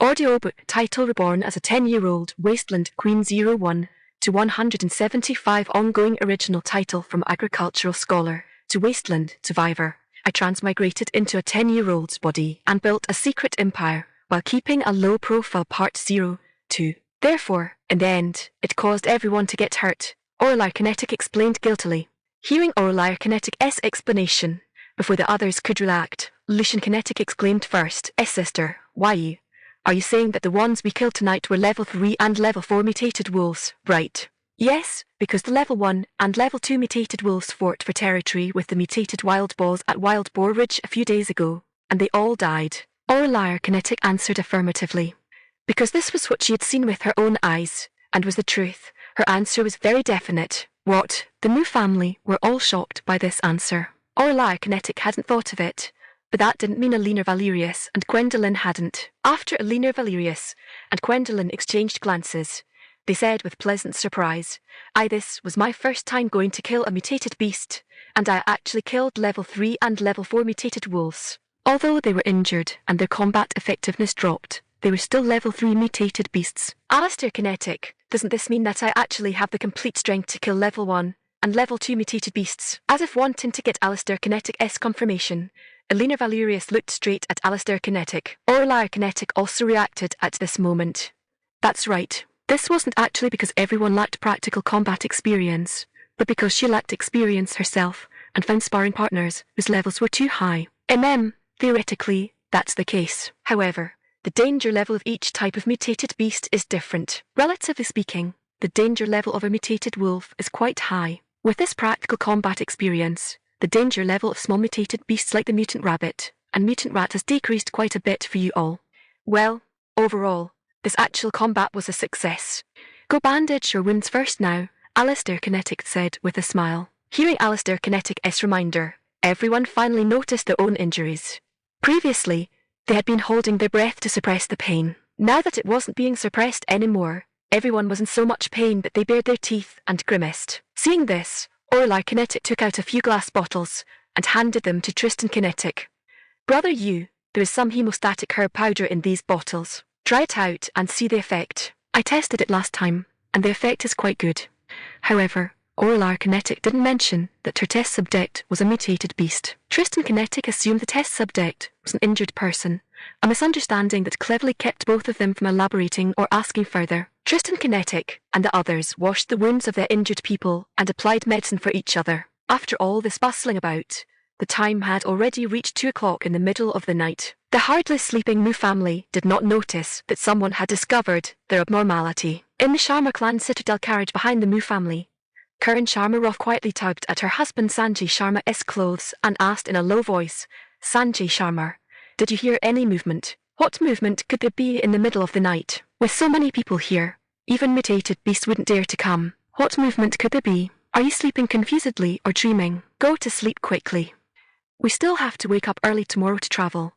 Audiobook title Reborn as a 10-year-old Wasteland Queen 01 to 175 ongoing original title from agricultural scholar to Wasteland survivor. I transmigrated into a 10-year-old's body and built a secret empire while keeping a low profile part 02. Therefore, in the end, it caused everyone to get hurt, Orlar Kinetic explained guiltily. Hearing Orlar Kinetic's explanation, before the others could react, Lucian Kinetic exclaimed first, sister, why? Are you saying that the ones we killed tonight were level 3 and level 4 mutated wolves, right? Yes, because the level 1 and level 2 mutated wolves fought for territory with the mutated wild boars at Wild Boar Ridge a few days ago, and they all died. Orlar Kinetic answered affirmatively. Because this was what she had seen with her own eyes, and was the truth, her answer was very definite. What? The Mu family were all shocked by this answer. Orlar Kinetic hadn't thought of it, but that didn't mean Alina Valerius and Gwendolyn hadn't. After Alina Valerius and Gwendolyn exchanged glances, they said with pleasant surprise, this was my first time going to kill a mutated beast, and I actually killed level 3 and level 4 mutated wolves. Although they were injured and their combat effectiveness dropped, they were still level 3 mutated beasts. Alistair Kinetic, doesn't this mean that I actually have the complete strength to kill level 1 and level 2 mutated beasts? As if wanting to get Alistair Kinetic's confirmation, Alina Valerius looked straight at Alistair Kinetic. Orlar Kinetic also reacted at this moment. That's right. This wasn't actually because everyone lacked practical combat experience, but because she lacked experience herself and found sparring partners whose levels were too high. Theoretically, that's the case. However, the danger level of each type of mutated beast is different. Relatively speaking, the danger level of a mutated wolf is quite high. With this practical combat experience, the danger level of small mutated beasts like the mutant rabbit and mutant rat has decreased quite a bit for you all. Well, overall, this actual combat was a success. Go bandage your wounds first now, Alistair Kinetic said with a smile. Hearing Alistair Kinetic's reminder, everyone finally noticed their own injuries. Previously, they had been holding their breath to suppress the pain. Now that it wasn't being suppressed anymore, everyone was in so much pain that they bared their teeth and grimaced. Seeing this, Orlar Kinetic took out a few glass bottles and handed them to Tristan Kinetic. Brother there is some hemostatic herb powder in these bottles. Try it out and see the effect. I tested it last time, and the effect is quite good. However, Orlar Kinetic didn't mention that her test subject was a mutated beast. Tristan Kinetic assumed the test subject was an injured person, a misunderstanding that cleverly kept both of them from elaborating or asking further. Tristan Kinetic and the others washed the wounds of their injured people and applied medicine for each other. After all this bustling about, the time had already reached 2 o'clock in the middle of the night. The hardly sleeping Mu family did not notice that someone had discovered their abnormality. In the Sharma clan citadel carriage behind the Mu family, Karan Sharma Roth quietly tugged at her husband Sanjay Sharma's clothes and asked in a low voice, Sanjay Sharma, did you hear any movement? What movement could there be in the middle of the night? With so many people here, even mutated beasts wouldn't dare to come. What movement could there be? Are you sleeping confusedly or dreaming? Go to sleep quickly. We still have to wake up early tomorrow to travel.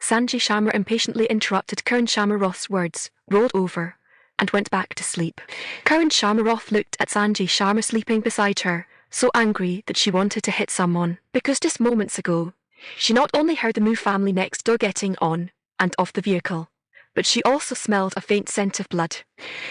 Sanjay Sharma impatiently interrupted Karan Sharma Roth's words, rolled over, and went back to sleep. Karan Sharma Roth looked at Sanjay Sharma sleeping beside her, so angry that she wanted to hit someone, because just moments ago, she not only heard the Mu family next door getting on and off the vehicle, but she also smelled a faint scent of blood.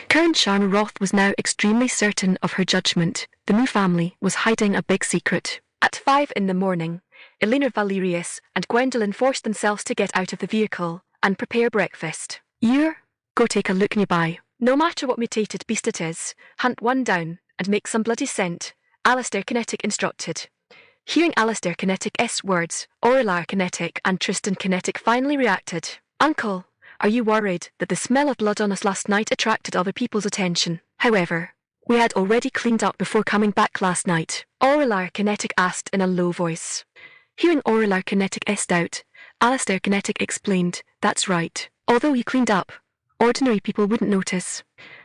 Karan Sharma Roth was now extremely certain of her judgment. The Mu family was hiding a big secret. At 5 in the morning, Alina Valerius and Gwendolyn forced themselves to get out of the vehicle and prepare breakfast. Go take a look nearby. No matter what mutated beast it is, hunt one down and make some bloody scent, Alistair Kinetic instructed. Hearing Alistair Kinetic's words, Orlar Kinetic and Tristan Kinetic finally reacted. Uncle, are you worried that the smell of blood on us last night attracted other people's attention? However, we had already cleaned up before coming back last night, Orlar Kinetic asked in a low voice. Hearing Orlar Kinetic's doubt, Alistair Kinetic explained, that's right. Although you cleaned up, ordinary people wouldn't notice.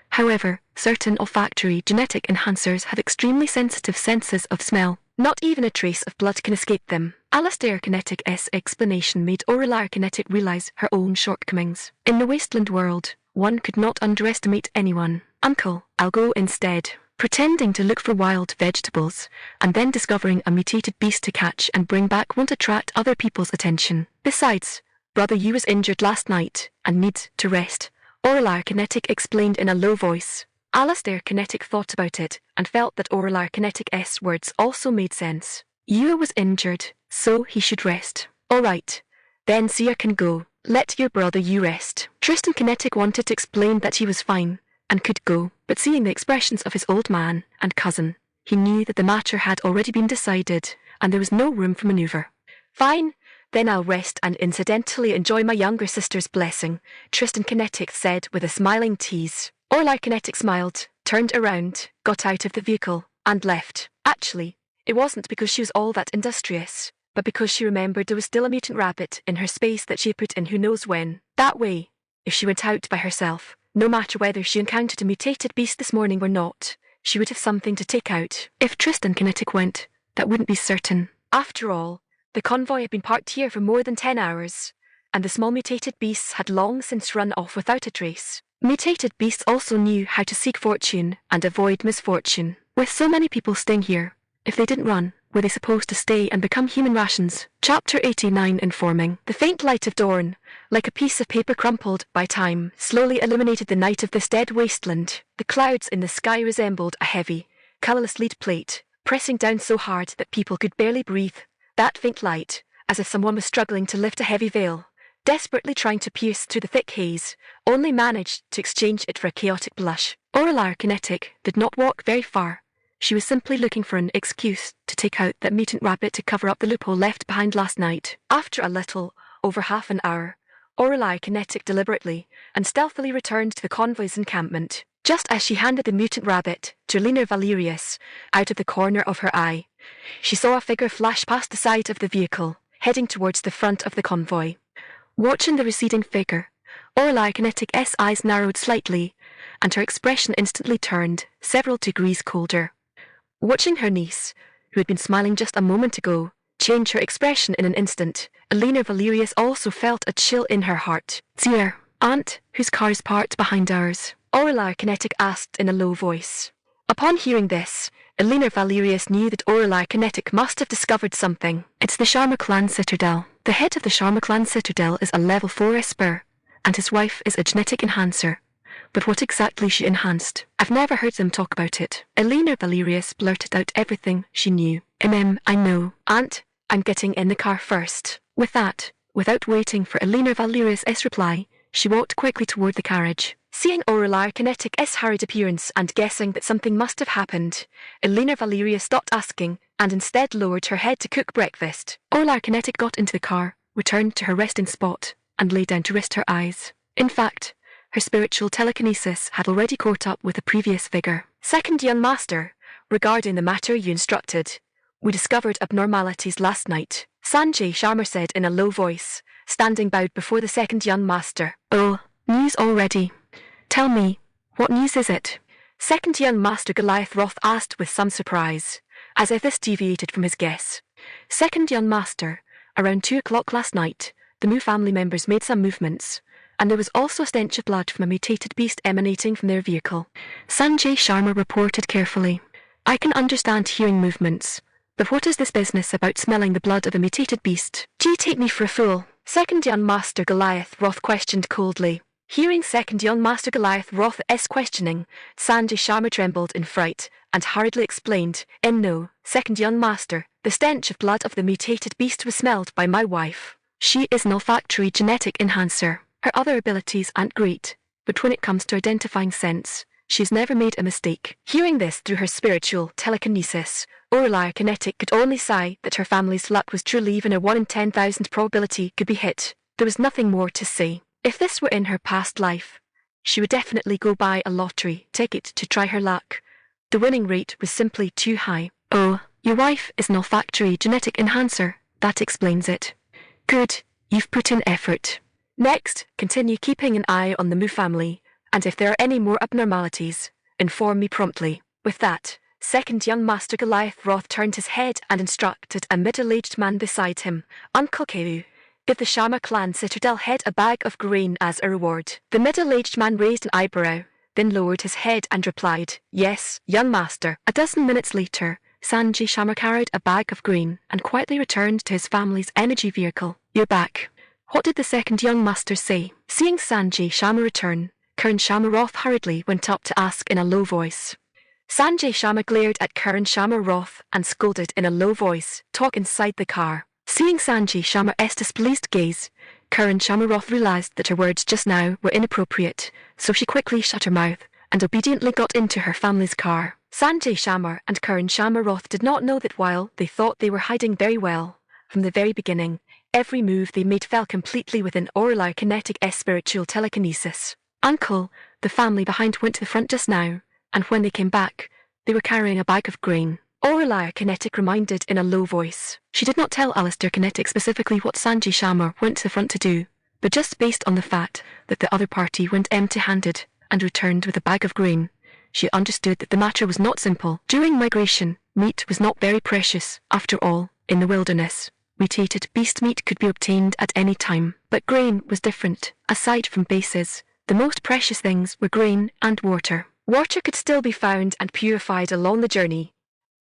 However, certain olfactory genetic enhancers have extremely sensitive senses of smell. Not even a trace of blood can escape them. Alistair Kinetic's explanation made Orlar Kinetic realize her own shortcomings. In the Wasteland world, one could not underestimate anyone. Uncle, I'll go instead. Pretending to look for wild vegetables, and then discovering a mutated beast to catch and bring back won't attract other people's attention. Besides, Brother Yu was injured last night and needs to rest, Auralar Kinetic explained in a low voice. Alastair Kinetic thought about it and felt that Auralar Kinetic's words also made sense. Yu was injured, so he should rest. All right. Then Sia can go. Let your brother Yu rest. Tristan Kinetic wanted to explain that he was fine and could go, but seeing the expressions of his old man and cousin, he knew that the matter had already been decided and there was no room for maneuver. Fine, then I'll rest and incidentally enjoy my younger sister's blessing, Tristan Kinetic said with a smiling tease. Auralar Kinetic smiled, turned around, got out of the vehicle, and left. Actually, it wasn't because she was all that industrious, but because she remembered there was still a mutant rabbit in her space that she had put in who knows when. That way, if she went out by herself, no matter whether she encountered a mutated beast this morning or not, she would have something to take out. If Tristan Kinetic went, that wouldn't be certain. After all, the convoy had been parked here for more than 10 hours, and the small mutated beasts had long since run off without a trace. Mutated beasts also knew how to seek fortune and avoid misfortune. With so many people staying here, if they didn't run, were they supposed to stay and become human rations? Chapter 89 Informing. The faint light of dawn, like a piece of paper crumpled by time, slowly illuminated the night of this dead wasteland. The clouds in the sky resembled a heavy, colourless lead plate, pressing down so hard that people could barely breathe. That faint light, as if someone was struggling to lift a heavy veil, desperately trying to pierce through the thick haze, only managed to exchange it for a chaotic blush. Auralar Kinetic did not walk very far. She was simply looking for an excuse to take out that mutant rabbit to cover up the loophole left behind last night. After a little over half an hour, Auralar Kinetic deliberately and stealthily returned to the convoy's encampment. Just as she handed the mutant rabbit to Elena Valerius out of the corner of her eye, she saw a figure flash past the side of the vehicle, heading towards the front of the convoy. Watching the receding figure, Auralar Kinetic's eyes narrowed slightly, and her expression instantly turned several degrees colder. Watching her niece, who had been smiling just a moment ago, change her expression in an instant, Elena Valerius also felt a chill in her heart. "Dear aunt, whose car is parked behind ours?" Auralar Kinetic asked in a low voice. Upon hearing this, Elena Valerius knew that Auralar Kinetic must have discovered something. "It's the Sharma clan citadel. The head of the Sharma clan citadel is a level 4 Esper, and his wife is a genetic enhancer. But what exactly she enhanced? I've never heard them talk about it." Elena Valerius blurted out everything she knew. I know. Aunt, I'm getting in the car first." With that, without waiting for Elena Valerius' reply, she walked quickly toward the carriage. Seeing Auralar Kinetic's hurried appearance and guessing that something must have happened, Elena Valerius stopped asking and instead lowered her head to cook breakfast. Auralar Kinetic got into the car, returned to her resting spot, and lay down to rest her eyes. In fact, her spiritual telekinesis had already caught up with the previous figure. "Second young master, regarding the matter you instructed, we discovered abnormalities last night," Sanjay Sharma said in a low voice, standing bowed before the second young master. "Oh, news already. Tell me, what news is it?" Second young master Goliath Roth asked with some surprise, as if this deviated from his guess. "Second young master, around 2 o'clock last night, the Mu family members made some movements, and there was also a stench of blood from a mutated beast emanating from their vehicle," Sanjay Sharma reported carefully. "I can understand hearing movements, but what is this business about smelling the blood of a mutated beast? Do you take me for a fool?" Second young master Goliath Roth questioned coldly. Hearing second young master Goliath Roth's questioning, Sanjay Sharma trembled in fright and hurriedly explained, "No, second young master, the stench of blood of the mutated beast was smelled by my wife. She is an olfactory genetic enhancer. Her other abilities aren't great, but when it comes to identifying scents, she's never made a mistake." Hearing this through her spiritual telekinesis, Auralar Kinetic could only sigh that her family's luck was truly even a 1 in 10,000 probability could be hit. There was nothing more to say. If this were in her past life, she would definitely go buy a lottery ticket to try her luck. The winning rate was simply too high. "Oh, your wife is an olfactory genetic enhancer. That explains it. Good, you've put in effort. Next, continue keeping an eye on the Mu family, and if there are any more abnormalities, inform me promptly." With that, second young master Goliath Roth turned his head and instructed a middle-aged man beside him, "Uncle Keu, give the Sharma clan citadel head a bag of grain as a reward." The middle-aged man raised an eyebrow, then lowered his head and replied, "Yes, young master." A dozen minutes later, Sanjay Sharma carried a bag of grain and quietly returned to his family's energy vehicle. "You're back. What did the second young master say? Seeing Sanjay Sharma return, Karan Sharma Roth hurriedly went up to ask in a low voice. Sanjay Sharma glared at Karan Sharma Roth and scolded in a low voice, "Talk inside the car." Seeing Sanjay Sharma's displeased gaze, Karan Sharma Roth realized that her words just now were inappropriate, so she quickly shut her mouth and obediently got into her family's car. Sanjay Sharma and Karan Sharma Roth did not know that while they thought they were hiding very well, from the very beginning, every move they made fell completely within Aureli Kinetic's spiritual telekinesis. "Uncle, the family behind went to the front just now, and when they came back, they were carrying a bag of grain," Aureli Kinetic reminded in a low voice. She did not tell Alistair Kinetic specifically what Sanjay Sharma went to the front to do, but just based on the fact that the other party went empty-handed and returned with a bag of grain, she understood that the matter was not simple. During migration, meat was not very precious. After all, in the wilderness, mutated beast meat could be obtained at any time. But grain was different. Aside from bases, the most precious things were grain and water. Water could still be found and purified along the journey,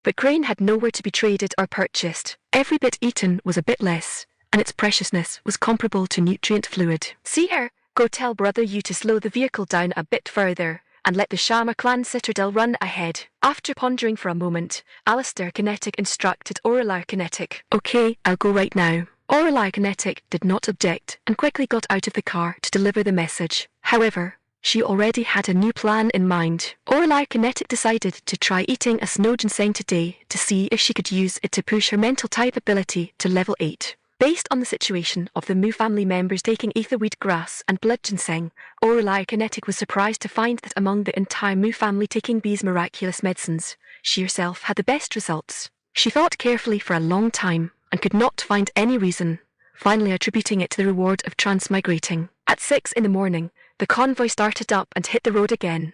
but grain had nowhere to be traded or purchased. Every bit eaten was a bit less, and its preciousness was comparable to nutrient fluid. "See her, go tell brother you to slow the vehicle down a bit further, and let the Sharma clan citadel run ahead." After pondering for a moment, Alistair Kinetic instructed Aureli Kinetic. "Okay, I'll go right now." Aureli Kinetic did not object and quickly got out of the car to deliver the message. However, she already had a new plan in mind. Aureli Kinetic decided to try eating a snow ginseng today to see if she could use it to push her mental type ability to level 8. Based on the situation of the Mu family members taking etherweed grass and blood ginseng, Aureli Kinetic was surprised to find that among the entire Mu family taking these miraculous medicines, she herself had the best results. She thought carefully for a long time and could not find any reason, finally attributing it to the reward of transmigrating. At 6 in the morning, the convoy started up and hit the road again.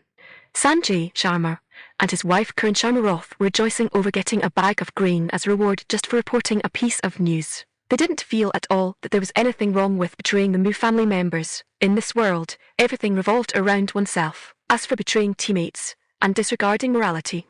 Sanjay Sharma and his wife Karan Sharma Roth were rejoicing over getting a bag of grain as a reward just for reporting a piece of news. They didn't feel at all that there was anything wrong with betraying the Mu family members. In this world, everything revolved around oneself. As for betraying teammates and disregarding morality,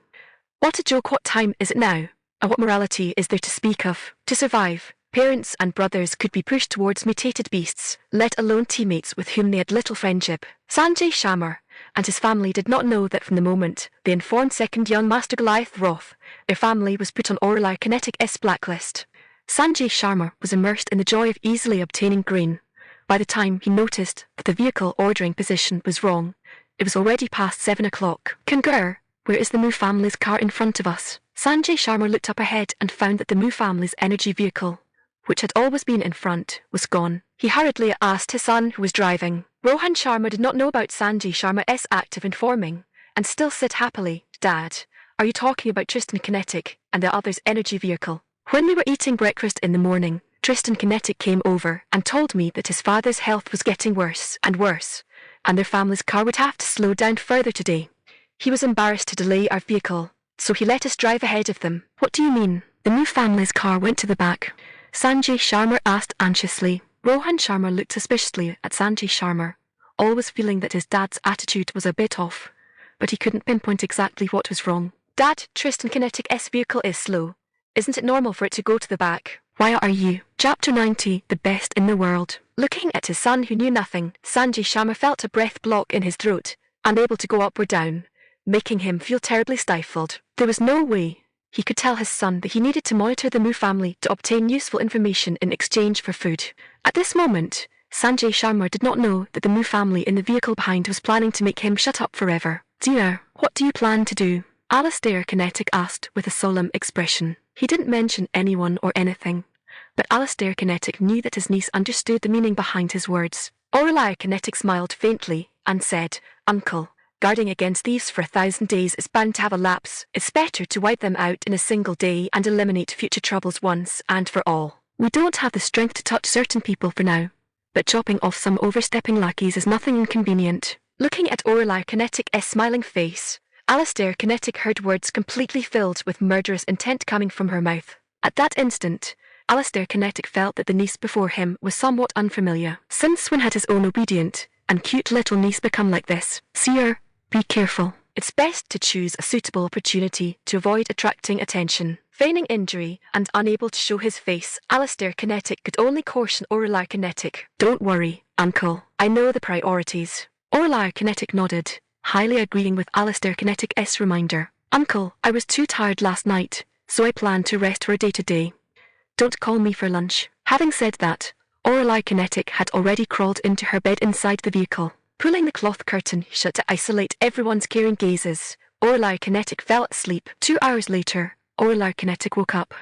what a joke! What time is it now? And what morality is there to speak of? To survive, parents and brothers could be pushed towards mutated beasts, let alone teammates with whom they had little friendship. Sanjay Sharma and his family did not know that from the moment they informed second young Master Goliath Roth, their family was put on Aureli Kinetic's blacklist. Sanjay Sharma was immersed in the joy of easily obtaining grain. By the time he noticed that the vehicle ordering position was wrong, it was already past 7 o'clock. "Kangur, where is the Mu family's car in front of us?" Sanjay Sharma looked up ahead and found that the Mu family's energy vehicle, which had always been in front, was gone. He hurriedly asked his son who was driving. Rohan Sharma did not know about Sanjay Sharma's act of informing, and still said happily, "Dad, are you talking about Tristan Kinetic and the other's energy vehicle?" "When we were eating breakfast in the morning, Tristan Kinetic came over and told me that his father's health was getting worse and worse, and their family's car would have to slow down further today. He was embarrassed to delay our vehicle, so he let us drive ahead of them." "What do you mean? The Mu family's car went to the back?" Sanjay Sharma asked anxiously. Rohan Sharma looked suspiciously at Sanjay Sharma, always feeling that his dad's attitude was a bit off, but he couldn't pinpoint exactly what was wrong. "Dad, Tristan Kinetic's vehicle is slow. Isn't it normal for it to go to the back?" "Why are you?" Chapter 90, the best in the world. Looking at his son who knew nothing, Sanjay Sharma felt a breath block in his throat, unable to go up or down, making him feel terribly stifled. There was no way he could tell his son that he needed to monitor the Mu family to obtain useful information in exchange for food. At this moment, Sanjay Sharma did not know that the Mu family in the vehicle behind was planning to make him shut up forever. "Dear, what do you plan to do?" Alistair Kinetic asked with a solemn expression. He didn't mention anyone or anything, but Alistair Kinetic knew that his niece understood the meaning behind his words. Aureli Kinetic smiled faintly and said, "Uncle, guarding against thieves for 1,000 days is bound to have a lapse. It's better to wipe them out in a single day and eliminate future troubles once and for all. We don't have the strength to touch certain people for now, but chopping off some overstepping lackeys is nothing inconvenient." Looking at Aureli Kinetic's smiling face, Alistair Kinetic heard words completely filled with murderous intent coming from her mouth. At that instant, Alistair Kinetic felt that the niece before him was somewhat unfamiliar. Since when had his own obedient and cute little niece become like this? "Seer, be careful. It's best to choose a suitable opportunity to avoid attracting attention." Feigning injury and unable to show his face, Alistair Kinetic could only caution Orelai Kinetic. "Don't worry, Uncle. I know the priorities." Orelai Kinetic nodded, highly agreeing with Alistair Kinetic's reminder. "Uncle, I was too tired last night, so I plan to rest for a day today. Don't call me for lunch." Having said that, Orelai Kinetic had already crawled into her bed inside the vehicle. Pulling the cloth curtain shut to isolate everyone's caring gazes, Orelai Kinetic fell asleep. 2 hours later, Orelai Kinetic woke up.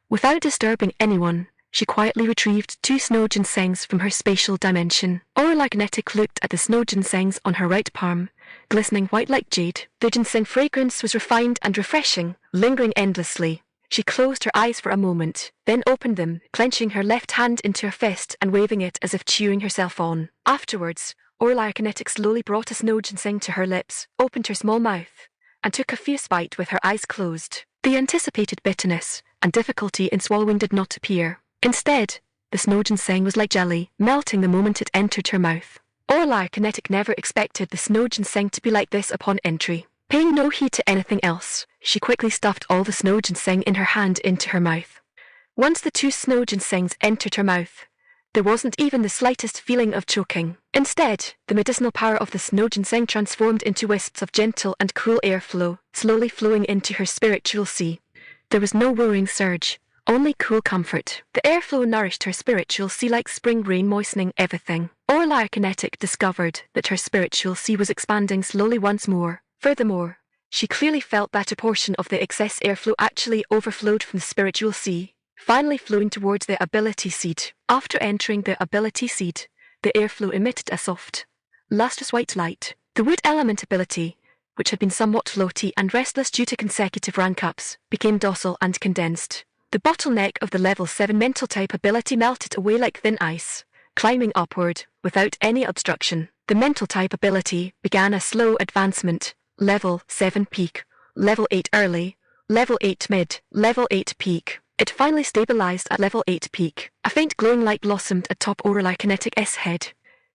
Without disturbing anyone, she quietly retrieved 2 snow ginsengs from her spatial dimension. Orelai Kinetic looked at the snow ginsengs on her right palm, glistening white like jade. The ginseng fragrance was refined and refreshing, lingering endlessly. She closed her eyes for a moment, then opened them, clenching her left hand into a fist and waving it as if cheering herself on. Afterwards, Orelai Kinetic slowly brought a snow ginseng to her lips, opened her small mouth, and took a fierce bite with her eyes closed. The anticipated bitterness and difficulty in swallowing did not appear. Instead, the snow ginseng was like jelly, melting the moment it entered her mouth. Orelai Kinetic never expected the snow ginseng to be like this upon entry. Paying no heed to anything else, she quickly stuffed all the snow ginseng in her hand into her mouth. Once the 2 snow ginsengs entered her mouth, there wasn't even the slightest feeling of choking. Instead, the medicinal power of the snow ginseng transformed into wisps of gentle and cool airflow, slowly flowing into her spiritual sea. There was no worrying surge, only cool comfort. The airflow nourished her spiritual sea like spring rain, moistening everything. Orelai Kinetic discovered that her spiritual sea was expanding slowly once more. Furthermore, she clearly felt that a portion of the excess airflow actually overflowed from the spiritual sea, finally flowing towards the ability seed. After entering the ability seed, the airflow emitted a soft, lustrous white light. The wood element ability, which had been somewhat floaty and restless due to consecutive rank-ups, became docile and condensed. The bottleneck of the level 7 mental type ability melted away like thin ice, climbing upward without any obstruction. The mental type ability began a slow advancement. Level 7 peak, Level 8 early, Level 8 mid, Level 8 peak. It finally stabilized at Level 8 peak. A faint glowing light blossomed atop Orelai Kinetic's head.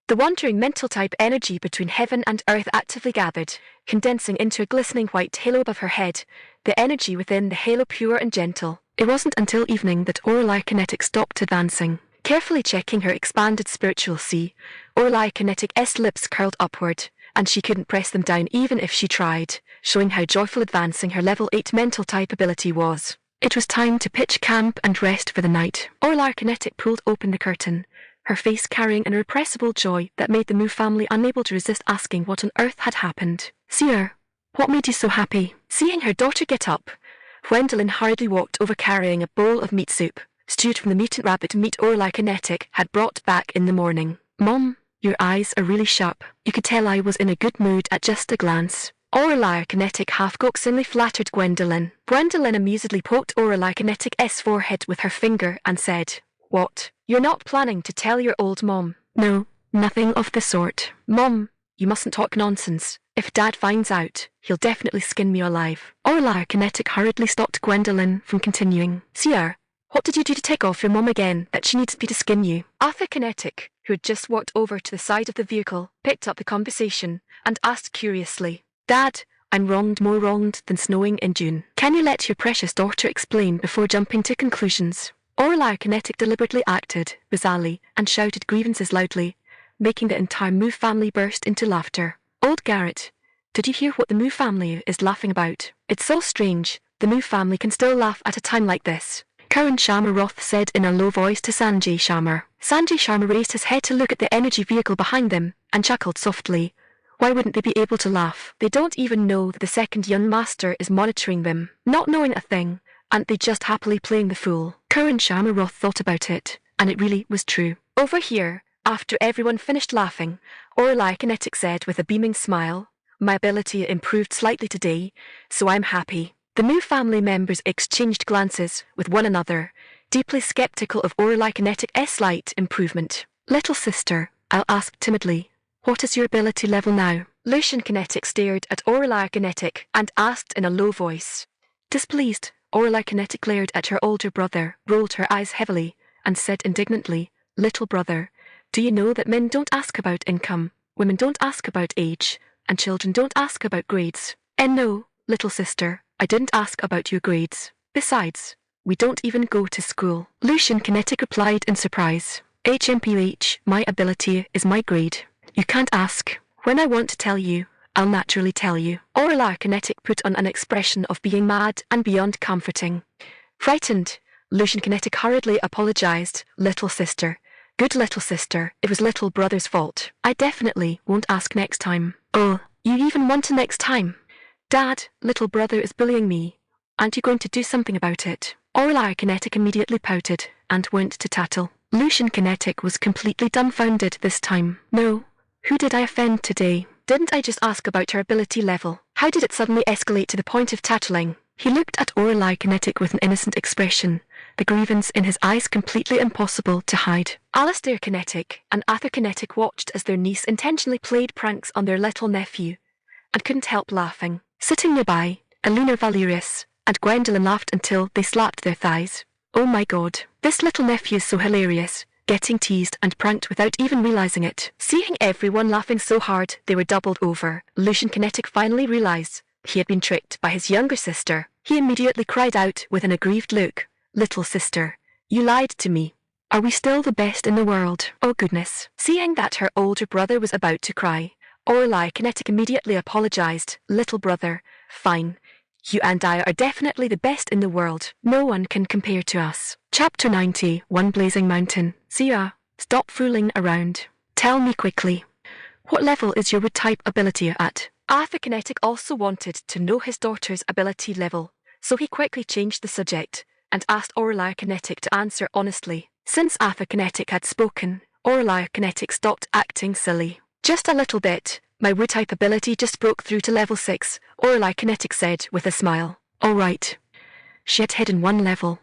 The wandering mental type energy between heaven and earth actively gathered, condensing into a glistening white halo above her head, the energy within the halo pure and gentle. It wasn't until evening that Orelai Kinetic stopped advancing. Carefully checking her expanded spiritual sea, Orelai Kinetic's lips curled upward, and she couldn't press them down even if she tried, showing how joyful advancing her level 8 mental type ability was. It was time to pitch camp and rest for the night. Orelai Kinetic pulled open the curtain, her face carrying an irrepressible joy that made the Moo family unable to resist asking what on earth had happened. "Seer, what made you so happy?" Seeing her daughter get up, Gwendolyn hurriedly walked over carrying a bowl of meat soup, stewed from the mutant rabbit meat Orelai Kinetic had brought back in the morning. "Mom, your eyes are really sharp. You could tell I was in a good mood at just a glance." Orelai Kinetic half-coaxingly flattered Gwendolyn. Gwendolyn amusedly poked Orelai Kinetic's forehead with her finger and said, "What? You're not planning to tell your old mom?" "No, nothing of the sort." "Mom, you mustn't talk nonsense. If Dad finds out, he'll definitely skin me alive." Orelai Kinetic hurriedly stopped Gwendolyn from continuing. "Seer, what did you do to tick off your mom again that she needs me to skin you?" Arthur Kinetic, who had just walked over to the side of the vehicle, picked up the conversation and asked curiously, "Dad, I'm more wronged than snowing in June. Can you let your precious daughter explain before jumping to conclusions?" Orelai Kinetic deliberately acted bizarrely and shouted grievances loudly, making the entire Moo family burst into laughter. "Old Garrett, did you hear what the Moo family is laughing about? It's so strange, the Moo family can still laugh at a time like this." Karan Sharma Roth said in a low voice to Sanjay Sharma. Sanjay Sharma raised his head to look at the energy vehicle behind them and chuckled softly. Why wouldn't they be able to laugh? They don't even know that the second young master is monitoring them. Not knowing a thing, aren't they just happily playing the fool? Karan Sharma Roth thought about it, and it really was true. Over here, after everyone finished laughing, Orelai Kinetic said with a beaming smile, "My ability improved slightly today, so I'm happy." The Moo family members exchanged glances with one another, deeply skeptical of Orelai Kinetic's slight improvement. "Little sister," I'll ask timidly, "what is your ability level now?" Lucian Kinetic stared at Orelai Kinetic and asked in a low voice. Displeased, Orelai Kinetic glared at her older brother, rolled her eyes heavily, and said indignantly, "Little brother, do you know that men don't ask about income, women don't ask about age, and children don't ask about grades?" "And no, little sister, I didn't ask about your grades. Besides, we don't even go to school. Lucian Kinetic replied in surprise. HMPH, my ability is my grade. You can't ask. When I want to tell you, I'll naturally tell you. Aurelar Kinetic put on an expression of being mad and beyond comforting. Frightened, Lucian Kinetic hurriedly apologized. Little sister. Good little sister, it was little brother's fault. I definitely won't ask next time. Oh, you even want a next time? Dad, little brother is bullying me. Aren't you going to do something about it? Aurelar Kinetic immediately pouted and went to tattle. Lucian Kinetic was completely dumbfounded this time. No. Who did I offend today? Didn't I just ask about her ability level? How did it suddenly escalate to the point of tattling? He looked at Aurelar Kinetic with an innocent expression, the grievance in his eyes completely impossible to hide. Alistair Kinetic and Arthur Kinetic watched as their niece intentionally played pranks on their little nephew, and couldn't help laughing. Sitting nearby, Elena Valerius and Gwendolyn laughed until they slapped their thighs. Oh my god, this little nephew is so hilarious, getting teased and pranked without even realizing it. Seeing everyone laughing so hard they were doubled over, Lucian Kinetic finally realized he had been tricked by his younger sister. He immediately cried out with an aggrieved look, Little sister, you lied to me. Are we still the best in the world? Oh goodness. Seeing that her older brother was about to cry, Aurelar Kinetic immediately apologized. Little brother, fine. You and I are definitely the best in the world. No one can compare to us. Chapter 90, One Blazing Mountain. Sia, stop fooling around. Tell me quickly. What level is your wood type ability at? Arthur Kinetic also wanted to know his daughter's ability level, so he quickly changed the subject and asked Aurelar Kinetic to answer honestly. Since Arthur Kinetic had spoken, Aurelar Kinetic stopped acting silly. Just a little bit. My wood type ability just broke through to level 6, Aurelar Kinetic said with a smile. All right. She had hidden one level.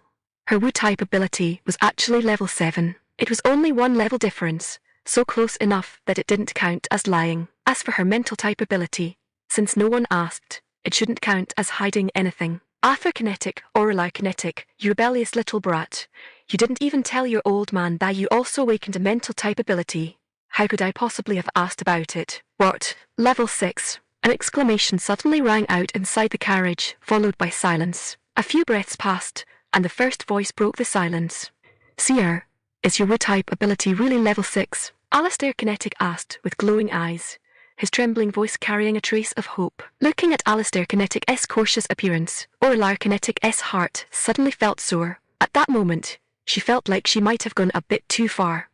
Her wood type ability was actually level 7. It was only one level difference, so close enough that it didn't count as lying. As for her mental type ability, since no one asked, it shouldn't count as hiding anything. Arthur Kinetic, Aurelar Kinetic, you rebellious little brat. You didn't even tell your old man that you also awakened a mental type ability. How could I possibly have asked about it? What? Level 6. An exclamation suddenly rang out inside the carriage, followed by silence. A few breaths passed, and the first voice broke the silence. Seer, is your wood type ability really level 6? Alistair Kinetic asked with glowing eyes, his trembling voice carrying a trace of hope. Looking at Alistair Kinetic's cautious appearance, Aurelar Kinetic's heart suddenly felt sore. At that moment, she felt like she might have gone a bit too far.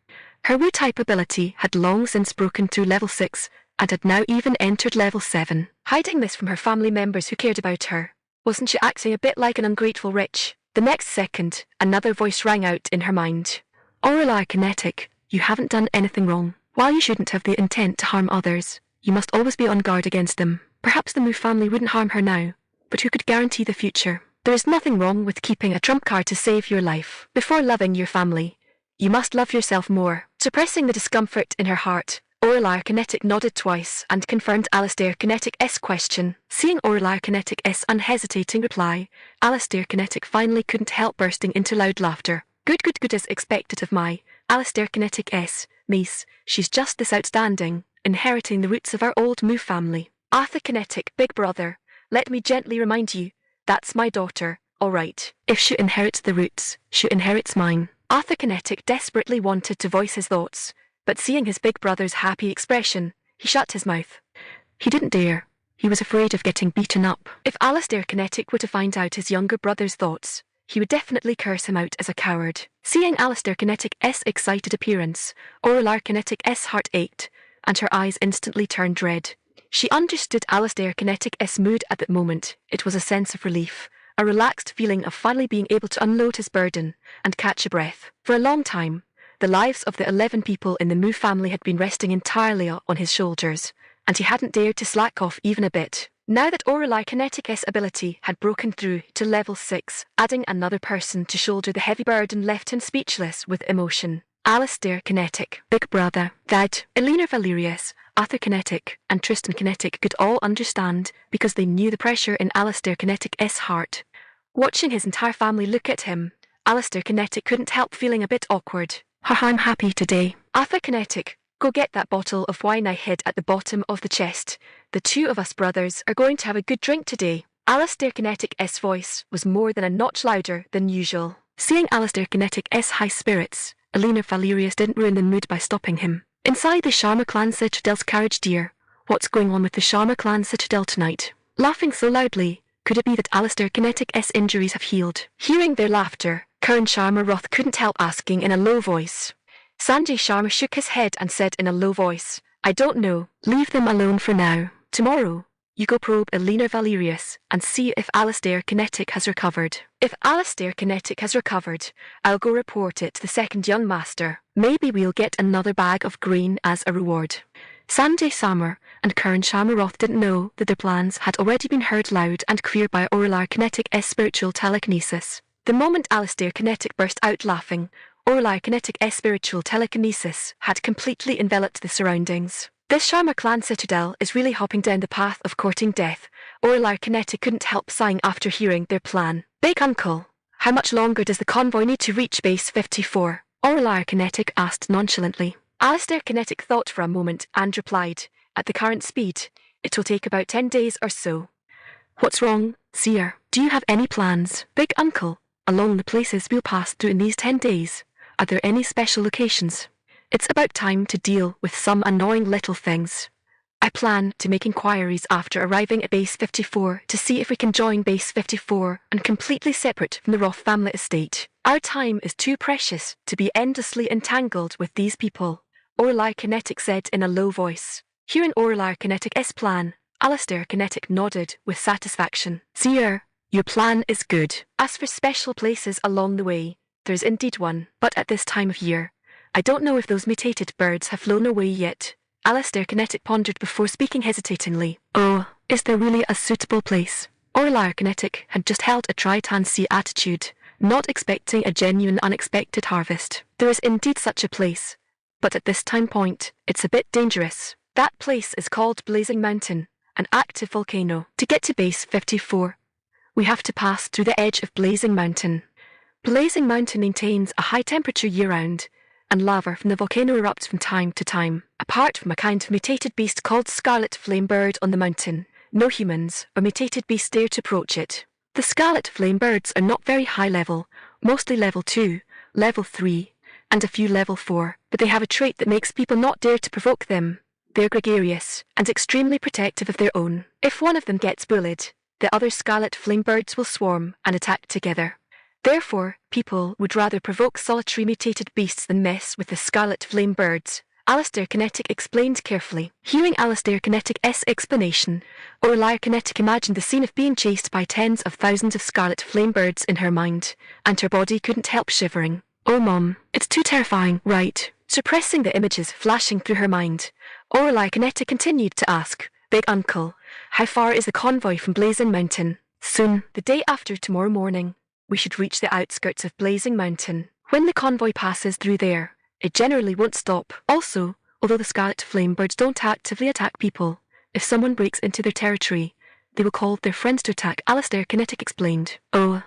Her wood type ability had long since broken through level 6 and had now even entered level 7. Hiding this from her family members who cared about her, wasn't she acting a bit like an ungrateful witch? The next second, another voice rang out in her mind. Aurelar Kinetic, you haven't done anything wrong. While you shouldn't have the intent to harm others, you must always be on guard against them. Perhaps the Mu family wouldn't harm her now, but who could guarantee the future? There is nothing wrong with keeping a trump card to save your life. Before loving your family, you must love yourself more. Suppressing the discomfort in her heart, Aurelar Kinetic nodded twice and confirmed Alistair Kinetic's question. Seeing Aurelar Kinetic's unhesitating reply, Alistair Kinetic finally couldn't help bursting into loud laughter. Good as expected of my Alistair Kinetic's niece. She's just this outstanding, inheriting the roots of our old Mu family. Arthur Kinetic, big brother, let me gently remind you, that's my daughter, all right. If she inherits the roots, she inherits mine. Arthur Kinetic desperately wanted to voice his thoughts, but seeing his big brother's happy expression, he shut his mouth. He didn't dare. He was afraid of getting beaten up. If Alistair Kinetic were to find out his younger brother's thoughts, he would definitely curse him out as a coward. Seeing Alistair Kinetic's excited appearance, Aurelar Kinetic's heart ached, and her eyes instantly turned red. She understood Alistair Kinetic's mood at that moment. It was a sense of relief, a relaxed feeling of finally being able to unload his burden and catch a breath. For a long time, the lives of the 11 people in the Mu family had been resting entirely on his shoulders, and he hadn't dared to slack off even a bit. Now that Aurelar Kinetic's ability had broken through to level 6, adding another person to shoulder the heavy burden left him speechless with emotion. Alistair Kinetic, big brother, Dad, Elena Valerius, Arthur Kinetic, and Tristan Kinetic could all understand because they knew the pressure in Alistair Kinetic's heart. Watching his entire family look at him, Alistair Kinetic couldn't help feeling a bit awkward. I'm happy today. Arthur Kinetic, go get that bottle of wine I hid at the bottom of the chest. The two of us brothers are going to have a good drink today. Alistair Kinetic's voice was more than a notch louder than usual. Seeing Alistair Kinetic's high spirits, Elena Valerius didn't ruin the mood by stopping him. Inside the Sharma clan citadel's carriage, dear. What's going on with the Sharma clan citadel tonight? Laughing so loudly, could it be that Alistair Kinetic's injuries have healed? Hearing their laughter, Karan Sharma Roth couldn't help asking in a low voice. Sanjay Sharma shook his head and said in a low voice, I don't know. Leave them alone for now. Tomorrow, you go probe Elena Valerius and see if Alistair Kinetic has recovered. If Alistair Kinetic has recovered, I'll go report it to the second young master. Maybe we'll get another bag of grain as a reward. Sanjay Sharma and Karan Sharma Roth didn't know that their plans had already been heard loud and clear by Aurellar Kinetic's spiritual telekinesis. The moment Alistair Kinetic burst out laughing, Aurellar Kinetic's spiritual telekinesis had completely enveloped the surroundings. This Sharma clan citadel is really hopping down the path of courting death. Aurellar Kinetic couldn't help sighing after hearing their plan. Big Uncle, how much longer does the convoy need to reach base 54? Aurellar Kinetic asked nonchalantly. Alistair Kinetic thought for a moment and replied, at the current speed, it will take about 10 days or so. What's wrong, Seer? Do you have any plans? Big Uncle, along the places we'll pass through in these 10 days, are there any special locations? It's about time to deal with some annoying little things. I plan to make inquiries after arriving at base 54 to see if we can join base 54 and completely separate from the Roth family estate. Our time is too precious to be endlessly entangled with these people, Aurellar Kinetic said in a low voice. Hearing Aurellar Kinetic's plan, Alistair Kinetic nodded with satisfaction. Seer, your plan is good. As for special places along the way, there's indeed one, but at this time of year, I don't know if those mutated birds have flown away yet. Alistair Kinetic pondered before speaking hesitatingly. Oh, is there really a suitable place? Aurellar Kinetic had just held a try-and-see attitude, not expecting a genuine unexpected harvest. There is indeed such a place, but at this time point, it's a bit dangerous. That place is called Blazing Mountain, an active volcano. To get to base 54, we have to pass through the edge of Blazing Mountain. Blazing Mountain maintains a high temperature year-round, and lava from the volcano erupts from time to time. Apart from a kind of mutated beast called Scarlet Flame Bird on the mountain, no humans or mutated beasts dare to approach it. The Scarlet Flame Birds are not very high level, mostly level 2, level 3, and a few level 4, but they have a trait that makes people not dare to provoke them. They're gregarious and extremely protective of their own. If one of them gets bullied, the other Scarlet Flame Birds will swarm and attack together. Therefore, people would rather provoke solitary mutated beasts than mess with the Scarlet Flame Birds, Alistair Kinetic explained carefully. Hearing Alistair Kinetic's explanation, Aurellar Kinetic imagined the scene of being chased by tens of thousands of Scarlet Flame Birds in her mind, and her body couldn't help shivering. Oh Mom, it's too terrifying, right? Suppressing the images flashing through her mind, Aurellar Kinetic continued to ask, Big Uncle, how far is the convoy from Blazing Mountain? Soon, the day after tomorrow morning. We should reach the outskirts of Blazing Mountain. When the convoy passes through there, it generally won't stop. Also, although the Scarlet Flame Birds don't actively attack people, if someone breaks into their territory, they will call their friends to attack, Alistair Kinetic explained. Oh.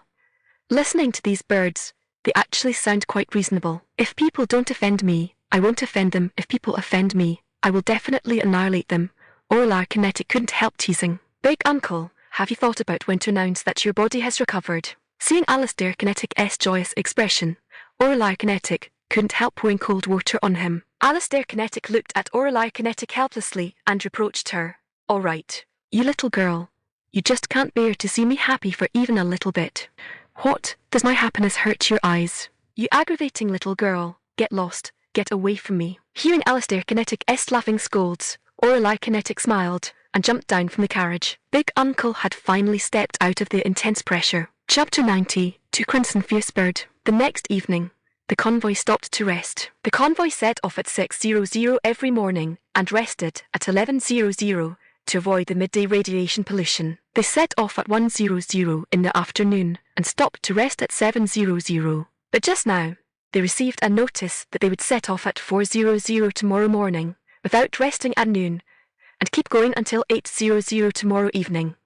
Listening to these birds, they actually sound quite reasonable. If people don't offend me, I won't offend them. If people offend me, I will definitely annihilate them. Aurellar Kinetic couldn't help teasing. Big Uncle, have you thought about when to announce that your body has recovered? Seeing Alistair Kinetic's joyous expression, Aurellar Kinetic couldn't help pouring cold water on him. Alistair Kinetic looked at Aurellar Kinetic helplessly and reproached her. All right, you little girl. You just can't bear to see me happy for even a little bit. What, does my happiness hurt your eyes? You aggravating little girl, get lost, get away from me. Hearing Alistair Kinetic's laughing scolds, Aurellar Kinetic smiled and jumped down from the carriage. Big Uncle had finally stepped out of the intense pressure. Chapter 90, To Crimson Fiercebird. The next evening, the convoy stopped to rest. The convoy set off at 6:00 every morning and rested at 11:00 to avoid the midday radiation pollution. They set off at 1:00 in the afternoon and stopped to rest at 7:00. But just now, they received a notice that they would set off at 4:00 tomorrow morning, without resting at noon, and keep going until 8:00 tomorrow evening.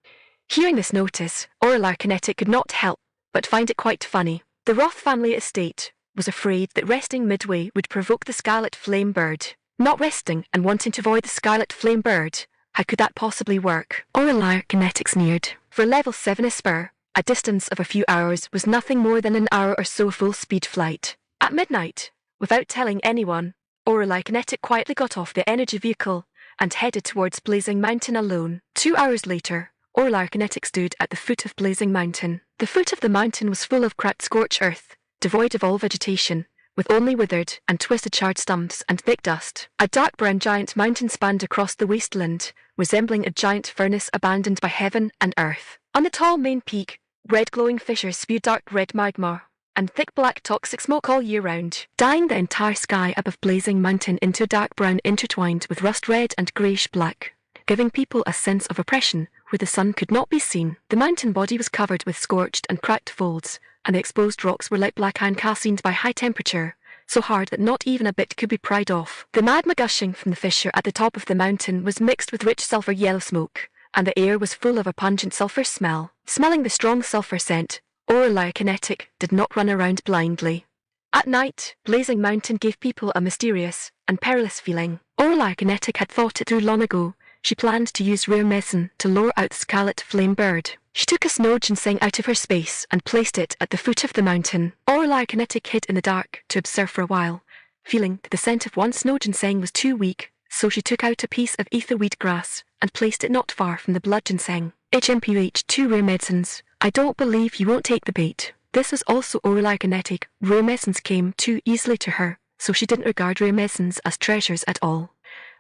Hearing this notice, Aurellar Kinetic could not help but find it quite funny. The Roth family estate was afraid that resting midway would provoke the Scarlet Flame Bird. Not resting and wanting to avoid the Scarlet Flame Bird, How could that possibly work? Oraliar Kinetic sneered. For level 7 Esper, a distance of a few hours was nothing more than an hour or so full-speed flight. At midnight, without telling anyone, Oraliar Kinetic quietly got off the energy vehicle and headed towards Blazing Mountain alone. 2 hours later, Oraliar Kinetic stood at the foot of Blazing Mountain. The foot of the mountain was full of cracked scorched earth, devoid of all vegetation, with only withered and twisted charred stumps and thick dust. A dark brown giant mountain spanned across the wasteland, resembling a giant furnace abandoned by heaven and earth. On the tall main peak, red glowing fissures spewed dark red magma and thick black toxic smoke all year round, dyeing the entire sky above Blazing Mountain into dark brown intertwined with rust red and greyish black, giving people a sense of oppression where the sun could not be seen. The mountain body was covered with scorched and cracked folds, and the exposed rocks were like black iron calcined by high temperature, so hard that not even a bit could be pried off. The magma gushing from the fissure at the top of the mountain was mixed with rich sulfur yellow smoke, and the air was full of a pungent sulfur smell. Smelling the strong sulfur scent, Oraliar Kinetic did not run around blindly. At night, Blazing Mountain gave people a mysterious and perilous feeling. Oraliar Kinetic had thought it through long ago. She planned to use rare medicine to lure out the scarlet flame bird. She took a snow ginseng out of her space and placed it at the foot of the mountain. Oraliar Kinetic hid in the dark to observe for a while, feeling that the scent of one snow ginseng was too weak, so she took out a piece of etherweed grass and placed it not far from the blood ginseng. HMPUH, 2 rare medicines. I don't believe you won't take the bait. This was also Oraliar Kinetic. Rare medicines came too easily to her, so she didn't regard rare medicines as treasures at all.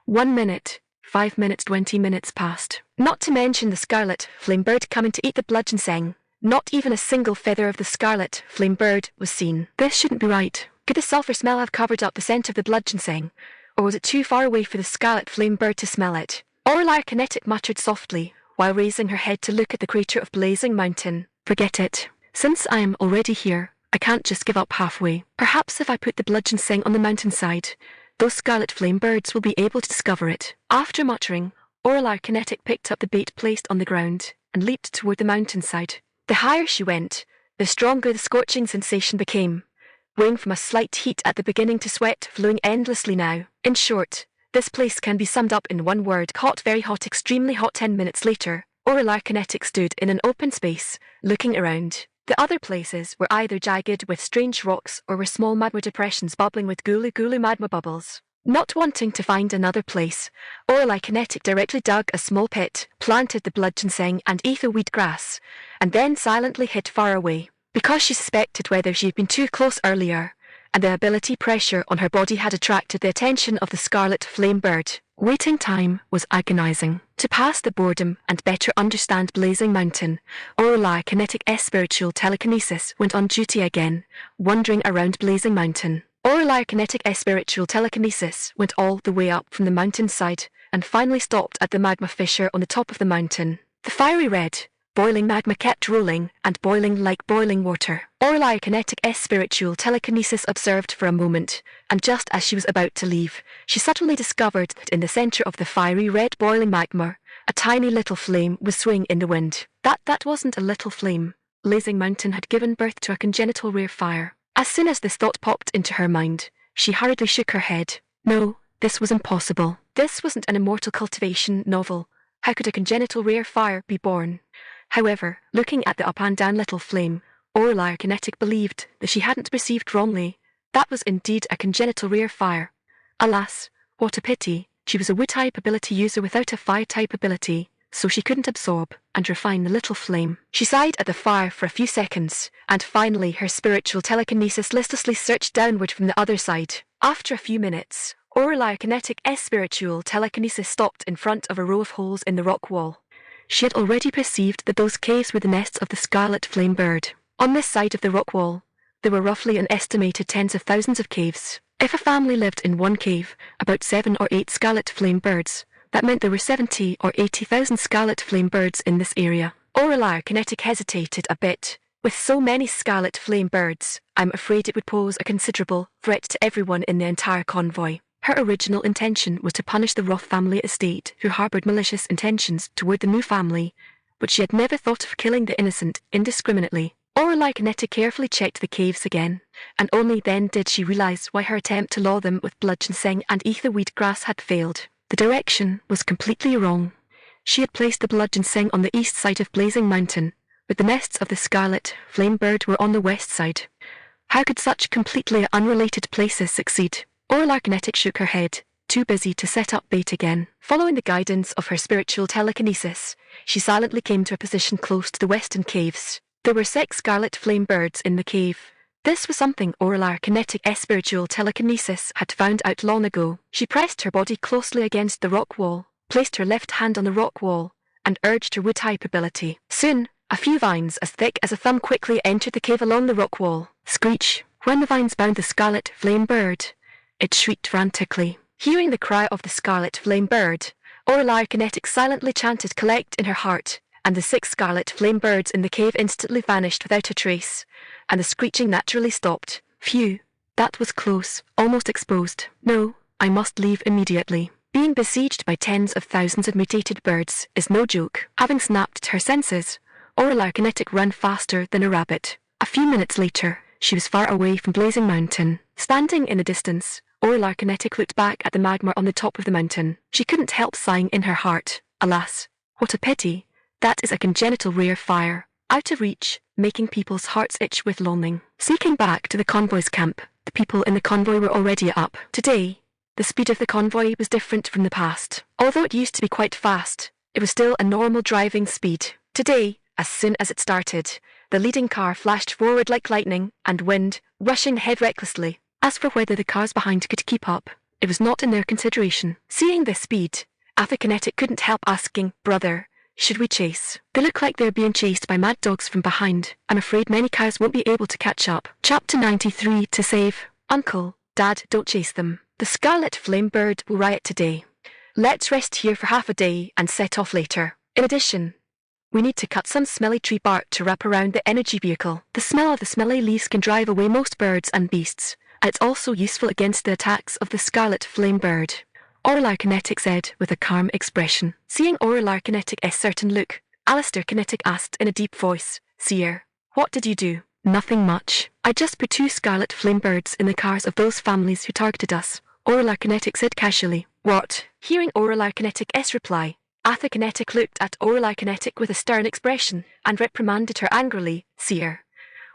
1 minute. 5 minutes, 20 minutes passed. Not to mention the scarlet flame bird coming to eat the blood ginseng. Not even a single feather of the scarlet flame bird was seen. This shouldn't be right. Could the sulfur smell have covered up the scent of the blood ginseng? Or was it too far away for the scarlet flame bird to smell it? Oraliar Kinetic muttered softly, while raising her head to look at the crater of Blazing Mountain. Forget it. Since I am already here, I can't just give up halfway. Perhaps if I put the blood ginseng on the mountainside, those scarlet flame birds will be able to discover it. After muttering, Oraliar Kinetic picked up the bait placed on the ground and leaped toward the mountainside. The higher she went, the stronger the scorching sensation became, weighing from a slight heat at the beginning to sweat flowing endlessly now. In short, this place can be summed up in one word: hot, very hot, extremely hot. 10 minutes later, Oraliar Kinetic stood in an open space, looking around. The other places were either jagged with strange rocks or were small magma depressions bubbling with gulu magma bubbles. Not wanting to find another place, Oraliar Kinetic directly dug a small pit, planted the blood ginseng and etherweed grass, and then silently hid far away. Because she suspected whether she had been too close earlier, and the ability pressure on her body had attracted the attention of the scarlet flame bird. Waiting time was agonizing. To pass the boredom and better understand Blazing Mountain, Oraliar Kinetic Spiritual Telekinesis went on duty again, wandering around Blazing Mountain. Oraliar Kinetic Spiritual Telekinesis went all the way up from the mountainside and finally stopped at the magma fissure on the top of the mountain. The fiery red, boiling magma kept rolling and boiling like boiling water. Oraliar Kinetic Spiritual Telekinesis observed for a moment, and just as she was about to leave, she suddenly discovered that in the center of the fiery red boiling magma, a tiny little flame was swaying in the wind. That wasn't a little flame. Blazing Mountain had given birth to a congenital rare fire. As soon as this thought popped into her mind, she hurriedly shook her head. No, this was impossible. This wasn't an immortal cultivation novel. How could a congenital rare fire be born? However, looking at the up and down little flame, Oraliar Kinetic believed that she hadn't perceived wrongly. That was indeed a congenital rare fire. Alas, what a pity. She was a wood-type ability user without a fire-type ability, so she couldn't absorb and refine the little flame. She sighed at the fire for a few seconds, and finally her spiritual telekinesis listlessly searched downward from the other side. After a few minutes, Oraliar Kinetic Spiritual Telekinesis stopped in front of a row of holes in the rock wall. She had already perceived that those caves were the nests of the scarlet flame bird. On this side of the rock wall, there were roughly an estimated tens of thousands of caves. If a family lived in one cave, about 7 or 8 scarlet flame birds, that meant there were 70 or 80,000 scarlet flame birds in this area. Oraliar Kinetic hesitated a bit. With so many scarlet flame birds, I'm afraid it would pose a considerable threat to everyone in the entire convoy. Her original intention was to punish the Roth family estate who harbored malicious intentions toward the new family, but she had never thought of killing the innocent indiscriminately. Oraliar Kinetic carefully checked the caves again, and only then did she realize why her attempt to law them with blood ginseng and etherweed grass had failed. The direction was completely wrong. She had placed the bludgeon sing on the east side of Blazing Mountain, but the nests of the scarlet flame bird were on the west side. How could such completely unrelated places succeed? Kinetic shook her head, too busy to set up bait again. Following the guidance of her spiritual telekinesis, she silently came to a position close to the western caves. There were 6 scarlet flame birds in the cave. This was something Kinetic's spiritual telekinesis had found out long ago. She pressed her body closely against the rock wall, placed her left hand on the rock wall, and urged her wood-type ability. Soon, a few vines as thick as a thumb quickly entered the cave along the rock wall. Screech! When the vines bound the scarlet flame bird, it shrieked frantically. Hearing the cry of the scarlet flame bird, Kinetic silently chanted collect in her heart, and the 6 scarlet flame birds in the cave instantly vanished without a trace, and the screeching naturally stopped. Phew, that was close, almost exposed. No, I must leave immediately. Being besieged by tens of thousands of mutated birds is no joke. Having snapped her senses, Kinetic ran faster than a rabbit. A few minutes later, she was far away from Blazing Mountain. Standing in the distance, Kinetic looked back at the magma on the top of the mountain. She couldn't help sighing in her heart. Alas, what a pity. That is a congenital rare fire, out of reach, making people's hearts itch with longing. Sneaking back to the convoy's camp, the people in the convoy were already up. Today, the speed of the convoy was different from the past. Although it used to be quite fast, it was still a normal driving speed. Today, as soon as it started, the leading car flashed forward like lightning and wind, rushing ahead recklessly. As for whether the cars behind could keep up, it was not in their consideration. Seeing this speed, Kinetic couldn't help asking, "Brother, should we chase? They look like they're being chased by mad dogs from behind. I'm afraid many cars won't be able to catch up." Chapter 93 To save. Uncle, Dad, don't chase them. The scarlet flame bird will riot today. Let's rest here for half a day and set off later. In addition, we need to cut some smelly tree bark to wrap around the energy vehicle. The smell of the smelly leaves can drive away most birds and beasts, and it's also useful against the attacks of the scarlet flame bird. Kinetic said with a calm expression. Seeing Kinetic's certain look, Alistair Kinetic asked in a deep voice, "Seer, what did you do?" "Nothing much. I just put 2 scarlet flame birds in the cars of those families who targeted us," Kinetic said casually. "What?" Hearing Kinetic's reply, Kinetic looked at Kinetic with a stern expression and reprimanded her angrily. "Seer,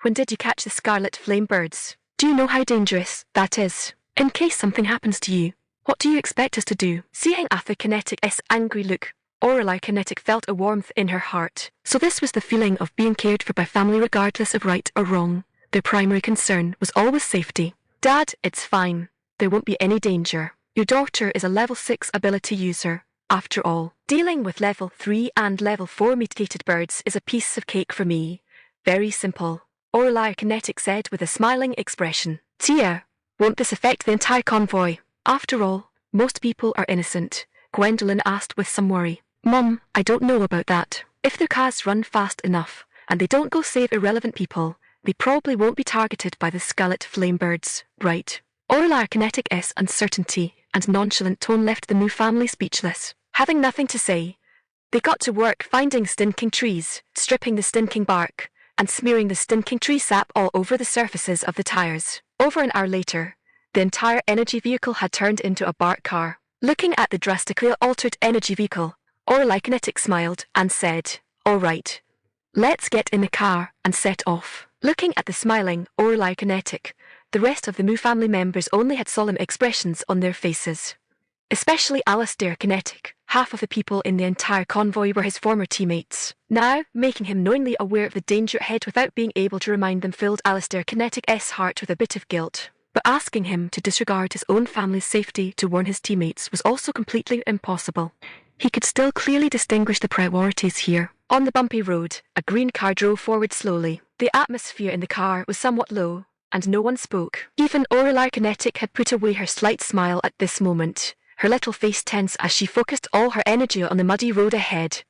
when did you catch the scarlet flame birds? Do you know how dangerous that is? In case something happens to you, what do you expect us to do?" Seeing Kinetic's angry look, Kinetic felt a warmth in her heart. So this was the feeling of being cared for by family regardless of right or wrong. Their primary concern was always safety. "Dad, it's fine. There won't be any danger. Your daughter is a level 6 ability user. After all, dealing with level 3 and level 4 mutated birds is a piece of cake for me. Very simple," Kinetic said with a smiling expression. "Tia, won't this affect the entire convoy? After all, most people are innocent," Gwendolyn asked with some worry. "Mom, I don't know about that. If their cars run fast enough, and they don't go save irrelevant people, they probably won't be targeted by the scarlet flame birds, right?" Kinetic's uncertainty and nonchalant tone left the Moo family speechless. Having nothing to say, they got to work finding stinking trees, stripping the stinking bark, and smearing the stinking tree sap all over the surfaces of the tires. Over an hour later, the entire energy vehicle had turned into a bark car. Looking at the drastically altered energy vehicle, Kinetic smiled and said, "All right, let's get in the car and set off." Looking at the smiling Kinetic, the rest of the Moo family members only had solemn expressions on their faces. Especially Alistair Kinetic. Half of the people in the entire convoy were his former teammates. Now, making him knowingly aware of the danger ahead without being able to remind them filled Alistair Kinetic's heart with a bit of guilt. But asking him to disregard his own family's safety to warn his teammates was also completely impossible. He could still clearly distinguish the priorities here. On the bumpy road, a green car drove forward slowly. The atmosphere in the car was somewhat low, and no one spoke. Even Kinetic had put away her slight smile at this moment, her little face tense as she focused all her energy on the muddy road ahead.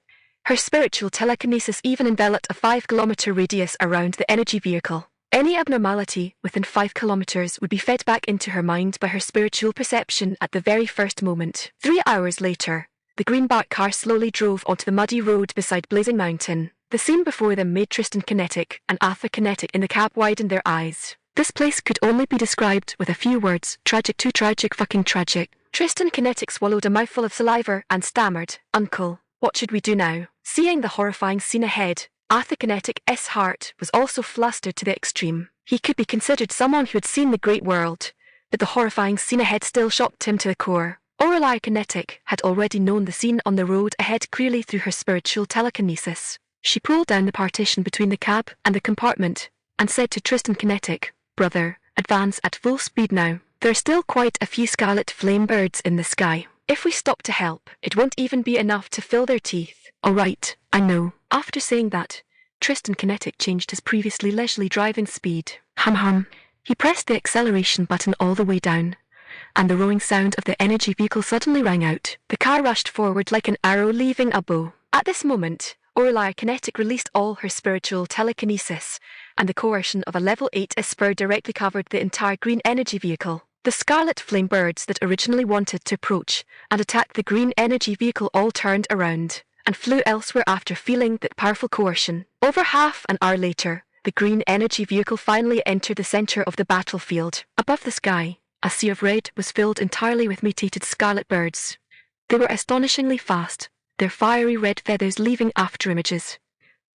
Her spiritual telekinesis even enveloped a 5-kilometer radius around the energy vehicle. Any abnormality within 5 kilometers would be fed back into her mind by her spiritual perception at the very first moment. 3 hours later, the green bark car slowly drove onto the muddy road beside Blazing Mountain. The scene before them made Tristan Kinetic and Arthur Kinetic in the cab widen their eyes. This place could only be described with a few words: tragic, too tragic, fucking tragic. Tristan Kinetic swallowed a mouthful of saliva and stammered, "Uncle, What should we do now? Seeing the horrifying scene ahead, Arthur Kinetic's heart was also flustered to the extreme. He could be considered someone who had seen the great world, but the horrifying scene ahead still shocked him to the core. Aurelia Kinetic had already known the scene on the road ahead clearly through her spiritual telekinesis. She pulled down the partition between the cab and the compartment, and said to Tristan Kinetic, "Brother, advance at full speed now. There are still quite a few scarlet flame birds in the sky. If we stop to help, it won't even be enough to fill their teeth." "All right, I know." After saying that, Tristan Kinetic changed his previously leisurely driving speed. Hum. He pressed the acceleration button all the way down, and the roaring sound of the energy vehicle suddenly rang out. The car rushed forward like an arrow leaving a bow. At this moment, Aurelia Kinetic released all her spiritual telekinesis, and the coercion of a level 8 spur directly covered the entire green energy vehicle. The scarlet flame birds that originally wanted to approach and attack the green energy vehicle all turned around and flew elsewhere after feeling that powerful coercion. Over half an hour later, the green energy vehicle finally entered the center of the battlefield. Above the sky, a sea of red was filled entirely with mutated scarlet birds. They were astonishingly fast, their fiery red feathers leaving afterimages.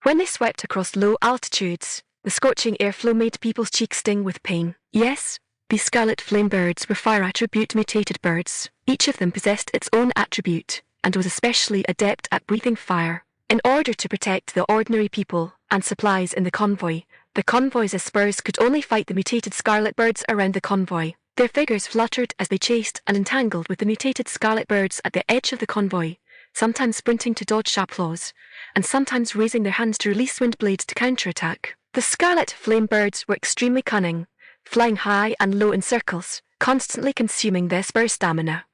When they swept across low altitudes, the scorching airflow made people's cheeks sting with pain. Yes, these scarlet flame birds were fire attribute mutated birds. Each of them possessed its own attribute, and was especially adept at breathing fire. In order to protect the ordinary people and supplies in the convoy's spurs could only fight the mutated scarlet birds around the convoy. Their figures fluttered as they chased and entangled with the mutated scarlet birds at the edge of the convoy, sometimes sprinting to dodge chaplaws, and sometimes raising their hands to release wind blades to counterattack. The scarlet flame birds were extremely cunning, flying high and low in circles, constantly consuming their spur stamina.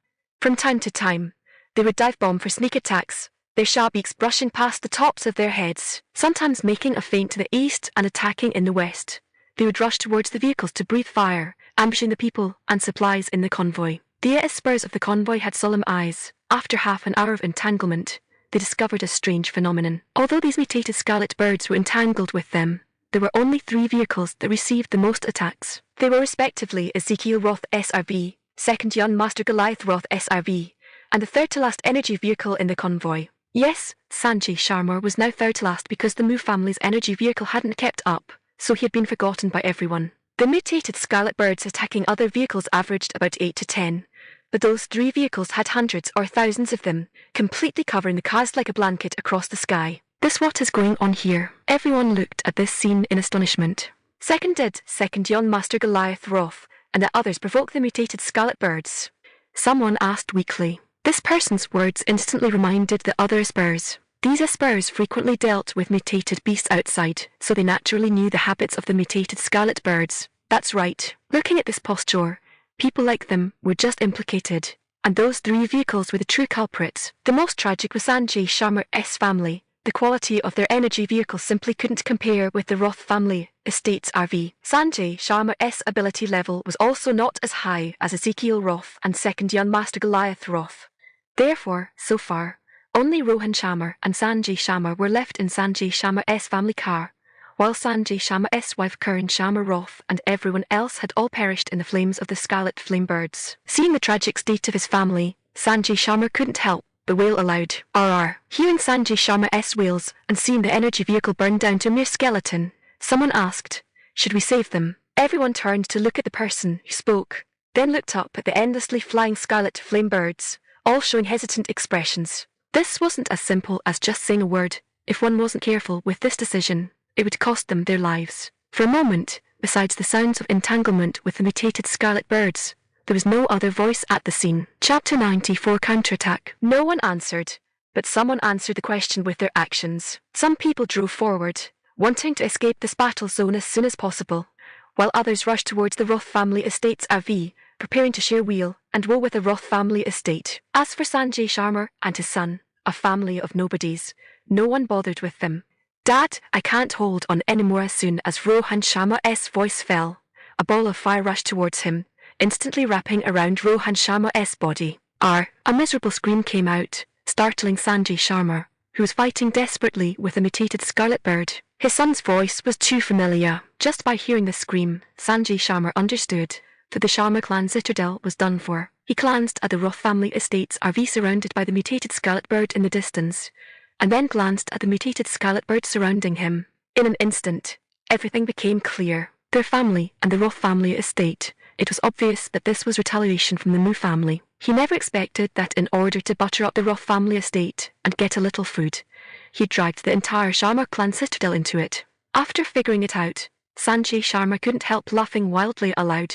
From time to time, they would dive bomb for sneak attacks, their sharp beaks brushing past the tops of their heads, sometimes making a feint to the east and attacking in the west. They would rush towards the vehicles to breathe fire, ambushing the people and supplies in the convoy. The spurs of the convoy had solemn eyes. After half an hour of entanglement, they discovered a strange phenomenon. Although these mutated scarlet birds were entangled with them, there were only 3 vehicles that received the most attacks. They were respectively Ezekiel Roth SRV, Second Young Master Goliath Roth SRV, and the third-to-last energy vehicle in the convoy. Yes, Sanjay Sharma was now third to last because the Mu family's energy vehicle hadn't kept up, so he had been forgotten by everyone. The mutated scarlet birds attacking other vehicles averaged about 8 to 10, but those 3 vehicles had hundreds or thousands of them, completely covering the cars like a blanket across the sky. What is going on here? Everyone looked at this scene in astonishment. Second Young Master Goliath Roth, and the others provoked the mutated scarlet birds. Someone asked weakly. This person's words instantly reminded the other spurs. These spurs frequently dealt with mutated beasts outside, so they naturally knew the habits of the mutated scarlet birds. That's right. Looking at this posture, people like them were just implicated, and those 3 vehicles were the true culprits. The most tragic was Sanjay Sharma's family. The quality of their energy vehicles simply couldn't compare with the Roth family estate's RV. Sanjay Sharma's ability level was also not as high as Ezekiel Roth and Second Young Master Goliath Roth. Therefore, so far, only Rohan Sharma and Sanjay Sharma were left in Sanjay Sharma's family car, while Sanjay Sharma's wife Karan Sharma Roth and everyone else had all perished in the flames of the scarlet flame birds. Seeing the tragic state of his family, Sanjay Sharma couldn't help but wail aloud. RR. Hearing Sanjay Sharma's wails and seeing the energy vehicle burn down to a mere skeleton, someone asked, "Should we save them?" Everyone turned to look at the person who spoke, then looked up at the endlessly flying scarlet flame birds, all showing hesitant expressions. This wasn't as simple as just saying a word. If one wasn't careful with this decision, it would cost them their lives. For a moment, besides the sounds of entanglement with the mutated scarlet birds, there was no other voice at the scene. Chapter 94 Counterattack. No one answered, but someone answered the question with their actions. Some people drove forward, wanting to escape this battle zone as soon as possible, while others rushed towards the Roth family estate's RV, preparing to share wheel and woe with the Roth family estate. As for Sanjay Sharma and his son, a family of nobodies, no one bothered with them. "Dad, I can't hold on anymore." As soon as Rohan Sharma's voice fell, a ball of fire rushed towards him, instantly wrapping around Rohan Sharma's body. A miserable scream came out, startling Sanjay Sharma, who was fighting desperately with a mutated scarlet bird. His son's voice was too familiar. Just by hearing the scream, Sanjay Sharma understood that the Sharma clan citadel was done for. He glanced at the Roth family estate's RV surrounded by the mutated scarlet bird in the distance, and then glanced at the mutated scarlet bird surrounding him. In an instant, everything became clear. Their family and the Roth family estate. It was obvious that this was retaliation from the Moo family. He never expected that in order to butter up the Roth family estate and get a little food, he'd dragged the entire Sharma clan citadel into it. After figuring it out, Sanjay Sharma couldn't help laughing wildly aloud.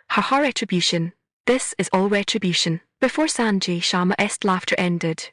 Ha ha, retribution. This is all retribution. Before Sanjay Sharma's laughter ended,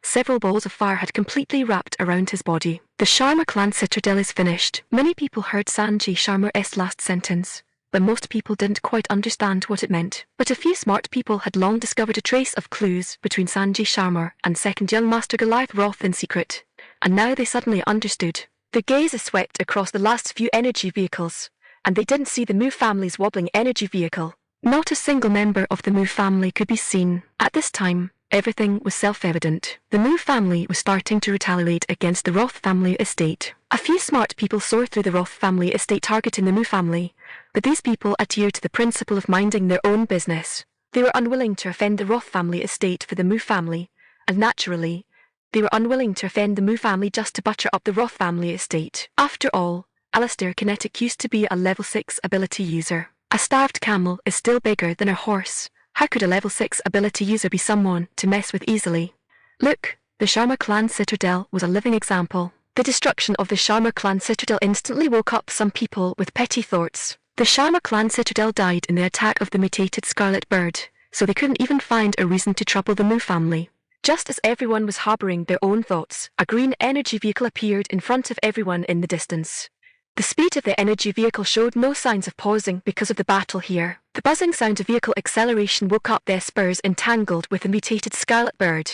several balls of fire had completely wrapped around his body. The Sharma clan citadel is finished. Many people heard Sanjay Sharma's last sentence, but most people didn't quite understand what it meant. But a few smart people had long discovered a trace of clues between Sanjay Sharma and second young Master Goliath Roth in secret, and now they suddenly understood. Their gaze swept across the last few energy vehicles, and they didn't see the Moo family's wobbling energy vehicle. Not a single member of the Moo family could be seen. At this time, everything was self-evident. The Moo family was starting to retaliate against the Roth family estate. A few smart people saw through the Roth family estate targeting the Moo family, but these people adhered to the principle of minding their own business. They were unwilling to offend the Roth family estate for the Moo family, and naturally, they were unwilling to offend the Moo family just to butter up the Roth family estate. After all, Alistair Kinetic used to be a level 6 ability user. A starved camel is still bigger than a horse. How could a level 6 ability user be someone to mess with easily? Look, the Sharma clan citadel was a living example. The destruction of the Sharma clan citadel instantly woke up some people with petty thoughts. The Sharma clan citadel died in the attack of the mutated scarlet bird, so they couldn't even find a reason to trouble the Moo family. Just as everyone was harboring their own thoughts, a green energy vehicle appeared in front of everyone in the distance. The speed of the energy vehicle showed no signs of pausing because of the battle here. The buzzing sound of vehicle acceleration woke up the Espers entangled with the mutated scarlet bird.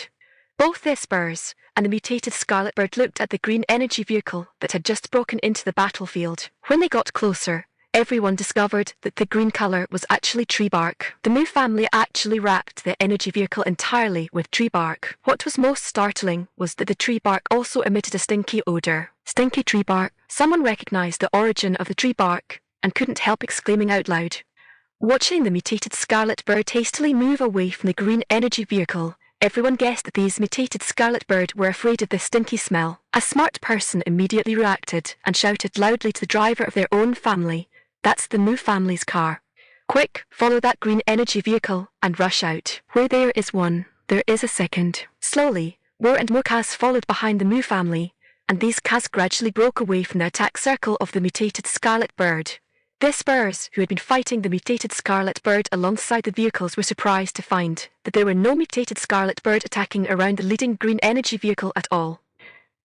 Both the Espers and the mutated scarlet bird looked at the green energy vehicle that had just broken into the battlefield. When they got closer, everyone discovered that the green color was actually tree bark. The Moo family actually wrapped the energy vehicle entirely with tree bark. What was most startling was that the tree bark also emitted a stinky odor. Stinky tree bark. Someone recognized the origin of the tree bark and couldn't help exclaiming out loud. Watching the mutated scarlet bird hastily move away from the green energy vehicle, everyone guessed that these mutated scarlet bird were afraid of the stinky smell. A smart person immediately reacted and shouted loudly to the driver of their own family, "That's the Moo family's car. Quick, follow that green energy vehicle and rush out. Where there is one, there is a second." Slowly, more and more cars followed behind the Moo family, and these cars gradually broke away from the attack circle of the mutated scarlet bird. The Spurs, who had been fighting the mutated scarlet bird alongside the vehicles, were surprised to find that there were no mutated scarlet bird attacking around the leading green energy vehicle at all.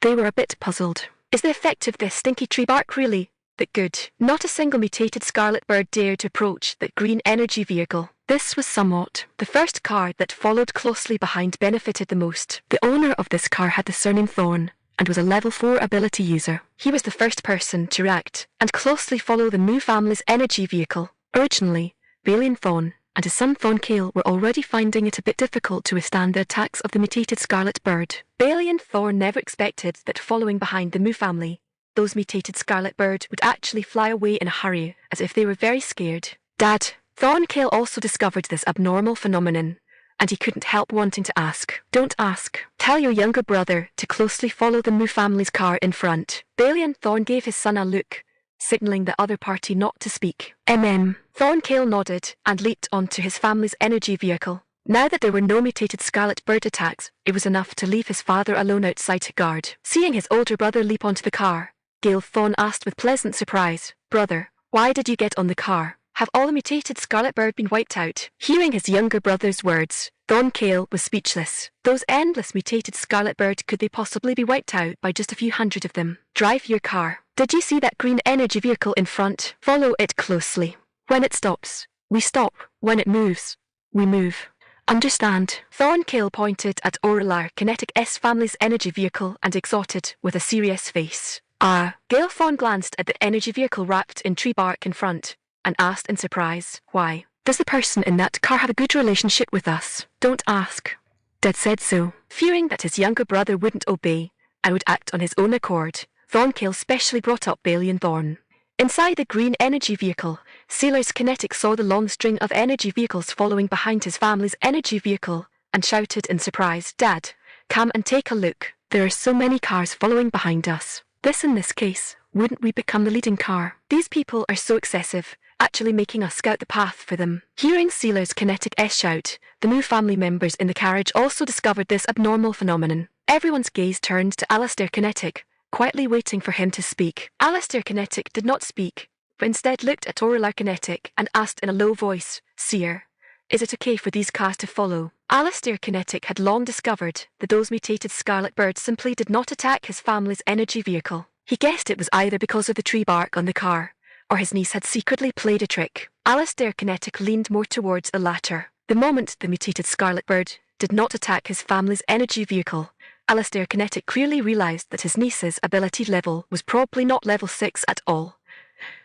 They were a bit puzzled. Is the effect of this stinky tree bark really that good? Not a single mutated scarlet bird dared to approach that green energy vehicle. This was somewhat. The first car that followed closely behind benefited the most. The owner of this car had the surname Thorn, and was a level 4 ability user. He was the first person to react and closely follow the Moo family's energy vehicle. Originally, Balian Thorn and his son Thornkale were already finding it a bit difficult to withstand the attacks of the mutated scarlet bird. Balian Thorn never expected that following behind the Moo family, those mutated scarlet bird would actually fly away in a hurry, as if they were very scared. Dad, Thornkale also discovered this abnormal phenomenon, and he couldn't help wanting to ask. Don't ask. Tell your younger brother to closely follow the Moo family's car in front. Balian Thorn gave his son a look, signalling the other party not to speak. Thornkale nodded and leaped onto his family's energy vehicle. Now that there were no mutated scarlet bird attacks, it was enough to leave his father alone outside to guard. Seeing his older brother leap onto the car, Gale Thorn asked with pleasant surprise, "Brother, why did you get on the car? Have all the mutated scarlet bird been wiped out?" Hearing his younger brother's words, Thornkale was speechless. Those endless mutated scarlet bird, could they possibly be wiped out by just a few hundred of them? Drive your car. Did you see that green energy vehicle in front? Follow it closely. When it stops, we stop. When it moves, we move. Understand? Thornkale pointed at Oralar Kinetic S family's energy vehicle and exhorted with a serious face. Gale Thorn glanced at the energy vehicle wrapped in tree bark in front and asked in surprise, "Why? Does the person in that car have a good relationship with us?" "Don't ask." Dad said so. Fearing that his younger brother wouldn't obey and would act on his own accord, Thornkale specially brought up Balian Thorn. Inside the green energy vehicle, Sailor's Kinetic saw the long string of energy vehicles following behind his family's energy vehicle and shouted in surprise, "Dad, come and take a look. There are so many cars following behind us. In this case, wouldn't we become the leading car? These people are so excessive, actually making us scout the path for them." Hearing Sailor's Kinetic shout, the Moo family members in the carriage also discovered this abnormal phenomenon. Everyone's gaze turned to Alistair Kinetic, quietly waiting for him to speak. Alistair Kinetic did not speak, but instead looked at Orla Kinetic and asked in a low voice, "Seer, is it okay for these cars to follow?" Alistair Kinetic had long discovered that those mutated scarlet birds simply did not attack his family's energy vehicle. He guessed it was either because of the tree bark on the car, or his niece had secretly played a trick. Alistair Kinetic leaned more towards the latter. The moment the mutated scarlet bird did not attack his family's energy vehicle, Alistair Kinetic clearly realized that his niece's ability level was probably not level 6 at all,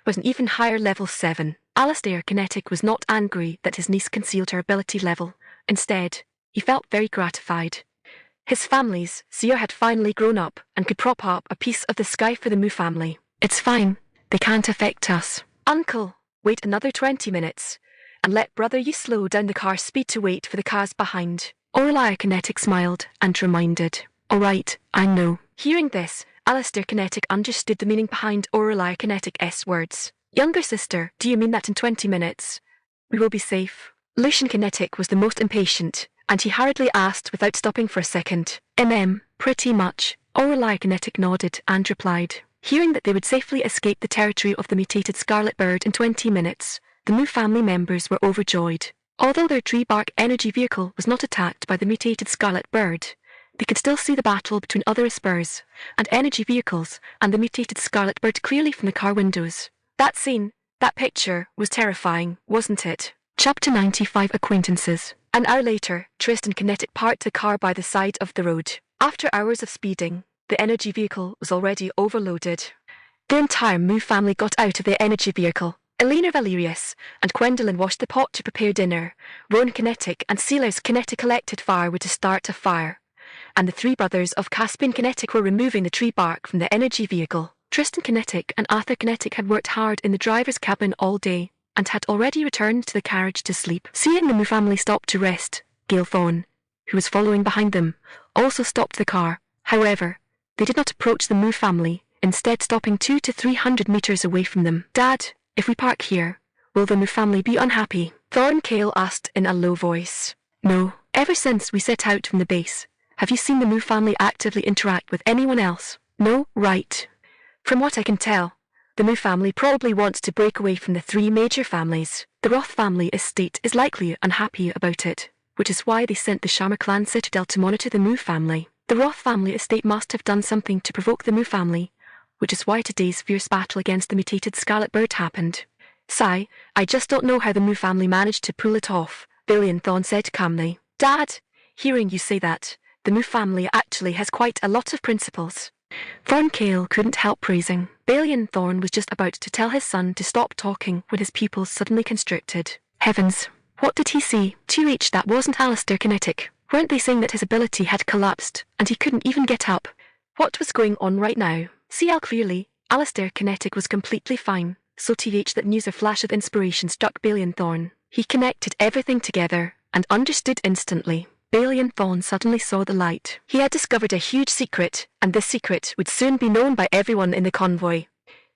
but an even higher level 7. Alistair Kinetic was not angry that his niece concealed her ability level. Instead, he felt very gratified. His family's seer had finally grown up and could prop up a piece of the sky for the Moo family. "It's fine. They can't affect us." "Uncle, wait another 20 minutes, and let brother you slow down the car speed to wait for the cars behind." Orla Kinetic smiled and reminded, "All right, I know." Hearing this, Alistair Kinetic understood the meaning behind Orla Kinetic's words. "Younger sister, do you mean that in 20 minutes we will be safe?" Lucian Kinetic was the most impatient, and he hurriedly asked without stopping for a second. Pretty much." Orla Kinetic nodded and replied. Hearing that they would safely escape the territory of the mutated scarlet bird in 20 minutes, the Moo family members were overjoyed. Although their tree bark energy vehicle was not attacked by the mutated scarlet bird, they could still see the battle between other spurs and energy vehicles and the mutated scarlet bird clearly from the car windows. That scene, that picture, was terrifying, wasn't it? Chapter 95 Acquaintances. An hour later, Tristan Kinetic parked the car by the side of the road. After hours of speeding, the energy vehicle was already overloaded. The entire Moo family got out of their energy vehicle. Elena Valerius and Gwendolyn washed the pot to prepare dinner. Ron Kinetic and Sailor's Kinetic collected firewood to start a fire, and the three brothers of Caspian Kinetic were removing the tree bark from the energy vehicle. Tristan Kinetic and Arthur Kinetic had worked hard in the driver's cabin all day, and had already returned to the carriage to sleep. Seeing the Moo family stop to rest, Gail Thorne, who was following behind them, also stopped the car. However, they did not approach the Moo family, instead stopping 200 to 300 meters away from them. "Dad, if we park here, will the Moo family be unhappy?" Thorne Kale asked in a low voice. "No. Ever since we set out from the base, have you seen the Moo family actively interact with anyone else?" "No, right. From what I can tell, the Moo family probably wants to break away from the three major families. The Roth family estate is likely unhappy about it, which is why they sent the Sharma clan citadel to monitor the Moo family. The Roth family estate must have done something to provoke the Moo family, which is why today's fierce battle against the mutated scarlet bird happened." "Sigh, I just don't know how the Moo family managed to pull it off," Billion Thorne said calmly. "Dad, hearing you say that, the Moo family actually has quite a lot of principles." Thorne Kale couldn't help praising. Billion Thorne was just about to tell his son to stop talking when his pupils suddenly constricted. Heavens, what did he see? That wasn't Alistair Kinetic. Weren't they saying that his ability had collapsed, and he couldn't even get up? What was going on right now? CL clearly, Alistair Kinetic was completely fine, so that news, a flash of inspiration struck Billion Thorne. He connected everything together, and understood instantly. Billion Thorne suddenly saw the light. He had discovered a huge secret, and this secret would soon be known by everyone in the convoy.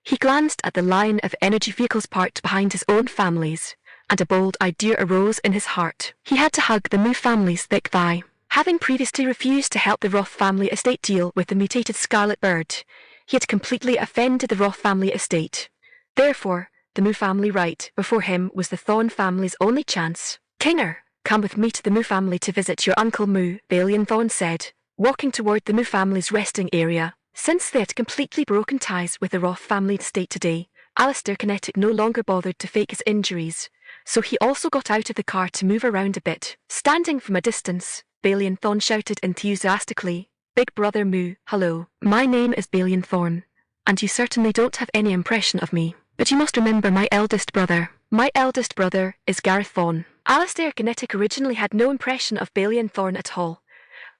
He glanced at the line of energy vehicles parked behind his own families, and a bold idea arose in his heart. He had to hug the Moo family's thick thigh. Having previously refused to help the Roth family estate deal with the mutated scarlet bird, he had completely offended the Roth family estate. Therefore, the Moo family right before him was the Thorne family's only chance. "Kinger, come with me to the Moo family to visit your Uncle Moo," Billion Thorne said, walking toward the Moo family's resting area. Since they had completely broken ties with the Roth family estate today, Alistair Kinetic no longer bothered to fake his injuries, so he also got out of the car to move around a bit. Standing from a distance, Billion Thorne shouted enthusiastically, "Big Brother Moo, hello. My name is Billion Thorne, and you certainly don't have any impression of me. But you must remember my eldest brother. My eldest brother is Gareth Thorne." Alistair Kinetic originally had no impression of Billion Thorne at all,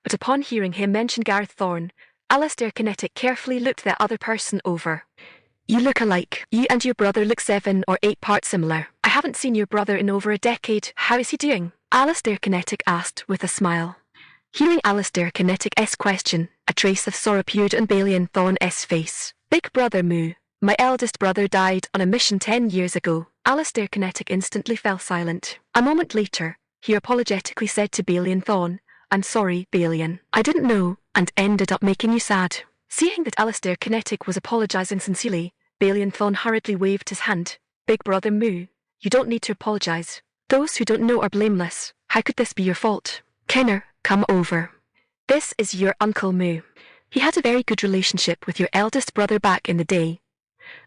but upon hearing him mention Gareth Thorne, Alistair Kinetic carefully looked that other person over. You look alike. You and your brother look 7 or 8 parts similar. I haven't seen your brother in over a decade. How is he doing? Alistair Kinetic asked with a smile. Hearing Alistair Kinetic's question, a trace of sorrow appeared on Balian Thorn's face. Big brother Moo. My eldest brother died on a mission 10 years ago. Alistair Kinetic instantly fell silent. A moment later, he apologetically said to Balian Thorn, I'm sorry, Balian. I didn't know, and ended up making you sad. Seeing that Alistair Kinetic was apologizing sincerely, Balian Thorn hurriedly waved his hand. Big brother Moo, you don't need to apologize. Those who don't know are blameless. How could this be your fault? Kenner, come over. This is your Uncle Moo. He had a very good relationship with your eldest brother back in the day.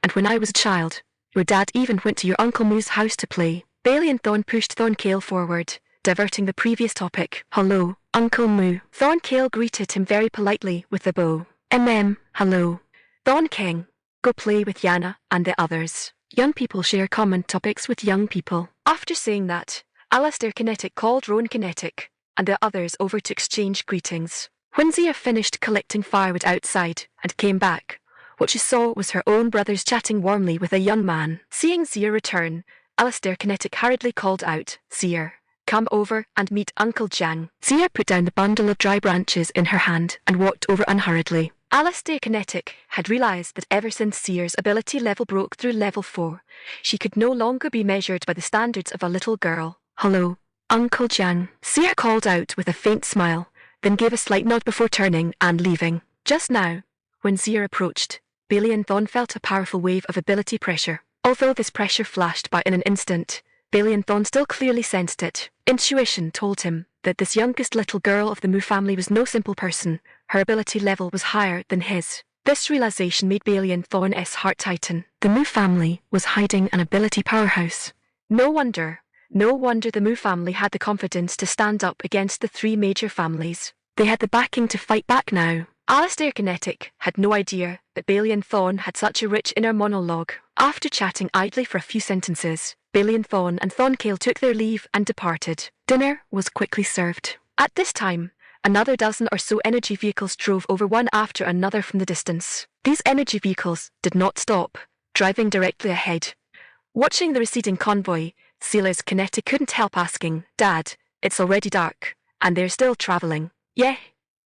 And when I was a child, your dad even went to your Uncle Moo's house to play. Balian Thorn pushed Thornkale forward, diverting the previous topic. Hello, Uncle Moo. Thornkale greeted him very politely with a bow. Hello. Thornking, go play with Yana and the others. Young people share common topics with young people. After saying that, Alistair Kinetic called Roan Kinetic and the others over to exchange greetings. When Zia finished collecting firewood outside and came back, what she saw was her own brothers chatting warmly with a young man. Seeing Zia return, Alistair Kinetic hurriedly called out, Zia, come over and meet Uncle Jiang. Zia put down the bundle of dry branches in her hand and walked over unhurriedly. Alistair Kinetic had realized that ever since Zia's ability level broke through level 4, she could no longer be measured by the standards of a little girl. Hello, Uncle Jiang. Zia called out with a faint smile, then gave a slight nod before turning and leaving. Just now, when Zia approached, Balian Thorn felt a powerful wave of ability pressure. Although this pressure flashed by in an instant, Balian Thorn still clearly sensed it. Intuition told him that this youngest little girl of the Moo family was no simple person. Her ability level was higher than his. This realization made Balian Thorn's heart tighten. The Moo family was hiding an ability powerhouse. No wonder the Moo family had the confidence to stand up against the 3 major families. They had the backing to fight back now. Alistair Kinetic had no idea that Balian Thorn had such a rich inner monologue. After chatting idly for a few sentences, Balian Thorn and Thornkale took their leave and departed. Dinner was quickly served. At this time, another dozen or so energy vehicles drove over one after another from the distance. These energy vehicles did not stop, driving directly ahead. Watching the receding convoy, Silas Kinetic couldn't help asking, Dad, it's already dark, and they're still traveling. Yeah,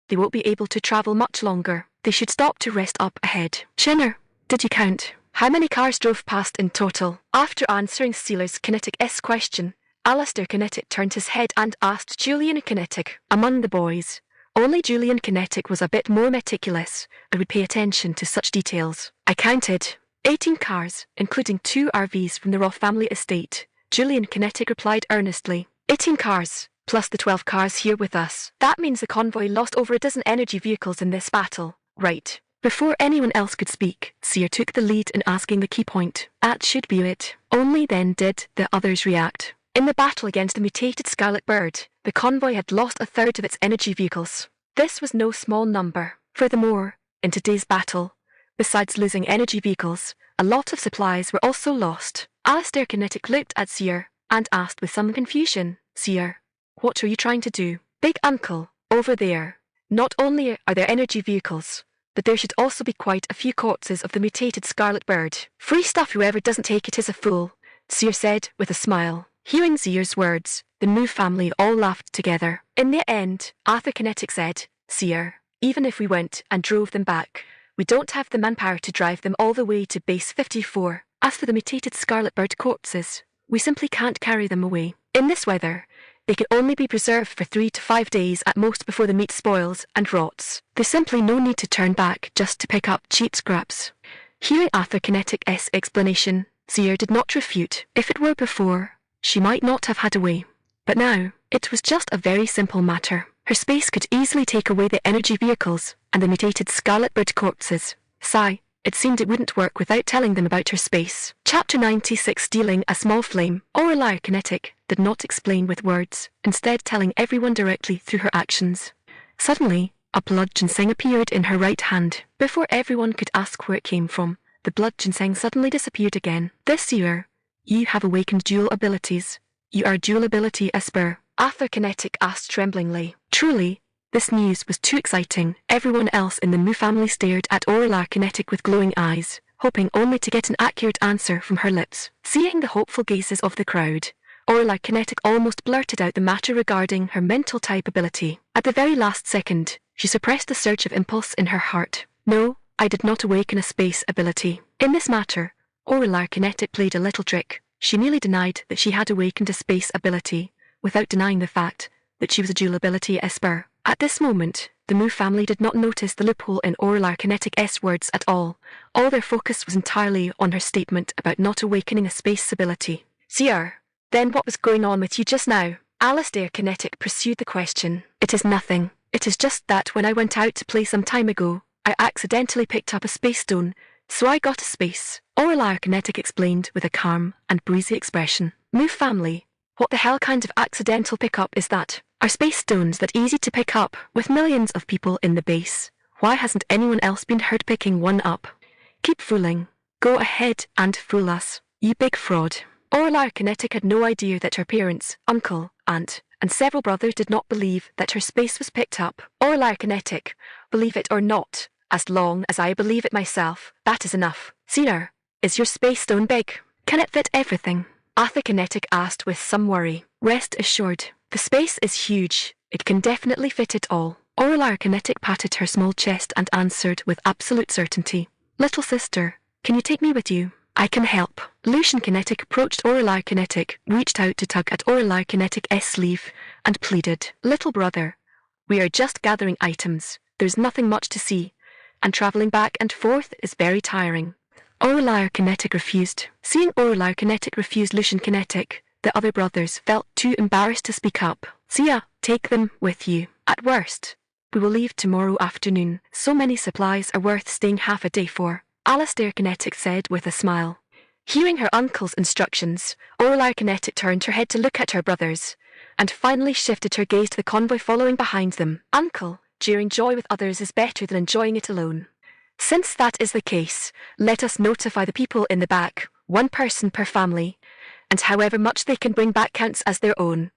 they won't be able to travel much longer. They should stop to rest up ahead. Shinner, did you count? How many cars drove past in total? After answering Silas Kinetic's question, Alistair Kinetic turned his head and asked Julian Kinetic. Among the boys, only Julian Kinetic was a bit more meticulous and would pay attention to such details. I counted 18 cars, including 2 RVs from the Roth family estate. Julian Kinetic replied earnestly. 18 cars, plus the 12 cars here with us. That means the convoy lost over a dozen energy vehicles in this battle. Right. Before anyone else could speak, Seer took the lead in asking the key point. That should be it. Only then did the others react. In the battle against the mutated Scarlet Bird, the convoy had lost a third of its energy vehicles. This was no small number. Furthermore, in today's battle, besides losing energy vehicles, a lot of supplies were also lost. Alistair Kinetic looked at Seer and asked with some confusion, Seer, what are you trying to do? Big Uncle, over there. Not only are there energy vehicles, but there should also be quite a few corpses of the mutated Scarlet Bird. Free stuff, whoever doesn't take it is a fool, Seer said with a smile. Hearing Seer's words, the Moo family all laughed together. In the end, Arthur Kinetic said, Seer, even if we went and drove them back, we don't have the manpower to drive them all the way to base 54. As for the mutated Scarlet Bird corpses, we simply can't carry them away. In this weather, they can only be preserved for 3 to 5 days at most before the meat spoils and rots. There's simply no need to turn back just to pick up cheap scraps. Hearing Arthur Kinetic's explanation, Seer did not refute. If it were before, she might not have had a way. But now, it was just a very simple matter. Her space could easily take away the energy vehicles and the mutated Scarlet Bird corpses. Sigh. It seemed it wouldn't work without telling them about her space. Chapter 96, Stealing a Small Flame. Aurelia Kinetic did not explain with words, instead telling everyone directly through her actions. Suddenly, a blood ginseng appeared in her right hand. Before everyone could ask where it came from, the blood ginseng suddenly disappeared again. This year, you have awakened dual abilities. You are dual ability Esper. Arthur Kinetic asked tremblingly. Truly, this news was too exciting. Everyone else in the Moo family stared at Aurelia Kinetic with glowing eyes, hoping only to get an accurate answer from her lips. Seeing the hopeful gazes of the crowd, Orla Kinetic almost blurted out the matter regarding her mental type ability. At the very last second, she suppressed the surge of impulse in her heart. No, I did not awaken a space ability. In this matter, Orla Kinetic played a little trick. She merely denied that she had awakened a space ability, without denying the fact that she was a dual ability Esper. At this moment, the Mu family did not notice the loophole in Orla Kinetic's words at all. All their focus was entirely on her statement about not awakening a space ability. Sir, then what was going on with you just now? Alistair Kinetic pursued the question. It is nothing. It is just that when I went out to play some time ago, I accidentally picked up a space stone, so I got a space. Orla Kinetic explained with a calm and breezy expression. Mu family, what the hell kind of accidental pickup is that? Are space stones that easy to pick up with millions of people in the base? Why hasn't anyone else been heard picking one up? Keep fooling. Go ahead and fool us, you big fraud. Orla Kinetic had no idea that her parents, uncle, aunt, and several brothers did not believe that her space was picked up. Orla Kinetic, believe it or not, as long as I believe it myself, that is enough. Sir, is your space stone big? Can it fit everything? Arthur Kinetic asked with some worry. Rest assured, the space is huge. It can definitely fit it all. Orla Kinetic patted her small chest and answered with absolute certainty. Little sister, can you take me with you? I can help. Lucian Kinetic approached Orla Kinetic, reached out to tug at Orla Kinetic's sleeve, and pleaded. Little brother, we are just gathering items. There's nothing much to see, and traveling back and forth is very tiring. Orla Kinetic refused. Seeing Orla Kinetic refuse Lucian Kinetic, the other brothers felt too embarrassed to speak up. Sia, take them with you. At worst, we will leave tomorrow afternoon. So many supplies are worth staying half a day for, Alistair Kinetic said with a smile. Hearing her uncle's instructions, Orla Kinetic turned her head to look at her brothers, and finally shifted her gaze to the convoy following behind them. Uncle, sharing joy with others is better than enjoying it alone. Since that is the case, let us notify the people in the back, one person per family, and however much they can bring back counts as their own.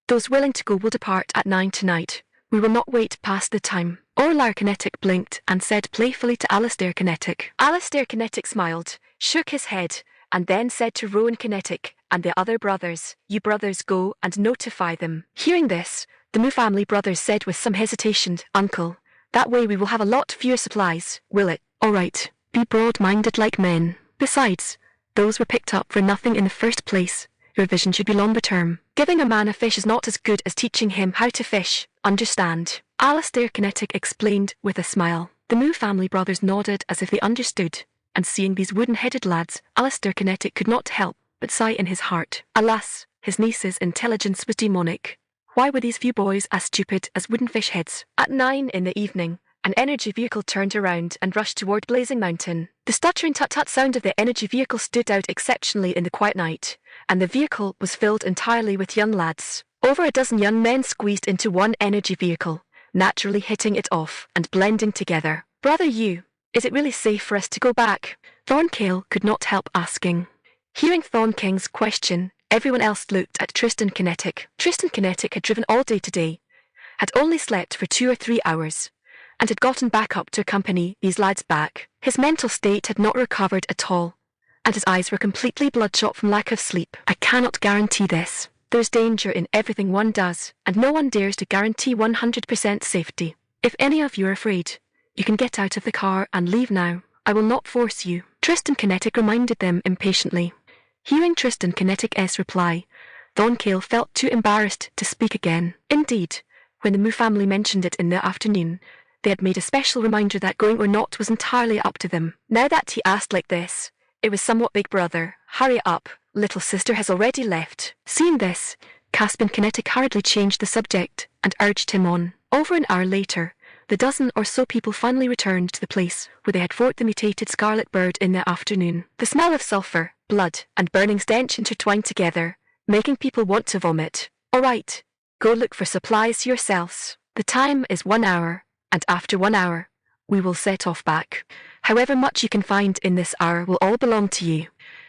Those willing to go will depart at 9 tonight. We will not wait past the time. Orla Kinetic blinked and said playfully to Alistair Kinetic. Alistair Kinetic smiled, shook his head, and then said to Rowan Kinetic and the other brothers, you brothers go and notify them. Hearing this, the Mu family brothers said with some hesitation, Uncle, that way we will have a lot fewer supplies, will it? All right, be broad-minded like men. Besides, those were picked up for nothing in the first place. Your vision should be longer term. Giving a man a fish is not as good as teaching him how to fish, understand? Alistair Kinetic explained with a smile. The Mu family brothers nodded as if they understood, and seeing these wooden-headed lads, Alistair Kinetic could not help but sigh in his heart. Alas, his niece's intelligence was demonic. Why were these few boys as stupid as wooden fish heads? At 9 in the evening, an energy vehicle turned around and rushed toward Blazing Mountain. The stuttering tut-tut sound of the energy vehicle stood out exceptionally in the quiet night, and the vehicle was filled entirely with young lads. Over a dozen young men squeezed into one energy vehicle, naturally hitting it off and blending together. Brother you, is it really safe for us to go back? Thornkale could not help asking. Hearing Thornking's question, everyone else looked at Tristan Kinetic. Tristan Kinetic had driven all day today, had only slept for 2 or 3 hours, and had gotten back up to accompany these lads back. His mental state had not recovered at all, and his eyes were completely bloodshot from lack of sleep. I cannot guarantee this. There's danger in everything one does, and no one dares to guarantee 100% safety. If any of you are afraid, you can get out of the car and leave now. I will not force you. Tristan Kinetic reminded them impatiently. Hearing Tristan Kinetic's reply, Thornkale felt too embarrassed to speak again. Indeed, when the Mu family mentioned it in the afternoon, they had made a special reminder that going or not was entirely up to them. Now that he asked like this, it was somewhat big brother. Hurry up, little sister has already left. Seeing this, Caspian Kinetic hurriedly changed the subject and urged him on. Over an hour later, the dozen or so people finally returned to the place where they had fought the mutated scarlet bird in the afternoon. The smell of sulphur, blood, and burning stench intertwined together, making people want to vomit. All right, go look for supplies yourselves. The time is 1 hour, and after 1 hour, we will set off back. However much you can find in this hour will all belong to you.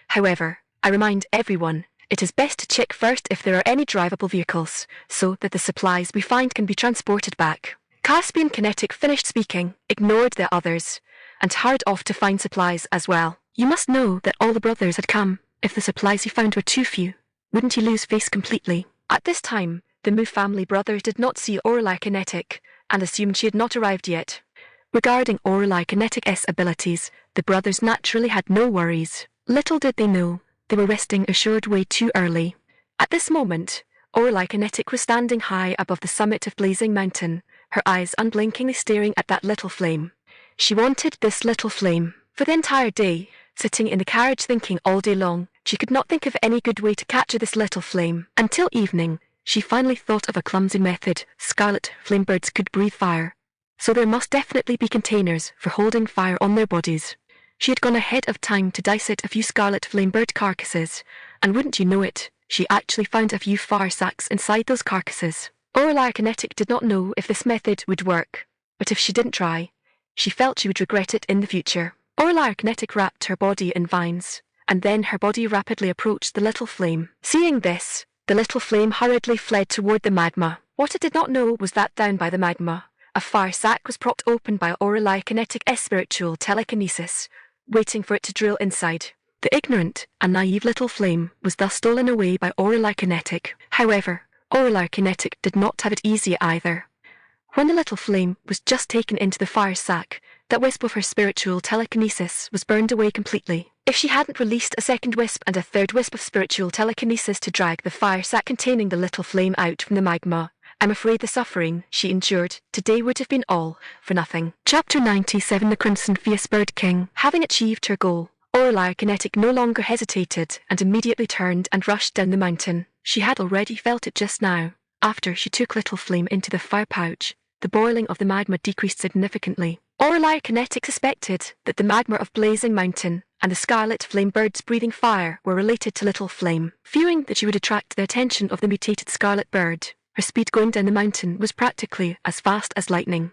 However, I remind everyone, it is best to check first if there are any drivable vehicles, so that the supplies we find can be transported back. Caspian Kinetic finished speaking, ignored the others, and hurried off to find supplies as well. You must know that all the brothers had come. If the supplies you found were too few, wouldn't you lose face completely? At this time, the Moo family brothers did not see Orelei Kinetic and assumed she had not arrived yet. Regarding Orelei Kinetic's abilities, the brothers naturally had no worries. Little did they know, they were resting assured way too early. At this moment, Orelei Kinetic was standing high above the summit of Blazing Mountain, her eyes unblinkingly staring at that little flame. She wanted this little flame. For the entire day, sitting in the carriage thinking all day long, she could not think of any good way to capture this little flame. Until evening, she finally thought of a clumsy method. Scarlet flame birds could breathe fire, so there must definitely be containers for holding fire on their bodies. She had gone ahead of time to dissect a few scarlet flame bird carcasses, and wouldn't you know it, she actually found a few fire sacks inside those carcasses. Orelei Kinetic did not know if this method would work, but if she didn't try, she felt she would regret it in the future. Orelei Kinetic wrapped her body in vines, and then her body rapidly approached the little flame. Seeing this, the little flame hurriedly fled toward the magma. What it did not know was that down by the magma, a fire sack was propped open by Orelei Kinetic's spiritual telekinesis, waiting for it to drill inside. The ignorant and naive little flame was thus stolen away by Orelei Kinetic. However, Orelei Kinetic did not have it easy either. When the little flame was just taken into the fire sack, that wisp of her spiritual telekinesis was burned away completely. If she hadn't released a second wisp and a third wisp of spiritual telekinesis to drag the fire sack containing the little flame out from the magma, I'm afraid the suffering she endured today would have been all for nothing. Chapter 97 The Crimson Fierce Bird King. Having achieved her goal, Orelei Kinetic no longer hesitated and immediately turned and rushed down the mountain. She had already felt it just now. After she took Little Flame into the fire pouch, the boiling of the magma decreased significantly. Orelei Kinetic suspected that the magma of Blazing Mountain and the scarlet flame birds breathing fire were related to Little Flame. Fearing that she would attract the attention of the mutated scarlet bird, her speed going down the mountain was practically as fast as lightning.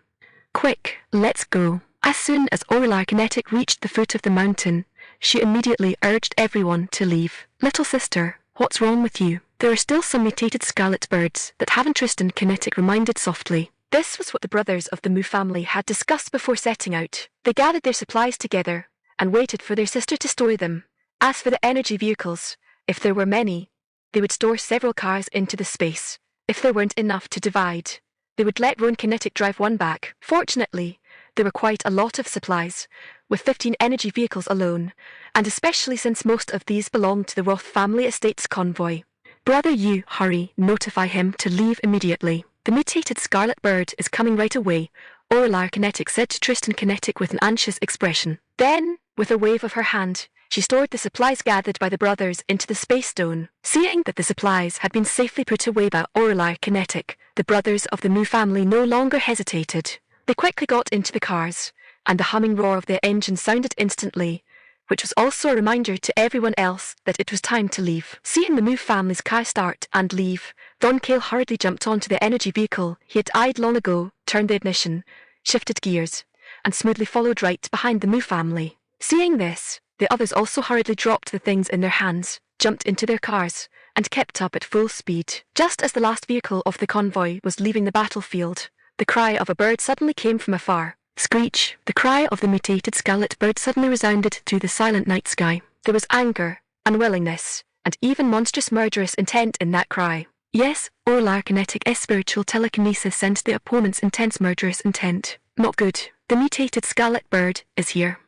Quick, let's go. As soon as Orelei Kinetic reached the foot of the mountain, she immediately urged everyone to leave. Little sister, what's wrong with you? There are still some mutated scarlet birds that haven't Tristan Kinetic reminded softly. This was what the brothers of the Moo family had discussed before setting out. They gathered their supplies together and waited for their sister to store them. As for the energy vehicles, if there were many, they would store several cars into the space. If there weren't enough to divide, they would let Roan Kinetic drive one back. Fortunately, there were quite a lot of supplies, with 15 energy vehicles alone, and especially since most of these belonged to the Roth family estate's convoy. Brother Yu, hurry, notify him to leave immediately. The mutated scarlet bird is coming right away, Orelei Kinetic said to Tristan Kinetic with an anxious expression. Then, with a wave of her hand, she stored the supplies gathered by the brothers into the space stone. Seeing that the supplies had been safely put away by Orelei Kinetic, the brothers of the Moo family no longer hesitated. They quickly got into the cars, and the humming roar of their engine sounded instantly, which was also a reminder to everyone else that it was time to leave. Seeing the Moo family's car start and leave, Don Cale hurriedly jumped onto the energy vehicle he had eyed long ago, turned the ignition, shifted gears, and smoothly followed right behind the Moo family. Seeing this, the others also hurriedly dropped the things in their hands, jumped into their cars, and kept up at full speed. Just as the last vehicle of the convoy was leaving the battlefield, the cry of a bird suddenly came from afar. Screech! The cry of the mutated scarlet bird suddenly resounded through the silent night sky. There was anger, unwillingness, and even monstrous murderous intent in that cry. Yes, Orelei Kinetic's spiritual telekinesis sensed the opponent's intense murderous intent. Not good. The mutated scarlet bird is here.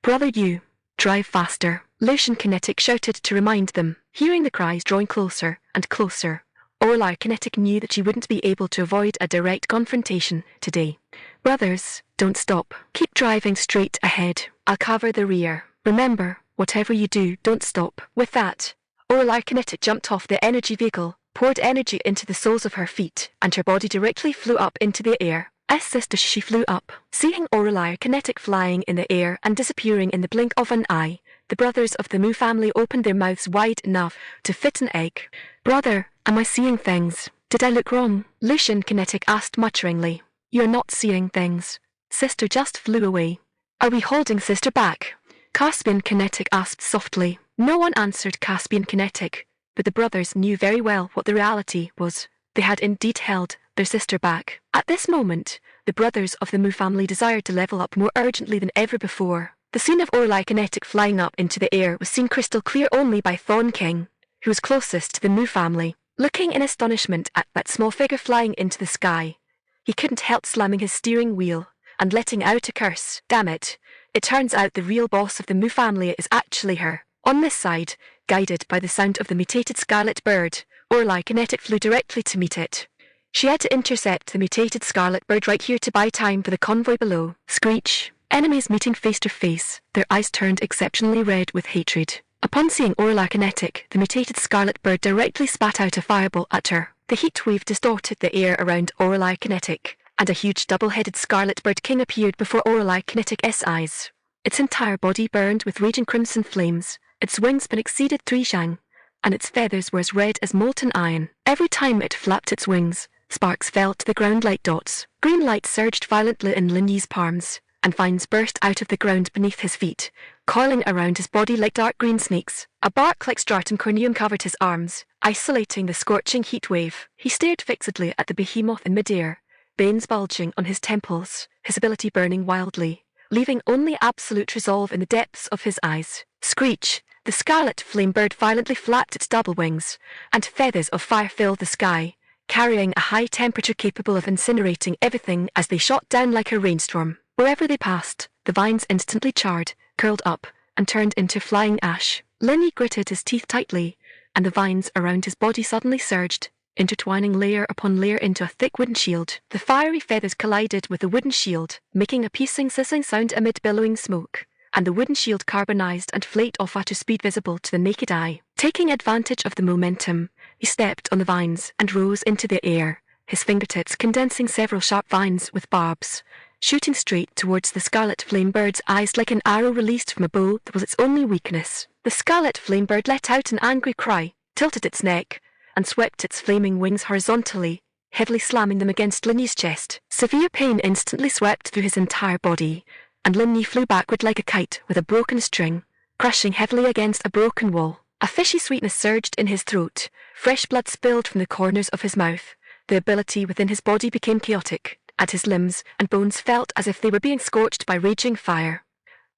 Brother Yu, drive faster, Lucian Kinetic shouted to remind them. Hearing the cries drawing closer and closer, Orelei Kinetic knew that she wouldn't be able to avoid a direct confrontation today. Brothers, don't stop. Keep driving straight ahead. I'll cover the rear. Remember, whatever you do, don't stop. With that, Orelei Kinetic jumped off the energy vehicle, poured energy into the soles of her feet, and her body directly flew up into the air. As sister she flew up. Seeing Orelei Kinetic flying in the air and disappearing in the blink of an eye, the brothers of the Moo family opened their mouths wide enough to fit an egg. Brother, am I seeing things? Did I look wrong? Lucian Kinetic asked mutteringly. You're not seeing things. Sister just flew away. Are we holding sister back? Caspian Kinetic asked softly. No one answered Caspian Kinetic, but the brothers knew very well what the reality was. They had indeed held their sister back. At this moment, the brothers of the Moo family desired to level up more urgently than ever before. The scene of Orlai Kinetic flying up into the air was seen crystal clear only by Thorn King, who was closest to the Moo family. Looking in astonishment at that small figure flying into the sky, he couldn't help slamming his steering wheel and letting out a curse. Damn it. It turns out the real boss of the Moo family is actually her. On this side, guided by the sound of the mutated scarlet bird, Orlai Kinetic flew directly to meet it. She had to intercept the mutated scarlet bird right here to buy time for the convoy below. Screech. Enemies meeting face to face, their eyes turned exceptionally red with hatred. Upon seeing Orlai Kinetic, the mutated scarlet bird directly spat out a fireball at her. The heat wave distorted the air around Orlai Kinetic, and a huge double-headed scarlet bird king appeared before Orlai Kinetic's eyes. Its entire body burned with raging crimson flames, its wingspan exceeded 3 zhang, and its feathers were as red as molten iron. Every time it flapped its wings, sparks fell to the ground like dots. Green light surged violently in Lin Yi's palms, and vines burst out of the ground beneath his feet, coiling around his body like dark green snakes. A bark like stratum corneum covered his arms, isolating the scorching heat wave. He stared fixedly at the behemoth in midair, veins bulging on his temples, his ability burning wildly, leaving only absolute resolve in the depths of his eyes. Screech! The scarlet flame bird violently flapped its double wings, and feathers of fire filled the sky, carrying a high temperature capable of incinerating everything as they shot down like a rainstorm. Wherever they passed, the vines instantly charred, curled up, and turned into flying ash. Lin Yi gritted his teeth tightly, and the vines around his body suddenly surged, intertwining layer upon layer into a thick wooden shield. The fiery feathers collided with the wooden shield, making a piercing sizzling sound amid billowing smoke, and the wooden shield carbonized and flaked off at a speed visible to the naked eye. Taking advantage of the momentum, he stepped on the vines and rose into the air, his fingertips condensing several sharp vines with barbs, shooting straight towards the scarlet flame bird's eyes like an arrow released from a bow that was its only weakness. The scarlet flame bird let out an angry cry, tilted its neck, and swept its flaming wings horizontally, heavily slamming them against Lin Yi's chest. Severe pain instantly swept through his entire body, and Lin Yi flew backward like a kite with a broken string, crashing heavily against a broken wall. A fishy sweetness surged in his throat, fresh blood spilled from the corners of his mouth. The ability within his body became chaotic, and his limbs and bones felt as if they were being scorched by raging fire.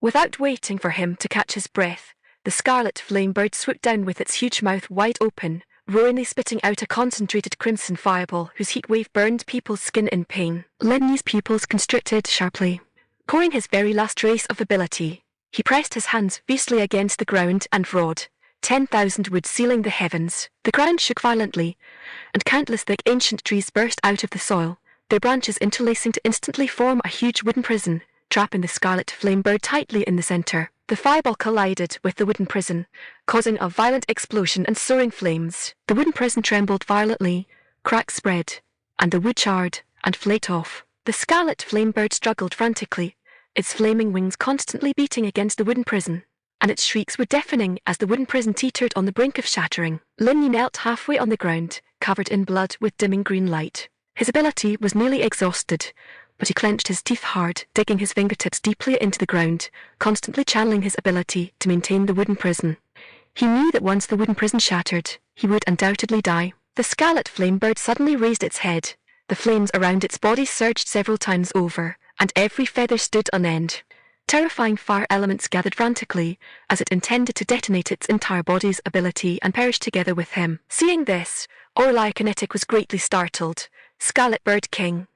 Without waiting for him to catch his breath, the scarlet flame bird swooped down with its huge mouth wide open, roaringly spitting out a concentrated crimson fireball whose heat wave burned people's skin in pain. Lin Yi's pupils constricted sharply. Pouring his very last trace of ability, he pressed his hands fiercely against the ground and roared, 10,000 wood sealing the heavens. The ground shook violently, and countless thick ancient trees burst out of the soil, their branches interlacing to instantly form a huge wooden prison, trapping the scarlet flame bird tightly in the center. The fireball collided with the wooden prison, causing a violent explosion and soaring flames. The wooden prison trembled violently, cracks spread, and the wood charred and flaked off. The scarlet flame bird struggled frantically, its flaming wings constantly beating against the wooden prison, and its shrieks were deafening as the wooden prison teetered on the brink of shattering. Lin Yi knelt halfway on the ground, covered in blood with dimming green light. His ability was nearly exhausted, but he clenched his teeth hard, digging his fingertips deeply into the ground, constantly channeling his ability to maintain the wooden prison. He knew that once the wooden prison shattered, he would undoubtedly die. The scarlet flame bird suddenly raised its head. The flames around its body surged several times over, and every feather stood on end. Terrifying fire elements gathered frantically, as it intended to detonate its entire body's ability and perish together with him. Seeing this, Orlai Kinetic was greatly startled. Scarlet Bird King,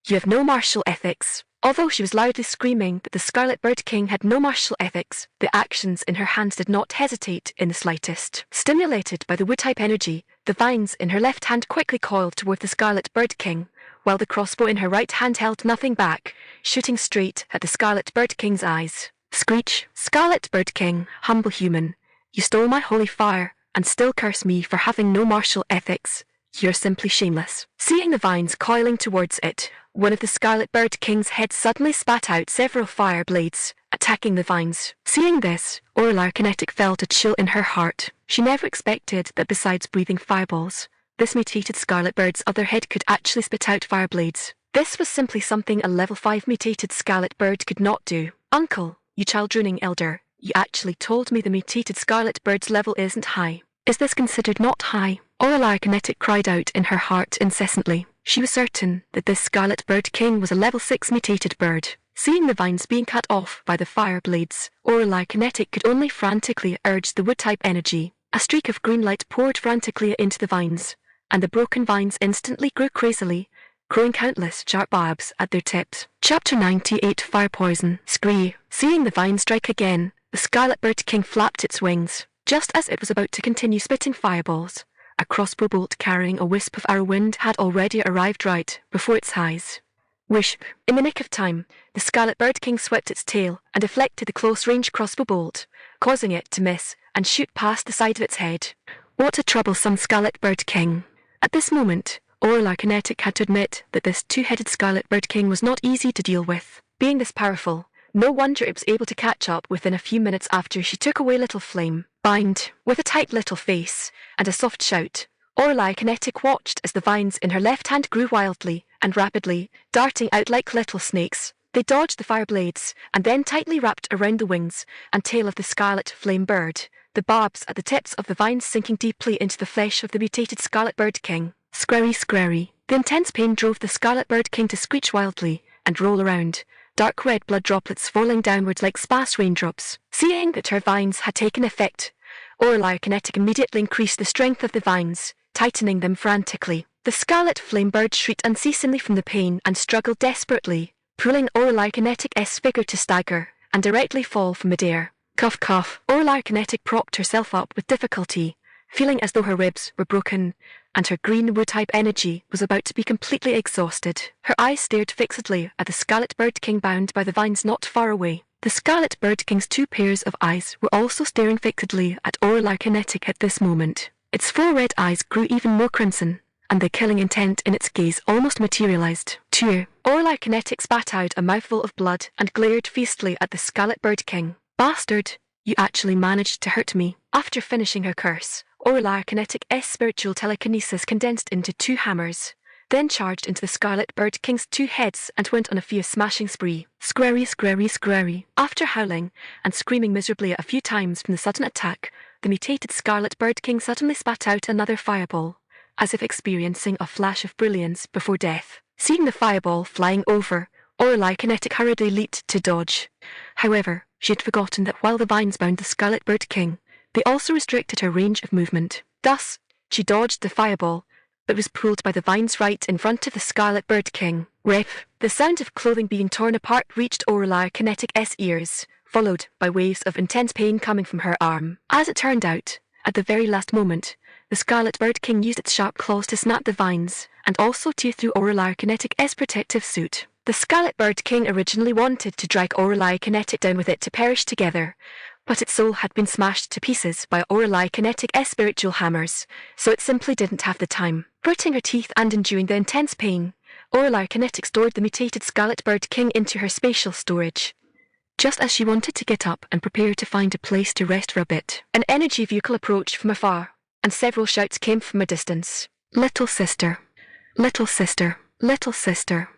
you have no martial ethics. Although she was loudly screaming that the Scarlet Bird King had no martial ethics, the actions in her hands did not hesitate in the slightest. Stimulated by the wood-type energy, the vines in her left hand quickly coiled toward the Scarlet Bird King, while the crossbow in her right hand held nothing back, shooting straight at the Scarlet Bird King's eyes. Screech! Scarlet Bird King, humble human, you stole my holy fire, and still curse me for having no martial ethics. You're simply shameless. Seeing the vines coiling towards it, one of the Scarlet Bird King's heads suddenly spat out several fire blades, attacking the vines. Seeing this, Orlai Kinetic felt a chill in her heart. She never expected that besides breathing fireballs, this mutated Scarlet Bird's other head could actually spit out fire blades. This was simply something a level 5 mutated Scarlet Bird could not do. Uncle, you child-ruining elder, you actually told me the mutated Scarlet Bird's level isn't high. Is this considered not high? Orlai Kinetic cried out in her heart incessantly. She was certain that this Scarlet Bird King was a level 6 mutated bird. Seeing the vines being cut off by the fire blades, Orelai Kinetic could only frantically urge the wood-type energy. A streak of green light poured frantically into the vines, and the broken vines instantly grew crazily, growing countless sharp barbs at their tips. Chapter 98 Fire Poison. Scree. Seeing the vine strike again, the Scarlet Bird King flapped its wings. Just as it was about to continue spitting fireballs, a crossbow bolt carrying a wisp of arrow wind had already arrived right before its eyes. Whoosh! In the nick of time, the Scarlet Bird King swept its tail and deflected the close-range crossbow bolt, causing it to miss and shoot past the side of its head. What a troublesome Scarlet Bird King! At this moment, Orelai Kinetic had to admit that this two-headed Scarlet Bird King was not easy to deal with. Being this powerful, no wonder it was able to catch up within a few minutes after she took away Little Flame. Bind. With a tight little face and a soft shout, Orelai Kinetic watched as the vines in her left hand grew wildly and rapidly, darting out like little snakes. They dodged the fire blades and then tightly wrapped around the wings and tail of the Scarlet Flame Bird, the barbs at the tips of the vines sinking deeply into the flesh of the mutated Scarlet Bird King. Scrary, scrary. The intense pain drove the Scarlet Bird King to screech wildly and roll around, dark red blood droplets falling downwards like sparse raindrops. Seeing that her vines had taken effect, Orelai Kinetic immediately increased the strength of the vines, tightening them frantically. The Scarlet Flame Bird shrieked unceasingly from the pain and struggled desperately, pulling Orelai Kinetic's figure to stagger and directly fall from midair. Cough, cough. Orelai Kinetic propped herself up with difficulty, feeling as though her ribs were broken and her green wood-type energy was about to be completely exhausted. Her eyes stared fixedly at the Scarlet Bird King bound by the vines not far away. The Scarlet Bird King's two pairs of eyes were also staring fixedly at Orelai Kinetic at this moment. Its four red eyes grew even more crimson, and the killing intent in its gaze almost materialized. Cheer! Orelai Kinetic spat out a mouthful of blood and glared fiercely at the Scarlet Bird King. Bastard! You actually managed to hurt me. After finishing her curse, Orelai Kinetic's spiritual telekinesis condensed into two hammers, then charged into the Scarlet Bird King's two heads and went on a fierce smashing spree. Scrary, scrary, scrary. After howling and screaming miserably a few times from the sudden attack, the mutated Scarlet Bird King suddenly spat out another fireball, as if experiencing a flash of brilliance before death. Seeing the fireball flying over, Orelai Kinetic hurriedly leaped to dodge. However, she had forgotten that while the vines bound the Scarlet Bird King, they also restricted her range of movement. Thus, she dodged the fireball, but was pulled by the vines right in front of the Scarlet Bird King. Rip! The sound of clothing being torn apart reached Orelai Kinetic's ears, followed by waves of intense pain coming from her arm. As it turned out, at the very last moment, the Scarlet Bird King used its sharp claws to snap the vines, and also tear through Orelai Kinetic's protective suit. The Scarlet Bird King originally wanted to drag Orelai Kinetic down with it to perish together, but its soul had been smashed to pieces by Orelai Kinetic's spiritual hammers, so it simply didn't have the time. Gritting her teeth and enduring the intense pain, Orelai Kinetic stored the mutated Scarlet Bird King into her spatial storage. Just as she wanted to get up and prepare to find a place to rest for a bit, an energy vehicle approached from afar, and several shouts came from a distance. Little sister, little sister, little sister.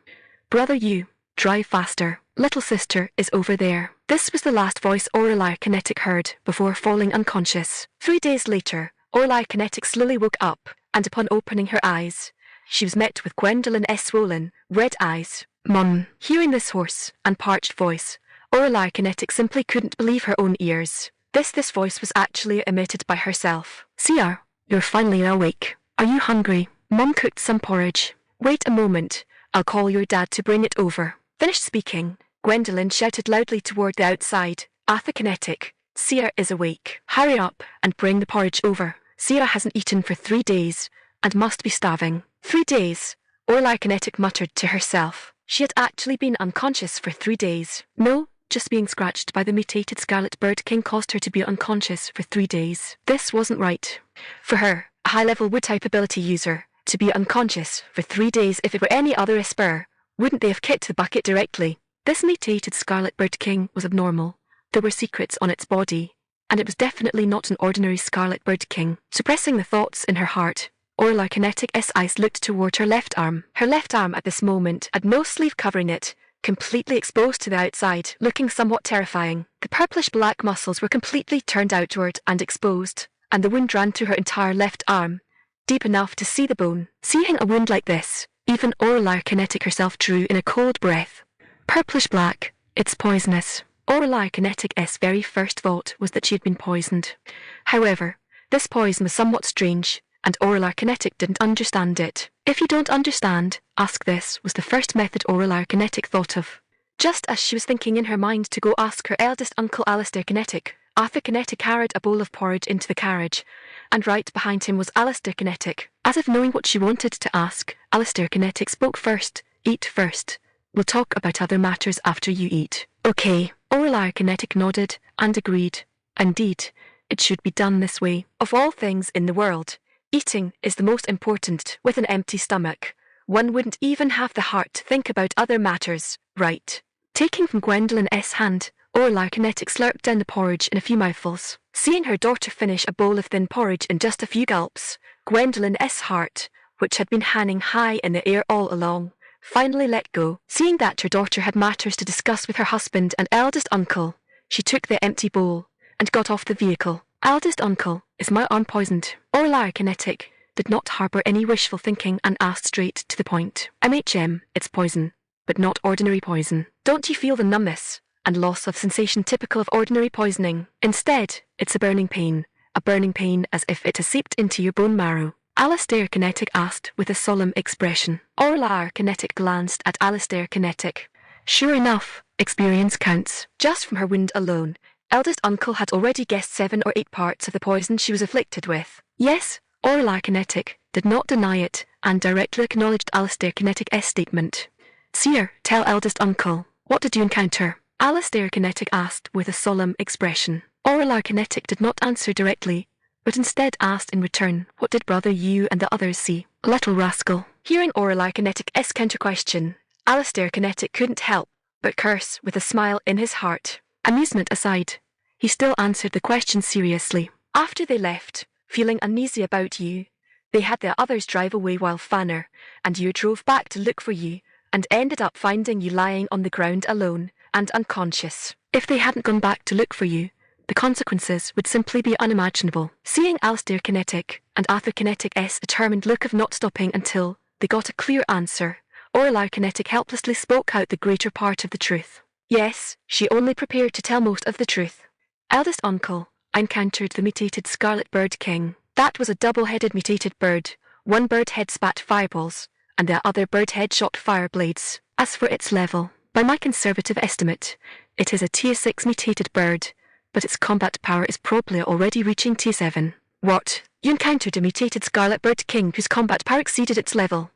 Brother, you, drive faster. Little sister is over there. This was the last voice Orelai Kinetic heard before falling unconscious. 3 days later, Orelai Kinetic slowly woke up, and upon opening her eyes, she was met with Gwendolyn's swollen, red eyes. Mum. Hearing this hoarse and parched voice, Orelai Kinetic simply couldn't believe her own ears. This voice was actually emitted by herself. Sia, you're finally awake. Are you hungry? Mum cooked some porridge. Wait a moment, I'll call your dad to bring it over. Finished speaking, Gwendolyn shouted loudly toward the outside. Arthur Kinetic, Sia is awake. Hurry up and bring the porridge over. Sia hasn't eaten for 3 days, and must be starving. 3 days, Orelai Kinetic muttered to herself. She had actually been unconscious for 3 days. No, just being scratched by the mutated Scarlet Bird King caused her to be unconscious for 3 days. This wasn't right. For her, a high-level wood-type ability user, to be unconscious for 3 days. If it were any other Esper, wouldn't they have kicked the bucket directly? This mutated Scarlet Bird King was abnormal. There were secrets on its body, and it was definitely not an ordinary Scarlet Bird King. Suppressing the thoughts in her heart, Orelai Kinetic's eyes looked toward her left arm. Her left arm at this moment had no sleeve covering it, completely exposed to the outside, looking somewhat terrifying. The purplish-black muscles were completely turned outward and exposed, and the wound ran through her entire left arm, deep enough to see the bone. Seeing a wound like this, even Orelai Kinetic herself drew in a cold breath. Purplish black. It's poisonous. Aurora Kinetic's very first thought was that she had been poisoned. However, this poison was somewhat strange, and Aurora Kinetic didn't understand it. If you don't understand, ask this was the first method Aurora Kinetic thought of. Just as she was thinking in her mind to go ask her eldest uncle Alistair Kinetic, Arthur Kinetic carried a bowl of porridge into the carriage, and right behind him was Alistair Kinetic. As if knowing what she wanted to ask, Alistair Kinetic spoke first. Eat first. We'll talk about other matters after you eat. Okay. Aurora Kinetic nodded and agreed. Indeed, it should be done this way. Of all things in the world, eating is the most important. With an empty stomach, one wouldn't even have the heart to think about other matters, right? Taking from Gwendolyn's hand, Aurora Kinetic slurped down the porridge in a few mouthfuls. Seeing her daughter finish a bowl of thin porridge in just a few gulps, Gwendolyn's heart, which had been hanging high in the air all along, finally let go. Seeing that her daughter had matters to discuss with her husband and eldest uncle, she took the empty bowl and got off the vehicle. Eldest uncle, is my arm poisoned? Aurora Kinetic did not harbour any wishful thinking and asked straight to the point. It's poison, but not ordinary poison. Don't you feel the numbness and loss of sensation typical of ordinary poisoning? Instead, it's a burning pain as if it has seeped into your bone marrow. Alistair Kinetic asked with a solemn expression. Aurora Kinetic glanced at Alistair Kinetic. Sure enough, experience counts. Just from her wound alone, eldest uncle had already guessed 7 or 8 parts of the poison she was afflicted with. Yes, Aurora Kinetic did not deny it and directly acknowledged Alistair Kinetic's statement. Seer, tell eldest uncle, what did you encounter? Alistair Kinetic asked with a solemn expression. Aurora Kinetic did not answer directly, but instead asked in return, what did brother you and the others see? Little rascal. Hearing Aurora Kinetic's counter-question, Alistair Kinetic couldn't help but curse with a smile in his heart. Amusement aside, he still answered the question seriously. After they left, feeling uneasy about you, they had the others drive away while Fanner and you drove back to look for you and ended up finding you lying on the ground alone and unconscious. If they hadn't gone back to look for you, the consequences would simply be unimaginable. Seeing Alistair Kinetic and Arthur Kinetic's determined look of not stopping until they got a clear answer, Aurora Kinetic helplessly spoke out the greater part of the truth. Yes, she only prepared to tell most of the truth. Eldest uncle, I encountered the mutated scarlet bird king. That was a double-headed mutated bird. One bird head spat fireballs, and the other bird head shot fire blades. As for its level, by my conservative estimate, it is a tier 6 mutated bird, but its combat power is probably already reaching tier 7. What? You encountered a mutated scarlet bird king whose combat power exceeded its level.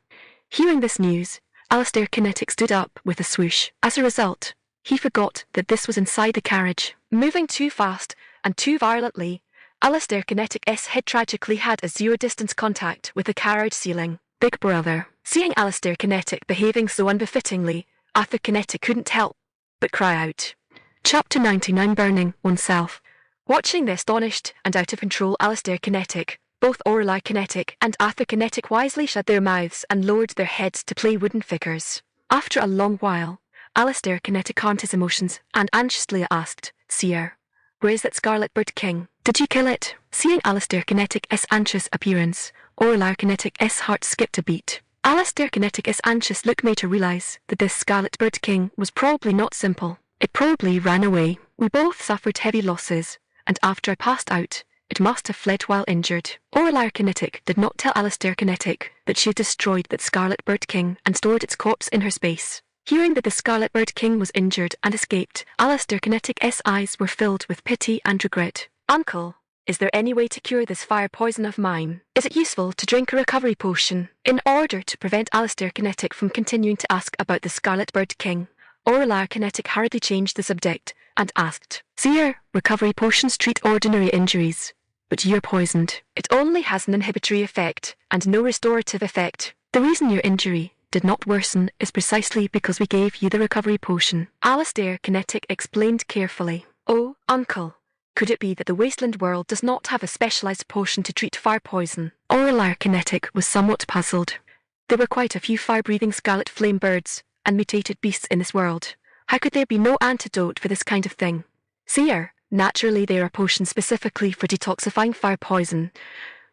Hearing this news, Alistair Kinetic stood up with a swoosh. As a result, he forgot that this was inside the carriage. Moving too fast and too violently, Alistair Kinetic's head tragically had a zero-distance contact with the carriage ceiling. Big brother. Seeing Alistair Kinetic behaving so unbefittingly, Arthur Kinetic couldn't help but cry out. Chapter 99 Burning Oneself. Watching the astonished and out-of-control Alistair Kinetic, both Aurora Kinetic and Arthur Kinetic wisely shut their mouths and lowered their heads to play wooden figures. After a long while, Alistair Kinetic calmed his emotions and anxiously asked, Seer, where is that scarlet bird king? Did you kill it? Seeing Alistair Kinetic's anxious appearance, Aurora Kinetic's heart skipped a beat. Alistair Kinetic's anxious look made her realize that this scarlet bird king was probably not simple. It probably ran away. We both suffered heavy losses, and after I passed out, it must have fled while injured. Aurora Kinetic did not tell Alistair Kinetic that she had destroyed that scarlet bird king and stored its corpse in her space. Hearing that the scarlet bird king was injured and escaped, Alistair Kinetic's eyes were filled with pity and regret. Uncle, is there any way to cure this fire poison of mine? Is it useful to drink a recovery potion? In order to prevent Alistair Kinetic from continuing to ask about the scarlet bird king, Aurora Kinetic hurriedly changed the subject and asked, Seer, recovery potions treat ordinary injuries, but you're poisoned. It only has an inhibitory effect and no restorative effect. The reason your injury did not worsen is precisely because we gave you the recovery potion. Alistair Kinetic explained carefully. Oh, uncle, could it be that the Wasteland world does not have a specialized potion to treat fire poison? Aurora Kinetic was somewhat puzzled. There were quite a few fire-breathing scarlet flame birds and mutated beasts in this world. How could there be no antidote for this kind of thing? Seer, naturally there are potions specifically for detoxifying fire poison,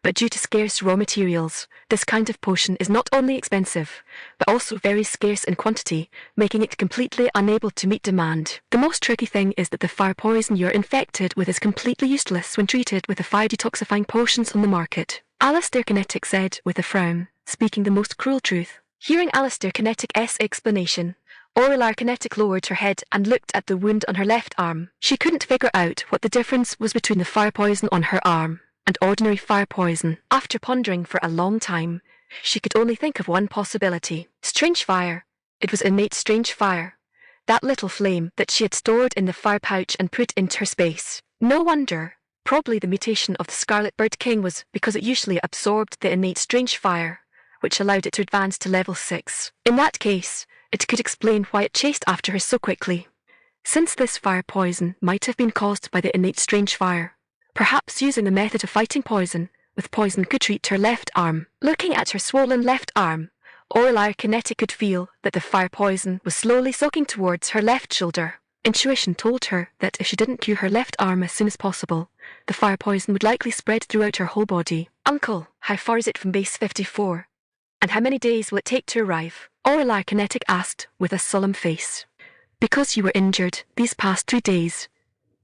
But due to scarce raw materials, this kind of potion is not only expensive, but also very scarce in quantity, making it completely unable to meet demand. The most tricky thing is that the fire poison you're infected with is completely useless when treated with the fire detoxifying potions on the market. Alistair Kinetic said with a frown, speaking the most cruel truth. Hearing Alistair Kinetic's explanation, Aurelar Kinetic lowered her head and looked at the wound on her left arm. She couldn't figure out what the difference was between the fire poison on her arm and ordinary fire poison. After pondering for a long time, she could only think of one possibility. Strange fire. It was innate strange fire. That little flame that she had stored in the fire pouch and put into her space. No wonder. Probably the mutation of the Scarlet Bird King was because it usually absorbed the innate strange fire, which allowed it to advance to level 6. In that case, it could explain why it chased after her so quickly. Since this fire poison might have been caused by the innate strange fire, perhaps using the method of fighting poison with poison could treat her left arm. Looking at her swollen left arm, Aurelar Kinetic could feel that the fire poison was slowly soaking towards her left shoulder. Intuition told her that if she didn't cure her left arm as soon as possible, the fire poison would likely spread throughout her whole body. Uncle, how far is it from base 54? And how many days will it take to arrive? Aurelar Kinetic asked with a solemn face. Because you were injured these past 3 days,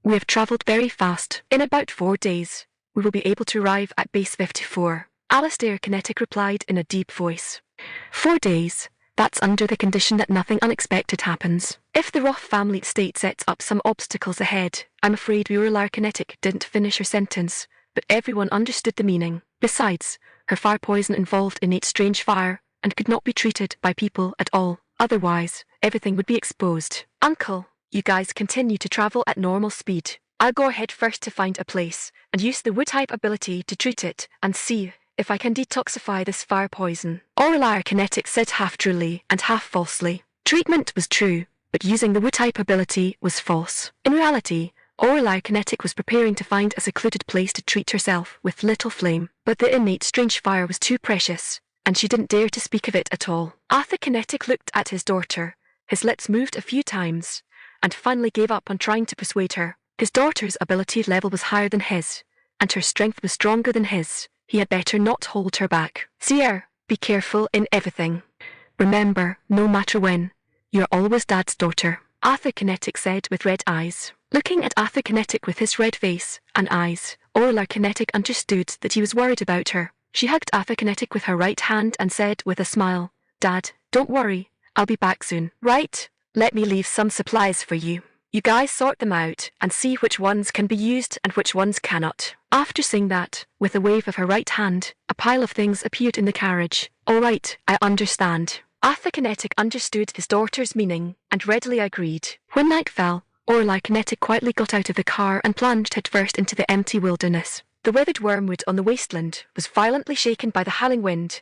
we have travelled very fast. In about 4 days, we will be able to arrive at base 54. Alistair Kinetic replied in a deep voice. 4 days? That's under the condition that nothing unexpected happens. If the Roth family estate sets up some obstacles ahead, I'm afraid Aurelar Kinetic didn't finish her sentence, but everyone understood the meaning. Besides, her fire poison involved innate strange fire and could not be treated by people at all. Otherwise, everything would be exposed. Uncle, you guys continue to travel at normal speed. I'll go ahead first to find a place and use the wood-type ability to treat it and see if I can detoxify this fire poison. Aurelar Kinetic said half truly and half falsely. Treatment was true, but using the wood-type ability was false. In reality, Aurelar Kinetic was preparing to find a secluded place to treat herself with little flame, but the innate strange fire was too precious, and she didn't dare to speak of it at all. Arthur Kinetic looked at his daughter. His lips moved a few times, and finally gave up on trying to persuade her. His daughter's ability level was higher than his, and her strength was stronger than his. He had better not hold her back. Sierra, be careful in everything. Remember, no matter when, you're always Dad's daughter. Arthur Kinetic said with red eyes. Looking at Arthur Kinetic with his red face and eyes, Aurelar Kinetic understood that he was worried about her. She hugged Arthur Kinetic with her right hand and said with a smile, Dad, don't worry, I'll be back soon. Right, let me leave some supplies for you. You guys sort them out and see which ones can be used and which ones cannot. After saying that, with a wave of her right hand, a pile of things appeared in the carriage. All right, I understand. Arthur Kinetic understood his daughter's meaning and readily agreed. When night fell, Aurelar Kinetic quietly got out of the car and plunged headfirst into the empty wilderness. The withered wormwood on the wasteland was violently shaken by the howling wind,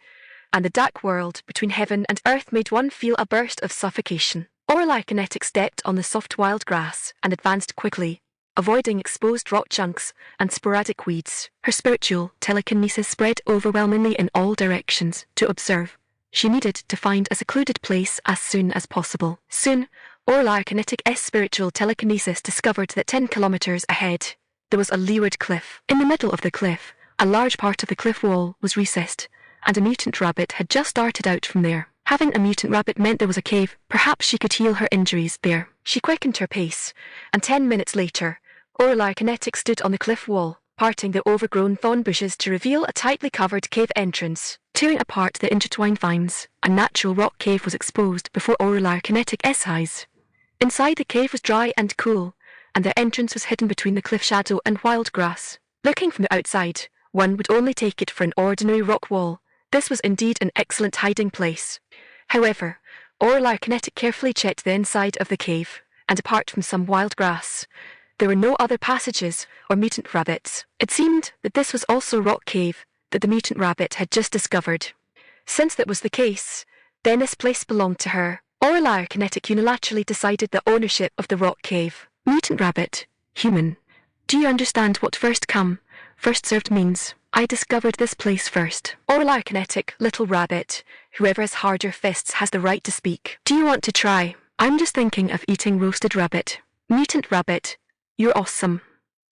and the dark world between heaven and earth made one feel a burst of suffocation. Aurelar Kinetic stepped on the soft wild grass and advanced quickly, avoiding exposed rock chunks and sporadic weeds. Her spiritual telekinesis spread overwhelmingly in all directions. To observe, she needed to find a secluded place as soon as possible. Soon, Aurelar Kinetic's spiritual telekinesis discovered that 10 kilometers ahead, there was a leeward cliff. In the middle of the cliff, a large part of the cliff wall was recessed, and a mutant rabbit had just darted out from there. Having a mutant rabbit meant there was a cave. Perhaps she could heal her injuries there. She quickened her pace, and 10 minutes later, Aurelar Kinetic stood on the cliff wall, parting the overgrown thorn bushes to reveal a tightly covered cave entrance. Tearing apart the intertwined vines, a natural rock cave was exposed before Aurelar Kinetic's eyes. Inside, the cave was dry and cool, and the entrance was hidden between the cliff shadow and wild grass. Looking from the outside, one would only take it for an ordinary rock wall. This was indeed an excellent hiding place. However, Aurelar Kinetic carefully checked the inside of the cave, and apart from some wild grass, there were no other passages or mutant rabbits. It seemed that this was also a rock cave that the mutant rabbit had just discovered. Since that was the case, then this place belonged to her. Aurelar Kinetic unilaterally decided the ownership of the rock cave. Mutant rabbit, human. Do you understand what first come, first served means? I discovered this place first. Aurelar Kinetic, little rabbit, whoever has harder fists has the right to speak. Do you want to try? I'm just thinking of eating roasted rabbit. Mutant rabbit, you're awesome.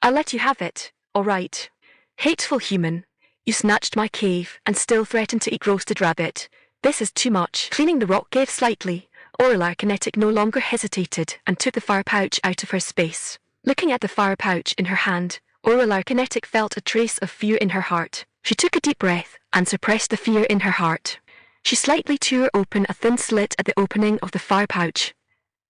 I'll let you have it, all right. Hateful human, You snatched my cave and still threatened to eat roasted rabbit. This is too much. Cleaning the rock cave slightly, Orla Kinetic no longer hesitated and took the fire pouch out of her space. Looking at the fire pouch in her hand, Orla Kinetic felt a trace of fear in her heart. She took a deep breath and suppressed the fear in her heart. She slightly tore open a thin slit at the opening of the fire pouch.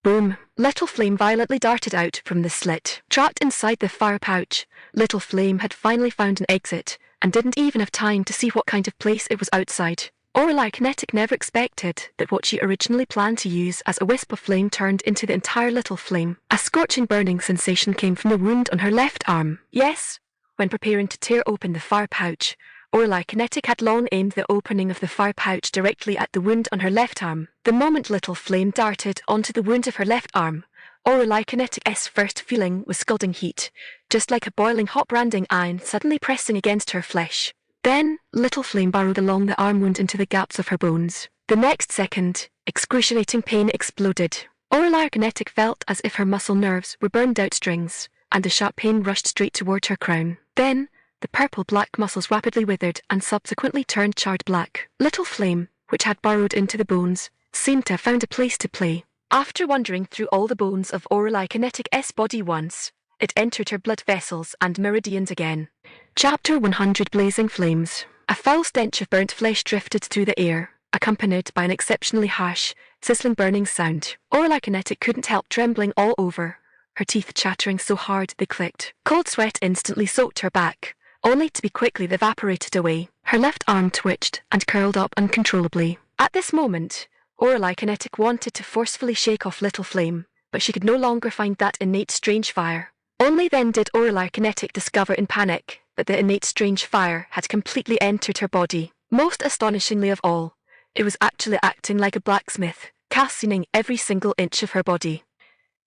Boom! Little Flame violently darted out from the slit. Trapped inside the fire pouch, Little Flame had finally found an exit and didn't even have time to see what kind of place it was outside. Orla Kinetic never expected that what she originally planned to use as a wisp of flame turned into the entire Little Flame. A scorching burning sensation came from the wound on her left arm. Yes, when preparing to tear open the fire pouch, Orla Kinetic had long aimed the opening of the fire pouch directly at the wound on her left arm. The moment Little Flame darted onto the wound of her left arm, Orla Kinetic's first feeling was scalding heat, just like a boiling hot branding iron suddenly pressing against her flesh. Then, Little Flame burrowed along the arm wound into the gaps of her bones. The next second, excruciating pain exploded. Orla Kinetic felt as if her muscle nerves were burned out strings, and the sharp pain rushed straight toward her crown. Then, the purple-black muscles rapidly withered and subsequently turned charred black. Little Flame, which had burrowed into the bones, seemed to have found a place to play. After wandering through all the bones of Orla Kinetic's body once, it entered her blood vessels and meridians again. Chapter 100 Blazing Flames. A foul stench of burnt flesh drifted through the air, accompanied by an exceptionally harsh, sizzling burning sound. Orla Kinetic couldn't help trembling all over, her teeth chattering so hard they clicked. Cold sweat instantly soaked her back, only to be quickly evaporated away. Her left arm twitched and curled up uncontrollably. At this moment, Orla Kinetic wanted to forcefully shake off Little Flame, but she could no longer find that innate strange fire. Only then did Orla Kinetic discover in panic that the innate strange fire had completely entered her body. Most astonishingly of all, it was actually acting like a blacksmith, calcining every single inch of her body.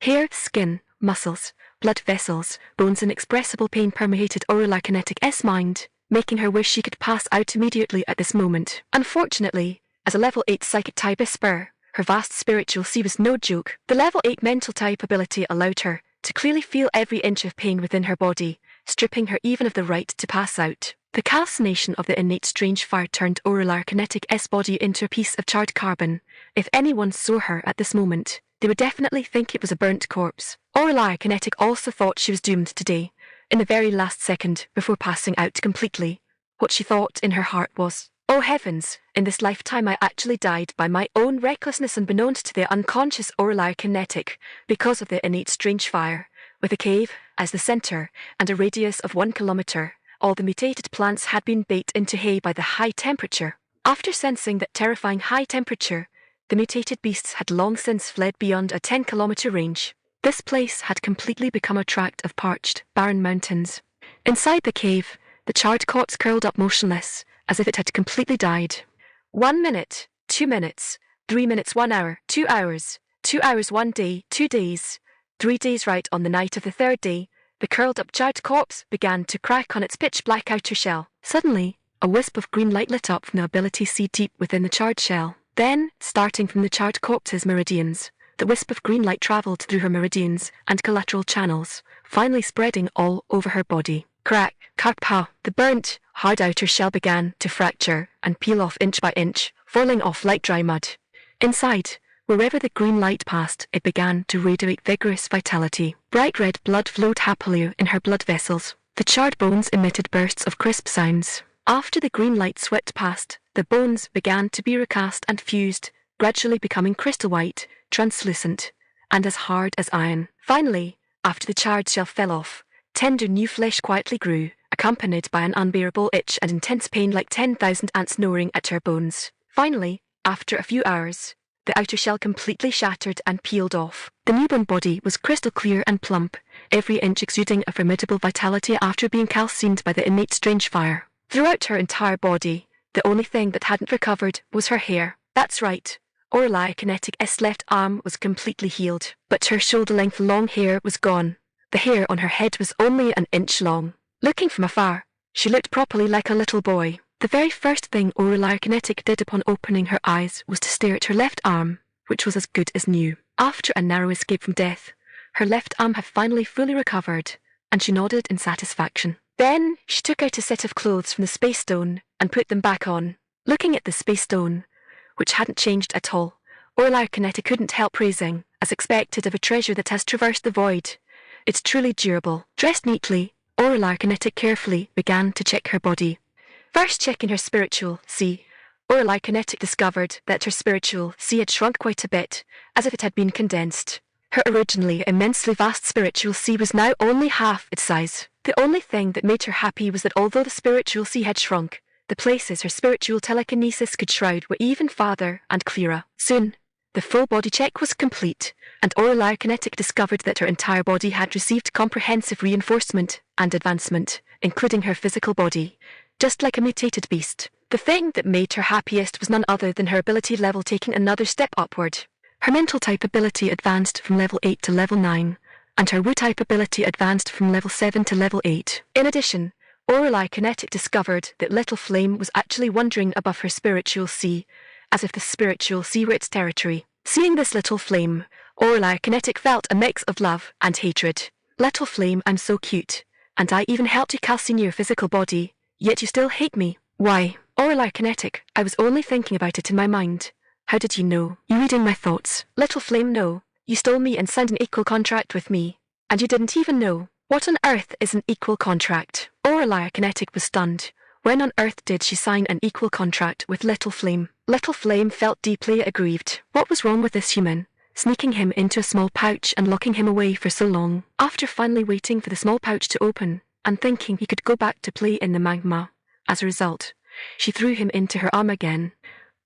Hair, skin, muscles, blood vessels, bones, and inexpressible pain permeated Orla Kinetic's mind, making her wish she could pass out immediately at this moment. Unfortunately, as a level 8 psychic type Esper, her vast spiritual sea was no joke. The level 8 mental type ability allowed her to clearly feel every inch of pain within her body, stripping her even of the right to pass out. The calcination of the innate strange fire turned Orla Kinetic's body into a piece of charred carbon. If anyone saw her at this moment, they would definitely think it was a burnt corpse. Orla Kinetic also thought she was doomed today, in the very last second before passing out completely. What she thought in her heart was, "Oh heavens, in this lifetime I actually died by my own recklessness unbeknownst to the unconscious Orla Kinetic because of the innate strange fire." With a cave as the center and a radius of 1 kilometer, all the mutated plants had been baked into hay by the high temperature. After sensing that terrifying high temperature, the mutated beasts had long since fled beyond a 10-kilometer range. This place had completely become a tract of parched, barren mountains. Inside the cave, the charred corpse curled up motionless, as if it had completely died. 1 minute, 2 minutes, 3 minutes, 1 hour, 2 hours, 2 hours, 1 day, 2 days, 3 days. Right on the night of the 3rd day, the curled-up charred corpse began to crack on its pitch-black outer shell. Suddenly, a wisp of green light lit up from the ability see deep within the charred shell. Then, starting from the charred corpse's meridians, the wisp of green light travelled through her meridians and collateral channels, finally spreading all over her body. Crack, karpa, the burnt, hard outer shell began to fracture and peel off inch by inch, falling off like dry mud. Inside, wherever the green light passed, it began to radiate vigorous vitality. Bright red blood flowed happily in her blood vessels. The charred bones emitted bursts of crisp sounds. After the green light swept past, the bones began to be recast and fused, gradually becoming crystal white, translucent, and as hard as iron. Finally, after the charred shell fell off, tender new flesh quietly grew, accompanied by an unbearable itch and intense pain like 10,000 ants gnawing at her bones. Finally, after a few hours, the outer shell completely shattered and peeled off. The newborn body was crystal clear and plump, every inch exuding a formidable vitality after being calcined by the innate strange fire. Throughout her entire body, the only thing that hadn't recovered was her hair. That's right, Orla Kinetic's left arm was completely healed, but her shoulder-length long hair was gone. The hair on her head was only an inch long. Looking from afar, she looked properly like a little boy. The very first thing Orla Kinetic did upon opening her eyes was to stare at her left arm, which was as good as new. After a narrow escape from death, her left arm had finally fully recovered, and she nodded in satisfaction. Then, she took out a set of clothes from the space stone and put them back on. Looking at the space stone, which hadn't changed at all, Orla Kinetic couldn't help praising, as expected of a treasure that has traversed the void. It's truly durable. Dressed neatly, Orla Kinetic carefully began to check her body. First checking her spiritual C, Orla Kinetic discovered that her spiritual C had shrunk quite a bit, as if it had been condensed. Her originally immensely vast spiritual C was now only half its size. The only thing that made her happy was that although the spiritual C had shrunk, the places her spiritual telekinesis could shroud were even farther and clearer. Soon, the full body check was complete, and Orla Kinetic discovered that her entire body had received comprehensive reinforcement and advancement, including her physical body, just like a mutated beast. The thing that made her happiest was none other than her ability level taking another step upward. Her mental type ability advanced from level 8 to level 9, and her Wu type ability advanced from level 7 to level 8. In addition, Orla Kinetic discovered that Little Flame was actually wandering above her spiritual C, as if the spiritual C were its territory. Seeing this Little Flame, Orla Kinetic felt a mix of love and hatred. Little Flame, I'm so cute, and I even helped you calcine your physical body, yet you still hate me. Why? Orla Kinetic, I was only thinking about it in my mind. How did you know? You reading my thoughts? Little Flame, no. You stole me and signed an equal contract with me, and you didn't even know. What on earth is an equal contract? Orla Kinetic was stunned. When on earth did she sign an equal contract with Little Flame? Little Flame felt deeply aggrieved. What was wrong with this human? Sneaking him into a small pouch and locking him away for so long. After finally waiting for the small pouch to open, and thinking he could go back to play in the magma. As a result, she threw him into her arm again.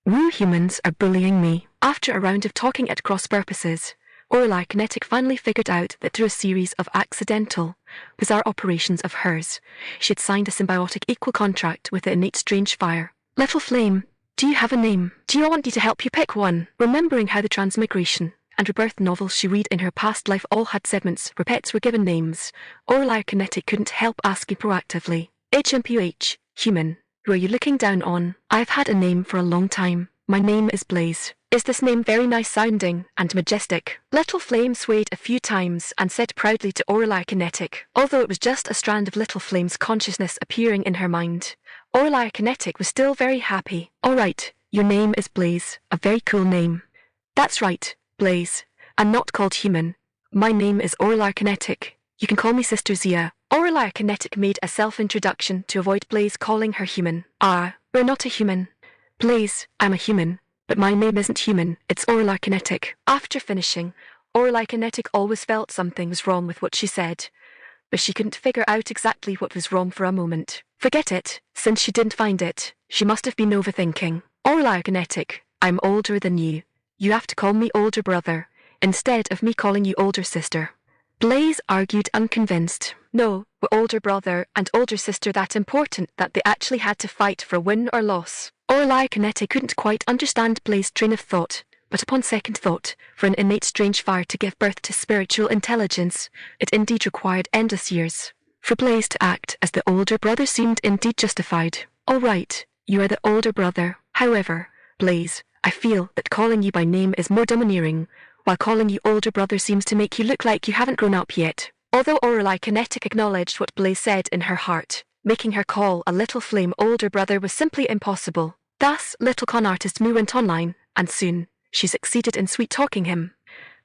Wu humans are bullying me. After a round of talking at cross purposes, Orla Kinetic finally figured out that through a series of accidental, bizarre operations of hers, she had signed a symbiotic equal contract with the innate strange fire. Little Flame, do you have a name? Do you want me to help you pick one? Remembering how the transmigration and rebirth novels she read in her past life all had segments where pets were given names, Orla Kinetic couldn't help asking proactively. HMPH, human, who are you looking down on? I've had a name for a long time. My name is Blaze. Is this name very nice sounding and majestic? Little Flame swayed a few times and said proudly to Orla Kinetic, although it was just a strand of Little Flame's consciousness appearing in her mind. Orla Kinetic was still very happy. All right, your name is Blaze, a very cool name. That's right, Blaze. I'm not called human. My name is Orla Kinetic. You can call me Sister Zia. Orla Kinetic made a self-introduction to avoid Blaze calling her human. We're not a human. Blaze, I'm a human. But my name isn't human, it's Orla Kinetic. After finishing, Orla Kinetic always felt something was wrong with what she said, but she couldn't figure out exactly what was wrong for a moment. Forget it, since she didn't find it, she must have been overthinking. Orla Kinetic, I'm older than you. You have to call me older brother, instead of me calling you older sister. Blaze argued unconvinced. No, were older brother and older sister that important that they actually had to fight for win or loss? Orla Kinetic couldn't quite understand Blaze's train of thought, but upon second thought, for an innate strange fire to give birth to spiritual intelligence, it indeed required endless years. For Blaze to act as the older brother seemed indeed justified. All right, you are the older brother. However, Blaze, I feel that calling you by name is more domineering, while calling you older brother seems to make you look like you haven't grown up yet. Although Orla Kinetic acknowledged what Blaze said in her heart, making her call a Little Flame older brother was simply impossible. Thus, little con artist Moo went online, and soon, she succeeded in sweet-talking him.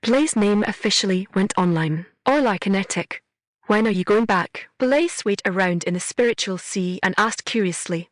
Blaze's name officially went online. Orla Kinetic, when are you going back? Blaze swayed around in the spiritual sea and asked curiously.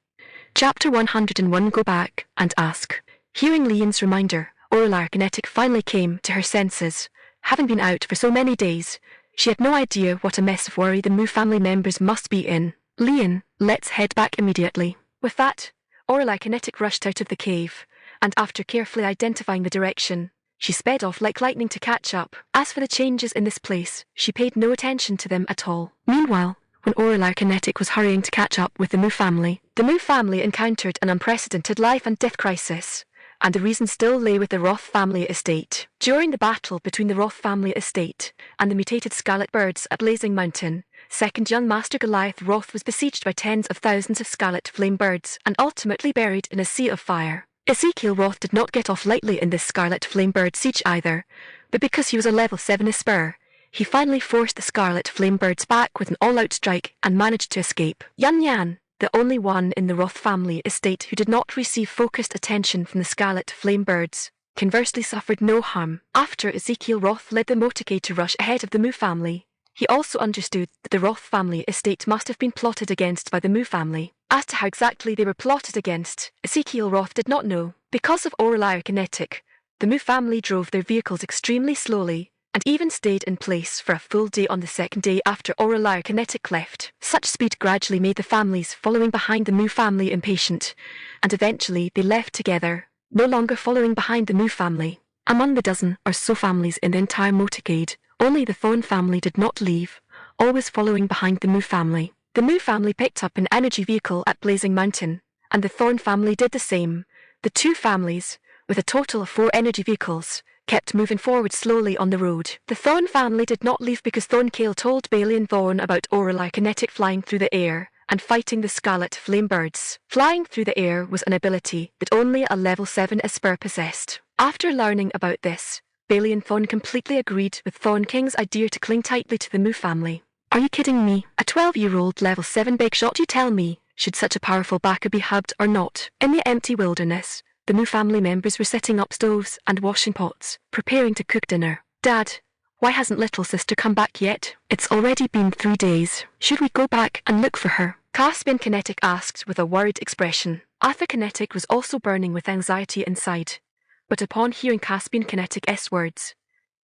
Chapter 101 Go back and ask. Hearing Leon's reminder, Orla Kinetic finally came to her senses. Having been out for so many days, she had no idea what a mess of worry the Moo family members must be in. Leon, let's head back immediately. With that, Orla Kinetic rushed out of the cave, and after carefully identifying the direction, she sped off like lightning to catch up. As for the changes in this place, she paid no attention to them at all. Meanwhile, when Orla Kinetic was hurrying to catch up with the Moo family encountered an unprecedented life and death crisis, and the reason still lay with the Roth family estate. During the battle between the Roth family estate and the mutated scarlet birds at Blazing Mountain, second young Master Goliath Roth was besieged by tens of thousands of scarlet flame birds and ultimately buried in a sea of fire. Ezekiel Roth did not get off lightly in this scarlet flame bird siege either, but because he was a level 7 Esper, he finally forced the Scarlet Flamebirds back with an all-out strike and managed to escape. Yan Yan, the only one in the Roth family estate who did not receive focused attention from the Scarlet Flamebirds, conversely suffered no harm. After Ezekiel Roth led the motorcade to rush ahead of the Moo family, he also understood that the Roth family estate must have been plotted against by the Moo family. As to how exactly they were plotted against, Ezekiel Roth did not know. Because of Aurelia Kinetic, the Moo family drove their vehicles extremely slowly, and even stayed in place for a full day on the second day after Aurelia Kinetic left. Such speed gradually made the families following behind the Moo family impatient, and eventually they left together, no longer following behind the Moo family. Among the dozen or so families in the entire motorcade, only the Thorn family did not leave, always following behind the Moo family. The Moo family picked up an energy vehicle at Blazing Mountain, and the Thorn family did the same. The two families, with a total of 4 energy vehicles, kept moving forward slowly on the road. The Thorn family did not leave because Thorncale told Bailey and Thorn about Aurelia Kinetic flying through the air and fighting the Scarlet Flamebirds. Flying through the air was an ability that only a level 7 Esper possessed. After learning about this, Bailey and Thorn completely agreed with Thorn King's idea to cling tightly to the Moo family. Are you kidding me? A 12-year-old level 7 big shot, you tell me? Should such a powerful backer be hugged or not? In the empty wilderness, the Moo family members were setting up stoves and washing pots, preparing to cook dinner. Dad, why hasn't little sister come back yet? It's already been 3 days. Should we go back and look for her? Caspian Kinetic asked with a worried expression. Arthur Kinetic was also burning with anxiety inside, but upon hearing Caspian Kinetic's words,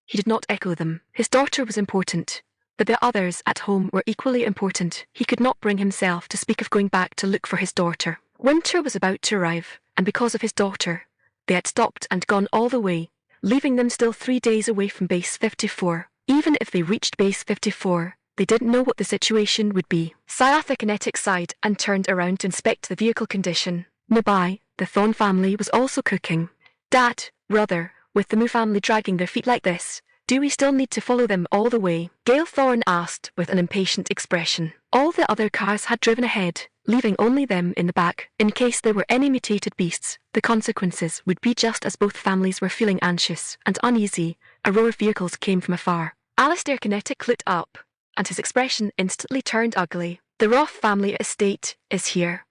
he did not echo them. His daughter was important, but the others at home were equally important. He could not bring himself to speak of going back to look for his daughter. Winter was about to arrive, and because of his daughter, they had stopped and gone all the way, leaving them still 3 days away from Base 54. Even if they reached Base 54, they didn't know what the situation would be. Arthur Kinetic sighed and turned around to inspect the vehicle condition. Nearby, the Thorn family was also cooking. Dad, brother, with the Moo family dragging their feet like this, do we still need to follow them all the way? Gale Thorn asked with an impatient expression. All the other cars had driven ahead, leaving only them in the back. In case there were any mutated beasts, the consequences would be just as both families were feeling anxious and uneasy. A row of vehicles came from afar. Alistair Kinetic looked up, and his expression instantly turned ugly. The Roth family estate is here.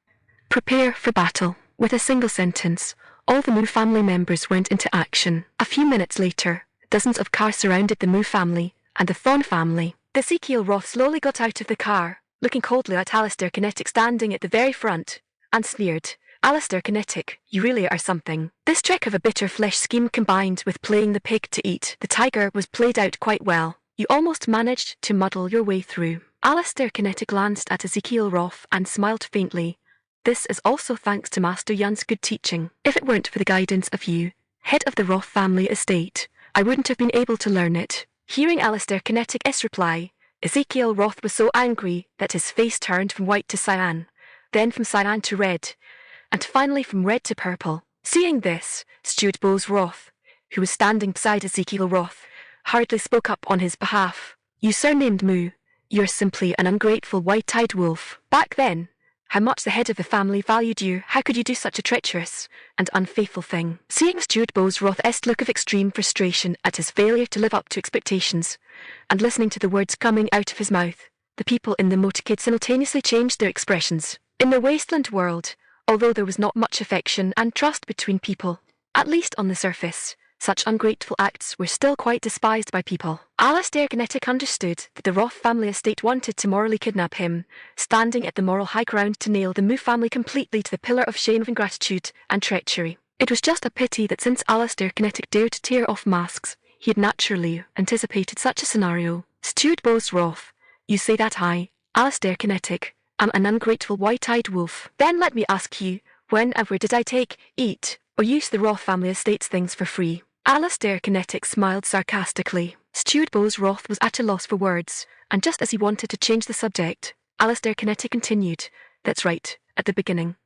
Prepare for battle. With a single sentence, all the Moo family members went into action. A few minutes later, dozens of cars surrounded the Moo family and the Thorn family. Ezekiel Roth slowly got out of the car, looking coldly at Alistair Kinetic standing at the very front, and sneered. Alistair Kinetic, you really are something. This trick of a bitter flesh scheme combined with playing the pig to eat the tiger was played out quite well. You almost managed to muddle your way through. Alistair Kinetic glanced at Ezekiel Roth and smiled faintly. This is also thanks to Master Yun's good teaching. If it weren't for the guidance of you, head of the Roth family estate, I wouldn't have been able to learn it. Hearing Alistair Kinetic's reply, Ezekiel Roth was so angry that his face turned from white to cyan, then from cyan to red, and finally from red to purple. Seeing this, Steward Bose Roth, who was standing beside Ezekiel Roth, hurriedly spoke up on his behalf. You surnamed Moo, you're simply an ungrateful white-eyed wolf. Back then, how much the head of the family valued you, how could you do such a treacherous and unfaithful thing? Seeing Steward Bose Roth's look of extreme frustration at his failure to live up to expectations, and listening to the words coming out of his mouth, the people in the motorcade simultaneously changed their expressions. In the Wasteland world, although there was not much affection and trust between people, at least on the surface, such ungrateful acts were still quite despised by people. Alistair Kinetic understood that the Roth family estate wanted to morally kidnap him, standing at the moral high ground to nail the Moo family completely to the pillar of shame of ingratitude and treachery. It was just a pity that since Alistair Kinetic dared to tear off masks, he had naturally anticipated such a scenario. Steward Bose Roth, you say that I, Alistair Kinetic, am an ungrateful white-eyed wolf. Then let me ask you, when and where did I take, eat, or use the Roth family estate's things for free? Alistair Kinetic smiled sarcastically. Steward Bose Roth was at a loss for words, and just as he wanted to change the subject, Alistair Kinetic continued. That's right, at the beginning.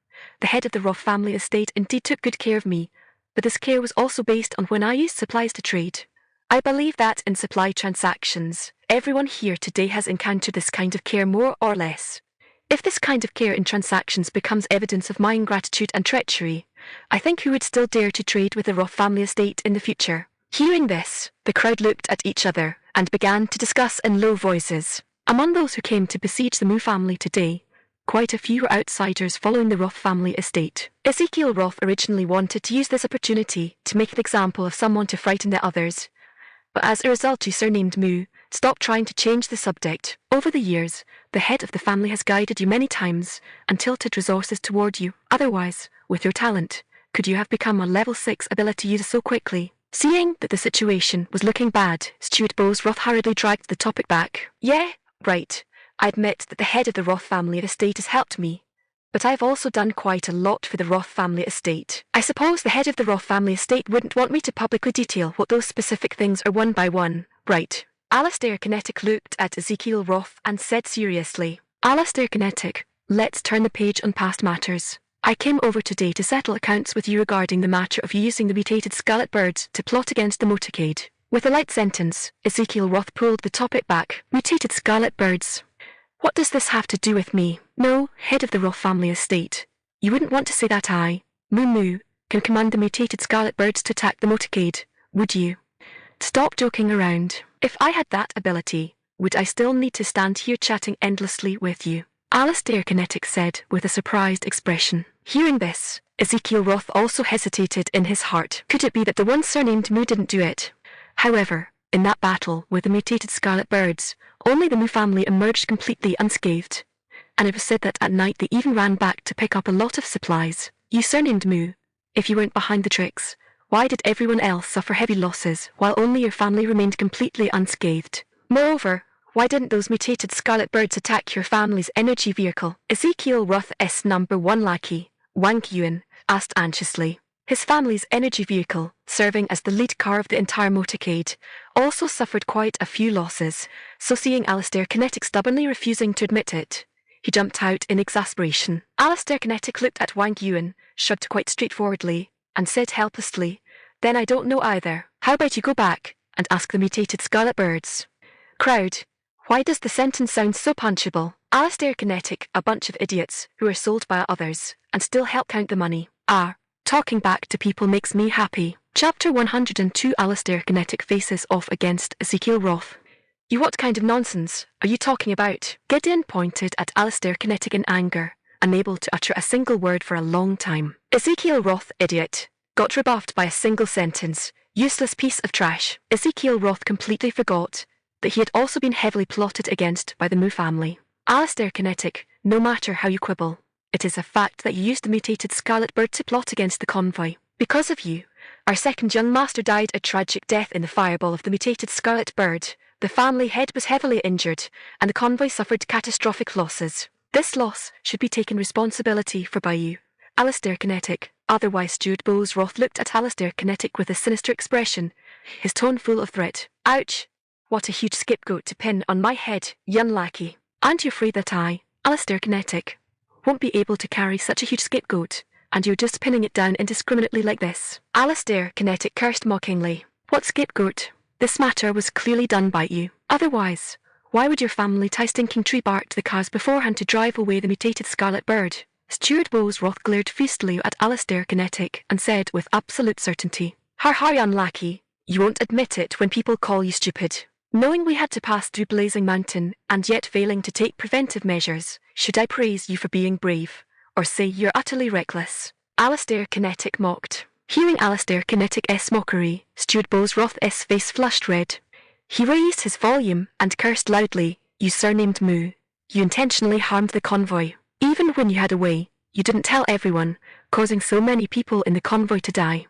The head of the Roth family estate indeed took good care of me, but this care was also based on when I used supplies to trade. I believe that in supply transactions, everyone here today has encountered this kind of care more or less. If this kind of care in transactions becomes evidence of my ingratitude and treachery, I think who would still dare to trade with the Roth family estate in the future? Hearing this, the crowd looked at each other, and began to discuss in low voices. Among those who came to besiege the Moo family today, quite a few were outsiders following the Roth family estate. Ezekiel Roth originally wanted to use this opportunity to make an example of someone to frighten the others, but as a result you surnamed Moo stopped trying to change the subject. Over the years, the head of the family has guided you many times and tilted resources toward you. Otherwise, with your talent, could you have become a level 6 ability user so quickly? Seeing that the situation was looking bad, Steward Bose Roth hurriedly dragged the topic back. Yeah, right. I admit that the head of the Roth family estate has helped me, but I've also done quite a lot for the Roth family estate. I suppose the head of the Roth family estate wouldn't want me to publicly detail what those specific things are one by one, right? Alistair Kinetic looked at Ezekiel Roth and said seriously, Alistair Kinetic, let's turn the page on past matters. I came over today to settle accounts with you regarding the matter of you using the mutated scarlet birds to plot against the motorcade. With a light sentence, Ezekiel Roth pulled the topic back. Mutated scarlet birds. What does this have to do with me? No, head of the Roth family estate. You wouldn't want to say that I, Moo, can command the mutated scarlet birds to attack the motorcade, would you? Stop joking around. If I had that ability, would I still need to stand here chatting endlessly with you? Alistair Kinetic said with a surprised expression. Hearing this, Ezekiel Roth also hesitated in his heart. Could it be that the one surnamed Moo didn't do it? However, in that battle with the mutated scarlet birds, only the Moo family emerged completely unscathed, and it was said that at night they even ran back to pick up a lot of supplies. You surnamed Moo. If you weren't behind the tricks, why did everyone else suffer heavy losses while only your family remained completely unscathed? Moreover, why didn't those mutated scarlet birds attack your family's energy vehicle? Ezekiel Roth's number 1 lackey, Wang Yuan, asked anxiously. His family's energy vehicle, serving as the lead car of the entire motorcade, also suffered quite a few losses, so seeing Alistair Kinetic stubbornly refusing to admit it, he jumped out in exasperation. Alistair Kinetic looked at Wang Yuan, shrugged quite straightforwardly, and said helplessly, Then I don't know either. How about you go back and ask the mutated scarlet birds? Crowd. Why does the sentence sound so punchable? Alistair Kinetic, a bunch of idiots who are sold by others and still help count the money. Talking back to people makes me happy. Chapter 102. Alistair Kinetic faces off against Ezekiel Roth. You, what kind of nonsense are you talking about? Gideon pointed at Alistair Kinetic in anger, unable to utter a single word for a long time. Ezekiel Roth, idiot, got rebuffed by a single sentence. Useless piece of trash. Ezekiel Roth completely forgot that he had also been heavily plotted against by the Moo family. Alistair Kinetic, no matter how you quibble, it is a fact that you used the mutated scarlet bird to plot against the convoy. Because of you, our second young master died a tragic death in the fireball of the mutated scarlet bird. The family head was heavily injured, and the convoy suffered catastrophic losses. This loss should be taken responsibility for by you, Alistair Kinetic. Otherwise, Steward Bose Roth looked at Alistair Kinetic with a sinister expression, his tone full of threat. Ouch! What a huge scapegoat to pin on my head, young lackey. Aren't you afraid that I, Alistair Kinetic, won't be able to carry such a huge scapegoat, and you're just pinning it down indiscriminately like this? Alistair Kinetic cursed mockingly. What scapegoat? This matter was clearly done by you. Otherwise, why would your family tie stinking tree bark to the cars beforehand to drive away the mutated scarlet bird? Steward Bose Roth glared feastily at Alistair Kinetic and said with absolute certainty, Har young lackey, you won't admit it when people call you stupid. Knowing we had to pass through Blazing Mountain and yet failing to take preventive measures, should I praise you for being brave, or say you're utterly reckless? Alistair Kinetic mocked. Hearing Alistair Kinetic's mockery, Steward Bose Roth's face flushed red. He raised his volume and cursed loudly. You surnamed Moo. You intentionally harmed the convoy. Even when you had a way, you didn't tell everyone, causing so many people in the convoy to die.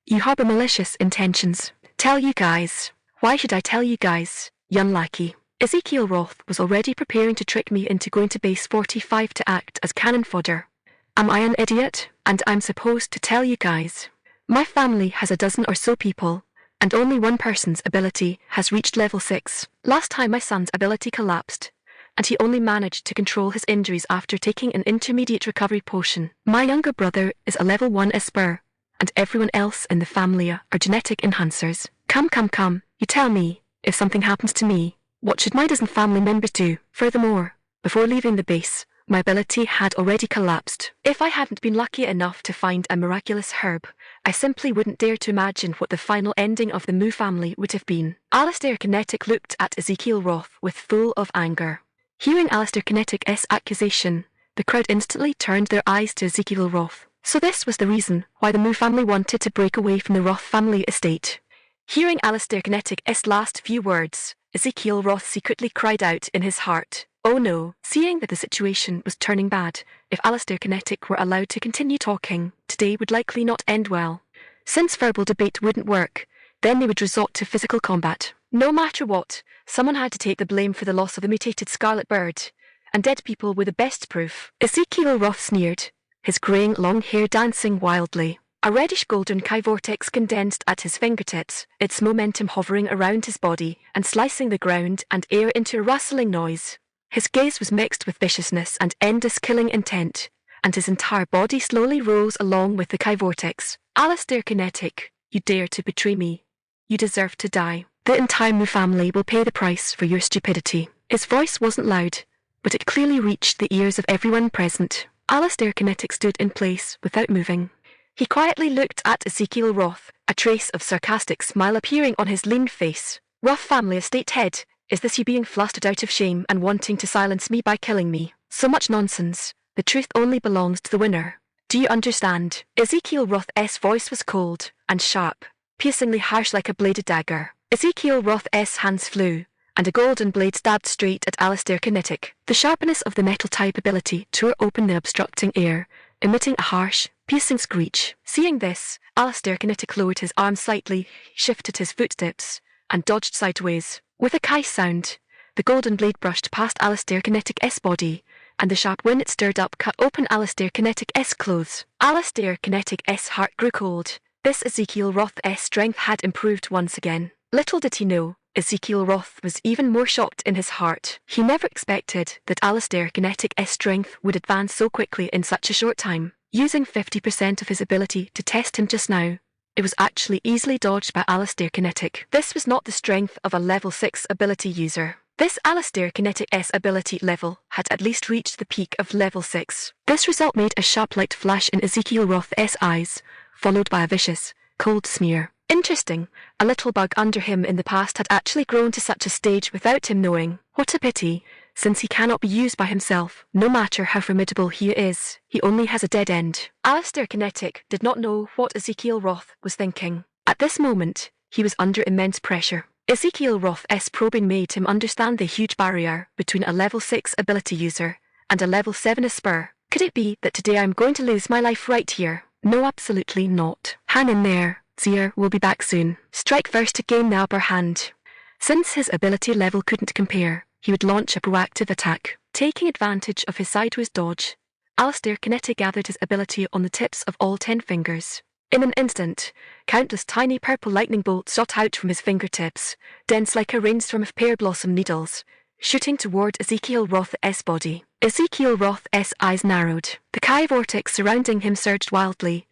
You harbor malicious intentions. Tell you guys. Why should I tell you guys, young lackey? Ezekiel Roth was already preparing to trick me into going to base 45 to act as cannon fodder. Am I an idiot? And I'm supposed to tell you guys. My family has a dozen or so people, and only one person's ability has reached level 6. Last time my son's ability collapsed, and he only managed to control his injuries after taking an intermediate recovery potion. My younger brother is a level 1 Esper, and everyone else in the family are genetic enhancers. Come, you tell me, if something happens to me, what should my dozen family members do? Furthermore, before leaving the base, My ability had already collapsed. If I hadn't been lucky enough to find a miraculous herb, I simply wouldn't dare to imagine what the final ending of the Moo family would have been. Alistair Kinetic looked at Ezekiel Roth with full of anger. Hearing Alistair Kinetic's accusation, the crowd instantly turned their eyes to Ezekiel Roth. So this was the reason why the Moo family wanted to break away from the Roth family estate. Hearing Alistair Kinetic's last few words, Ezekiel Roth secretly cried out in his heart, "Oh no!" Seeing that the situation was turning bad, if Alistair Kinetic were allowed to continue talking, today would likely not end well. Since verbal debate wouldn't work, then they would resort to physical combat. No matter what, someone had to take the blame for the loss of the mutated scarlet bird, and dead people were the best proof. Ezekiel Roth sneered, his greying long hair dancing wildly. A reddish-golden chi vortex condensed at his fingertips, its momentum hovering around his body and slicing the ground and air into a rustling noise. His gaze was mixed with viciousness and endless killing intent, and his entire body slowly rose along with the chi vortex. Alistair Kinetic, you dare to betray me. You deserve to die. The entire Moo family will pay the price for your stupidity. His voice wasn't loud, but it clearly reached the ears of everyone present. Alistair Kinetic stood in place without moving. He quietly looked at Ezekiel Roth, a trace of sarcastic smile appearing on his lean face. "Roth family estate head, is this you being flustered out of shame and wanting to silence me by killing me? So much nonsense. The truth only belongs to the winner. Do you understand?" Ezekiel Roth's voice was cold and sharp, piercingly harsh like a bladed dagger. Ezekiel Roth's hands flew, and a golden blade stabbed straight at Alistair Kinetic. The sharpness of the metal-type ability tore open the obstructing air, emitting a harsh, piercing screech. Seeing this, Alistair Kinetic lowered his arm slightly, shifted his footsteps, and dodged sideways. With a kai sound, the golden blade brushed past Alistair Kinetic's body, and the sharp wind it stirred up cut open Alistair Kinetic's clothes. Alistair Kinetic's heart grew cold. This Ezekiel Roth's strength had improved once again. Little did he know, Ezekiel Roth was even more shocked in his heart. He never expected that Alistair Kinetic's strength would advance so quickly in such a short time. Using 50% of his ability to test him just now, it was actually easily dodged by Alistair Kinetic. This was not the strength of a level 6 ability user. This Alistair Kinetic's ability level had at least reached the peak of level 6. This result made a sharp light flash in Ezekiel Roth's eyes, followed by a vicious, cold sneer. Interesting, a little bug under him in the past had actually grown to such a stage without him knowing. What a pity, since he cannot be used by himself. No matter how formidable he is, he only has a dead end. Alistair Kinetic did not know what Ezekiel Roth was thinking. At this moment, he was under immense pressure. Ezekiel Roth's probing made him understand the huge barrier between a level 6 ability user and a level 7 Esper. Could it be that today I'm going to lose my life right here? No, absolutely not. Hang in there. Zier will be back soon. Strike first to gain the upper hand. Since his ability level couldn't compare, he would launch a proactive attack. Taking advantage of his sideways dodge, Alistair Kinetic gathered his ability on the tips of all 10 fingers. In an instant, countless tiny purple lightning bolts shot out from his fingertips, dense like a rainstorm of pear blossom needles, shooting toward Ezekiel Roth's body. Ezekiel Roth's eyes narrowed. The chi vortex surrounding him surged wildly,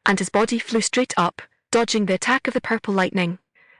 and his body flew straight up, dodging the attack of the purple lightning.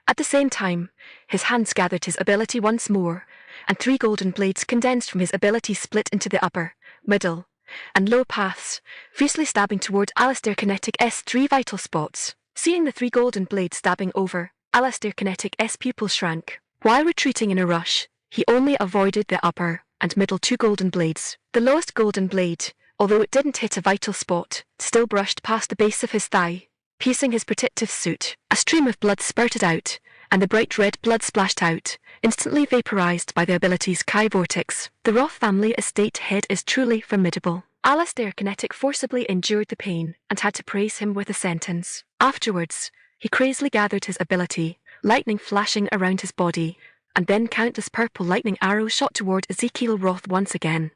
At the same time, his hands gathered his ability once more, and 3 golden blades condensed from his ability split into the upper, middle, and low paths, fiercely stabbing toward Alistair Kinetic's 3 vital spots. Seeing the 3 golden blades stabbing over, Alistair Kinetic's pupils shrank. While retreating in a rush, he only avoided the upper and middle 2 golden blades. The lowest golden blade, although it didn't hit a vital spot, still brushed past the base of his thigh, piercing his protective suit. A stream of blood spurted out, and the bright red blood splashed out, instantly vaporized by the ability's chi vortex. The Roth family estate head is truly formidable. Alistair Kinetic forcibly endured the pain and had to praise him with a sentence. Afterwards, he crazily gathered his ability, lightning flashing around his body, and then countless purple lightning arrows shot toward Ezekiel Roth once again.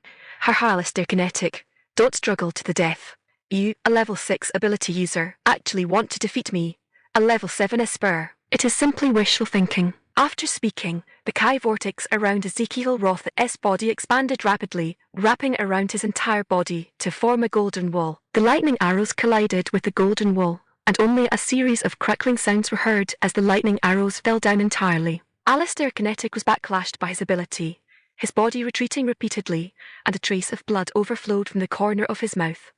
Alistair Kinetic, don't struggle to the death. You, a level 6 ability user, actually want to defeat me, a level 7 Esper. It is simply wishful thinking. After speaking, the chi vortex around Ezekiel Roth's body expanded rapidly, wrapping around his entire body to form a golden wall. The lightning arrows collided with the golden wall, and only a series of crackling sounds were heard as the lightning arrows fell down entirely. Alistair Kinetic was backlashed by his ability, his body retreating repeatedly, and a trace of blood overflowed from the corner of his mouth.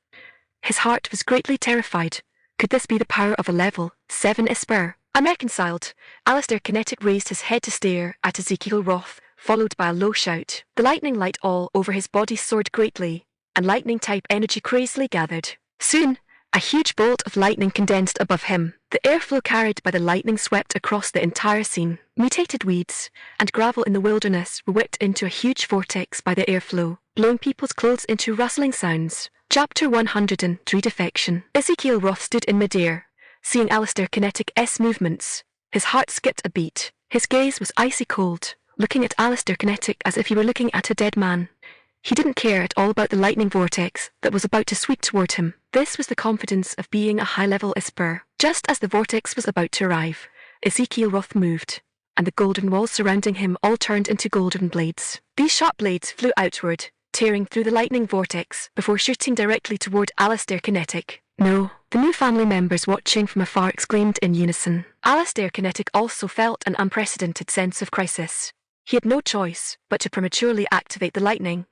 His heart was greatly terrified. Could this be the power of a level 7 Esper? Unreconciled, Alistair Kinetic raised his head to stare at Ezekiel Roth, followed by a low shout. The lightning light all over his body soared greatly, and lightning-type energy crazily gathered. Soon, a huge bolt of lightning condensed above him. The airflow carried by the lightning swept across the entire scene. Mutated weeds and gravel in the wilderness were whipped into a huge vortex by the airflow, blowing people's clothes into rustling sounds. Chapter 103 Defection. Ezekiel Roth stood in midair, seeing Alistair Kinetic's movements. His heart skipped a beat. His gaze was icy cold, looking at Alistair Kinetic as if he were looking at a dead man. He didn't care at all about the lightning vortex that was about to sweep toward him. This was the confidence of being a high-level Esper. Just as the vortex was about to arrive, Ezekiel Roth moved, and the golden walls surrounding him all turned into golden blades. These sharp blades flew outward, tearing through the lightning vortex before shooting directly toward Alistair Kinetic. No, the new family members watching from afar exclaimed in unison. Alistair Kinetic also felt an unprecedented sense of crisis. He had no choice but to prematurely activate the lightning,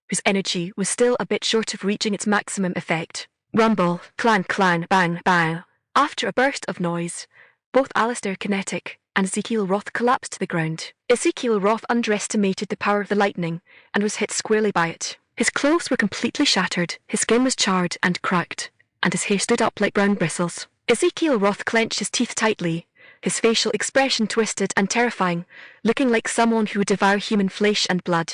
whose energy was still a bit short of reaching its maximum effect. Rumble, clang, clang, bang, bang. After a burst of noise, both Alistair Kinetic and Ezekiel Roth collapsed to the ground. Ezekiel Roth underestimated the power of the lightning and was hit squarely by it. His clothes were completely shattered, his skin was charred and cracked, and his hair stood up like brown bristles. Ezekiel Roth clenched his teeth tightly, his facial expression twisted and terrifying, looking like someone who would devour human flesh and blood.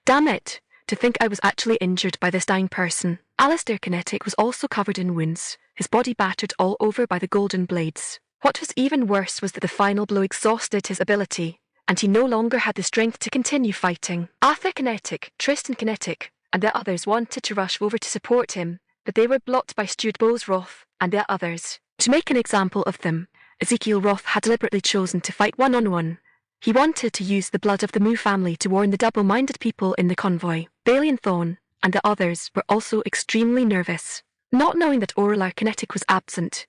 Damn it! To think I was actually injured by this dying person. Alistair Kinetic was also covered in wounds, his body battered all over by the golden blades. What was even worse was that the final blow exhausted his ability, and he no longer had the strength to continue fighting. Arthur Kinetic, Tristan Kinetic, and the others wanted to rush over to support him, but they were blocked by Steward Bose Roth and the others. To make an example of them, Ezekiel Roth had deliberately chosen to fight one-on-one. He wanted to use the blood of the Mu family to warn the double-minded people in the convoy. Bailey and Thorn and the others were also extremely nervous. Not knowing that Aurelire Kinetic was absent,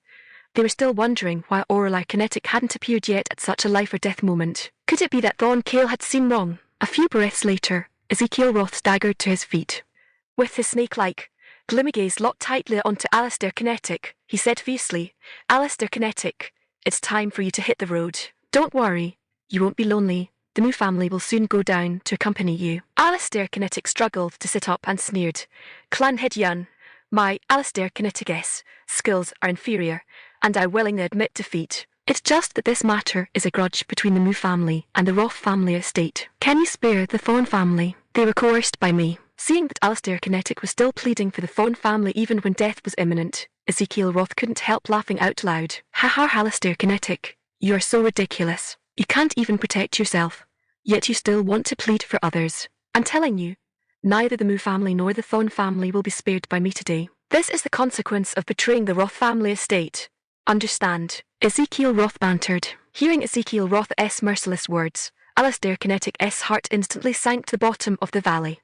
they were still wondering why Aurelire Kinetic hadn't appeared yet at such a life-or-death moment. Could it be that Thorn Kale had seen wrong? A few breaths later, Ezekiel Roth staggered to his feet. With his snake-like, gloomy gaze locked tightly onto Alistair Kinetic, he said fiercely, "Alistair Kinetic, it's time for you to hit the road. Don't worry. You won't be lonely. The Mu family will soon go down to accompany you." Alistair Kinetic struggled to sit up and sneered. "Clan Head Yun, my Alistair Kinetic's skills are inferior, and I willingly admit defeat. It's just that this matter is a grudge between the Mu family and the Roth family estate. Can you spare the Thorn family? They were coerced by me." Seeing that Alistair Kinetic was still pleading for the Thorn family even when death was imminent, Ezekiel Roth couldn't help laughing out loud. "Ha ha, Alistair Kinetic, you are so ridiculous. You can't even protect yourself, yet you still want to plead for others. I'm telling you, neither the Mu family nor the Thorn family will be spared by me today. This is the consequence of betraying the Roth family estate. Understand?" Ezekiel Roth bantered. Hearing Ezekiel Roth's merciless words, Alistair Kinetic's heart instantly sank to the bottom of the valley.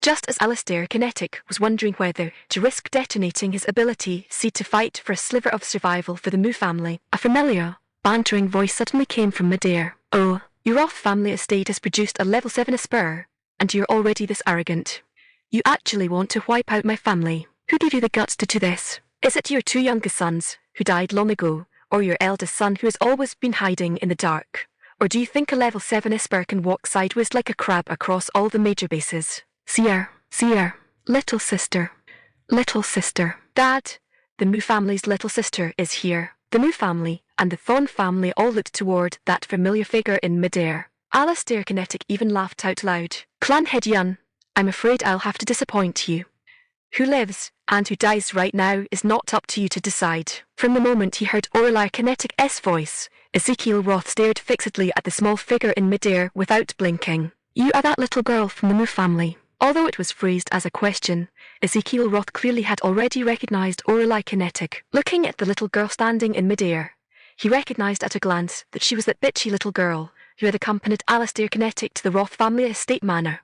Just as Alistair Kinetic was wondering whether to risk detonating his ability seed to fight for a sliver of survival for the Mu family, a familiar, bantering voice suddenly came from midair. "Oh, your Roth family estate has produced a level 7 Esper, and you're already this arrogant. You actually want to wipe out my family. Who gave you the guts to do this? Is it your 2 youngest sons, who died long ago, or your eldest son who has always been hiding in the dark? Or do you think a level 7 Esper can walk sideways like a crab across all the major bases? Seer, little sister, Dad, the Mu family's little sister is here." The Mu family and the Thorn family all looked toward that familiar figure in midair. Alistair Kinetic even laughed out loud. "Clan Head Yun, I'm afraid I'll have to disappoint you. Who lives and who dies right now is not up to you to decide." From the moment he heard Aurelire Kinetic's voice, Ezekiel Roth stared fixedly at the small figure in midair without blinking. "You are that little girl from the Mu family." Although it was phrased as a question, Ezekiel Roth clearly had already recognized Aurelire Kinetic. Looking at the little girl standing in midair, he recognized at a glance that she was that bitchy little girl who had accompanied Alistair Kinetic to the Roth family estate manor.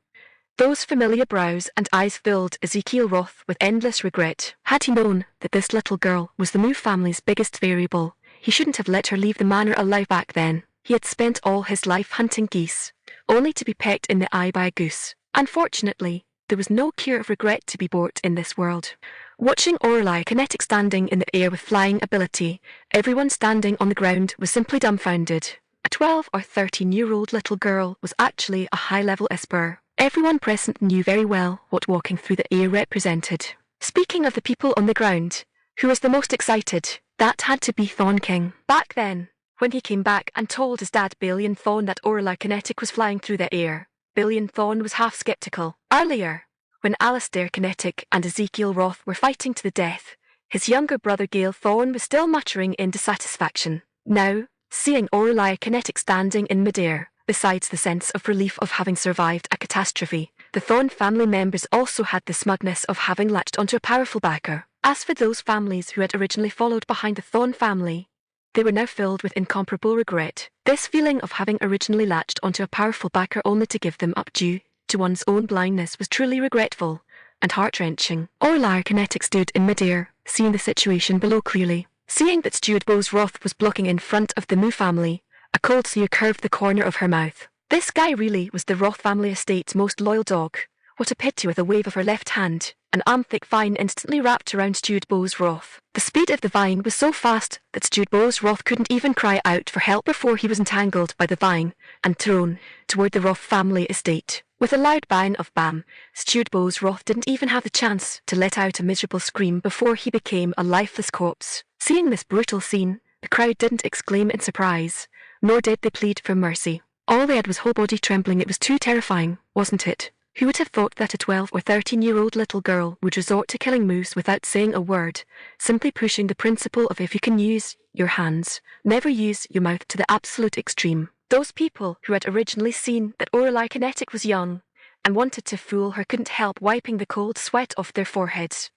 Those familiar brows and eyes filled Ezekiel Roth with endless regret. Had he known that this little girl was the Mu family's biggest variable, he shouldn't have let her leave the manor alive back then. He had spent all his life hunting geese, only to be pecked in the eye by a goose. Unfortunately, there was no cure of regret to be bought in this world. Watching Orlai Kinetic standing in the air with flying ability, everyone standing on the ground was simply dumbfounded. A 12 or 13-year-old little girl was actually a high-level Esper. Everyone present knew very well what walking through the air represented. Speaking of the people on the ground, who was the most excited? That had to be Thorn King. Back then, when he came back and told his dad Balian Thorn that Orlai Kinetic was flying through the air, Balian Thorn was half skeptical. Earlier, when Alistair Kinetic and Ezekiel Roth were fighting to the death, his younger brother Gale Thorn was still muttering in dissatisfaction. Now, seeing Orlai Kinetic standing in midair, besides the sense of relief of having survived a catastrophe, the Thorn family members also had the smugness of having latched onto a powerful backer. As for those families who had originally followed behind the Thorn family, they were now filled with incomparable regret. This feeling of having originally latched onto a powerful backer only to give them up due to one's own blindness was truly regretful and heart-wrenching. Orlai Kinetic stood in midair, seeing the situation below clearly. Seeing that Steward Bose Roth was blocking in front of the Moo family, a cold sear curved the corner of her mouth. This guy really was the Roth family estate's most loyal dog. What a pity. With a wave of her left hand, an arm-thick vine instantly wrapped around Steward Bose Roth. The speed of the vine was so fast that Steward Bose Roth couldn't even cry out for help before he was entangled by the vine and thrown toward the Roth family estate. With a loud bang of bam, Steward Bose Roth didn't even have the chance to let out a miserable scream before he became a lifeless corpse. Seeing this brutal scene, the crowd didn't exclaim in surprise, nor did they plead for mercy. All they had was whole body trembling. It was too terrifying, wasn't it? Who would have thought that a 12 or 13-year-old little girl would resort to killing moose without saying a word, simply pushing the principle of if you can use your hands, never use your mouth to the absolute extreme. Those people who had originally seen that Orlai Kinetic was young and wanted to fool her couldn't help wiping the cold sweat off their foreheads.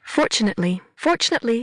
Fortunately,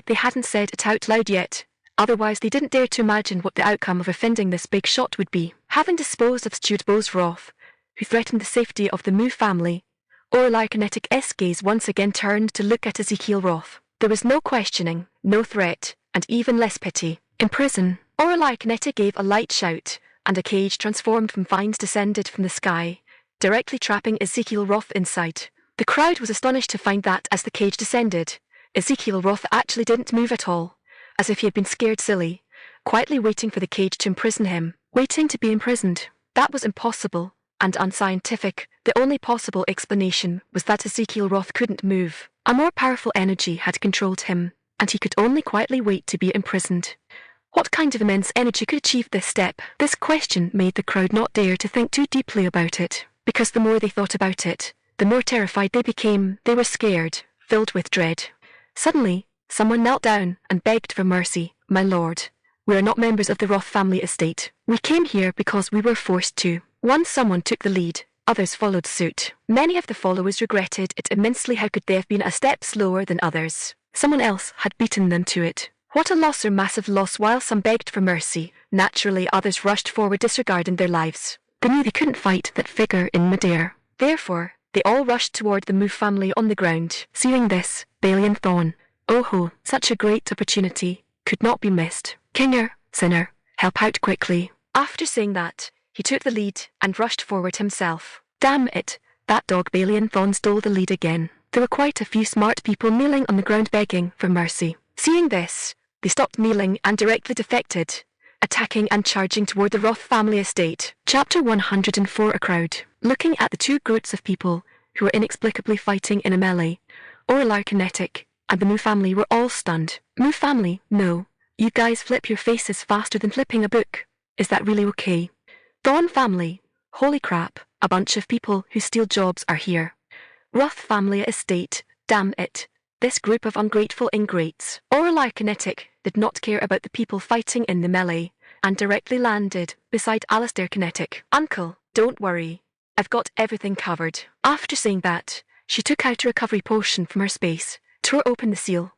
they hadn't said it out loud yet. Otherwise, they didn't dare to imagine what the outcome of offending this big shot would be. Having disposed of Steward Bose Roth, who threatened the safety of the Moo family, Orlai Kinetic's gaze once again turned to look at Ezekiel Roth. There was no questioning, no threat, and even less pity. In prison, Orlai Kinetic gave a light shout, and a cage transformed from vines descended from the sky, directly trapping Ezekiel Roth inside. The crowd was astonished to find that as the cage descended, Ezekiel Roth actually didn't move at all, as if he had been scared silly, quietly waiting for the cage to imprison him, waiting to be imprisoned. That was impossible and unscientific. The only possible explanation was that Ezekiel Roth couldn't move. A more powerful energy had controlled him, and he could only quietly wait to be imprisoned. What kind of immense energy could achieve this step? This question made the crowd not dare to think too deeply about it, because the more they thought about it, the more terrified they became. They were scared, filled with dread. Suddenly, someone knelt down and begged for mercy. "My lord, we are not members of the Roth family estate. We came here because we were forced to." Once someone took the lead, others followed suit. Many of the followers regretted it immensely. How could they have been a step slower than others? Someone else had beaten them to it. What a loss, or massive loss. While some begged for mercy, naturally others rushed forward, disregarding their lives. They knew they couldn't fight that figure in midair. Therefore, they all rushed toward the Moo family on the ground. Seeing this, Balian Thorn, oh ho, such a great opportunity, could not be missed. "Kinger, sinner, help out quickly." After saying that, he took the lead and rushed forward himself. Damn it, that dog Balian Thorn stole the lead again. There were quite a few smart people kneeling on the ground begging for mercy. Seeing this, they stopped kneeling and directly defected, attacking and charging toward the Roth family estate. Chapter 104. A crowd. Looking at the two groups of people who were inexplicably fighting in a melee, Orlai Kinetic and the Moo family were all stunned. Moo family, no. You guys flip your faces faster than flipping a book. Is that really okay? Thorn family, holy crap, a bunch of people who steal jobs are here. Roth family estate, damn it, this group of ungrateful ingrates. Orlai Kinetic did not care about the people fighting in the melee, and directly landed beside Alistair Kinetic. "Uncle, don't worry, I've got everything covered." After saying that, she took out a recovery potion from her space, tore open the seal,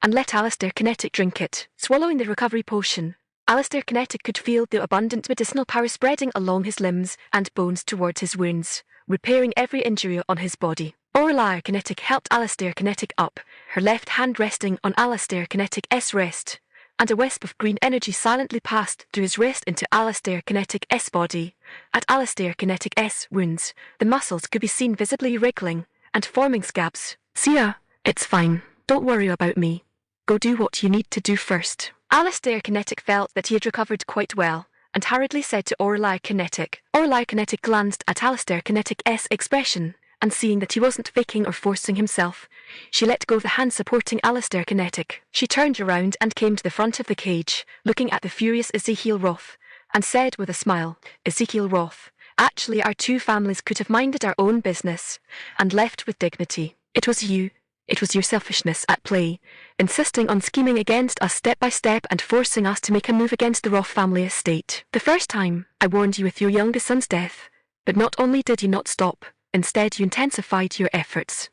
and let Alistair Kinetic drink it. Swallowing the recovery potion, Alistair Kinetic could feel the abundant medicinal power spreading along his limbs and bones towards his wounds, repairing every injury on his body. Orlai Kinetic helped Alistair Kinetic up, her left hand resting on Alistair Kinetic's wrist, and a wisp of green energy silently passed through his wrist into Alistair Kinetic S body. At Alistair Kinetic S wounds, the muscles could be seen visibly wriggling and forming scabs. "Sia, it's fine. Don't worry about me. Go do what you need to do first." Alistair Kinetic felt that he had recovered quite well, and hurriedly said to Orlai Kinetic. Orlai Kinetic glanced at Alistair Kinetic-'s expression, and seeing that he wasn't faking or forcing himself, she let go of the hand supporting Alistair Kinetic. She turned around and came to the front of the cage, looking at the furious Ezekiel Roth, and said with a smile, "Ezekiel Roth, actually our two families could have minded our own business, and left with dignity. It was you. It was your selfishness at play, insisting on scheming against us step by step and forcing us to make a move against the Roth family estate. The first time, I warned you with your youngest son's death, but not only did you not stop, instead you intensified your efforts.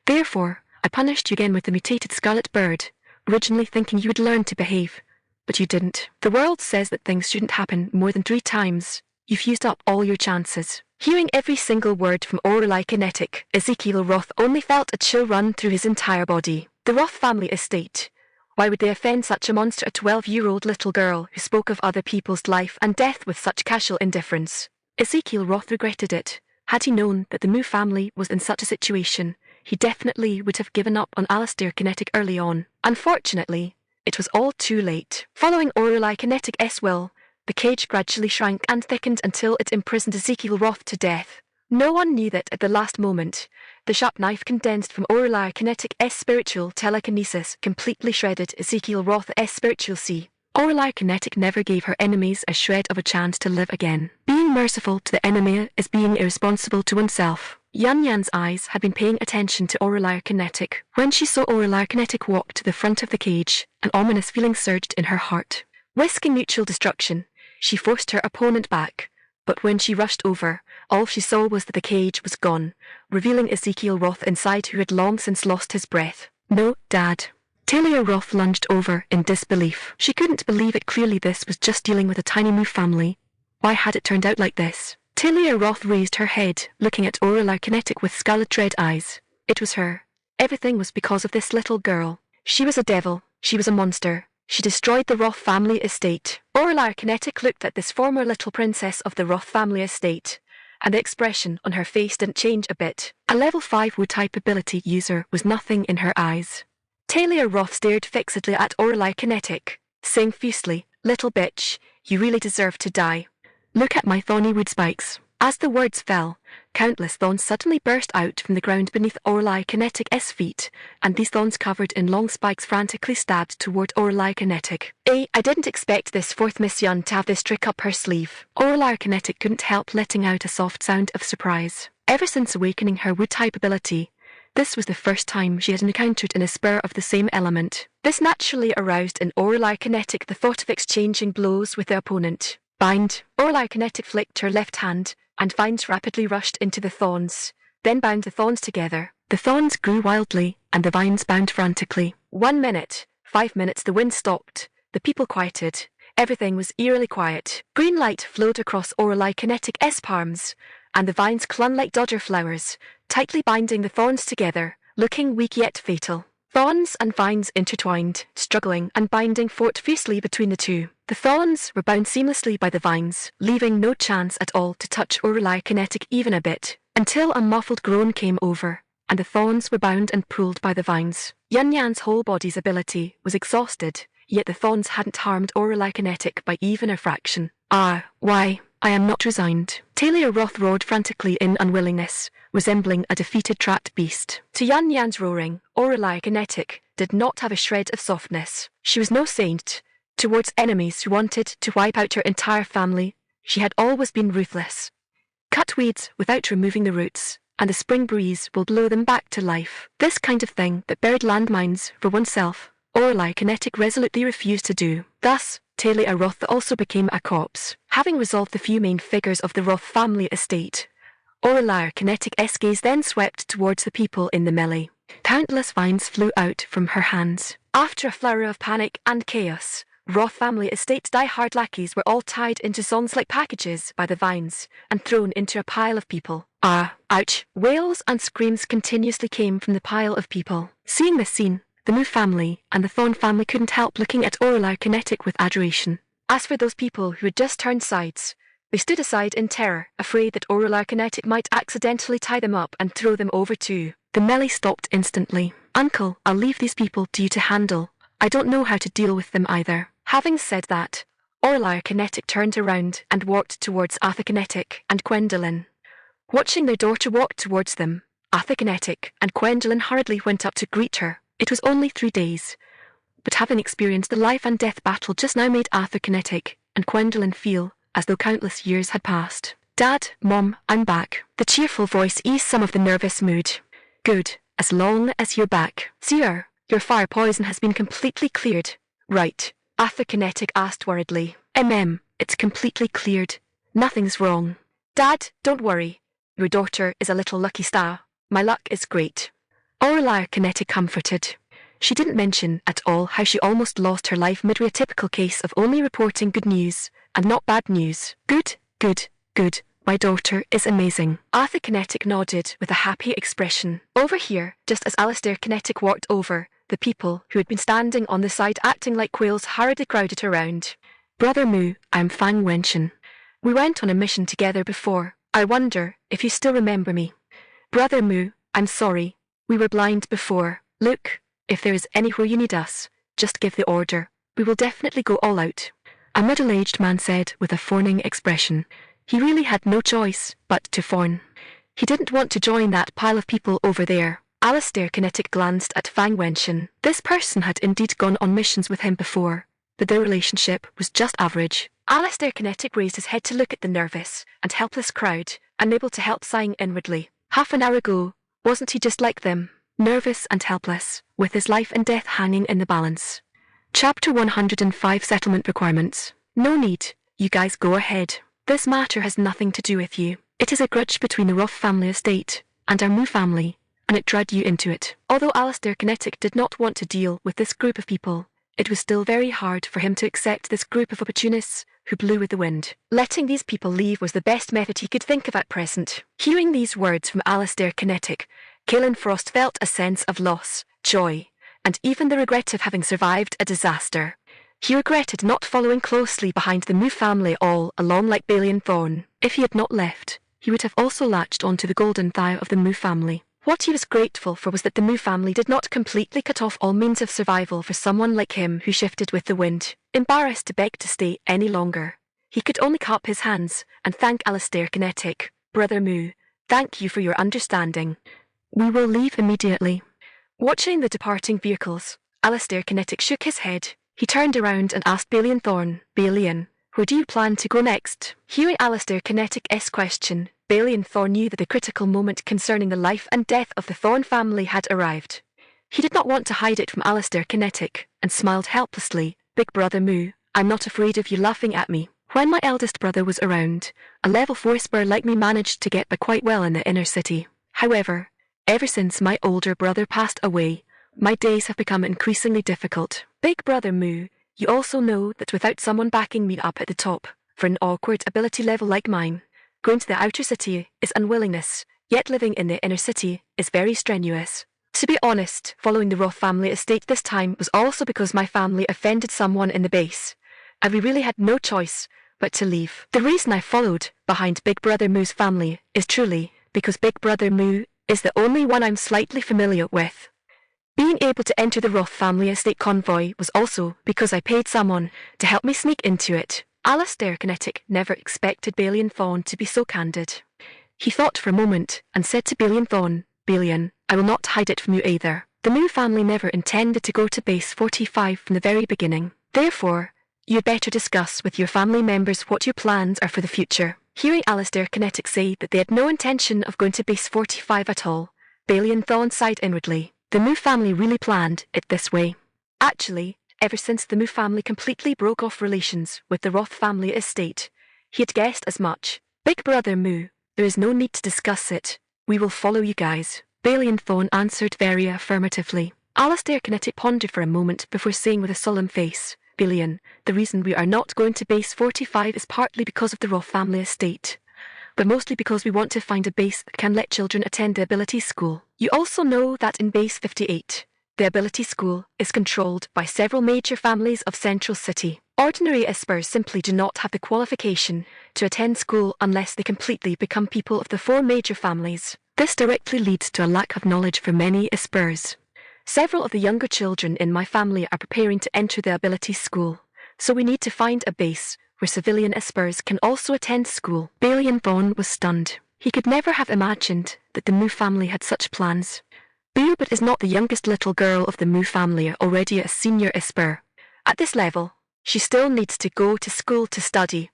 Therefore, I punished you again with the mutated scarlet bird, originally thinking you would learn to behave, but you didn't. The world says that things shouldn't happen more than 3 times. You've used up all your chances." Hearing every single word from Orlai Kinetic, Ezekiel Roth only felt a chill run through his entire body. The Roth family estate. Why would they offend such a monster, a 12-year-old little girl who spoke of other people's life and death with such casual indifference? Ezekiel Roth regretted it. Had he known that the Mu family was in such a situation, he definitely would have given up on Alistair Kinetic early on. Unfortunately, it was all too late. Following Orlai Kinetic-'s will, the cage gradually shrank and thickened until it imprisoned Ezekiel Roth to death. No one knew that at the last moment, the sharp knife condensed from Orlai Kinetic-'s spiritual telekinesis completely shredded Ezekiel Roth's spiritual sea. Orlai Kinetic never gave her enemies a shred of a chance to live again. Being merciful to the enemy is being irresponsible to oneself. Yan Yan's eyes had been paying attention to Orlai Kinetic. When she saw Orlai Kinetic walk to the front of the cage, an ominous feeling surged in her heart. Risking mutual destruction, she forced her opponent back, but when she rushed over, all she saw was that the cage was gone, revealing Ezekiel Roth inside, who had long since lost his breath. "No, Dad." Talia Roth lunged over in disbelief. She couldn't believe it. Clearly this was just dealing with a tiny Mu family. Why had it turned out like this? Talia Roth raised her head, looking at Orlai Kinetic with scarlet red eyes. It was her. Everything was because of this little girl. She was a devil. She was a monster. She destroyed the Roth family estate. Orlai Kinetic looked at this former little princess of the Roth family estate, and the expression on her face didn't change a bit. A level 5 Wu-type ability user was nothing in her eyes. Talia Roth stared fixedly at Orlai Kinetic, saying fiercely, "Little bitch, you really deserve to die. Look at my thorny wood spikes." As the words fell, countless thorns suddenly burst out from the ground beneath Orlai Kinetic-'s feet, and these thorns covered in long spikes frantically stabbed toward Orlai Kinetic. I didn't expect this fourth Miss Yun to have this trick up her sleeve." Orlai Kinetic couldn't help letting out a soft sound of surprise. Ever since awakening her wood-type ability, this was the first time she had encountered in a spur of the same element. This naturally aroused in Orlai Kinetic the thought of exchanging blows with the opponent. "Bind." Orlai Kinetic flicked her left hand, and vines rapidly rushed into the thorns, then bound the thorns together. The thorns grew wildly, and the vines bound frantically. 1 minute, 5 minutes, the wind stopped, the people quieted. Everything was eerily quiet. Green light flowed across Orlai Kinetic-'s palms, and the vines clung like dodger flowers, tightly binding the thorns together, looking weak yet fatal. Thorns and vines intertwined, struggling and binding fought fiercely between the two. The thorns were bound seamlessly by the vines, leaving no chance at all to touch Orlai Kinetic even a bit, until a muffled groan came over, and the thorns were bound and pulled by the vines. Yan Yan's whole body's ability was exhausted, yet the thorns hadn't harmed Orlai Kinetic by even a fraction. Why, I am not resigned." Talia Roth roared frantically in unwillingness, resembling a defeated trapped beast. To Yan Yan's roaring, Orlai Kinetic did not have a shred of softness. She was no saint. Towards enemies who wanted to wipe out her entire family, she had always been ruthless. Cut weeds without removing the roots, and the spring breeze will blow them back to life. This kind of thing that buried landmines for oneself, Orlai Kinetic resolutely refused to do. Thus, Talia Roth also became a corpse. Having resolved the few main figures of the Roth family estate, Orlai Kinetic-'s gaze then swept towards the people in the melee. Countless vines flew out from her hands. After a flurry of panic and chaos, Roth family estate's die-hard lackeys were all tied into songs-like packages by the vines and thrown into a pile of people. Ouch! Wails and screams continuously came from the pile of people. Seeing this scene, The Mu family and the Thorn family couldn't help looking at Orlar Kinetic with adoration. As for those people who had just turned sides, they stood aside in terror, afraid that Orlar Kinetic might accidentally tie them up and throw them over too. The melee stopped instantly. Uncle, I'll leave these people to you to handle. I don't know how to deal with them either. Having said that, Orlar Kinetic turned around and walked towards Arthur Kinetic and Gwendolyn. Watching their daughter walk towards them, Arthur Kinetic and Gwendolyn hurriedly went up to greet her. It was only 3 days, but having experienced the life and death battle just now made Arthur Kinetic and Gwendolyn feel as though countless years had passed. Dad, Mom, I'm back. The cheerful voice eased some of the nervous mood. Good, as long as you're back. Sir, your fire poison has been completely cleared. Right, Arthur Kinetic asked worriedly. It's completely cleared. Nothing's wrong. Dad, don't worry. Your daughter is a little lucky star. My luck is great. Orlar Kinetic comforted. She didn't mention at all how she almost lost her life midway, a typical case of only reporting good news and not bad news. Good. My daughter is amazing. Arthur Kinetic nodded with a happy expression. Over here, just as Alistair Kinetic walked over, the people who had been standing on the side acting like quails hurriedly crowded around. Brother Mu, I'm Fang Wenchen. We went on a mission together before. I wonder if you still remember me. Brother Mu, I'm sorry. We were blind before. Look, if there is anywhere you need us, just give the order. We will definitely go all out. A middle-aged man said with a fawning expression. He really had no choice but to fawn. He didn't want to join that pile of people over there. Alistair Kinetic glanced at Fang Wenchen. This person had indeed gone on missions with him before, but their relationship was just average. Alistair Kinetic raised his head to look at the nervous and helpless crowd, unable to help sighing inwardly. Half an hour ago, wasn't he just like them? Nervous and helpless, with his life and death hanging in the balance. Chapter 105 Settlement Requirements. No need, you guys go ahead. This matter has nothing to do with you. It is a grudge between the Roth family estate and our Mu family, and it dragged you into it. Although Alistair Kinetic did not want to deal with this group of people, it was still very hard for him to accept this group of opportunists who blew with the wind. Letting these people leave was the best method he could think of at present. Hearing these words from Alistair Kinetic, Caelan Frost felt a sense of loss, joy, and even the regret of having survived a disaster. He regretted not following closely behind the Mu family all along like Balian Thorn. If he had not left, he would have also latched onto the golden thigh of the Mu family. What he was grateful for was that the Mu family did not completely cut off all means of survival for someone like him who shifted with the wind. Embarrassed to beg to stay any longer, he could only cup his hands and thank Alistair Kinetic. Brother Mu, thank you for your understanding. We will leave immediately. Watching the departing vehicles, Alistair Kinetic shook his head. He turned around and asked Balian Thorn, Balian, where do you plan to go next? Hearing Alistair Kinetic's question, Balian Thorn knew that the critical moment concerning the life and death of the Thorn family had arrived. He did not want to hide it from Alistair Kinetic, and smiled helplessly. Big Brother Mu, I'm not afraid of you laughing at me. When my eldest brother was around, a level 4 spur like me managed to get by quite well in the inner city. However, ever since my older brother passed away, my days have become increasingly difficult. Big Brother Mu, you also know that without someone backing me up at the top, for an awkward ability level like mine, going to the outer city is unwillingness, yet living in the inner city is very strenuous. To be honest, following the Roth family estate this time was also because my family offended someone in the base, and we really had no choice but to leave. The reason I followed behind Big Brother Mu's family is truly because Big Brother Mu is the only one I'm slightly familiar with. Being able to enter the Roth family estate convoy was also because I paid someone to help me sneak into it. Alistair Kinetic never expected Balian Thorn to be so candid. He thought for a moment and said to Balian Thorn, Balian, I will not hide it from you either. The Mu family never intended to go to base 45 from the very beginning. Therefore, you'd better discuss with your family members what your plans are for the future. Hearing Alistair Kinetic say that they had no intention of going to base 45 at all, Balian Thorn sighed inwardly. The Mu family really planned it this way. Actually, ever since the Mu family completely broke off relations with the Roth family estate, he had guessed as much. Big Brother Mu, there is no need to discuss it. We will follow you guys. Balian Thorn answered very affirmatively. Alistair Kinetic pondered for a moment before saying with a solemn face, Balian, the reason we are not going to base 45 is partly because of the Roth family estate, but mostly because we want to find a base that can let children attend the ability school. You also know that in base 58, The ability school is controlled by several major families of Central City. Ordinary Espers simply do not have the qualification to attend school unless they completely become people of the four major families. This directly leads to a lack of knowledge for many Espers. Several of the younger children in my family are preparing to enter the ability school, so we need to find a base where civilian Espers can also attend school. Balian Thorn was stunned. He could never have imagined that the Moo family had such plans. Bearbet is not the youngest little girl of the Moo family, already a senior Esper. At this level, she still needs to go to school to study.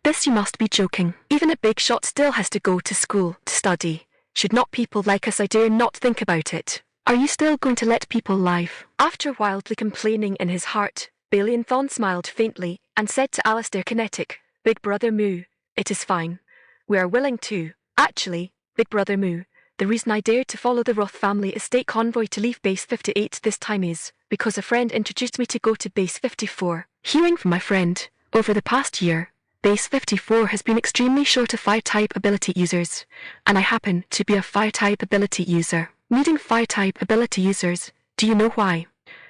This you must be joking. Even a big shot still has to go to school to study. Should not people like us, I dare not think about it. Are you still going to let people live? After wildly complaining in his heart, Balian Thorn smiled faintly and said to Alistair Kinetic, Big Brother Moo, it is fine. We are willing to. Actually, Big Brother Moo, the reason I dared to follow the Roth family estate convoy to leave Base 58 this time is because a friend introduced me to go to Base 54. Hearing from my friend, over the past year, Base 54 has been extremely short of fire-type ability users, and I happen to be a fire-type ability user. Needing fire-type ability users, do you know why?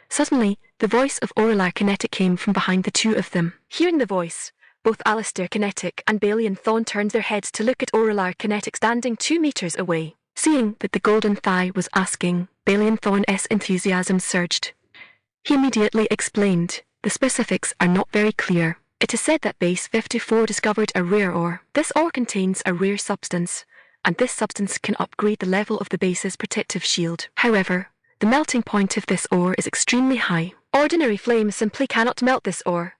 Suddenly, the voice of Aurelar Kinetic came from behind the two of them. Hearing the voice, both Alistair Kinetic and Balian Thorn turned their heads to look at Aurelar Kinetic standing 2 meters away. Seeing that the golden thigh was asking, Balian Thorn's enthusiasm surged. He immediately explained, the specifics are not very clear. It is said that Base 54 discovered a rare ore. This ore contains a rare substance, and this substance can upgrade the level of the base's protective shield. However, the melting point of this ore is extremely high. Ordinary flames simply cannot melt this ore,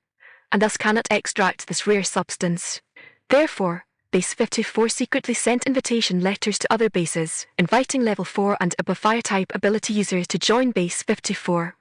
and thus cannot extract this rare substance. Therefore, Base 54 secretly sent invitation letters to other bases, inviting Level 4 and above Fire-type ability users to join Base 54.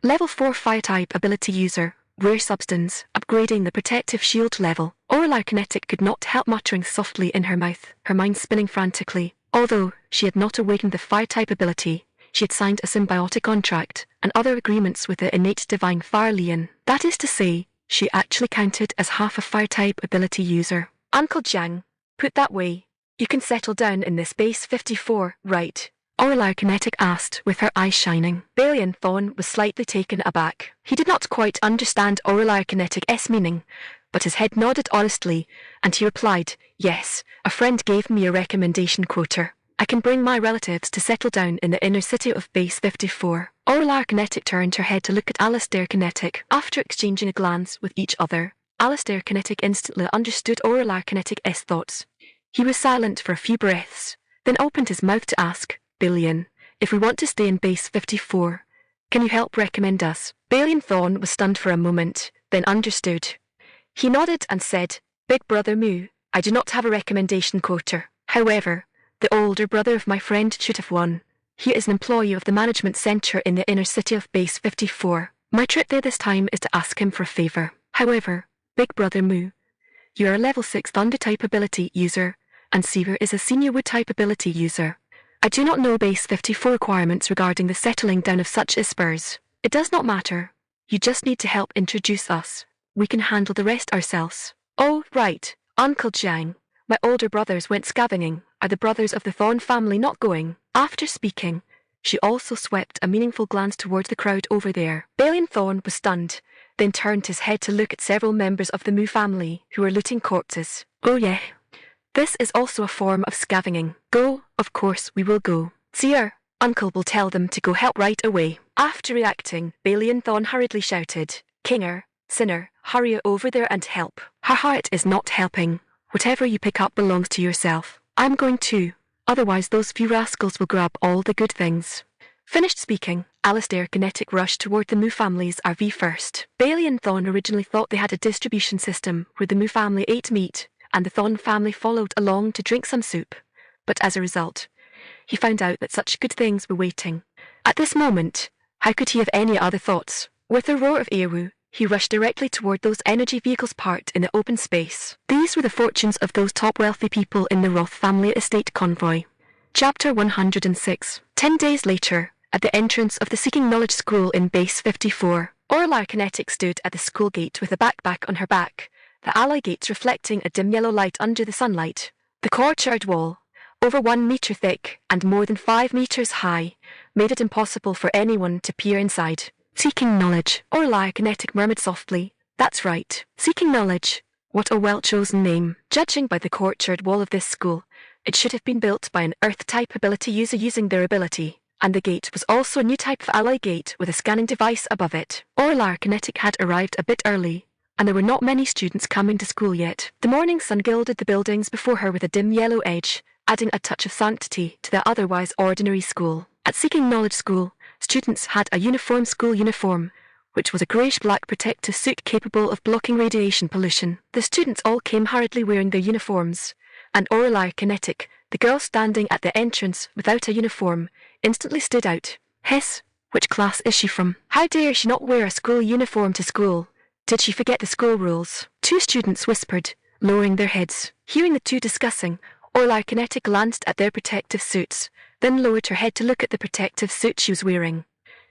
Level 4 Fire-type ability user, rare substance, upgrading the protective shield level. Aurelar Kinetic could not help muttering softly in her mouth, her mind spinning frantically. Although she had not awakened the Fire-type ability, she had signed a symbiotic contract and other agreements with the innate divine Fire Leon. That is to say, she actually counted as half a Fire-type ability user. Uncle Jiang, put that way, you can settle down in this Base 54, right? Aurelar Kinetic asked with her eyes shining. Balian Thorn was slightly taken aback. He did not quite understand Aurelar Kinetic's meaning, but his head nodded honestly, and he replied, yes, a friend gave me a recommendation quota. I can bring my relatives to settle down in the inner city of Base 54. Aurelar Kinetic turned her head to look at Alistair Kinetic. After exchanging a glance with each other, Alistair Kinetic instantly understood Aurelar Kinetic's thoughts. He was silent for a few breaths, then opened his mouth to ask, Balian, if we want to stay in Base 54, can you help recommend us? Balian Thorn was stunned for a moment, then understood. He nodded and said, Big Brother Moo, I do not have a recommendation quota. However, the older brother of my friend should have one. He is an employee of the management center in the inner city of Base 54. My trip there this time is to ask him for a favor. However, Big Brother Moo, you are a level 6 Thunder-type ability user, and Seaver is a senior Wood-type ability user. I do not know Base 54 requirements regarding the settling down of such Espers. It does not matter. You just need to help introduce us. We can handle the rest ourselves. Oh, right, Uncle Jiang. My older brothers went scavenging. Are the brothers of the Thorn family not going? After speaking, she also swept a meaningful glance towards the crowd over there. Balian Thorn was stunned, then turned his head to look at several members of the Moo family who were looting corpses. Oh yeah. This is also a form of scavenging. Go, of course we will go. Seer, Uncle will tell them to go help right away. After reacting, Balian Thorn hurriedly shouted, Kinger, Sinner, hurry over there and help. Her heart is not helping. Whatever you pick up belongs to yourself. I'm going too, otherwise those few rascals will grab all the good things. Finished speaking, Alistair Kinetic rushed toward the Moo family's RV first. Balian Thorn originally thought they had a distribution system where the Moo family ate meat, and the Thorn family followed along to drink some soup. But as a result, he found out that such good things were waiting. At this moment, how could he have any other thoughts? With a roar of Earwoo, he rushed directly toward those energy vehicles parked in the open space. These were the fortunes of those top wealthy people in the Roth family estate convoy. Chapter 106. 10 days later, at the entrance of the Seeking Knowledge School in Base 54, Aurelar Kinetic stood at the school gate with a backpack on her back, the alloy gates reflecting a dim yellow light under the sunlight. The courtyard wall, over 1 meter thick and more than 5 meters high, made it impossible for anyone to peer inside. Seeking knowledge, Orla Kinetic murmured softly. That's right, seeking knowledge. What a well-chosen name. Judging by the courtyard wall of this school, it should have been built by an Earth-type ability user using their ability, and the gate was also a new type of alloy gate with a scanning device above it. Orla Kinetic had arrived a bit early, and there were not many students coming to school yet. The morning sun gilded the buildings before her with a dim yellow edge, adding a touch of sanctity to the otherwise ordinary school. At Seeking Knowledge School, students had a uniform school uniform, which was a greyish-black protective suit capable of blocking radiation pollution. The students all came hurriedly wearing their uniforms, and Orla Kinetic, the girl standing at the entrance without a uniform, instantly stood out. Hiss, which class is she from? How dare she not wear a school uniform to school? Did she forget the school rules? 2 students whispered, lowering their heads. Hearing the 2 discussing, Orla Kinetic glanced at their protective suits, then lowered her head to look at the protective suit she was wearing.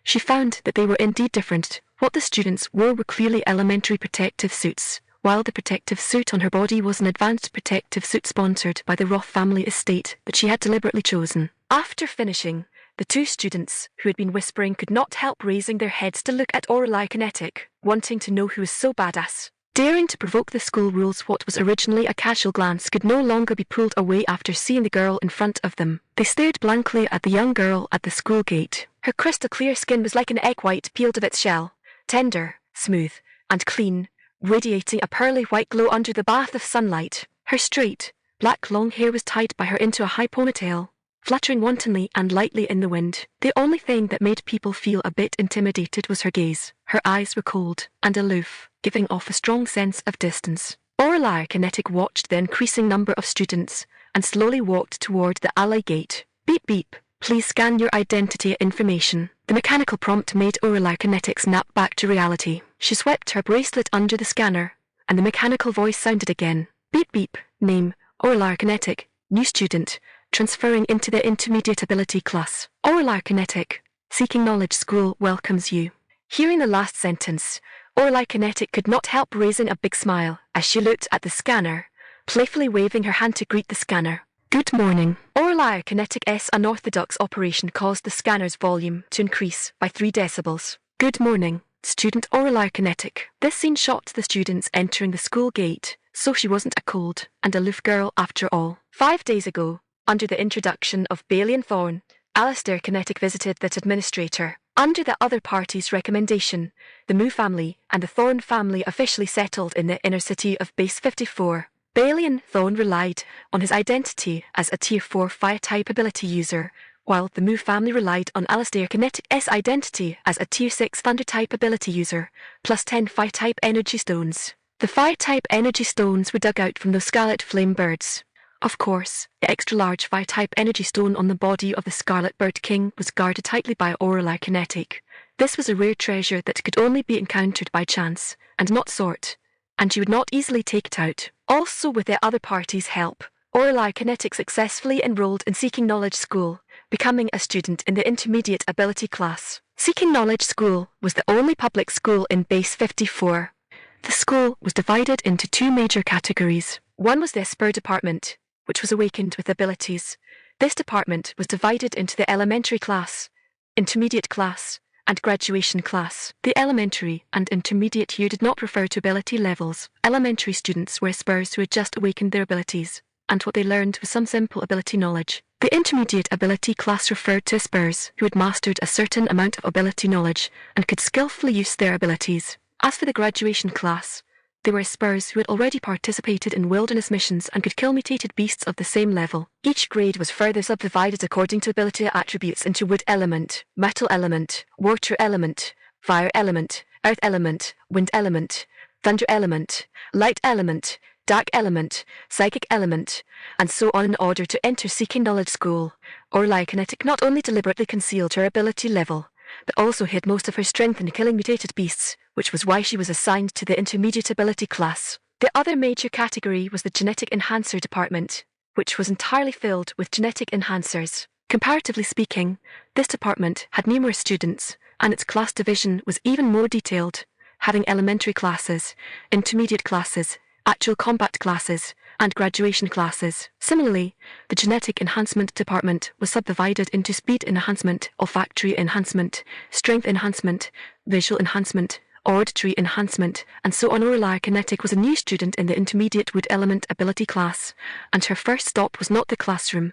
She found that they were indeed different. What the students wore were clearly elementary protective suits, while the protective suit on her body was an advanced protective suit sponsored by the Roth family estate that she had deliberately chosen. After finishing, the 2 students who had been whispering could not help raising their heads to look at Orla Kinetic, wanting to know who was so badass. Daring to provoke the school rules, what was originally a casual glance could no longer be pulled away after seeing the girl in front of them. They stared blankly at the young girl at the school gate. Her crystal-clear skin was like an egg white peeled of its shell, tender, smooth, and clean, radiating a pearly white glow under the bath of sunlight. Her straight, black long hair was tied by her into a high ponytail, fluttering wantonly and lightly in the wind. The only thing that made people feel a bit intimidated was her gaze. Her eyes were cold and aloof, giving off a strong sense of distance. Orla Kinetic watched the increasing number of students and slowly walked toward the alley gate. Beep beep, please scan your identity information. The mechanical prompt made Orla Kinetic snap back to reality. She swept her bracelet under the scanner, and the mechanical voice sounded again. Beep beep, name, Orla Kinetic, new student, transferring into the intermediate ability class. Orla Kinetic, Seeking Knowledge School welcomes you. Hearing the last sentence, Orla Kinetic could not help raising a big smile as she looked at the scanner, playfully waving her hand to greet the scanner. Good morning. Orla Kinetic's unorthodox operation caused the scanner's volume to increase by 3 decibels. Good morning, student Orla Kinetic. This scene shocked the students entering the school gate, so she wasn't a cold and aloof girl after all. 5 days ago, under the introduction of Bailey and Thorne, Alistair Kinetic visited that administrator. Under the other party's recommendation, the Moo family and the Thorne family officially settled in the inner city of Base 54. Bailey and Thorne relied on his identity as a Tier 4 Fire-type ability user, while the Moo family relied on Alistair Kinetic's identity as a Tier 6 Thunder-type ability user, plus 10 Fire-type energy stones. The Fire-type energy stones were dug out from the Scarlet Flame birds. Of course, the extra-large Fire-type energy stone on the body of the Scarlet Bird King was guarded tightly by Orla Kinetic. This was a rare treasure that could only be encountered by chance, and not sought, and she would not easily take it out. Also, with the other party's help, Orla Kinetic successfully enrolled in Seeking Knowledge School, becoming a student in the intermediate ability class. Seeking Knowledge School was the only public school in Base 54. The school was divided into 2 major categories. One was the Esper department, which was awakened with abilities. This department was divided into the elementary class, intermediate class, and graduation class. The elementary and intermediate here did not refer to ability levels. Elementary students were Espers who had just awakened their abilities, and what they learned was some simple ability knowledge. The intermediate ability class referred to Espers who had mastered a certain amount of ability knowledge and could skillfully use their abilities. As for the graduation class, they were Espers who had already participated in wilderness missions and could kill mutated beasts of the same level. Each grade was further subdivided according to ability attributes into wood element, metal element, water element, fire element, earth element, wind element, thunder element, light element, dark element, psychic element, and so on in order to enter Seeking Knowledge School. Orla Kinetic not only deliberately concealed her ability level, but also hid most of her strength in killing mutated beasts, which was why she was assigned to the intermediate ability class. The other major category was the Genetic Enhancer department, which was entirely filled with genetic enhancers. Comparatively speaking, this department had numerous students, and its class division was even more detailed, having elementary classes, intermediate classes, actual combat classes, and graduation classes. Similarly, the genetic enhancement department was subdivided into speed enhancement, olfactory enhancement, strength enhancement, visual enhancement, auditory enhancement, and so on. Aurelia Kinetic was a new student in the intermediate wood element ability class, and her first stop was not the classroom,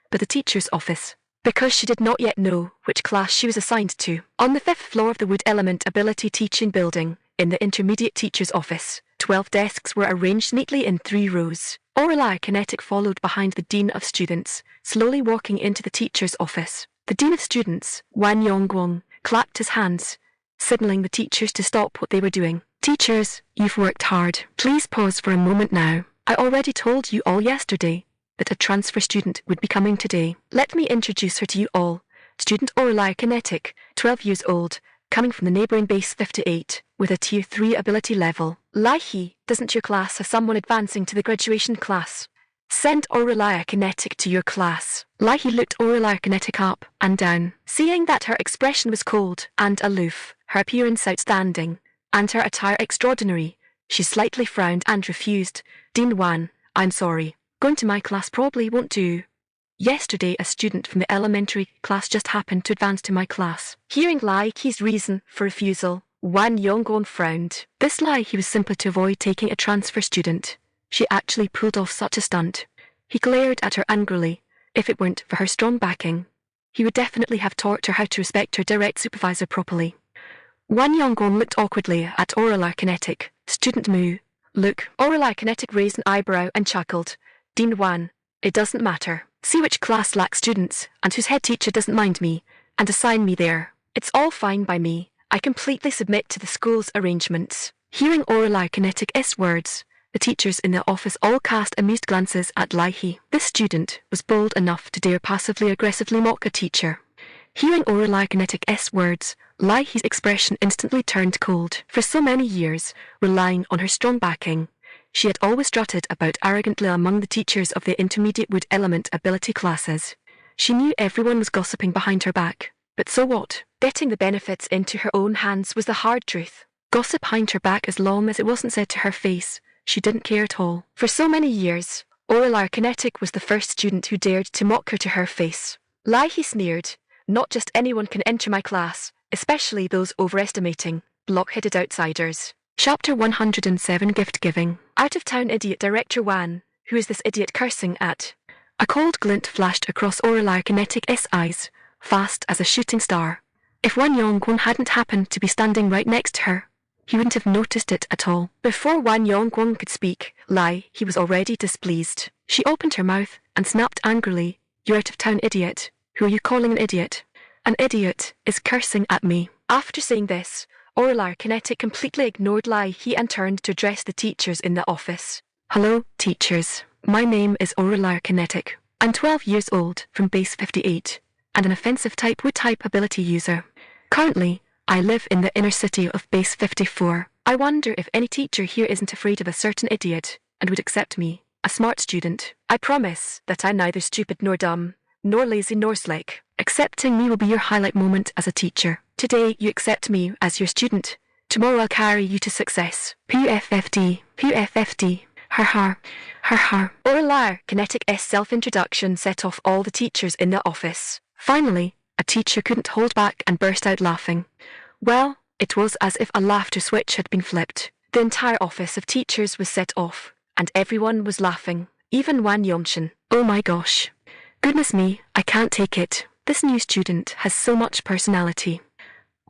but the teacher's office, because she did not yet know which class she was assigned to. On the 5th floor of the wood element ability teaching building, in the intermediate teacher's office, 12 desks were arranged neatly in 3 rows. Aurelia Kinetic followed behind the Dean of Students, slowly walking into the teacher's office. The Dean of Students, Wan Yongguang, clapped his hands, signaling the teachers to stop what they were doing. Teachers, you've worked hard. Please pause for a moment now. I already told you all yesterday that a transfer student would be coming today. Let me introduce her to you all. Student Aurelia Kinetic, 12 years old, coming from the neighbouring base 58, with a Tier 3 ability level. Laihi, doesn't your class have someone advancing to the graduation class? Send Aurelia Kinetic to your class. Laihi looked Aurelia Kinetic up and down, seeing that her expression was cold and aloof, her appearance outstanding, and her attire extraordinary. She slightly frowned and refused. Dean Wan, I'm sorry. Going to my class probably won't do. Yesterday a student from the elementary class just happened to advance to my class. Hearing Laihi's reason for refusal, Wan Yongguang frowned. This Laihi was simply to avoid taking a transfer student. She actually pulled off such a stunt. He glared at her angrily. If it weren't for her strong backing, he would definitely have taught her how to respect her direct supervisor properly. Wan Yongguang looked awkwardly at Aurelia Kinetic. Student Mu. Look, Aurelia Kinetic raised an eyebrow and chuckled. Dean Wan, it doesn't matter. See which class lacks students, and whose head teacher doesn't mind me, and assign me there. It's all fine by me. I completely submit to the school's arrangements. Hearing Aurelia Kinetic's words, the teachers in the office all cast amused glances at Laihi. This student was bold enough to dare passively aggressively mock a teacher. Hearing Aurelia Kinetic's words, Laihi's expression instantly turned cold. For so many years, relying on her strong backing, she had always strutted about arrogantly among the teachers of the intermediate wood element ability classes. She knew everyone was gossiping behind her back, but so what? Getting the benefits into her own hands was the hard truth. Gossip behind her back as long as it wasn't said to her face. She didn't care at all. For so many years, Aurelia Kinetic was the first student who dared to mock her to her face. Laihi sneered. Not just anyone can enter my class, especially those overestimating, block-headed outsiders. Chapter 107 Gift Giving. Out-of-town idiot Director Wan, who is this idiot cursing at? A cold glint flashed across Aurelia Kinetic's eyes, fast as a shooting star. If Wan Yongguang hadn't happened to be standing right next to her, he wouldn't have noticed it at all. Before Wan Yongguang could speak, he was already displeased. She opened her mouth and snapped angrily. You out-of-town idiot. Who are you calling an idiot? An idiot is cursing at me. After saying this, Aurelia Kinetic completely ignored Laihi and turned to address the teachers in the office. Hello, teachers. My name is Aurelia Kinetic. I'm 12 years old, from base 58, and an offensive type wood type ability user. Currently, I live in the inner city of base 54. I wonder if any teacher here isn't afraid of a certain idiot, and would accept me, a smart student. I promise that I'm neither stupid nor dumb, nor lazy nor slick. Accepting me will be your highlight moment as a teacher. Today you accept me as your student. Tomorrow I'll carry you to success. PUFFD. PUFFD. Har. Aurelia Kinetic's self-introduction set off all the teachers in the office. Finally, a teacher couldn't hold back and burst out laughing. Well, it was as if a laughter switch had been flipped. The entire office of teachers was set off, and everyone was laughing, even Wan Yongchen. Oh my gosh. Goodness me, I can't take it. This new student has so much personality.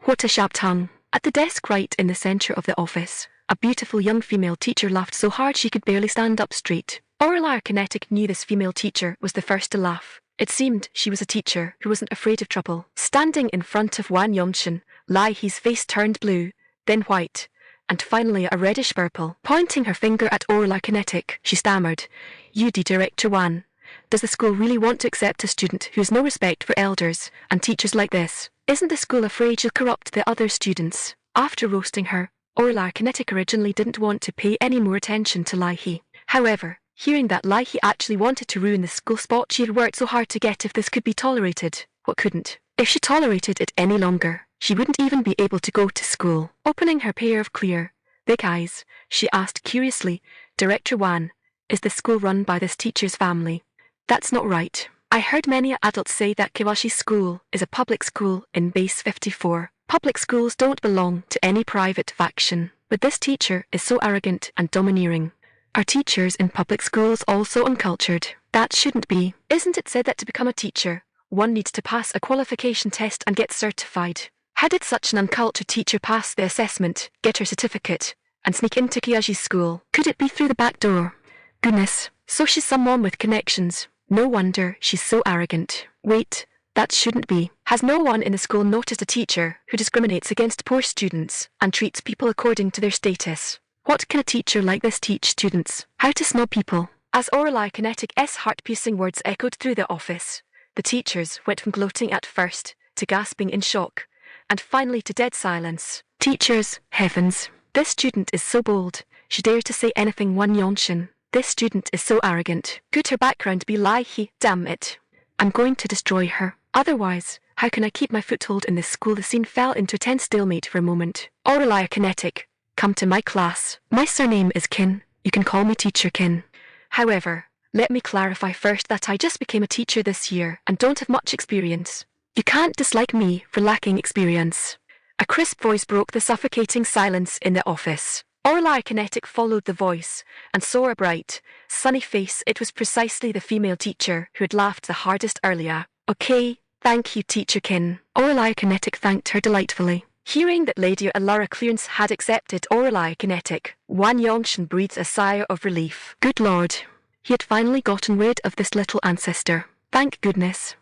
What a sharp tongue. At the desk right in the center of the office, a beautiful young female teacher laughed so hard she could barely stand up straight. Aurelia Kinetic knew this female teacher was the first to laugh. It seemed she was a teacher who wasn't afraid of trouble. Standing in front of Wan Yongchen, Laihi's face turned blue, then white, and finally a reddish purple. Pointing her finger at Aurelia Kinetic, she stammered, "UD Director Wan, does the school really want to accept a student who has no respect for elders and teachers like this? Isn't the school afraid you'll corrupt the other students?" After roasting her, Aurelia Kinetic originally didn't want to pay any more attention to Laihi. However, hearing that Laihi actually wanted to ruin the school spot she had worked so hard to get, if this could be tolerated, what couldn't? If she tolerated it any longer, she wouldn't even be able to go to school. Opening her pair of clear, big eyes, she asked curiously, Director 1, is the school run by this teacher's family? That's not right. I heard many adults say that Kawashi School is a public school in Base 54. Public schools don't belong to any private faction, but this teacher is so arrogant and domineering. Are teachers in public schools also uncultured? That shouldn't be. Isn't it said that to become a teacher, one needs to pass a qualification test and get certified? How did such an uncultured teacher pass the assessment, get her certificate, and sneak into Kiyashi's school? Could it be through the back door? Goodness, so she's someone with connections. No wonder she's so arrogant. Wait, that shouldn't be. Has no one in the school noticed a teacher who discriminates against poor students and treats people according to their status? What can a teacher like this teach students? How to snub people? As Orally Kinetic's heart-piercing words echoed through the office, the teachers went from gloating at first to gasping in shock, and finally to dead silence. Teachers, heavens. This student is so bold. She dares to say anything. Wan Yonshin. This student is so arrogant. Could her background be Lai-He? Damn it. I'm going to destroy her. Otherwise, how can I keep my foothold in this school? The scene fell into a tense stalemate for a moment. Orally Kinetic, come to my class. My surname is Kin. You can call me Teacher Kin. However, let me clarify first that I just became a teacher this year and don't have much experience. You can't dislike me for lacking experience. A crisp voice broke the suffocating silence in the office. Orally Kinetic followed the voice and saw a bright, sunny face. It was precisely the female teacher who had laughed the hardest earlier. Okay, thank you, Teacher Kin. Orally Kinetic thanked her delightfully. Hearing that Lady Alara Clearance had accepted Orally Kinetic, Wan Yongshin breathed a sigh of relief. Good Lord. He had finally gotten rid of this little ancestor. Thank goodness.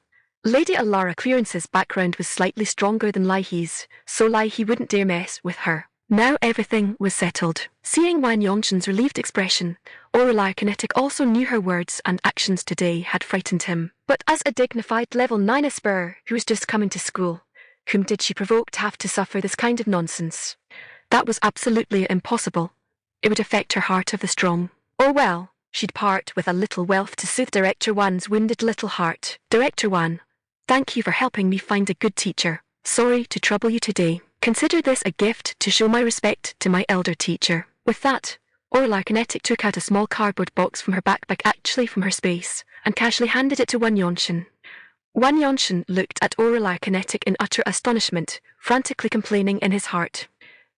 Lady Alara Clearance's background was slightly stronger than Lai-He's, so Lai-He wouldn't dare mess with her. Now everything was settled. Seeing Wan Yongshin's relieved expression, Orally Kinetic also knew her words and actions today had frightened him. But as a dignified level 9 Esper who was just coming to school, whom did she provoke to have to suffer this kind of nonsense? That was absolutely impossible. It would affect her heart of the strong. Oh well, she'd part with a little wealth to soothe Director Wan's wounded little heart. Director Wan, thank you for helping me find a good teacher. Sorry to trouble you today. Consider this a gift to show my respect to my elder teacher. With that, Orally Kinetic took out a small cardboard box from her backpack, actually from her space, and casually handed it to Wan Yonshin. Wan Yonshin looked at Orally Kinetic in utter astonishment, frantically complaining in his heart.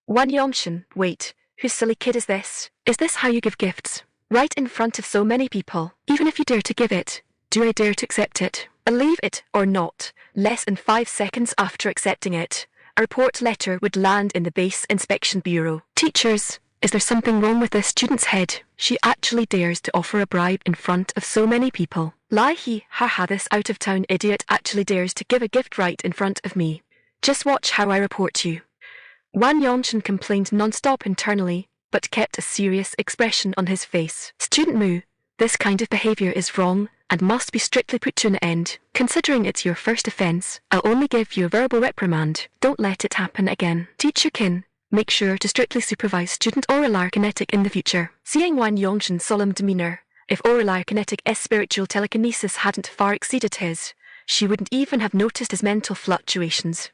Wan Yonshin, wait, whose silly kid is this? Is this how you give gifts? Right in front of so many people. Even if you dare to give it, do I dare to accept it? Believe it or not, less than 5 seconds after accepting it, a report letter would land in the Base Inspection Bureau. Teachers, is there something wrong with this student's head? She actually dares to offer a bribe in front of so many people. Lai-He, haha, this out-of-town idiot actually dares to give a gift right in front of me. Just watch how I report you. Wan Yongshin complained non-stop internally, but kept a serious expression on his face. Student Mu, this kind of behavior is wrong and must be strictly put to an end. Considering it's your first offense, I'll only give you a verbal reprimand. Don't let it happen again. Teacher Kin, make sure to strictly supervise student Orally Kinetic in the future. Seeing Wan Yongshin's solemn demeanor, if Orally Kinetic's spiritual telekinesis hadn't far exceeded his, she wouldn't even have noticed his mental fluctuations.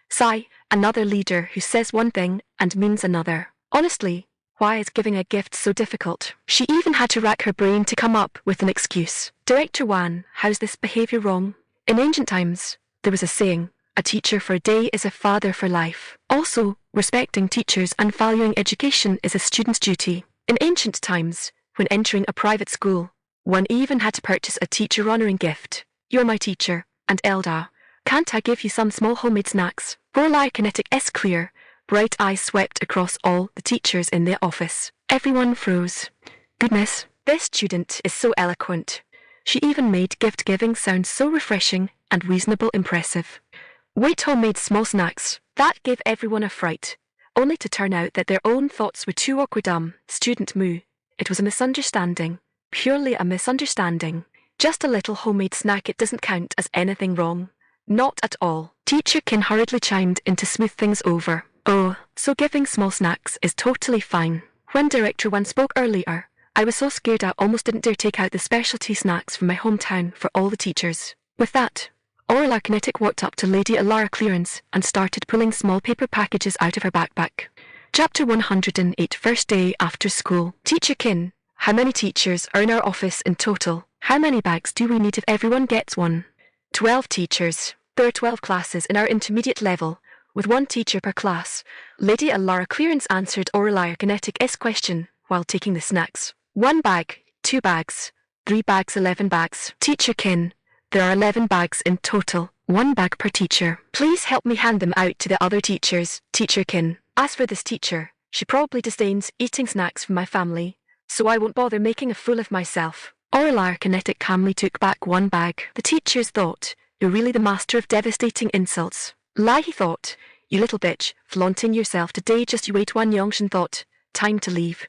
Sigh, another leader who says one thing and means another. Honestly, why is giving a gift so difficult? She even had to rack her brain to come up with an excuse. Director Wan, how's this behavior wrong? In ancient times, there was a saying, a teacher for a day is a father for life. Also, respecting teachers and valuing education is a student's duty. In ancient times, when entering a private school, one even had to purchase a teacher-honoring gift. You're my teacher, and Elda. Can't I give you some small homemade snacks? Orally Kinetic's clear, bright eyes swept across all the teachers in the office. Everyone froze. Goodness, this student is so eloquent. She even made gift-giving sound so refreshing and reasonable impressive. Wait, homemade small snacks. That gave everyone a fright, only to turn out that their own thoughts were too awkward. Student Mu, it was a misunderstanding. Purely a misunderstanding. Just a little homemade snack, it doesn't count as anything wrong. Not at all. Teacher Kin hurriedly chimed in to smooth things over. Oh, so giving small snacks is totally fine. When Director Wan spoke earlier, I was so scared I almost didn't dare take out the specialty snacks from my hometown for all the teachers. With that, Orally Kinetic walked up to Lady Alara Clearance and started pulling small paper packages out of her backpack. Chapter 108, First Day After School. Teacher Kin, How many teachers are in our office in total? How many bags do we need if everyone gets one? 12 teachers. There are 12 classes in our intermediate level, with one teacher per class. Lady Alara Clearance answered Aurelia Kinetic's question while taking the snacks. 1 bag, 2 bags, 3 bags, 11 bags. Teacher Kin, there are 11 bags in total, 1 bag per teacher. Please help me hand them out to the other teachers, Teacher Kin. As for this teacher, she probably disdains eating snacks from my family, so I won't bother making a fool of myself. Aurelia Kinetic calmly took back 1 bag. The teachers thought, you're really the master of devastating insults. Lie, he thought. You little bitch, flaunting yourself today. Just you wait. Wan Yongshin thought. Time to leave,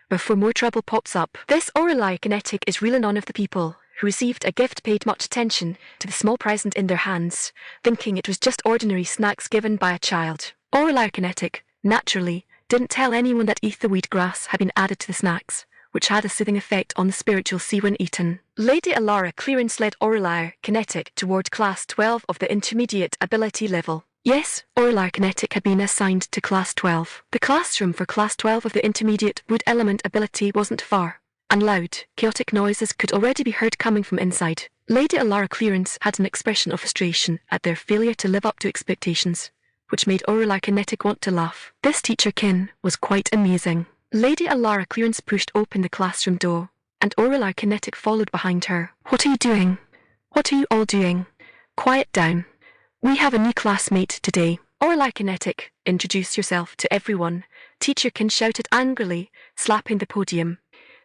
before more trouble pops up. This Aurelia Kinetic is really none of the people who received a gift paid much attention to the small present in their hands, thinking it was just ordinary snacks given by a child. Aurelia Kinetic, naturally, didn't tell anyone that ether wheat grass had been added to the snacks, which had a soothing effect on the spiritual sea when eaten. Lady Alara Clearance led Aurelia Kinetic toward Class 12 of the intermediate ability level. Yes, Aurelia Kinetic had been assigned to Class 12. The classroom for Class 12 of the intermediate wood element ability wasn't far, and loud, chaotic noises could already be heard coming from inside. Lady Alara Clearance had an expression of frustration at their failure to live up to expectations, which made Aurelia Kinetic want to laugh. This teacher Kin was quite amusing. Lady Alara Clearance pushed open the classroom door, and Aurelia Kinetic followed behind her. What are you doing? What are you all doing? Quiet down. We have a new classmate today. Aurelia Kinetic, introduce yourself to everyone, Teacher Kin shouted angrily, slapping the podium.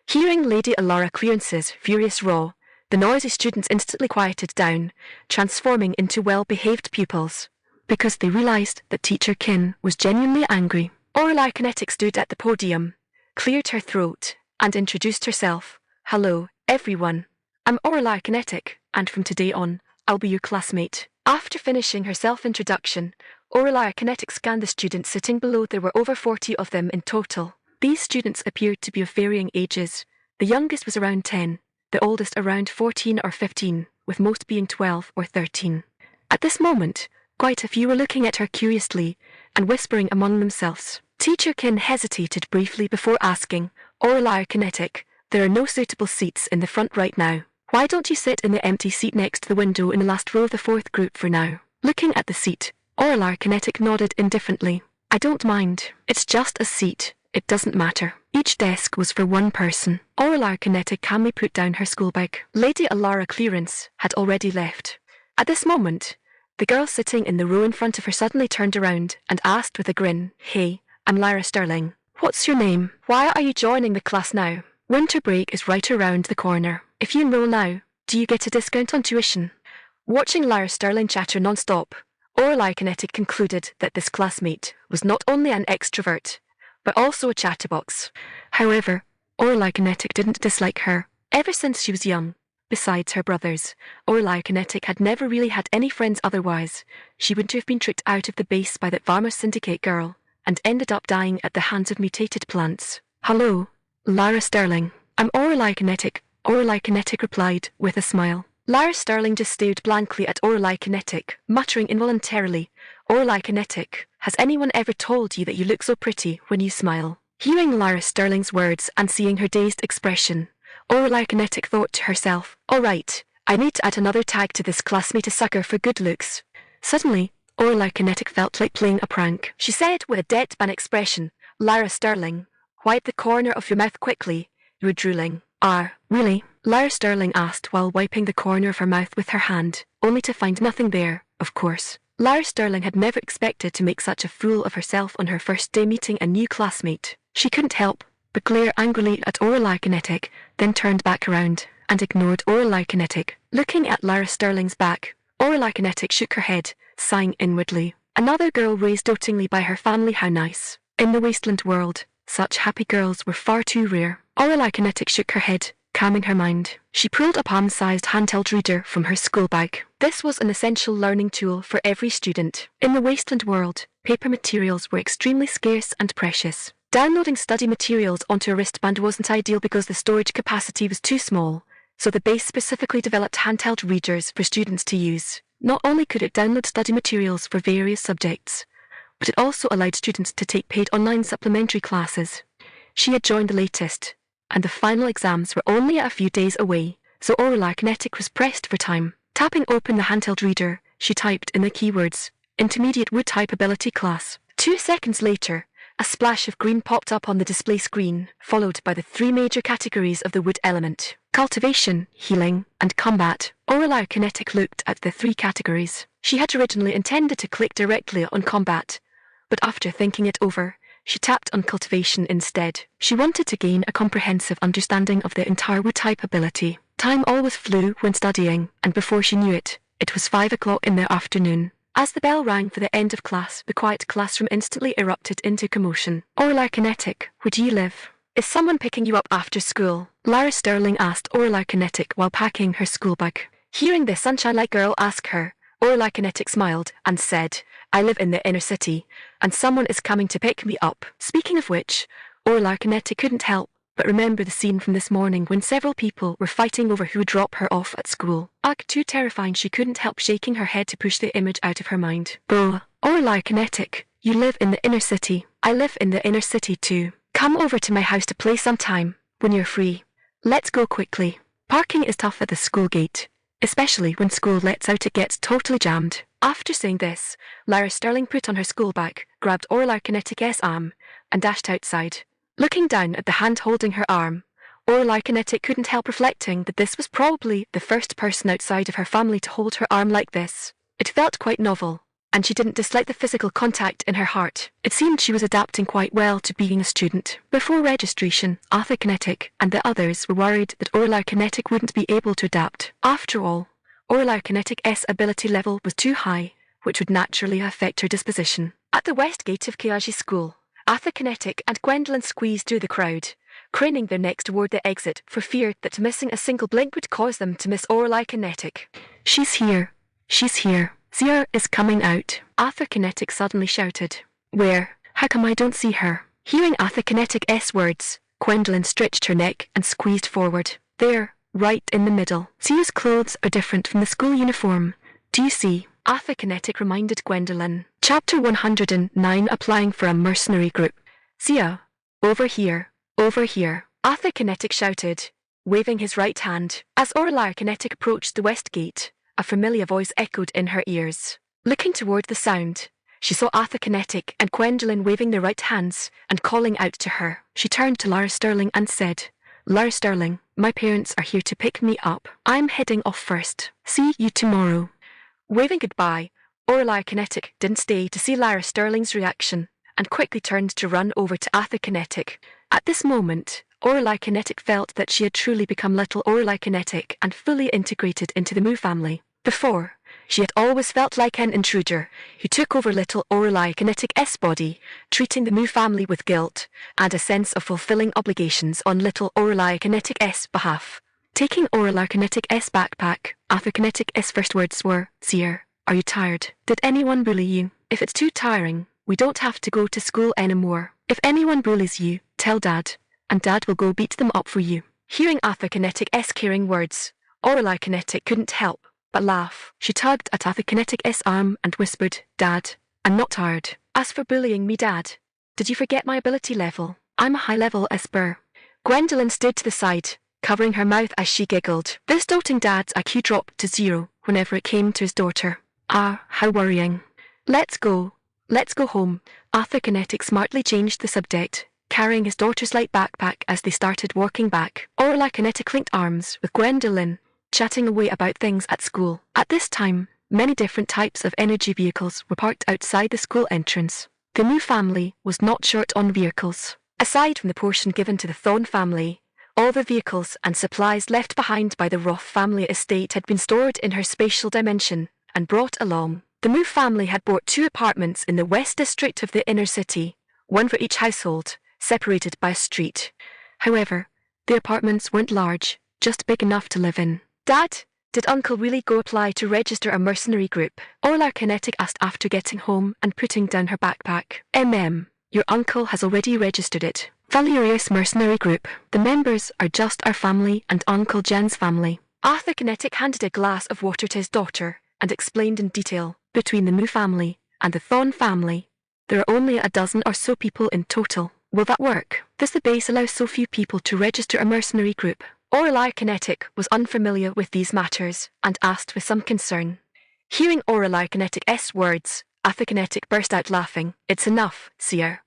Hearing Lady Alara Clearance's furious roar, the noisy students instantly quieted down, transforming into well-behaved pupils, because they realized that Teacher Kin was genuinely angry. Aurelia Kinetic stood at the podium, cleared her throat, and introduced herself. Hello, everyone. I'm Aurelia Kinetic, and from today on, I'll be your classmate. After finishing her self-introduction, Aurelia Kinetic scanned the students sitting below. There were over 40 of them in total. These students appeared to be of varying ages. The youngest was around 10, the oldest around 14 or 15, with most being 12 or 13. At this moment, quite a few were looking at her curiously and whispering among themselves. Teacher Kin hesitated briefly before asking, Aurelia Kinetic, there are no suitable seats in the front right now. Why don't you sit in the empty seat next to the window in the last row of the 4th group for now? Looking at the seat, Aurelia Kinetic nodded indifferently. I don't mind. It's just a seat. It doesn't matter. Each desk was for 1 person. Aurelia Kinetic calmly put down her school bag. Lady Alara Clearance had already left. At this moment, the girl sitting in the row in front of her suddenly turned around and asked with a grin, Hey, I'm Lyra Sterling. What's your name? Why are you joining the class now? Winter break is right around the corner. If you enroll now, do you get a discount on tuition? Watching Lyra Sterling chatter non-stop, Aurelia Kinetic concluded that this classmate was not only an extrovert, but also a chatterbox. However, Aurelia Kinetic didn't dislike her. Ever since she was young, besides her brothers, Aurelia Kinetic had never really had any friends otherwise. She would have been tricked out of the base by that Varma Syndicate girl, and ended up dying at the hands of mutated plants. Hello, Lyra Sterling. I'm Aurelia Kinetic. Aurelia Kinetic replied, with a smile. Lyra Sterling just stared blankly at Aurelia Kinetic, muttering involuntarily, Aurelia Kinetic, has anyone ever told you that you look so pretty when you smile? Hearing Lyra Sterling's words and seeing her dazed expression, Aurelia Kinetic thought to herself, alright, I need to add another tag to this classmate, a sucker for good looks. Suddenly, Aurelia Kinetic felt like playing a prank. She said with a deadpan expression, Lyra Sterling, wipe the corner of your mouth quickly, you're drooling. Really? Lyra Sterling asked while wiping the corner of her mouth with her hand, only to find nothing there, of course. Lyra Sterling had never expected to make such a fool of herself on her first day meeting a new classmate. She couldn't help but glare angrily at Aurelia Kinetic, then turned back around and ignored Aurelia Kinetic. Looking at Lyra Sterling's back, Aurelia Kinetic shook her head, sighing inwardly. Another girl raised dotingly by her family, how nice. In the Wasteland world, such happy girls were far too rare. Aurelia Kinetic shook her head, calming her mind. She pulled a palm-sized handheld reader from her school bag. This was an essential learning tool for every student. In the Wasteland world, paper materials were extremely scarce and precious. Downloading study materials onto a wristband wasn't ideal because the storage capacity was too small, so the base specifically developed handheld readers for students to use. Not only could it download study materials for various subjects, but it also allowed students to take paid online supplementary classes. She had joined the latest and the final exams were only a few days away, so Orla Kinetic was pressed for time. Tapping open the handheld reader, she typed in the keywords, Intermediate Wood Type Ability Class. 2 seconds later, a splash of green popped up on the display screen, followed by the 3 major categories of the wood element: cultivation, healing, and combat. Orla Kinetic looked at the 3 categories. She had originally intended to click directly on combat, but after thinking it over, she tapped on cultivation instead. She wanted to gain a comprehensive understanding of the entire wood type ability. Time always flew when studying, and before she knew it, it was 5 o'clock in the afternoon. As the bell rang for the end of class, the quiet classroom instantly erupted into commotion. Orla Kinetic, where do you live? Is someone picking you up after school? Lara Sterling asked Orla Kinetic while packing her school bag. Hearing the sunshine-like girl ask her, Orla Kinetic smiled and said, I live in the inner city, and someone is coming to pick me up. Speaking of which, Orla Kinetic couldn't help but remember the scene from this morning when several people were fighting over who would drop her off at school. Ugh, too terrifying, she couldn't help shaking her head to push the image out of her mind. Bro, Orla Kinetic, you live in the inner city. I live in the inner city too. Come over to my house to play sometime, when you're free. Let's go quickly. Parking is tough at the school gate, especially when school lets out, it gets totally jammed. After saying this, Lara Sterling put on her school bag, grabbed Orla Kinetic's arm, and dashed outside. Looking down at the hand holding her arm, Orla Kinetic couldn't help reflecting that this was probably the first person outside of her family to hold her arm like this. It felt quite novel, and she didn't dislike the physical contact in her heart. It seemed she was adapting quite well to being a student. Before registration, Arthur Kinetic and the others were worried that Orla Kinetic wouldn't be able to adapt. After all, Orla Kinetic's ability level was too high, which would naturally affect her disposition. At the west gate of Kiaji School, Arthur Kinetic and Gwendolyn squeezed through the crowd, craning their necks toward the exit for fear that missing a single blink would cause them to miss Orla Kinetic. She's here. She's here. Zia is coming out. Arthur Kinetic suddenly shouted. Where? How come I don't see her? Hearing Arthur Kinetic's words, Gwendolyn stretched her neck and squeezed forward. There, right in the middle. Zia's clothes are different from the school uniform. Do you see? Arthur Kinetic reminded Gwendolyn. Chapter 109, Applying for a Mercenary Group. Zia, over here, over here. Arthur Kinetic shouted, waving his right hand. As Orla Kinetic approached the west gate, a familiar voice echoed in her ears. Looking toward the sound, she saw Arthur Kinetic and Gwendolyn waving their right hands and calling out to her. She turned to Lara Sterling and said, Lara Sterling, my parents are here to pick me up. I'm heading off first. See you tomorrow. Waving goodbye, Orla Kinetic didn't stay to see Lara Sterling's reaction and quickly turned to run over to Arthur Kinetic. At this moment, Orla Kinetic felt that she had truly become little Orla Kinetic and fully integrated into the Moo family. Before, she had always felt like an intruder who took over little Orla Kinetic's body, treating the Moo family with guilt and a sense of fulfilling obligations on little Orla Kinetic's behalf. Taking Orla Kinetic's backpack, Arthur Kinetic's first words were, Zia, are you tired? Did anyone bully you? If it's too tiring, we don't have to go to school anymore. If anyone bullies you, tell Dad, and Dad will go beat them up for you. Hearing Arthur Kinetic's caring words, Orla Kinetic couldn't help but laugh. She tugged at Arthur Kinetic's arm and whispered, Dad, I'm not tired. As for bullying me, Dad, did you forget my ability level? I'm a high-level Esper. Gwendolyn stood to the side, covering her mouth as she giggled. This doting dad's IQ dropped to 0 whenever it came to his daughter. Ah, how worrying. Let's go home. Arthur Kinetic smartly changed the subject, carrying his daughter's light backpack as they started walking back. Orla Kinetic linked arms with Gwendolyn, chatting away about things at school. At this time, many different types of energy vehicles were parked outside the school entrance. The Moo family was not short on vehicles. Aside from the portion given to the Thorn family, all the vehicles and supplies left behind by the Roth family estate had been stored in her spatial dimension and brought along. The Moo family had bought 2 apartments in the west district of the inner city, one for each household, separated by a street. However, the apartments weren't large, just big enough to live in. Dad, did Uncle really go apply to register a mercenary group? Orla Kinetic asked after getting home and putting down her backpack. Your uncle has already registered it. Valerius Mercenary Group. The members are just our family and Uncle Jen's family. Arthur Kinetic handed a glass of water to his daughter and explained in detail. Between the Moo family and the Thorn family, there are only a dozen or so people in total. Will that work? Does the base allow so few people to register a mercenary group? Aureli Kinetic was unfamiliar with these matters and asked with some concern. Hearing Aureli Kinetic's words, Arthur Kinetic burst out laughing. It's enough, Seer.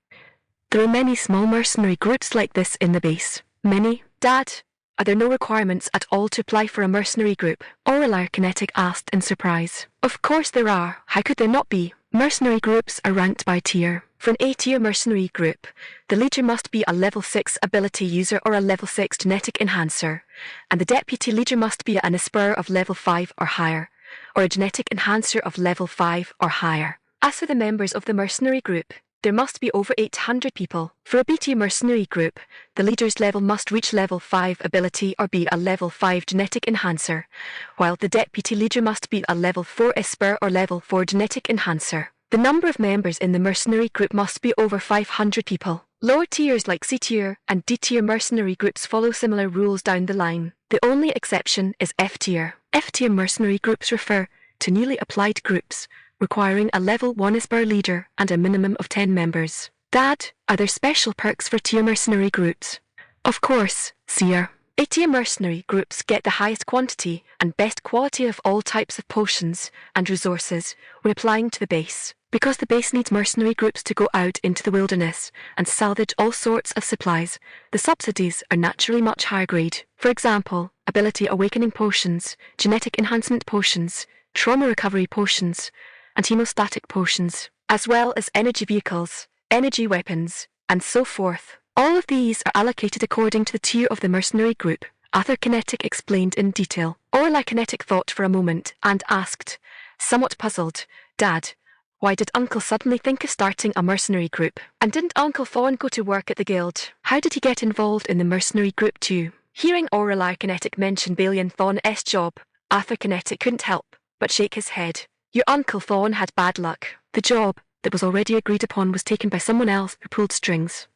There are many small mercenary groups like this in the base. Many? Dad, are there no requirements at all to apply for a mercenary group? Aureli Kinetic asked in surprise. Of course there are. How could there not be? Mercenary groups are ranked by tier. For an A-tier mercenary group, the leader must be a level 6 ability user or a level 6 genetic enhancer, and the deputy leader must be an aspirer of level 5 or higher, or a genetic enhancer of level 5 or higher. As for the members of the mercenary group, there must be over 800 people. For a B-tier mercenary group, the leader's level must reach level 5 ability or be a level 5 genetic enhancer, while the deputy leader must be a level 4 aspirer or level 4 genetic enhancer. The number of members in the mercenary group must be over 500 people. Lower tiers like C-tier and D-tier mercenary groups follow similar rules down the line. The only exception is F-tier. F-tier mercenary groups refer to newly applied groups, requiring a level 1 aspire leader and a minimum of 10 members. Dad, are there special perks for tier mercenary groups? Of course, Seer. A-tier mercenary groups get the highest quantity and best quality of all types of potions and resources when applying to the base. Because the base needs mercenary groups to go out into the wilderness and salvage all sorts of supplies, the subsidies are naturally much higher grade. For example, ability awakening potions, genetic enhancement potions, trauma recovery potions, and hemostatic potions, as well as energy vehicles, energy weapons, and so forth. All of these are allocated according to the tier of the mercenary group. Arthur Kinetic explained in detail. Aureli Kinetic thought for a moment and asked, somewhat puzzled, Dad, why did Uncle suddenly think of starting a mercenary group? And didn't Uncle Thorn go to work at the guild? How did he get involved in the mercenary group too? Hearing Aureli Kinetic mention Balian Thorn's job, Arthur Kinetic couldn't help but shake his head. Your Uncle Thorn had bad luck. The job that was already agreed upon was taken by someone else who pulled strings.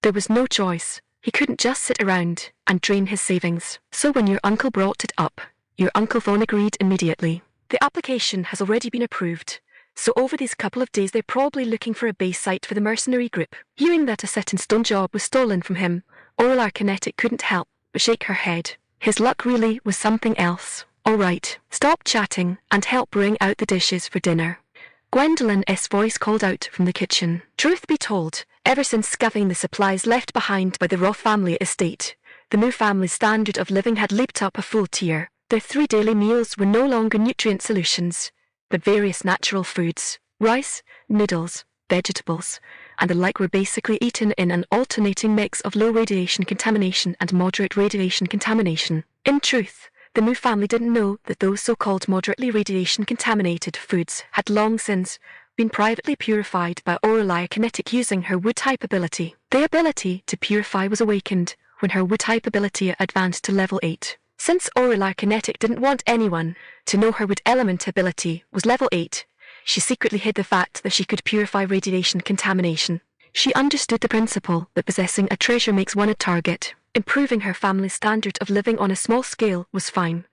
There was no choice. He couldn't just sit around and drain his savings. So when your uncle brought it up, your Uncle Thorn agreed immediately. The application has already been approved, so over these couple of days they're probably looking for a base site for the mercenary group. Hearing that a set-in-stone job was stolen from him, Aureli Kinetic couldn't help but shake her head. His luck really was something else. All right, stop chatting and help bring out the dishes for dinner. Gwendolyn's voice called out from the kitchen. Truth be told, ever since scathing the supplies left behind by the Roth family estate, the Moo family's standard of living had leaped up a full tier. Their 3 daily meals were no longer nutrient solutions, but various natural foods. Rice, noodles, vegetables, and the like were basically eaten in an alternating mix of low radiation contamination and moderate radiation contamination. In truth, the Moo family didn't know that those so-called moderately radiation-contaminated foods had long since been privately purified by Aureli Kinetic using her wood-type ability. The ability to purify was awakened when her wood-type ability advanced to level 8. Since Aureli Kinetic didn't want anyone to know her wood element ability was level 8, she secretly hid the fact that she could purify radiation contamination. She understood the principle that possessing a treasure makes one a target. Improving her family's standard of living on a small scale was fine.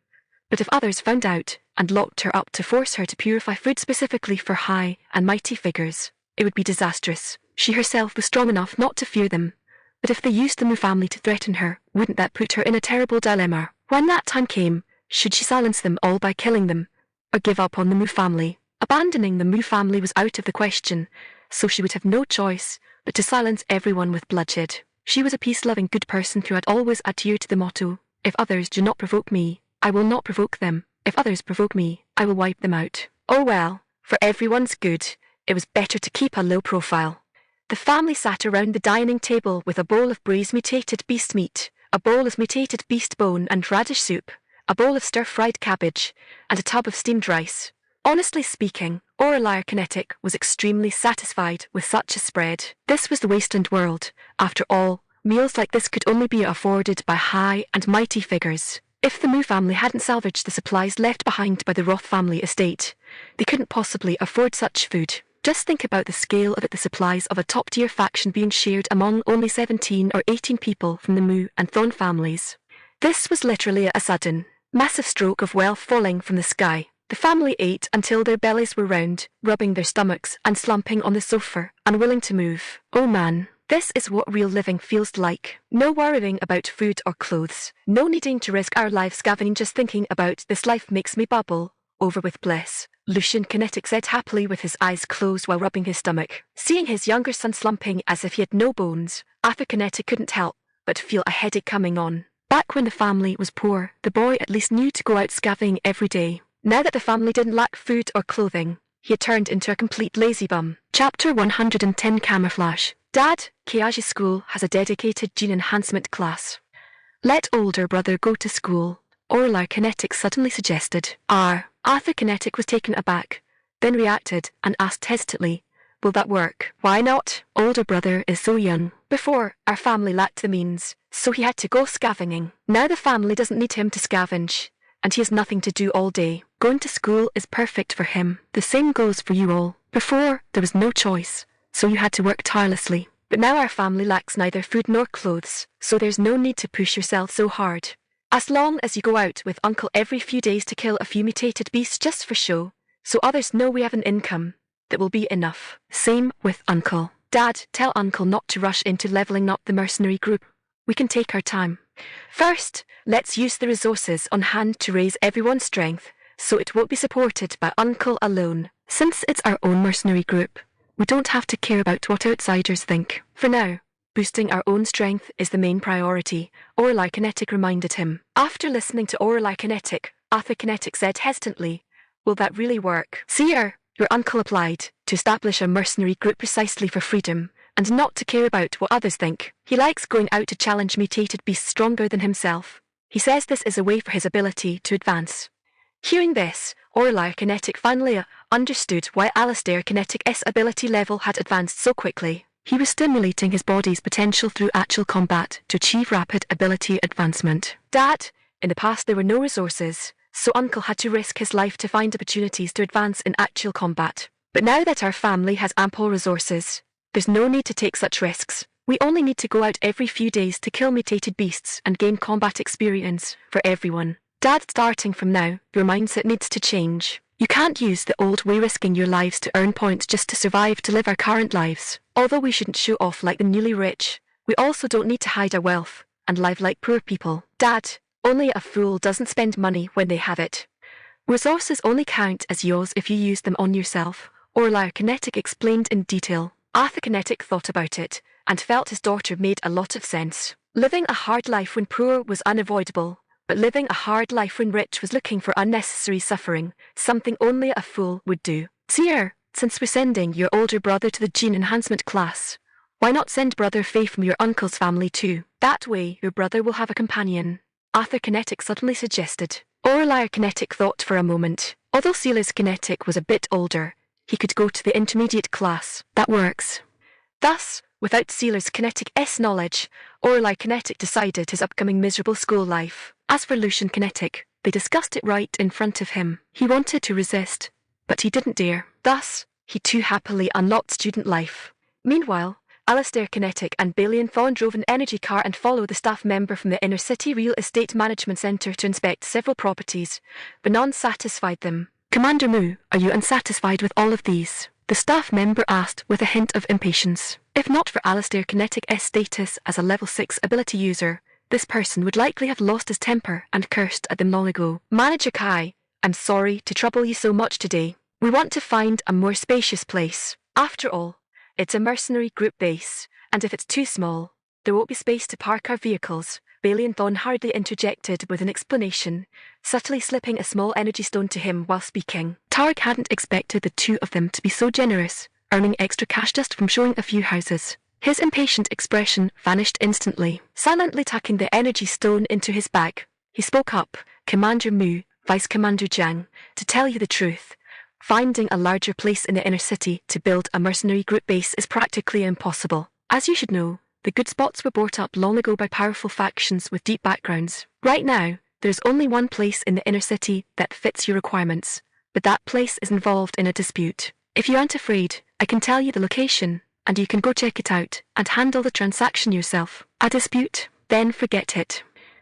But if others found out and locked her up to force her to purify food specifically for high and mighty figures, it would be disastrous. She herself was strong enough not to fear them. But if they used the Moo family to threaten her, wouldn't that put her in a terrible dilemma? When that time came, should she silence them all by killing them, or give up on the Moo family? Abandoning the Moo family was out of the question, so she would have no choice but to silence everyone with bloodshed. She was a peace-loving good person who had always adhered to the motto, if others do not provoke me, I will not provoke them. If others provoke me, I will wipe them out. Oh well, for everyone's good, it was better to keep a low profile. The family sat around the dining table with a bowl of braised mutated beast meat, a bowl of mutated beast bone and radish soup, a bowl of stir-fried cabbage, and a tub of steamed rice. Honestly speaking, Aureli Kinetic was extremely satisfied with such a spread. This was the Wasteland world. After all, meals like this could only be afforded by high and mighty figures. If the Moo family hadn't salvaged the supplies left behind by the Roth family estate, they couldn't possibly afford such food. Just think about the scale of it, the supplies of a top-tier faction being shared among only 17 or 18 people from the Moo and Thorn families. This was literally a sudden, massive stroke of wealth falling from the sky. The family ate until their bellies were round, rubbing their stomachs and slumping on the sofa, unwilling to move. Oh man, This is what real living feels like. No worrying about food or clothes. No needing to risk our lives scavenging. Just thinking about this life makes me bubble over with bliss. Lucian Kinetic said happily with his eyes closed while rubbing his stomach. Seeing his younger son slumping as if he had no bones, Arthur Kinetic couldn't help but feel a headache coming on. Back when the family was poor, the boy at least knew to go out scavenging every day. Now that the family didn't lack food or clothing, he had turned into a complete lazy bum. Chapter 110 Camouflage. Dad, Kiaji's school has a dedicated gene enhancement class. Let older brother go to school, Orlar Kinetic suddenly suggested. Arthur Kinetic was taken aback, then reacted and asked hesitantly, will that work? Why not? Older brother is so young. Before, our family lacked the means, so he had to go scavenging. Now the family doesn't need him to scavenge, and he has nothing to do all day. Going to school is perfect for him. The same goes for you all. Before, there was no choice, so you had to work tirelessly. But now our family lacks neither food nor clothes, so there's no need to push yourself so hard. As long as you go out with Uncle every few days to kill a few mutated beasts just for show, so others know we have an income, that will be enough. Same with Uncle. Dad, tell Uncle not to rush into leveling up the mercenary group. We can take our time. First, let's use the resources on hand to raise everyone's strength, so it won't be supported by Uncle alone. Since it's our own mercenary group, we don't have to care about what outsiders think. For now, boosting our own strength is the main priority, Orlar Kinetic reminded him. After listening to Orlar Kinetic, Arthur Kinetic said hesitantly, will that really work? Seer, your uncle applied to establish a mercenary group precisely for freedom, and not to care about what others think. He likes going out to challenge mutated beasts stronger than himself. He says this is a way for his ability to advance. Hearing this, Orlar Kinetic finally understood why Alistair Kinetic's ability level had advanced so quickly. He was stimulating his body's potential through actual combat to achieve rapid ability advancement. Dad, in the past there were no resources, so Uncle had to risk his life to find opportunities to advance in actual combat. But now that our family has ample resources, there's no need to take such risks. We only need to go out every few days to kill mutated beasts and gain combat experience for everyone. Dad, starting from now, your mindset needs to change. You can't use the old way risking your lives to earn points just to survive to live our current lives. Although we shouldn't show off like the newly rich, we also don't need to hide our wealth and live like poor people. Dad, only a fool doesn't spend money when they have it. Resources only count as yours if you use them on yourself, Orlar Kinetic explained in detail. Arthur Kinetic thought about it and felt his daughter made a lot of sense. Living a hard life when poor was unavoidable, but living a hard life when rich was looking for unnecessary suffering, something only a fool would do. Seer, since we're sending your older brother to the gene enhancement class, why not send Brother Faye from your uncle's family too? That way your brother will have a companion, Arthur Kinetic suddenly suggested. Orlar Kinetic thought for a moment. Although Sealer's Kinetic was a bit older, he could go to the intermediate class. That works. Thus, without Sealer's Kinetic's knowledge, Orlar Kinetic decided his upcoming miserable school life. As for Lucian Kinetic, they discussed it right in front of him. He wanted to resist, but he didn't dare. Thus, he too happily unlocked student life. Meanwhile, Alistair Kinetic and Balian Thorn drove an energy car and followed the staff member from the Inner City Real Estate Management Center to inspect several properties, but none satisfied them. Commander Mu, are you unsatisfied with all of these? The staff member asked with a hint of impatience. If not for Alistair Kinetic's status as a level 6 ability user, this person would likely have lost his temper and cursed at them long ago. Manager Kai, I'm sorry to trouble you so much today. We want to find a more spacious place. After all, it's a mercenary group base, and if it's too small, there won't be space to park our vehicles. Balian Thorn hurriedly interjected with an explanation, subtly slipping a small energy stone to him while speaking. Targ hadn't expected the two of them to be so generous, earning extra cash just from showing a few houses. His impatient expression vanished instantly. Silently tucking the energy stone into his bag, he spoke up, Commander Mu, Vice Commander Jiang, to tell you the truth, finding a larger place in the inner city to build a mercenary group base is practically impossible. As you should know, the good spots were bought up long ago by powerful factions with deep backgrounds. Right now, there's only one place in the inner city that fits your requirements, but that place is involved in a dispute. If you aren't afraid, I can tell you the location, and you can go check it out and handle the transaction yourself. A dispute? Then forget it.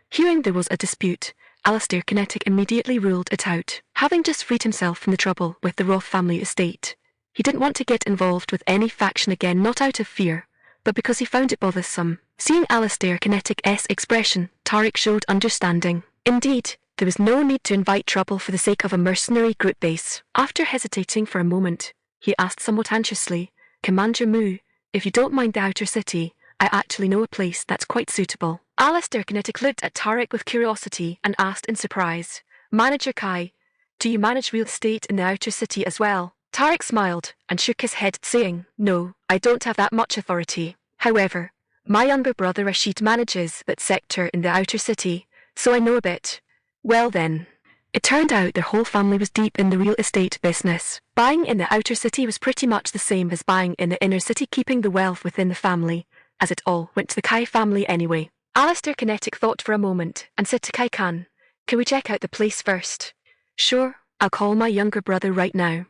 Hearing there was a dispute, Alistair Kinetic immediately ruled it out. Having just freed himself from the trouble with the Roth family estate, he didn't want to get involved with any faction again, not out of fear, but because he found it bothersome. Seeing Alistair Kinetic's expression, Tarek showed understanding. Indeed, there was no need to invite trouble for the sake of a mercenary group base. After hesitating for a moment, he asked somewhat anxiously, Commander Mu, if you don't mind the outer city, I actually know a place that's quite suitable. Alistair Kinetic looked at Tarek with curiosity and asked in surprise, Manager Kai, do you manage real estate in the outer city as well? Tarek smiled and shook his head, saying, No, I don't have that much authority. However, my younger brother Rashid manages that sector in the outer city, so I know a bit. Well then. It turned out their whole family was deep in the real estate business. Buying in the outer city was pretty much the same as buying in the inner city, keeping the wealth within the family, as it all went to the Kai family anyway. Alistair Kinetic thought for a moment and said to Kai Khan, Can we check out the place first? Sure, I'll call my younger brother right now.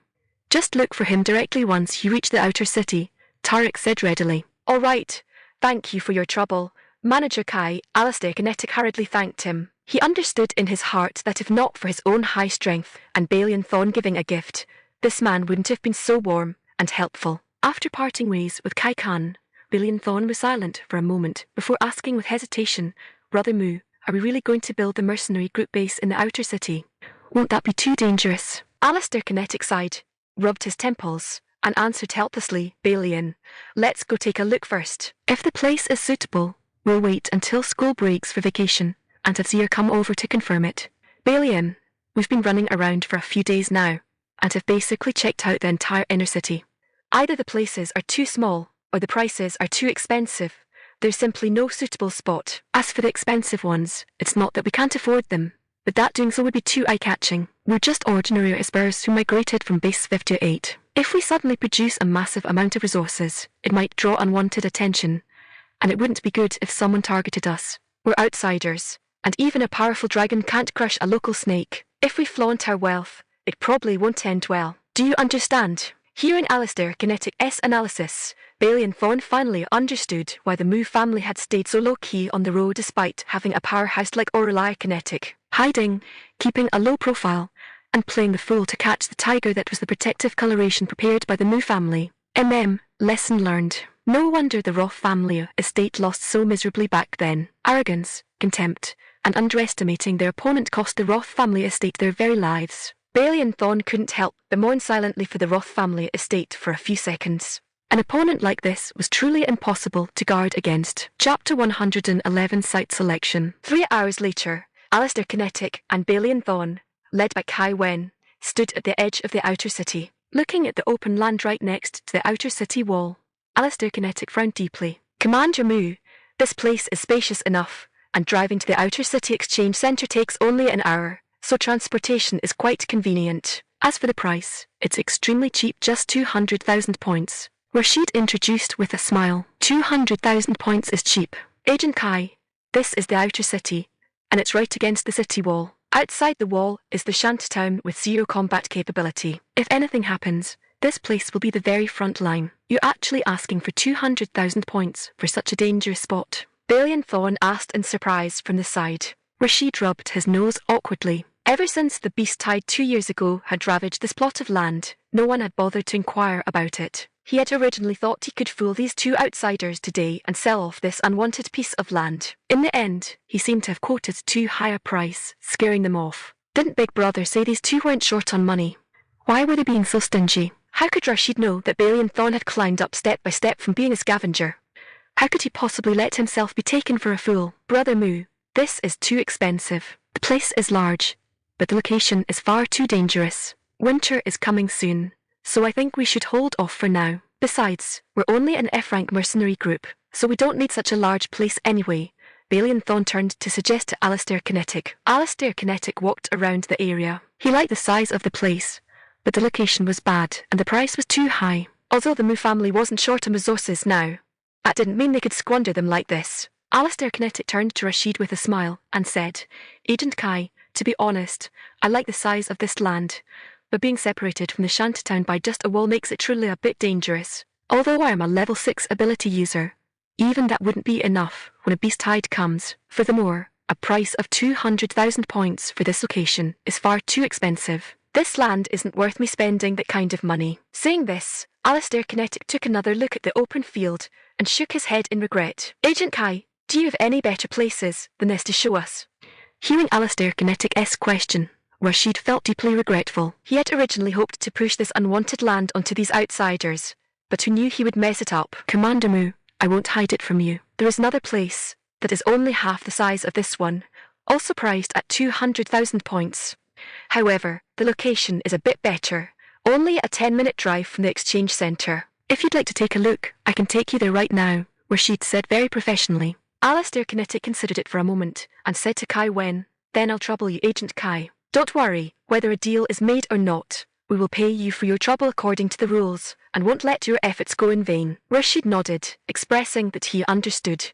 Just look for him directly once you reach the outer city, Tarek said readily. All right, thank you for your trouble, Manager Kai. Alistair Kinetic hurriedly thanked him. He understood in his heart that if not for his own high strength and Balian Thorn giving a gift, this man wouldn't have been so warm and helpful. After parting ways with Kai Khan, Balian Thorn was silent for a moment before asking with hesitation, Brother Mu, are we really going to build the mercenary group base in the outer city? Won't that be too dangerous? Alistair Kinetic sighed, rubbed his temples, and answered helplessly, Balian, let's go take a look first. If the place is suitable, we'll wait until school breaks for vacation and have Zia come over to confirm it. Balian, we've been running around for a few days now and have basically checked out the entire inner city. Either the places are too small or the prices are too expensive. There's simply no suitable spot. As for the expensive ones, it's not that we can't afford them, but that doing so would be too eye-catching. We're just ordinary Isbers who migrated from base 58. If we suddenly produce a massive amount of resources, it might draw unwanted attention, and it wouldn't be good if someone targeted us. We're outsiders, and even a powerful dragon can't crush a local snake. If we flaunt our wealth, it probably won't end well. Do you understand? Hearing Alistair Kinetic's analysis, Balian Thorn finally understood why the Mu family had stayed so low-key on the road despite having a powerhouse like Aurelia Kinetic, hiding, keeping a low profile, and playing the fool to catch the tiger that was the protective coloration prepared by the Mu family. Lesson learned. No wonder the Roth family estate lost so miserably back then. Arrogance, contempt, and underestimating their opponent cost the Roth family estate their very lives. Balian Thorn couldn't help but mourn silently for the Roth family estate for a few seconds. An opponent like this was truly impossible to guard against. Chapter 111 Site Selection. 3 hours later, Alistair Kinetic and Balian Thorn, led by Kai Wen, stood at the edge of the outer city. Looking at the open land right next to the outer city wall, Alistair Kinetic frowned deeply. Commander Mu, this place is spacious enough, and driving to the outer city exchange center takes only an hour, so transportation is quite convenient. As for the price, it's extremely cheap, just 200,000 points. Rashid introduced with a smile. 200,000 points is cheap. Agent Kai, this is the outer city, and it's right against the city wall. Outside the wall is the Shantytown with 0 combat capability. If anything happens, this place will be the very front line. You're actually asking for 200,000 points for such a dangerous spot? Balian Thorn asked in surprise from the side. Rashid rubbed his nose awkwardly. Ever since the beast tide 2 years ago had ravaged this plot of land, no one had bothered to inquire about it. He had originally thought he could fool these 2 outsiders today and sell off this unwanted piece of land. In the end, he seemed to have quoted too high a price, scaring them off. Didn't Big Brother say these 2 weren't short on money? Why were they being so stingy? How could Rashid know that Balian Thorn had climbed up step by step from being a scavenger? How could he possibly let himself be taken for a fool? Brother Mu, this is too expensive. The place is large, but the location is far too dangerous. Winter is coming soon, so I think we should hold off for now. Besides, we're only an F-rank mercenary group, so we don't need such a large place anyway. Balian Thorn turned to suggest to Alistair Kinetic. Alistair Kinetic walked around the area. He liked the size of the place, but the location was bad and the price was too high. Although the Mu family wasn't short on resources now, that didn't mean they could squander them like this. Alistair Kinetic turned to Rashid with a smile and said, Agent Kai, to be honest, I like the size of this land, but being separated from the Shantytown by just a wall makes it truly a bit dangerous. Although I am a level 6 ability user, even that wouldn't be enough when a beast tide comes. Furthermore, a price of 200,000 points for this location is far too expensive. This land isn't worth me spending that kind of money. Saying this, Alistair Kinetic took another look at the open field and shook his head in regret. Agent Kai, do you have any better places than this to show us? Hearing Alistair Kinetic's question, Rashid felt deeply regretful. He had originally hoped to push this unwanted land onto these outsiders, but who knew he would mess it up? Commander Mu, I won't hide it from you. There is another place that is only half the size of this one, also priced at 200,000 points. However, the location is a bit better, only a 10-minute drive from the exchange centre. If you'd like to take a look, I can take you there right now, Rashid said very professionally. Alistair Kinetic considered it for a moment and said to Kai Wen, then I'll trouble you, Agent Kai. Don't worry, whether a deal is made or not, we will pay you for your trouble according to the rules and won't let your efforts go in vain. Rashid nodded, expressing that he understood.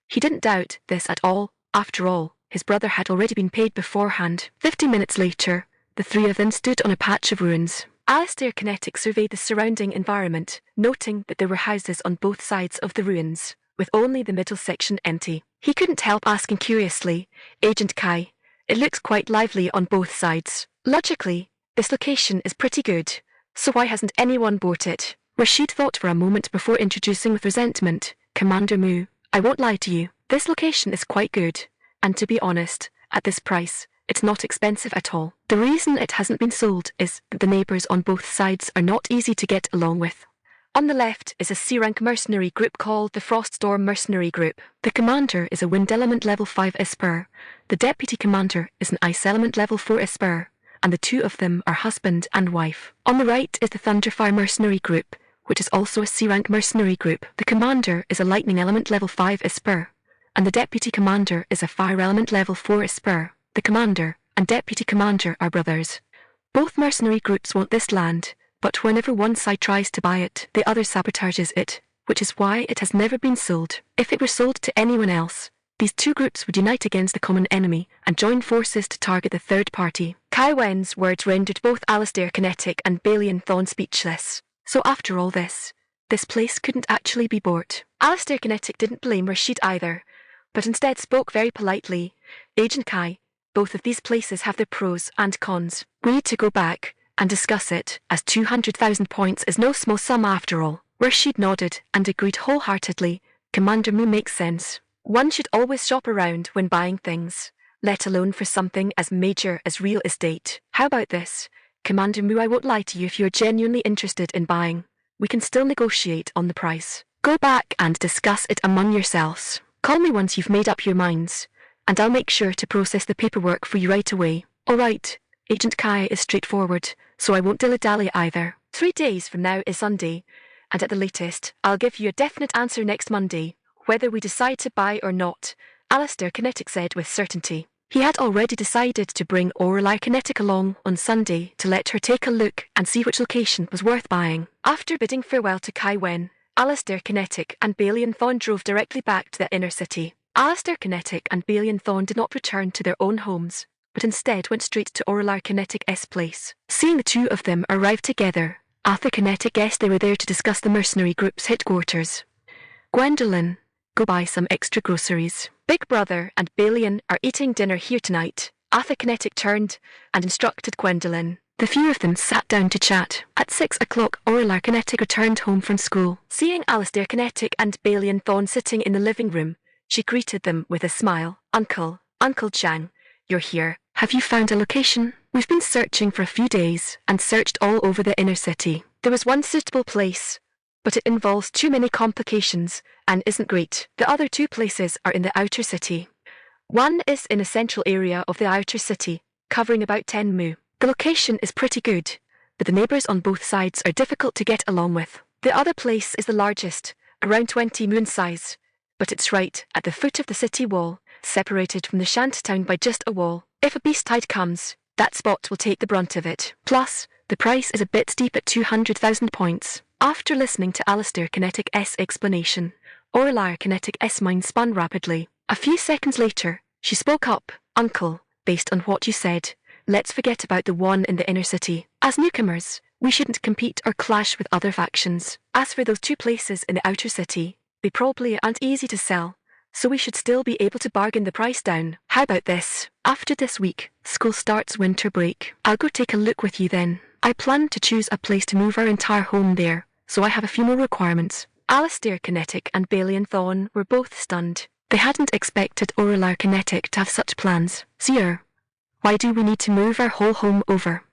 He didn't doubt this at all. After all, his brother had already been paid beforehand. 50 minutes later, the three of them stood on a patch of ruins. Alistair Kinetic surveyed the surrounding environment, noting that there were houses on both sides of the ruins, with only the middle section empty. He couldn't help asking curiously, Agent Kai, it looks quite lively on both sides. Logically, this location is pretty good, so why hasn't anyone bought it? Rashid thought for a moment before introducing with resentment, Commander Mu, I won't lie to you, this location is quite good, and to be honest, at this price, it's not expensive at all. The reason it hasn't been sold is that the neighbours on both sides are not easy to get along with. On the left is a C-rank mercenary group called the Froststorm Mercenary Group. The commander is a Wind Element level 5 Esper, the deputy commander is an Ice Element level 4 Esper, and the two of them are husband and wife. On the right is the Thunderfire Mercenary Group, which is also a C-rank mercenary group. The commander is a Lightning Element level 5 Esper, and the deputy commander is a Fire Element level 4 Esper. The commander and deputy commander are brothers. Both mercenary groups want this land, but whenever one side tries to buy it, the other sabotages it, which is why it has never been sold. If it were sold to anyone else, these two groups would unite against the common enemy and join forces to target the third party. Kai Wen's words rendered both Alistair Kinetic and Balian Thorn speechless. So after all this place couldn't actually be bought. Alistair Kinetic didn't blame Rashid either, but instead spoke very politely, Agent Kai, both of these places have their pros and cons. We need to go back and discuss it, as 200,000 points is no small sum after all. Rashid nodded and agreed wholeheartedly. Commander Mu makes sense. One should always shop around when buying things, let alone for something as major as real estate. How about this? Commander Mu, I won't lie to you if you're genuinely interested in buying. We can still negotiate on the price. Go back and discuss it among yourselves. Call me once you've made up your minds, and I'll make sure to process the paperwork for you right away. Alright, Agent Kai is straightforward, so I won't dilly-dally either. 3 days from now is Sunday, and at the latest, I'll give you a definite answer next Monday, whether we decide to buy or not, Alistair Kinetic said with certainty. He had already decided to bring Aurelie Kinetic along on Sunday to let her take a look and see which location was worth buying. After bidding farewell to Kai Wen, Alistair Kinetic and Balian Thorn drove directly back to the inner city. Alistair Kinetic and Balian Thorn did not return to their own homes, but instead went straight to Aurelie Kinetic's place. Seeing the two of them arrive together, Arthur Kinetic guessed they were there to discuss the mercenary group's headquarters. Gwendolyn, go buy some extra groceries. Big Brother and Balian are eating dinner here tonight. Arthur Kinetic turned and instructed Gwendolyn. The few of them sat down to chat. At 6 o'clock, Aurelie Kinetic returned home from school. Seeing Alistair Kinetic and Balian Thorn sitting in the living room, she greeted them with a smile. Uncle Chang, you're here. Have you found a location? We've been searching for a few days and searched all over the inner city. There was one suitable place, but it involves too many complications and isn't great. The other 2 places are in the outer city. One is in a central area of the outer city, covering about 10 mu. The location is pretty good, but the neighbours on both sides are difficult to get along with. The other place is the largest, around 20 mu in size, but it's right at the foot of the city wall, separated from the Shantytown by just a wall. If a beast tide comes, that spot will take the brunt of it. Plus, the price is a bit steep at 200,000 points. After listening to Alistair Kinetic's explanation, Aurelie Kinetic's mind spun rapidly. A few seconds later, she spoke up. Uncle, based on what you said, let's forget about the one in the inner city. As newcomers, we shouldn't compete or clash with other factions. As for those 2 places in the outer city, they probably aren't easy to sell, so we should still be able to bargain the price down. How about this? After this week, school starts winter break. I'll go take a look with you then. I plan to choose a place to move our entire home there, so I have a few more requirements. Alistair Kinetic and Balian Thorn were both stunned. They hadn't expected Aurelar Kinetic to have such plans. Sir, why do we need to move our whole home over?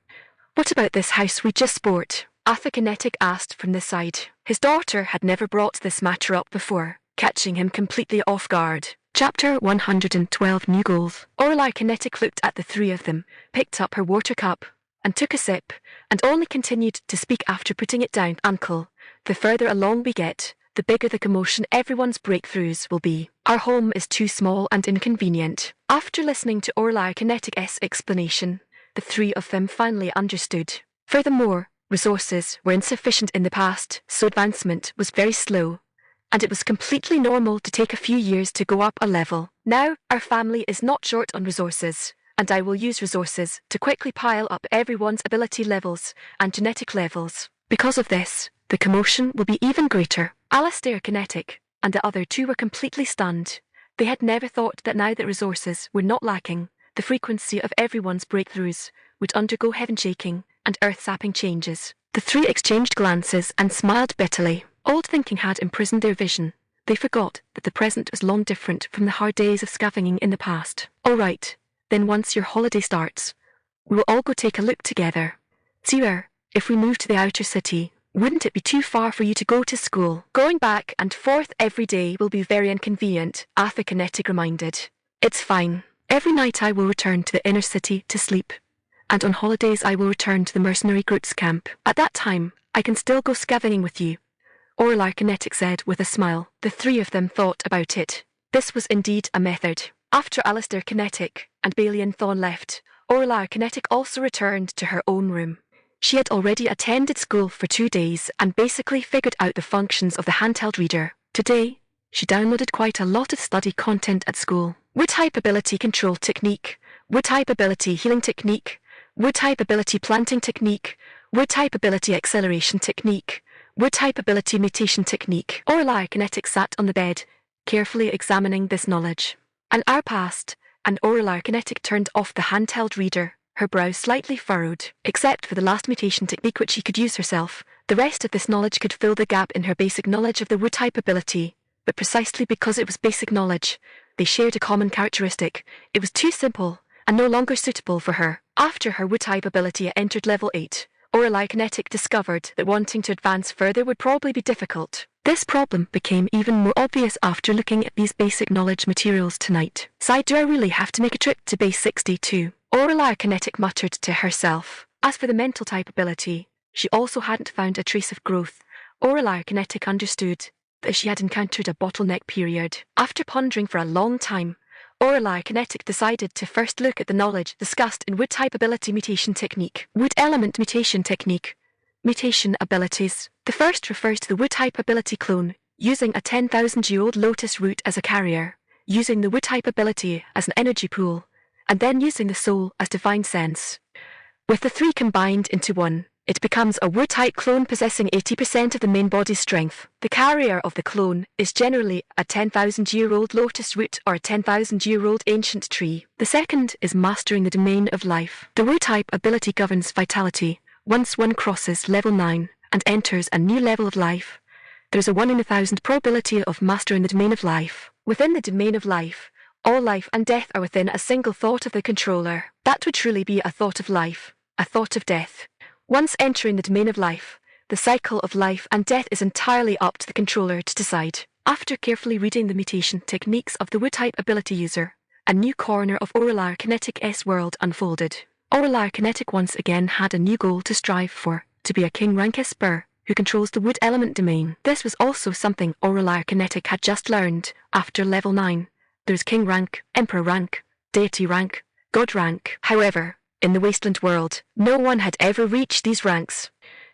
What about this house we just bought? Arthur Kinetic asked from the side. His daughter had never brought this matter up before, catching him completely off guard. Chapter 112 New Goals. Aurelar Kinetic looked at the three of them, picked up her water cup, and took a sip, and only continued to speak after putting it down. Uncle, the further along we get, the bigger the commotion everyone's breakthroughs will be. Our home is too small and inconvenient. After listening to Aurelar Kinetic's explanation, the three of them finally understood. Furthermore, resources were insufficient in the past, so advancement was very slow, and it was completely normal to take a few years to go up a level. Now, our family is not short on resources, and I will use resources to quickly pile up everyone's ability levels and genetic levels. Because of this, the commotion will be even greater. Alistair Kinetic and the other two were completely stunned. They had never thought that now that resources were not lacking, the frequency of everyone's breakthroughs would undergo heaven-shaking and earth-sapping changes. The three exchanged glances and smiled bitterly. Old thinking had imprisoned their vision. They forgot that the present was long different from the hard days of scavenging in the past. All right, then once your holiday starts, we will all go take a look together. Sir, if we move to the outer city, wouldn't it be too far for you to go to school? Going back and forth every day will be very inconvenient, Arthur Kinetic reminded. It's fine. Every night I will return to the inner city to sleep, and on holidays I will return to the mercenary Groot's camp. At that time, I can still go scavenging with you, Aurelar Kinetic said with a smile. The three of them thought about it. This was indeed a method. After Alistair Kinetic and Balian Thorn left, Aurelar Kinetic also returned to her own room. She had already attended school for 2 days and basically figured out the functions of the handheld reader. Today, she downloaded quite a lot of study content at school. Wood-type ability control technique, wood-type ability healing technique, wood-type ability planting technique, wood-type ability acceleration technique, wood-type ability mutation technique. Aurelar Kinetic sat on the bed, carefully examining this knowledge. An hour passed, and Aurelar Kinetic turned off the handheld reader, her brow slightly furrowed. Except for the last mutation technique which she could use herself, the rest of this knowledge could fill the gap in her basic knowledge of the wood-type ability. But precisely because it was basic knowledge, they shared a common characteristic. It was too simple, and no longer suitable for her. After her wood-type ability entered level 8, Aurelar Kinetic discovered that wanting to advance further would probably be difficult. This problem became even more obvious after looking at these basic knowledge materials tonight. So do I really have to make a trip to base 62? Aurelar Kinetic muttered to herself. As for the mental type ability, she also hadn't found a trace of growth. Aurelar Kinetic understood that she had encountered a bottleneck period. After pondering for a long time, Aurelar Kinetic decided to first look at the knowledge discussed in wood-type ability mutation technique. Wood element mutation technique. Mutation abilities. The first refers to the wood-type ability clone, using a 10,000-year-old lotus root as a carrier, using the wood-type ability as an energy pool, and then using the soul as divine sense. With the three combined into one, it becomes a wood-type clone possessing 80% of the main body's strength. The carrier of the clone is generally a 10,000-year-old lotus root or a 10,000-year-old ancient tree. The second is mastering the domain of life. The wood-type ability governs vitality. Once one crosses level 9 and enters a new level of life, there is a 1 in 1,000 probability of mastering the domain of life. Within the domain of life, all life and death are within a single thought of the controller. That would truly be a thought of life, a thought of death. Once entering the domain of life, the cycle of life and death is entirely up to the controller to decide. After carefully reading the mutation techniques of the wood-type ability user, a new corner of Aurelar Kinetic's world unfolded. Aurelar Kinetic once again had a new goal to strive for, to be a king rank Esper who controls the wood element domain. This was also something Aurelar Kinetic had just learned. After level 9, there's king rank, emperor rank, deity rank, god rank. However, in the Wasteland world, no one had ever reached these ranks.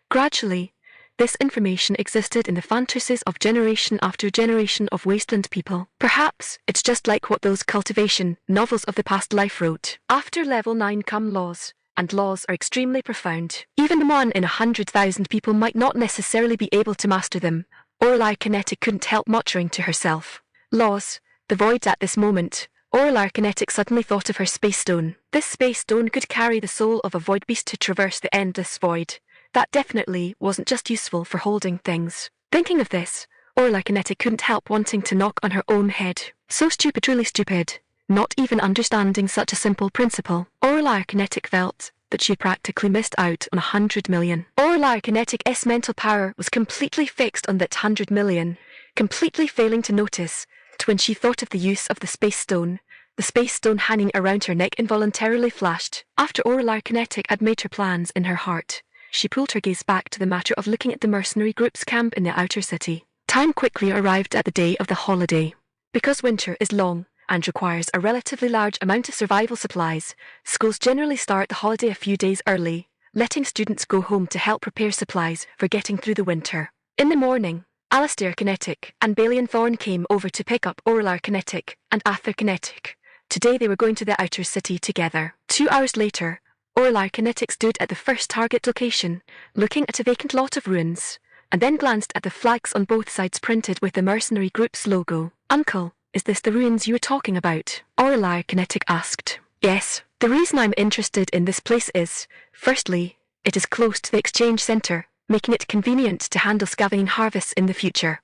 Gradually, this information existed in the fantasies of generation after generation of Wasteland people. Perhaps it's just like what those cultivation novels of the past life wrote. After level 9 come laws, and laws are extremely profound. Even 1 in 100,000 people might not necessarily be able to master them. Aurelar Kinetic couldn't help muttering to herself. Laws, the void at this moment, Orlar Kinetic suddenly thought of her space stone. This space stone could carry the soul of a void beast to traverse the endless void. That definitely wasn't just useful for holding things. Thinking of this, Orlar Kinetic couldn't help wanting to knock on her own head. So stupid, truly stupid. Not even understanding such a simple principle. Orlar Kinetic felt that she had practically missed out on 100 million. Orlar Kinetic's mental power was completely fixed on that 100 million, completely failing to notice that when she thought of the use of the space stone hanging around her neck involuntarily flashed. After Orlar Kinetic had made her plans in her heart, she pulled her gaze back to the matter of looking at the mercenary group's camp in the outer city. Time quickly arrived at the day of the holiday. Because winter is long and requires a relatively large amount of survival supplies, schools generally start the holiday a few days early, letting students go home to help prepare supplies for getting through the winter. In the morning, Alistair Kinetic and Balian Thorn came over to pick up Orlar Kinetic and Ather Kinetic. Today they were going to the outer city together. 2 hours later, Orlar Kinetic stood at the first target location, looking at a vacant lot of ruins, and then glanced at the flags on both sides printed with the mercenary group's logo. "Uncle, is this the ruins you were talking about?" Orlar Kinetic asked. "Yes. The reason I'm interested in this place is, firstly, it is close to the exchange center, making it convenient to handle scavenging harvests in the future.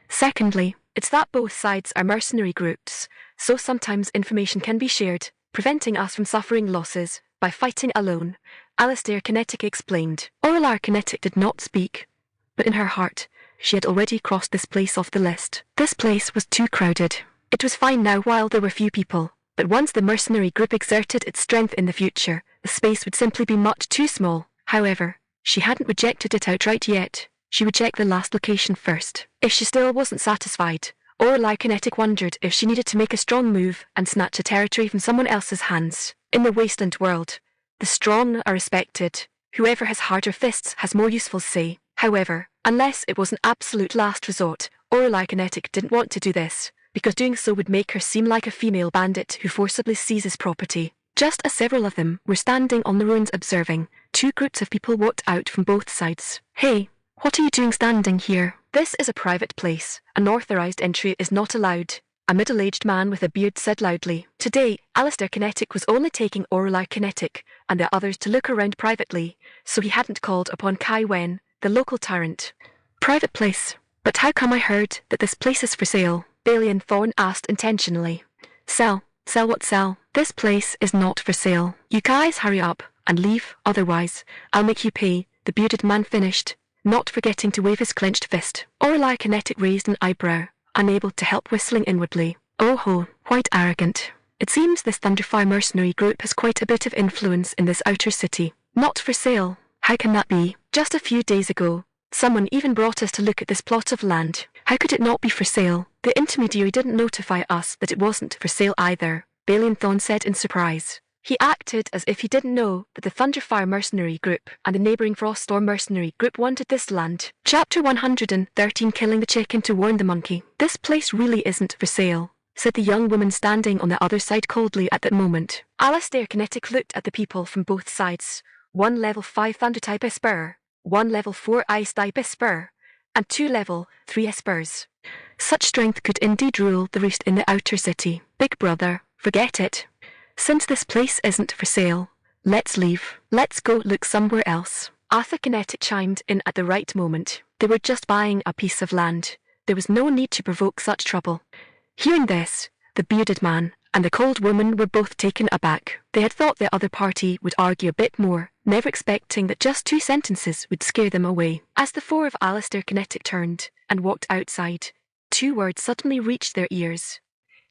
Secondly, it's that both sides are mercenary groups, so sometimes information can be shared, preventing us from suffering losses by fighting alone," Alistair Kinetic explained. Orlar Kinetic did not speak, but in her heart, she had already crossed this place off the list. This place was too crowded. It was fine now while there were few people, but once the mercenary group exerted its strength in the future, the space would simply be much too small. However, she hadn't rejected it outright yet. She would check the last location first. If she still wasn't satisfied, Orlar Kinetic wondered if she needed to make a strong move and snatch a territory from someone else's hands. In the Wasteland world, the strong are respected. Whoever has harder fists has more useful say. However, unless it was an absolute last resort, Orlar Kinetic didn't want to do this, because doing so would make her seem like a female bandit who forcibly seizes property. Just as several of them were standing on the ruins observing, 2 groups of people walked out from both sides. "Hey, what are you doing standing here? This is a private place. Unauthorized entry is not allowed," a middle-aged man with a beard said loudly. Today, Alistair Kinetic was only taking Orlar Kinetic and the others to look around privately, so he hadn't called upon Kai Wen, the local tyrant. "Private place? But how come I heard that this place is for sale?" Balian Thorn asked intentionally. "Sell? Sell what sell? This place is not for sale. You guys hurry up and leave, otherwise I'll make you pay," the bearded man finished, not forgetting to wave his clenched fist. Orlar Kinetic raised an eyebrow, unable to help whistling inwardly. "Oh ho, quite arrogant. It seems this Thunderfire mercenary group has quite a bit of influence in this outer city. Not for sale? How can that be? Just a few days ago, someone even brought us to look at this plot of land. How could it not be for sale? The intermediary didn't notify us that it wasn't for sale either," Balian Thorn said in surprise. He acted as if he didn't know that the Thunderfire mercenary group and the neighboring Froststorm mercenary group wanted this land. Chapter 113, Killing the Chicken to Warn the Monkey. "This place really isn't for sale," said the young woman standing on the other side coldly at that moment. Alistair Kinetic looked at the people from both sides. 1 level 5 Thunder type Esper, 1 level 4 Ice type Esper, and 2 level 3 Espers. Such strength could indeed rule the roost in the outer city. "Big brother, forget it. Since this place isn't for sale, let's leave. Let's go look somewhere else." Arthur Kinetic chimed in at the right moment. They were just buying a piece of land. There was no need to provoke such trouble. Hearing this, the bearded man and the cold woman were both taken aback. They had thought the other party would argue a bit more, never expecting that just 2 sentences would scare them away. As the 4 of Alistair Kinetic turned and walked outside, 2 words suddenly reached their ears.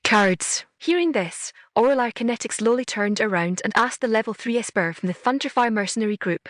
"Cowards." Hearing this, Orlar Kinetic slowly turned around and asked the level 3 Esper from the Thunderfire mercenary group,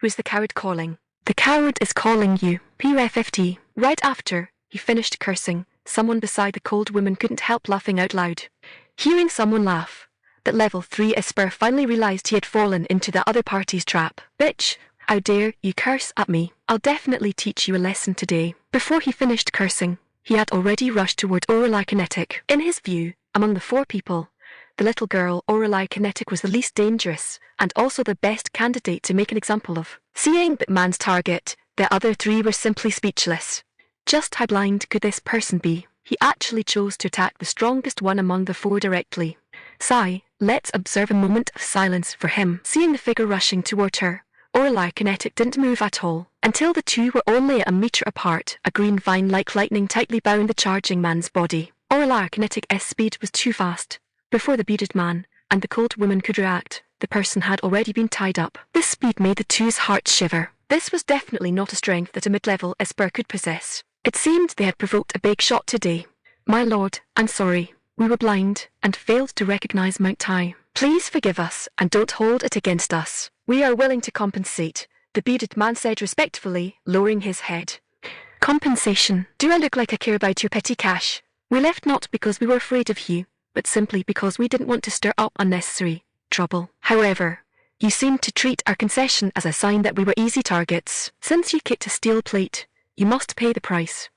"Who's the coward calling?" "The coward is calling you, PUFFT." Right after he finished cursing, someone beside the cold woman couldn't help laughing out loud. Hearing someone laugh, that level 3 Esper finally realized he had fallen into the other party's trap. "Bitch, how dare you curse at me? I'll definitely teach you a lesson today." Before he finished cursing, he had already rushed toward Orlar Kinetic. In his view, among the 4 people, the little girl Orlar Kinetic was the least dangerous and also the best candidate to make an example of. Seeing that man's target, the other 3 were simply speechless. Just how blind could this person be? He actually chose to attack the strongest one among the four directly. Sigh, let's observe a moment of silence for him. Seeing the figure rushing toward her, Orla Kinetic didn't move at all, until the two were only a meter apart. A green vine like lightning tightly bound the charging man's body. Orla Kinetic's speed was too fast. Before the bearded man and the cold woman could react, the person had already been tied up. This speed made the two's hearts shiver. This was definitely not a strength that a mid-level Esper could possess. It seemed they had provoked a big shot today. My lord, I'm sorry. We were blind and failed to recognize Mount Tai. Please forgive us and don't hold it against us. We are willing to compensate, the bearded man said respectfully, lowering his head. Compensation? Do I look like I care about your petty cash? We left not because we were afraid of you, but simply because we didn't want to stir up unnecessary trouble. However, you seemed to treat our concession as a sign that we were easy targets. Since you kicked a steel plate, you must pay the price.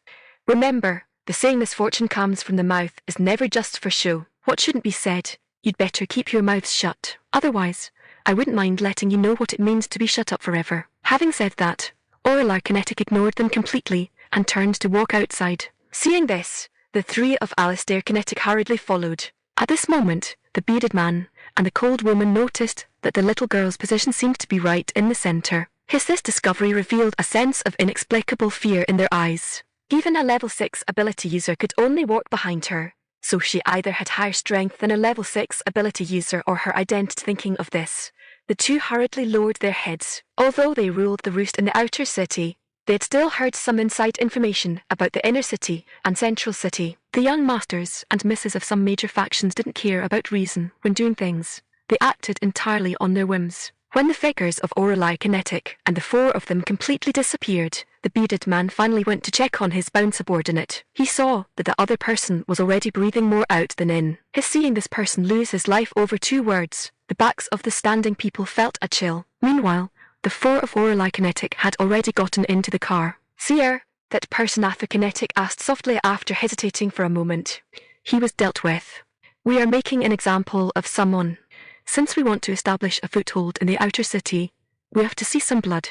Remember, the saying misfortune comes from the mouth is never just for show. What shouldn't be said, you'd better keep your mouths shut. Otherwise, I wouldn't mind letting you know what it means to be shut up forever. Having said that, Orla Kinetic ignored them completely and turned to walk outside. Seeing this, the three of Alistair Kinetic hurriedly followed. At this moment, the bearded man and the cold woman noticed that the little girl's position seemed to be right in the center. This discovery revealed a sense of inexplicable fear in their eyes. Even a level 6 ability user could only walk behind her, so she either had higher strength than a level 6 ability user or her identity. Thinking of this, the two hurriedly lowered their heads. Although they ruled the roost in the outer city, they had still heard some inside information about the inner city and central city. The young masters and misses of some major factions didn't care about reason when doing things. They acted entirely on their whims. When the figures of Orla Kinetic and the four of them completely disappeared, the bearded man finally went to check on his bound subordinate. He saw that the other person was already breathing more out than in. Seeing this person lose his life over 2 words, the backs of the standing people felt a chill. Meanwhile, the four of Orla Kinetic had already gotten into the car. Seer, that person Arthur Kinetic asked softly after hesitating for a moment. He was dealt with. We are making an example of someone. Since we want to establish a foothold in the outer city, we have to see some blood.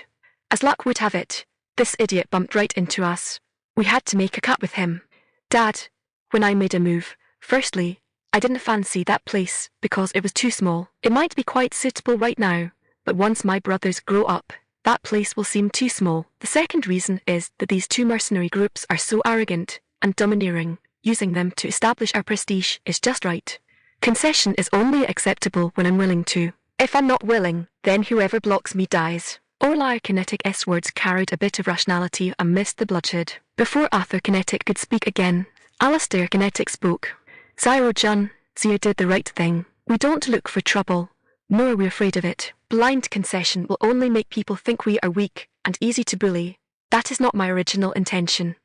As luck would have it, this idiot bumped right into us. We had to make a cut with him. Dad, when I made a move, firstly, I didn't fancy that place because it was too small. It might be quite suitable right now, but once my brothers grow up, that place will seem too small. The second reason is that these two mercenary groups are so arrogant and domineering. Using them to establish our prestige is just right. Concession is only acceptable when I'm willing to. If I'm not willing, then whoever blocks me dies. Orla Kinetic's words carried a bit of rationality amidst the bloodshed. Before Arthur Kinetic could speak again, Alistair Kinetic spoke. Zyro-Jun, Zia did the right thing. We don't look for trouble, nor are we afraid of it. Blind concession will only make people think we are weak and easy to bully. That is not my original intention.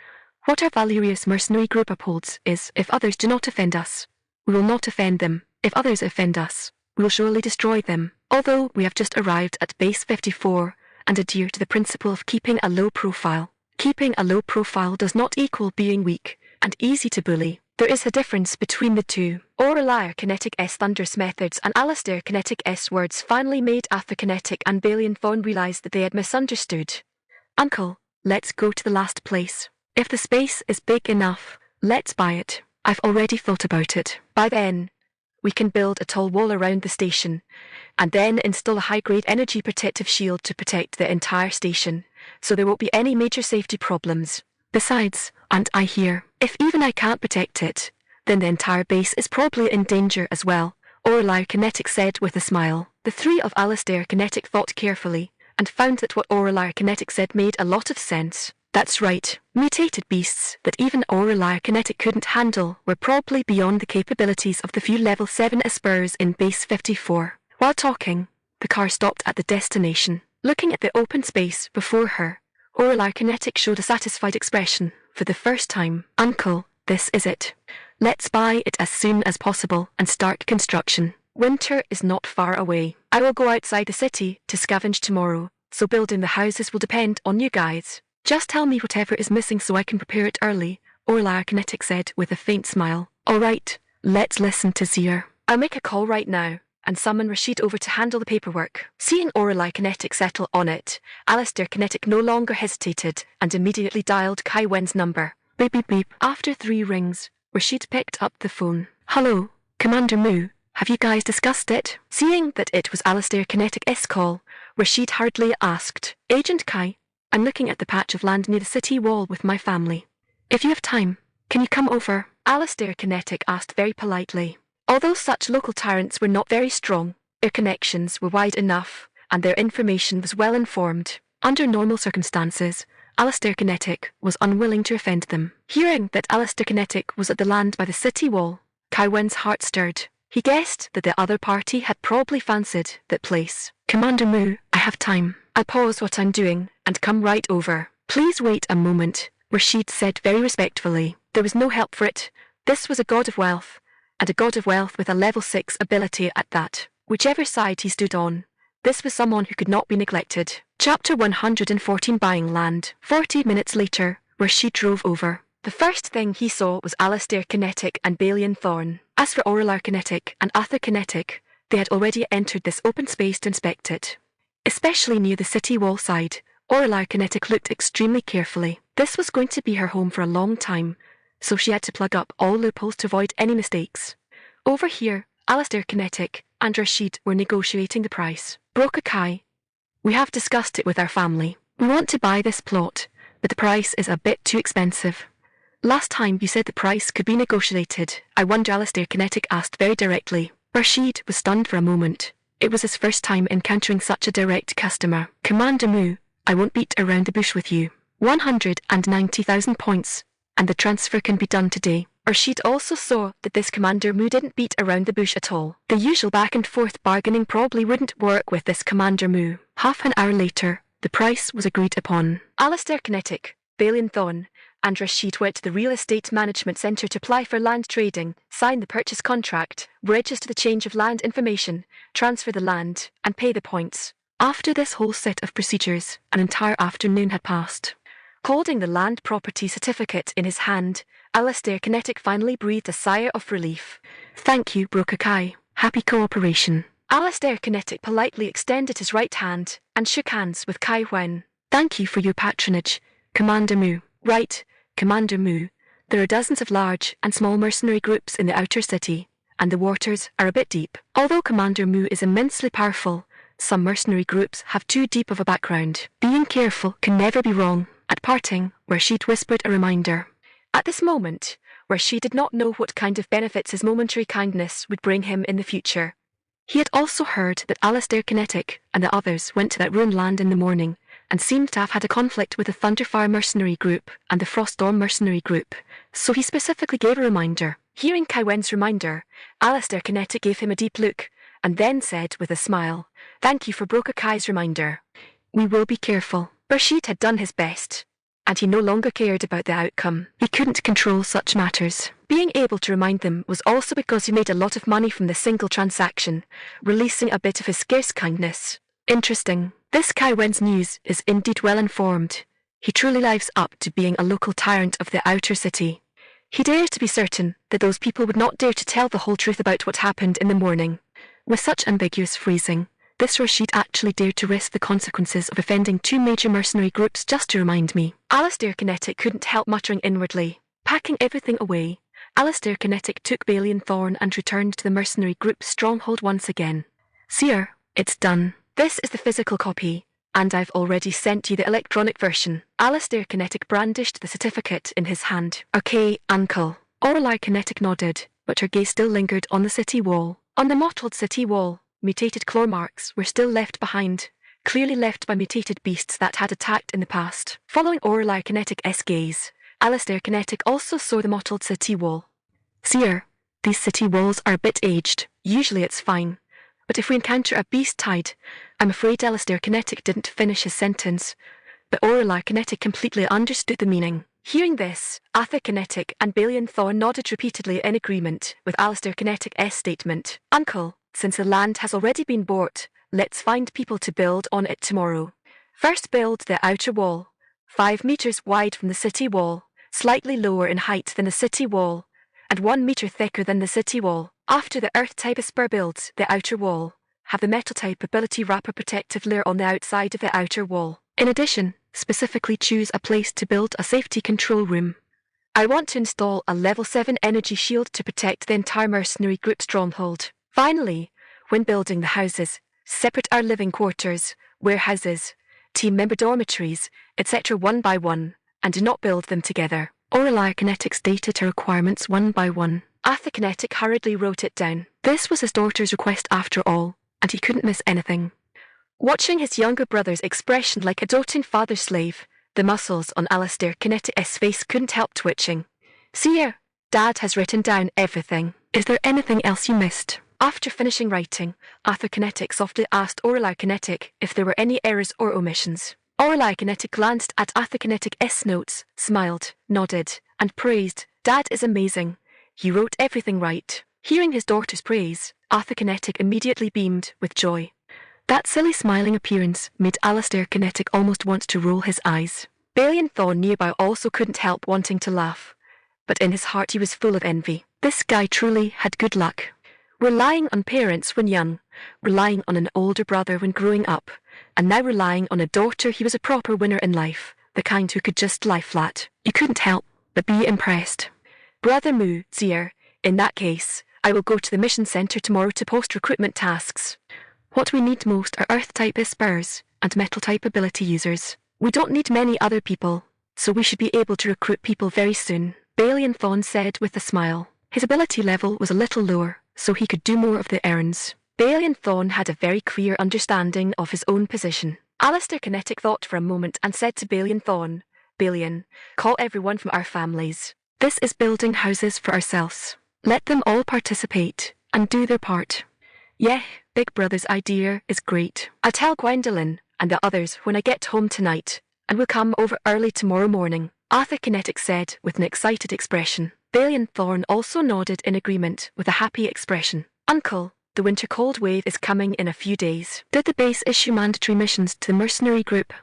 What our Valerius mercenary group upholds is, if others do not offend us, we will not offend them. If others offend us, we will surely destroy them. Although we have just arrived at base 54 and adhere to the principle of keeping a low profile. Keeping a low profile does not equal being weak and easy to bully. There is a difference between the two. Orla Kinetic's thunderous methods and Alistair Kinetic's words finally made Arthur Kinetic and Balian Fawn realize that they had misunderstood. Uncle, let's go to the last place. If the space is big enough, let's buy it. I've already thought about it. By then, we can build a tall wall around the station, and then install a high-grade energy protective shield to protect the entire station, so there won't be any major safety problems. Besides, aren't I here? If even I can't protect it, then the entire base is probably in danger as well, Orla Kinetic said with a smile. The three of Alistair Kinetic thought carefully, and found that what Orla Kinetic said made a lot of sense. That's right, mutated beasts that even Orla Kinetic couldn't handle were probably beyond the capabilities of the few level 7 Espers in base 54. While talking, the car stopped at the destination. Looking at the open space before her, Orla Kinetic showed a satisfied expression for the first time. Uncle, this is it. Let's buy it as soon as possible and start construction. Winter is not far away. I will go outside the city to scavenge tomorrow, so building the houses will depend on you guys. Just tell me whatever is missing so I can prepare it early, Orla Kinetic said with a faint smile. All right, let's listen to Zia. I'll make a call right now and summon Rashid over to handle the paperwork. Seeing Orla Kinetic settle on it, Alistair Kinetic no longer hesitated and immediately dialed Kai Wen's number. Beep beep beep. After 3 rings, Rashid picked up the phone. Hello, Commander Moo. Have you guys discussed it? Seeing that it was Alistair Kinetic's call, Rashid hurriedly asked, Agent Kai, I'm looking at the patch of land near the city wall with my family. If you have time, can you come over? Alistair Kinetic asked very politely. Although such local tyrants were not very strong, their connections were wide enough, and their information was well informed. Under normal circumstances, Alistair Kinetic was unwilling to offend them. Hearing that Alistair Kinetic was at the land by the city wall, Kai Wen's heart stirred. He guessed that the other party had probably fancied that place. Commander Moo, I have time. I'll pause what I'm doing and come right over. Please wait a moment, Rashid said very respectfully. There was no help for it. This was a god of wealth, and a god of wealth with a level 6 ability at that. Whichever side he stood on, this was someone who could not be neglected. Chapter 114 Buying Land. 40 minutes later, Rashid drove over. The first thing he saw was Alistair Kinetic and Balian Thorn. As for Aurelar Kinetic and Arthur Kinetic, they had already entered this open space to inspect it. Especially near the city wall side, Aurelar Kinetic looked extremely carefully. This was going to be her home for a long time, so she had to plug up all loopholes to avoid any mistakes. Over here, Alistair Kinetic and Rashid were negotiating the price. Broker Kai, we have discussed it with our family. We want to buy this plot, but the price is a bit too expensive. Last time you said the price could be negotiated. I wonder, Alistair Kinetic asked very directly. Rashid was stunned for a moment. It was his first time encountering such a direct customer. Commander Moo, I won't beat around the bush with you. 190,000 points, and the transfer can be done today. Rashid also saw that this Commander Moo didn't beat around the bush at all. The usual back and forth bargaining probably wouldn't work with this Commander Moo. Half an hour later, the price was agreed upon. Alistair Kinetic, Balian Thorn, and Rashid went to the Real Estate Management Centre to apply for land trading, sign the purchase contract, register the change of land information, transfer the land, and pay the points. After this whole set of procedures, an entire afternoon had passed. Holding the land property certificate in his hand, Alistair Kinetic finally breathed a sigh of relief. Thank you, Broker Kai. Happy cooperation. Alistair Kinetic politely extended his right hand and shook hands with Kai Wen. Thank you for your patronage, Commander Moo. Right, Commander Moo. There are dozens of large and small mercenary groups in the outer city, and the waters are a bit deep. Although Commander Moo is immensely powerful, some mercenary groups have too deep of a background. Being careful can never be wrong. At parting, Rashid whispered a reminder. At this moment, Rashid did not know what kind of benefits his momentary kindness would bring him in the future. He had also heard that Alistair Kinetic and the others went to that ruined land in the morning, and seemed to have had a conflict with the Thunderfire mercenary group and the Froststorm mercenary group, so he specifically gave a reminder. Hearing Kai Wen's reminder, Alistair Kinetic gave him a deep look, and then said with a smile, Thank you for Broker Kai's reminder. We will be careful. Rashid had done his best, and he no longer cared about the outcome. He couldn't control such matters. Being able to remind them was also because he made a lot of money from the single transaction, releasing a bit of his scarce kindness. Interesting. This Kai Wen's news is indeed well informed. He truly lives up to being a local tyrant of the outer city. He dares to be certain that those people would not dare to tell the whole truth about what happened in the morning. With such ambiguous phrasing, this Rashid actually dared to risk the consequences of offending 2 major mercenary groups just to remind me. Alistair Kinetic couldn't help muttering inwardly. Packing everything away, Alistair Kinetic took Balian Thorn and returned to the mercenary group's stronghold once again. Seer, it's done. This is the physical copy, and I've already sent you the electronic version. Alistair Kinetic brandished the certificate in his hand. Okay, Uncle. Aurelar Kinetic nodded, but her gaze still lingered on the city wall. On the mottled city wall, mutated claw marks were still left behind, clearly left by mutated beasts that had attacked in the past. Following Aurelar Kinetic's gaze, Alistair Kinetic also saw the mottled city wall. Seer, these city walls are a bit aged. Usually it's fine, but if we encounter a beast tide, I'm afraid Alistair Kinetic didn't finish his sentence, but Aurelar Kinetic completely understood the meaning. Hearing this, Arthur Kinetic and Balian Thorn nodded repeatedly in agreement with Alistair Kinetic's statement. Uncle, since the land has already been bought, let's find people to build on it tomorrow. First build the outer wall, 5 meters wide from the city wall, slightly lower in height than the city wall, and 1 meter thicker than the city wall. After the earth-type spur builds the outer wall, have the metal-type ability wrap a protective layer on the outside of the outer wall. In addition, specifically choose a place to build a safety control room. I want to install a level 7 energy shield to protect the entire mercenary group stronghold. Finally, when building the houses, separate our living quarters, warehouses, team member dormitories, etc. one by one, and do not build them together. Aureli Kinetic stated her requirements one by one. Arthur Kinetic hurriedly wrote it down. This was his daughter's request after all, and he couldn't miss anything. Watching his younger brother's expression like a doting father's slave, the muscles on Alistair Kinetic's face couldn't help twitching. See here, Dad has written down everything. Is there anything else you missed? After finishing writing, Arthur Kinetic softly asked Aureli Kinetic if there were any errors or omissions. Aureli Kinetic glanced at Arthur Kinetic's notes, smiled, nodded, and praised. Dad is amazing. He wrote everything right. Hearing his daughter's praise, Arthur Kinetic immediately beamed with joy. That silly smiling appearance made Alistair Kinetic almost want to roll his eyes. Balian Thorn nearby also couldn't help wanting to laugh, but in his heart he was full of envy. This guy truly had good luck. Relying on parents when young, relying on an older brother when growing up, and now relying on a daughter. He was a proper winner in life, the kind who could just lie flat. You couldn't help but be impressed. Brother Mu, Zier, in that case, I will go to the mission center tomorrow to post recruitment tasks. What we need most are Earth-type Espers and Metal-type ability users. We don't need many other people, so we should be able to recruit people very soon, Balian Thorn said with a smile. His ability level was a little lower, so he could do more of the errands. Balian Thorn had a very clear understanding of his own position. Alistair Kinetic thought for a moment and said to Balian Thorn, Balian, call everyone from our families. This is building houses for ourselves. Let them all participate and do their part. Yeah, Big Brother's idea is great. I'll tell Gwendolyn and the others when I get home tonight, and we'll come over early tomorrow morning, Arthur Kinetic said with an excited expression. Balian Thorn also nodded in agreement with a happy expression. Uncle, the winter cold wave is coming in a few days. Did the base issue mandatory missions to the mercenary group?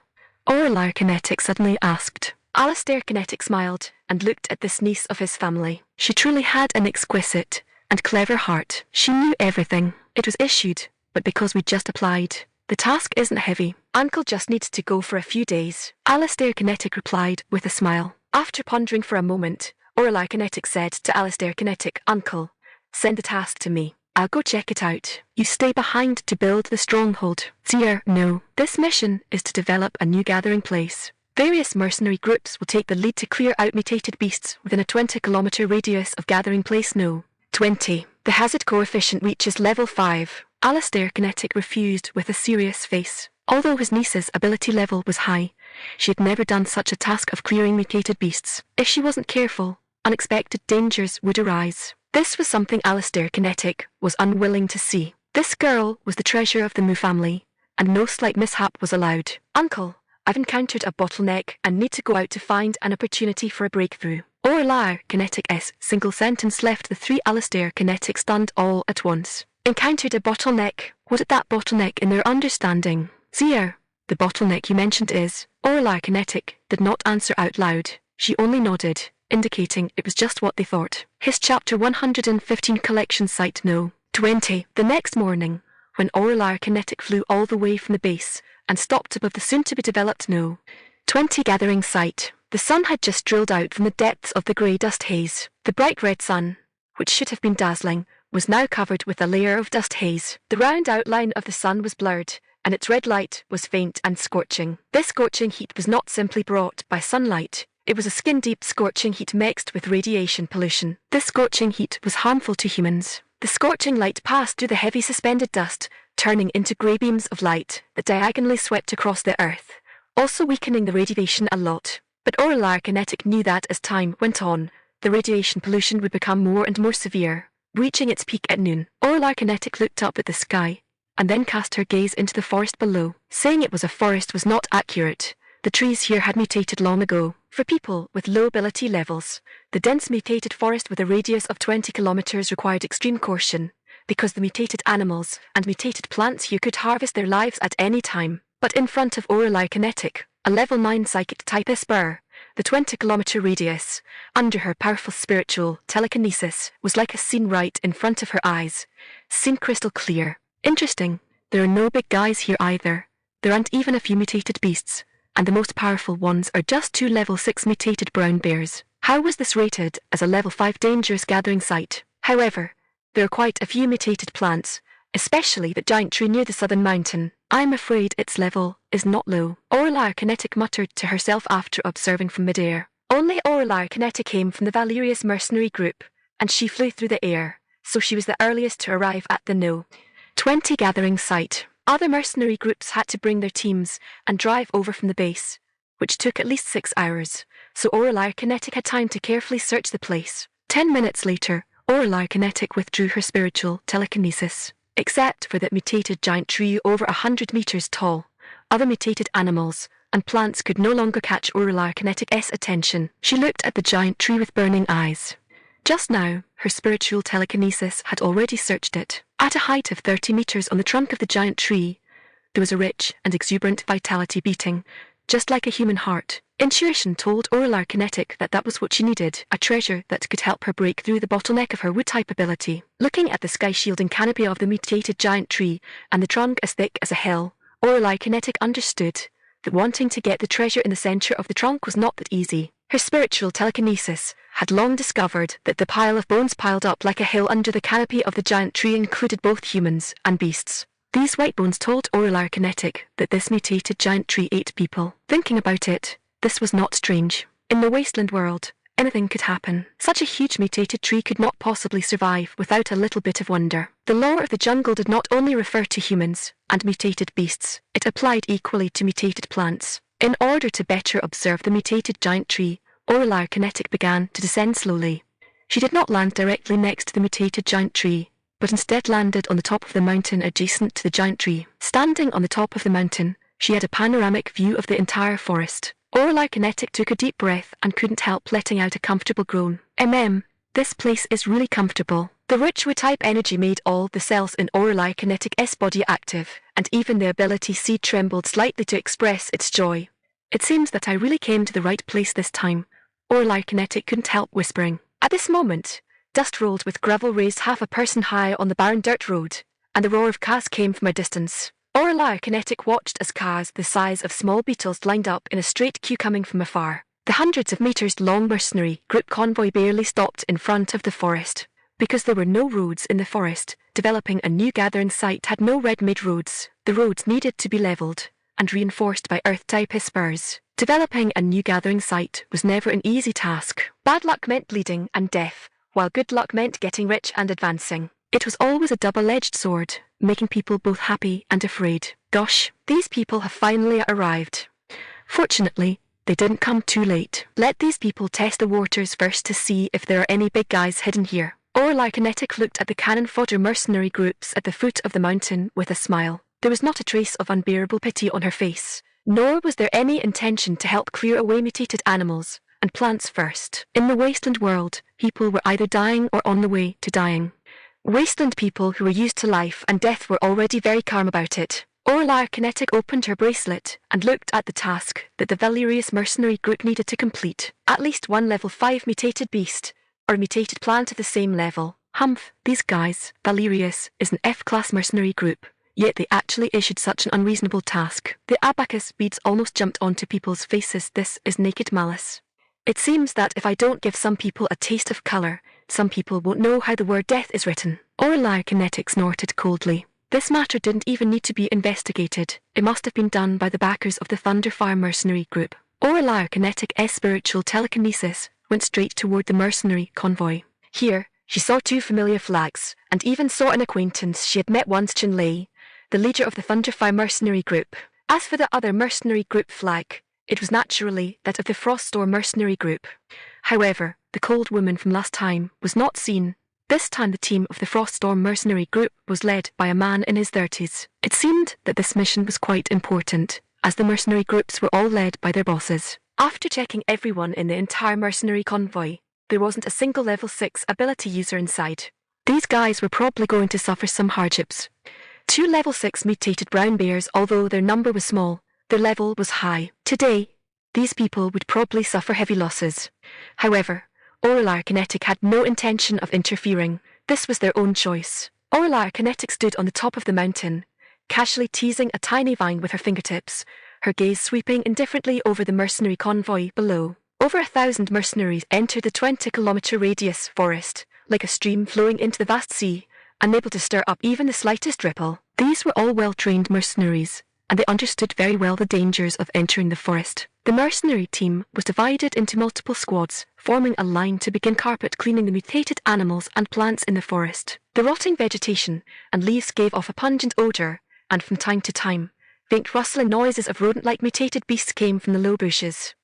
Aureli Kinetic suddenly asked. Alistair Kinetic smiled and looked at this niece of his family. She truly had an exquisite and clever heart. She knew everything. It was issued, but because we just applied. The task isn't heavy. Uncle just needs to go for a few days. Alistair Kinetic replied with a smile. After pondering for a moment, Aureli Kinetic said to Alistair Kinetic, Uncle, send the task to me. I'll go check it out. You stay behind to build the stronghold. Zier, no. This mission is to develop a new gathering place. Various mercenary groups will take the lead to clear out mutated beasts within a 20-kilometer radius of gathering place No. 20. The hazard coefficient reaches level 5. Alistair Kinetic refused with a serious face. Although his niece's ability level was high, she had never done such a task of clearing mutated beasts. If she wasn't careful, unexpected dangers would arise. This was something Alistair Kinetic was unwilling to see. This girl was the treasure of the Mu family, and no slight mishap was allowed. Uncle, I've encountered a bottleneck and need to go out to find an opportunity for a breakthrough. Aureli Kinetic's single sentence left the three Alistair Kinetic stunned all at once. Encountered a bottleneck? What is that bottleneck in their understanding? Zier, the bottleneck you mentioned is... Aureli Kinetic did not answer out loud. She only nodded, indicating it was just what they thought. His Chapter 115 collection site No. 20. The next morning, when Aureli Kinetic flew all the way from the base and stopped above the soon-to-be-developed No. 20 gathering site, the sun had just drilled out from the depths of the grey dust haze. The bright red sun, which should have been dazzling, was now covered with a layer of dust haze. The round outline of the sun was blurred, and its red light was faint and scorching. This scorching heat was not simply brought by sunlight. It was a skin-deep scorching heat mixed with radiation pollution. This scorching heat was harmful to humans. The scorching light passed through the heavy suspended dust, turning into grey beams of light that diagonally swept across the earth, also weakening the radiation a lot. But Aureli Kinetic knew that as time went on, the radiation pollution would become more and more severe, reaching its peak at noon. Aureli Kinetic looked up at the sky, and then cast her gaze into the forest below. Saying it was a forest was not accurate. The trees here had mutated long ago. For people with low ability levels, the dense mutated forest with a radius of 20 kilometers required extreme caution, because the mutated animals and mutated plants here could harvest their lives at any time. But in front of Aureli Kinetic, a level 9 psychic type Esper, the 20-kilometer radius, under her powerful spiritual telekinesis, was like a scene right in front of her eyes. Scene crystal clear. Interesting. There are no big guys here either. There aren't even a few mutated beasts, and the most powerful ones are just 2 level 6 mutated brown bears. How was this rated as a level 5 dangerous gathering site? However, there are quite a few mutated plants, especially the giant tree near the southern mountain. I'm afraid its level is not low, Orlar Kinetic muttered to herself after observing from midair. Only Orlar Kinetic came from the Valerius mercenary group, and she flew through the air, so she was the earliest to arrive at the No. 20 gathering site. Other mercenary groups had to bring their teams and drive over from the base, which took at least 6 hours, so Orlar Kinetic had time to carefully search the place. 10 minutes later, Orlar Kinetic withdrew her spiritual telekinesis. Except for that mutated giant tree over 100 meters tall, other mutated animals and plants could no longer catch Orlar Kinetic's attention. She looked at the giant tree with burning eyes. Just now, her spiritual telekinesis had already searched it. At a height of 30 meters on the trunk of the giant tree, there was a rich and exuberant vitality beating, just like a human heart. Intuition told Orlar Kinetic that that was what she needed, a treasure that could help her break through the bottleneck of her wood-type ability. Looking at the sky-shielding canopy of the mutated giant tree and the trunk as thick as a hill, Orlar Kinetic understood that wanting to get the treasure in the center of the trunk was not that easy. Her spiritual telekinesis had long discovered that the pile of bones piled up like a hill under the canopy of the giant tree included both humans and beasts. These white bones told Orlar Kinetic that this mutated giant tree ate people. Thinking about it, this was not strange. In the Wasteland world, anything could happen. Such a huge mutated tree could not possibly survive without a little bit of wonder. The law of the jungle did not only refer to humans and mutated beasts, it applied equally to mutated plants. In order to better observe the mutated giant tree, Orlar Kinetic began to descend slowly. She did not land directly next to the mutated giant tree, but instead landed on the top of the mountain adjacent to the giant tree. Standing on the top of the mountain, she had a panoramic view of the entire forest. Orlar Kinetic took a deep breath and couldn't help letting out a comfortable groan. This place is really comfortable. The rich wood-type energy made all the cells in Orlar Kinetic's body active, and even the ability seed trembled slightly to express its joy. It seems that I really came to the right place this time, Orlar Kinetic couldn't help whispering. At this moment, dust rolled with gravel raised half a person high on the barren dirt road, and the roar of cars came from a distance. Orlar Kinetic watched as cars the size of small beetles lined up in a straight queue coming from afar. The hundreds of meters long mercenary group convoy barely stopped in front of the forest. Because there were no roads in the forest, developing a new gathering site had no ready-made roads. The roads needed to be leveled and reinforced by earth-type spurs. Developing a new gathering site was never an easy task. Bad luck meant bleeding and death, while good luck meant getting rich and advancing. It was always a double-edged sword, making people both happy and afraid. Gosh, these people have finally arrived. Fortunately, they didn't come too late. Let these people test the waters first to see if there are any big guys hidden here. Orlar Kinetic looked at the cannon fodder mercenary groups at the foot of the mountain with a smile. There was not a trace of unbearable pity on her face, nor was there any intention to help clear away mutated animals and plants first. In the Wasteland world, people were either dying or on the way to dying. Wasteland people who were used to life and death were already very calm about it. Orlar Kinetic opened her bracelet and looked at the task that the Valerius mercenary group needed to complete. At least one level 5 mutated beast, or a mutated plant at the same level. Humph, these guys, Valerius, is an F-class mercenary group, yet they actually issued such an unreasonable task. The abacus beads almost jumped onto people's faces. This is naked malice. It seems that if I don't give some people a taste of color, some people won't know how the word death is written. Orlar Kinetic snorted coldly. This matter didn't even need to be investigated. It must have been done by the backers of the Thunderfire mercenary group. Orlar Kinetic's spiritual telekinesis went straight toward the mercenary convoy. Here, she saw 2 familiar flags, and even saw an acquaintance she had met once, Chun-Lei, the leader of the Thunderfire mercenary group. As for the other mercenary group flag, it was naturally that of the Froststorm mercenary group. However, the cold woman from last time was not seen. This time the team of the Froststorm mercenary group was led by a man in his 30s. It seemed that this mission was quite important, as the mercenary groups were all led by their bosses. After checking everyone in the entire mercenary convoy, there wasn't a single level 6 ability user inside. These guys were probably going to suffer some hardships. 2 level 6 mutated brown bears, although their number was small, their level was high. Today, these people would probably suffer heavy losses. However, Orlar Kinetic had no intention of interfering. This was their own choice. Orlar Kinetic stood on the top of the mountain, casually teasing a tiny vine with her fingertips, her gaze sweeping indifferently over the mercenary convoy below. Over 1,000 mercenaries entered the 20-kilometer radius forest, like a stream flowing into the vast sea, unable to stir up even the slightest ripple. These were all well-trained mercenaries, and they understood very well the dangers of entering the forest. The mercenary team was divided into multiple squads, forming a line to begin carpet cleaning the mutated animals and plants in the forest. The rotting vegetation and leaves gave off a pungent odor, and from time to time, faint rustling noises of rodent-like mutated beasts came from the low bushes.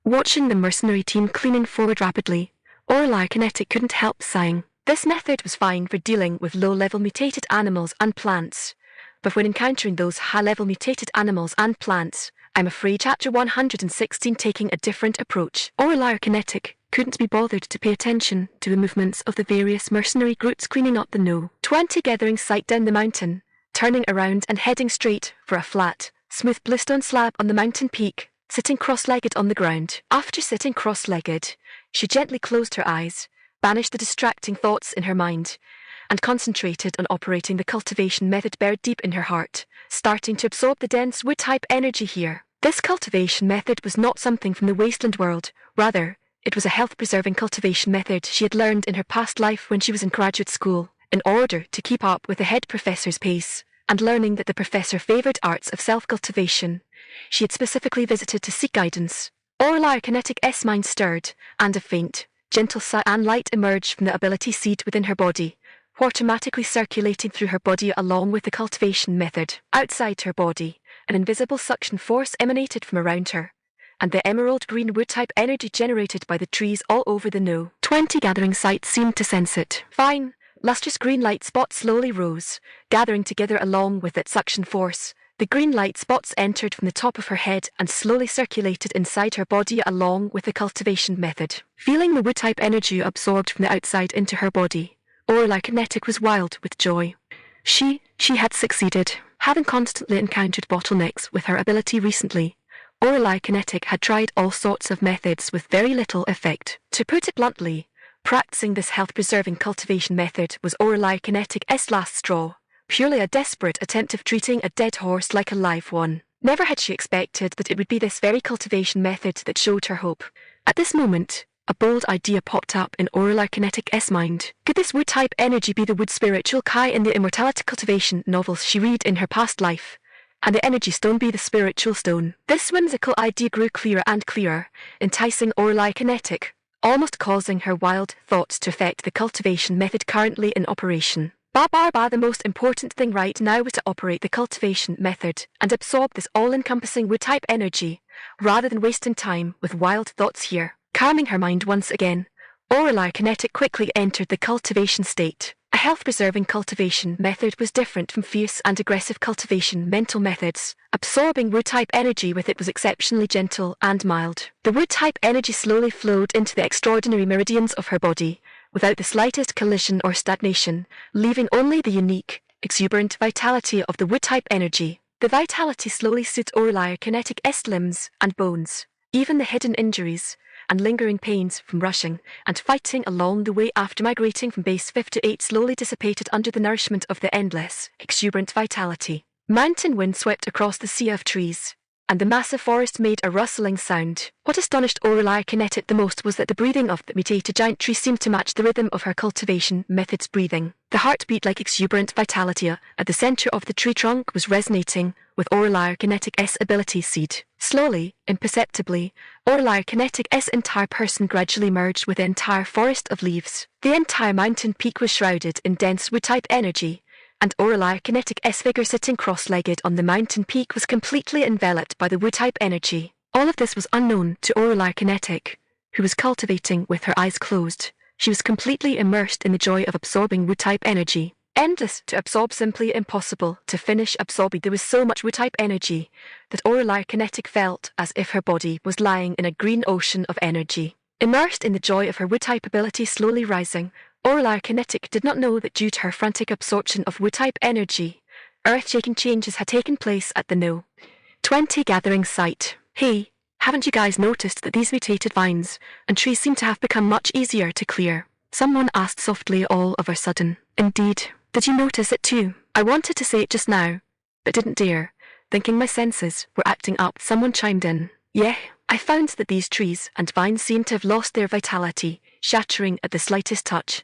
Watching the mercenary team cleaning forward rapidly, Orlai Kinetic couldn't help sighing. This method was fine for dealing with low-level mutated animals and plants, but when encountering those high-level mutated animals and plants, I'm afraid Chapter 116 taking a different approach. Orlai Kinetic couldn't be bothered to pay attention to the movements of the various mercenary groups cleaning up the No. 20 gathering site down the mountain, turning around and heading straight for a flat, smooth bluestone slab on the mountain peak, sitting cross-legged on the ground. After sitting cross-legged, she gently closed her eyes, banished the distracting thoughts in her mind, and concentrated on operating the cultivation method buried deep in her heart, starting to absorb the dense wood-type energy here. This cultivation method was not something from the Wasteland world, rather, it was a health-preserving cultivation method she had learned in her past life when she was in graduate school, in order to keep up with the head professor's pace, and learning that the professor favoured arts of self-cultivation. She had specifically visited to seek guidance. Orlai Kinetic S mind stirred, and a faint, gentle sigh and light emerged from the ability seed within her body, automatically circulating through her body along with the cultivation method. Outside her body, an invisible suction force emanated from around her, and the emerald green wood-type energy generated by the trees all over the No. 20 gathering site seemed to sense it. Fine, lustrous green light spots slowly rose, gathering together along with that suction force. The green light spots entered from the top of her head and slowly circulated inside her body along with the cultivation method. Feeling the wood-type energy absorbed from the outside into her body, Orlai Kinetic was wild with joy. She had succeeded. Having constantly encountered bottlenecks with her ability recently, Orlai Kinetic had tried all sorts of methods with very little effect. To put it bluntly, practicing this health-preserving cultivation method was Orlai Kinetic's last straw, purely a desperate attempt of treating a dead horse like a live one. Never had she expected that it would be this very cultivation method that showed her hope. At this moment, a bold idea popped up in Orlai Kinetic's mind. Could this wood-type energy be the wood spiritual Kai in the immortality cultivation novels she read in her past life, and the energy stone be the spiritual stone? This whimsical idea grew clearer and clearer, enticing Orlai Kinetic, almost causing her wild thoughts to affect the cultivation method currently in operation. The most important thing right now was to operate the cultivation method and absorb this all-encompassing wood-type energy, rather than wasting time with wild thoughts here. Calming her mind once again, Orlai Kinetic quickly entered the cultivation state. A health-preserving cultivation method was different from fierce and aggressive cultivation mental methods. Absorbing wood-type energy with it was exceptionally gentle and mild. The wood-type energy slowly flowed into the extraordinary meridians of her body, without the slightest collision or stagnation, leaving only the unique, exuberant vitality of the wood-type energy. The vitality slowly soothed Orlai Kinetic's limbs and bones. Even the hidden injuries and lingering pains from rushing and fighting along the way after migrating from base 5 to 8 slowly dissipated under the nourishment of the endless, exuberant vitality. Mountain wind swept across the sea of trees, and the massive forest made a rustling sound. What astonished Orlai Kinetic the most was that the breathing of the mutated giant tree seemed to match the rhythm of her cultivation method's breathing. The heartbeat like exuberant vitality at the center of the tree trunk was resonating with Orlai Kinetic's ability seed. Slowly, imperceptibly, Orlai Kinetic's entire person gradually merged with the entire forest of leaves. The entire mountain peak was shrouded in dense wood-type energy, and Orlai Kinetic's figure sitting cross-legged on the mountain peak was completely enveloped by the wood-type energy. All of this was unknown to Orlai Kinetic, who was cultivating with her eyes closed. She was completely immersed in the joy of absorbing wood-type energy. Endless to absorb, simply impossible to finish absorbing. There was so much wood-type energy that Orlai Kinetic felt as if her body was lying in a green ocean of energy. Immersed in the joy of her wood-type ability slowly rising, Orlai Kinetic did not know that due to her frantic absorption of wood-type energy, earth-shaking changes had taken place at the No. 20 gathering site. Hey, haven't you guys noticed that these mutated vines and trees seem to have become much easier to clear? Someone asked softly all of a sudden. Indeed. Did you notice it too? I wanted to say it just now, but didn't dare, thinking my senses were acting up. Someone chimed in. Yeah, I found that these trees and vines seem to have lost their vitality, shattering at the slightest touch.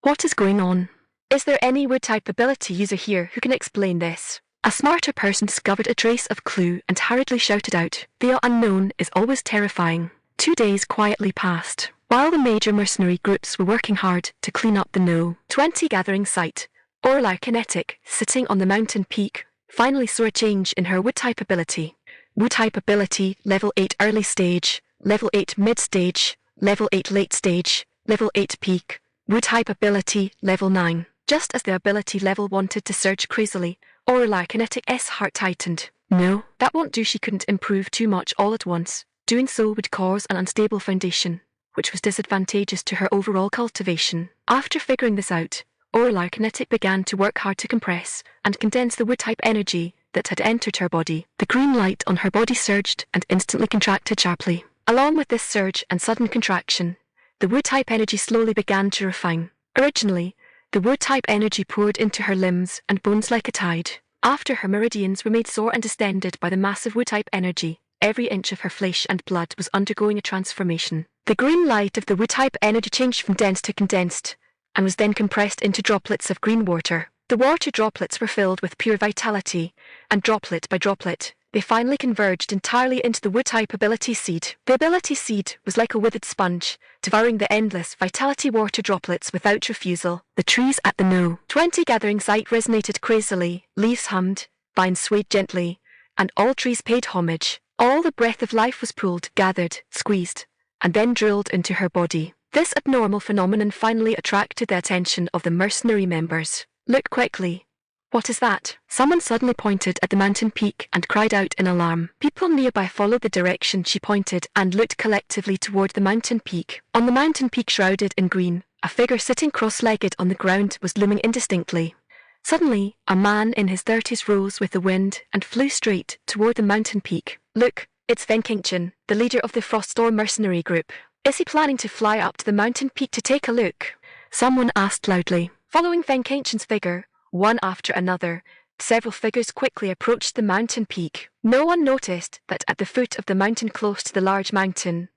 What is going on? Is there any wood-type ability user here who can explain this? A smarter person discovered a trace of clue and hurriedly shouted out, "The unknown is always terrifying." 2 days quietly passed. While the major mercenary groups were working hard to clean up the No-20 gathering site, Orla Kinetic, sitting on the mountain peak, finally saw a change in her wood-type ability. Wood-type ability, Level 8 early stage, Level 8 mid-stage, Level 8 late stage, Level 8 peak. Wood-type ability, Level 9. Just as the ability level wanted to surge crazily, Orla Kinetic's heart tightened. No, that won't do. She couldn't improve too much all at once. Doing so would cause an unstable foundation, which was disadvantageous to her overall cultivation. After figuring this out, Orla Kinetic began to work hard to compress and condense the wood-type energy that had entered her body. The green light on her body surged and instantly contracted sharply. Along with this surge and sudden contraction, the wood-type energy slowly began to refine. Originally, the wood-type energy poured into her limbs and bones like a tide. After her meridians were made sore and distended by the massive wood-type energy, every inch of her flesh and blood was undergoing a transformation. The green light of the wood-type energy changed from dense to condensed, and was then compressed into droplets of green water. The water droplets were filled with pure vitality, and droplet by droplet, they finally converged entirely into the wood-type ability seed. The ability seed was like a withered sponge, devouring the endless vitality water droplets without refusal. The trees at the No-20 gathering site resonated crazily, leaves hummed, vines swayed gently, and all trees paid homage. All the breath of life was pulled, gathered, squeezed, and then drilled into her body. This abnormal phenomenon finally attracted the attention of the mercenary members. "Look quickly. What is that?" Someone suddenly pointed at the mountain peak and cried out in alarm. People nearby followed the direction she pointed and looked collectively toward the mountain peak. On the mountain peak, shrouded in green, a figure sitting cross-legged on the ground was looming indistinctly. Suddenly, a man in his 30s rose with the wind and flew straight toward the mountain peak. "Look, it's Venkinchin, the leader of the Froststorm mercenary group. Is he planning to fly up to the mountain peak to take a look?" someone asked loudly. Following Venkinchin's figure, one after another, several figures quickly approached the mountain peak. No one noticed that at the foot of the mountain close to the large mountain,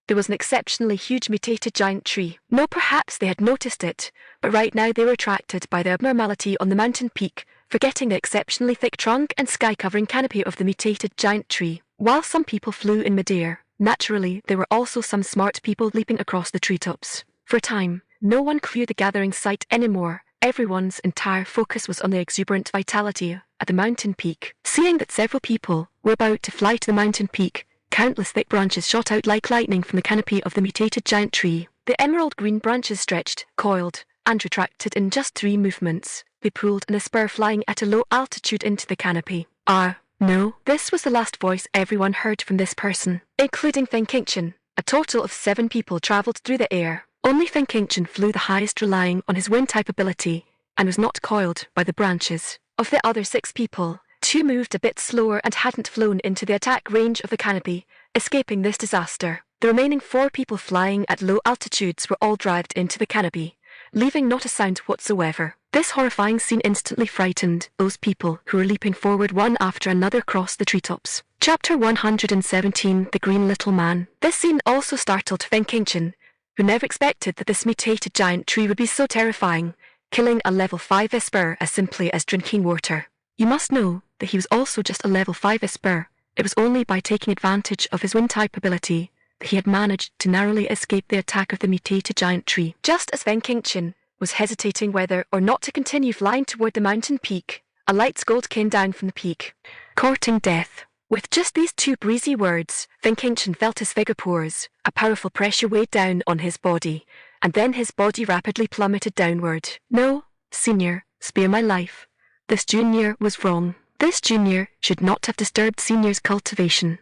there was an exceptionally huge mutated giant tree. No, perhaps they had noticed it, but right now they were attracted by the abnormality on the mountain peak, forgetting the exceptionally thick trunk and sky-covering canopy of the mutated giant tree. While some people flew in midair, naturally there were also some smart people leaping across the treetops. For a time, no one cleared the gathering site anymore. Everyone's entire focus was on the exuberant vitality at the mountain peak. Seeing that several people were about to fly to the mountain peak, countless thick branches shot out like lightning from the canopy of the mutated giant tree. The emerald green branches stretched, coiled, and retracted in just 3 movements. They pulled in a spur, flying at a low altitude into the canopy. No, this was the last voice everyone heard from this person, including Venkinchin. A total of 7 people traveled through the air. Only Venkinchin flew the highest, relying on his wind-type ability, and was not coiled by the branches. Of the other 6 people, 2 moved a bit slower and hadn't flown into the attack range of the canopy, escaping this disaster. The remaining 4 people flying at low altitudes were all dragged into the canopy, leaving not a sound whatsoever. This horrifying scene instantly frightened those people who were leaping forward one after another across the treetops. Chapter 117, The Green Little Man. This scene also startled Venkinchin, who never expected that this mutated giant tree would be so terrifying, killing a level 5 Esper as simply as drinking water. You must know that he was also just a level 5 Esper. It was only by taking advantage of his wind-type ability that he had managed to narrowly escape the attack of the mutated giant tree. Just as Venkinchin was hesitating whether or not to continue flying toward the mountain peak, a light scold came down from the peak. "Courting death." With just these 2 breezy words, Venkinchin felt his figure pause. A powerful pressure weighed down on his body, and then his body rapidly plummeted downward. "No, Senior, spare my life. This junior was wrong. This junior should not have disturbed Senior's cultivation."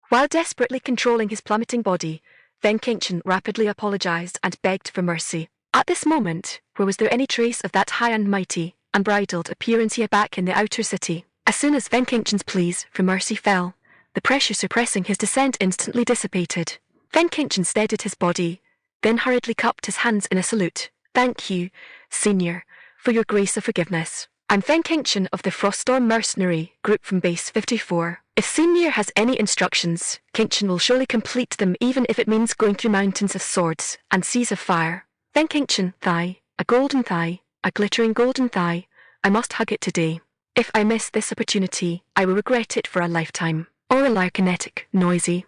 While desperately controlling his plummeting body, Venkinchin rapidly apologized and begged for mercy. At this moment, where was there any trace of that high and mighty, unbridled appearance he had back in the outer city? As soon as Venkinchin's pleas for mercy fell, the pressure suppressing his descent instantly dissipated. Venkinchin steadied his body, then hurriedly cupped his hands in a salute. "Thank you, Senior, for your grace of forgiveness. I'm Feng Qingshan of the Froststorm Mercenary Group from Base 54. If Senior has any instructions, Qingshan will surely complete them even if it means going through mountains of swords and seas of fire. Feng Qingshan, thigh, a golden thigh, a glittering golden thigh. I must hug it today. If I miss this opportunity, I will regret it for a lifetime. Aureli kinetic, noisy.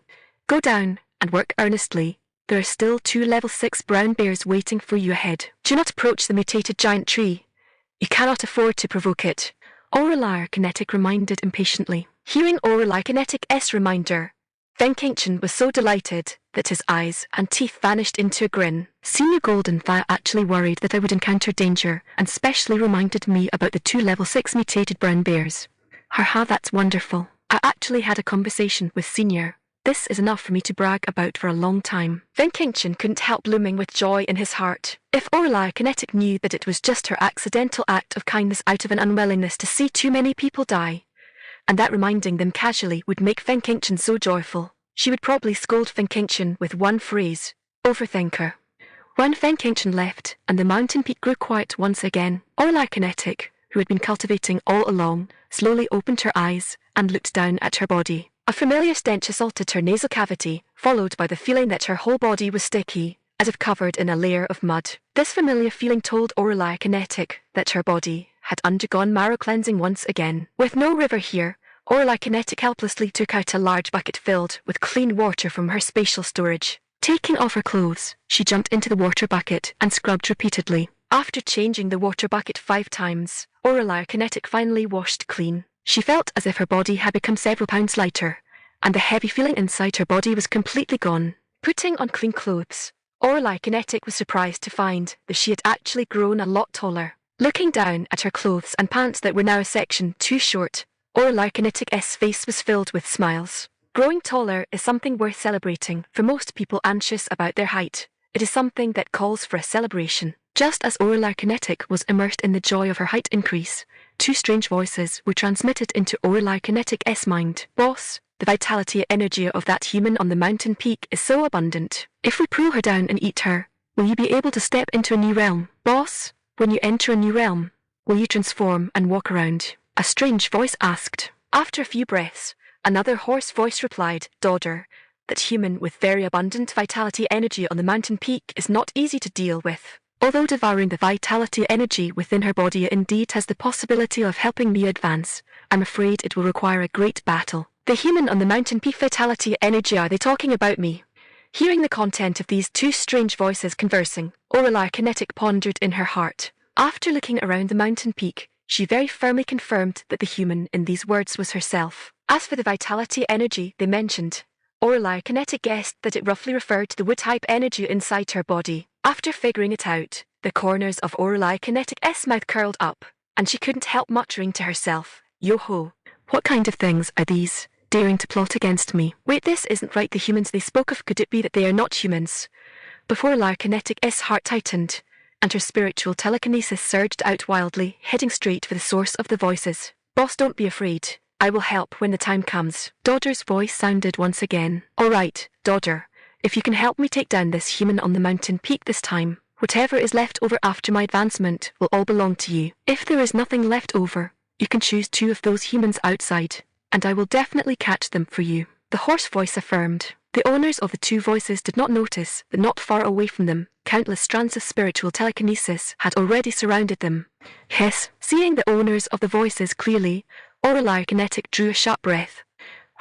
Go down and work earnestly. There are still 2 level 6 brown bears waiting for you ahead. Do not approach the mutated giant tree. You cannot afford to provoke it. Aureli kinetic reminded impatiently. Hearing Aureli kinetic's reminder, Feng Qingshan was so delighted that his eyes and teeth vanished into a grin. Senior Golden Thigh actually worried that I would encounter danger and specially reminded me about the 2 level 6 mutated brown bears. Haha, that's wonderful. I actually had a conversation with Senior. This is enough for me to brag about for a long time. Feng Qingshan couldn't help blooming with joy in his heart. If Aureli kinetic knew that it was just her accidental act of kindness out of an unwillingness to see too many people die, and that reminding them casually would make Feng Qingshan so joyful, she would probably scold Feng Qingshan with one phrase: overthinker. When Feng Qingshan left and the mountain peak grew quiet once again, Aureli kinetic, who had been cultivating all along, slowly opened her eyes and looked down at her body. A familiar stench assaulted her nasal cavity, followed by the feeling that her whole body was sticky, as if covered in a layer of mud. This familiar feeling told Aureli kinetic that her body had undergone marrow cleansing once again. With no river here, Aureli kinetic helplessly took out a large bucket filled with clean water from her spatial storage. Taking off her clothes, she jumped into the water bucket and scrubbed repeatedly. After changing the water bucket 5 times, Aureli kinetic finally washed clean. She felt as if her body had become several pounds lighter, and the heavy feeling inside her body was completely gone. Putting on clean clothes, Aureli kinetic was surprised to find that she had actually grown a lot taller. Looking down at her clothes and pants that were now a section too short, Aureli kinetic's face was filled with smiles. Growing taller is something worth celebrating. For most people anxious about their height, it is something that calls for a celebration. Just as Aureli kinetic was immersed in the joy of her height increase, 2 strange voices were transmitted into Aureli kinetic's mind. Boss, the vitality energy of that human on the mountain peak is so abundant. If we pull her down and eat her, will you be able to step into a new realm? Boss, when you enter a new realm, will you transform and walk around? A strange voice asked. After a few breaths, another hoarse voice replied, Daughter, that human with very abundant vitality energy on the mountain peak is not easy to deal with. Although devouring the vitality energy within her body indeed has the possibility of helping me advance, I'm afraid it will require a great battle. The human on the mountain peak vitality energy, are they talking about me? Hearing the content of these 2 strange voices conversing, Aureli kinetic pondered in her heart. After looking around the mountain peak, she very firmly confirmed that the human in these words was herself. As for the vitality energy they mentioned, Aureli kinetic guessed that it roughly referred to the wood-type energy inside her body. After figuring it out, the corners of Aureli kinetic's mouth curled up, and she couldn't help muttering to herself, Yo-ho, what kind of things are these, daring to plot against me? Wait, this isn't right. The humans they spoke of, could it be that they are not humans? Before Aureli kinetic's heart tightened, and her spiritual telekinesis surged out wildly, heading straight for the source of the voices. Boss, don't be afraid. I will help when the time comes. Daughter's voice sounded once again. All right, daughter, if you can help me take down this human on the mountain peak this time, whatever is left over after my advancement will all belong to you. If there is nothing left over, you can choose 2 of those humans outside, and I will definitely catch them for you. The hoarse voice affirmed. The owners of the 2 voices did not notice that not far away from them, countless strands of spiritual telekinesis had already surrounded them. Yes, seeing the owners of the voices clearly, Aureli kinetic drew a sharp breath.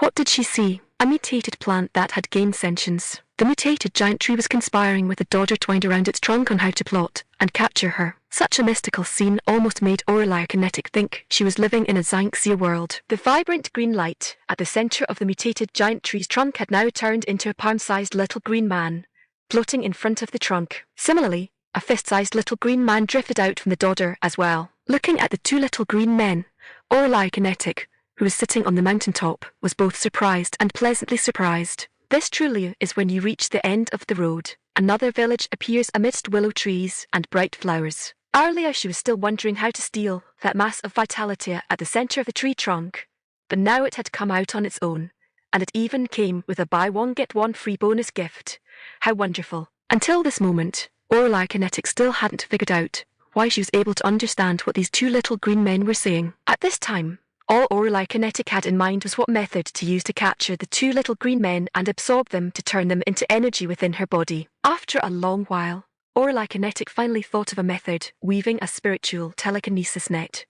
What did she see? A mutated plant that had gained sentience. The mutated giant tree was conspiring with the daughter twined around its trunk on how to plot and capture her. Such a mystical scene almost made Aureli kinetic think she was living in a Xanxia world. The vibrant green light at the center of the mutated giant tree's trunk had now turned into a palm-sized little green man, floating in front of the trunk. Similarly, a fist-sized little green man drifted out from the daughter as well. Looking at the 2 little green men, Aureli kinetic, who was sitting on the mountaintop, was both surprised and pleasantly surprised. This truly is when you reach the end of the road. Another village appears amidst willow trees and bright flowers. Earlier she was still wondering how to steal that mass of vitality at the center of the tree trunk, but now it had come out on its own, and it even came with a buy one get one free bonus gift. How wonderful. Until this moment, Aureli kinetic still hadn't figured out why she was able to understand what these two little green men were saying. At this time, all Orelai Kinetic had in mind was what method to use to capture the two little green men and absorb them to turn them into energy within her body. After a long while, Orelai Kinetic finally thought of a method, weaving a spiritual telekinesis net.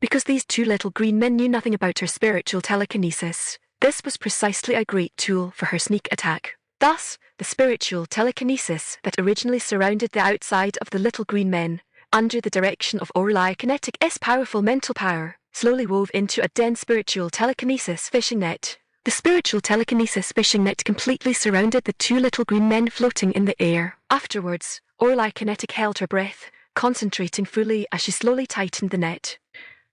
Because these two little green men knew nothing about her spiritual telekinesis, this was precisely a great tool for her sneak attack. Thus, the spiritual telekinesis that originally surrounded the outside of the little green men, under the direction of Orelai Kinetic's powerful mental power, slowly wove into a dense spiritual telekinesis fishing net. The spiritual telekinesis fishing net completely surrounded the two little green men floating in the air. Afterwards, Orelai Kinetic held her breath, concentrating fully as she slowly tightened the net.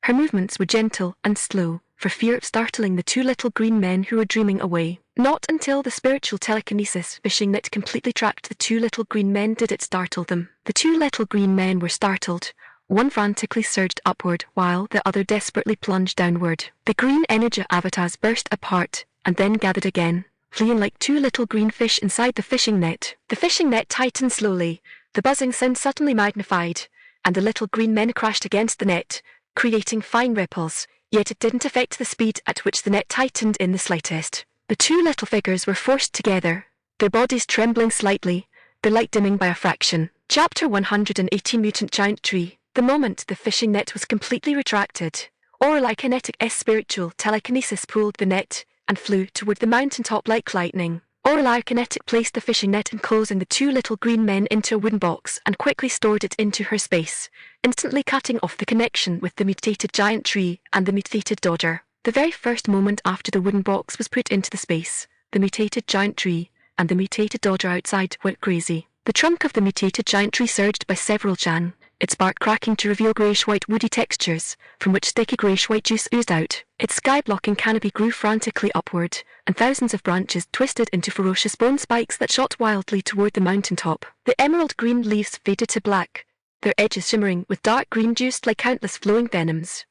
Her movements were gentle and slow, for fear of startling the two little green men who were dreaming away. Not until the spiritual telekinesis fishing net completely trapped the two little green men did it startle them. The two little green men were startled. One frantically surged upward while the other desperately plunged downward. The green energy avatars burst apart and then gathered again, fleeing like two little green fish inside the fishing net. The fishing net tightened slowly, the buzzing sound suddenly magnified, and the little green men crashed against the net, creating fine ripples, yet it didn't affect the speed at which the net tightened in the slightest. The two little figures were forced together, their bodies trembling slightly, the light dimming by a fraction. Chapter 118 Mutant Giant Tree. The moment the fishing net was completely retracted, Orelai Kinetic's spiritual telekinesis pulled the net and flew toward the mountaintop like lightning. Orelai Kinetic placed the fishing net enclosing the two little green men into a wooden box and quickly stored it into her space, instantly cutting off the connection with the mutated giant tree and the mutated dodger. The very first moment after the wooden box was put into the space, the mutated giant tree and the mutated dodger outside went crazy. The trunk of the mutated giant tree surged by several chan, its bark cracking to reveal greyish-white woody textures, from which sticky greyish-white juice oozed out. Its sky-blocking canopy grew frantically upward, and thousands of branches twisted into ferocious bone spikes that shot wildly toward the mountaintop. The emerald-green leaves faded to black, their edges shimmering with dark green juice like countless flowing venoms.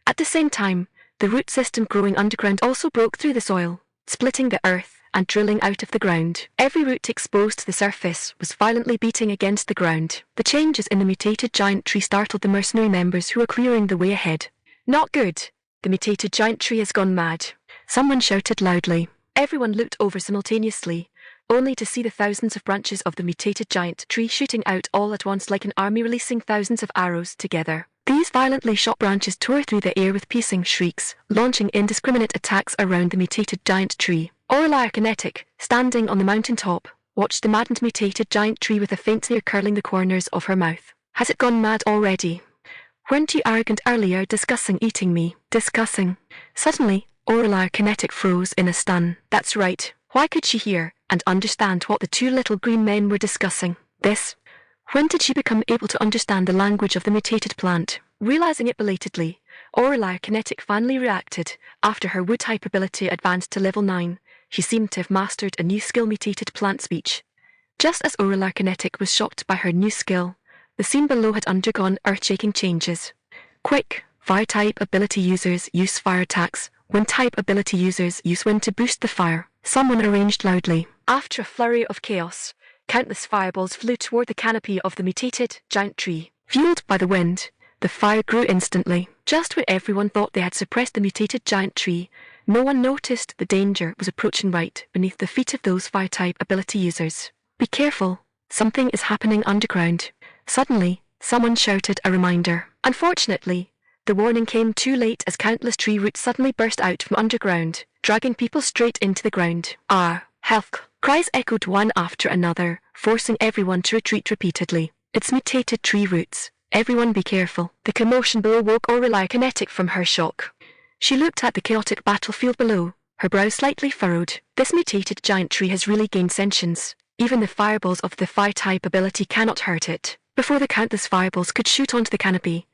At the same time, the root system growing underground also broke through the soil, splitting the earth and drilling out of the ground. Every root exposed to the surface was violently beating against the ground. The changes in the mutated giant tree startled the mercenary members who were clearing the way ahead. Not good. The mutated giant tree has gone mad. Someone shouted loudly. Everyone looked over simultaneously, only to see the thousands of branches of the mutated giant tree shooting out all at once like an army releasing thousands of arrows together. These violently shot branches tore through the air with piercing shrieks, launching indiscriminate attacks around the mutated giant tree. Orelai Kinetic, standing on the mountaintop, watched the maddened mutated giant tree with a faint sneer curling the corners of her mouth. Has it gone mad already? Weren't you arrogant earlier discussing eating me? Discussing. Suddenly, Orelai Kinetic froze in a stun. That's right. Why could she hear and understand what the two little green men were discussing? This. When did she become able to understand the language of the mutated plant? Realizing it belatedly, Orelai Kinetic finally reacted. After her wood type ability advanced to level 9, she seemed to have mastered a new skill, mutated plant speech. Just as Orelai Kinetic was shocked by her new skill, the scene below had undergone earth-shaking changes. Quick, fire-type ability users use fire attacks. Wind-type ability users use wind to boost the fire. Someone arranged loudly. After a flurry of chaos, countless fireballs flew toward the canopy of the mutated giant tree. Fueled by the wind, the fire grew instantly. Just when everyone thought they had suppressed the mutated giant tree, no one noticed the danger was approaching right beneath the feet of those fire-type ability users. Be careful, something is happening underground. Suddenly, someone shouted a reminder. Unfortunately, the warning came too late as countless tree roots suddenly burst out from underground, dragging people straight into the ground. Ah, help! Cries echoed one after another, forcing everyone to retreat repeatedly. It's mutated tree roots. Everyone be careful. The commotion below woke Orelai Kinetic from her shock. She looked at the chaotic battlefield below, her brows slightly furrowed. This mutated giant tree has really gained sentience. Even the fireballs of the fire-type ability cannot hurt it. Before the countless fireballs could shoot onto the canopy,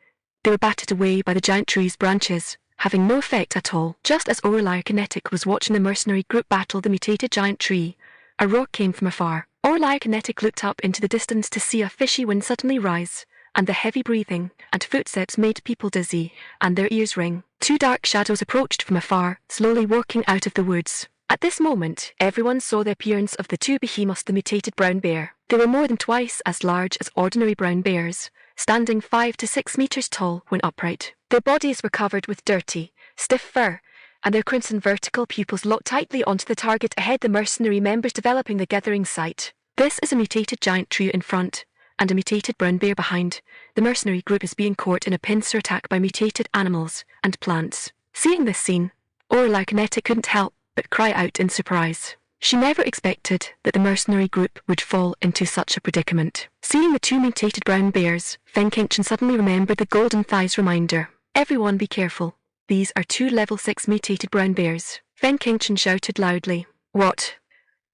they were batted away by the giant tree's branches, having no effect at all. Just as Orelai Kinetic was watching the mercenary group battle the mutated giant tree, a roar came from afar. Orelai Kinetic looked up into the distance to see a fishy wind suddenly rise, and the heavy breathing and footsteps made people dizzy, and their ears ring. Two dark shadows approached from afar, slowly walking out of the woods. At this moment, everyone saw the appearance of the two behemoths, the mutated brown bear. They were more than twice as large as ordinary brown bears, standing 5 to 6 meters tall when upright. Their bodies were covered with dirty, stiff fur, and their crimson vertical pupils locked tightly onto the target ahead, the mercenary members developing the gathering sight. This is a mutated giant tree in front, and a mutated brown bear behind. The mercenary group is being caught in a pincer attack by mutated animals and plants. Seeing this scene, Kinetic couldn't help but cry out in surprise. She never expected that the mercenary group would fall into such a predicament. Seeing the two mutated brown bears, Fenkinchin suddenly remembered the Golden Thighs reminder. Everyone be careful. These are 2 level 6 mutated brown bears. Fenkinchin shouted loudly. What?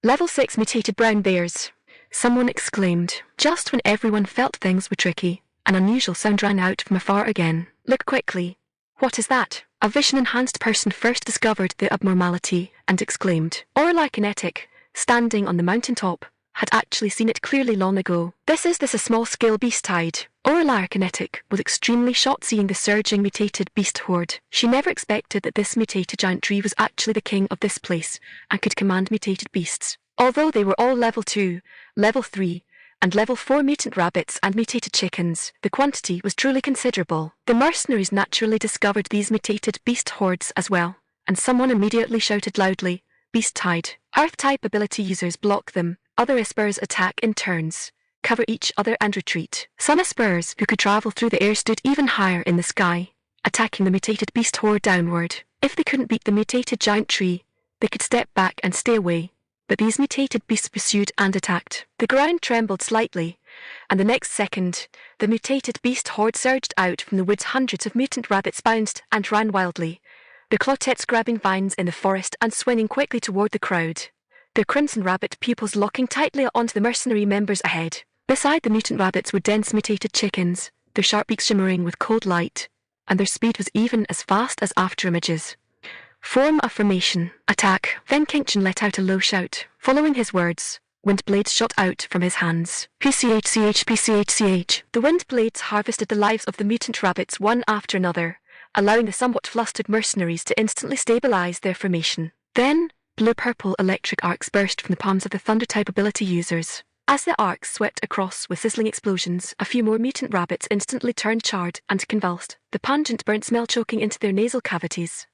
Level 6 mutated brown bears? Someone exclaimed. Just when everyone felt things were tricky, an unusual sound rang out from afar again. Look quickly. What is that? A vision-enhanced person first discovered the abnormality and exclaimed. Kinetic, standing on the mountaintop, had actually seen it clearly long ago. This is a small-scale beast tide. Kinetic was extremely shocked seeing the surging mutated beast horde. She never expected that this mutated giant tree was actually the king of this place and could command mutated beasts. Although they were all level 2, level 3, and level 4 mutant rabbits and mutated chickens, the quantity was truly considerable. The mercenaries naturally discovered these mutated beast hordes as well, and someone immediately shouted loudly, Beast Tide. Earth-type ability users block them, other Espers attack in turns, cover each other and retreat. Some Espers who could travel through the air stood even higher in the sky, attacking the mutated beast horde downward. If they couldn't beat the mutated giant tree, they could step back and stay away. But these mutated beasts pursued and attacked. The ground trembled slightly, and the next second, the mutated beast horde surged out from the woods. Hundreds of mutant rabbits bounced and ran wildly, their clawtets grabbing vines in the forest and swinging quickly toward the crowd, their crimson rabbit pupils locking tightly onto the mercenary members ahead. Beside the mutant rabbits were dense mutated chickens, their sharp beaks shimmering with cold light, and their speed was even as fast as afterimages. Form a formation. Attack. Fenkinchin let out a low shout. Following his words, wind blades shot out from his hands. PCH. The wind blades harvested the lives of the mutant rabbits one after another, allowing the somewhat flustered mercenaries to instantly stabilize their formation. Then, blue-purple electric arcs burst from the palms of the thunder-type ability users. As the arcs swept across with sizzling explosions, a few more mutant rabbits instantly turned charred and convulsed, the pungent burnt smell choking into their nasal cavities.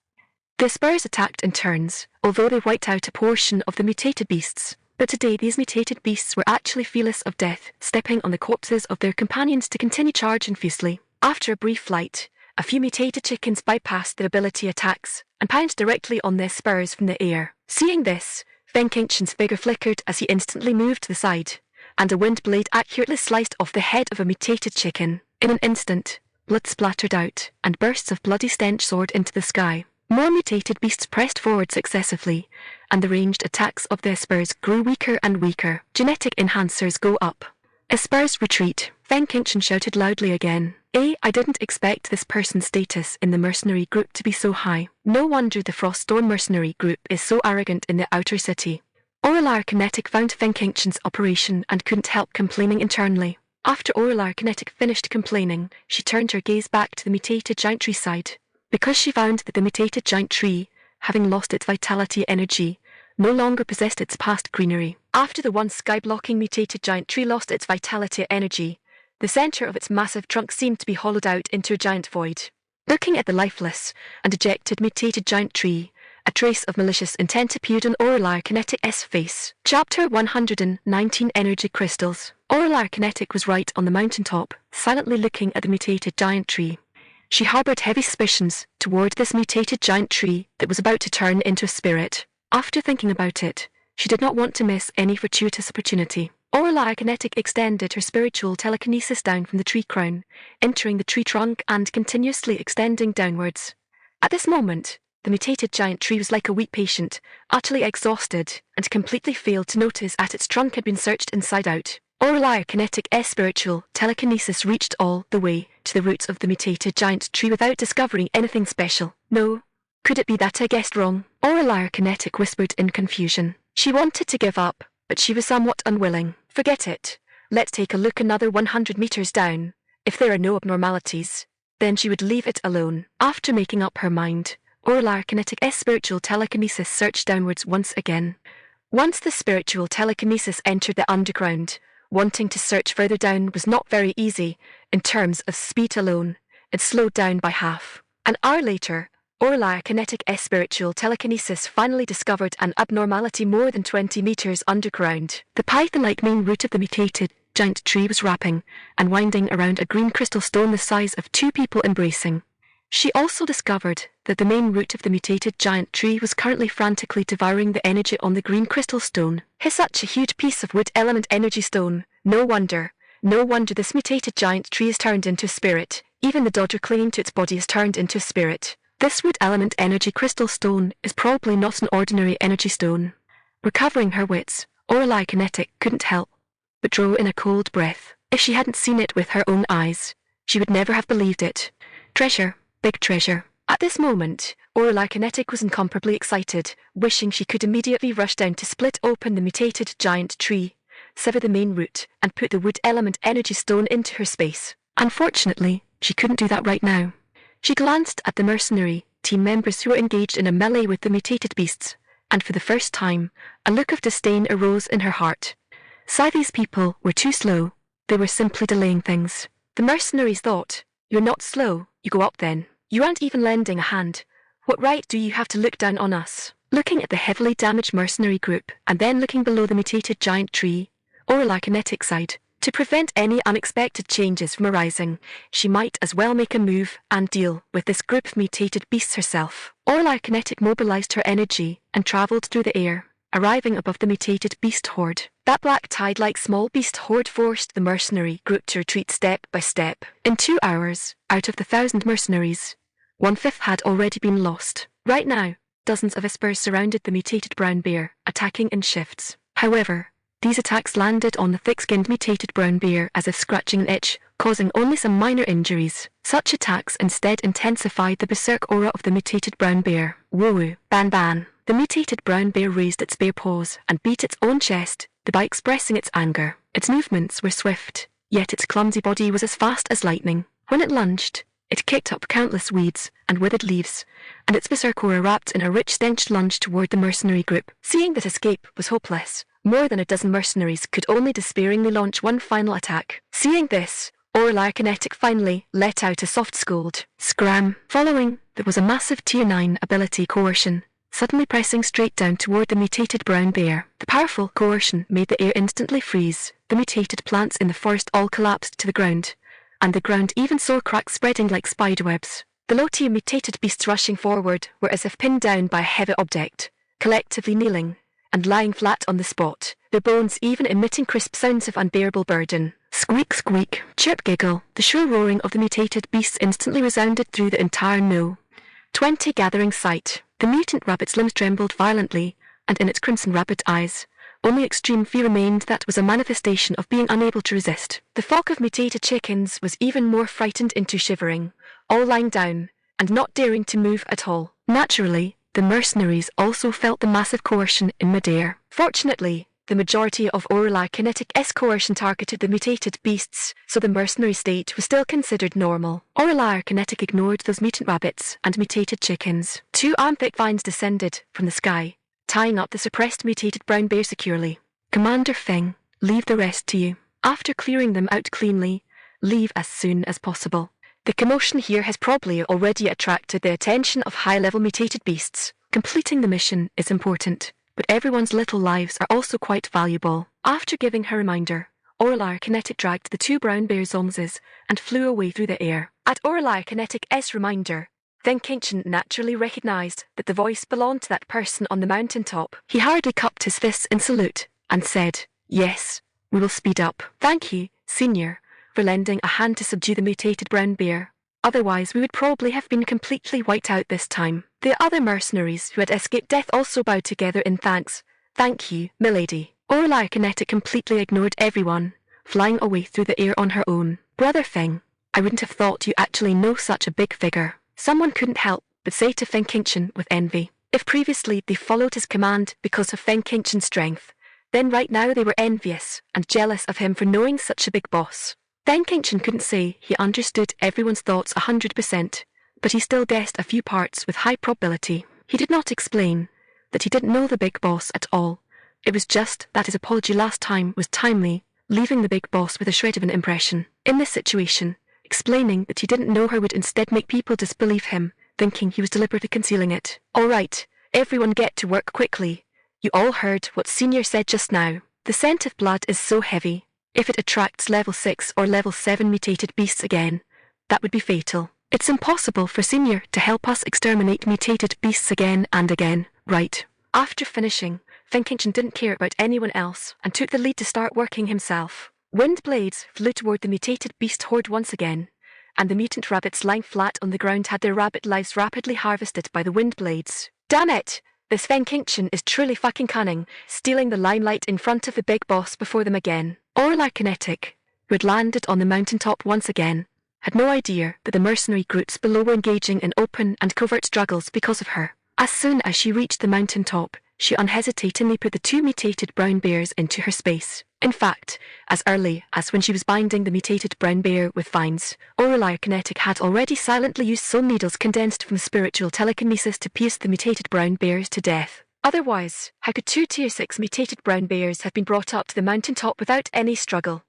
The Espers attacked in turns, although they wiped out a portion of the mutated beasts. But today these mutated beasts were actually fearless of death, stepping on the corpses of their companions to continue charging fiercely. After a brief flight, a few mutated chickens bypassed their ability attacks and pounced directly on the Espers from the air. Seeing this, Fenkinchin's figure flickered as he instantly moved to the side, and a wind blade accurately sliced off the head of a mutated chicken. In an instant, blood splattered out, and bursts of bloody stench soared into the sky. More mutated beasts pressed forward successively, and the ranged attacks of the Espers grew weaker and weaker. Genetic enhancers go up. Espers retreat. Fenkinchin shouted loudly again. I didn't expect this person's status in the mercenary group to be so high. No wonder the Froststorm mercenary group is so arrogant in the outer city. Kinetic found Fenkinchin's operation and couldn't help complaining internally. After Kinetic finished complaining, she turned her gaze back to the mutated giant tree side. Because she found that the mutated giant tree, having lost its vitality energy, no longer possessed its past greenery. After the once sky-blocking mutated giant tree lost its vitality energy, the center of its massive trunk seemed to be hollowed out into a giant void. Looking at the lifeless and dejected mutated giant tree, a trace of malicious intent appeared on Kinetic's face. Chapter 119 Energy Crystals. Kinetic was right on the mountaintop, silently looking at the mutated giant tree. She harbored heavy suspicions toward this mutated giant tree that was about to turn into a spirit. After thinking about it, she did not want to miss any fortuitous opportunity. Kinetic extended her spiritual telekinesis down from the tree crown, entering the tree trunk and continuously extending downwards. At this moment, the mutated giant tree was like a weak patient, utterly exhausted, and completely failed to notice that its trunk had been searched inside out. Kinetic's spiritual telekinesis reached all the way to the roots of the mutated giant tree without discovering anything special. No. Could it be that I guessed wrong? Kinetic whispered in confusion. She wanted to give up, but she was somewhat unwilling. Forget it. Let's take a look another 100 meters down. If there are no abnormalities, then she would leave it alone. After making up her mind, Kinetic's spiritual telekinesis searched downwards once again. Once the spiritual telekinesis entered the underground, Wanting to search further down was not very easy. In terms of speed alone, it slowed down by half. An hour later, Orla Kinetic Spiritual Telekinesis finally discovered an abnormality more than 20 meters underground. The python-like main root of the mutated giant tree was wrapping and winding around a green crystal stone the size of two people embracing. She also discovered that the main root of the mutated giant tree was currently frantically devouring the energy on the green crystal stone. He's such a huge piece of wood element energy stone. No wonder this mutated giant tree is turned into a spirit. Even the dodger clinging to its body is turned into a spirit. This wood element energy crystal stone is probably not an ordinary energy stone. Recovering her wits, Orla Kinetic couldn't help but draw in a cold breath. If she hadn't seen it with her own eyes, she would never have believed it. Treasure. Big treasure. At this moment, Orla Kinetic was incomparably excited, wishing she could immediately rush down to split open the mutated giant tree, sever the main root, and put the wood element energy stone into her space. Unfortunately, she couldn't do that right now. She glanced at the mercenary team members who were engaged in a melee with the mutated beasts, and for the first time, a look of disdain arose in her heart. These people were too slow. They were simply delaying things. The mercenaries thought, "You're not slow, you go up then. You aren't even lending a hand. What right do you have to look down on us?" Looking at the heavily damaged mercenary group and then looking below the mutated giant tree, Orla Kinetic sighed. To prevent any unexpected changes from arising, she might as well make a move and deal with this group of mutated beasts herself. Orla Kinetic mobilized her energy and traveled through the air, arriving above the mutated beast horde. That black tide-like small beast horde forced the mercenary group to retreat step by step. In 2 hours, out of the 1,000 mercenaries, 1/5 had already been lost. Right now, dozens of Vespers surrounded the mutated brown bear, attacking in shifts. However, these attacks landed on the thick-skinned mutated brown bear as if scratching an itch, causing only some minor injuries. Such attacks instead intensified the berserk aura of the mutated brown bear. Woo-woo, ban. The mutated brown bear raised its bare paws and beat its own chest, thereby expressing its anger. Its movements were swift, yet its clumsy body was as fast as lightning. When it lunged, it kicked up countless weeds and withered leaves, and its berserk aura wrapped in a rich stench lunged toward the mercenary group. Seeing that escape was hopeless, more than a dozen mercenaries could only despairingly launch one final attack. Seeing this, Orla Kinetic finally let out a soft scold. Scram. Following, there was a massive Tier 9 ability coercion, suddenly pressing straight down toward the mutated brown bear. The powerful coercion made the air instantly freeze. The mutated plants in the forest all collapsed to the ground, and the ground even saw cracks spreading like spiderwebs. The low-tier mutated beasts rushing forward were as if pinned down by a heavy object, collectively kneeling and lying flat on the spot, their bones even emitting crisp sounds of unbearable burden. Squeak, squeak, chirp, giggle. The shrill roaring of the mutated beasts instantly resounded through the entire No. 20 gathering sight. The mutant rabbit's limbs trembled violently, and in its crimson rabbit eyes, only extreme fear remained that was a manifestation of being unable to resist. The flock of mutated chickens was even more frightened into shivering, all lying down, and not daring to move at all. Naturally, the mercenaries also felt the massive coercion in midair. Fortunately, the majority of Orla Kinetic's coercion targeted the mutated beasts, so the mercenary state was still considered normal. Orla Kinetic ignored those mutant rabbits and mutated chickens. 2 amphic vines descended from the sky, tying up the suppressed mutated brown bear securely. Commander Feng, leave the rest to you. After clearing them out cleanly, leave as soon as possible. The commotion here has probably already attracted the attention of high-level mutated beasts. Completing the mission is important, but everyone's little lives are also quite valuable. After giving her reminder, Orla Kinetic dragged the 2 brown bear zombies and flew away through the air. At Orla Kinetic's reminder, Then Kinchin naturally recognized that the voice belonged to that person on the mountaintop. He hurriedly cupped his fists in salute and said, "Yes, we will speed up. Thank you, Senior, for lending a hand to subdue the mutated brown bear. Otherwise we would probably have been completely wiped out this time." The other mercenaries who had escaped death also bowed together in thanks. "Thank you, milady." Orla Kinetic completely ignored everyone, flying away through the air on her own. "Brother Feng, I wouldn't have thought you actually know such a big figure." Someone couldn't help but say to Feng Qingshan with envy. If previously they followed his command because of Feng Qingshan's strength, then right now they were envious and jealous of him for knowing such a big boss. Feng Qingshan couldn't say he understood everyone's thoughts 100%, but he still guessed a few parts with high probability. He did not explain that he didn't know the big boss at all. It was just that his apology last time was timely, leaving the big boss with a shred of an impression. In this situation, explaining that he didn't know her would instead make people disbelieve him, thinking he was deliberately concealing it. All right, everyone get to work quickly. You all heard what Senior said just now. The scent of blood is so heavy. If it attracts level 6 or level 7 mutated beasts again, that would be fatal. It's impossible for Senior to help us exterminate mutated beasts again and again, right? After finishing, Finkinchin didn't care about anyone else and took the lead to start working himself. Wind blades flew toward the mutated beast horde once again, and the mutant rabbits lying flat on the ground had their rabbit lives rapidly harvested by the wind blades. Damn it! This Finkinchin is truly fucking cunning, stealing the limelight in front of the big boss before them again. Orlar Kinetic, who had landed on the mountaintop once again, had no idea that the mercenary groups below were engaging in open and covert struggles because of her. As soon as she reached the mountaintop, she unhesitatingly put the 2 mutated brown bears into her space. In fact, as early as when she was binding the mutated brown bear with vines, Orlar Kinetic had already silently used soul needles condensed from spiritual telekinesis to pierce the mutated brown bears to death. Otherwise, how could 2 Tier 6 mutated brown bears have been brought up to the mountaintop without any struggle?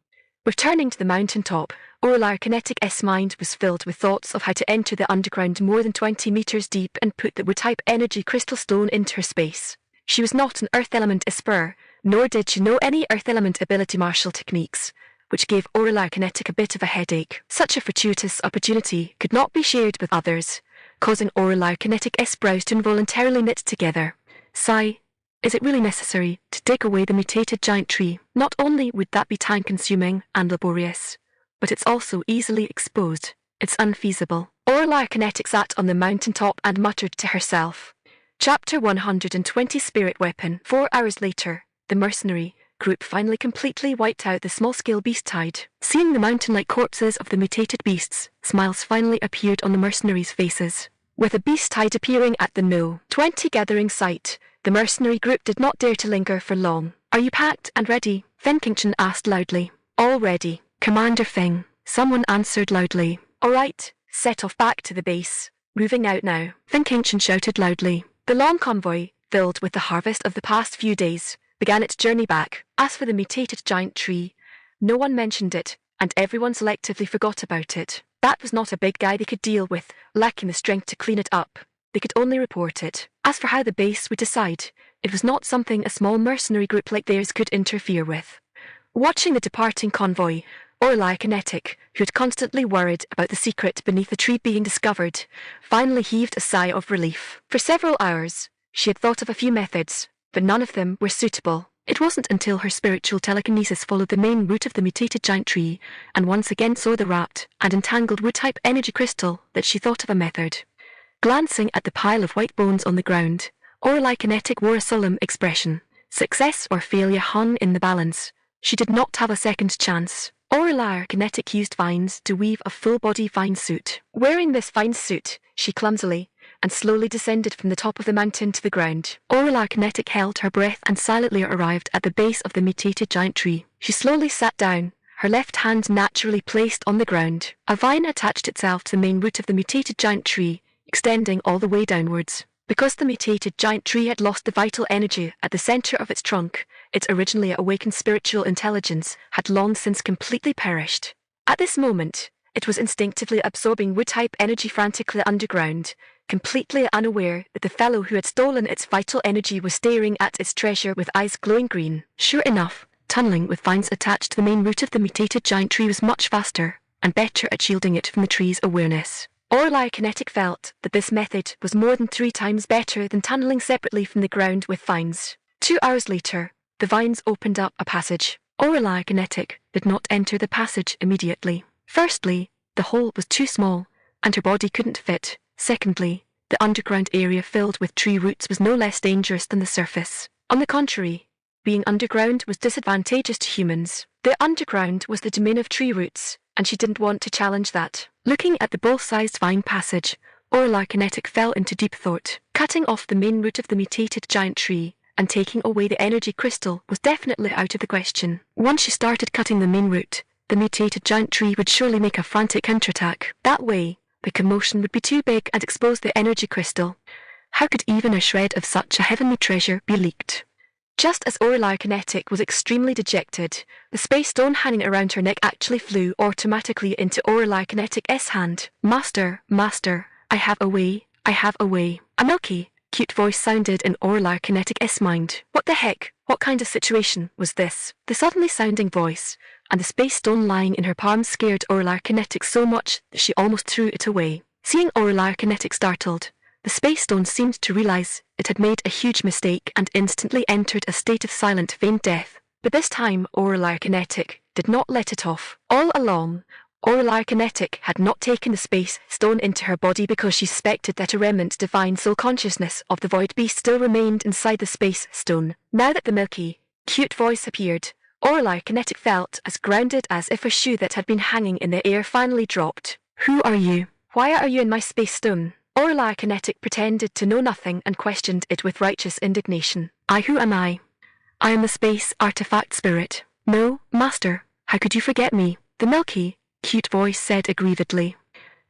Returning to the mountaintop, Orlar Kinetic's mind was filled with thoughts of how to enter the underground more than 20 meters deep and put the wood-type energy crystal stone into her space. She was not an Earth Element Esper, nor did she know any Earth Element ability martial techniques, which gave Orlar Kinetic a bit of a headache. Such a fortuitous opportunity could not be shared with others, causing Orlar Kinetic's brows to involuntarily knit together. Sigh. Is it really necessary to dig away the mutated giant tree? Not only would that be time-consuming and laborious, but it's also easily exposed. It's unfeasible. Orlar Kinetic sat on the mountaintop and muttered to herself. Chapter 120 Spirit Weapon. 4 hours later, the mercenary group finally completely wiped out the small-scale beast tide. Seeing the mountain-like corpses of the mutated beasts, smiles finally appeared on the mercenaries' faces. With a beast tide appearing at the No. 20 gathering site, the mercenary group did not dare to linger for long. Are you packed and ready? Finkinchin asked loudly. All ready, Commander Fing, someone answered loudly. All right, set off back to the base. Moving out now, Finkinchin shouted loudly. The long convoy, filled with the harvest of the past few days, began its journey back. As for the mutated giant tree, no one mentioned it, and everyone selectively forgot about it. That was not a big guy they could deal with, lacking the strength to clean it up. They could only report it. As for how the base would decide, it was not something a small mercenary group like theirs could interfere with. Watching the departing convoy, Orlar Kinetic, who had constantly worried about the secret beneath the tree being discovered, finally heaved a sigh of relief. For several hours, she had thought of a few methods, but none of them were suitable. It wasn't until her spiritual telekinesis followed the main root of the mutated giant tree, and once again saw the wrapped and entangled wood-type energy crystal, that she thought of a method. Glancing at the pile of white bones on the ground, Orlar Kinetic wore a solemn expression. Success or failure hung in the balance. She did not have a second chance. Orlar Kinetic used vines to weave a full-body vine suit. Wearing this vine suit, she clumsily and slowly descended from the top of the mountain to the ground. Orlar Kinetic held her breath and silently arrived at the base of the mutated giant tree. She slowly sat down, her left hand naturally placed on the ground. A vine attached itself to the main root of the mutated giant tree, extending all the way downwards. Because the mutated giant tree had lost the vital energy at the center of its trunk, its originally awakened spiritual intelligence had long since completely perished. At this moment, it was instinctively absorbing wood-type energy frantically underground, completely unaware that the fellow who had stolen its vital energy was staring at its treasure with eyes glowing green. Sure enough, tunneling with vines attached to the main root of the mutated giant tree was much faster and better at shielding it from the tree's awareness. Orlar Kinetic felt that this method was more than 3 times better than tunneling separately from the ground with vines. 2 hours later, the vines opened up a passage. Orlar Kinetic did not enter the passage immediately. Firstly, the hole was too small, and her body couldn't fit. Secondly, the underground area filled with tree roots was no less dangerous than the surface. On the contrary, being underground was disadvantageous to humans. The underground was the domain of tree roots, and she didn't want to challenge that. Looking at the bowl-sized vine passage, Orlar Kinetic fell into deep thought. Cutting off the main root of the mutated giant tree and taking away the energy crystal was definitely out of the question. Once she started cutting the main root, the mutated giant tree would surely make a frantic counterattack. That way, the commotion would be too big and expose the energy crystal. How could even a shred of such a heavenly treasure be leaked? Just as Orlar Kinetic was extremely dejected, the space stone hanging around her neck actually flew automatically into Orlar Kinetic's hand. Master, Master, I have a way, I have a way. A milky, cute voice sounded in Orlar Kinetic's mind. What the heck? What kind of situation was this? The suddenly sounding voice, and the space stone lying in her palm scared Orlar Kinetic so much that she almost threw it away. Seeing Orlar Kinetic startled, the space stone seemed to realize it had made a huge mistake and instantly entered a state of silent feigned death. But this time Orlar Kinetic did not let it off. All along, Orlar Kinetic had not taken the space stone into her body because she suspected that a remnant divine soul consciousness of the void beast still remained inside the space stone. Now that the milky, cute voice appeared, Orlar Kinetic felt as grounded as if a shoe that had been hanging in the air finally dropped. Who are you? Why are you in my space stone? Orlar Kinetic pretended to know nothing and questioned it with righteous indignation. Who am I? I am the space artifact spirit. No, Master, how could you forget me? The milky, cute voice said aggrievedly.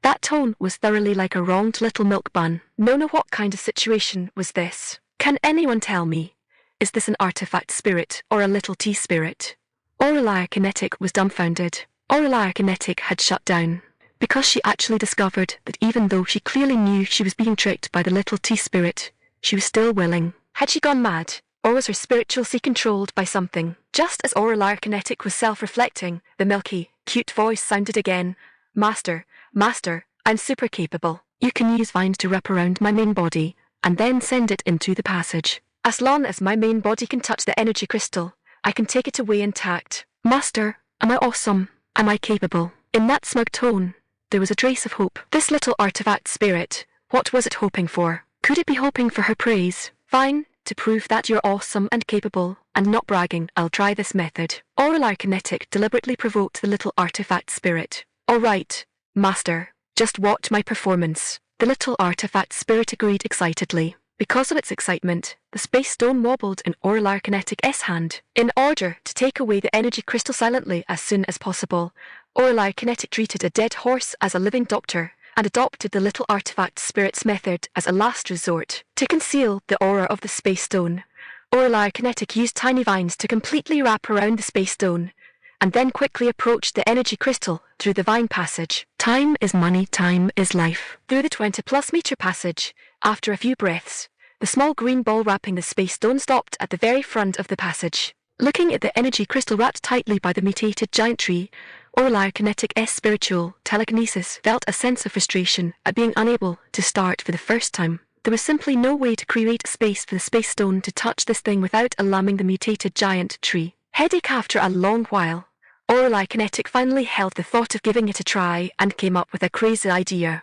That tone was thoroughly like a wronged little milk bun. No, what kind of situation was this? Can anyone tell me? Is this an artifact spirit or a little tea spirit? Orlar Kinetic was dumbfounded. Orlar Kinetic had shut down, because she actually discovered that even though she clearly knew she was being tricked by the little tea spirit, she was still willing. Had she gone mad, or was her spiritual sea controlled by something? Just as Orlar Kinetic was self-reflecting, the milky, cute voice sounded again. Master, Master, I'm super capable. You can use vines to wrap around my main body, and then send it into the passage. As long as my main body can touch the energy crystal, I can take it away intact. Master, am I awesome? Am I capable? In that smug tone, there was a trace of hope. This little artifact spirit, what was it hoping for? Could it be hoping for her praise? Fine, to prove that you're awesome and capable, and not bragging, I'll try this method. Orlar Kinetic deliberately provoked the little artifact spirit. All right, Master, just watch my performance. The little artifact spirit agreed excitedly. Because of its excitement, the space stone wobbled in Orlar Kinetic's hand. In order to take away the energy crystal silently as soon as possible, Orlar Kinetic treated a dead horse as a living doctor, and adopted the little artifact spirit's method as a last resort. To conceal the aura of the space stone, Orlar Kinetic used tiny vines to completely wrap around the space stone, and then quickly approached the energy crystal through the vine passage. Time is money, time is life. Through the 20+ meter passage, after a few breaths, the small green ball wrapping the space stone stopped at the very front of the passage. Looking at the energy crystal wrapped tightly by the mutated giant tree, Orlar Kinetic's spiritual telekinesis felt a sense of frustration at being unable to start for the first time. There was simply no way to create space for the space stone to touch this thing without alarming the mutated giant tree. Headache after a long while, Orlar Kinetic finally held the thought of giving it a try and came up with a crazy idea.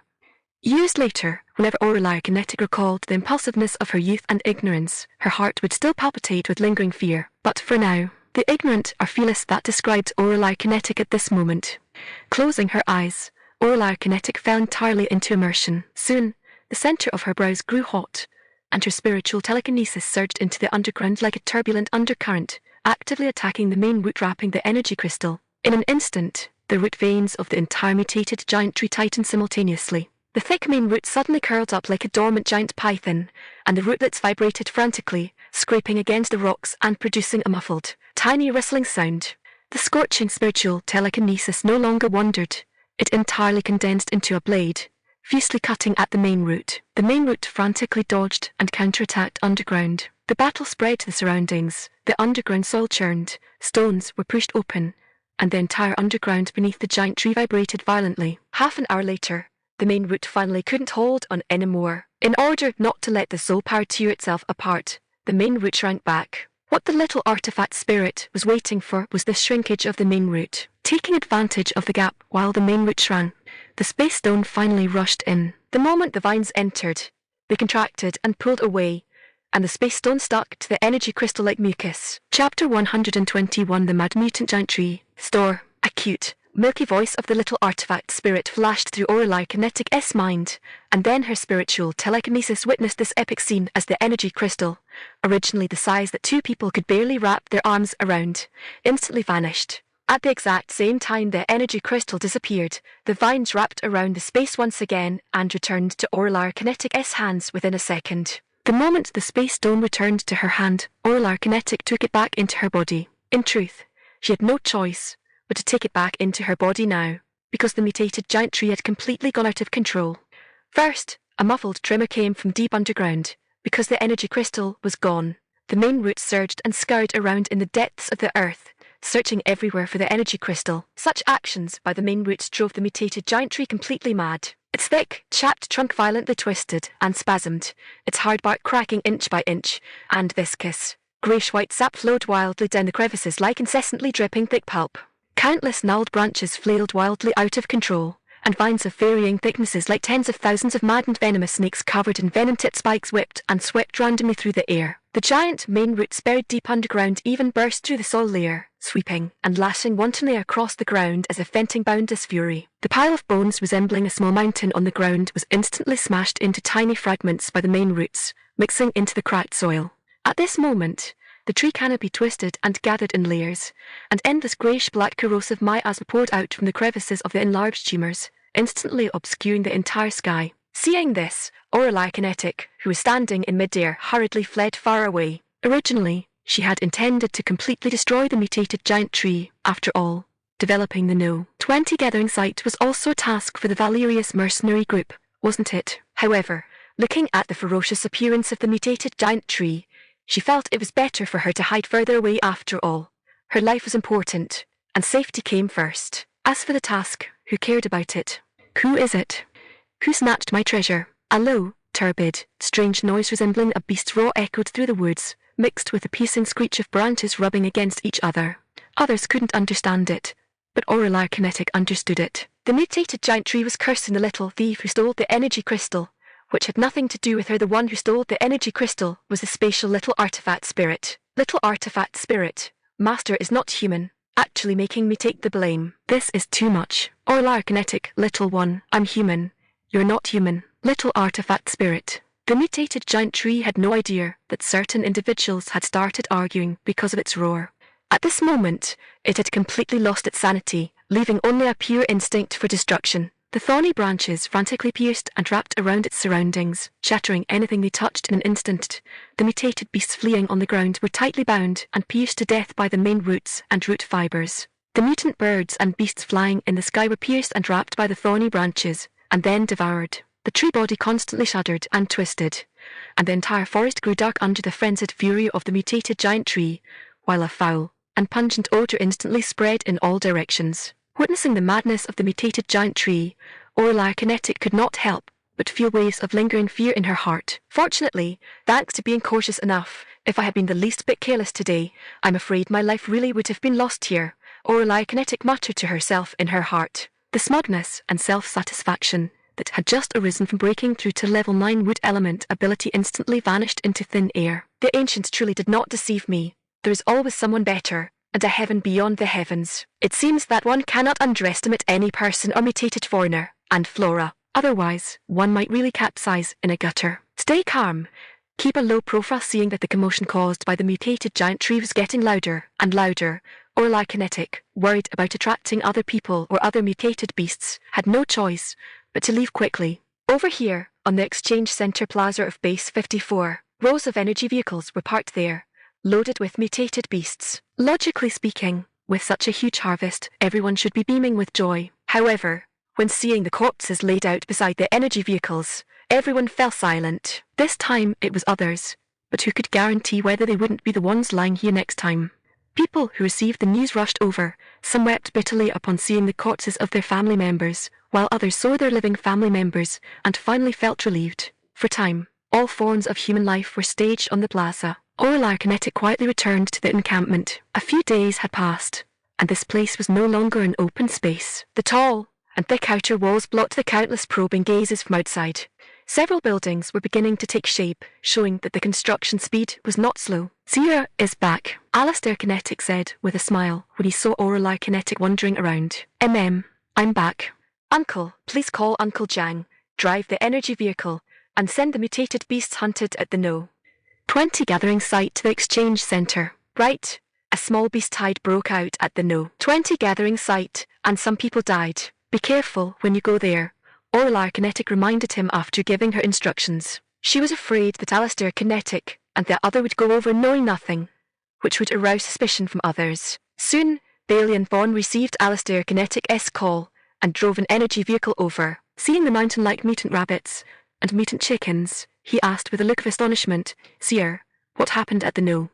Years later, whenever Orlar Kinetic recalled the impulsiveness of her youth and ignorance, her heart would still palpitate with lingering fear. But for now, the ignorant are fearless that described Orlar Kinetic at this moment. Closing her eyes, Orlar Kinetic fell entirely into immersion. Soon, the center of her brows grew hot, and her spiritual telekinesis surged into the underground like a turbulent undercurrent, actively attacking the main root wrapping the energy crystal. In an instant, the root veins of the entire mutated giant tree tightened simultaneously. The thick main root suddenly curled up like a dormant giant python, and the rootlets vibrated frantically, scraping against the rocks and producing a muffled, tiny rustling sound. The scorching spiritual telekinesis no longer wandered. It entirely condensed into a blade, fiercely cutting at the main root. The main root frantically dodged and counterattacked underground. The battle spread to the surroundings. The underground soil churned, stones were pushed open, and the entire underground beneath the giant tree vibrated violently. Half an hour later, the main root finally couldn't hold on anymore. In order not to let the soul power tear itself apart, the main root shrank back. What the little artifact spirit was waiting for was the shrinkage of the main root. Taking advantage of the gap while the main root shrank, the space stone finally rushed in. The moment the vines entered, they contracted and pulled away, and the space stone stuck to the energy crystal like mucus. Chapter 121. The Mad Mutant Giant Tree. Store. A cute, milky voice of the little artifact spirit flashed through Orlar Kinetic's mind, and then her spiritual telekinesis witnessed this epic scene as the energy crystal, originally the size that two people could barely wrap their arms around, instantly vanished. At the exact same time the energy crystal disappeared, the vines wrapped around the space once again and returned to Orlar Kinetic's hands within a second. The moment the space stone returned to her hand, Orlar Kinetic took it back into her body. In truth, she had no choice but to take it back into her body now, because the mutated giant tree had completely gone out of control. First, a muffled tremor came from deep underground, because the energy crystal was gone. The main roots surged and scurried around in the depths of the earth, searching everywhere for the energy crystal. Such actions by the main roots drove the mutated giant tree completely mad. Its thick, chapped trunk violently twisted and spasmed, its hard bark cracking inch by inch, and viscous, greyish-white sap flowed wildly down the crevices like incessantly dripping thick pulp. Countless gnarled branches flailed wildly out of control, and vines of varying thicknesses like tens of thousands of maddened venomous snakes covered in venom-tipped spikes whipped and swept randomly through the air. The giant main roots buried deep underground even burst through the soil layer, sweeping and lashing wantonly across the ground as if venting boundless fury. The pile of bones resembling a small mountain on the ground was instantly smashed into tiny fragments by the main roots, mixing into the cracked soil. At this moment, the tree canopy twisted and gathered in layers, and endless greyish-black corrosive miasma poured out from the crevices of the enlarged tumors, instantly obscuring the entire sky. Seeing this, Orlar Kinetic, who was standing in midair, hurriedly fled far away. Originally, she had intended to completely destroy the mutated giant tree. After all, developing the No. 20 gathering site was also a task for the Valerius mercenary group, wasn't it? However, looking at the ferocious appearance of the mutated giant tree, she felt it was better for her to hide further away after all. Her life was important, and safety came first. As for the task, who cared about it? Who is it? Who snatched my treasure? A low, turbid, strange noise resembling a beast's roar echoed through the woods, mixed with the piercing screech of branches rubbing against each other. Others couldn't understand it, but Orlar Kinetic understood it. The mutated giant tree was cursing the little thief who stole the energy crystal, which had nothing to do with her. The one who stole the energy crystal was the spatial little artifact spirit. Little artifact spirit, master is not human, actually making me take the blame. This is too much. Orlar Kinetic, little one, I'm human. You're not human. Little artifact spirit. The mutated giant tree had no idea that certain individuals had started arguing because of its roar. At this moment, it had completely lost its sanity, leaving only a pure instinct for destruction. The thorny branches frantically pierced and wrapped around its surroundings, shattering anything they touched in an instant. The mutated beasts fleeing on the ground were tightly bound and pierced to death by the main roots and root fibers. The mutant birds and beasts flying in the sky were pierced and wrapped by the thorny branches, and then devoured. The tree body constantly shuddered and twisted, and the entire forest grew dark under the frenzied fury of the mutated giant tree, while a foul and pungent odor instantly spread in all directions. Witnessing the madness of the mutated giant tree, Orlar Kinetic could not help but feel waves of lingering fear in her heart. Fortunately, thanks to being cautious enough, if I had been the least bit careless today, I'm afraid my life really would have been lost here, Orlar Kinetic muttered to herself in her heart. The smugness and self-satisfaction that had just arisen from breaking through to level 9 wood element ability instantly vanished into thin air. The ancients truly did not deceive me. There is always someone better, and a heaven beyond the heavens. It seems that one cannot underestimate any person or mutated foreigner, and flora. Otherwise, one might really capsize in a gutter. Stay calm. Keep a low profile. Seeing that the commotion caused by the mutated giant tree was getting louder and louder, Orlar Kinetic, worried about attracting other people or other mutated beasts, had no choice but to leave quickly. Over here, on the exchange center plaza of Base 54, rows of energy vehicles were parked there, loaded with mutated beasts. Logically speaking, with such a huge harvest, everyone should be beaming with joy. However, when seeing the corpses laid out beside the energy vehicles, everyone fell silent. This time it was others, but who could guarantee whether they wouldn't be the ones lying here next time? People who received the news rushed over. Some wept bitterly upon seeing the corpses of their family members, while others saw their living family members and finally felt relieved. For time, all forms of human life were staged on the plaza. Orlar Kinetic quietly returned to the encampment. A few days had passed, and this place was no longer an open space. The tall and thick outer walls blocked the countless probing gazes from outside. Several buildings were beginning to take shape, showing that the construction speed was not slow. Zira is back, Alistair Kinetic said with a smile when he saw Orlar Kinetic wandering around. I'm back. Uncle, please call Uncle Jang, drive the energy vehicle, and send the mutated beasts hunted at the No. 20 gathering site to the exchange center. Right. A small beast tide broke out at the No. 20 gathering site, and some people died. Be careful when you go there, Orlar Kinetic reminded him after giving her instructions. She was afraid that Alistair Kinetic and the other would go over knowing nothing, which would arouse suspicion from others. Soon, Bailey and Thorn received Alistair Kinetic's call and drove an energy vehicle over. Seeing the mountain-like mutant rabbits and mutant chickens, he asked with a look of astonishment, "Seer, what happened at the No.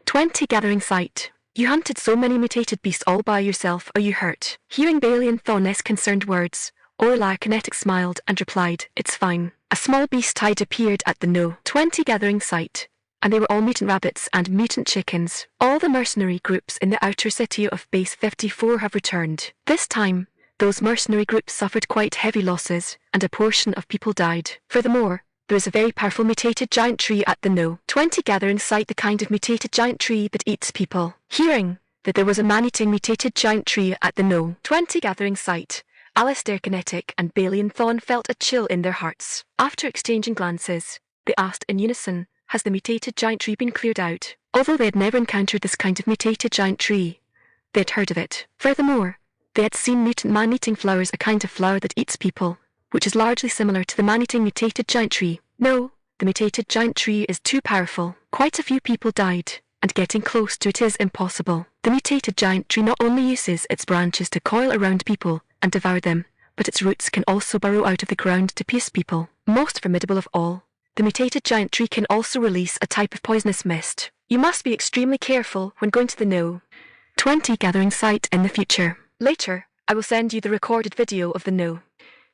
20 gathering site? You hunted so many mutated beasts all by yourself, are you hurt?" Hearing Bailey and Thorn's concerned words, Orla Kinetic smiled and replied, "It's fine." A small beast tide appeared at the No. 20 gathering site, and they were all mutant rabbits and mutant chickens. All the mercenary groups in the outer city of Base 54 have returned. This time, those mercenary groups suffered quite heavy losses, and a portion of people died. Furthermore, there is a very powerful mutated giant tree at the No. 20 gathering site, the kind of mutated giant tree that eats people. Hearing that there was a man-eating mutated giant tree at the No. 20 gathering site, Alistair Kinetic and Bailey and Thorn felt a chill in their hearts. After exchanging glances, they asked in unison, "Has the mutated giant tree been cleared out?" Although they had never encountered this kind of mutated giant tree, they had heard of it. Furthermore, they had seen mutant man-eating flowers, a kind of flower that eats people, which is largely similar to the man-eating mutated giant tree. No, the mutated giant tree is too powerful. Quite a few people died, and getting close to it is impossible. The mutated giant tree not only uses its branches to coil around people and devour them, but its roots can also burrow out of the ground to pierce people. Most formidable of all, the mutated giant tree can also release a type of poisonous mist. You must be extremely careful when going to the No. 20 gathering site in the future. Later, I will send you the recorded video of the No.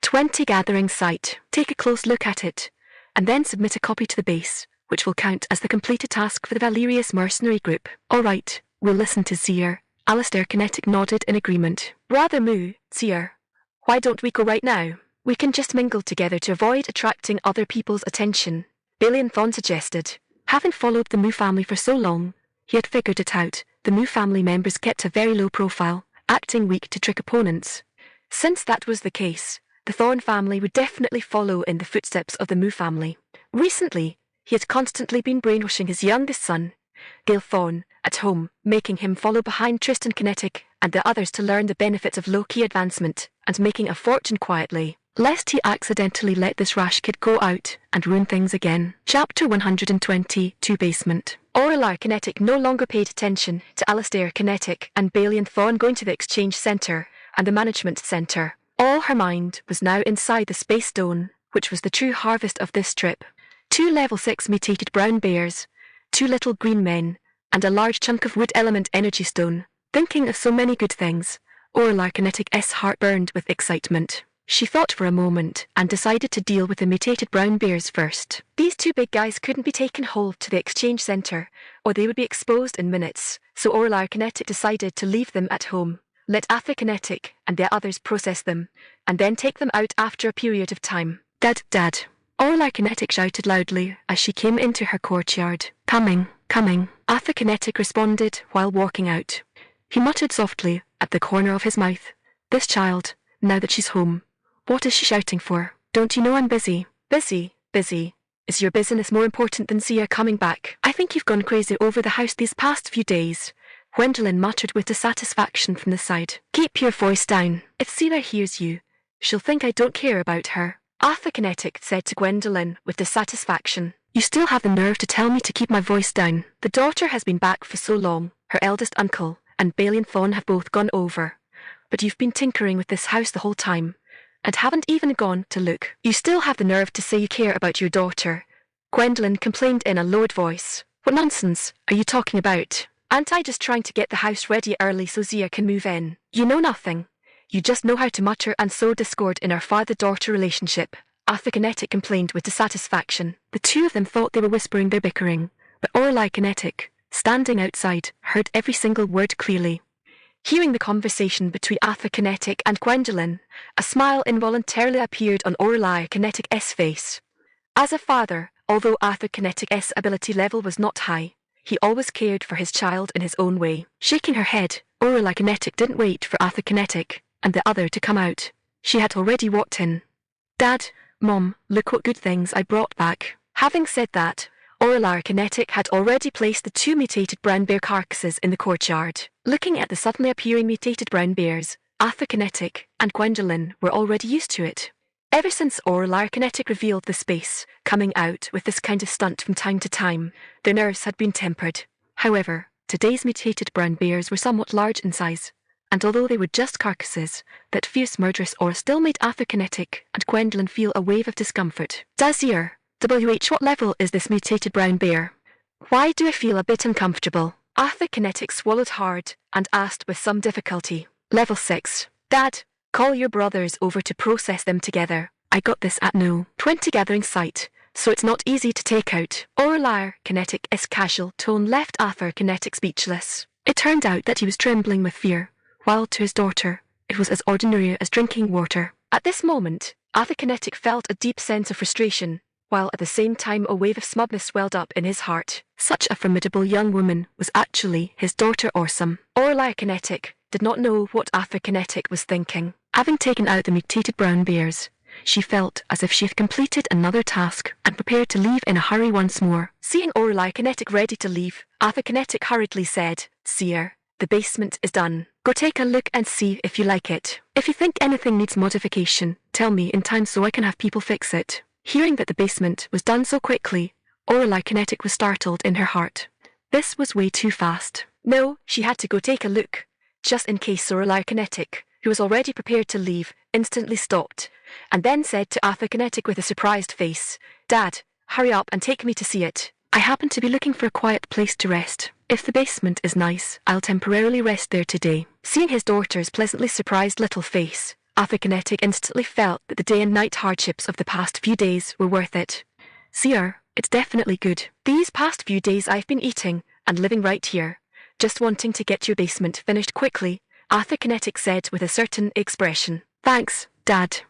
20 gathering site. Take a close look at it, and then submit a copy to the base, which will count as the completed task for the Valerius mercenary group. Alright, we'll listen to Seer. Alistair Kinetic nodded in agreement. Rather moo, Seer. Why don't we go right now? We can just mingle together to avoid attracting other people's attention, Bailey and Thorn suggested. Having followed the Moo family for so long, he had figured it out. The Moo family members kept a very low profile, acting weak to trick opponents. Since that was the case, the Thorn family would definitely follow in the footsteps of the Moo family. Recently, he had constantly been brainwashing his youngest son, Gale Thorn, at home, making him follow behind Tristan Kinetic and the others to learn the benefits of low-key advancement and making a fortune quietly, lest he accidentally let this rash kid go out and ruin things again. Chapter 122 Basement. Orla Kinetic no longer paid attention to Alistair Kinetic and Bailey and Thorn going to the exchange centre and the management centre. All her mind was now inside the space stone, which was the true harvest of this trip. 2 level 6 mutated brown bears, 2 little green men, and a large chunk of wood element energy stone. Thinking of so many good things, Orla Kinetic's heart burned with excitement. She thought for a moment and decided to deal with the mutated brown bears first. These 2 big guys couldn't be taken whole to the exchange centre, or they would be exposed in minutes, so Orla Kinetic decided to leave them at home. Let Atha Kinetic and the others process them, and then take them out after a period of time. Dad, Dad. Orla Kinetic shouted loudly as she came into her courtyard. Coming, coming. Atha Kinetic responded while walking out. He muttered softly at the corner of his mouth. This child, now that she's home. What is she shouting for? Don't you know I'm busy? Busy, busy. Is your business more important than Zia coming back? I think you've gone crazy over the house these past few days, Gwendolyn muttered with dissatisfaction from the side. Keep your voice down. If Zia hears you, she'll think I don't care about her. Arthur Kinetic said to Gwendolyn with dissatisfaction. You still have the nerve to tell me to keep my voice down. The daughter has been back for so long. Her eldest uncle and Bailey and Thorn have both gone over. But you've been tinkering with this house the whole time, and haven't even gone to look. You still have the nerve to say you care about your daughter. Gwendolyn complained in a lowered voice. What nonsense are you talking about? Aren't I just trying to get the house ready early so Zia can move in? You know nothing. You just know how to mutter and sow discord in our father-daughter relationship. Arthur Kinetic complained with dissatisfaction. The 2 of them thought they were whispering their bickering, but Orla Kinetic, standing outside, heard every single word clearly. Hearing the conversation between Arthur Kinetic and Gwendolyn, a smile involuntarily appeared on Orla Kinetic's face. As a father, although Arthur Kinetic's ability level was not high, he always cared for his child in his own way. Shaking her head, Orla Kinetic didn't wait for Arthur Kinetic and the other to come out. She had already walked in. Dad, Mom, look what good things I brought back. Having said that, Orla Kinetic had already placed the 2 mutated brown bear carcasses in the courtyard. Looking at the suddenly appearing mutated brown bears, Arthur Kinetic and Gwendolyn were already used to it. Ever since Aurora Kinetic revealed the space, coming out with this kind of stunt from time to time, their nerves had been tempered. However, today's mutated brown bears were somewhat large in size, and although they were just carcasses, that fierce murderous aura still made Arthur Kinetic and Gwendolyn feel a wave of discomfort. Dazier, what level is this mutated brown bear? Why do I feel a bit uncomfortable? Arthur Kinetic swallowed hard and asked with some difficulty. Level 6. Dad, call your brothers over to process them together. I got this at no 20 gathering site, so it's not easy to take out. Aurora Kinetic's casual tone left Arthur Kinetic speechless. It turned out that he was trembling with fear, while to his daughter, it was as ordinary as drinking water. At this moment, Arthur Kinetic felt a deep sense of frustration, while at the same time a wave of smugness swelled up in his heart. Such a formidable young woman was actually his daughter Awesome. Aurora Kinetic did not know what Arthur Kinetic was thinking. Having taken out the mutated brown bears, she felt as if she had completed another task and prepared to leave in a hurry once more. Seeing Aurora Kinetic ready to leave, Arthur Kinetic hurriedly said, "Seer, the basement is done. Go take a look and see if you like it. If you think anything needs modification, tell me in time so I can have people fix it." Hearing that the basement was done so quickly, Aurora Kinetic was startled in her heart. This was way too fast. No, she had to go take a look, just in case. Aurora Kinetic, who was already prepared to leave, instantly stopped, and then said to Arthur Kinetic with a surprised face, "Dad, hurry up and take me to see it. I happen to be looking for a quiet place to rest. If the basement is nice, I'll temporarily rest there today." Seeing his daughter's pleasantly surprised little face, Arthur Kinetic instantly felt that the day and night hardships of the past few days were worth it. "Seer, it's definitely good. These past few days I've been eating and living right here, just wanting to get your basement finished quickly," Arthur Kinetic said with a certain expression. "Thanks, Dad.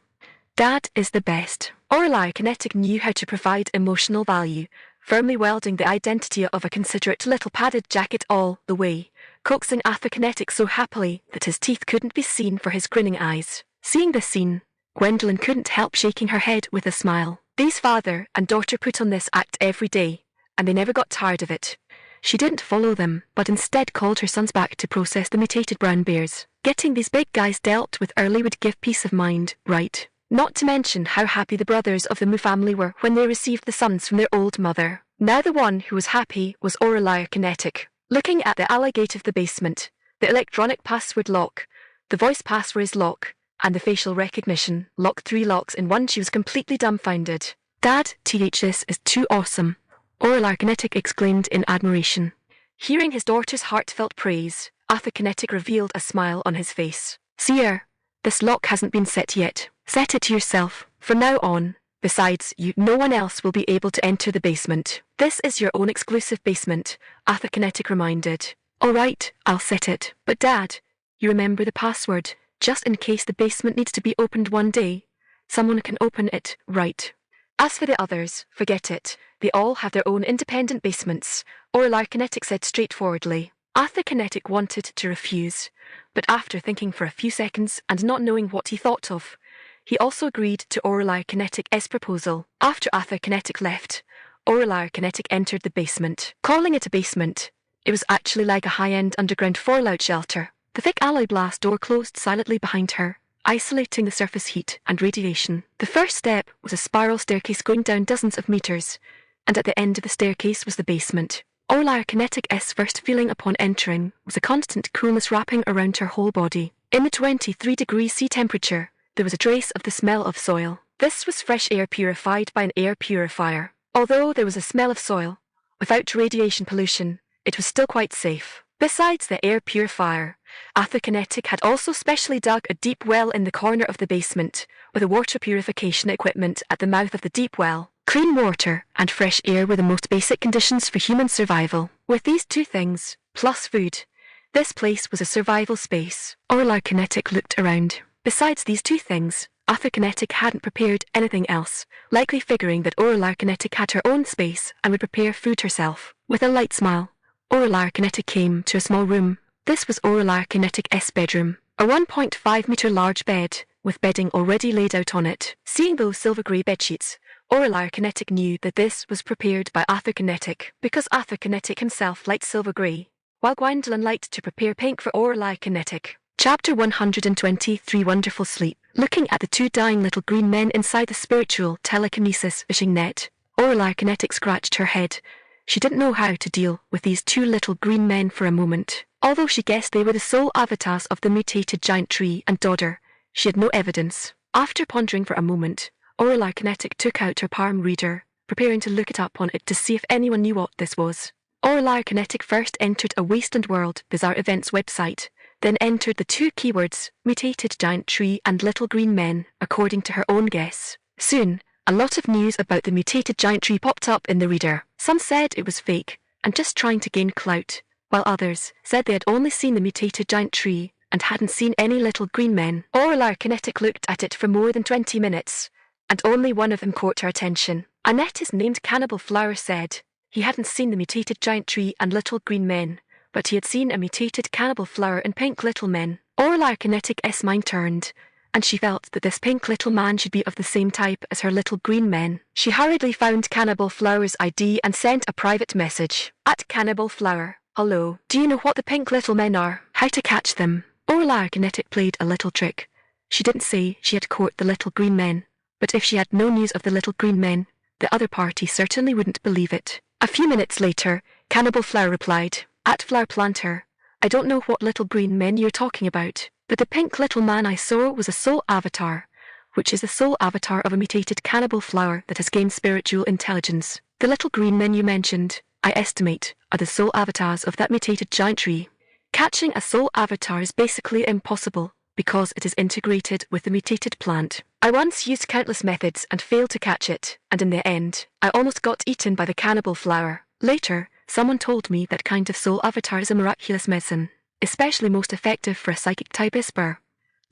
Dad is the best." Aurora Kinetic knew how to provide emotional value, firmly welding the identity of a considerate little padded jacket all the way, coaxing Arthur Kinetic so happily that his teeth couldn't be seen for his grinning eyes. Seeing this scene, Gwendolyn couldn't help shaking her head with a smile. These father and daughter put on this act every day, and they never got tired of it. She didn't follow them, but instead called her sons back to process the mutated brown bears. Getting these big guys dealt with early would give peace of mind, right? Not to mention how happy the brothers of the Moo family were when they received the sons from their old mother. Now the one who was happy was Aurora Kinetic. Looking at the alley gate of the basement, the electronic password lock, the voice passphrase lock, and the facial recognition lock, 3 locks in one, she was completely dumbfounded. "Dad, this is too awesome," Aurora Kinetic exclaimed in admiration. Hearing his daughter's heartfelt praise, Arthur Kinetic revealed a smile on his face. "Seer, this lock hasn't been set yet. Set it yourself. From now on, besides you, no one else will be able to enter the basement. This is your own exclusive basement," Arthur Kinetic reminded. "All right, I'll set it. But Dad, you remember the password, just in case the basement needs to be opened one day. Someone can open it, right? As for the others, forget it. They all have their own independent basements," Aurora Kinetic said straightforwardly. Arthur Kinetic wanted to refuse, but after thinking for a few seconds and not knowing what he thought of, he also agreed to Aurora Kinetic's proposal. After Arthur Kinetic left, Aurora Kinetic entered the basement. Calling it a basement, it was actually like a high-end underground fallout shelter. The thick alloy blast door closed silently behind her, isolating the surface heat and radiation. The first step was a spiral staircase going down dozens of meters, and at the end of the staircase was the basement. Aurora Kinetic's first feeling upon entering was a constant coolness wrapping around her whole body. In the 23 degrees C temperature, there was a trace of the smell of soil. This was fresh air purified by an air purifier. Although there was a smell of soil, without radiation pollution, it was still quite safe. Besides the air purifier, Arthur Kinetic had also specially dug a deep well in the corner of the basement, with a water purification equipment at the mouth of the deep well. Clean water and fresh air were the most basic conditions for human survival. With these 2 things, plus food, this place was a survival space. Aurora Kinetic looked around. Besides these 2 things, Arthur Kinetic hadn't prepared anything else, likely figuring that Aurora Kinetic had her own space and would prepare food herself. With a light smile, Aurora Kinetic came to a small room. This was Aurora Kinetic's bedroom, a 1.5-meter large bed, with bedding already laid out on it. Seeing those silver-grey bedsheets, Aurora Kinetic knew that this was prepared by Arthur Kinetic, because Arthur Kinetic himself liked silver-grey, while Gwendolyn liked to prepare pink for Aurora Kinetic. Chapter 123 Wonderful Sleep. Looking at the two dying little green men inside the spiritual telekinesis fishing net, Lorelei Kinetic scratched her head. She didn't know how to deal with these two little green men for a moment. Although she guessed they were the sole avatars of the mutated giant tree and Dodder, she had no evidence. After pondering for a moment, Lorelei Kinetic took out her palm reader, preparing to look it up on it to see if anyone knew what this was. Lorelei Kinetic first entered a Wasteland World Bizarre Events website, then entered the two keywords, mutated giant tree and little green men, according to her own guess. Soon, a lot of news about the mutated giant tree popped up in the reader. Some said it was fake and just trying to gain clout, while others said they had only seen the mutated giant tree and hadn't seen any little green men. Lorelei Kinetic looked at it for more than 20 minutes, and only one of them caught her attention. A netizen named Cannibal Flower said he hadn't seen the mutated giant tree and little green men, but he had seen a mutated cannibal flower and pink little men. Lorelei Kinetic's mind turned, and she felt that this pink little man should be of the same type as her little green men. She hurriedly found Cannibal Flower's ID and sent a private message. At Cannibal Flower, hello, do you know what the pink little men are? How to catch them? Lorelei Kinetic played a little trick. She didn't say she had caught the little green men, but if she had no news of the little green men, the other party certainly wouldn't believe it. A few minutes later, Cannibal Flower replied, at Flower Planter, I don't know what little green men you're talking about, but the pink little man I saw was a soul avatar, which is the soul avatar of a mutated cannibal flower that has gained spiritual intelligence. The little green men you mentioned, I estimate, are the soul avatars of that mutated giant tree. Catching a soul avatar is basically impossible, because it is integrated with the mutated plant. I once used countless methods and failed to catch it, and in the end, I almost got eaten by the cannibal flower. Later, someone told me that kind of soul avatar is a miraculous medicine, especially most effective for a psychic type Esper.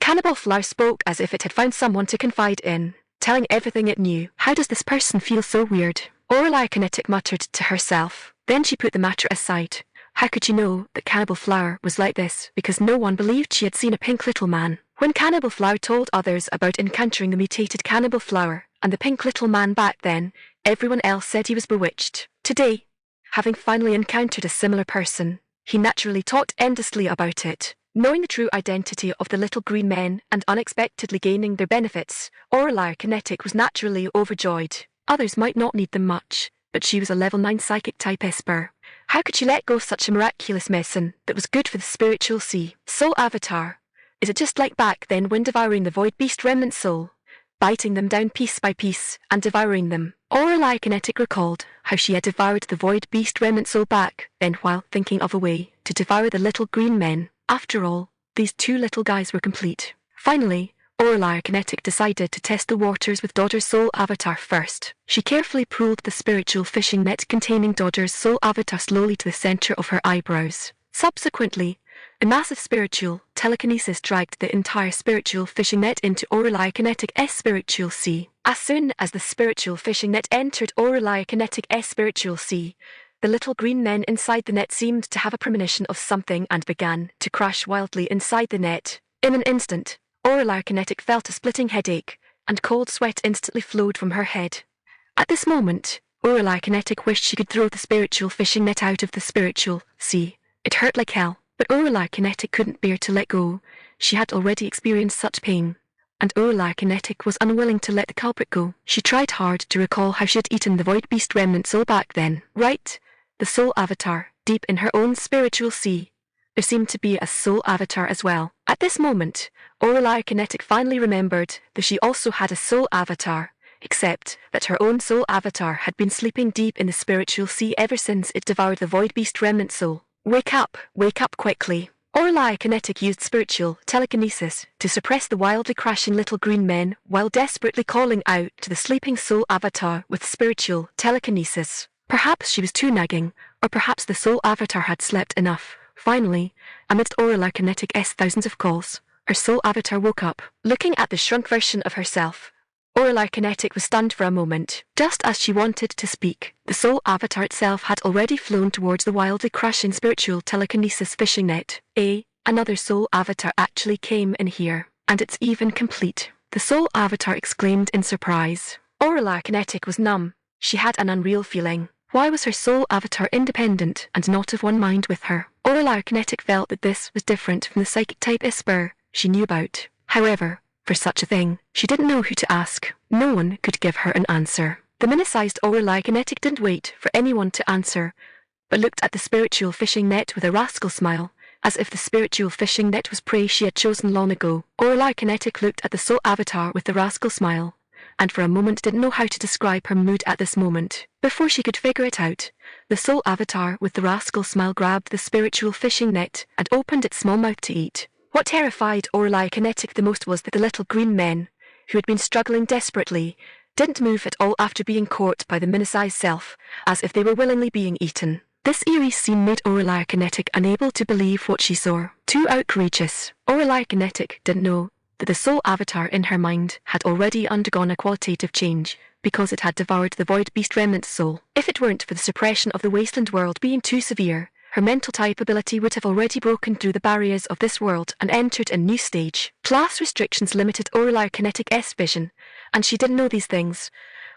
Cannibal Flower spoke as if it had found someone to confide in, telling everything it knew. How does this person feel so weird? Lorelei Kinetic muttered to herself. Then she put the matter aside. How could you know that Cannibal Flower was like this? Because no one believed she had seen a pink little man. When Cannibal Flower told others about encountering the mutated Cannibal Flower and the pink little man back then, everyone else said he was bewitched. Today, having finally encountered a similar person, he naturally talked endlessly about it. Knowing the true identity of the little green men and unexpectedly gaining their benefits, Lorelei Kinetic was naturally overjoyed. Others might not need them much, but she was a level 9 psychic type Esper. How could she let go of such a miraculous medicine that was good for the spiritual sea? Soul Avatar. Is it just like back then when devouring the Void Beast remnant soul, biting them down piece by piece and devouring them? Lorelei Kinetic recalled how she had devoured the Void Beast remnant soul back then while thinking of a way to devour the little green men. After all, these two little guys were complete. Finally, Lorelei Kinetic decided to test the waters with Dodder's soul avatar first. She carefully pulled the spiritual fishing net containing Dodder's soul avatar slowly to the center of her eyebrows. Subsequently, a massive spiritual telekinesis dragged the entire spiritual fishing net into Lorelei Kinetic's spiritual sea. As soon as the spiritual fishing net entered Lorelei Kinetic's spiritual sea, the little green men inside the net seemed to have a premonition of something and began to crash wildly inside the net. In an instant, Lorelei Kinetic felt a splitting headache, and cold sweat instantly flowed from her head. At this moment, Lorelei Kinetic wished she could throw the spiritual fishing net out of the spiritual sea. It hurt like hell, but Lorelei Kinetic couldn't bear to let go. She had already experienced such pain, and Lorelei Kinetic was unwilling to let the culprit go. She tried hard to recall how she had eaten the Void Beast remnant soul back then. Right, the soul avatar, deep in her own spiritual sea. There seemed to be a soul avatar as well. At this moment, Lorelei Kinetic finally remembered that she also had a soul avatar, except that her own soul avatar had been sleeping deep in the spiritual sea ever since it devoured the Void Beast remnant soul. Wake up quickly. Lorelei Kinetic used spiritual telekinesis to suppress the wildly crashing little green men while desperately calling out to the sleeping soul avatar with spiritual telekinesis. Perhaps she was too nagging, or perhaps the soul avatar had slept enough. Finally, amidst Lorelei Kinetic's thousands of calls, her soul avatar woke up. Looking at the shrunk version of herself, Lorelei Kinetic was stunned for a moment. Just as she wanted to speak, the soul avatar itself had already flown towards the wildly crashing spiritual telekinesis fishing net. Another soul avatar actually came in here, and it's even complete. The soul avatar exclaimed in surprise. Lorelei Kinetic was numb. She had an unreal feeling. Why was her soul avatar independent and not of one mind with her? Lorelei Kinetic felt that this was different from the psychic type Esper she knew about. However, for such a thing. She didn't know who to ask. No one could give her an answer. The mini-sized Orly Kinetic didn't wait for anyone to answer, but looked at the spiritual fishing net with a rascal smile, as if the spiritual fishing net was prey she had chosen long ago. Orly Kinetic looked at the soul avatar with the rascal smile, and for a moment didn't know how to describe her mood at this moment. Before she could figure it out, the soul avatar with the rascal smile grabbed the spiritual fishing net and opened its small mouth to eat. What terrified Orly Kinetic the most was that the little green men, who had been struggling desperately, didn't move at all after being caught by the mini-sized self, as if they were willingly being eaten. This eerie scene made Orly Kinetic unable to believe what she saw. Too outrageous. Orly Kinetic didn't know that the soul avatar in her mind had already undergone a qualitative change, because it had devoured the void beast remnant soul. If it weren't for the suppression of the Wasteland world being too severe, her mental type ability would have already broken through the barriers of this world and entered a new stage. Class restrictions limited Orly Kinetic's vision, and she didn't know these things,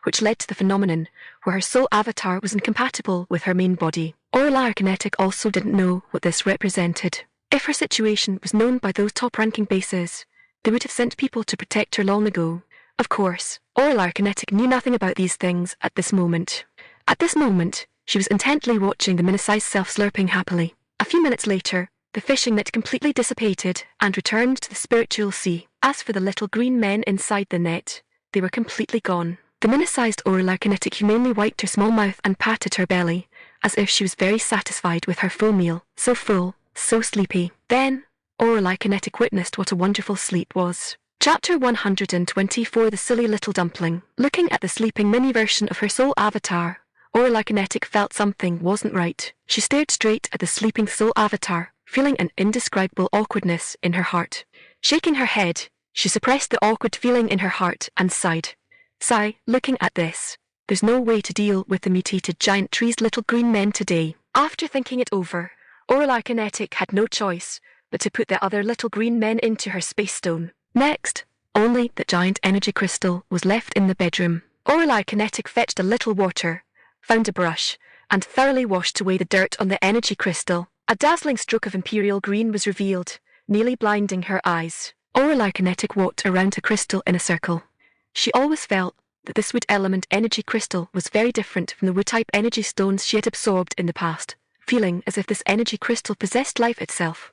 which led to the phenomenon where her soul avatar was incompatible with her main body. Orly Kinetic also didn't know what this represented. If her situation was known by those top-ranking bases, they would have sent people to protect her long ago. Of course, Orly Kinetic knew nothing about these things at this moment. At this moment, she was intently watching the mini-sized self slurping happily. A few minutes later, the fishing net completely dissipated and returned to the spiritual sea. As for the little green men inside the net, they were completely gone. The mini-sized Orly Kinetic humanely wiped her small mouth and patted her belly, as if she was very satisfied with her full meal. So full, so sleepy. Then, Orly Kinetic witnessed what a wonderful sleep was. Chapter 124 The Silly Little Dumpling. Looking at the sleeping mini-version of her soul avatar, Orly Kinetic felt something wasn't right. She stared straight at the sleeping soul avatar, feeling an indescribable awkwardness in her heart. Shaking her head, she suppressed the awkward feeling in her heart and sighed. Sigh, looking at this. There's no way to deal with the mutated giant tree's little green men today. After thinking it over, Orly Kinetic had no choice but to put the other little green men into her space stone. Next, only the giant energy crystal was left in the bedroom. Orly Kinetic fetched a little water, found a brush, and thoroughly washed away the dirt on the energy crystal. A dazzling stroke of imperial green was revealed, nearly blinding her eyes. Orly Kinetic walked around the crystal in a circle. She always felt that this wood element energy crystal was very different from the wood-type energy stones she had absorbed in the past, feeling as if this energy crystal possessed life itself.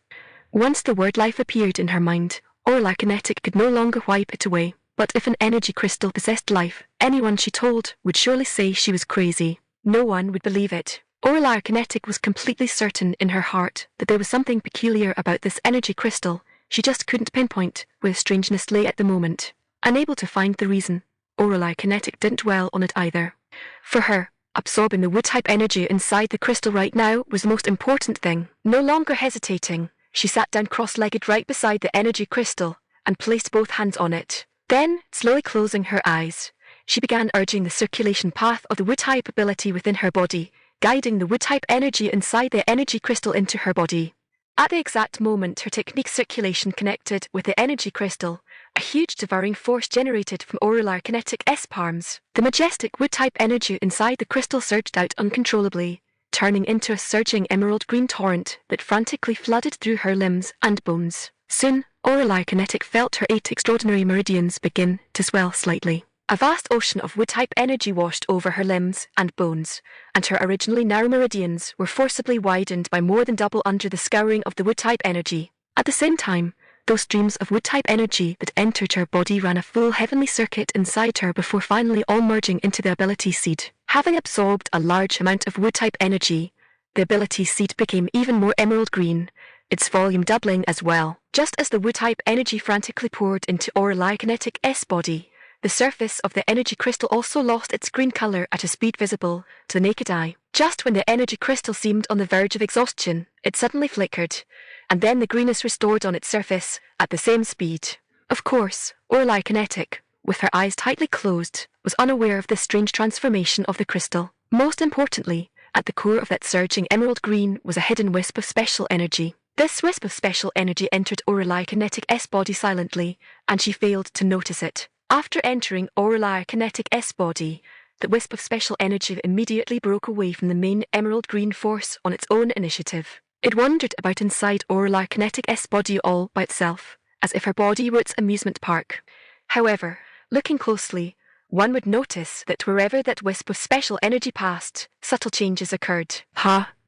Once the word life appeared in her mind, Orly Kinetic could no longer wipe it away. But if an energy crystal possessed life, anyone she told would surely say she was crazy. No one would believe it. Orly Kinetic was completely certain in her heart that there was something peculiar about this energy crystal. She just couldn't pinpoint where strangeness lay at the moment. Unable to find the reason, Orly Kinetic didn't dwell on it either. For her, absorbing the wood-type energy inside the crystal right now was the most important thing. No longer hesitating, she sat down cross-legged right beside the energy crystal and placed both hands on it. Then, slowly closing her eyes, she began urging the circulation path of the wood-type ability within her body, guiding the wood-type energy inside the energy crystal into her body. At the exact moment her technique circulation connected with the energy crystal, a huge devouring force generated from Orly Kinetic's palms. The majestic wood-type energy inside the crystal surged out uncontrollably, turning into a surging emerald green torrent that frantically flooded through her limbs and bones. Soon, Orly Kinetic felt her 8 extraordinary meridians begin to swell slightly. A vast ocean of wood-type energy washed over her limbs and bones, and her originally narrow meridians were forcibly widened by more than double under the scouring of the wood-type energy. At the same time, those streams of wood-type energy that entered her body ran a full heavenly circuit inside her before finally all merging into the ability seed. Having absorbed a large amount of wood-type energy, the ability seed became even more emerald green, its volume doubling as well. Just as the wood-type energy frantically poured into Orly Kinetic's body, the surface of the energy crystal also lost its green color at a speed visible to the naked eye. Just when the energy crystal seemed on the verge of exhaustion, it suddenly flickered, and then the greenness restored on its surface at the same speed. Of course, Orly Kinetic, with her eyes tightly closed, was unaware of this strange transformation of the crystal. Most importantly, at the core of that surging emerald green was a hidden wisp of special energy. This wisp of special energy entered Orly Kinetic's body silently, and she failed to notice it. After entering Orly Kinetic's body, the wisp of special energy immediately broke away from the main emerald green force on its own initiative. It wandered about inside Orly Kinetic's body all by itself, as if her body were its amusement park. However, looking closely, one would notice that wherever that wisp of special energy passed, subtle changes occurred.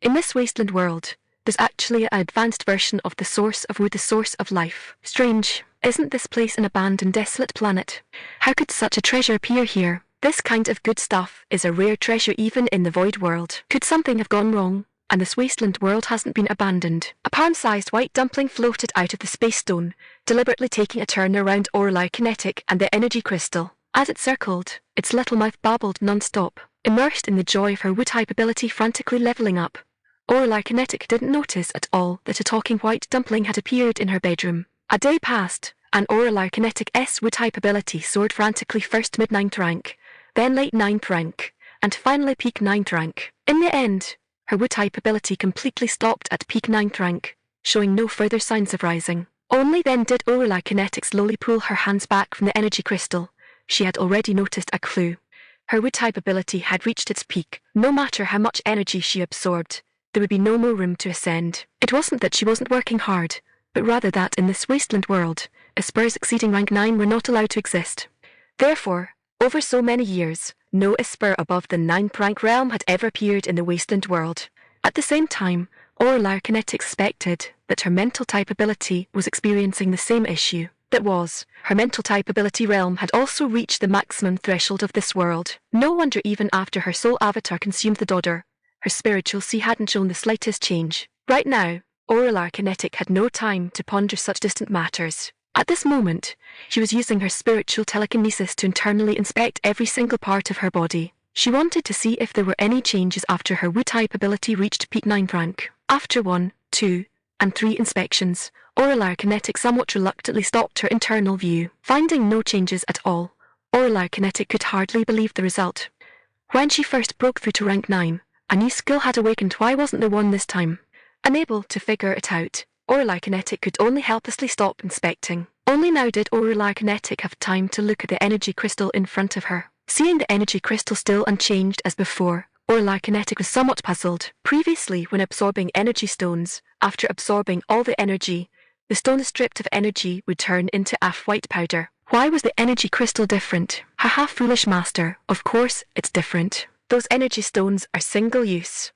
In this wasteland world, there's actually an advanced version of the source of wood, the source of life. Strange, isn't this place an abandoned, desolate planet? How could such a treasure appear here? This kind of good stuff is a rare treasure even in the void world. Could something have gone wrong, and this wasteland world hasn't been abandoned? A palm-sized white dumpling floated out of the space stone, deliberately taking a turn around Orlai Kinetic and the energy crystal. As it circled, its little mouth babbled non-stop, immersed in the joy of her wood-type ability frantically leveling up. Orlai Kinetic didn't notice at all that a talking white dumpling had appeared in her bedroom. A day passed, and Orlai Kinetic's wood-type ability soared frantically, first mid-9th rank, then late 9th rank, and finally peak 9th rank. In the end, her wood-type ability completely stopped at peak 9th rank, showing no further signs of rising. Only then did Orlai Kinetic slowly pull her hands back from the energy crystal. She had already noticed a clue. Her wood-type ability had reached its peak. No matter how much energy she absorbed, there would be no more room to ascend. It wasn't that she wasn't working hard, but rather that in this wasteland world, Espers exceeding rank 9 were not allowed to exist. Therefore, over so many years, no Esper above the 9th rank realm had ever appeared in the wasteland world. At the same time, Orlai Kinetic suspected that her mental type ability was experiencing the same issue. That was, her mental type ability realm had also reached the maximum threshold of this world. No wonder even after her soul avatar consumed the daughter, her spiritual sea hadn't shown the slightest change. Right now, Orlai Kinetic had no time to ponder such distant matters. At this moment, she was using her spiritual telekinesis to internally inspect every single part of her body. She wanted to see if there were any changes after her wood-type ability reached peak 9th rank. After 1, 2, and 3 inspections, Orlai Kinetic somewhat reluctantly stopped her internal view. Finding no changes at all, Orlai Kinetic could hardly believe the result. When she first broke through to rank 9, a new skill had awakened. Why wasn't there one this time? Unable to figure it out, Orlai Kinetic could only helplessly stop inspecting. Only now did Orlai Kinetic have time to look at the energy crystal in front of her. Seeing the energy crystal still unchanged as before, Orlai Kinetic was somewhat puzzled. Previously, when absorbing energy stones, after absorbing all the energy, the stone stripped of energy would turn into white powder. Why was the energy crystal different? Haha, foolish master, of course it's different. Those energy stones are single-use.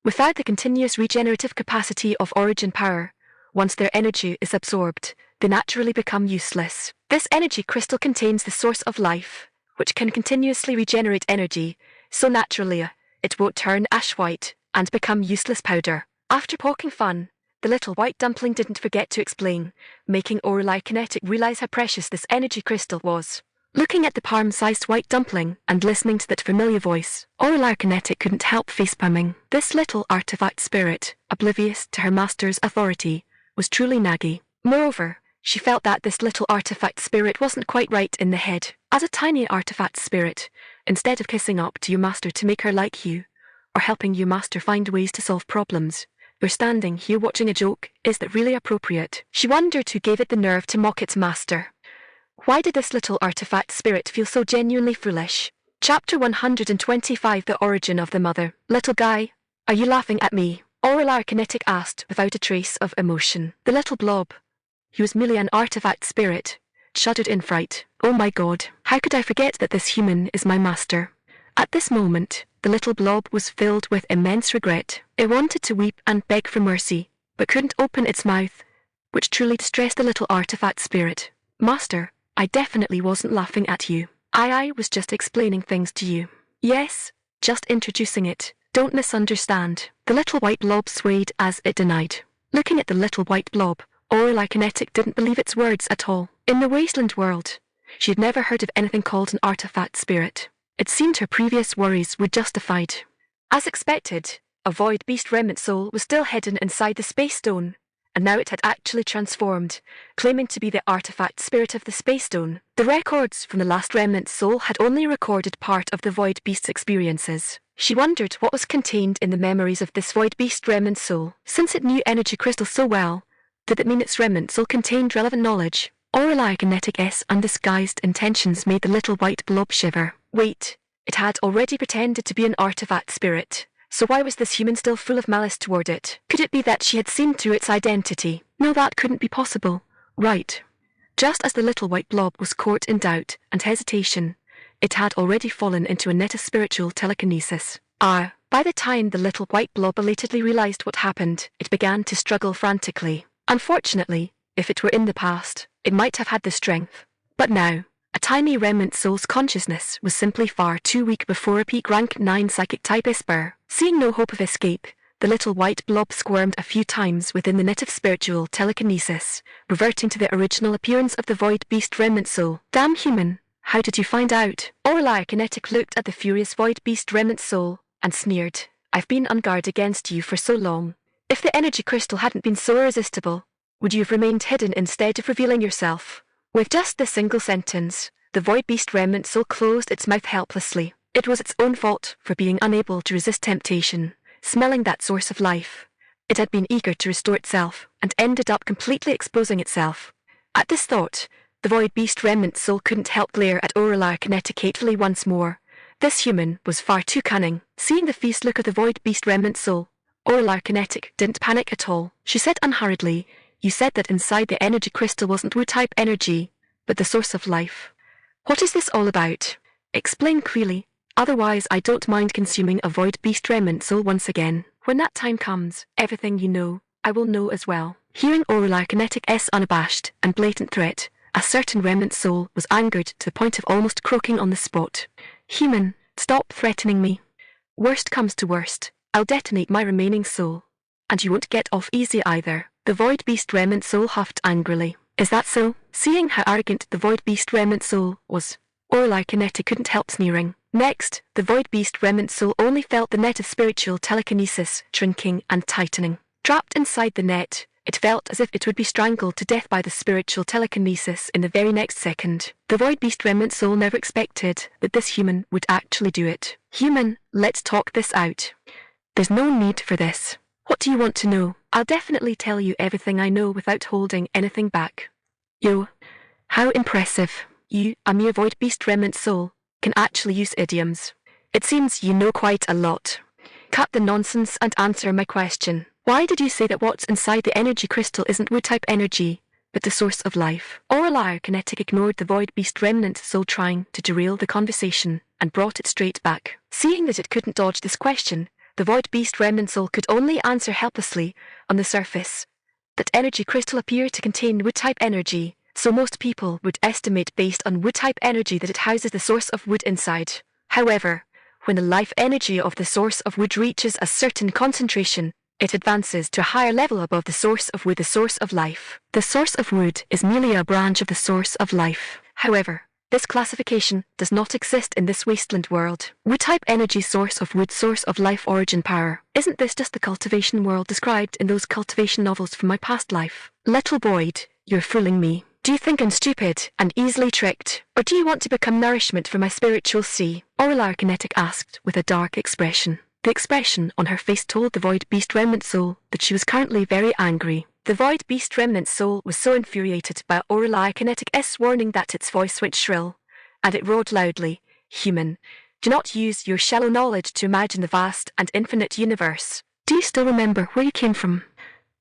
Without the continuous regenerative capacity of origin power, once their energy is absorbed, they naturally become useless. This energy crystal contains the source of life, which can continuously regenerate energy, so naturally it won't turn ash white and become useless powder. After poking fun, the little white dumpling didn't forget to explain, making Orlai Kinetic realize how precious this energy crystal was. Looking at the palm-sized white dumpling and listening to that familiar voice, Orlai Kinetic couldn't help facepalming. This little artifact spirit, oblivious to her master's authority, was truly naggy. Moreover, she felt that this little artifact spirit wasn't quite right in the head. As a tiny artifact spirit, instead of kissing up to your master to make her like you, or helping your master find ways to solve problems, you're standing here watching a joke. Is that really appropriate? She wondered who gave it the nerve to mock its master. Why did this little artifact spirit feel so genuinely foolish? Chapter 125, The Origin of the Mother. Little guy, are you laughing at me? Orlai Kinetic asked without a trace of emotion. The little blob, he was merely an artifact spirit, shuddered in fright. Oh my god, how could I forget that this human is my master? At this moment, the little blob was filled with immense regret. It wanted to weep and beg for mercy, but couldn't open its mouth, which truly distressed the little artifact spirit. Master, I definitely wasn't laughing at you. I was just explaining things to you. Yes, just introducing it. Don't misunderstand. The little white blob swayed as it denied. Looking at the little white blob, Orlai Kinetic didn't believe its words at all. In the wasteland world, she had never heard of anything called an artifact spirit. It seemed her previous worries were justified. As expected, a void beast remnant soul was still hidden inside the space stone, and now it had actually transformed, claiming to be the artifact spirit of the space stone. The records from the last remnant soul had only recorded part of the void beast's experiences. She wondered what was contained in the memories of this void beast remnant soul. Since it knew energy crystal so well, did it mean its remnant soul contained relevant knowledge? Orlai Kinetic's undisguised intentions made the little white blob shiver. Wait, it had already pretended to be an artifact spirit, so why was this human still full of malice toward it? Could it be that she had seen through its identity? No, that couldn't be possible. Right. Just as the little white blob was caught in doubt and hesitation, it had already fallen into a net of spiritual telekinesis. By the time the little white blob belatedly realized what happened, it began to struggle frantically. Unfortunately, if it were in the past, it might have had the strength. But now, a tiny remnant soul's consciousness was simply far too weak before a peak rank 9 psychic type Esper. Seeing no hope of escape, the little white blob squirmed a few times within the net of spiritual telekinesis, reverting to the original appearance of the void beast remnant soul. Damn human, how did you find out? Orlair Kinetic looked at the furious void beast remnant soul and sneered. I've been on guard against you for so long. If the energy crystal hadn't been so irresistible, would you have remained hidden instead of revealing yourself? With just this single sentence, the void beast remnant soul closed its mouth helplessly. It was its own fault for being unable to resist temptation. Smelling that source of life, it had been eager to restore itself and ended up completely exposing itself. At this thought, the void beast remnant soul couldn't help glare at Orlair Kinetic hatefully once more. This human was far too cunning. Seeing the fierce look of the void beast remnant soul, Orlair Kinetic didn't panic at all. She said unhurriedly, "You said that inside the energy crystal wasn't Wu-type energy, but the source of life. What is this all about? Explain clearly, otherwise I don't mind consuming a void beast remnant soul once again. When that time comes, everything you know, I will know as well." Hearing Orlair Kinetic's unabashed and blatant threat, a certain remnant soul was angered to the point of almost croaking on the spot. "Human, stop threatening me. Worst comes to worst, I'll detonate my remaining soul. And you won't get off easy either." The void beast remnant soul huffed angrily. "Is that so?" Seeing how arrogant the void beast remnant soul was, Orlair Kinetic couldn't help sneering. Next, the void beast remnant soul only felt the net of spiritual telekinesis shrinking and tightening. Trapped inside the net, it felt as if it would be strangled to death by the spiritual telekinesis in the very next second. The void beast remnant soul never expected that this human would actually do it. "Human, let's talk this out. There's no need for this. What do you want to know? I'll definitely tell you everything I know without holding anything back." "Yo, how impressive. You, a mere void beast remnant soul, can actually use idioms. It seems you know quite a lot. Cut the nonsense and answer my question. Why did you say that what's inside the energy crystal isn't Wu-type energy, but the source of life?" Orlair Kinetic ignored the void beast remnant soul trying to derail the conversation and brought it straight back. Seeing that it couldn't dodge this question, the void beast remnant soul could only answer helplessly. On the surface, that energy crystal appeared to contain Wu-type energy, so most people would estimate based on Wu-type energy that it houses the source of wood inside. However, when the life energy of the source of wood reaches a certain concentration, it advances to a higher level above the source of wood, the source of life. The source of wood is merely a branch of the source of life. However, this classification does not exist in this wasteland world. Wood-type energy, source of wood, source of life, origin power. Isn't this just the cultivation world described in those cultivation novels from my past life? Little Boyd, you're fooling me. Do you think I'm stupid and easily tricked, or do you want to become nourishment for my spiritual sea? Orlair Kinetic asked with a dark expression. The expression on her face told the void beast remnant soul that she was currently very angry. The void beast remnant soul was so infuriated by Orlair Kinetic's warning that its voice went shrill, and it roared loudly, "Human, do not use your shallow knowledge to imagine the vast and infinite universe. Do you still remember where you came from?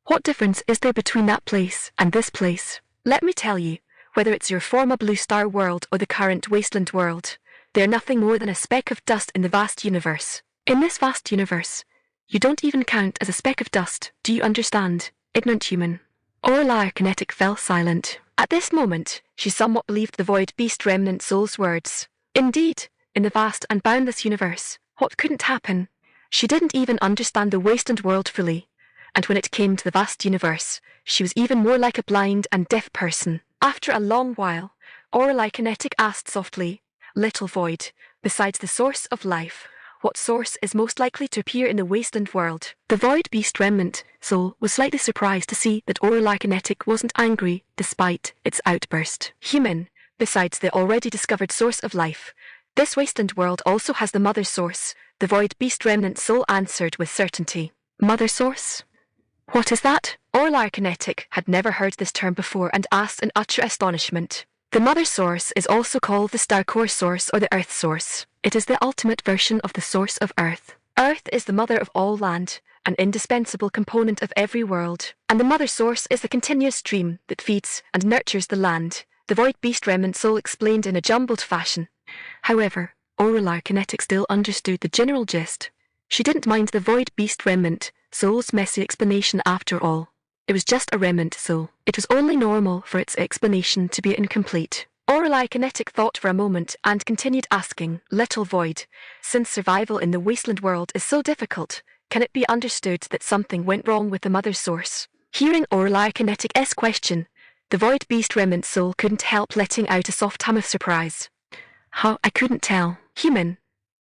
What difference is there between that place and this place? Let me tell you, whether it's your former Blue Star world or the current Wasteland world, they are nothing more than a speck of dust in the vast universe. In this vast universe, you don't even count as a speck of dust, do you understand, ignorant human?" Orlair Kinetic fell silent. At this moment, she somewhat believed the void beast remnant soul's words. Indeed, in the vast and boundless universe, what couldn't happen? She didn't even understand the wasteland world fully, and when it came to the vast universe, she was even more like a blind and deaf person. After a long while, Orlair Kinetic asked softly, "Little Void, besides the source of life, what source is most likely to appear in the wasteland world?" The void beast remnant soul was slightly surprised to see that Orlair Kinetic wasn't angry despite its outburst. "Human, besides the already discovered source of life, this wasteland world also has the mother source," the void beast remnant soul answered with certainty. "Mother source? What is that?" Orlair Kinetic had never heard this term before and asked in utter astonishment. The mother source is also called the star core source or the earth source. It is the ultimate version of the source of earth. Earth is the mother of all land, an indispensable component of every world, and the mother source is the continuous stream that feeds and nurtures the land, the void beast remnant soul explained in a jumbled fashion. However, Aurelia Kinetic still understood the general gist. She didn't mind the void beast remnant soul's messy explanation after all. It was just a remnant soul. It was only normal for its explanation to be incomplete. Aurelia Kinetic thought for a moment and continued asking, Little Void, since survival in the Wasteland world is so difficult, can it be understood that something went wrong with the mother source? Hearing Aurelia Kinetic's question, the void beast remnant soul couldn't help letting out a soft hum of surprise. I couldn't tell. Human,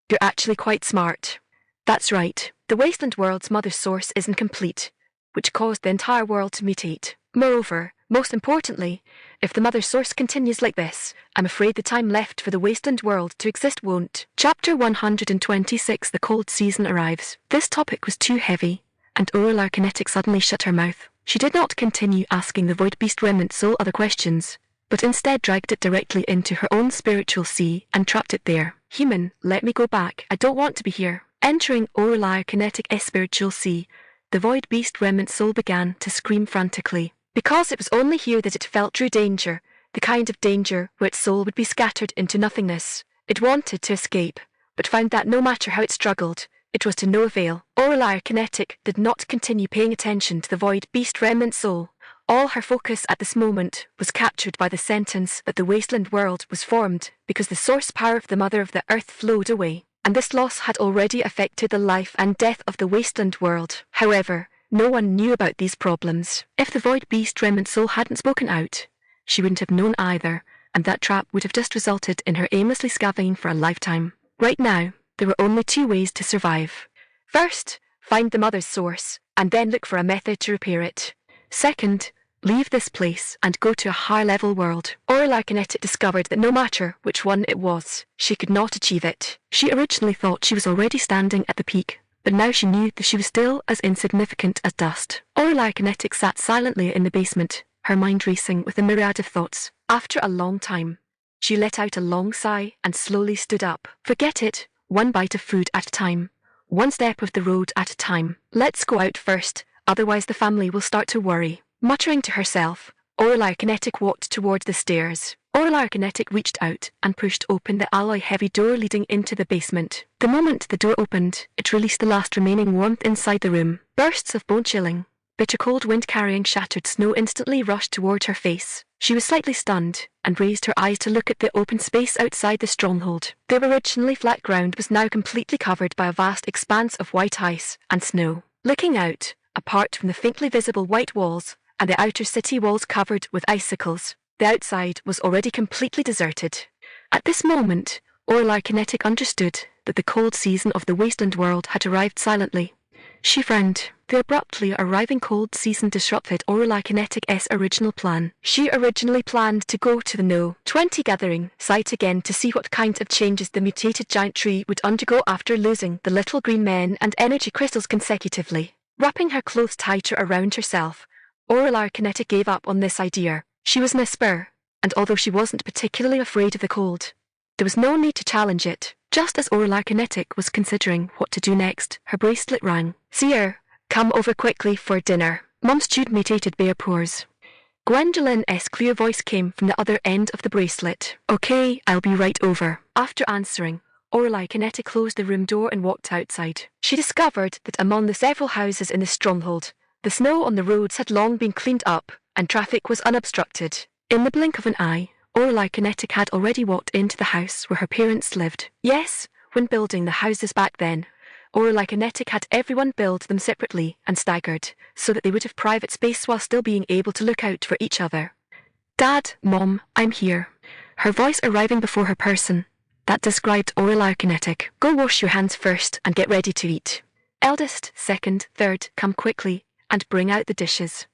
you're actually quite smart. That's right, the Wasteland world's mother source isn't complete, which caused the entire world to mutate. Moreover, most importantly, if the mother source continues like this, I'm afraid the time left for the Wasteland world to exist won't. Chapter 126 The Cold Season Arrives. This topic was too heavy, and Aurelia Kinetic suddenly shut her mouth. She did not continue asking the void beast remnant soul other questions, but instead dragged it directly into her own spiritual sea and trapped it there. Human, let me go back. I don't want to be here. Entering Aurelia Kinetic's spiritual sea, the void beast remnant soul began to scream frantically. Because it was only here that it felt true danger, the kind of danger where its soul would be scattered into nothingness. It wanted to escape, but found that no matter how it struggled, it was to no avail. Aurelia Kinetic did not continue paying attention to the void beast remnant soul. All her focus at this moment was captured by the sentence that the Wasteland world was formed because the source power of the Mother of the Earth flowed away, and this loss had already affected the life and death of the Wasteland world. However, no one knew about these problems. If the void beast remnant soul hadn't spoken out, she wouldn't have known either, and that trap would have just resulted in her aimlessly scavenging for a lifetime. Right now, there were only two ways to survive. First, find the mother's source, and then look for a method to repair it. Second, leave this place and go to a high-level world. Aurelia Kinetic discovered that no matter which one it was, she could not achieve it. She originally thought she was already standing at the peak, but now she knew that she was still as insignificant as dust. Aurelia Kinetic sat silently in the basement, her mind racing with a myriad of thoughts. After a long time, she let out a long sigh and slowly stood up. Forget it, one bite of food at a time, one step of the road at a time. Let's go out first, otherwise the family will start to worry. Muttering to herself, Aurelia Kinetic walked towards the stairs. Aurelia Kinetic reached out and pushed open the alloy-heavy door leading into the basement. The moment the door opened, it released the last remaining warmth inside the room. Bursts of bone-chilling, bitter cold wind-carrying shattered snow instantly rushed toward her face. She was slightly stunned and raised her eyes to look at the open space outside the stronghold. The originally flat ground was now completely covered by a vast expanse of white ice and snow. Looking out, apart from the faintly visible white walls and the outer city walls covered with icicles, the outside was already completely deserted. At this moment, Aurelia Kinetic understood that the cold season of the Wasteland world had arrived silently. She frowned. The abruptly arriving cold season disrupted Aurelia Kinetic's original plan. She originally planned to go to the No. 20 gathering site again to see what kind of changes the mutated giant tree would undergo after losing the little green men and energy crystals consecutively. Wrapping her clothes tighter around herself, Aurelia Kinetic gave up on this idea. She was in a spur, and although she wasn't particularly afraid of the cold, there was no need to challenge it. Just as Aurelia Kinetic was considering what to do next, her bracelet rang. "Seer, come over quickly for dinner." Mum stewed mutated bear pores. Gwendolyn's clear voice came from the other end of the bracelet. "Okay, I'll be right over." After answering, Aurelia Kinetic closed the room door and walked outside. She discovered that among the several houses in the stronghold, the snow on the roads had long been cleaned up, and traffic was unobstructed. In the blink of an eye, Aurelia Kinetic had already walked into the house where her parents lived. Yes, when building the houses back then, Aurelia Kinetic had everyone build them separately and staggered, so that they would have private space while still being able to look out for each other. "Dad, Mom, I'm here." Her voice arriving before her person. That described Aurelia Kinetic. "Go wash your hands first and get ready to eat. Eldest, second, third, come quickly and bring out the dishes.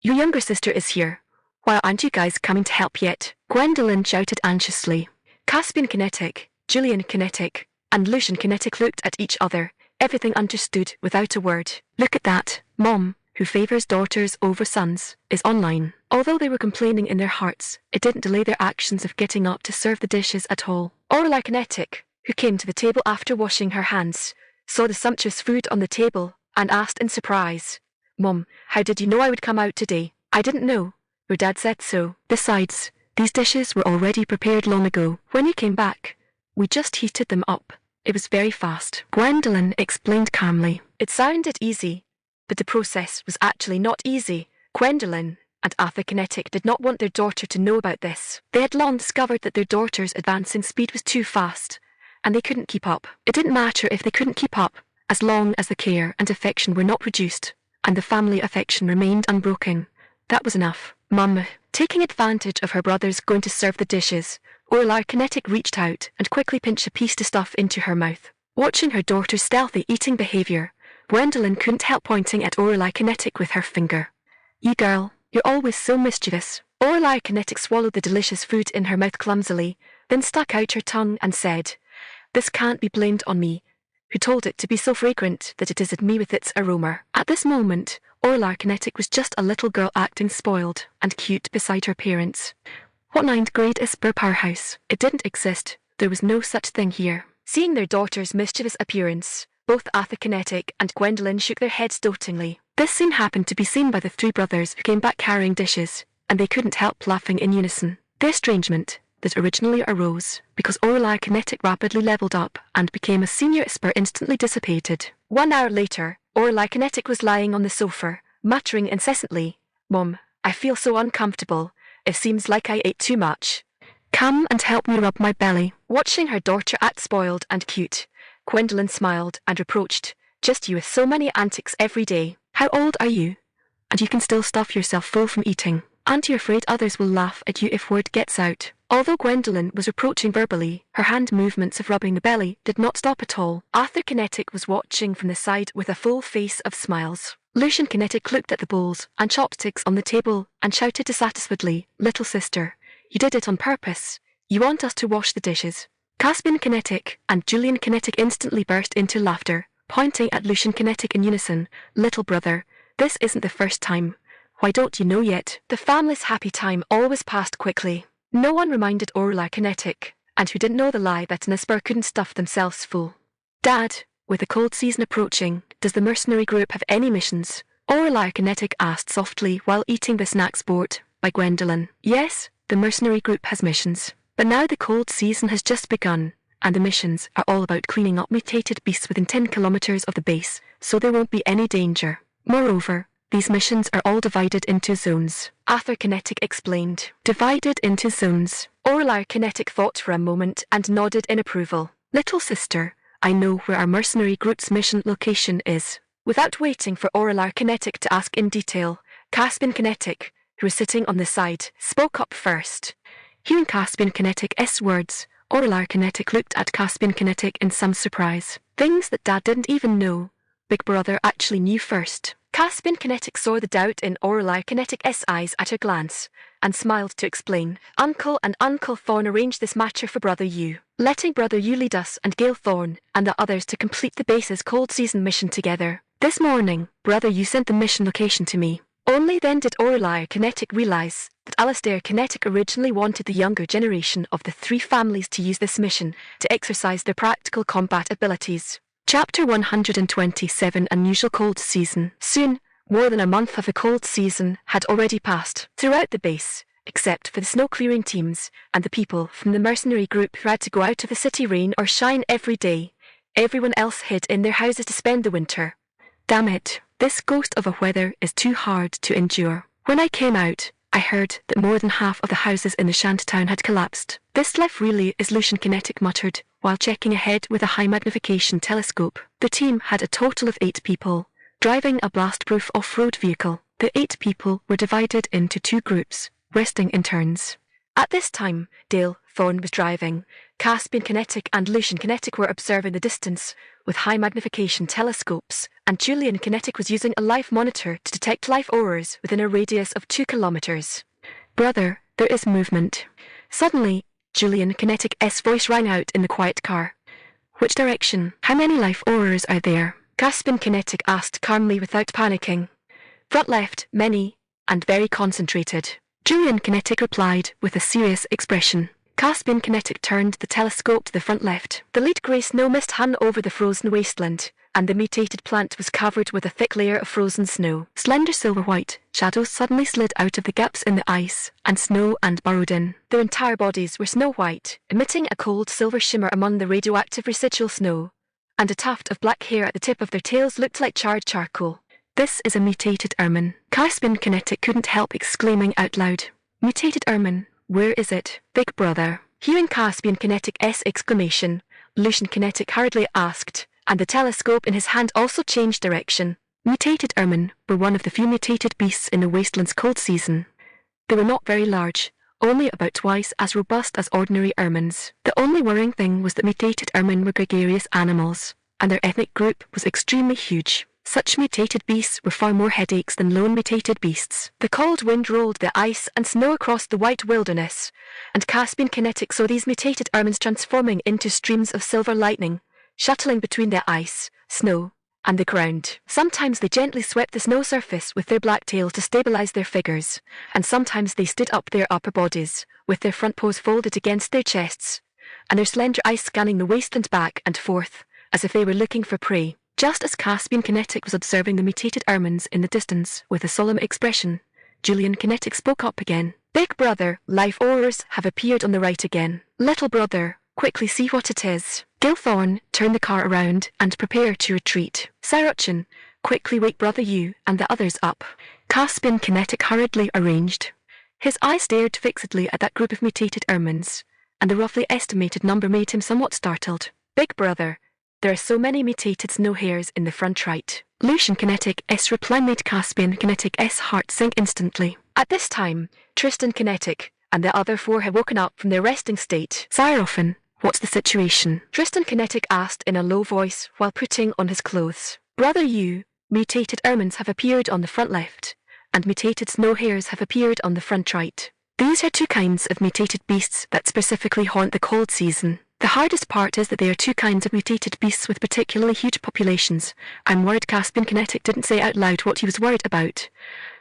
Your younger sister is here. Why aren't you guys coming to help yet?" Gwendolyn shouted anxiously. Caspian Kinetic, Julian Kinetic, and Lucian Kinetic looked at each other, everything understood without a word. "Look at that. Mom, who favors daughters over sons, is online." Although they were complaining in their hearts, it didn't delay their actions of getting up to serve the dishes at all. Aurelia Kinetic, who came to the table after washing her hands, saw the sumptuous food on the table and asked in surprise, "Mom, how did you know I would come out today?" "I didn't know. Your dad said so. Besides, these dishes were already prepared long ago. When you came back, we just heated them up. It was very fast," Gwendolyn explained calmly. It sounded easy, but the process was actually not easy. Gwendolyn and Arthur Kinetic did not want their daughter to know about this. They had long discovered that their daughter's advancing speed was too fast, and they couldn't keep up. It didn't matter if they couldn't keep up, as long as the care and affection were not reduced, and the family affection remained unbroken. That was enough. Mum, taking advantage of her brothers going to serve the dishes, Orlar Kinetic reached out and quickly pinched a piece to stuff into her mouth. Watching her daughter's stealthy eating behavior, Gwendolyn couldn't help pointing at Orlar Kinetic with her finger. "You girl, you're always so mischievous." Orlar Kinetic swallowed the delicious food in her mouth clumsily, then stuck out her tongue and said, "This can't be blamed on me, who told it to be so fragrant that it dizzied me with its aroma." At this moment, Orlar Kinetic was just a little girl acting spoiled and cute beside her parents. What ninth grade is Burr Powerhouse? It didn't exist. There was no such thing here. Seeing their daughter's mischievous appearance, both Arthur Kinetic and Gwendolyn shook their heads dotingly. This scene happened to be seen by the three brothers who came back carrying dishes, and they couldn't help laughing in unison. The estrangement that originally arose because Orlar Kinetic rapidly leveled up and became a senior Esper instantly dissipated. 1 hour later, Orlar Kinetic was lying on the sofa, muttering incessantly, "Mom, I feel so uncomfortable. It seems like I ate too much. Come and help me rub my belly." Watching her daughter act spoiled and cute, Gwendolyn smiled and reproached, "Just you with so many antics every day. How old are you? And you can still stuff yourself full from eating. Aren't you afraid others will laugh at you if word gets out?" Although Gwendolyn was reproaching verbally, her hand movements of rubbing the belly did not stop at all. Arthur Kinetic was watching from the side with a full face of smiles. Lucian Kinetic looked at the bowls and chopsticks on the table and shouted dissatisfiedly, "Little sister, you did it on purpose. You want us to wash the dishes." Caspian Kinetic and Julian Kinetic instantly burst into laughter, pointing at Lucian Kinetic in unison. "Little brother, this isn't the first time. Why don't you know yet?" The family's happy time always passed quickly. No one reminded Orlar Kinetic, and who didn't know the lie that an Esper couldn't stuff themselves full. "Dad, with the cold season approaching, does the mercenary group have any missions?" Orlar Kinetic asked softly while eating the snacks brought by Gwendolyn. "Yes, the mercenary group has missions. But now the cold season has just begun, and the missions are all about cleaning up mutated beasts within 10 kilometers of the base, so there won't be any danger. Moreover, these missions are all divided into zones," Arthur Kinetic explained. Divided into zones. Orlar Kinetic thought for a moment and nodded in approval. "Little sister, I know where our mercenary group's mission location is." Without waiting for Orlar Kinetic to ask in detail, Caspian Kinetic, who was sitting on the side, spoke up first. Hearing Caspian Kinetic's words, Orlar Kinetic looked at Caspian Kinetic in some surprise. Things that Dad didn't even know, Big Brother actually knew first. Caspian Kinetic saw the doubt in Orlar Kinetic's eyes at a glance, and smiled to explain. "Uncle and Uncle Thorn arranged this matter for Brother Yu, letting Brother Yu lead us and Gale Thorn and the others to complete the base's cold season mission together. This morning, Brother Yu sent the mission location to me. Only then did Orlar Kinetic realize that Alistair Kinetic originally wanted the younger generation of the three families to use this mission to exercise their practical combat abilities." Chapter 127 Unusual Cold Season. Soon, more than a month of the cold season had already passed. Throughout the base, except for the snow-clearing teams and the people from the mercenary group who had to go out of the city rain or shine every day, everyone else hid in their houses to spend the winter. Damn it, this ghost of a weather is too hard to endure. When I came out, I heard that more than half of the houses in the Shantytown had collapsed. This life really is, Lucian Kinetic muttered, while checking ahead with a high-magnification telescope. The team had a total of 8 people, driving a blast-proof off-road vehicle. The 8 people were divided into 2 groups, resting in turns. At this time, Dale Thorn was driving. Caspian Kinetic and Lucian Kinetic were observing the distance with high-magnification telescopes, and Julian Kinetic was using a life monitor to detect life auras within a radius of 2 kilometers. "Brother, there is movement." Suddenly, Julian Kinetic's voice rang out in the quiet car. "Which direction? How many life auras are there?" Caspian Kinetic asked calmly without panicking. "Front left, many, and very concentrated." Julian Kinetic replied with a serious expression. Caspian Kinetic turned the telescope to the front left. The lead grey snow mist hung over the frozen wasteland, and the mutated plant was covered with a thick layer of frozen snow. Slender silver-white shadows suddenly slid out of the gaps in the ice and snow and burrowed in. Their entire bodies were snow-white, emitting a cold silver shimmer among the radioactive residual snow, and a tuft of black hair at the tip of their tails looked like charred charcoal. This is a mutated ermine. Caspian Kinetic couldn't help exclaiming out loud. Mutated ermine, where is it? Big brother. Hearing Caspian Kinetic's exclamation, Lucian Kinetic hurriedly asked, and the telescope in his hand also changed direction. Mutated ermine were one of the few mutated beasts in the Wasteland's cold season. They were not very large, only about twice as robust as ordinary ermines. The only worrying thing was that mutated ermine were gregarious animals, and their ethnic group was extremely huge. Such mutated beasts were far more headaches than lone mutated beasts. The cold wind rolled the ice and snow across the white wilderness, and Caspian Kinetic saw these mutated ermines transforming into streams of silver lightning, shuttling between the ice, snow, and the ground. Sometimes they gently swept the snow surface with their black tails to stabilize their figures, and sometimes they stood up their upper bodies, with their front paws folded against their chests, and their slender eyes scanning the wasteland back and forth, as if they were looking for prey. Just as Caspian Kinetic was observing the mutated ermines in the distance with a solemn expression, Julian Kinetic spoke up again. Big brother, life ores have appeared on the right again. Little brother, quickly see what it is. Gilthorn, turn the car around and prepare to retreat. Sarochin, quickly wake brother you and the others up. Caspian Kinetic hurriedly arranged. His eyes stared fixedly at that group of mutated ermines, and the roughly estimated number made him somewhat startled. Big brother, there are so many mutated snow hares in the front right. Lucian Kinetic's reply made Caspian Kinetic's heart sink instantly. At this time, Tristan Kinetic and the other four had woken up from their resting state. Sirofin, what's the situation? Tristan Kinetic asked in a low voice while putting on his clothes. Brother you, mutated ermines have appeared on the front left, and mutated snow hares have appeared on the front right. These are two kinds of mutated beasts that specifically haunt the cold season. The hardest part is that they are two kinds of mutated beasts with particularly huge populations. I'm worried Caspian Kinetic didn't say out loud what he was worried about,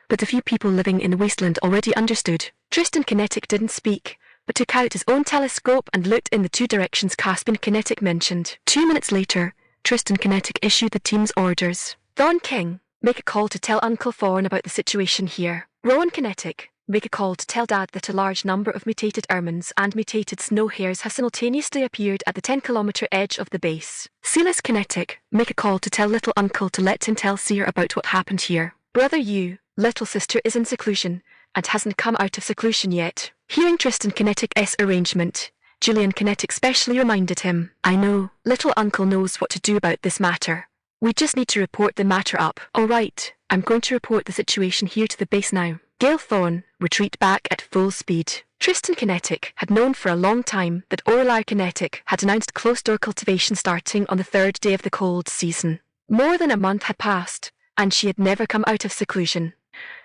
but the few people living in the wasteland already understood. Tristan Kinetic didn't speak, but took out his own telescope and looked in the two directions Caspian Kinetic mentioned. 2 minutes later, Tristan Kinetic issued the team's orders. Thorn King, make a call to tell Uncle Thorn about the situation here. Rowan Kinetic, make a call to tell Dad that a large number of mutated ermines and mutated snow hares have simultaneously appeared at the 10-kilometer edge of the base. Silas Kinetic, make a call to tell little uncle to let him tell Seer about what happened here. Brother you, little sister is in seclusion and hasn't come out of seclusion yet. Hearing Tristan Kinetic's arrangement, Julian Kinetic specially reminded him, I know, little uncle knows what to do about this matter. We just need to report the matter up. All right, I'm going to report the situation here to the base now. Gale Thorn, retreat back at full speed. Tristan Kinetic had known for a long time that Aurelar Kinetic had announced closed-door cultivation starting on the 3rd day of the cold season. More than a month had passed, and she had never come out of seclusion.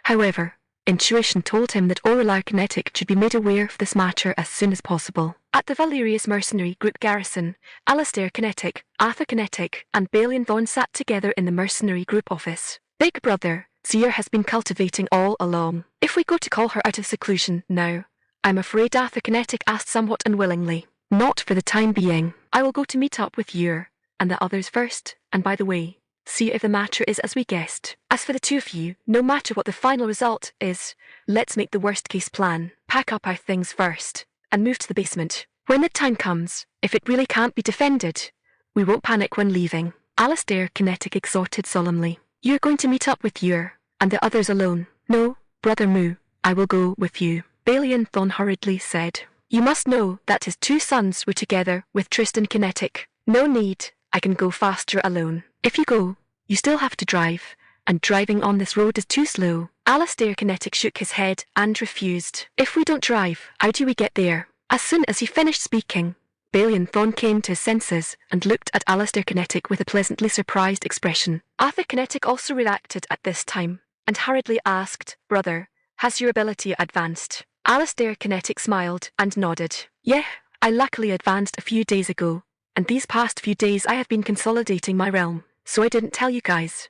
However, intuition told him that Aurelar Kinetic should be made aware of this matter as soon as possible. At the Valerius Mercenary Group garrison, Alastair Kinetic, Arthur Kinetic, and Balian Thorn sat together in the Mercenary Group office. Big brother, Seer has been cultivating all along. If we go to call her out of seclusion now, I'm afraid Arthur Kinetic asked somewhat unwillingly. Not for the time being. I will go to meet up with you and the others first, and by the way, see if the matter is as we guessed. As for the two of you, no matter what the final result is, let's make the worst-case plan. Pack up our things first, and move to the basement. When the time comes, if it really can't be defended, we won't panic when leaving. Alastair Kinetic exhorted solemnly. You're going to meet up with Ur, and the others alone. No, Brother Moo, I will go with you. Balian Thorn hurriedly said. You must know that his two sons were together with Tristan Kinetic. No need, I can go faster alone. If you go, you still have to drive, and driving on this road is too slow. Alastair Kinetic shook his head and refused. If we don't drive, how do we get there? As soon as he finished speaking, Balian Thorn came to his senses and looked at Alastair Kinetic with a pleasantly surprised expression. Arthur Kinetic also reacted at this time, and hurriedly asked, Brother, has your ability advanced? Alastair Kinetic smiled and nodded. Yeah, I luckily advanced a few days ago, and these past few days I have been consolidating my realm, so I didn't tell you guys.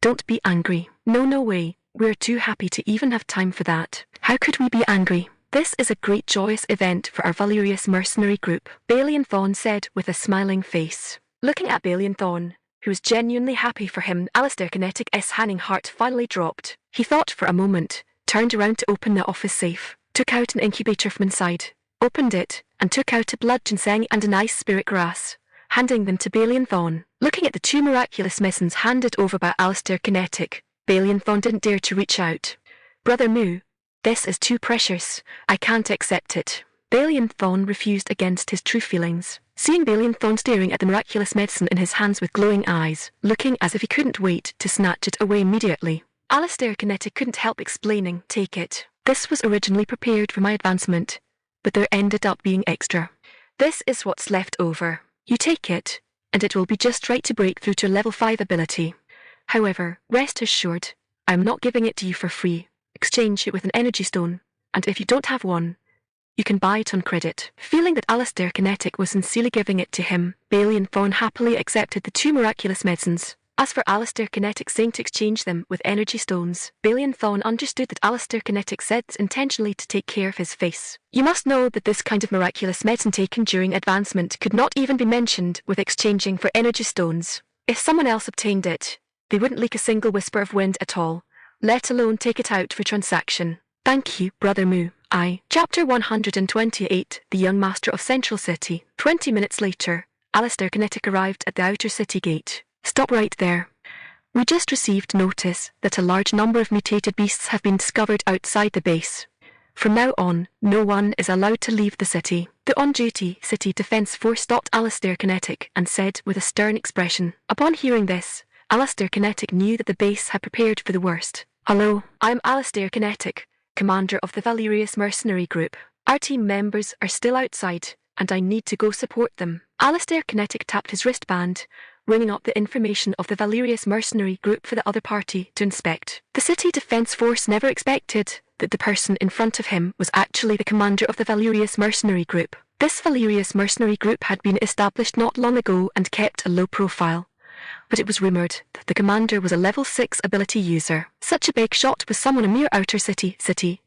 Don't be angry. No way, we're too happy to even have time for that. How could we be angry? This is a great joyous event for our Valerius mercenary group, Balian Thorn said with a smiling face. Looking at Balian Thorn, who He was genuinely happy for him. Alistair Kinetic's hanging heart finally dropped. He thought for a moment, turned around to open the office safe, took out an incubator from inside, opened it, and took out a blood ginseng and an ice spirit grass, handing them to Balian Thorn. Looking at the two miraculous medicines handed over by Alistair Kinetic, Balian Thorn didn't dare to reach out. Brother Moo, this is too precious. I can't accept it. Balian Thorn refused against his true feelings. Seeing Balian Thorn staring at the miraculous medicine in his hands with glowing eyes, looking as if he couldn't wait to snatch it away immediately, Alistair Kinetic couldn't help explaining, take it. This was originally prepared for my advancement, but there ended up being extra. This is what's left over. You take it, and it will be just right to break through to level 5 ability. However, rest assured, I am not giving it to you for free. Exchange it with an energy stone, and if you don't have one, you can buy it on credit. Feeling that Alistair Kinetic was sincerely giving it to him, Balian Thorn happily accepted the two miraculous medicines. As for Alistair Kinetic saying to exchange them with energy stones, Balian Thorn understood that Alistair Kinetic said intentionally to take care of his face. You must know that this kind of miraculous medicine taken during advancement could not even be mentioned with exchanging for energy stones. If someone else obtained it, they wouldn't leak a single whisper of wind at all, let alone take it out for transaction. Thank you, Brother Moo. Chapter 128, The Young Master of Central City. 20 minutes later, Alistair Kinetic arrived at the outer city gate. Stop right there. We just received notice that a large number of mutated beasts have been discovered outside the base. From now on, no one is allowed to leave the city. The on-duty city defense force stopped Alistair Kinetic and said with a stern expression. Upon hearing this, Alistair Kinetic knew that the base had prepared for the worst. Hello, I'm Alistair Kinetic, commander of the Valerius Mercenary Group. Our team members are still outside, and I need to go support them. Alistair Kinetic tapped his wristband, ringing up the information of the Valerius Mercenary Group for the other party to inspect. The city defense force never expected that the person in front of him was actually the commander of the Valerius Mercenary Group. This Valerius Mercenary Group had been established not long ago and kept a low profile, but it was rumoured that the commander was a level 6 ability user. Such a big shot was someone a mere outer city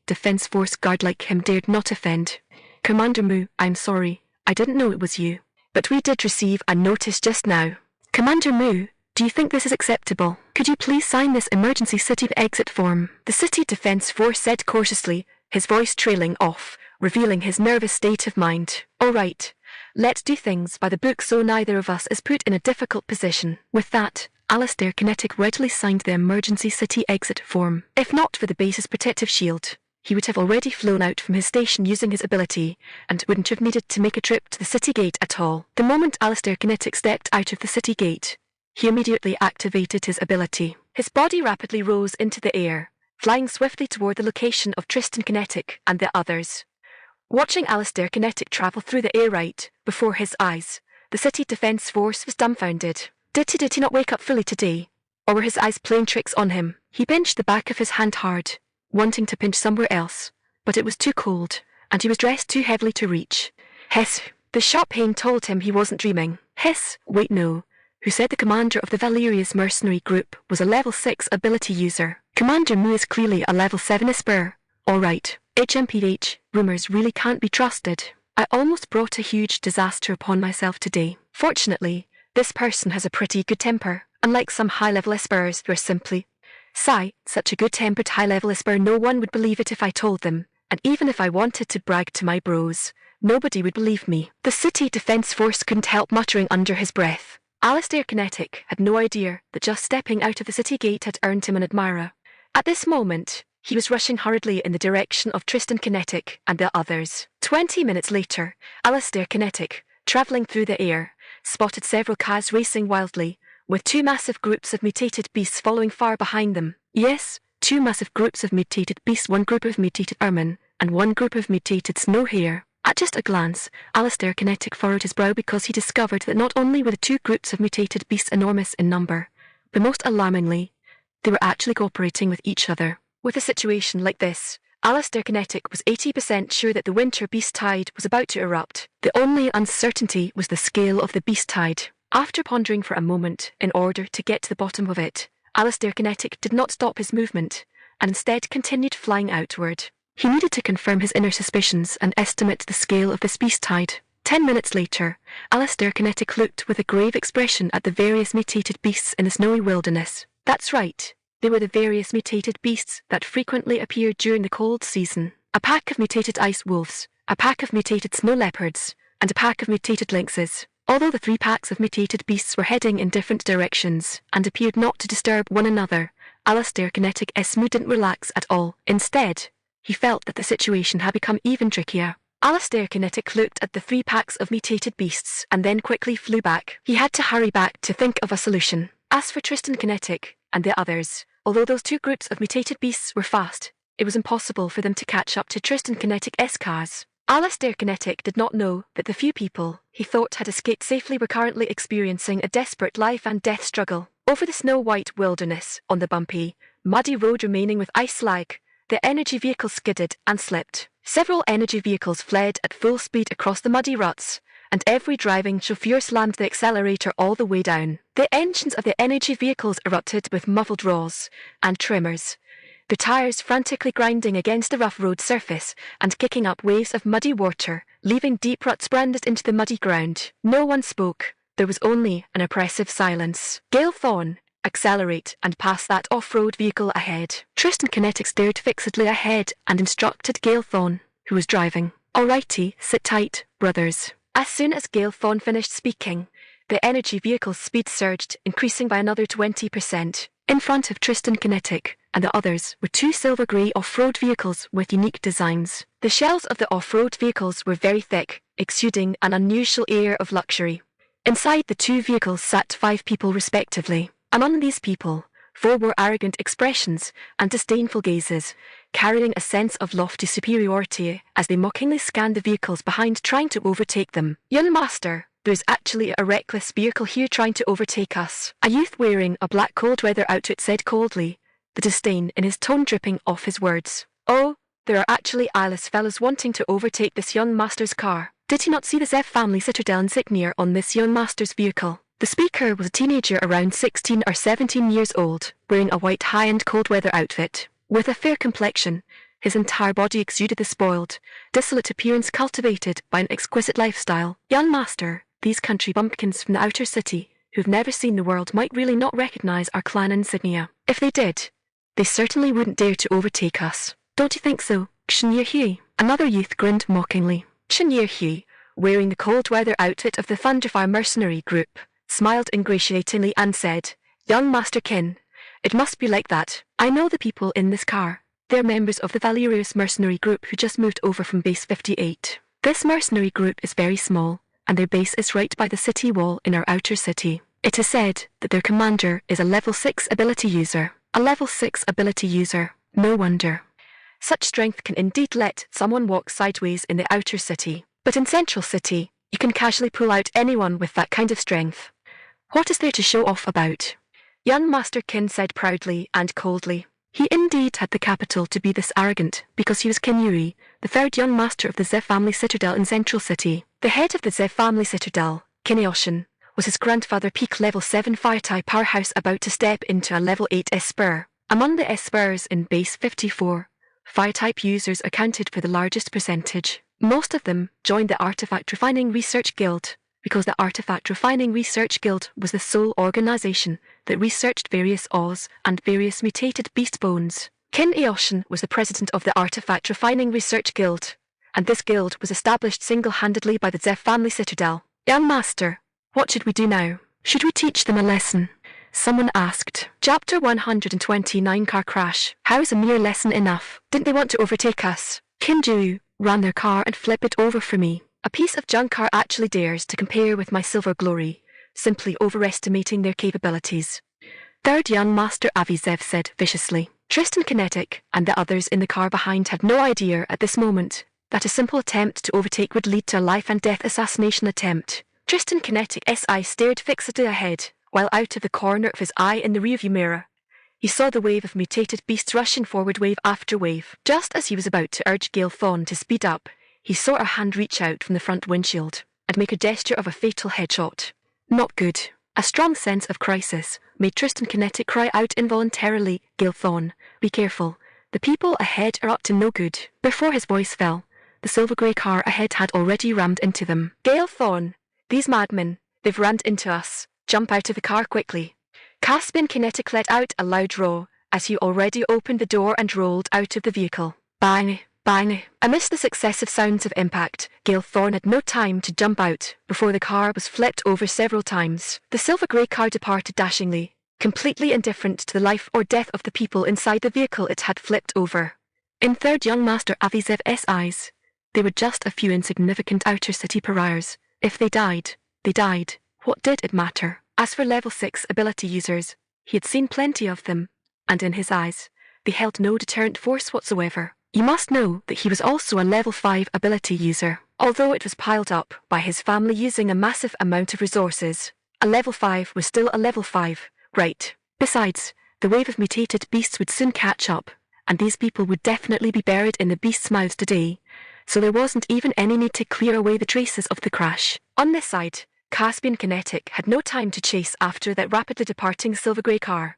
defense force guard like him dared not offend. Commander Moo, I'm sorry, I didn't know it was you, but we did receive a notice just now. Commander Moo, do you think this is acceptable? Could you please sign this emergency city exit form? The city defense force said cautiously, his voice trailing off, revealing his nervous state of mind. All right, let's do things by the book so neither of us is put in a difficult position. With that, Alistair Kinetic readily signed the emergency city exit form. If not for the base's protective shield, he would have already flown out from his station using his ability, and wouldn't have needed to make a trip to the city gate at all. The moment Alistair Kinetic stepped out of the city gate, he immediately activated his ability. His body rapidly rose into the air, flying swiftly toward the location of Tristan Kinetic and the others. Watching Alistair Kinetic travel through the air right before his eyes, the city defense force was dumbfounded. Did he not wake up fully today? Or were his eyes playing tricks on him? He pinched the back of his hand hard, wanting to pinch somewhere else, but it was too cold, and he was dressed too heavily to reach. Hiss! The sharp pain told him he wasn't dreaming. Hiss! Wait, no. Who said the commander of the Valerius Mercenary Group was a level 6 ability user? Commander Moo is clearly a level 7 Esper. Alright, HMPH, rumours really can't be trusted. I almost brought a huge disaster upon myself today. Fortunately, this person has a pretty good temper, unlike some high-level Espers who are simply such a good-tempered high-level Esper no one would believe it if I told them, and even if I wanted to brag to my bros, nobody would believe me. The city defense force couldn't help muttering under his breath. Alistair Kinetic had no idea that just stepping out of the city gate had earned him an admirer. At this moment, he was rushing hurriedly in the direction of Tristan Kinetic and the others. 20 minutes later, Alistair Kinetic, travelling through the air, spotted several cars racing wildly, with two massive groups of mutated beasts following far behind them. Yes, two massive groups of mutated beasts, one group of mutated ermine, and one group of mutated snow hare. At just a glance, Alistair Kinetic furrowed his brow because he discovered that not only were the two groups of mutated beasts enormous in number, but most alarmingly, they were actually cooperating with each other. With a situation like this, Alistair Kinetic was 80% sure that the winter beast tide was about to erupt. The only uncertainty was the scale of the beast tide. After pondering for a moment in order to get to the bottom of it, Alistair Kinetic did not stop his movement, and instead continued flying outward. He needed to confirm his inner suspicions and estimate the scale of this beast tide. 10 minutes later, Alistair Kinetic looked with a grave expression at the various mutated beasts in the snowy wilderness. That's right. They were the various mutated beasts that frequently appeared during the cold season. A pack of mutated ice wolves, a pack of mutated snow leopards, and a pack of mutated lynxes. Although the 3 packs of mutated beasts were heading in different directions and appeared not to disturb one another, Alistair Kinetic's mood didn't relax at all. Instead, he felt that the situation had become even trickier. Alistair Kinetic looked at the 3 packs of mutated beasts and then quickly flew back. He had to hurry back to think of a solution. As for Tristan Kinetic and the others, although those 2 groups of mutated beasts were fast, it was impossible for them to catch up to Tristan Kinetic's cars. Alistair Kinetic did not know that the few people he thought had escaped safely were currently experiencing a desperate life and death struggle. Over the snow-white wilderness, on the bumpy, muddy road remaining with ice slag, the energy vehicles skidded and slipped. Several energy vehicles fled at full speed across the muddy ruts, and every driving chauffeur slammed the accelerator all the way down. The engines of the energy vehicles erupted with muffled roars and tremors, the tires frantically grinding against the rough road surface and kicking up waves of muddy water, leaving deep ruts branded into the muddy ground. No one spoke. There was only an oppressive silence. Gale Thorne, accelerate and pass that off-road vehicle ahead. Tristan Kinetic stared fixedly ahead and instructed Gale Thorne, who was driving. Alrighty, sit tight, brothers. As soon as Gale Thorne finished speaking, the energy vehicle's speed surged, increasing by another 20%. In front of Tristan Kinetic and the others were 2 silver-grey off-road vehicles with unique designs. The shells of the off-road vehicles were very thick, exuding an unusual air of luxury. Inside the 2 vehicles sat 5 people respectively. Among these people, 4 wore arrogant expressions and disdainful gazes, carrying a sense of lofty superiority as they mockingly scanned the vehicles behind trying to overtake them. Young master, there's actually a reckless vehicle here trying to overtake us. A youth wearing a black cold-weather outfit said coldly, the disdain in his tone dripping off his words. Oh, there are actually eyeless fellows wanting to overtake this young master's car. Did he not see the Zev family Citadel insignia on this young master's vehicle? The speaker was a teenager around 16 or 17 years old, wearing a white high-end cold-weather outfit. With a fair complexion, his entire body exuded the spoiled, dissolute appearance cultivated by an exquisite lifestyle. Young master, these country bumpkins from the outer city, who've never seen the world, might really not recognize our clan insignia. If they did, they certainly wouldn't dare to overtake us. Don't you think so, Kshnir Hui? Another youth grinned mockingly. Kshnir Hui, wearing the cold-weather outfit of the Thunderfire mercenary group, smiled ingratiatingly and said, Young Master Kin, it must be like that. I know the people in this car. They're members of the Valerius mercenary group who just moved over from base 58. This mercenary group is very small, and their base is right by the city wall in our outer city. It is said that their commander is a level 6 ability user. A level 6 ability user. No wonder. Such strength can indeed let someone walk sideways in the outer city. But in Central City, you can casually pull out anyone with that kind of strength. What is there to show off about? Young Master Kin said proudly and coldly. He indeed had the capital to be this arrogant, because he was Kin Yuri, the 3rd young master of the Zev family Citadel in Central City. The head of the Zev family Citadel, Kineoshin, was his grandfather peak level 7 fire-type powerhouse about to step into a level 8 Esper. Among the Espers in base 54, fire-type users accounted for the largest percentage. Most of them joined the Artifact Refining Research Guild, because the Artifact Refining Research Guild was the sole organization that researched various Oz and various mutated beast bones. Kin Eoshin was the president of the Artifact Refining Research Guild, and this guild was established single-handedly by the Zev family Citadel. Young Master, what should we do now? Should we teach them a lesson? Someone asked. Chapter 129 Car Crash. How is a mere lesson enough? Didn't they want to overtake us? Kim Ju ran their car and flip it over for me. A piece of junk car actually dares to compare with my silver glory, simply overestimating their capabilities. 3rd young master Avizev said viciously. Tristan Kinetic and the others in the car behind had no idea at this moment that a simple attempt to overtake would lead to a life-and-death assassination attempt. Tristan Kinetic's eye stared fixedly ahead, while out of the corner of his eye in the rearview mirror, he saw the wave of mutated beasts rushing forward wave after wave. Just as he was about to urge Gale Thorne to speed up, he saw a hand reach out from the front windshield and make a gesture of a fatal headshot. Not good. A strong sense of crisis made Tristan Kinetic cry out involuntarily, Gale Thorne, be careful. The people ahead are up to no good. Before his voice fell, the silver-grey car ahead had already rammed into them. "Gale Thorne, these madmen, they've rammed into us. Jump out of the car quickly." Caspian Kinetic let out a loud roar as he already opened the door and rolled out of the vehicle. Bang, bang. Amidst the successive sounds of impact, Gale Thorne had no time to jump out before the car was flipped over several times. The silver-grey car departed dashingly, completely indifferent to the life or death of the people inside the vehicle it had flipped over. In Third Young Master Avizev's eyes, they were just a few insignificant outer city pariahs. If they died, they died. What did it matter? As for level 6 ability users, he had seen plenty of them, and in his eyes, they held no deterrent force whatsoever. You must know that he was also a level 5 ability user. Although it was piled up by his family using a massive amount of resources, a level 5 was still a level 5, right? Besides, the wave of mutated beasts would soon catch up, and these people would definitely be buried in the beasts' mouths today, so there wasn't even any need to clear away the traces of the crash. On this side, Caspian Kinetic had no time to chase after that rapidly departing silver-grey car.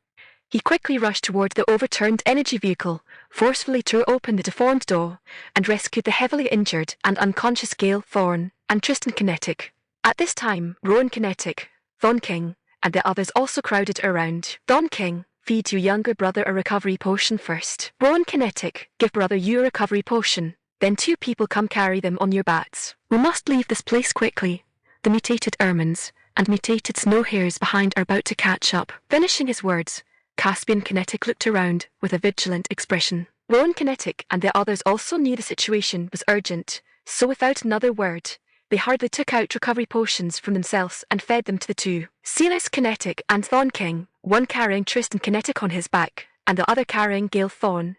He quickly rushed toward the overturned energy vehicle, forcefully tore open the deformed door, and rescued the heavily injured and unconscious Gale Thorne and Tristan Kinetic. At this time, Rowan Kinetic, Thorn King, and the others also crowded around. Thorn King, feed your younger brother a recovery potion first. Rowan Kinetic, give brother you a recovery potion. Then 2 people come carry them on your backs. We must leave this place quickly. The mutated ermines and mutated snow hares behind are about to catch up. Finishing his words, Caspian Kinetic looked around with a vigilant expression. Rowan Kinetic and the others also knew the situation was urgent, so without another word, they hurriedly took out recovery potions from themselves and fed them to the 2. Silas Kinetic and Thorn King, one carrying Tristan Kinetic on his back and the other carrying Gale Thorne,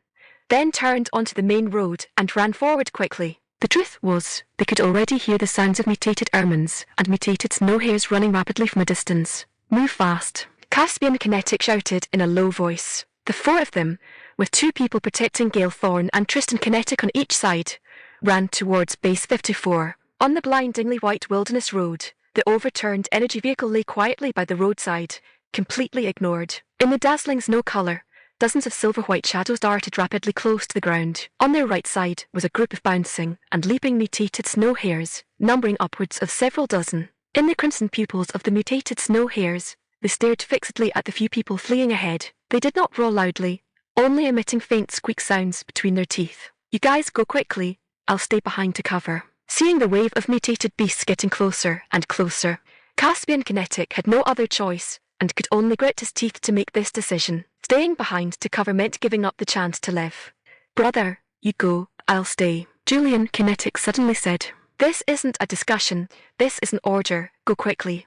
then turned onto the main road and ran forward quickly. The truth was, they could already hear the sounds of mutated ermines and mutated snow hares running rapidly from a distance. "Move fast," Caspian Kinetic shouted in a low voice. The 4 of them, with 2 people protecting Gale Thorne and Tristan Kinetic on each side, ran towards Base 54. On the blindingly white wilderness road, the overturned energy vehicle lay quietly by the roadside, completely ignored. In the dazzling snow color, dozens of silver-white shadows darted rapidly close to the ground. On their right side was a group of bouncing and leaping mutated snow hares, numbering upwards of several dozen. In the crimson pupils of the mutated snow hares, they stared fixedly at the few people fleeing ahead. They did not roar loudly, only emitting faint squeak sounds between their teeth. "You guys go quickly, I'll stay behind to cover." Seeing the wave of mutated beasts getting closer and closer, Caspian Kinetic had no other choice and could only grit his teeth to make this decision. Staying behind to cover meant giving up the chance to live. "Brother, you go, I'll stay," Julian Kinetic suddenly said. "This isn't a discussion, this is an order, go quickly."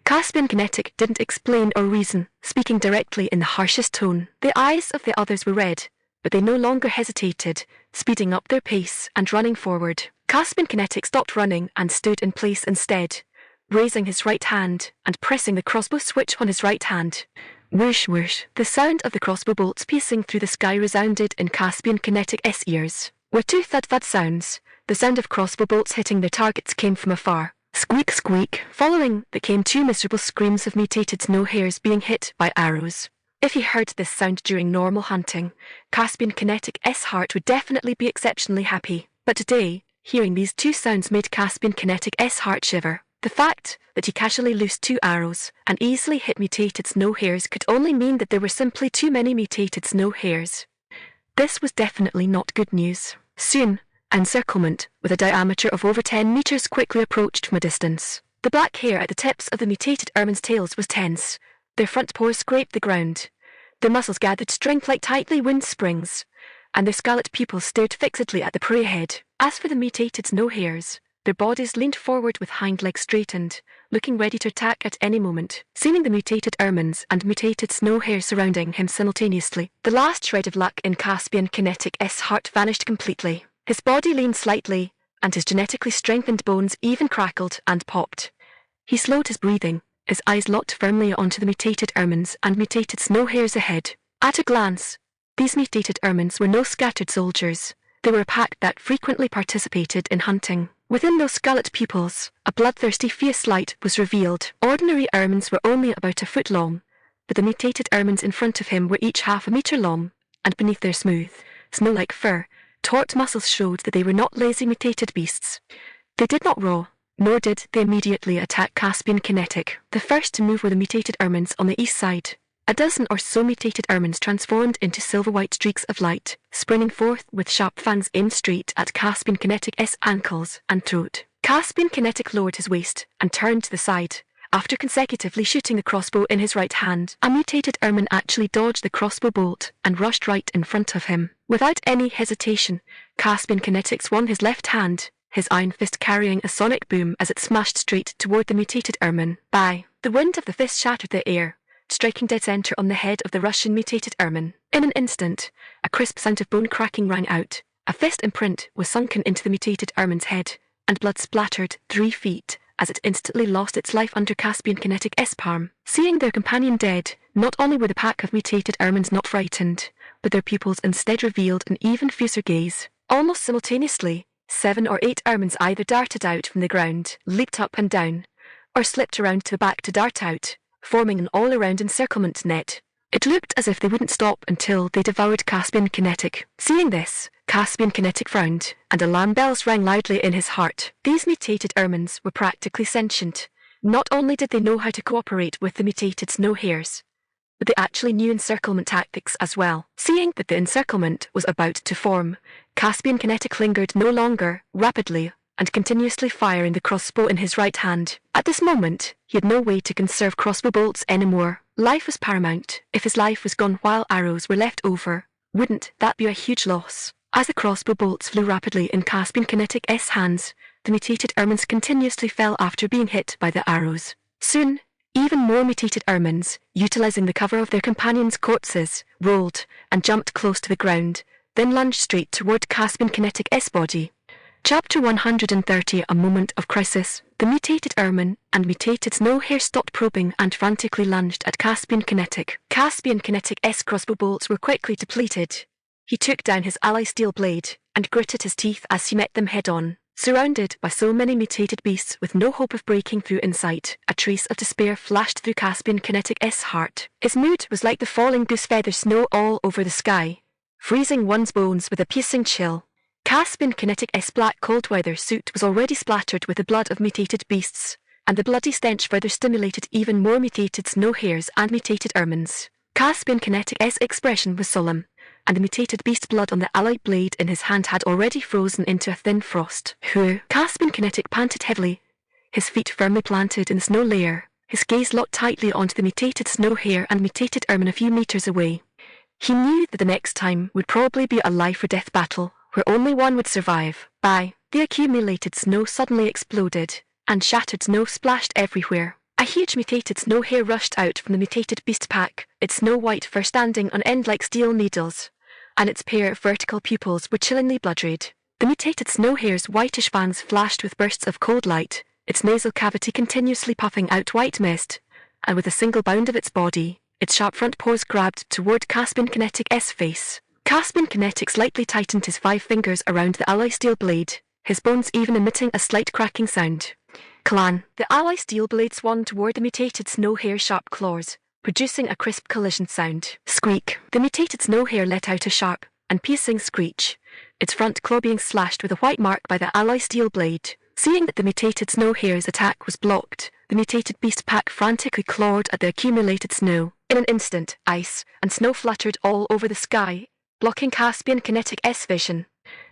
Caspian Kinetic didn't explain or reason, speaking directly in the harshest tone. The eyes of the others were red, but they no longer hesitated, speeding up their pace and running forward. Caspian Kinetic stopped running and stood in place instead, raising his right hand and pressing the crossbow switch on his right hand. Whoosh whoosh. The sound of the crossbow bolts piercing through the sky resounded in Caspian Kinetic's ears. With 2 thud-thud sounds, the sound of crossbow bolts hitting their targets came from afar. Squeak squeak. Following that came 2 miserable screams of mutated snow hares being hit by arrows. If he heard this sound during normal hunting, Caspian Kinetic's heart would definitely be exceptionally happy. But today, hearing these 2 sounds made Caspian Kinetic's heart shiver. The fact that he casually loosed 2 arrows and easily hit mutated snow hares could only mean that there were simply too many mutated snow hares. This was definitely not good news. Soon, an encirclement with a diameter of over 10 meters quickly approached from a distance. The black hair at the tips of the mutated ermine's tails was tense. Their front paws scraped the ground. Their muscles gathered strength like tightly wound springs, and their scarlet pupils stared fixedly at the prey ahead. As for the mutated snow hares, their bodies leaned forward with hind legs straightened, looking ready to attack at any moment. Seeing the mutated ermines and mutated snow hares surrounding him simultaneously, the last shred of luck in Caspian Kinetic's heart vanished completely. His body leaned slightly, and his genetically strengthened bones even crackled and popped. He slowed his breathing, his eyes locked firmly onto the mutated ermines and mutated snow hares ahead. At a glance, these mutated ermines were no scattered soldiers. They were a pack that frequently participated in hunting. Within those scarlet pupils, a bloodthirsty fierce light was revealed. Ordinary ermines were only about a foot long, but the mutated ermines in front of him were each half a meter long, and beneath their smooth, snow-like fur, taut muscles showed that they were not lazy mutated beasts. They did not roar, nor did they immediately attack Caspian Kinetic. The first to move were the mutated ermines on the east side. A dozen or so mutated ermines transformed into silver-white streaks of light, springing forth with sharp fangs aimed straight at Caspian Kinetic's ankles and throat. Caspian Kinetic lowered his waist and turned to the side. After consecutively shooting the crossbow in his right hand, a mutated ermine actually dodged the crossbow bolt and rushed right in front of him. Without any hesitation, Caspian Kinetic swung his left hand, his iron fist carrying a sonic boom as it smashed straight toward the mutated ermine. Bang! The wind of the fist shattered the air, striking dead center on the head of the Russian mutated ermine. In an instant, a crisp sound of bone cracking rang out. A fist imprint was sunken into the mutated ermine's head, and blood splattered 3 feet as it instantly lost its life under Caspian Kinetic's palm. Seeing their companion dead, not only were the pack of mutated ermines not frightened, but their pupils instead revealed an even fiercer gaze. Almost simultaneously, 7 or 8 ermines either darted out from the ground, leaped up and down, or slipped around to the back to dart out, forming an all-around encirclement net. It looked as if they wouldn't stop until they devoured Caspian Kinetic. Seeing this, Caspian Kinetic frowned, and alarm bells rang loudly in his heart. These mutated ermines were practically sentient. Not only did they know how to cooperate with the mutated snow hares, but they actually knew encirclement tactics as well. Seeing that the encirclement was about to form, Caspian Kinetic lingered no longer, rapidly and continuously firing the crossbow in his right hand. At this moment, he had no way to conserve crossbow bolts anymore. Life was paramount. If his life was gone while arrows were left over, wouldn't that be a huge loss? As the crossbow bolts flew rapidly in Caspian Kinetic's hands, the mutated ermines continuously fell after being hit by the arrows. Soon, even more mutated ermines, utilizing the cover of their companions' corpses, rolled and jumped close to the ground, then lunged straight toward Caspian Kinetic's body. Chapter 130 A Moment of Crisis. The mutated ermine and mutated snow hare stopped probing and frantically lunged at Caspian Kinetic. Caspian Kinetic's crossbow bolts were quickly depleted. He took down his ally steel blade and gritted his teeth as he met them head-on. Surrounded by so many mutated beasts with no hope of breaking through in sight, a trace of despair flashed through Caspian Kinetic's heart. His mood was like the falling goose-feather snow all over the sky, freezing one's bones with a piercing chill. Caspian Kinetic's black cold weather suit was already splattered with the blood of mutated beasts, and the bloody stench further stimulated even more mutated snow hares and mutated ermines. Caspian Kinetic's expression was solemn, and the mutated beast blood on the allied blade in his hand had already frozen into a thin frost. Caspian Kinetic panted heavily, his feet firmly planted in the snow layer, his gaze locked tightly onto the mutated snow hare and mutated ermine a few meters away. He knew that the next time would probably be a life-or-death battle, where only one would survive. The accumulated snow suddenly exploded, and shattered snow splashed everywhere. A huge mutated snow hare rushed out from the mutated beast pack, its snow-white fur standing on end like steel needles, and its pair of vertical pupils were chillingly blood-red. The mutated snow hare's whitish fangs flashed with bursts of cold light, its nasal cavity continuously puffing out white mist, and with a single bound of its body, its sharp front paws grabbed toward Caspian Kinetic's face. Caspian Kinetic slightly tightened his 5 fingers around the ally steel blade, his bones even emitting a slight cracking sound. Clang! The ally steel blade swung toward the mutated snow hare's sharp claws, producing a crisp collision sound. Squeak! The mutated snow hare let out a sharp and piercing screech, its front claw being slashed with a white mark by the ally steel blade. Seeing that the mutated snow hare's attack was blocked, the mutated beast pack frantically clawed at the accumulated snow. In an instant, ice and snow fluttered all over the sky, blocking Caspian Kinetic's vision.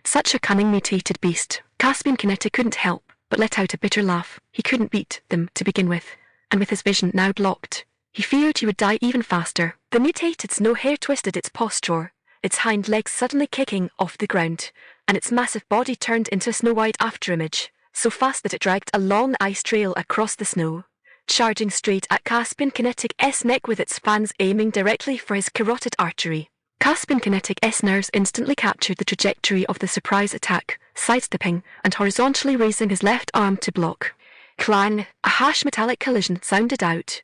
Such a cunning mutated beast. Caspian Kinetic couldn't help but let out a bitter laugh. He couldn't beat them to begin with, and with his vision now blocked, he feared he would die even faster. The mutated snow hare twisted its posture, its hind legs suddenly kicking off the ground, and its massive body turned into a snow-white afterimage, so fast that it dragged a long ice trail across the snow, charging straight at Caspian Kinetic's neck with its fangs aiming directly for his carotid artery. Caspian Kinetic's nerves instantly captured the trajectory of the surprise attack, sidestepping and horizontally raising his left arm to block. Clang! A harsh metallic collision sounded out,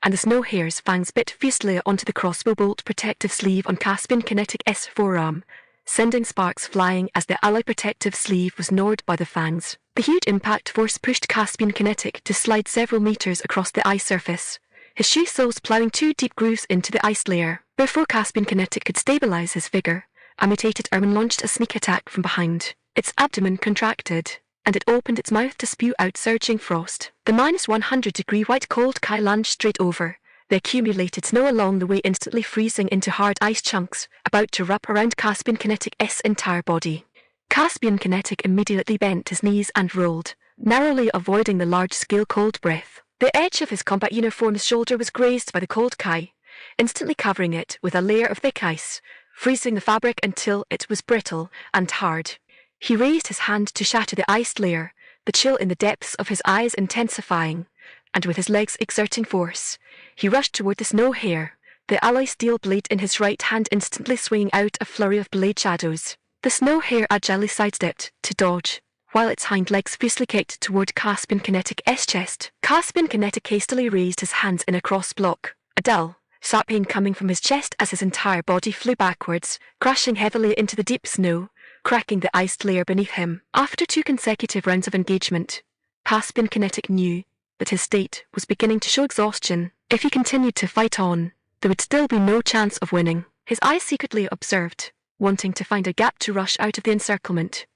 and the snow hare's fangs bit fiercely onto the crossbow bolt protective sleeve on Caspian Kinetic's forearm, sending sparks flying as the ally protective sleeve was gnawed by the fangs. The huge impact force pushed Caspian Kinetic to slide several meters across the ice surface, his shoe soles ploughing 2 deep grooves into the ice layer. Before Caspian Kinetic could stabilize his figure, a mutated ermine launched a sneak attack from behind. Its abdomen contracted, and it opened its mouth to spew out surging frost. The -100-degree white cold Kai lunged straight over the accumulated snow along the way, instantly freezing into hard ice chunks, about to wrap around Caspian Kinetic's entire body. Caspian Kinetic immediately bent his knees and rolled, narrowly avoiding the large-scale cold breath. The edge of his combat uniform's shoulder was grazed by the cold Kai, instantly covering it with a layer of thick ice, freezing the fabric until it was brittle and hard. He raised his hand to shatter the iced layer, the chill in the depths of his eyes intensifying, and with his legs exerting force, he rushed toward the snow hare, the alloy steel blade in his right hand instantly swinging out a flurry of blade shadows. The snow hare agilely sidestepped to dodge, while its hind legs fiercely kicked toward Caspian Kinetic's chest. Caspian Kinetic hastily raised his hands in a cross block, a dull, sharp pain coming from his chest as his entire body flew backwards, crashing heavily into the deep snow, cracking the iced layer beneath him. After 2 consecutive rounds of engagement, Caspian Kinetic knew that his state was beginning to show exhaustion. If he continued to fight on, there would still be no chance of winning. His eyes secretly observed, wanting to find a gap to rush out of the encirclement.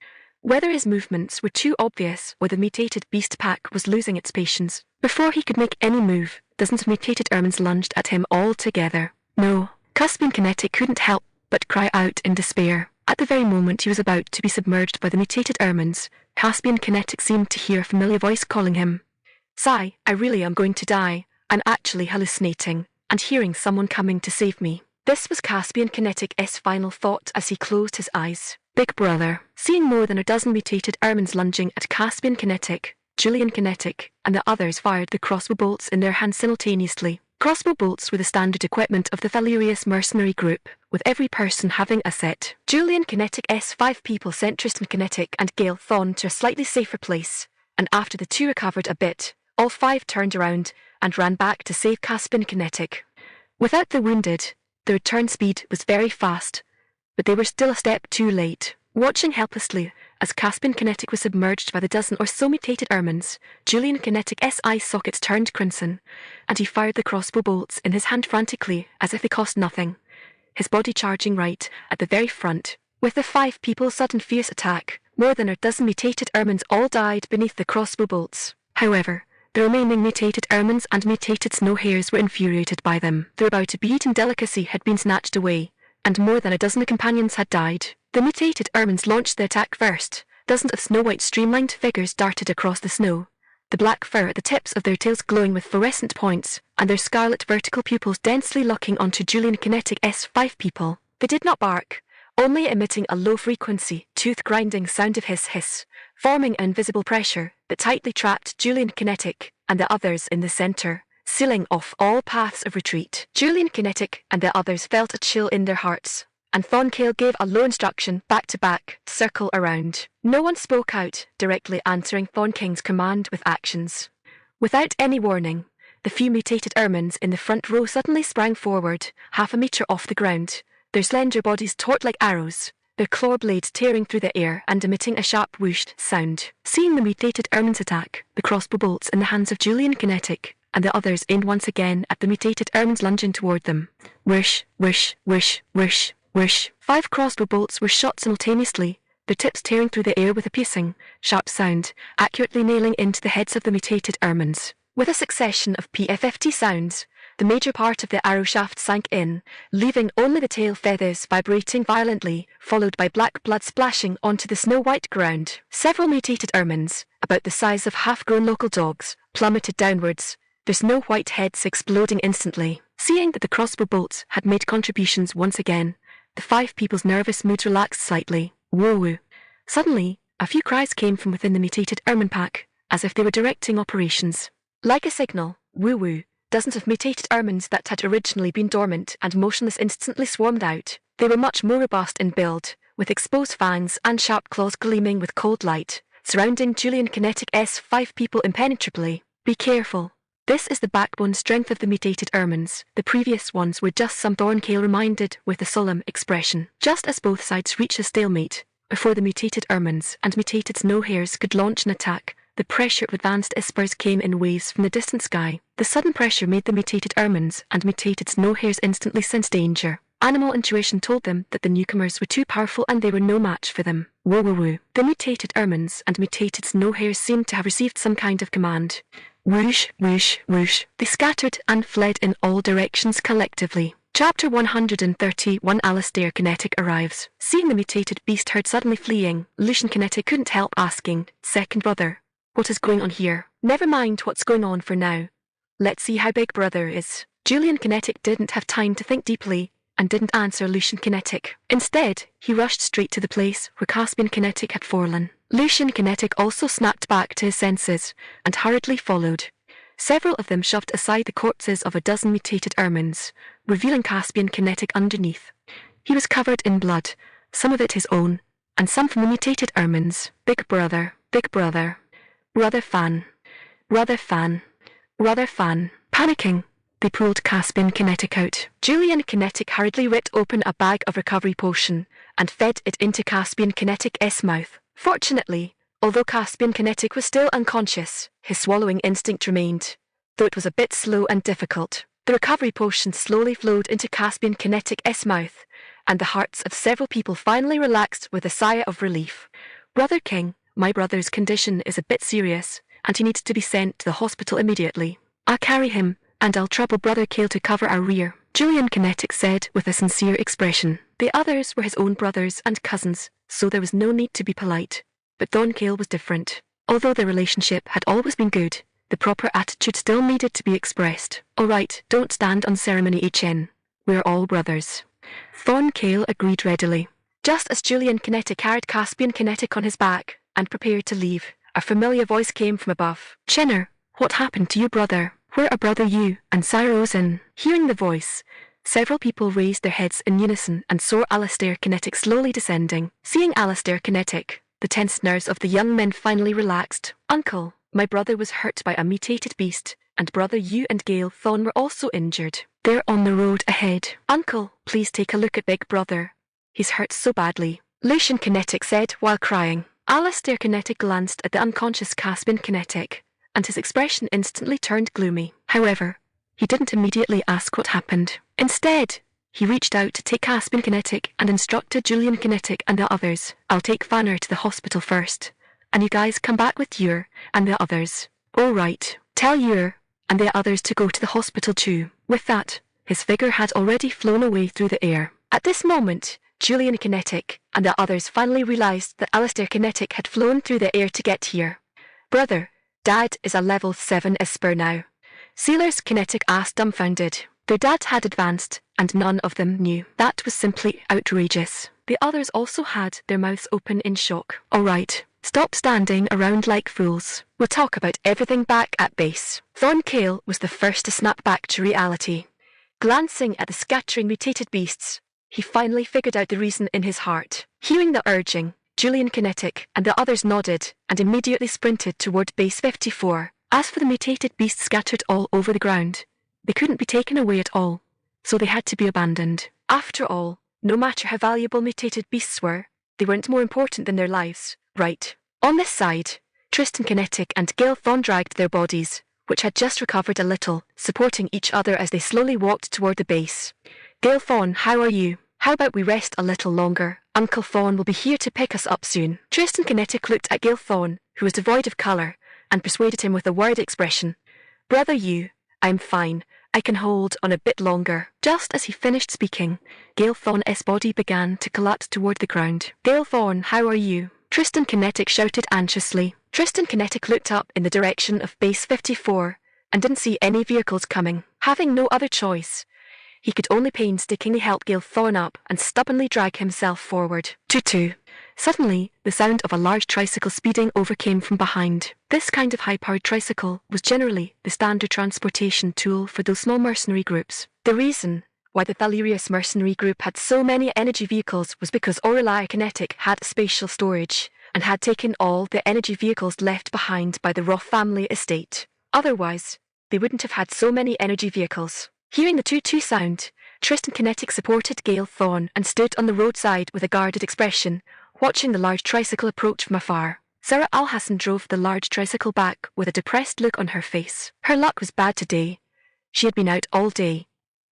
Whether his movements were too obvious or the mutated beast pack was losing its patience. Before he could make any move, dozens of mutated ermines lunged at him all together. No, Caspian Kinetic couldn't help but cry out in despair. At the very moment he was about to be submerged by the mutated ermines, Caspian Kinetic seemed to hear a familiar voice calling him. "Sai, I really am going to die. I'm actually hallucinating, and hearing someone coming to save me." This was Caspian Kinetic's final thought as he closed his eyes. Big Brother. Seeing more than a dozen mutated ermines lunging at Caspian Kinetic, Julian Kinetic and the others fired the crossbow bolts in their hands simultaneously. Crossbow bolts were the standard equipment of the Valerius mercenary group, with every person having a set. Julian Kinetic's 5 people sent Tristan Kinetic and Gale Thorn to a slightly safer place, and after the 2 recovered a bit, all 5 turned around and ran back to save Caspian Kinetic. Without the wounded, the return speed was very fast, but they were still a step too late. Watching helplessly as Caspian Kinetic was submerged by the dozen or so mutated ermines, Julian Kinetic's eye sockets turned crimson, and he fired the crossbow bolts in his hand frantically as if they cost nothing, his body charging right at the very front. With the 5 people's sudden fierce attack, more than a dozen mutated ermines all died beneath the crossbow bolts. However, the remaining mutated ermines and mutated snow hares were infuriated by them. Their about-to-be-eaten delicacy had been snatched away, and more than a dozen companions had died. The mutated ermines launched the attack first. Dozens of snow-white streamlined figures darted across the snow, the black fur at the tips of their tails glowing with fluorescent points, and their scarlet vertical pupils densely locking onto Julian Kinetic's 5 people. They did not bark, only emitting a low-frequency, tooth-grinding sound of hiss-hiss, forming an invisible pressure that tightly trapped Julian Kinetic and the others in the center, sealing off all paths of retreat. Julian Kinetic and the others felt a chill in their hearts, and Thorncale gave a low instruction back-to-back to circle around. No one spoke out, directly answering Thornking's command with actions. Without any warning, the few mutated ermines in the front row suddenly sprang forward, half a meter off the ground, their slender bodies taut like arrows, their claw blades tearing through the air and emitting a sharp whooshed sound. Seeing the mutated ermines attack, the crossbow bolts in the hands of Julian Kinetic and the others aimed once again at the mutated ermines lunging toward them. Whoosh, whoosh, whoosh, whoosh, whoosh. 5 crossbow bolts were shot simultaneously, their tips tearing through the air with a piercing, sharp sound, accurately nailing into the heads of the mutated ermines. With a succession of PFFT sounds, the major part of the arrow shaft sank in, leaving only the tail feathers vibrating violently, followed by black blood splashing onto the snow-white ground. Several mutated ermines, about the size of half-grown local dogs, plummeted downwards, their snow-white heads exploding instantly. Seeing that the crossbow bolts had made contributions once again, the 5 people's nervous moods relaxed slightly. Woo-woo. Suddenly, a few cries came from within the mutated ermine pack, as if they were directing operations. Like a signal, woo-woo, dozens of mutated ermines that had originally been dormant and motionless instantly swarmed out. They were much more robust in build, with exposed fangs and sharp claws gleaming with cold light, surrounding Julian Kinetic's 5 people impenetrably. Be careful. This is the backbone strength of the mutated ermines. The previous ones were just some Thorncale reminded with a solemn expression. Just as both sides reached a stalemate, before the mutated ermines and mutated snow hares could launch an attack, the pressure of advanced ispers came in waves from the distant sky. The sudden pressure made the mutated ermines and mutated snow hares instantly sense danger. Animal intuition told them that the newcomers were too powerful and they were no match for them. Woo woo woo. The mutated ermines and mutated snow hares seemed to have received some kind of command. Whoosh, whoosh, whoosh. They scattered and fled in all directions collectively. Chapter 131. Alistair Kinetic arrives. Seeing the mutated beast herd suddenly fleeing, Lucian Kinetic couldn't help asking, "Second brother, what is going on here?" "Never mind what's going on for now. Let's see how big brother is." Julian Kinetic didn't have time to think deeply and didn't answer Lucian Kinetic. Instead, he rushed straight to the place where Caspian Kinetic had fallen. Lucian Kinetic also snapped back to his senses and hurriedly followed. Several of them shoved aside the corpses of a dozen mutated ermines, revealing Caspian Kinetic underneath. He was covered in blood, some of it his own, and some from the mutated ermines. Big brother, big brother. Brother fan. Brother fan. Brother fan. Panicking, they pulled Caspian Kinetic out. Julian Kinetic hurriedly ripped open a bag of recovery potion and fed it into Caspian Kinetic's mouth. Fortunately, although Caspian Kinetic was still unconscious, his swallowing instinct remained, though it was a bit slow and difficult. The recovery potion slowly flowed into Caspian Kinetic's mouth, and the hearts of several people finally relaxed with a sigh of relief. "Brother King, my brother's condition is a bit serious, and he needs to be sent to the hospital immediately. I'll carry him, and I'll trouble Brother Kale to cover our rear," Julian Kinetic said with a sincere expression. The others were his own brothers and cousins, so there was no need to be polite. But Thorn Kale was different. Although their relationship had always been good, the proper attitude still needed to be expressed. "All right, don't stand on ceremony, HN. We're all brothers." Thorn Kale agreed readily. Just as Julian Kinetic carried Caspian Kinetic on his back and prepared to leave, a familiar voice came from above. "Chinner, what happened to your brother? Where are Brother Yu and Cyrosin?" Hearing the voice, several people raised their heads in unison and saw Alistair Kinetic slowly descending. Seeing Alistair Kinetic, the tense nerves of the young men finally relaxed. "Uncle, my brother was hurt by a mutated beast, and Brother Yu and Gale Thorn were also injured. They're on the road ahead. Uncle, please take a look at Big Brother. He's hurt so badly," Lucian Kinetic said while crying. Alistair Kinetic glanced at the unconscious Caspian Kinetic, and his expression instantly turned gloomy. However, he didn't immediately ask what happened. Instead, he reached out to take Caspian Kinetic and instructed Julian Kinetic and the others. "I'll take Fanner to the hospital first, and you guys come back with Ur and the others." "All right, tell Ur and the others to go to the hospital too." With that, his figure had already flown away through the air. At this moment, Julian Kinetic and the others finally realized that Alistair Kinetic had flown through the air to get here. "Brother, Dad is a level 7 Esper now," Sailors Kinetic asked dumbfounded. Their dad had advanced, and none of them knew. That was simply outrageous. The others also had their mouths open in shock. "All right, stop standing around like fools. We'll talk about everything back at base." Thorn Kale was the first to snap back to reality. Glancing at the scattering mutated beasts, he finally figured out the reason in his heart. Hearing the urging, Julian Kinetic and the others nodded and immediately sprinted toward Base 54. As for the mutated beasts scattered all over the ground, they couldn't be taken away at all, so they had to be abandoned. After all, no matter how valuable mutated beasts were, they weren't more important than their lives, right? On this side, Tristan Kinetic and Gale Thorn dragged their bodies, which had just recovered a little, supporting each other as they slowly walked toward the base. "Gale Thorn, how are you? How about we rest a little longer? Uncle Thorn will be here to pick us up soon." Tristan Kinetic looked at Gale Thorn, who was devoid of colour, and persuaded him with a worried expression. "Brother Yu, I'm fine. I can hold on a bit longer." Just as he finished speaking, Gale Thorn's body began to collapse toward the ground. "Gale Thorn, how are you?" Tristan Kinetic shouted anxiously. Tristan Kinetic looked up in the direction of Base 54 and didn't see any vehicles coming. Having no other choice, he could only painstakingly help Gale Thorn up and stubbornly drag himself forward. Toot. Suddenly, the sound of a large tricycle speeding over came from behind. This kind of high-powered tricycle was generally the standard transportation tool for those small mercenary groups. The reason why the Thalirius mercenary group had so many energy vehicles was because Aurelia Kinetic had spatial storage and had taken all the energy vehicles left behind by the Roth family estate. Otherwise, they wouldn't have had so many energy vehicles. Hearing the toot-toot sound, Tristan Kinetic supported Gale Thorn and stood on the roadside with a guarded expression, watching the large tricycle approach from afar. Sarah Alhassan drove the large tricycle back with a depressed look on her face. Her luck was bad today. She had been out all day,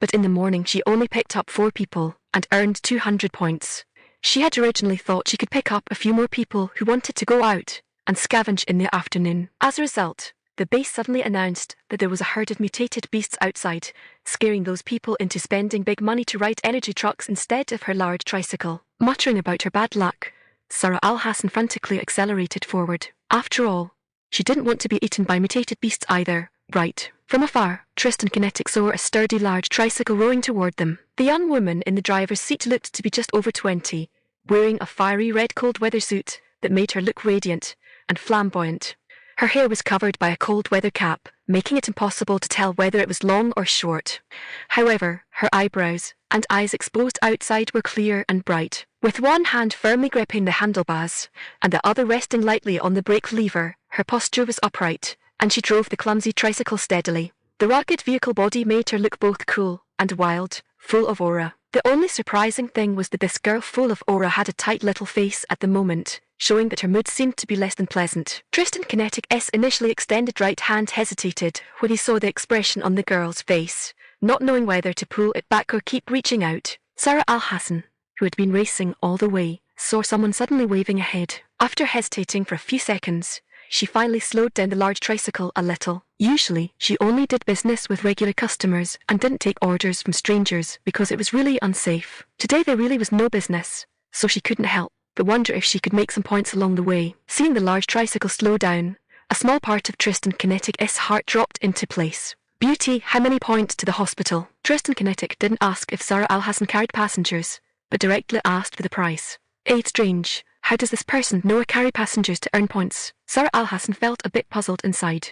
but in the morning she only picked up 4 people and earned 200 points. She had originally thought she could pick up a few more people who wanted to go out and scavenge in the afternoon. As a result, the base suddenly announced that there was a herd of mutated beasts outside, scaring those people into spending big money to ride energy trucks instead of her large tricycle. Muttering about her bad luck, Sarah Al-Hassan frantically accelerated forward. After all, she didn't want to be eaten by mutated beasts either, right? From afar, Tristan Kinetic saw a sturdy large tricycle rowing toward them. The young woman in the driver's seat looked to be just over 20, wearing a fiery red cold weather suit that made her look radiant and flamboyant. Her hair was covered by a cold weather cap, making it impossible to tell whether it was long or short. However, her eyebrows and eyes exposed outside were clear and bright. With one hand firmly gripping the handlebars and the other resting lightly on the brake lever, her posture was upright, and she drove the clumsy tricycle steadily. The rugged vehicle body made her look both cool and wild, full of aura. The only surprising thing was that this girl full of aura had a tight little face at the moment, showing that her mood seemed to be less than pleasant. Tristan Kinetic's initially extended right hand hesitated when he saw the expression on the girl's face, not knowing whether to pull it back or keep reaching out. Sarah Al-Hassan, who had been racing all the way, saw someone suddenly waving ahead. After hesitating for a few seconds, she finally slowed down the large tricycle a little. Usually, she only did business with regular customers and didn't take orders from strangers because it was really unsafe. Today there really was no business, so she couldn't help but wonder if she could make some points along the way. Seeing the large tricycle slow down, a small part of Tristan Kinetic's heart dropped into place. Beauty, how many points to the hospital? Tristan Kinetic didn't ask if Sarah Al-Hassan carried passengers, but directly asked for the price. It's strange. How does this person know I carry passengers to earn points? Sarah Al-Hassan felt a bit puzzled inside,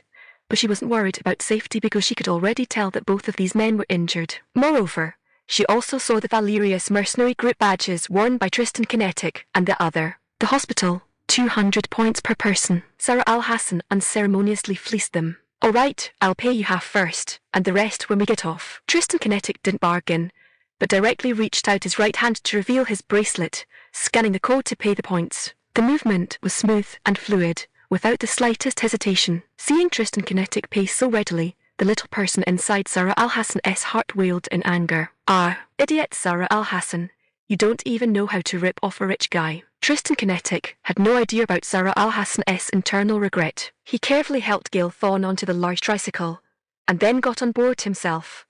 but she wasn't worried about safety because she could already tell that both of these men were injured. Moreover, she also saw the Valerius mercenary group badges worn by Tristan Kinetic and the other. The hospital, 200 points per person. Sarah Al-Hassan unceremoniously fleeced them. All right, I'll pay you half first, and the rest when we get off. Tristan Kinetic didn't bargain, but directly reached out his right hand to reveal his bracelet, scanning the code to pay the points. The movement was smooth and fluid, without the slightest hesitation. Seeing Tristan Kinetic pay so readily, the little person inside Sarah Al-Hassan's heart wailed in anger. Ah, idiot Sarah Al-Hassan, you don't even know how to rip off a rich guy. Tristan Kinetic had no idea about Sarah Al-Hassan's internal regret. He carefully helped Gail Thorne onto the large tricycle, and then got on board himself.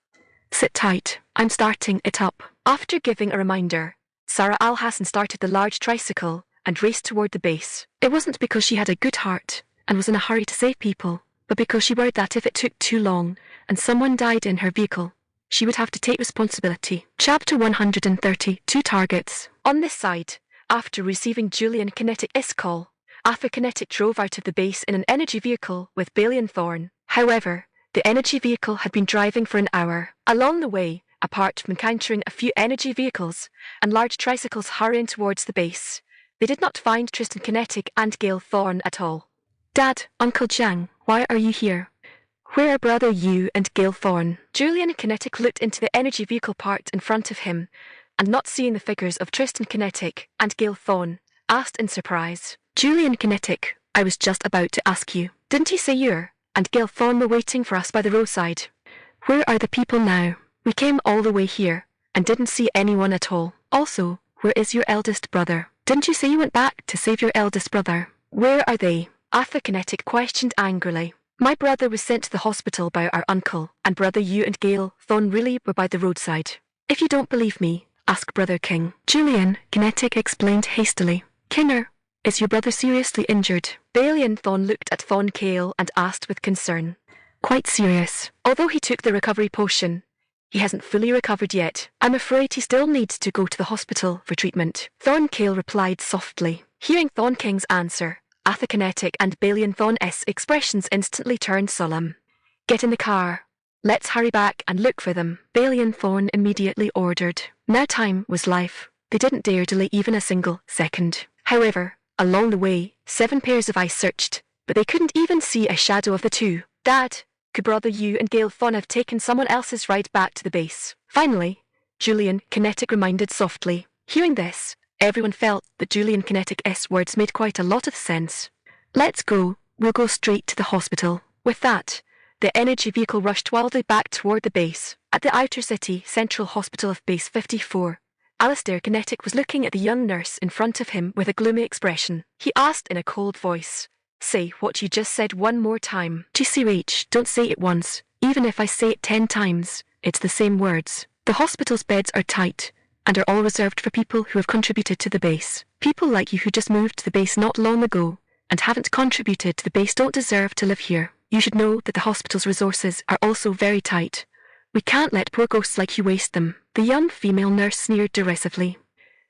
Sit tight, I'm starting it up. After giving a reminder, Sarah Al-Hassan started the large tricycle and raced toward the base. It wasn't because she had a good heart and was in a hurry to save people, but because she worried that if it took too long and someone died in her vehicle, she would have to take responsibility. Chapter 130, 2 targets. On this side, after receiving Julian Kinetic's call, Arthur Kinetic drove out of the base in an energy vehicle with Balian Thorne. However, the energy vehicle had been driving for an hour. Along the way, apart from encountering a few energy vehicles and large tricycles hurrying towards the base, they did not find Tristan Kinetic and Gail Thorne at all. Dad, Uncle Jiang, why are you here? Where are Brother Yu and Gail Thorne? Julian Kinetic looked into the energy vehicle part in front of him, and not seeing the figures of Tristan Kinetic and Gail Thorne, asked in surprise. Julian Kinetic, I was just about to ask you. Didn't he say you and Gail Thorne were waiting for us by the roadside? Where are the people now? We came all the way here, and didn't see anyone at all. Also, where is your eldest brother? Didn't you say you went back to save your eldest brother? Where are they? Arthur Kinetic questioned angrily. My brother was sent to the hospital by our uncle, and Brother Yu and Gail Thorne really were by the roadside. If you don't believe me, ask Brother King. Julian Kinetic explained hastily. Kinner, is your brother seriously injured? Balian Thorne looked at Thorne Kale and asked with concern. Quite serious. Although he took the recovery potion, he hasn't fully recovered yet. I'm afraid he still needs to go to the hospital for treatment. Thorne Kale replied softly. Hearing Thorne King's answer, Arthur Kinetic and Balian Thorne's expressions instantly turned solemn. Get in the car. Let's hurry back and look for them. Balian Thorne immediately ordered. Now time was life. They didn't dare delay even a single second. However, along the way, 7 pairs of eyes searched, but they couldn't even see a shadow of the two. Dad, could Brother Yu and Gail Thorne have taken someone else's ride back to the base? Finally, Julian Kinetic reminded softly. Hearing this, everyone felt that Julian Kinetic's words made quite a lot of sense. Let's go. We'll go straight to the hospital. With that, The energy vehicle rushed wildly back toward the base. At the outer city central hospital of Base 54, Alistair Kinetic was looking at the young nurse in front of him with a gloomy expression. He asked in a cold voice, "Say what you just said one more time." "TCH, don't say it once. Even if I say it 10 times, it's the same words. The hospital's beds are tight and are all reserved for people who have contributed to the base. People like you who just moved to the base not long ago and haven't contributed to the base don't deserve to live here. You should know that the hospital's resources are also very tight. We can't let poor ghosts like you waste them." The young female nurse sneered derisively.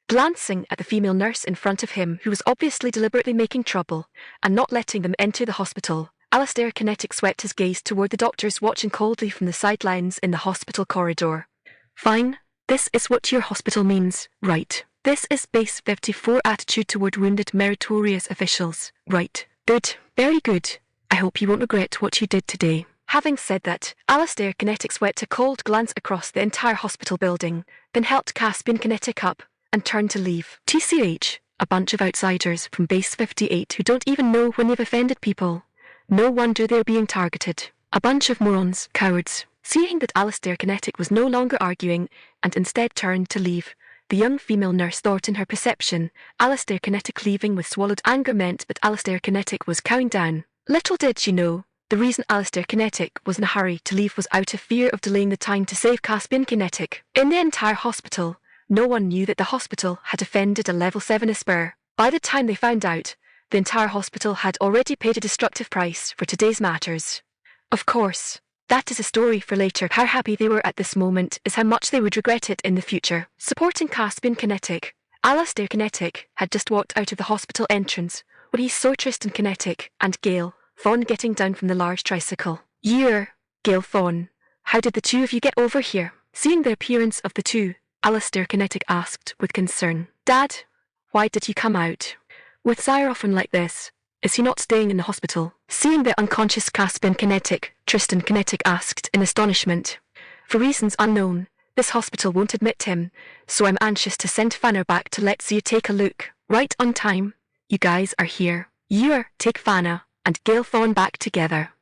Glancing at the female nurse in front of him who was obviously deliberately making trouble and not letting them enter the hospital, Alistair Kinetic swept his gaze toward the doctors watching coldly from the sidelines in the hospital corridor. "Fine. This is what your hospital means, right? This is Base 54 attitude toward wounded meritorious officials, right? Good. Very good. I hope you won't regret what you did today." Having said that, Alistair Kinetic swept a cold glance across the entire hospital building, then helped Caspian Kinetic up and turned to leave. TCH, a bunch of outsiders from Base 58 who don't even know when they've offended people. No wonder they're being targeted. A bunch of morons, cowards. Seeing that Alistair Kinetic was no longer arguing and instead turned to leave, the young female nurse thought in her perception, Alistair Kinetic leaving with swallowed anger meant that Alistair Kinetic was cowing down. Little did she know, the reason Alistair Kinetic was in a hurry to leave was out of fear of delaying the time to save Caspian Kinetic. In the entire hospital, no one knew that the hospital had offended a level 7 Esper. By the time they found out, the entire hospital had already paid a destructive price for today's matters. Of course, that is a story for later. How happy they were at this moment is how much they would regret it in the future. Supporting Caspian Kinetic, Alistair Kinetic had just walked out of the hospital entrance when he saw Tristan Kinetic and Gale Fawn getting down from the large tricycle. "You're Gale Fawn. How did the two of you get over here?" Seeing the appearance of the two, Alistair Kinetic asked with concern. "Dad, why did you come out? With Xyrophon like this, is he not staying in the hospital?" Seeing the unconscious Caspian Kinetic, Tristan Kinetic asked in astonishment. "For reasons unknown, this hospital won't admit him, so I'm anxious to send Fanner back to let you take a look. Right on time. You guys are here. You're take Fanner and Gale Fawn back together."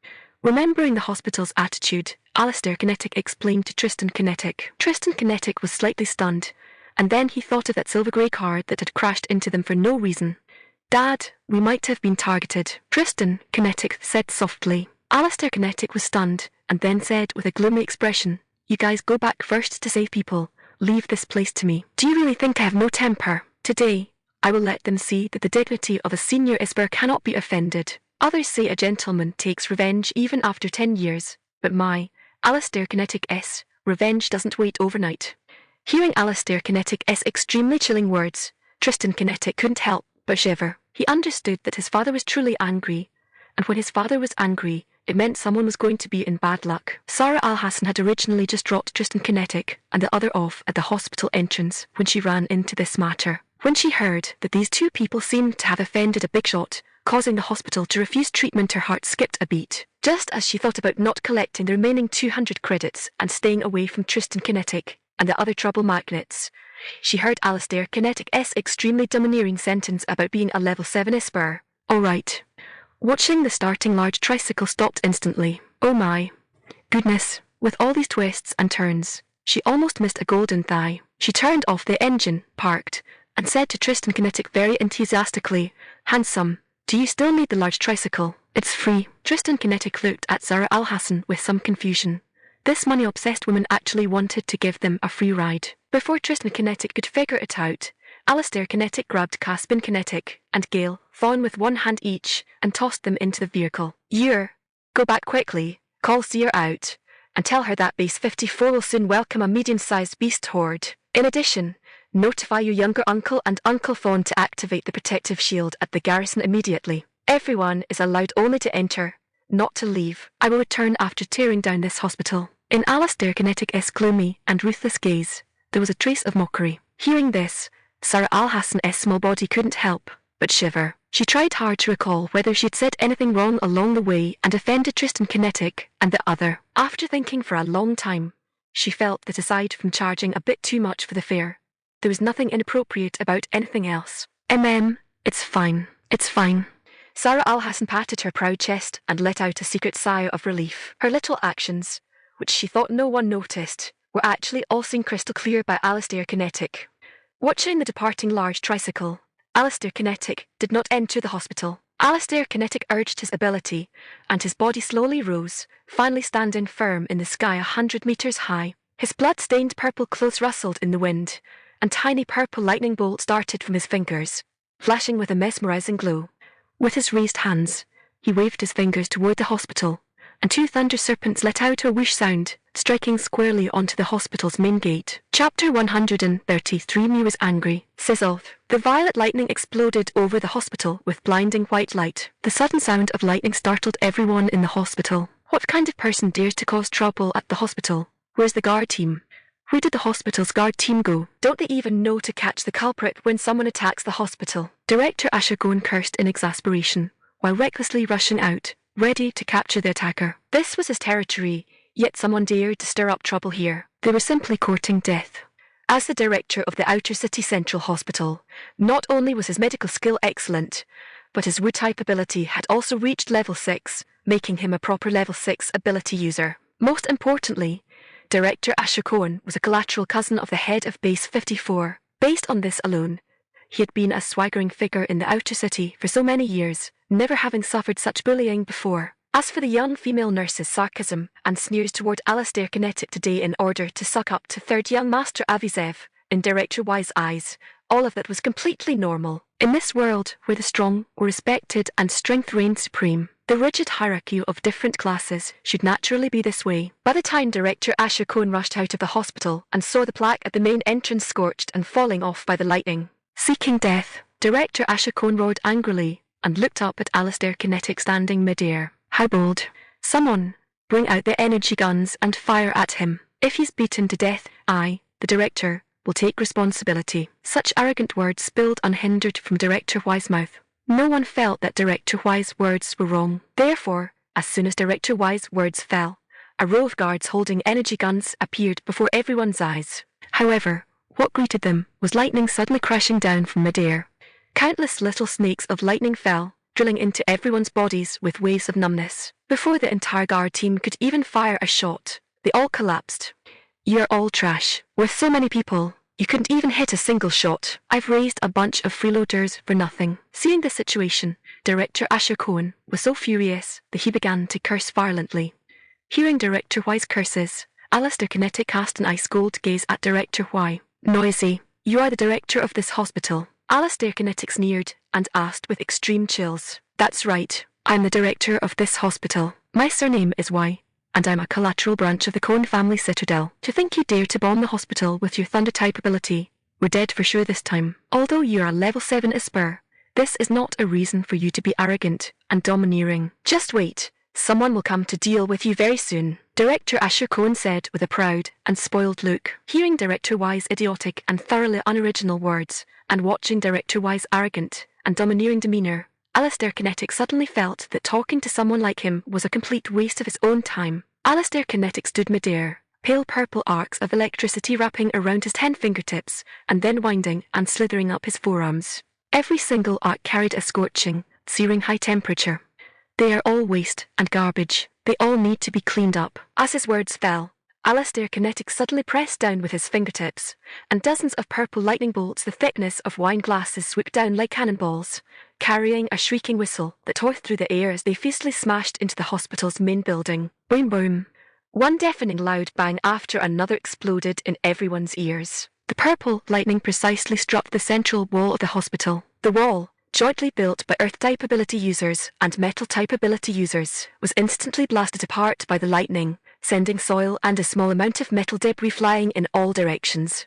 Remembering the hospital's attitude, Alistair Kinetic explained to Tristan Kinetic. Tristan Kinetic was slightly stunned, and then he thought of that silver grey car that had crashed into them for no reason. "Dad, we might have been targeted," Tristan Kinetic said softly. Alistair Kinetic was stunned, and then said with a gloomy expression, "You guys go back first to save people. Leave this place to me." "Do you really think I have no temper? Today, I will let them see that the dignity of a senior Esper cannot be offended. Others say a gentleman takes revenge even after 10 years, but my, Alistair Kinetic S, revenge doesn't wait overnight." Hearing Alistair Kinetic S' extremely chilling words, Tristan Kinetic couldn't help but shiver. He understood that his father was truly angry, and when his father was angry, it meant someone was going to be in bad luck. Sarah Al-Hassan had originally just dropped Tristan Kinetic and the other off at the hospital entrance when she ran into this matter. When she heard that these two people seemed to have offended a big shot, causing the hospital to refuse treatment, her heart skipped a beat. Just as she thought about not collecting the remaining 200 credits and staying away from Tristan Kinetic and the other trouble magnates, she heard Alistair Kinetic S' extremely domineering sentence about being a level 7 Esper. "All right." Watching the starting large tricycle stopped instantly. Oh my goodness, with all these twists and turns, she almost missed a golden thigh. She turned off the engine, parked, and said to Tristan Kinetic very enthusiastically, "Handsome, do you still need the large tricycle? It's free." Tristan Kinetic looked at Zara Al-Hassan with some confusion. This money-obsessed woman actually wanted to give them a free ride. Before Tristan Kinetic could figure it out, Alistair Kinetic grabbed Caspian Kinetic and Gale Fawn with one hand each and tossed them into the vehicle. "You're go back quickly, call Seer out, and tell her that Base 54 will soon welcome a medium-sized beast horde. In addition, notify your younger uncle and Uncle Fawn to activate the protective shield at the garrison immediately. Everyone is allowed only to enter, not to leave. I will return after tearing down this hospital." In Alistair Kinetic S' gloomy and ruthless gaze, there was a trace of mockery. Hearing this, Sarah Al-Hassan S' small body couldn't help but shiver. She tried hard to recall whether she had said anything wrong along the way and offended Tristan Kinetic and the other. After thinking for a long time, she felt that aside from charging a bit too much for the fare, there was nothing inappropriate about anything else. It's fine. It's fine. Sarah Al-Hassan patted her proud chest and let out a secret sigh of relief. Her little actions, which she thought no one noticed, were actually all seen crystal clear by Alistair Kinetic. Watching the departing large tricycle, Alistair Kinetic did not enter the hospital. Alistair Kinetic urged his ability, and his body slowly rose, finally standing firm in the sky 100 meters high. His blood-stained purple clothes rustled in the wind, and tiny purple lightning bolts darted from his fingers, flashing with a mesmerizing glow. With his raised hands, he waved his fingers toward the hospital, and 2 thunder serpents let out a whoosh sound, striking squarely onto the hospital's main gate. Chapter 133. Me was angry. Sizzle. The violet lightning exploded over the hospital with blinding white light. The sudden sound of lightning startled everyone in the hospital. What kind of person dares to cause trouble at the hospital? Where's the guard team? Where did the hospital's guard team go? Don't they even know to catch the culprit when someone attacks the hospital? Director Asher Cohen cursed in exasperation, while recklessly rushing out, ready to capture the attacker. This was his territory, yet someone dared to stir up trouble here. They were simply courting death. As the director of the Outer City Central Hospital, not only was his medical skill excellent, but his wood-type ability had also reached level 6, making him a proper level 6 ability user. Most importantly, Director Asher Cohen was a collateral cousin of the head of Base 54. Based on this alone, he had been a swaggering figure in the Outer City for so many years, never having suffered such bullying before. As for the young female nurse's sarcasm and sneers toward Alistair Kinetic today in order to suck up to third young Master Avizev, in Director Y's eyes, all of that was completely normal. In this world where the strong were respected and strength reigned supreme, the rigid hierarchy of different classes should naturally be this way. By the time Director Asher Cohen rushed out of the hospital and saw the plaque at the main entrance scorched and falling off by the lightning, seeking death, Director Asher Cohen roared angrily and looked up at Alistair Kinetic standing mid-air. How bold. Someone, bring out the energy guns and fire at him. If he's beaten to death, I, the director, will take responsibility. Such arrogant words spilled unhindered from Director Y's mouth. No one felt that Director Y's words were wrong. Therefore, as soon as Director Y's words fell, a row of guards holding energy guns appeared before everyone's eyes. However, what greeted them was lightning suddenly crashing down from mid-air. Countless little snakes of lightning fell, drilling into everyone's bodies with waves of numbness. Before the entire guard team could even fire a shot, they all collapsed. You're all trash. With so many people, you couldn't even hit a single shot. I've raised a bunch of freeloaders for nothing. Seeing the situation, Director Asher Cohen was so furious that he began to curse violently. Hearing Director Y's curses, Alistair Kinetic cast an ice-cold gaze at Director Y. Noisy, you are the director of this hospital. Alistair Kinetic sneered and asked with extreme chills. That's right, I'm the director of this hospital. My surname is Y, and I'm a collateral branch of the Cohen family citadel. To think you dare to bomb the hospital with your thunder-type ability, we're dead for sure this time. Although you're a level 7 Esper, this is not a reason for you to be arrogant and domineering. Just wait, someone will come to deal with you very soon, Director Asher Cohen said with a proud and spoiled look. Hearing Director Y's idiotic and thoroughly unoriginal words, and watching Director Y's arrogant and domineering demeanor, Alistair Kinetic suddenly felt that talking to someone like him was a complete waste of his own time. Alistair Kinetic stood mid-air, pale purple arcs of electricity wrapping around his 10 fingertips, and then winding and slithering up his forearms. Every single arc carried a scorching, searing high temperature. They are all waste and garbage. They all need to be cleaned up. As his words fell, Alistair Kinetic suddenly pressed down with his fingertips, and dozens of purple lightning bolts the thickness of wine glasses swooped down like cannonballs, carrying a shrieking whistle that tore through the air as they fiercely smashed into the hospital's main building. Boom boom. One deafening loud bang after another exploded in everyone's ears. The purple lightning precisely struck the central wall of the hospital. The wall, jointly built by Earth-type ability users and Metal-type ability users, was instantly blasted apart by the lightning, sending soil and a small amount of metal debris flying in all directions.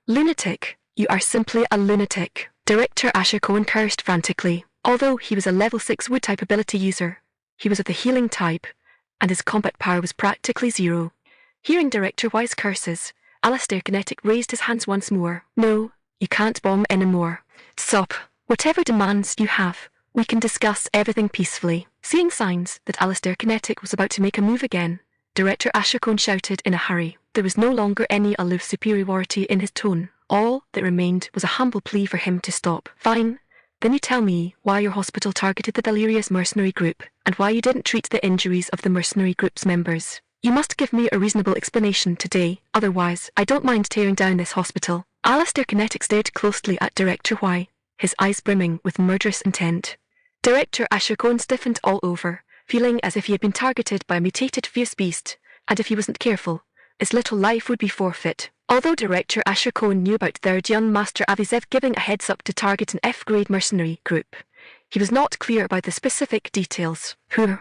Lunatic. You are simply a lunatic. Director Asher Cohen cursed frantically. Although he was a level 6 wood-type ability user, he was of the healing type, and his combat power was practically zero. Hearing Director Y's curses, Alistair Kinetic raised his hands once more. No, you can't bomb anymore. Stop. Whatever demands you have, we can discuss everything peacefully. Seeing signs that Alistair Kinetic was about to make a move again, Director Asher Cohen shouted in a hurry. There was no longer any aloof superiority in his tone. All that remained was a humble plea for him to stop. Fine. Then you tell me why your hospital targeted the delirious mercenary group, and why you didn't treat the injuries of the mercenary group's members. You must give me a reasonable explanation today, otherwise I don't mind tearing down this hospital. Alistair Kinetic stared closely at Director Y, his eyes brimming with murderous intent. Director Ashercone stiffened all over, feeling as if he had been targeted by a mutated fierce beast, and if he wasn't careful, his little life would be forfeit. Although Director Ashercone knew about Third Young Master Avizev giving a heads-up to target an F-grade mercenary group, he was not clear about the specific details. Who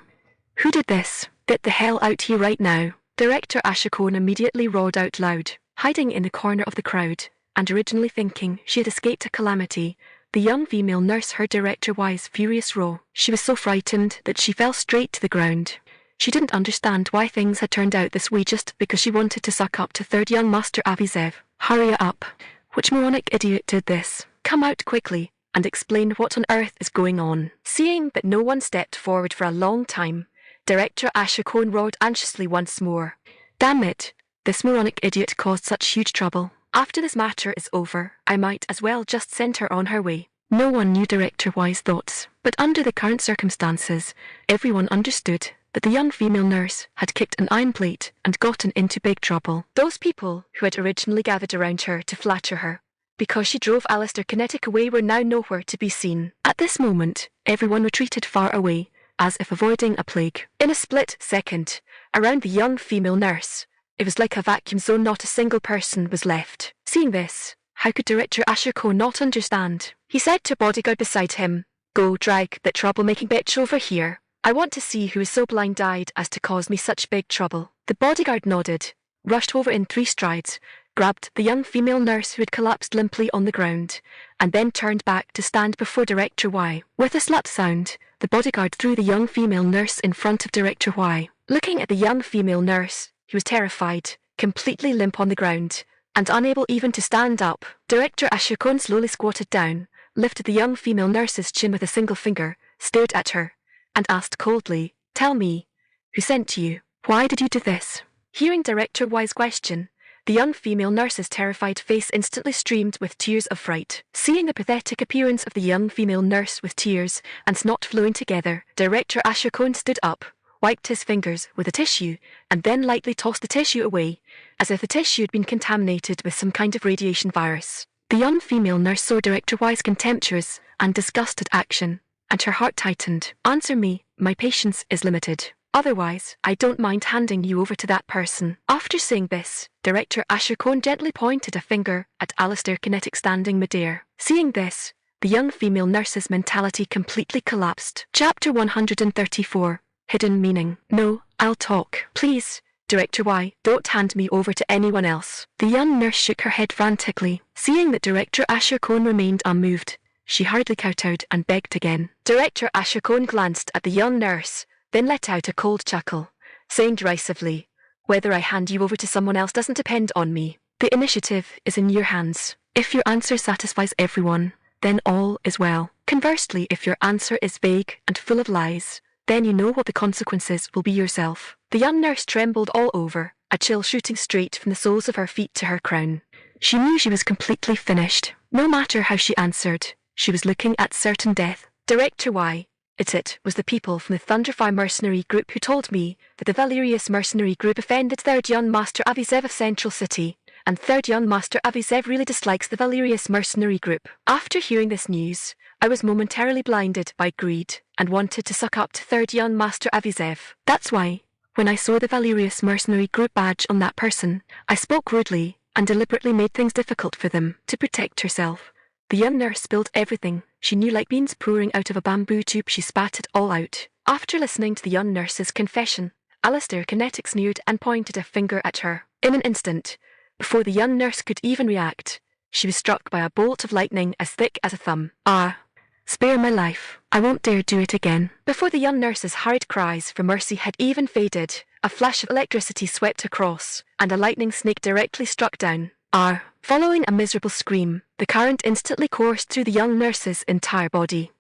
did this? Get the hell out here right now. Director Ashercone immediately roared out loud, hiding in the corner of the crowd, and originally thinking she had escaped a calamity. The young female nurse heard Director Y's furious roar. She was so frightened that she fell straight to the ground. She didn't understand why things had turned out this way just because she wanted to suck up to Third Young Master Avizev. Hurry up. Which moronic idiot did this? Come out quickly and explain what on earth is going on. Seeing that no one stepped forward for a long time, Director Ashercone roared anxiously once more. Damn it, this moronic idiot caused such huge trouble. After this matter is over, I might as well just send her on her way. No one knew Director Y's thoughts, but under the current circumstances, everyone understood that the young female nurse had kicked an iron plate and gotten into big trouble. Those people who had originally gathered around her to flatter her because she drove Alistair Kinetic away were now nowhere to be seen. At this moment, everyone retreated far away, as if avoiding a plague. In a split second, around the young female nurse, it was like a vacuum zone. Not a single person was left. Seeing this, how could Director Ashercone not understand? He said to a bodyguard beside him, "Go drag that troublemaking bitch over here. I want to see who is so blind-eyed as to cause me such big trouble." The bodyguard nodded, rushed over in 3 strides, grabbed the young female nurse who had collapsed limply on the ground, and then turned back to stand before Director Y. With a slap sound, the bodyguard threw the young female nurse in front of Director Y. Looking at the young female nurse, he was terrified, completely limp on the ground, and unable even to stand up. Director Ashercone slowly squatted down, lifted the young female nurse's chin with a single finger, stared at her, and asked coldly, "Tell me, who sent you? Why did you do this?" Hearing Director Y's question, the young female nurse's terrified face instantly streamed with tears of fright. Seeing the pathetic appearance of the young female nurse with tears and snot flowing together, Director Ashercone stood up, wiped his fingers with a tissue, and then lightly tossed the tissue away, as if the tissue had been contaminated with some kind of radiation virus. The young female nurse saw Director Y's contemptuous and disgusted action, and her heart tightened. "Answer me, my patience is limited. Otherwise, I don't mind handing you over to that person." After saying this, Director Ashercone gently pointed a finger at Alistair Kinetic standing midair. Seeing this, the young female nurse's mentality completely collapsed. Chapter 134, Hidden Meaning. "No, I'll talk. Please, Director Y, don't hand me over to anyone else." The young nurse shook her head frantically. Seeing that Director Ashercone remained unmoved, she hurriedly kowtowed and begged again. Director Ashercone glanced at the young nurse, then let out a cold chuckle, saying derisively, "Whether I hand you over to someone else doesn't depend on me. The initiative is in your hands. If your answer satisfies everyone, then all is well. Conversely, if your answer is vague and full of lies, then you know what the consequences will be yourself." The young nurse trembled all over, a chill shooting straight from the soles of her feet to her crown. She knew she was completely finished. No matter how she answered, she was looking at certain death. "Director Y, it was the people from the Thunderfire mercenary group who told me that the Valerius mercenary group offended Third Young Master Avizev of Central City, and Third Young Master Avizev really dislikes the Valerius mercenary group." After hearing this news, I was momentarily blinded by greed and wanted to suck up to Third Young Master Avizev. That's why, when I saw the Valerius mercenary group badge on that person, I spoke rudely and deliberately made things difficult for them. To protect herself, the young nurse spilled everything she knew like beans pouring out of a bamboo tube. She spat it all out. After listening to the young nurse's confession, Alistair Kinetic sneered and pointed a finger at her. In an instant, before the young nurse could even react, she was struck by a bolt of lightning as thick as a thumb. "Ah, spare my life. I won't dare do it again." Before the young nurse's hurried cries for mercy had even faded, a flash of electricity swept across, and a lightning snake directly struck down. "Ah!" Following a miserable scream, the current instantly coursed through the young nurse's entire body.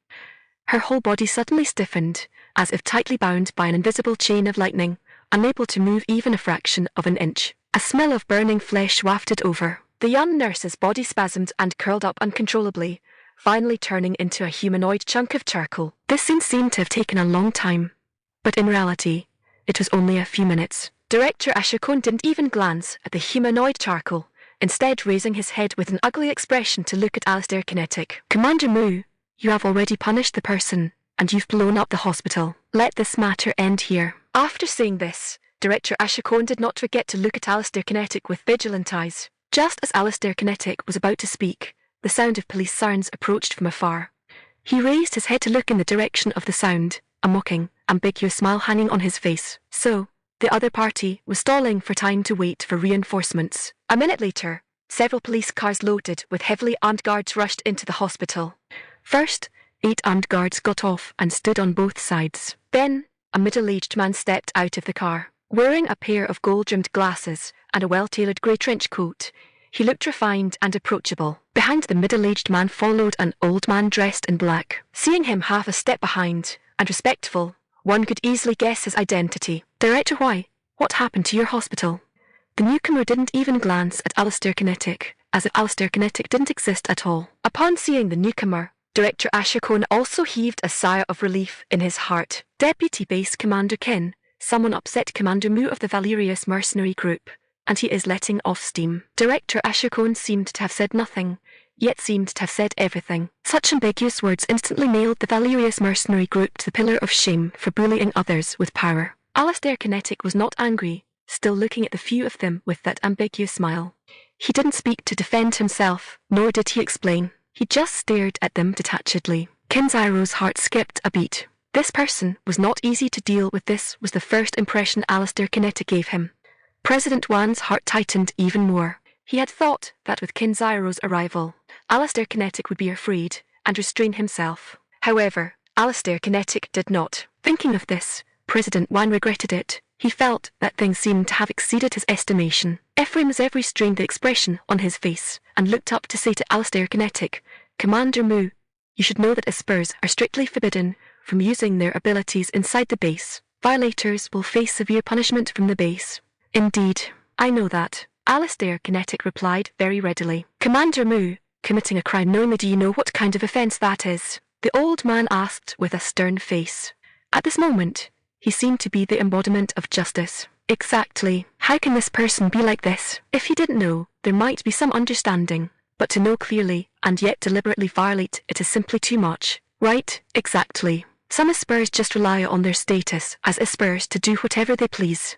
Her whole body suddenly stiffened, as if tightly bound by an invisible chain of lightning, unable to move even a fraction of an inch. A smell of burning flesh wafted over. The young nurse's body spasmed and curled up uncontrollably, finally turning into a humanoid chunk of charcoal. This scene seemed to have taken a long time, but in reality, it was only a few minutes. Director Asher Cohn didn't even glance at the humanoid charcoal, instead raising his head with an ugly expression to look at Alistair Kinetic. Commander Moo, you have already punished the person, and you've blown up the hospital. Let this matter end here. After saying this, Director Asher Cohn did not forget to look at Alistair Kinetic with vigilant eyes. Just as Alistair Kinetic was about to speak, the sound of police sirens approached from afar. He raised his head to look in the direction of the sound, a mocking, ambiguous smile hanging on his face. So, the other party was stalling for time to wait for reinforcements. A minute later, several police cars loaded with heavily armed guards rushed into the hospital. First, 8 armed guards got off and stood on both sides. Then, a middle-aged man stepped out of the car. Wearing a pair of gold-rimmed glasses and a well-tailored grey trench coat, he looked refined and approachable. Behind the middle-aged man followed an old man dressed in black. Seeing him half a step behind, and respectful, one could easily guess his identity. Director Why? What happened to your hospital? The newcomer didn't even glance at Alistair Kinetic, as if Alistair Kinetic didn't exist at all. Upon seeing the newcomer, Director Asher Cohn also heaved a sigh of relief in his heart. Deputy Base Commander Ken, someone upset Commander Moo of the Valerius mercenary group, and he is letting off steam. Director Asher Cohn seemed to have said nothing, yet seemed to have said everything. Such ambiguous words instantly nailed the Valerius mercenary group to the pillar of shame for bullying others with power. Alistair Kinetic was not angry, still looking at the few of them with that ambiguous smile. He didn't speak to defend himself, nor did he explain. He just stared at them detachedly. Kinzairo's heart skipped a beat. This person was not easy to deal with. This was the first impression Alistair Kinetic gave him. President Wan's heart tightened even more. He had thought that with Kinzairo's arrival, Alistair Kinetic would be afraid and restrain himself. However, Alistair Kinetic did not. Thinking of this, President Wan regretted it. He felt that things seemed to have exceeded his estimation. Ephraim Zev restrained the expression on his face and looked up to say to Alistair Kinetic, Commander Moo, you should know that Aspers are strictly forbidden from using their abilities inside the base. Violators will face severe punishment from the base. Indeed, I know that, Alistair Kinetic replied very readily. Commander Moo, committing a crime knowingly, do you know what kind of offence that is? The old man asked with a stern face. At this moment, he seemed to be the embodiment of justice. Exactly. How can this person be like this? If he didn't know, there might be some understanding, but to know clearly and yet deliberately violate it is simply too much. Right, exactly. Some Aspers just rely on their status as Aspers to do whatever they please.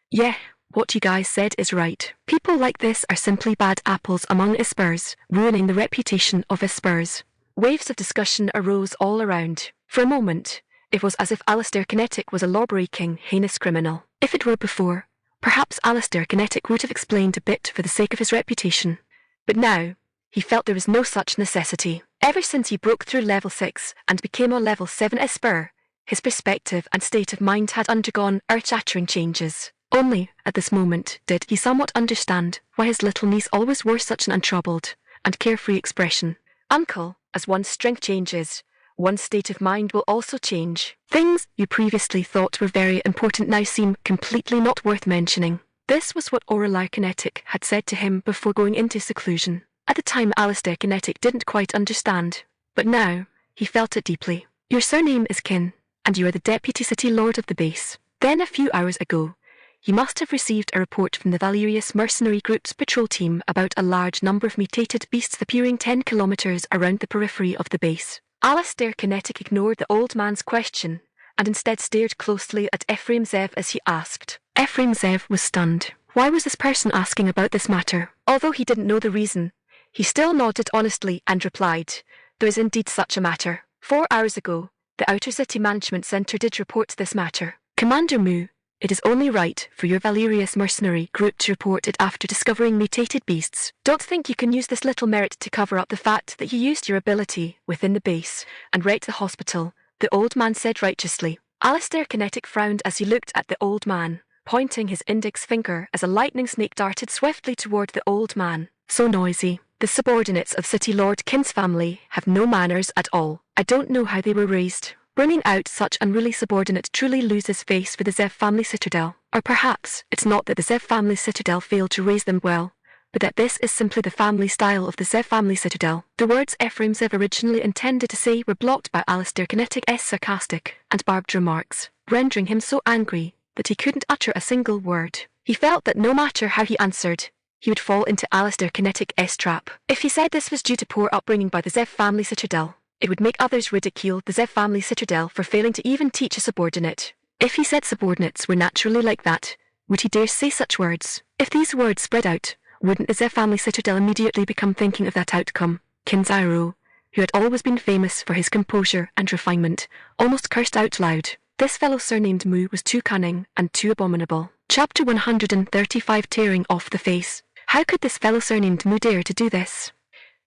Yeah, what you guys said is right. People like this are simply bad apples among Aspers, ruining the reputation of Aspers. Waves of discussion arose all around. For a moment, it was as if Alistair Kinetic was a law-breaking, heinous criminal. If it were before, perhaps Alistair Kinetic would have explained a bit for the sake of his reputation. But now, he felt there was no such necessity. Ever since he broke through level 6 and became a level 7 Esper, his perspective and state of mind had undergone earth-shattering changes. Only, at this moment, did he somewhat understand why his little niece always wore such an untroubled and carefree expression. Uncle, as one's strength changes, one's state of mind will also change. Things you previously thought were very important now seem completely not worth mentioning. This was what Aureliar Kinetic had said to him before going into seclusion. At the time, Alistair Kinetic didn't quite understand, but now he felt it deeply. Your surname is Kin, and you are the Deputy City Lord of the base. Then a few hours ago, you must have received a report from the Valerius mercenary group's patrol team about a large number of mutated beasts appearing 10 kilometers around the periphery of the base. Alistair Kinetic ignored the old man's question and instead stared closely at Ephraim Zev as he asked. Ephraim Zev was stunned. Why was this person asking about this matter? Although he didn't know the reason, he still nodded honestly and replied, there is indeed such a matter. 4 hours ago, the Outer City Management Center did report this matter. Commander Moo, it is only right for your Valerius mercenary group to report it after discovering mutated beasts. Don't think you can use this little merit to cover up the fact that you used your ability within the base and wrecked the hospital, the old man said righteously. Alistair Kinetic frowned as he looked at the old man, pointing his index finger as a lightning snake darted swiftly toward the old man. So noisy. The subordinates of City Lord Kin's family have no manners at all. I don't know how they were raised. Bringing out such unruly subordinate truly loses face for the Zev family citadel. Or perhaps it's not that the Zev family citadel failed to raise them well, but that this is simply the family style of the Zev family citadel. The words Ephraim Zev originally intended to say were blocked by Alistair Kinetic's sarcastic and barbed remarks, rendering him so angry that he couldn't utter a single word. He felt that no matter how he answered, he would fall into Alistair Kinetic's trap. If he said this was due to poor upbringing by the Zev family citadel, it would make others ridicule the Zev family citadel for failing to even teach a subordinate. If he said subordinates were naturally like that, would he dare say such words? If these words spread out, wouldn't the Zev family citadel immediately become thinking of that outcome? Kinzairo, who had always been famous for his composure and refinement, almost cursed out loud. This fellow surnamed Mu was too cunning and too abominable. Chapter 135, Tearing Off the Face. How could this fellow surnamed Mu dare to do this?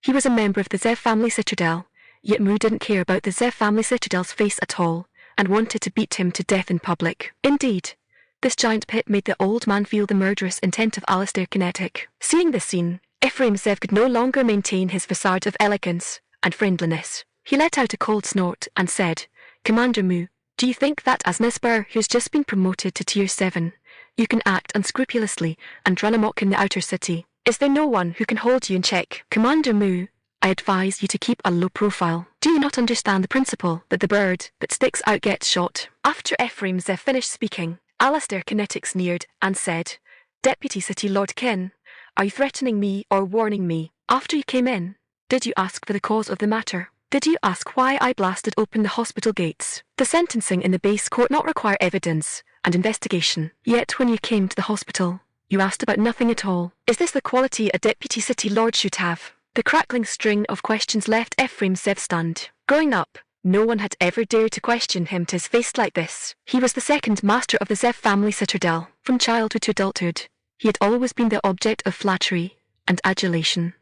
He was a member of the Zev family citadel, yet Mu didn't care about the Zev family citadel's face at all, and wanted to beat him to death in public. Indeed, this giant pit made the old man feel the murderous intent of Alistair Kinetic. Seeing this scene, Ephraim Zev could no longer maintain his facade of elegance and friendliness. He let out a cold snort and said, "Commander Mu, do you think that as an Esper who's just been promoted to Tier 7, you can act unscrupulously and run amok in the outer city? Is there no one who can hold you in check? Commander Mu, I advise you to keep a low profile. Do you not understand the principle that the bird that sticks out gets shot?" After Ephraim Zev finished speaking, Alistair Kinetic sneered and said, "Deputy City Lord Kin, are you threatening me or warning me? After you came in, did you ask for the cause of the matter? Did you ask why I blasted open the hospital gates? The sentencing in the base court not require evidence and investigation. Yet when you came to the hospital, you asked about nothing at all. Is this the quality a Deputy City Lord should have?" The crackling string of questions left Ephraim Zev stunned. Growing up, no one had ever dared to question him to his face like this. He was the second master of the Zev family citadel. From childhood to adulthood, he had always been the object of flattery and adulation.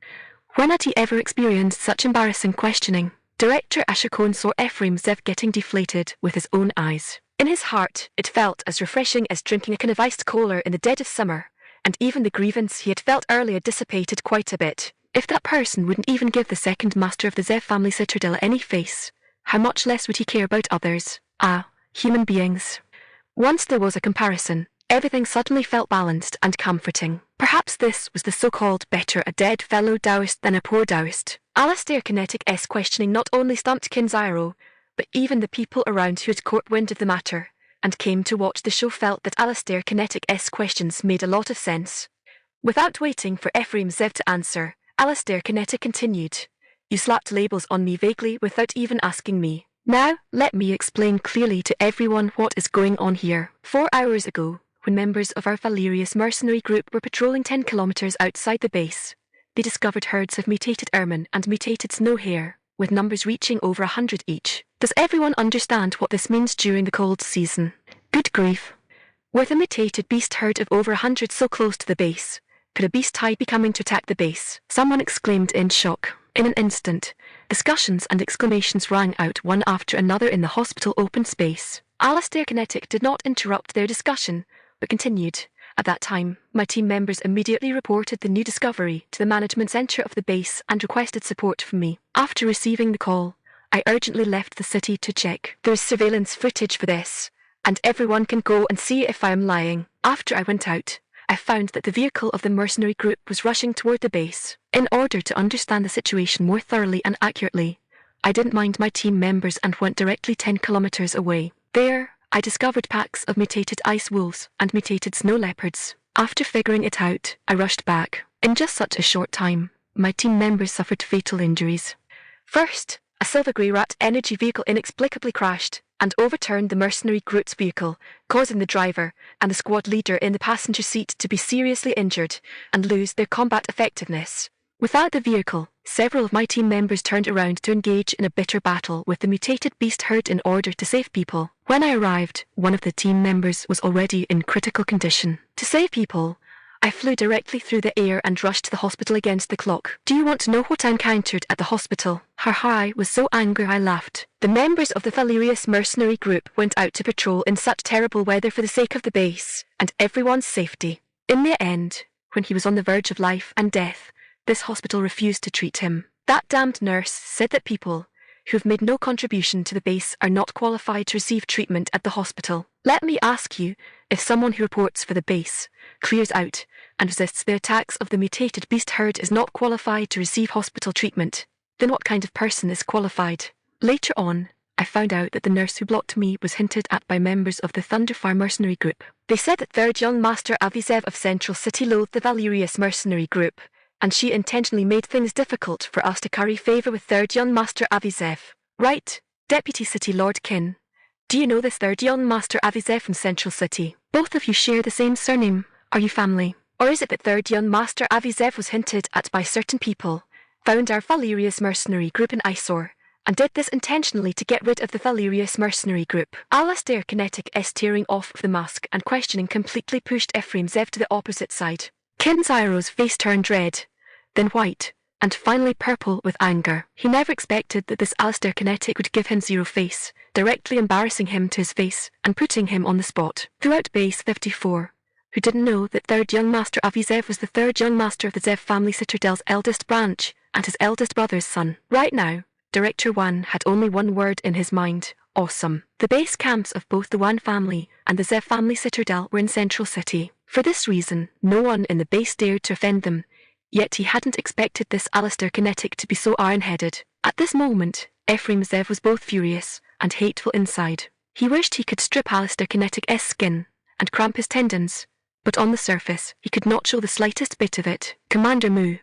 When had he ever experienced such embarrassing questioning? Director Asher Cohn saw Ephraim Zev getting deflated with his own eyes. In his heart, it felt as refreshing as drinking a can of iced cola in the dead of summer, and even the grievance he had felt earlier dissipated quite a bit. If that person wouldn't even give the second master of the Zev family citadel any face, how much less would he care about others? Human beings. Once there was a comparison, everything suddenly felt balanced and comforting. Perhaps this was the so-called better a dead fellow Taoist than a poor Taoist. Alistair Kinetic's questioning not only stumped Kinzairo, but even the people around who had caught wind of the matter and came to watch the show felt that Alistair Kinetic's questions made a lot of sense. Without waiting for Ephraim Zev to answer, Alistair Kinetic continued, "You slapped labels on me vaguely without even asking me. Now, let me explain clearly to everyone what is going on here. 4 hours ago, when members of our Valerius mercenary group were patrolling 10 kilometers outside the base, they discovered herds of mutated ermine and mutated snow hare, with numbers reaching over 100 each. Does everyone understand what this means during the cold season? Good grief. With a mutated beast herd of over 100 so close to the base, could a beast tide be coming to attack the base?" Someone exclaimed in shock. In an instant, discussions and exclamations rang out one after another in the hospital open space. Alistair Kinetic did not interrupt their discussion, but continued, "At that time, my team members immediately reported the new discovery to the management center of the base and requested support from me. After receiving the call, I urgently left the city to check. There's surveillance footage for this, and everyone can go and see if I am lying. After I went out, I found that the vehicle of the mercenary group was rushing toward the base. In order to understand the situation more thoroughly and accurately, I didn't mind my team members and went directly 10 kilometers away. There, I discovered packs of mutated ice wolves and mutated snow leopards. After figuring it out, I rushed back. In just such a short time, my team members suffered fatal injuries. First, a silver grey rat energy vehicle inexplicably crashed and overturned the mercenary group's vehicle, causing the driver and the squad leader in the passenger seat to be seriously injured and lose their combat effectiveness. Without the vehicle, several of my team members turned around to engage in a bitter battle with the mutated beast herd in order to save people. When I arrived, one of the team members was already in critical condition. To save people, I flew directly through the air and rushed to the hospital against the clock. Do you want to know what I encountered at the hospital? I was so angry I laughed. The members of the Valerius mercenary group went out to patrol in such terrible weather for the sake of the base and everyone's safety. In the end, when he was on the verge of life and death, this hospital refused to treat him. That damned nurse said that people who have made no contribution to the base are not qualified to receive treatment at the hospital. Let me ask you, If someone who reports for the base, clears out, and resists the attacks of the mutated beast herd is not qualified to receive hospital treatment, then what kind of person is qualified? Later on, I found out that the nurse who blocked me was hinted at by members of the Thunderfire mercenary group. They said that Third Young Master Avizev of Central City loathed the Valerius mercenary group, and she intentionally made things difficult for us to curry favour with Third Young Master Avizev. Right, Deputy City Lord Kin. Do you know this Third Young Master Avizev from Central City? Both of you share the same surname. Are you family? Or is it that Third Young Master Avizev was hinted at by certain people, found our Valerius mercenary group in Isor, and did this intentionally to get rid of the Valerius mercenary group? Alastair Kinetic S tearing off of the mask and questioning completely pushed Ephraim Zev to the opposite side. Kin Zyro's face turned red, then white, and finally purple with anger. He never expected that this Alastair Kinetic would give him zero face, directly embarrassing him to his face and putting him on the spot. Throughout Base 54, who didn't know that Third Young Master Avizev was the third young master of the Zev family Citadel's eldest branch and his eldest brother's son. Right now, Director Wan had only one word in his mind: awesome. The base camps of both the Wan family and the Zev family Citadel were in Central City. For this reason, no one in the base dared to offend them, yet he hadn't expected this Alastair Kinetic to be so iron-headed. At this moment, Ephraim Zev was both furious and hateful inside. He wished he could strip Alastair Kinetic's skin and cramp his tendons, but on the surface, he could not show the slightest bit of it. Commander Mu,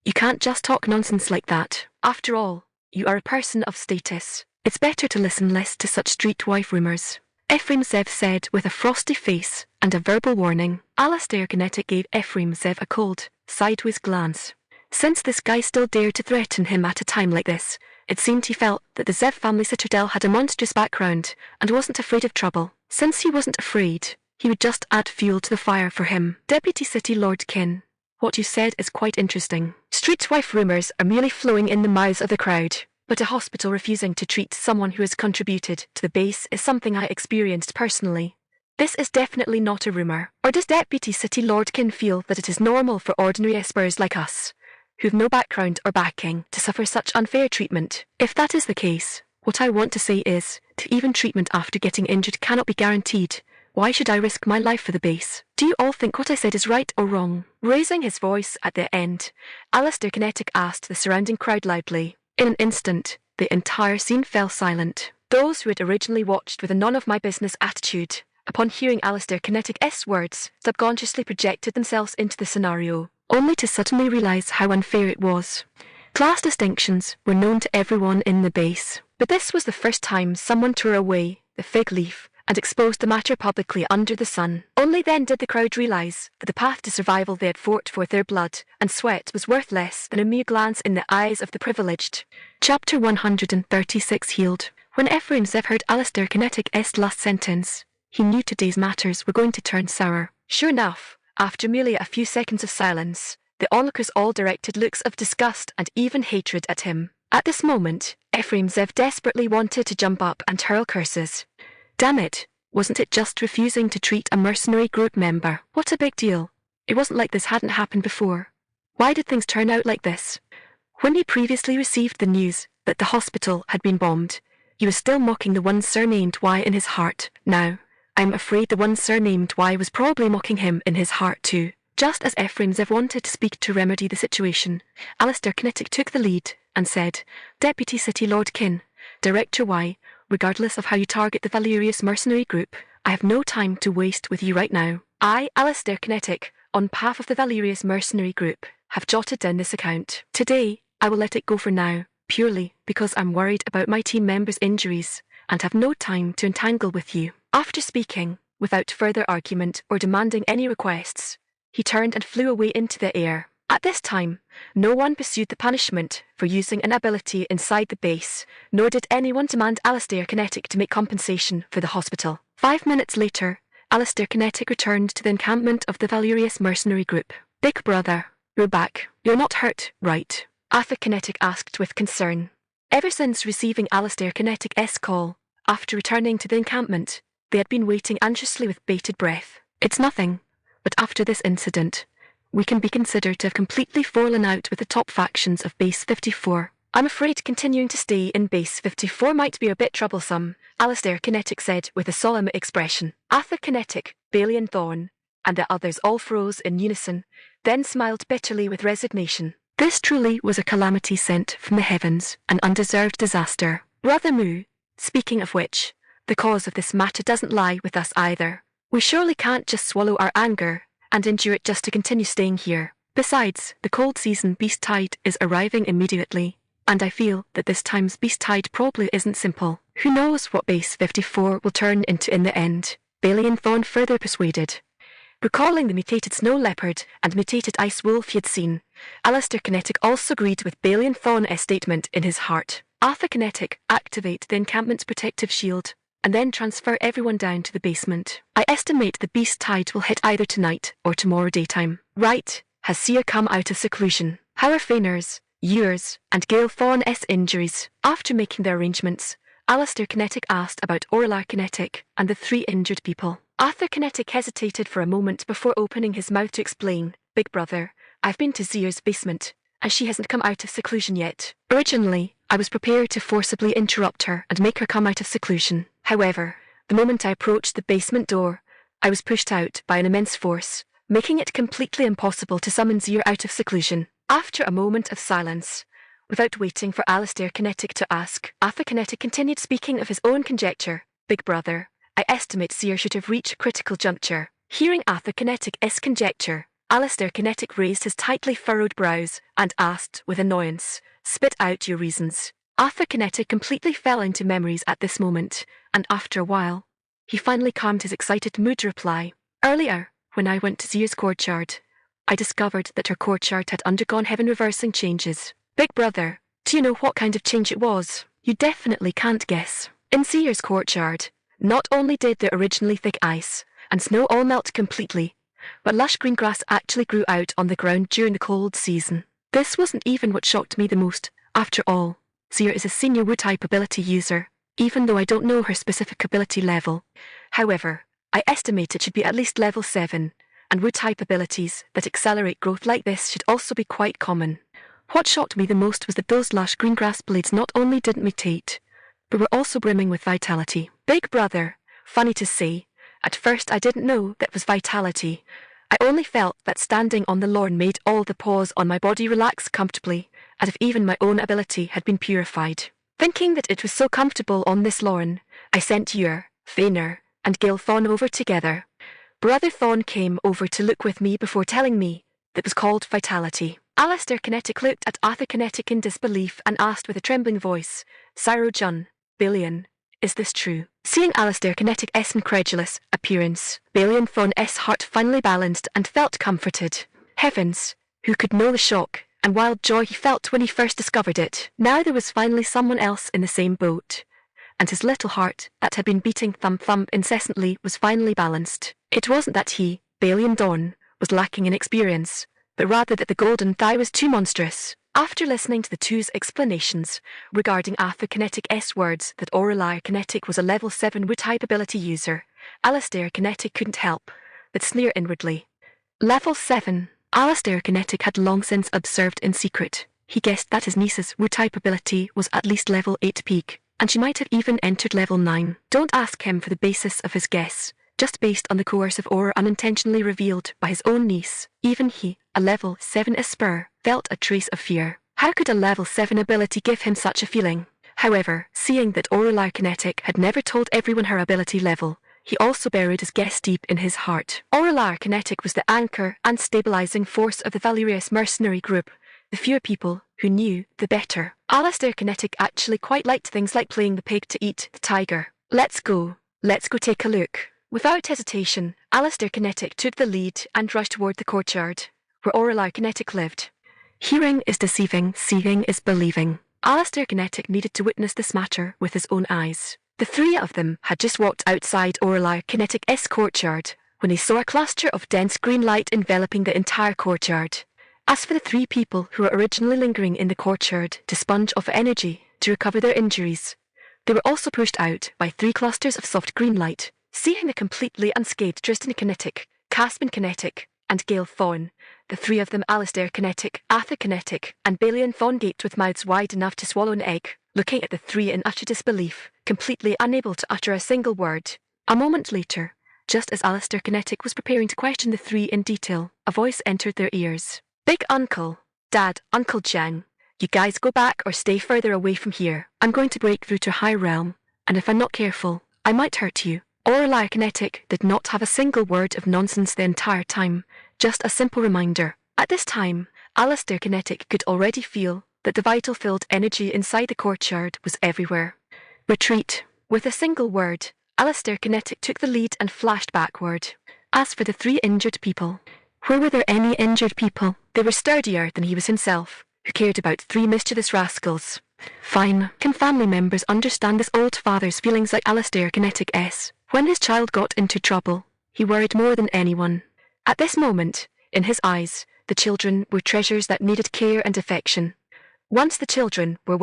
you can't just talk nonsense like that. After all, you are a person of status. It's better to listen less to such streetwife rumours, Ephraim Zev said with a frosty face and a verbal warning. Alastair Kinetic gave Ephraim Zev a cold, sideways glance. Since this guy still dared to threaten him at a time like this, it seemed he felt that the Zev family Citadel had a monstrous background and wasn't afraid of trouble. Since he wasn't afraid, he would just add fuel to the fire for him. Deputy City Lord Kin, what you said is quite interesting. Streetwife rumours are merely flowing in the mouths of the crowd, but a hospital refusing to treat someone who has contributed to the base is something I experienced personally. This is definitely not a rumour. Or does Deputy City Lord Kin feel that it is normal for ordinary espers like us, who've no background or backing, to suffer such unfair treatment? If that is the case, what I want to say is, that even treatment after getting injured cannot be guaranteed. Why should I risk my life for the base? Do you all think what I said is right or wrong? Raising his voice at the end, Alastair Kinetic asked the surrounding crowd loudly. In an instant, the entire scene fell silent. Those who had originally watched with a none-of-my-business attitude, upon hearing Alastair Kinetic's words, subconsciously projected themselves into the scenario, only to suddenly realise how unfair it was. Class distinctions were known to everyone in the base, but this was the first time someone tore away the fig leaf and exposed the matter publicly under the sun. Only then did the crowd realise that the path to survival they had fought for their blood and sweat was worth less than a mere glance in the eyes of the privileged. Chapter 136 Healed. When Ephraim Zev heard Alastair Kinetic's last sentence, he knew today's matters were going to turn sour. Sure enough, after merely a few seconds of silence, the onlookers all directed looks of disgust and even hatred at him. At this moment, Ephraim Zev desperately wanted to jump up and hurl curses. Damn it, wasn't it just refusing to treat a mercenary group member? What a big deal. It wasn't like this hadn't happened before. Why did things turn out like this? When he previously received the news that the hospital had been bombed, he was still mocking the one surnamed Y in his heart. Now, I'm afraid the one surnamed Y was probably mocking him in his heart too. Just as Ephraim Zev wanted to speak to remedy the situation, Alastair Kinetic took the lead and said, Deputy City Lord Kin, Director Y, regardless of how you target the Valerius mercenary group, I have no time to waste with you right now. I, Alastair Kinetic, on behalf of the Valerius mercenary group, have jotted down this account. Today, I will let it go for now, purely because I'm worried about my team members' injuries and have no time to entangle with you. After speaking, without further argument or demanding any requests, he turned and flew away into the air. At this time, no one pursued the punishment for using an ability inside the base, nor did anyone demand Alastair Kinetic to make compensation for the hospital. 5 minutes later, Alastair Kinetic returned to the encampment of the Valerius mercenary group. Big brother, you're back. You're not hurt, right? Arthur Kinetic asked with concern. Ever since receiving Alastair Kinetic's call, after returning to the encampment, they had been waiting anxiously with bated breath. It's nothing, but after this incident, we can be considered to have completely fallen out with the top factions of Base 54. I'm afraid continuing to stay in base 54 might be a bit troublesome, Alistair Kinetic said with a solemn expression. Arthur Kinetic, Bailey and Thorn, and the others all froze in unison, then smiled bitterly with resignation. This truly was a calamity sent from the heavens, an undeserved disaster. Brother Moo, speaking of which, the cause of this matter doesn't lie with us either. We surely can't just swallow our anger and endure it just to continue staying here. Besides, the cold season beast tide is arriving immediately, and I feel that this time's beast tide probably isn't simple. Who knows what base 54 will turn into in the end? Bailey and Thorn further persuaded. Recalling the mutated snow leopard and mutated ice wolf he had seen, Alistair Kinetic also agreed with Bailey and Thorn's statement in his heart. Arthur Kinetic, activate the encampment's protective shield, and then transfer everyone down to the basement. I estimate the beast tide will hit either tonight or tomorrow daytime. Right, has Seer come out of seclusion? How are Fainers, yours, and Gale Thorn's injuries? After making their arrangements, Alistair Kinetic asked about Orlar Kinetic and the 3 injured people. Arthur Kinetic hesitated for a moment before opening his mouth to explain. Big brother, I've been to Seer's basement, and she hasn't come out of seclusion yet. Originally, I was prepared to forcibly interrupt her and make her come out of seclusion. However, the moment I approached the basement door, I was pushed out by an immense force, making it completely impossible to summon Seer out of seclusion. After a moment of silence, without waiting for Alistair Kinetic to ask, Arthur Kinetic continued speaking of his own conjecture. Big brother, I estimate Seer should have reached a critical juncture. Hearing Arthur Kinetic's conjecture, Alistair Kinetic raised his tightly furrowed brows and asked with annoyance, spit out your reasons. Arthur Kinetic completely fell into memories at this moment, and after a while, he finally calmed his excited mood to reply. Earlier, when I went to Seer's courtyard, I discovered that her courtyard had undergone heaven-reversing changes. Big brother, do you know what kind of change it was? You definitely can't guess. In Seer's courtyard, not only did the originally thick ice and snow all melt completely, but lush green grass actually grew out on the ground during the cold season. This wasn't even what shocked me the most. After all, Seer is a senior wood-type ability user, even though I don't know her specific ability level. However, I estimate it should be at least level 7, and wood-type abilities that accelerate growth like this should also be quite common. What shocked me the most was that those lush green grass blades not only didn't mutate, but were also brimming with vitality. Big brother, funny to say, at first I didn't know that was vitality. I only felt that standing on the lawn made all the pores on my body relax comfortably, as if even my own ability had been purified. Thinking that it was so comfortable on this lawn, I sent Ur, Fainer, and Gale Thorn over together. Brother Thorn came over to look with me before telling me that was called vitality. Alistair Kinetic looked at Arthur Kinetic in disbelief and asked with a trembling voice, Cyro Jun, Billion, is this true? Seeing Alistair Kinetic's incredulous appearance, Bailey and Thorn's heart finally balanced and felt comforted. Heavens, who could know the shock and wild joy he felt when he first discovered it? Now there was finally someone else in the same boat, and his little heart, that had been beating thump-thump incessantly, was finally balanced. It wasn't that he, Bailey and Dawn, was lacking in experience, but rather that the golden thigh was too monstrous. After listening to the two's explanations regarding Arthur Kinetic's words that Aurelier Kinetic was a level 7 wood-type ability user, Alistair Kinetic couldn't help but sneer inwardly. Level 7. Alistair Kinetic had long since observed in secret. He guessed that his niece's wood-type ability was at least level 8 peak, and she might have even entered level 9. Don't ask him for the basis of his guess. Just based on the coercive aura unintentionally revealed by his own niece, even he, a level 7 Esper, felt a trace of fear. How could a level 7 ability give him such a feeling? However, seeing that Aurelier Kinetic had never told everyone her ability level, he also buried his guess deep in his heart. Aurelier Kinetic was the anchor and stabilizing force of the Valerius mercenary group. The fewer people who knew, the better. Alistair Kinetic actually quite liked things like playing the pig to eat the tiger. Let's go take a look. Without hesitation, Alistair Kinetic took the lead and rushed toward the courtyard, where Aurelier Kinetic lived. Hearing is deceiving, seeing is believing. Alistair Kinetic needed to witness this matter with his own eyes. The 3 of them had just walked outside Aurelier Kinetic's courtyard when they saw a cluster of dense green light enveloping the entire courtyard. As for the 3 people who were originally lingering in the courtyard to sponge off energy to recover their injuries, they were also pushed out by 3 clusters of soft green light. Seeing the completely unscathed Tristan Kinetic, Caspian Kinetic, and Gale Fawn, the three of them Alistair Kinetic, Arthur Kinetic, and Balian Fawn gaped with mouths wide enough to swallow an egg, looking at the three in utter disbelief, completely unable to utter a single word. A moment later, just as Alistair Kinetic was preparing to question the three in detail, a voice entered their ears. Big Uncle, Dad, Uncle Jiang, you guys go back or stay further away from here. I'm going to break through to High Realm, and if I'm not careful, I might hurt you. Aurelia Kinetic did not have a single word of nonsense the entire time, just a simple reminder. At this time, Alistair Kinetic could already feel that the vital-filled energy inside the courtyard was everywhere. Retreat. With a single word, Alistair Kinetic took the lead and flashed backward. As for the three injured people, where were there any injured people? They were sturdier than he was himself, who cared about three mischievous rascals. Fine. Can family members understand this old father's feelings like Alistair Kinetic S? When his child got into trouble, he worried more than anyone. At this moment, in his eyes, the children were treasures that needed care and affection. Once the children were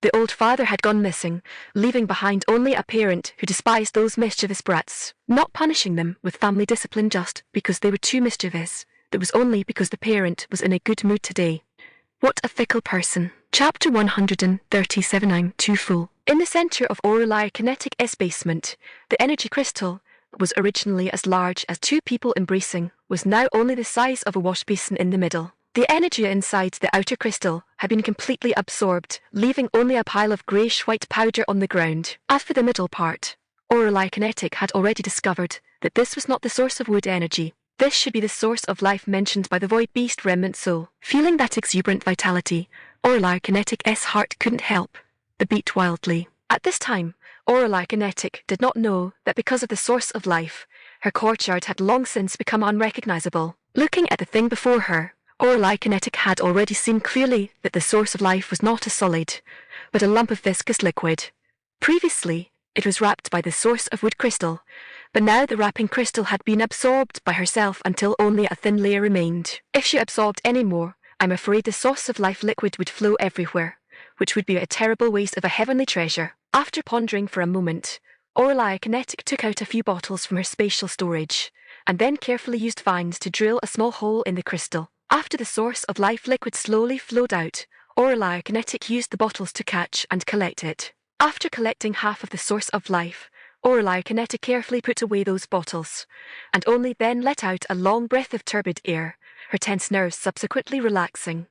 the old father had gone missing, leaving behind only a parent who despised those mischievous brats, not punishing them with family discipline just because they were too mischievous. That was only because the parent was in a good mood today. What a fickle person. Chapter 137. I'm too full. In the center of Aurelia Kinetic S basement, the energy crystal was originally as large as two people embracing, was now only the size of a wash basin in the middle. The energy inside the outer crystal had been completely absorbed, leaving only a pile of greyish-white powder on the ground. As for the middle part, Aurelia Kinetic had already discovered that this was not the source of wood energy. This should be the source of life mentioned by the Void Beast Remnant Soul. Feeling that exuberant vitality, Aurelia Kinetic S heart couldn't help but beat wildly. At this time, Aurelia Kinetic did not know that because of the source of life, her courtyard had long since become unrecognizable. Looking at the thing before her, Aurelia Kinetic had already seen clearly that the source of life was not a solid, but a lump of viscous liquid. Previously, it was wrapped by the source of wood crystal, but now the wrapping crystal had been absorbed by herself until only a thin layer remained. If she absorbed any more, I'm afraid the source of life liquid would flow everywhere, which would be a terrible waste of a heavenly treasure. After pondering for a moment, Aurelia Kinetic took out a few bottles from her spatial storage, and then carefully used vines to drill a small hole in the crystal. After the source of life liquid slowly flowed out, Aurelia Kinetic used the bottles to catch and collect it. After collecting half of the source of life, Aurelia Kinetic carefully put away those bottles, and only then let out a long breath of turbid air, her tense nerves subsequently relaxing.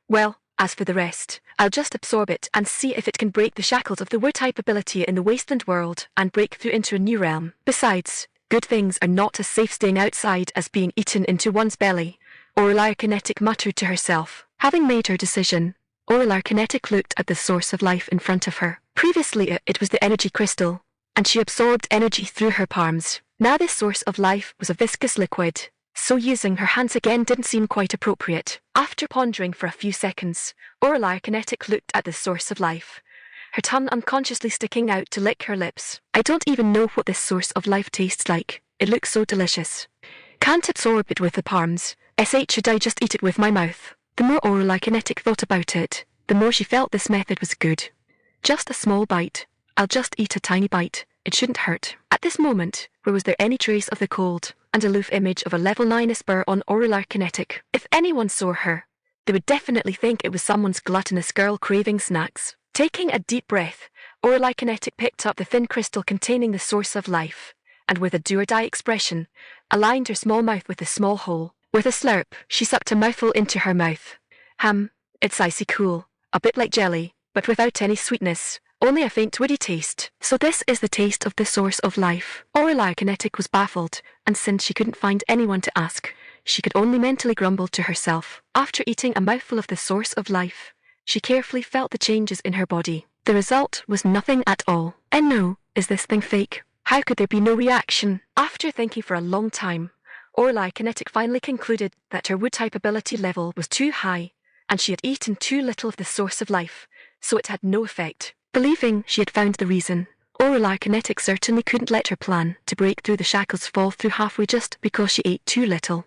Well, as for the rest, I'll just absorb it and see if it can break the shackles of the wood-type ability in the Wasteland world and break through into a new realm. Besides, good things are not as safe staying outside as being eaten into one's belly, Aurelia Kinetic muttered to herself. Having made her decision, Aurelia Kinetic looked at the source of life in front of her. Previously it was the energy crystal, and she absorbed energy through her palms. Now this source of life was a viscous liquid, so using her hands again didn't seem quite appropriate. After pondering for a few seconds, Aurelia Kinetic looked at the source of life, her tongue unconsciously sticking out to lick her lips. I don't even know what this source of life tastes like. It looks so delicious. Can't absorb it with the palms. Should I just eat it with my mouth? The more Aurelia Kinetic thought about it, the more she felt this method was good. Just a small bite. I'll just eat a tiny bite. It shouldn't hurt. At this moment, where was there any trace of the cold and aloof image of a level 9 spur on Aurelia Kinetic? If anyone saw her, they would definitely think it was someone's gluttonous girl craving snacks. Taking a deep breath, Aurelia Kinetic picked up the thin crystal containing the source of life, and with a do-or-die expression, aligned her small mouth with the small hole. With a slurp, she sucked a mouthful into her mouth. It's icy cool, a bit like jelly, but without any sweetness, only a faint woody taste. So this is the taste of the source of life. Aurelia Kinetic was baffled, and since she couldn't find anyone to ask, she could only mentally grumble to herself. After eating a mouthful of the source of life, she carefully felt the changes in her body. The result was nothing at all. And no, is this thing fake? How could there be no reaction? After thinking for a long time, Aurelia Kinetic finally concluded that her wood-type ability level was too high, and she had eaten too little of the source of life, so it had no effect. Believing she had found the reason, Aurelia Kinetic certainly couldn't let her plan to break through the shackles fall through halfway just because she ate too little.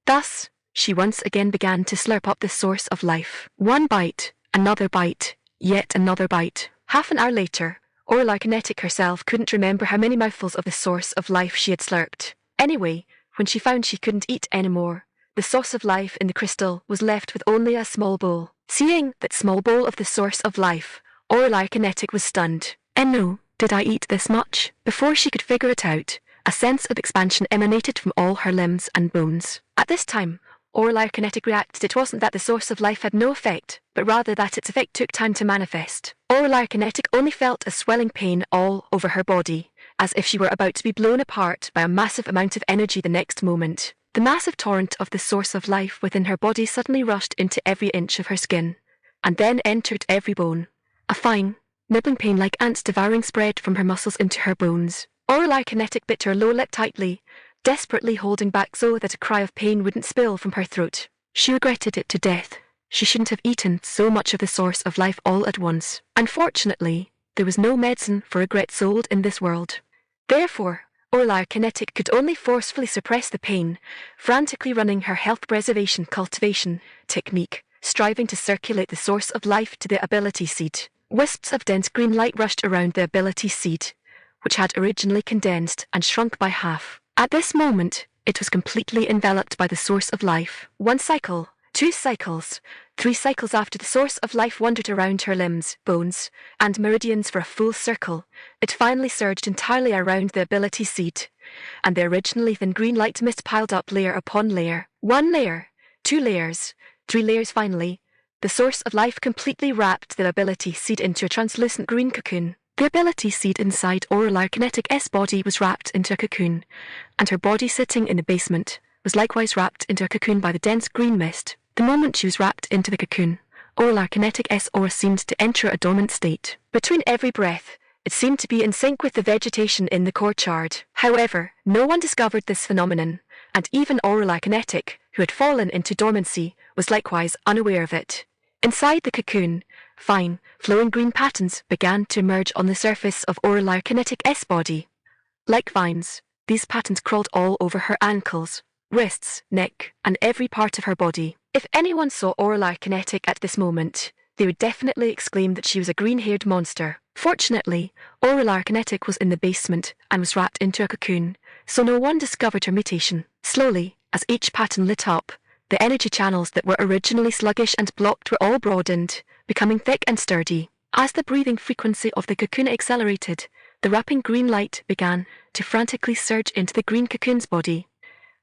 Thus, she once again began to slurp up the source of life. One bite, another bite, yet another bite. Half an hour later, Aurelia Kinetic herself couldn't remember how many mouthfuls of the source of life she had slurped. Anyway, When she found she couldn't eat anymore, the source of life in the crystal was left with only a small bowl. Seeing that small bowl of the source of life, Orla Kinetic was stunned. And no, did I eat this much? Before she could figure it out, a sense of expansion emanated from all her limbs and bones. At this time, Orla Kinetic reacted. It wasn't that the source of life had no effect, but rather that its effect took time to manifest. Orla Kinetic only felt a swelling pain all over her body, as if she were about to be blown apart by a massive amount of energy the next moment. The massive torrent of the source of life within her body suddenly rushed into every inch of her skin, and then entered every bone. A fine, nibbling pain like ants devouring spread from her muscles into her bones. Orla Kinetic bit her lower lip tightly, desperately holding back so that a cry of pain wouldn't spill from her throat. She regretted it to death. She shouldn't have eaten so much of the source of life all at once. Unfortunately, there was no medicine for regret sold in this world. Therefore, Orla Kinetic could only forcefully suppress the pain, frantically running her health preservation cultivation technique, striving to circulate the source of life to the ability seed. Wisps of dense green light rushed around the ability seed, which had originally condensed and shrunk by half. At this moment, it was completely enveloped by the source of life. 1 cycle, 2 cycles, 3 cycles after the source of life wandered around her limbs, bones, and meridians for a full circle, it finally surged entirely around the ability seed, and the originally thin green light mist piled up layer upon layer. 1 layer, 2 layers, 3 layers finally, the source of life completely wrapped the ability seed into a translucent green cocoon. The ability seed inside Orla Kinetic's body was wrapped into a cocoon, and her body sitting in the basement was likewise wrapped into a cocoon by the dense green mist. The moment she was wrapped into the cocoon, Orla Kinetic's aura seemed to enter a dormant state. Between every breath, it seemed to be in sync with the vegetation in the courtyard. However, no one discovered this phenomenon, and even Orla Kinetic, who had fallen into dormancy, was likewise unaware of it. Inside the cocoon, fine, flowing green patterns began to emerge on the surface of Orla Kinetic's body. Like vines, these patterns crawled all over her ankles, wrists, neck, and every part of her body. If anyone saw Orla Kinetic at this moment, they would definitely exclaim that she was a green-haired monster. Fortunately, Orla Kinetic was in the basement and was wrapped into a cocoon, so no one discovered her mutation. Slowly, as each pattern lit up, the energy channels that were originally sluggish and blocked were all broadened, becoming thick and sturdy. As the breathing frequency of the cocoon accelerated, the wrapping green light began to frantically surge into the green cocoon's body.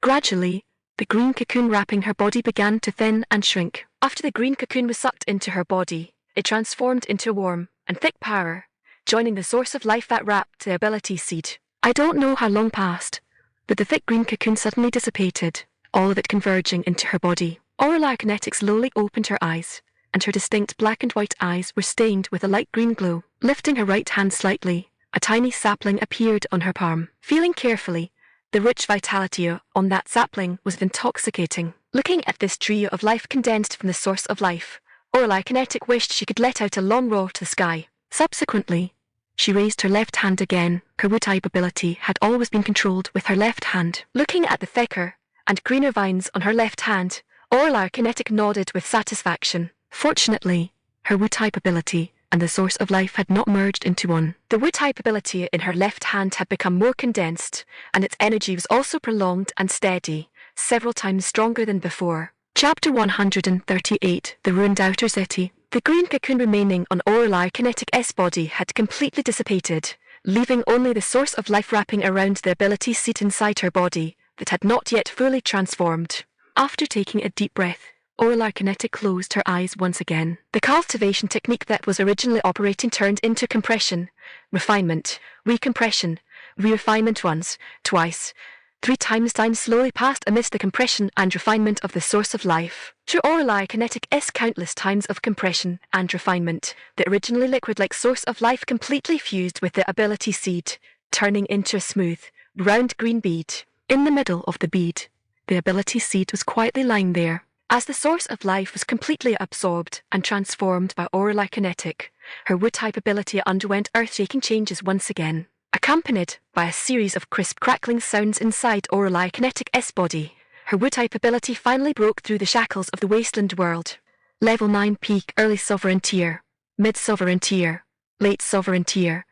Gradually, the green cocoon wrapping her body began to thin and shrink. After the green cocoon was sucked into her body, it transformed into a warm and thick power, joining the source of life that wrapped the ability seed. I don't know how long passed, but the thick green cocoon suddenly dissipated, all of it converging into her body. Orla Kinetic slowly opened her eyes, and her distinct black and white eyes were stained with a light green glow. Lifting her right hand slightly, a tiny sapling appeared on her palm. Feeling carefully, the rich vitality on that sapling was intoxicating. Looking at this trio of life condensed from the source of life, Orla Kinetic wished she could let out a long roar to the sky. Subsequently, she raised her left hand again. Her wood-type ability had always been controlled with her left hand. Looking at the thicker and greener vines on her left hand, Orla Kinetic nodded with satisfaction. Fortunately, her wood-type ability and the source of life had not merged into one. The wood-type ability in her left hand had become more condensed, and its energy was also prolonged and steady, several times stronger than before. Chapter 138, The Ruined Outer City. The green cocoon remaining on Orla Kinetic's body had completely dissipated, leaving only the source of life wrapping around the ability seat inside her body that had not yet fully transformed. After taking a deep breath, Orla Kinetic closed her eyes once again. The cultivation technique that was originally operating turned into compression, refinement, recompression, re-refinement once, twice, 3 times. Time slowly passed amidst the compression and refinement of the source of life. Through Orla Kinetic's countless times of compression and refinement, the originally liquid-like source of life completely fused with the ability seed, turning into a smooth, round green bead. In the middle of the bead, the ability seed was quietly lying there. As the source of life was completely absorbed and transformed by Orla Kinetic, her wood-type ability underwent earth-shaking changes once again, accompanied by a series of crisp crackling sounds inside Orla Kinetic's body. Her wood-type ability finally broke through the shackles of the Wasteland world. Level 9 Peak Early Sovereign Tier, Mid Sovereign Tier, Late Sovereign Tier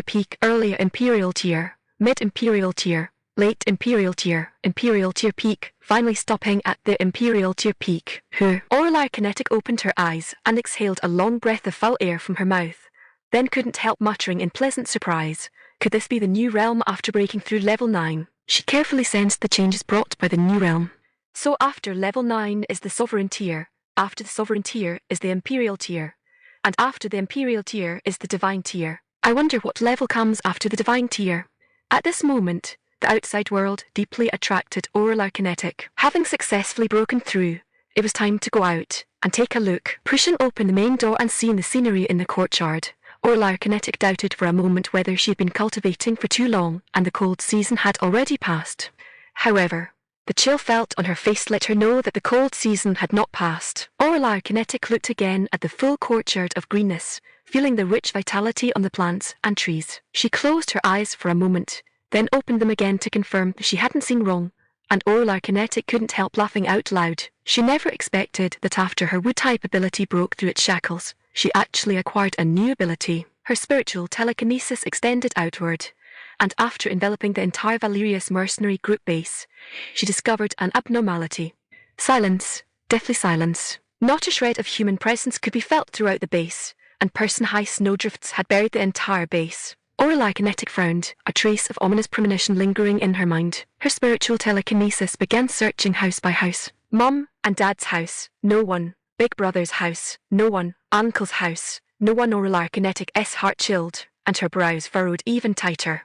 Peak Early Imperial Tier, Mid Imperial Tier, Late Imperial Tier peak, finally stopping at the Imperial Tier peak. Orlar Kinetic opened her eyes and exhaled a long breath of foul air from her mouth, then couldn't help muttering in pleasant surprise. Could this be the new realm after breaking through level 9? She carefully sensed the changes brought by the new realm. So after level 9 is the Sovereign Tier, after the Sovereign Tier is the Imperial Tier, and after the Imperial Tier is the Divine Tier. I wonder what level comes after the Divine Tier. At this moment, the outside world deeply attracted Orlar Kinetic. Having successfully broken through, it was time to go out and take a look. Pushing open the main door and seeing the scenery in the courtyard, Orlar Kinetic doubted for a moment whether she had been cultivating for too long and the cold season had already passed. However, the chill felt on her face let her know that the cold season had not passed. Orlar Kinetic looked again at the full courtyard of greenness, feeling the rich vitality on the plants and trees. She closed her eyes for a moment, then opened them again to confirm that she hadn't seen wrong, and Orlar Kinetic couldn't help laughing out loud. She never expected that after her wood-type ability broke through its shackles, she actually acquired a new ability. Her spiritual telekinesis extended outward, and after enveloping the entire Valerius mercenary group base, she discovered an abnormality. Silence, deathly silence. Not a shred of human presence could be felt throughout the base, and person-high snowdrifts had buried the entire base. Orlar Kinetic frowned, a trace of ominous premonition lingering in her mind. Her spiritual telekinesis began searching house by house. Mum and Dad's house, no one. Big Brother's house, no one. Uncle's house, no one. Orlar Kinetic's heart chilled, and her brows furrowed even tighter.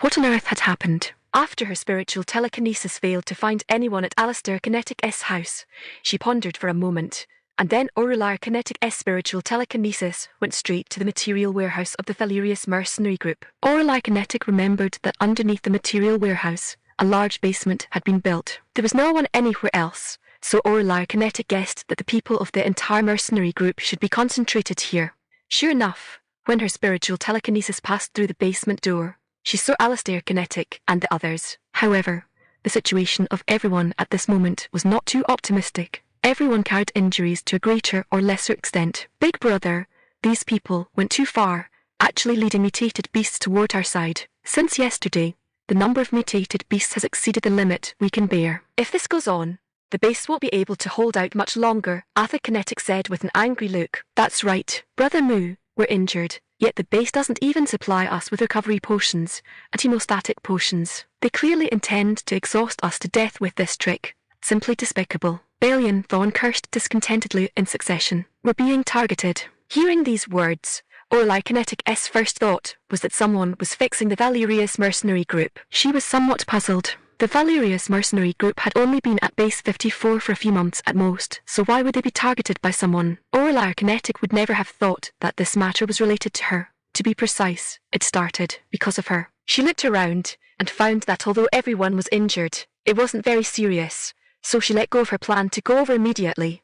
What on earth had happened? After her spiritual telekinesis failed to find anyone at Alistair Kinetic's house, she pondered for a moment, and then Orlar Kinetic's spiritual telekinesis went straight to the material warehouse of the Valerius mercenary group. Orlar Kinetic remembered that underneath the material warehouse, a large basement had been built. There was no one anywhere else, so Orlar Kinetic guessed that the people of the entire mercenary group should be concentrated here. Sure enough, when her spiritual telekinesis passed through the basement door, she saw Alistair Kinetic and the others. However, the situation of everyone at this moment was not too optimistic. Everyone carried injuries to a greater or lesser extent. Big Brother, these people went too far, actually leading mutated beasts toward our side. Since yesterday, the number of mutated beasts has exceeded the limit we can bear. If this goes on, the base won't be able to hold out much longer, Arthur Kinetic said with an angry look. That's right, Brother Moo, we're injured, yet the base doesn't even supply us with recovery potions and hemostatic potions. They clearly intend to exhaust us to death with this trick. Simply despicable. Bailey and Thorn cursed discontentedly in succession. We're being targeted. Hearing these words, Orlar Kinetic's first thought was that someone was fixing the Valerius mercenary group. She was somewhat puzzled. The Valerius mercenary group had only been at base 54 for a few months at most, so why would they be targeted by someone? Orlar Kinetic would never have thought that this matter was related to her. To be precise, it started because of her. She looked around and found that although everyone was injured, it wasn't very serious, so she let go of her plan to go over immediately.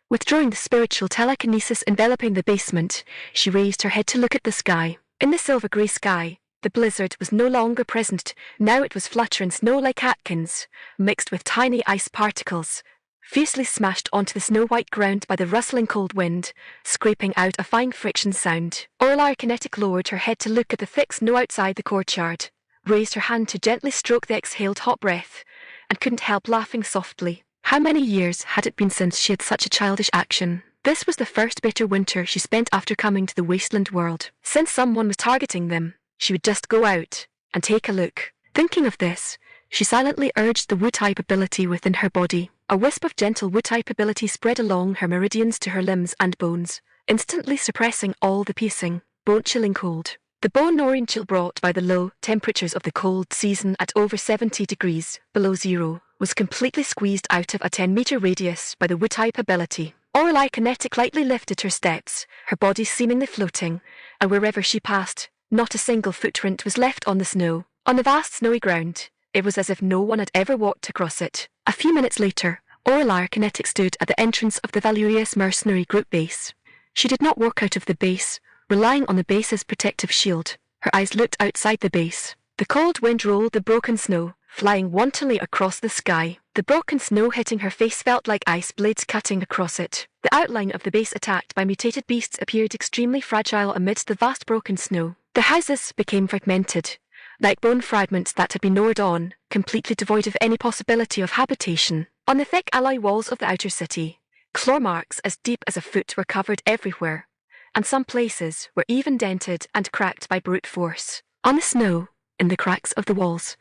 Withdrawing the spiritual telekinesis enveloping the basement, she raised her head to look at the sky. In the silver-grey sky, the blizzard was no longer present. Now it was fluttering snow like Atkins, mixed with tiny ice particles, fiercely smashed onto the snow-white ground by the rustling cold wind, scraping out a fine friction sound. Orlar Kinetic lowered her head to look at the thick snow outside the courtyard, raised her hand to gently stroke the exhaled hot breath, and couldn't help laughing softly. How many years had it been since she had such a childish action? This was the first bitter winter she spent after coming to the Wasteland world. Since someone was targeting them, she would just go out and take a look. Thinking of this, she silently urged the wood-type ability within her body. A wisp of gentle wood-type ability spread along her meridians to her limbs and bones, instantly suppressing all the piercing, bone-chilling cold. The bone-gnawing chill brought by the low temperatures of the cold season at over 70 degrees below zero was completely squeezed out of a 10-meter radius by the wood-type ability. Orlar Kinetic lightly lifted her steps, her body seemingly floating, and wherever she passed, not a single footprint was left on the snow. On the vast snowy ground, it was as if no one had ever walked across it. A few minutes later, Orlar Kinetic stood at the entrance of the Valerius mercenary group base. She did not walk out of the base, relying on the base's protective shield. Her eyes looked outside the base. The cold wind rolled the broken snow, flying wantonly across the sky. The broken snow hitting her face felt like ice blades cutting across it. The outline of the base attacked by mutated beasts appeared extremely fragile amidst the vast broken snow. The houses became fragmented, like bone fragments that had been gnawed on, completely devoid of any possibility of habitation. On the thick alloy walls of the outer city, claw marks as deep as a foot were covered everywhere, and some places were even dented and cracked by brute force. On the snow, in the cracks of the walls,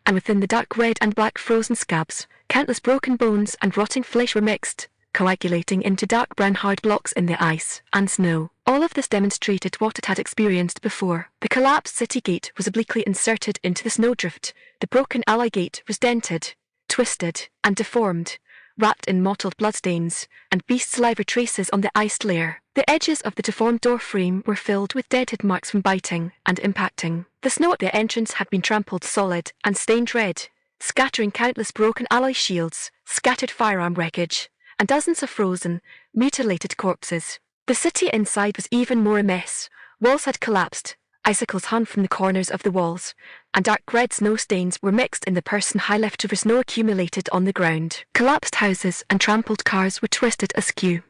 and within the dark red and black frozen scabs, countless broken bones and rotting flesh were mixed, coagulating into dark brown hard blocks in the ice and snow. All of this demonstrated what it had experienced before. The collapsed city gate was obliquely inserted into the snowdrift. The broken alloy gate was dented, twisted, and deformed, wrapped in mottled bloodstains and beast saliva traces on the iced layer. The edges of the deformed door frame were filled with deadhead marks from biting and impacting. The snow at the entrance had been trampled solid and stained red, scattering countless broken alloy shields, scattered firearm wreckage, and dozens of frozen, mutilated corpses. The city inside was even more a mess. Walls had collapsed, icicles hung from the corners of the walls, and dark red snow stains were mixed in the person-high leftover snow accumulated on the ground. Collapsed houses and trampled cars were twisted askew.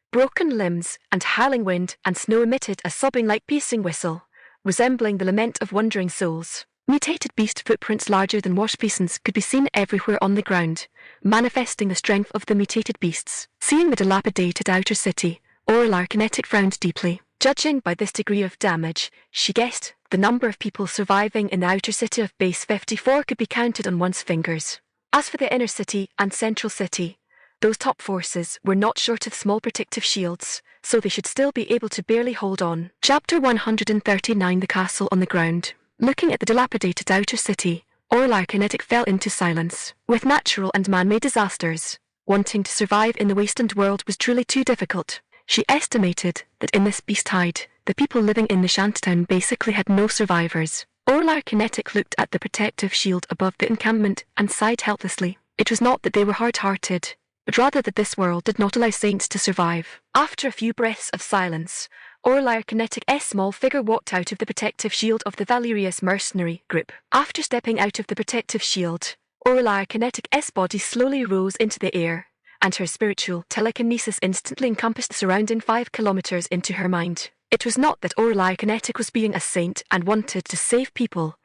Broken limbs and howling wind and snow emitted a sobbing-like piercing whistle, resembling the lament of wandering souls. Mutated beast footprints larger than wash basins could be seen everywhere on the ground, manifesting the strength of the mutated beasts. Seeing the dilapidated outer city, Orlar Kinetic frowned deeply. Judging by this degree of damage, she guessed the number of people surviving in the outer city of Base 54 could be counted on one's fingers. As for the inner city and central city, those top forces were not short of small protective shields, so they should still be able to barely hold on. Chapter 139: The Castle on the Ground. Looking at the dilapidated outer city, Orlar Kinetic fell into silence. With natural and man-made disasters, wanting to survive in the wasteland world was truly too difficult. She estimated that in this beast tide, the people living in the Shantytown basically had no survivors. Orlar Kinetic looked at the protective shield above the encampment and sighed helplessly. It was not that they were hard-hearted, but rather that this world did not allow saints to survive. After a few breaths of silence, Orlar Kinetic's small figure walked out of the protective shield of the Valerius mercenary group. After stepping out of the protective shield, Orlar Kinetic's body slowly rose into the air, and her spiritual telekinesis instantly encompassed the surrounding 5 kilometers into her mind. It was not that Orlar Kinetic was being a saint and wanted to save people,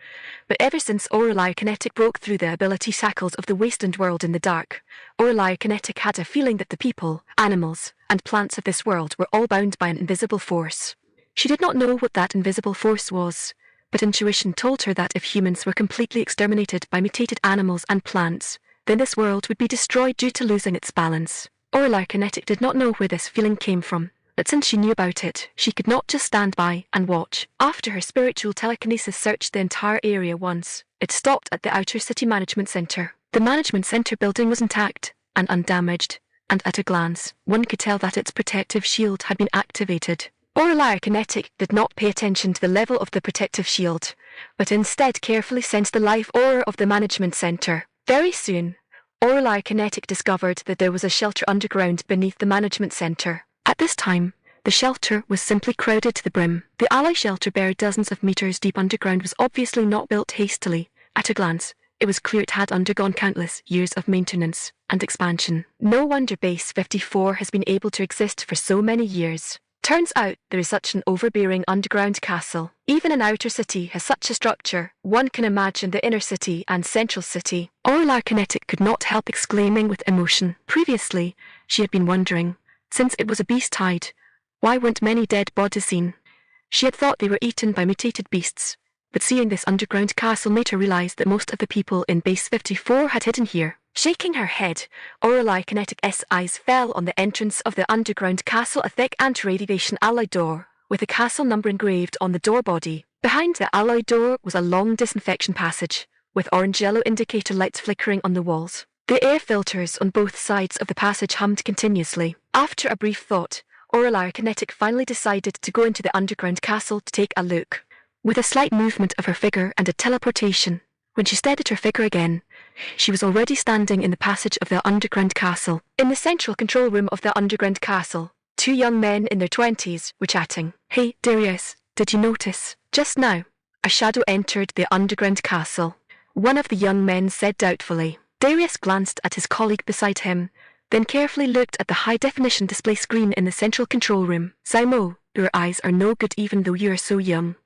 but ever since Orlar Kinetic broke through the ability shackles of the wasteland world in the dark, Orlar Kinetic had a feeling that the people, animals, and plants of this world were all bound by an invisible force. She did not know what that invisible force was, but intuition told her that if humans were completely exterminated by mutated animals and plants, then this world would be destroyed due to losing its balance. Orlar Kinetic did not know where this feeling came from, but since she knew about it, she could not just stand by and watch. After her spiritual telekinesis searched the entire area once, it stopped at the Outer City Management Center. The Management Center building was intact and undamaged, and at a glance, one could tell that its protective shield had been activated. Orlar Kinetic did not pay attention to the level of the protective shield, but instead carefully sensed the life aura of the Management Center. Very soon, Orlar Kinetic discovered that there was a shelter underground beneath the Management Center. At this time, the shelter was simply crowded to the brim. The alloy shelter, buried dozens of meters deep underground, was obviously not built hastily. At a glance, it was clear it had undergone countless years of maintenance and expansion. No wonder Base 54 has been able to exist for so many years. Turns out there is such an overbearing underground castle. Even an outer city has such a structure. One can imagine the inner city and central city. Orlar Kinetic could not help exclaiming with emotion. Previously, she had been wondering, since it was a beast tide, why weren't many dead bodies seen? She had thought they were eaten by mutated beasts, but seeing this underground castle made her realize that most of the people in Base 54 had hidden here. Shaking her head, Orlar Kinetic's eyes fell on the entrance of the underground castle, a thick anti-radiation alloy door, with a castle number engraved on the door body. Behind the alloy door was a long disinfection passage, with orange-yellow indicator lights flickering on the walls. The air filters on both sides of the passage hummed continuously. After a brief thought, Orlar Kinetic finally decided to go into the underground castle to take a look. With a slight movement of her figure and a teleportation, when she steadied her figure again, she was already standing in the passage of the underground castle. In the central control room of the underground castle, 2 young men in their 20s were chatting. "Hey, Darius, did you notice? Just now, a shadow entered the underground castle," one of the young men said doubtfully. Darius glanced at his colleague beside him, then carefully looked at the high-definition display screen in the central control room. "Zaimo, your eyes are no good even though you are so young."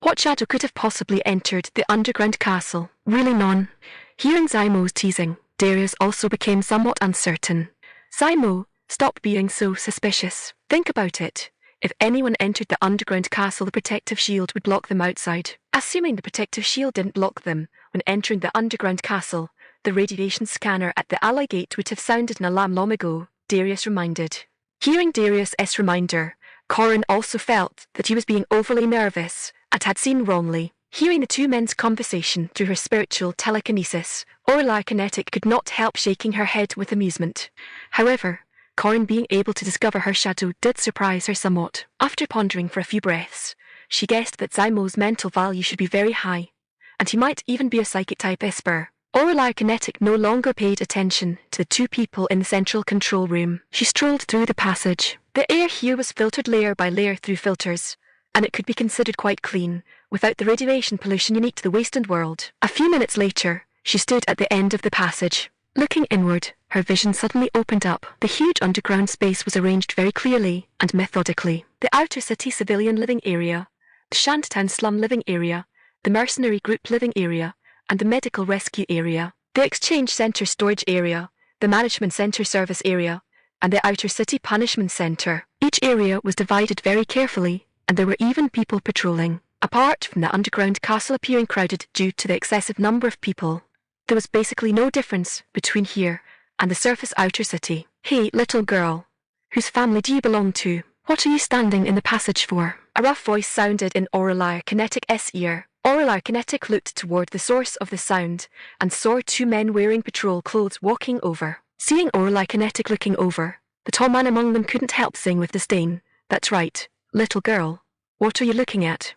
What shadow could have possibly entered the underground castle? Really none. Hearing Zymo's teasing, Darius also became somewhat uncertain. Zymo, stop being so suspicious. Think about it. If anyone entered the underground castle, the protective shield would block them outside. Assuming the protective shield didn't block them when entering the underground castle, the radiation scanner at the ally gate would have sounded an alarm long ago, Darius reminded. Hearing Darius' reminder, Corin also felt that he was being overly nervous and had seen wrongly. Hearing the two men's conversation through her spiritual telekinesis, Orla Kinetic could not help shaking her head with amusement. However, Corin being able to discover her shadow did surprise her somewhat. After pondering for a few breaths, she guessed that Zymo's mental value should be very high, and he might even be a psychic-type Esper. Orla Kinetic no longer paid attention to the two people in the central control room. She strolled through the passage. The air here was filtered layer by layer through filters, and it could be considered quite clean, without the radiation pollution unique to the Wasteland world. A few minutes later, she stood at the end of the passage. Looking inward, her vision suddenly opened up. The huge underground space was arranged very clearly and methodically. The outer city civilian living area, the Shantytown slum living area, the mercenary group living area, and the medical rescue area, the exchange center storage area, the management center service area, and the outer city punishment center. Each area was divided very carefully, and there were even people patrolling. Apart from the underground castle appearing crowded due to the excessive number of people, there was basically no difference between here and the surface outer city. Hey, little girl. Whose family do you belong to? What are you standing in the passage for? A rough voice sounded in Aurelia Kinetic's ear. Aurelia Kinetic looked toward the source of the sound and saw two men wearing patrol clothes walking over. Seeing Aurelia Kinetic looking over, the tall man among them couldn't help saying with disdain, "That's right, little girl. What are you looking at?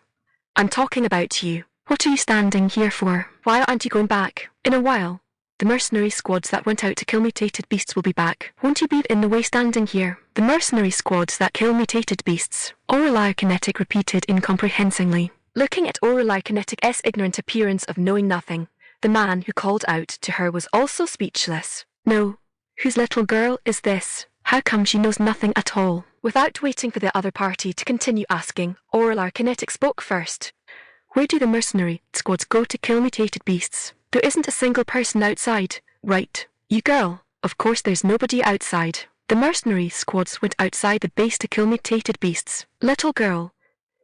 I'm talking about you. What are you standing here for? Why aren't you going back? In a while, the mercenary squads that went out to kill mutated beasts will be back. Won't you be in the way standing here? The mercenary squads that kill mutated beasts," Aurelia Kinetic repeated incomprehensively. Looking at Aurelia Kinetic's ignorant appearance of knowing nothing, the man who called out to her was also speechless. "No. Whose little girl is this? How come she knows nothing at all?" Without waiting for the other party to continue asking, Aurelia Kinetic spoke first. "Where do the mercenary squads go to kill mutated beasts? There isn't a single person outside, right? You girl, of course there's nobody outside. The mercenary squads went outside the base to kill mutated beasts. Little girl,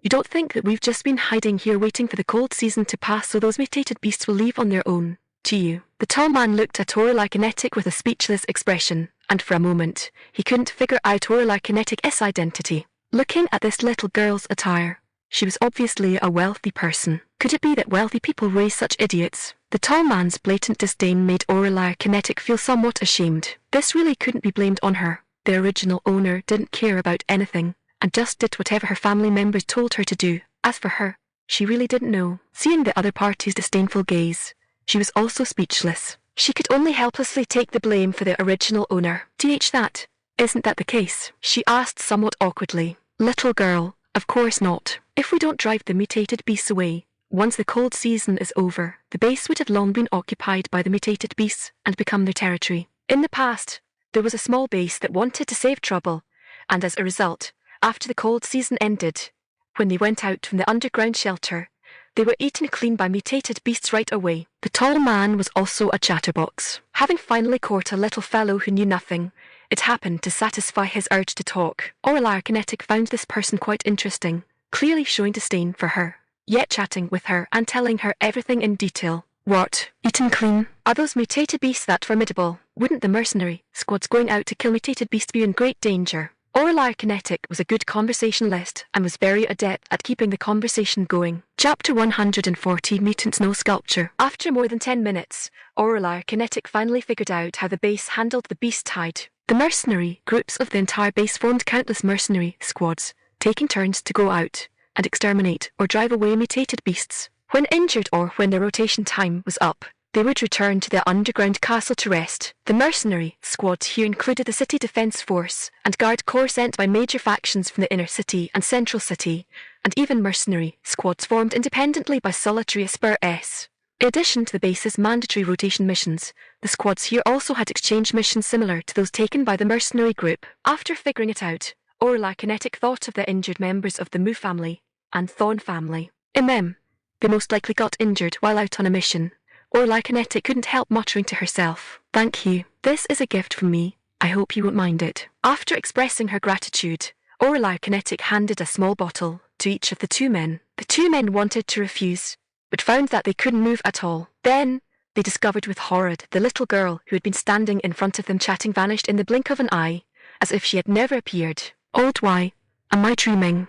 you don't think that we've just been hiding here waiting for the cold season to pass so those mutated beasts will leave on their own, do you?" The tall man looked at Aurelia Kinetic with a speechless expression, and for a moment, he couldn't figure out Aurelia Kinetic's identity. Looking at this little girl's attire, she was obviously a wealthy person. Could it be that wealthy people raise such idiots? The tall man's blatant disdain made Aurelia Kinetic feel somewhat ashamed. This really couldn't be blamed on her. The original owner didn't care about anything, and just did whatever her family members told her to do. As for her, she really didn't know. Seeing the other party's disdainful gaze, she was also speechless. She could only helplessly take the blame for the original owner. That, isn't that the case?" she asked somewhat awkwardly. "Little girl, of course not. If we don't drive the mutated beasts away, once the cold season is over, the base would have long been occupied by the mutated beasts and become their territory. In the past, there was a small base that wanted to save trouble, and as a result, after the cold season ended, when they went out from the underground shelter, they were eaten clean by mutated beasts right away." The tall man was also a chatterbox. Having finally caught a little fellow who knew nothing, it happened to satisfy his urge to talk. Aurelia Kinetic found this person quite interesting, clearly showing disdain for her, yet chatting with her and telling her everything in detail. "What? Eaten clean? Are those mutated beasts that formidable? Wouldn't the mercenary squads going out to kill mutated beasts be in great danger?" Aurelia Kinetic was a good conversationalist and was very adept at keeping the conversation going. Chapter 140 Mutant Snow Sculpture. After more than 10 minutes, Aurelia Kinetic finally figured out how the base handled the beast tide. The mercenary groups of the entire base formed countless mercenary squads, taking turns to go out and exterminate or drive away mutated beasts. When injured or when their rotation time was up, they would return to their underground castle to rest. The mercenary squads here included the city defense force and guard corps sent by major factions from the inner city and central city, and even mercenary squads formed independently by solitary Spurs. In addition to the base's mandatory rotation missions, the squads here also had exchange missions similar to those taken by the mercenary group. After figuring it out, Aurelia Kinetic thought of the injured members of the Mu family and Thorn family. They most likely got injured while out on a mission. Orla Kinetic couldn't help muttering to herself, "Thank you. This is a gift from me. I hope you won't mind it." After expressing her gratitude, Orla Kinetic handed a small bottle to each of the two men. The two men wanted to refuse, but found that they couldn't move at all. Then, they discovered with horror the little girl who had been standing in front of them chatting vanished in the blink of an eye, as if she had never appeared. "Old why? Am I dreaming?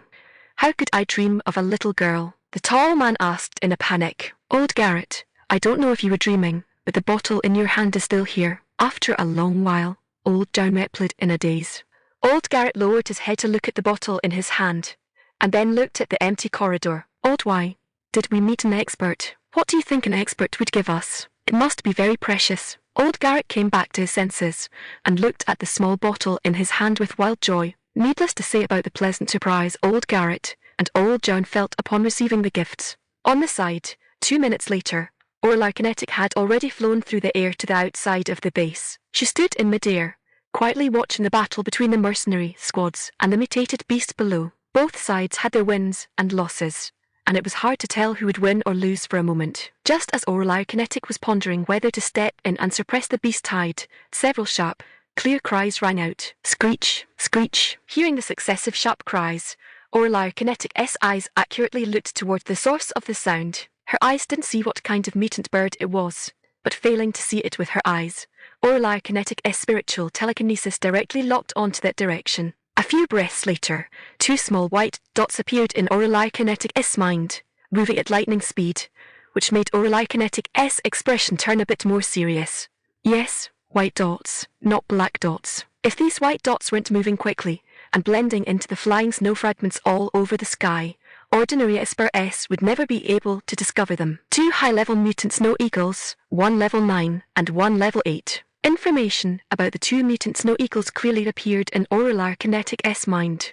How could I dream of a little girl?" the tall man asked in a panic. "Old Garrett, I don't know if you were dreaming, but the bottle in your hand is still here." After a long while, Old John replied in a daze. Old Garrett lowered his head to look at the bottle in his hand, and then looked at the empty corridor. "Old why? Did we meet an expert? What do you think an expert would give us? It must be very precious." Old Garrett came back to his senses, and looked at the small bottle in his hand with wild joy. Needless to say about the pleasant surprise Old Garrett and Old John felt upon receiving the gifts. On the side, 2 minutes later, Orla Kinetic had already flown through the air to the outside of the base. She stood in midair, quietly watching the battle between the mercenary squads and the mutated beasts below. Both sides had their wins and losses, and it was hard to tell who would win or lose for a moment. Just as Orla Kinetic was pondering whether to step in and suppress the beast tide, several sharp, clear cries rang out. Screech, screech. Hearing the successive sharp cries, Orla Kinetic's eyes accurately looked toward the source of the sound. Her eyes didn't see what kind of mutant bird it was, but failing to see it with her eyes, Orla Kinetic's spiritual telekinesis directly locked onto that direction. A few breaths later, 2 small white dots appeared in Orla Kinetic's mind, moving at lightning speed, which made Orla Kinetic's expression turn a bit more serious. Yes, white dots, not black dots. If these white dots weren't moving quickly and blending into the flying snow fragments all over the sky, ordinary Esper-S would never be able to discover them. 2 high-level mutant snow eagles, 1 level 9 and 1 level 8. Information about the 2 mutant snow eagles clearly appeared in Orla Kinetic's mind.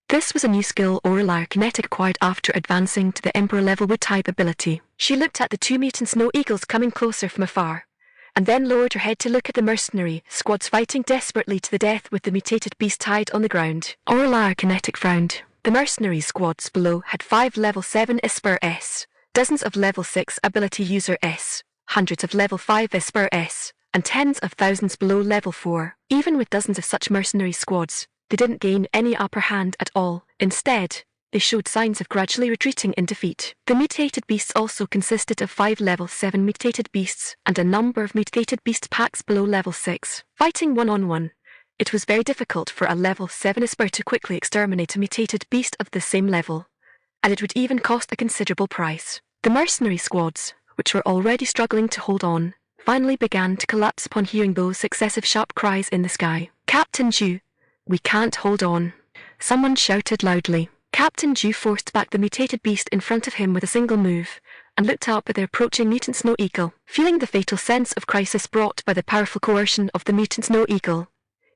This was a new skill Orla Kinetic acquired after advancing to the Emperor level with type ability. She looked at the 2 mutant snow eagles coming closer from afar, and then lowered her head to look at the mercenary squads fighting desperately to the death with the mutated beast tied on the ground. Orla Kinetic frowned. The mercenary squads below had 5 level 7 Esper-S, dozens of level 6 ability user S, hundreds of level 5 Esper-S, and tens of thousands below level 4. Even with dozens of such mercenary squads, they didn't gain any upper hand at all. Instead, they showed signs of gradually retreating in defeat. The mutated beasts also consisted of 5 level 7 mutated beasts and a number of mutated beast packs below level 6. Fighting one-on-one, it was very difficult for a level 7 Esper to quickly exterminate a mutated beast of the same level, and it would even cost a considerable price. The mercenary squads, which were already struggling to hold on, finally began to collapse upon hearing those successive sharp cries in the sky. "Captain Ju, we can't hold on," someone shouted loudly. Captain Ju forced back the mutated beast in front of him with a single move, and looked up at the approaching mutant snow eagle. Feeling the fatal sense of crisis brought by the powerful coercion of the mutant snow eagle,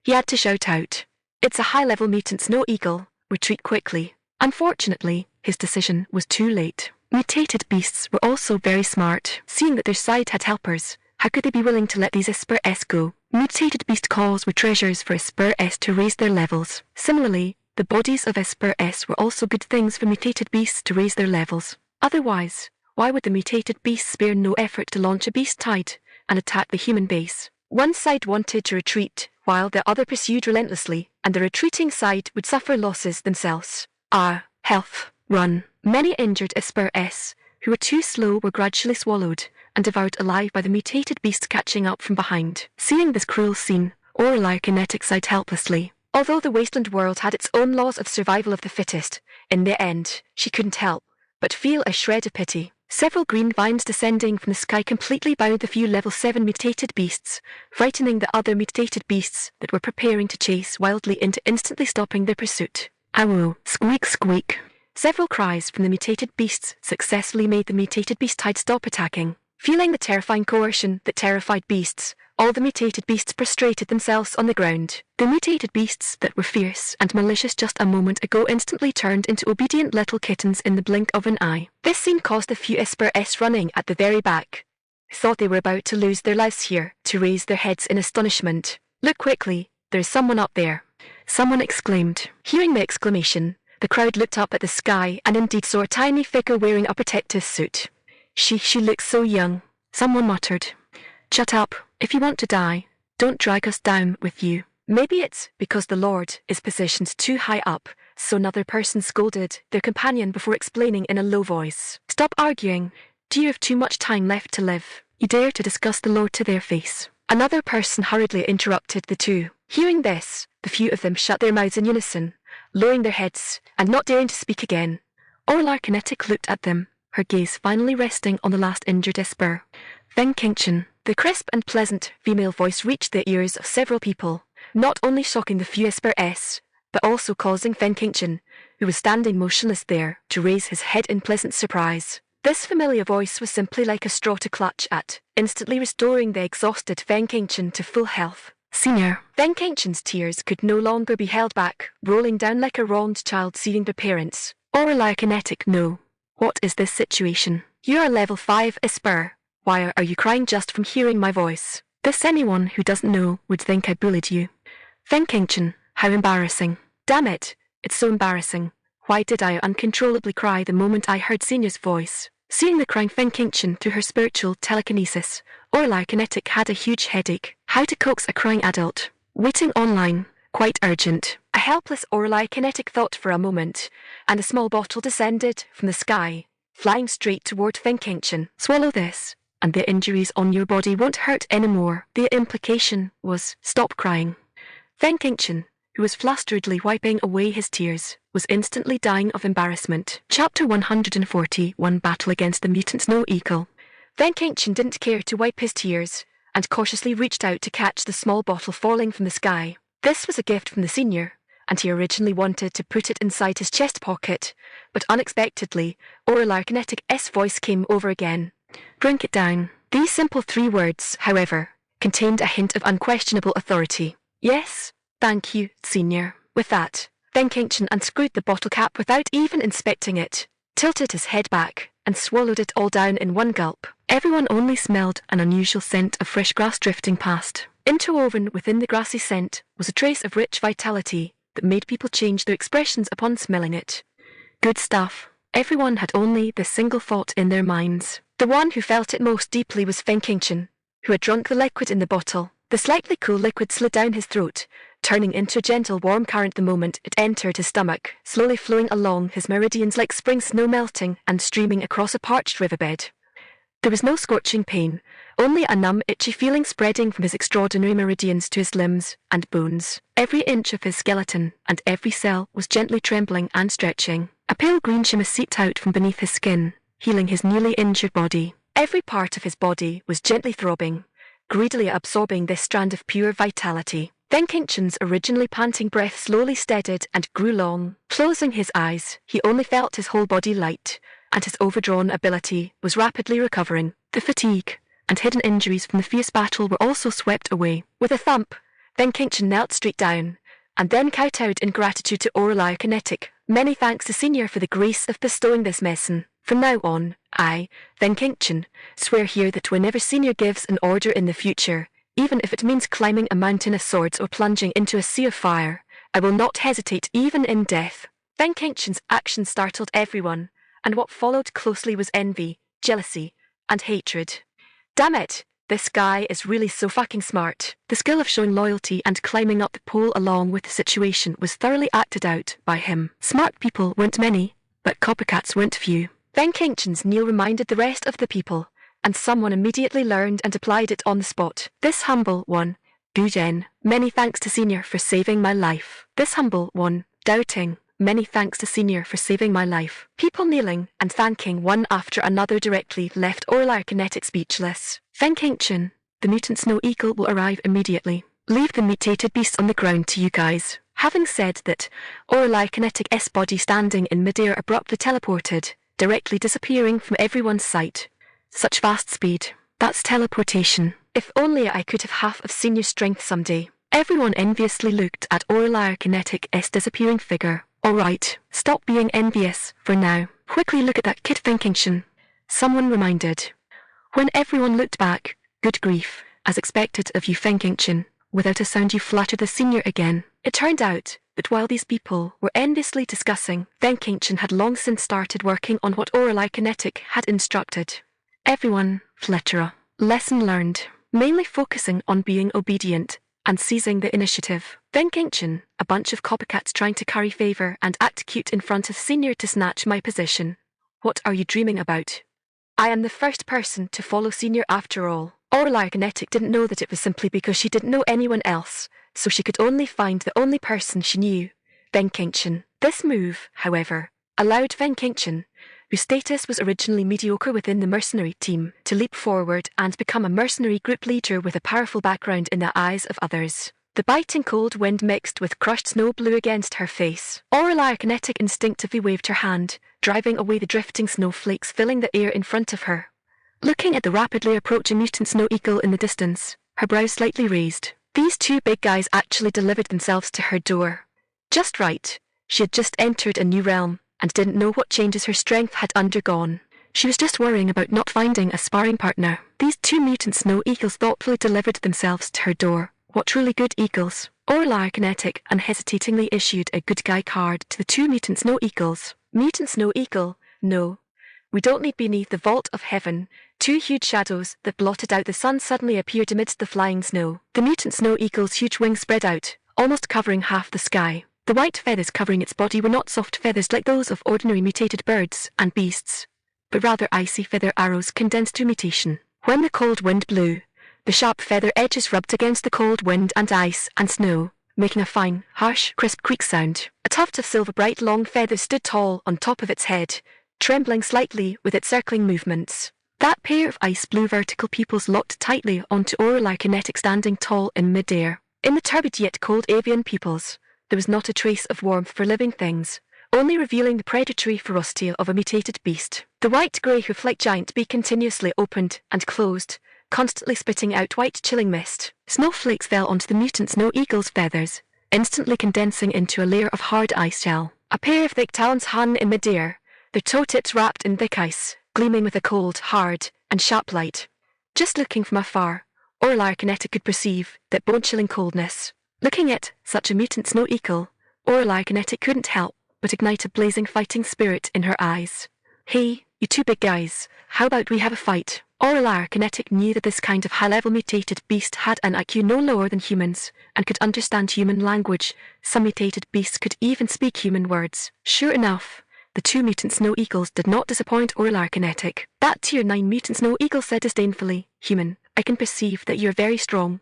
he had to shout out, "It's a high-level mutant snow eagle, retreat quickly." Unfortunately, his decision was too late. Mutated beasts were also very smart. Seeing that their side had helpers, how could they be willing to let these Esper-S go? Mutated beast calls were treasures for Esper-S to raise their levels. Similarly, the bodies of Esper-S were also good things for mutated beasts to raise their levels. Otherwise, why would the mutated beasts spare no effort to launch a beast tide and attack the human base? One side wanted to retreat, while the other pursued relentlessly, and the retreating side would suffer losses themselves. Health, run. Many injured Esper-S, who were too slow, were gradually swallowed and devoured alive by the mutated beast catching up from behind. Seeing this cruel scene, Orla Kinetic sighed helplessly. Although the Wasteland world had its own laws of survival of the fittest, in the end, she couldn't help but feel a shred of pity. Several green vines descending from the sky completely bound the few level 7 mutated beasts, frightening the other mutated beasts that were preparing to chase wildly into instantly stopping their pursuit. Ow! Squeak, squeak. Several cries from the mutated beasts successfully made the mutated beast tide stop attacking. Feeling the terrifying coercion that terrified beasts, all the mutated beasts prostrated themselves on the ground. The mutated beasts that were fierce and malicious just a moment ago instantly turned into obedient little kittens in the blink of an eye. This scene caused a few Esper-S running at the very back, who thought they were about to lose their lives here, to raise their heads in astonishment. "Look quickly, there's someone up there," someone exclaimed. Hearing the exclamation, The crowd looked up at the sky and indeed saw a tiny figure wearing a protective suit. She looks so young, someone muttered. Shut up, if you want to die, don't drag us down with you. Maybe it's because the Lord is positioned too high up, so another person scolded their companion before explaining in a low voice. Stop arguing. Do you have too much time left to live? You dare to discuss the Lord to their face. Another person hurriedly interrupted the two. Hearing this, the few of them shut their mouths in unison, lowering their heads and not daring to speak again. Orla Kinetic looked at them, her gaze finally resting on the last injured Esper. Then Kinchin, the crisp and pleasant female voice reached the ears of several people, not only shocking the few Esper S, but also causing Fen Kinchin, who was standing motionless there, to raise his head in pleasant surprise. This familiar voice was simply like a straw to clutch at, instantly restoring the exhausted Fen Kinchin to full health. Senior. Fen Kinchin's tears could no longer be held back, rolling down like a wronged child seeing their parents. Orla Kinetic, no. What is this situation? You are level 5 Esper. Why are you crying just from hearing my voice? This anyone who doesn't know would think I bullied you. Fen Kinchin, how embarrassing. Damn it, it's so embarrassing. Why did I uncontrollably cry the moment I heard Senior's voice? Seeing the crying Fen Kinchin through her spiritual telekinesis, Orla Kinetic had a huge headache. How to coax a crying adult? Waiting online. Quite urgent. A helpless Orla Kinetic thought for a moment, and a small bottle descended from the sky, flying straight toward Fen Kinchin. Swallow this, and the injuries on your body won't hurt anymore. The implication was, stop crying. Fen Kinchin, who was flusteredly wiping away his tears, was instantly dying of embarrassment. Chapter 141 Battle Against the Mutant Snow Eagle. Fen Kinchin didn't care to wipe his tears, and cautiously reached out to catch the small bottle falling from the sky. This was a gift from the senior, and he originally wanted to put it inside his chest pocket, but unexpectedly, Orla Kinetic S voice came over again. Drink it down. These simple 3 words, however, contained a hint of unquestionable authority. Yes, thank you, senior. With that, Fen Kinchin unscrewed the bottle cap without even inspecting it, tilted his head back, and swallowed it all down in one gulp. Everyone only smelled an unusual scent of fresh grass drifting past. Interwoven within the grassy scent was a trace of rich vitality that made people change their expressions upon smelling it. Good stuff. Everyone had only this single thought in their minds. The one who felt it most deeply was Fen Kinchin, who had drunk the liquid in the bottle. The slightly cool liquid slid down his throat, turning into a gentle warm current the moment it entered his stomach, slowly flowing along his meridians like spring snow melting and streaming across a parched riverbed. There was no scorching pain, only a numb, itchy feeling spreading from his extraordinary meridians to his limbs and bones. Every inch of his skeleton and every cell was gently trembling and stretching. A pale green shimmer seeped out from beneath his skin, healing his newly injured body. Every part of his body was gently throbbing, greedily absorbing this strand of pure vitality. Fen Kinchin's originally panting breath slowly steadied and grew long. Closing his eyes, he only felt his whole body light, and his overdrawn ability was rapidly recovering. The fatigue and hidden injuries from the fierce battle were also swept away. With a thump, Fen Kinchin knelt straight down, and then kowtowed in gratitude to Orla Kinetic. Many thanks to Senior for the grace of bestowing this medicine. From now on, I, Fen Kinchin, swear here that whenever Senior gives an order in the future, even if it means climbing a mountain of swords or plunging into a sea of fire, I will not hesitate even in death. Fen Kinchin's action startled everyone, and what followed closely was envy, jealousy, and hatred. Damn it, this guy is really so fucking smart. The skill of showing loyalty and climbing up the pole along with the situation was thoroughly acted out by him. Smart people weren't many, but copycats weren't few. Fen Kinchin's kneel reminded the rest of the people, and someone immediately learned and applied it on the spot. This humble one, Gujen, many thanks to Senior for saving my life. This humble one, Doubting, many thanks to Senior for saving my life. People kneeling and thanking one after another directly left Orla Kinetic speechless. Fen Kinchin, the mutant snow eagle will arrive immediately. Leave the mutated beast on the ground to you guys. Having said that, Orla Kinetic S body standing in midair abruptly teleported, directly disappearing from everyone's sight. Such fast speed. That's teleportation. If only I could have half of Senior's strength someday. Everyone enviously looked at Orla Kinetic S disappearing figure. Alright, stop being envious for now. Quickly look at that kid Fen Kinchin. Someone reminded. When everyone looked back, good grief, as expected of you Fen Kinchin, without a sound you flattered the Senior again. It turned out But while these people were enviously discussing, Venkinchin had long since started working on what Oralai Kinetic had instructed. Everyone, Fletcher. Lesson learned, mainly focusing on being obedient and seizing the initiative. Venkinchin, a bunch of copycats trying to curry favor and act cute in front of senior to snatch my position. What are you dreaming about? I am the first person to follow senior after all. Oralai Kinetic didn't know that it was simply because she didn't know anyone else, so she could only find the only person she knew, Venkinchin. This move, however, allowed Venkinchin, whose status was originally mediocre within the mercenary team, to leap forward and become a mercenary group leader with a powerful background in the eyes of others. The biting cold wind mixed with crushed snow blew against her face. Oralai Kinetic instinctively waved her hand, driving away the drifting snowflakes filling the air in front of her. Looking at the rapidly approaching mutant snow eagle in the distance, her brows slightly raised. These two big guys actually delivered themselves to her door. Just right. She had just entered a new realm, and didn't know what changes her strength had undergone. She was just worrying about not finding a sparring partner. These two mutant snow eagles thoughtfully delivered themselves to her door. What truly good eagles? Oralai Kinetic unhesitatingly issued a good guy card to the two mutant snow eagles. Mutant snow eagle, no. We don't need beneath the vault of heaven. Two huge shadows that blotted out the sun suddenly appeared amidst the flying snow. The mutant snow eagle's huge wings spread out, almost covering half the sky. The white feathers covering its body were not soft feathers like those of ordinary mutated birds and beasts, but rather icy feather arrows condensed through mutation. When the cold wind blew, the sharp feather edges rubbed against the cold wind and ice and snow, making a fine, harsh, crisp creak sound. A tuft of silver bright long feathers stood tall on top of its head, trembling slightly with its circling movements. That pair of ice blue vertical pupils locked tightly onto Oralai Kinetic standing tall in mid-air. In the turbid yet cold avian pupils, there was not a trace of warmth for living things, only revealing the predatory ferocity of a mutated beast. The white-grey hoof-like giant beak continuously opened and closed, constantly spitting out white chilling mist. Snowflakes fell onto the mutant snow eagle's feathers, instantly condensing into a layer of hard ice shell. A pair of thick talons hung in mid-air, their toe tips wrapped in thick ice, gleaming with a cold, hard, and sharp light. Just looking from afar, Oralai Kinetic could perceive that bone-chilling coldness. Looking at such a mutant snow eagle, Oralai Kinetic couldn't help but ignite a blazing fighting spirit in her eyes. Hey, you two big guys, how about we have a fight? Oralai Kinetic knew that this kind of high-level mutated beast had an IQ no lower than humans, and could understand human language. Some mutated beasts could even speak human words. Sure enough, the two mutant snow eagles did not disappoint Oralai Kinetic. That Tier 9 mutant snow eagle said disdainfully, "Human, I can perceive that you are very strong.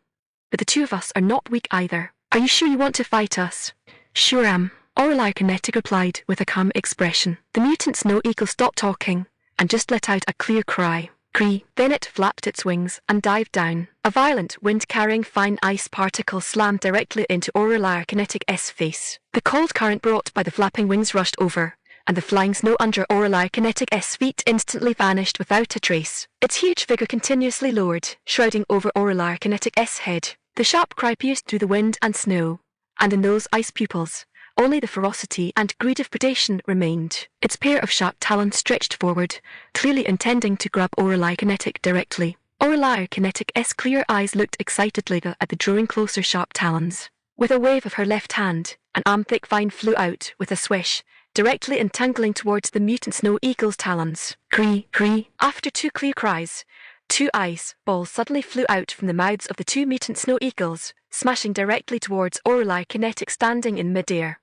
But the two of us are not weak either. Are you sure you want to fight us?" "Sure am," Oralai Kinetic replied with a calm expression. The mutant snow eagle stopped talking, and just let out a clear cry. Cree. Then it flapped its wings and dived down. A violent wind carrying fine ice particles slammed directly into Oralai Kinetic's face. The cold current brought by the flapping wings rushed over, and the flying snow under Oralai Kinetic's feet instantly vanished without a trace. Its huge figure continuously lowered, shrouding over Oralai Kinetic's head. The sharp cry pierced through the wind and snow, and in those ice pupils, only the ferocity and greed of predation remained. Its pair of sharp talons stretched forward, clearly intending to grab Oralai Kinetic directly. Oralai Kinetic's clear eyes looked excitedly at the drawing closer sharp talons. With a wave of her left hand, an arm-thick vine flew out with a swish, directly entangling towards the mutant snow eagle's talons. Cree, cree. After two clear cries, two ice balls suddenly flew out from the mouths of the two mutant snow eagles, smashing directly towards Oralai Kinetic standing in mid-air.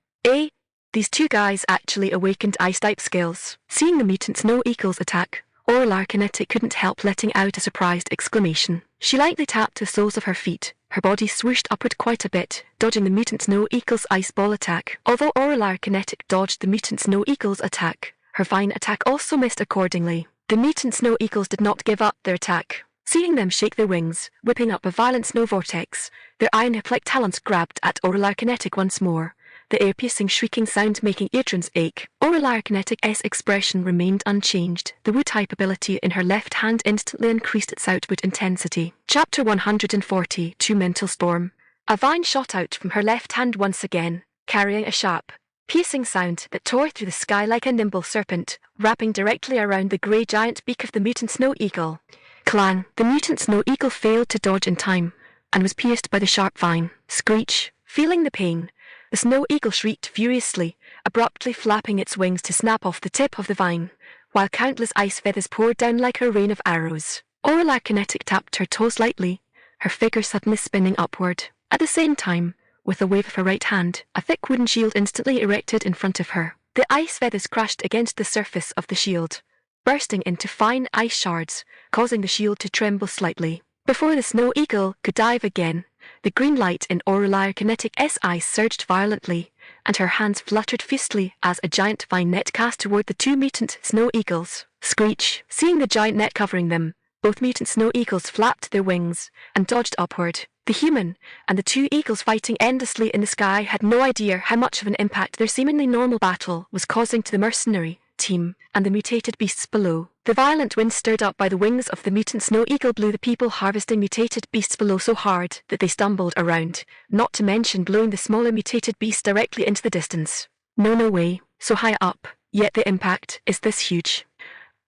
These two guys actually awakened ice-type skills. Seeing the mutant snow eagles attack, Oralai Kinetic couldn't help letting out a surprised exclamation. She lightly tapped the soles of her feet. Her body swooshed upward quite a bit, dodging the mutant snow eagle's ice ball attack. Although Oralai Kinetic dodged the mutant snow eagle's attack, her vine attack also missed accordingly. The mutant snow eagles did not give up their attack. Seeing them shake their wings, whipping up a violent snow vortex, their iron hip-like talons grabbed at Oralai Kinetic once more, the ear-piercing shrieking sound making eardrums ache. Oralai Kinetic's expression remained unchanged. The Wu-type ability in her left hand instantly increased its outward intensity. Chapter 142 Mental Storm. A vine shot out from her left hand once again, carrying a sharp, piercing sound that tore through the sky like a nimble serpent, wrapping directly around the grey giant beak of the mutant snow eagle. Clang! The mutant snow eagle failed to dodge in time, and was pierced by the sharp vine. Screech! Feeling the pain, The snow eagle shrieked furiously, abruptly flapping its wings to snap off the tip of the vine, while countless ice feathers poured down like a rain of arrows. Orla Kinetic tapped her toes lightly, her figure suddenly spinning upward. At the same time, with a wave of her right hand, a thick wooden shield instantly erected in front of her. The ice feathers crashed against the surface of the shield, bursting into fine ice shards, causing the shield to tremble slightly. Before the snow eagle could dive again, the green light in Orla Kinetic's eyes surged violently, and her hands fluttered fiercely as a giant vine net cast toward the two mutant snow eagles. Screech! Seeing the giant net covering them, both mutant snow eagles flapped their wings and dodged upward. The human and the two eagles fighting endlessly in the sky had no idea how much of an impact their seemingly normal battle was causing to the mercenary team and the mutated beasts below. The violent wind stirred up by the wings of the mutant snow eagle blew the people harvesting mutated beasts below so hard that they stumbled around, not to mention blowing the smaller mutated beasts directly into the distance. No way, so high up, yet the impact is this huge.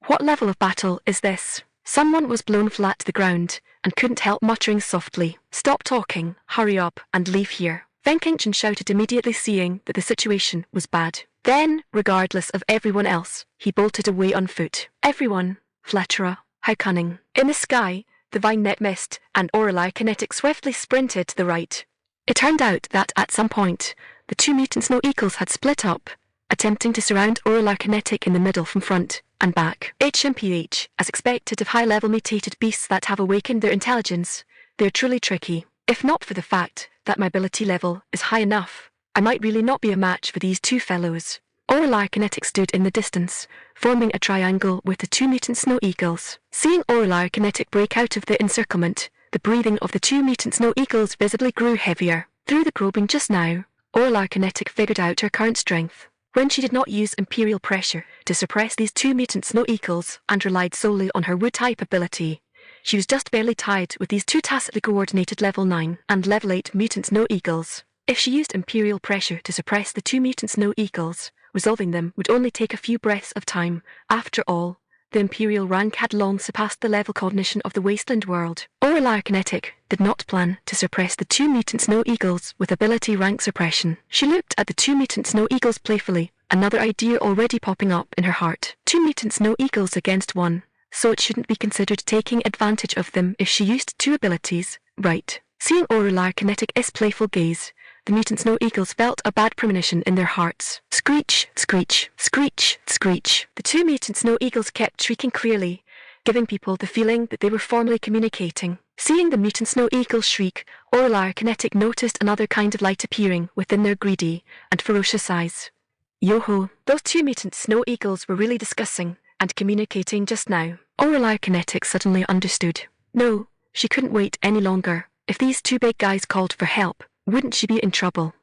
What level of battle is this? Someone was blown flat to the ground and couldn't help muttering softly, "Stop talking, hurry up, and leave here." Venkinchin shouted immediately, seeing that the situation was bad. Then, regardless of everyone else, he bolted away on foot. Everyone, Fletchera, how cunning. In the sky, the vine net missed, and Orla Kinetic swiftly sprinted to the right. It turned out that at some point, the two mutant snow eagles had split up, attempting to surround Orla Kinetic in the middle from front and back. HMPH, as expected of high-level mutated beasts that have awakened their intelligence, they're truly tricky. If not for the fact that my ability level is high enough, I might really not be a match for these two fellows. Orla Kinetic stood in the distance, forming a triangle with the two mutant snow eagles. Seeing Orla Kinetic break out of the encirclement, the breathing of the two mutant snow eagles visibly grew heavier. Through the probing just now, Orla Kinetic figured out her current strength. When she did not use Imperial pressure to suppress these two mutant snow eagles and relied solely on her wood-type ability, she was just barely tied with these two tacitly coordinated level 9 and level 8 mutant snow eagles. If she used Imperial pressure to suppress the two mutant snow eagles, resolving them would only take a few breaths of time. After all, the Imperial rank had long surpassed the level cognition of the Wasteland world. Orla Kinetic did not plan to suppress the two mutant snow eagles with ability rank suppression. She looked at the two mutant snow eagles playfully, another idea already popping up in her heart. Two mutant snow eagles against one, so it shouldn't be considered taking advantage of them if she used two abilities, right? Seeing Orla Kinetic's playful gaze, the mutant snow eagles felt a bad premonition in their hearts. Screech, screech, screech, screech. The two mutant snow eagles kept shrieking clearly, giving people the feeling that they were formally communicating. Seeing the mutant snow eagles shriek, Orla Kinetic noticed another kind of light appearing within their greedy and ferocious eyes. Yo-ho, those two mutant snow eagles were really discussing and communicating just now. Orla Kinetic suddenly understood. No, she couldn't wait any longer. If these two big guys called for help, wouldn't she be in trouble?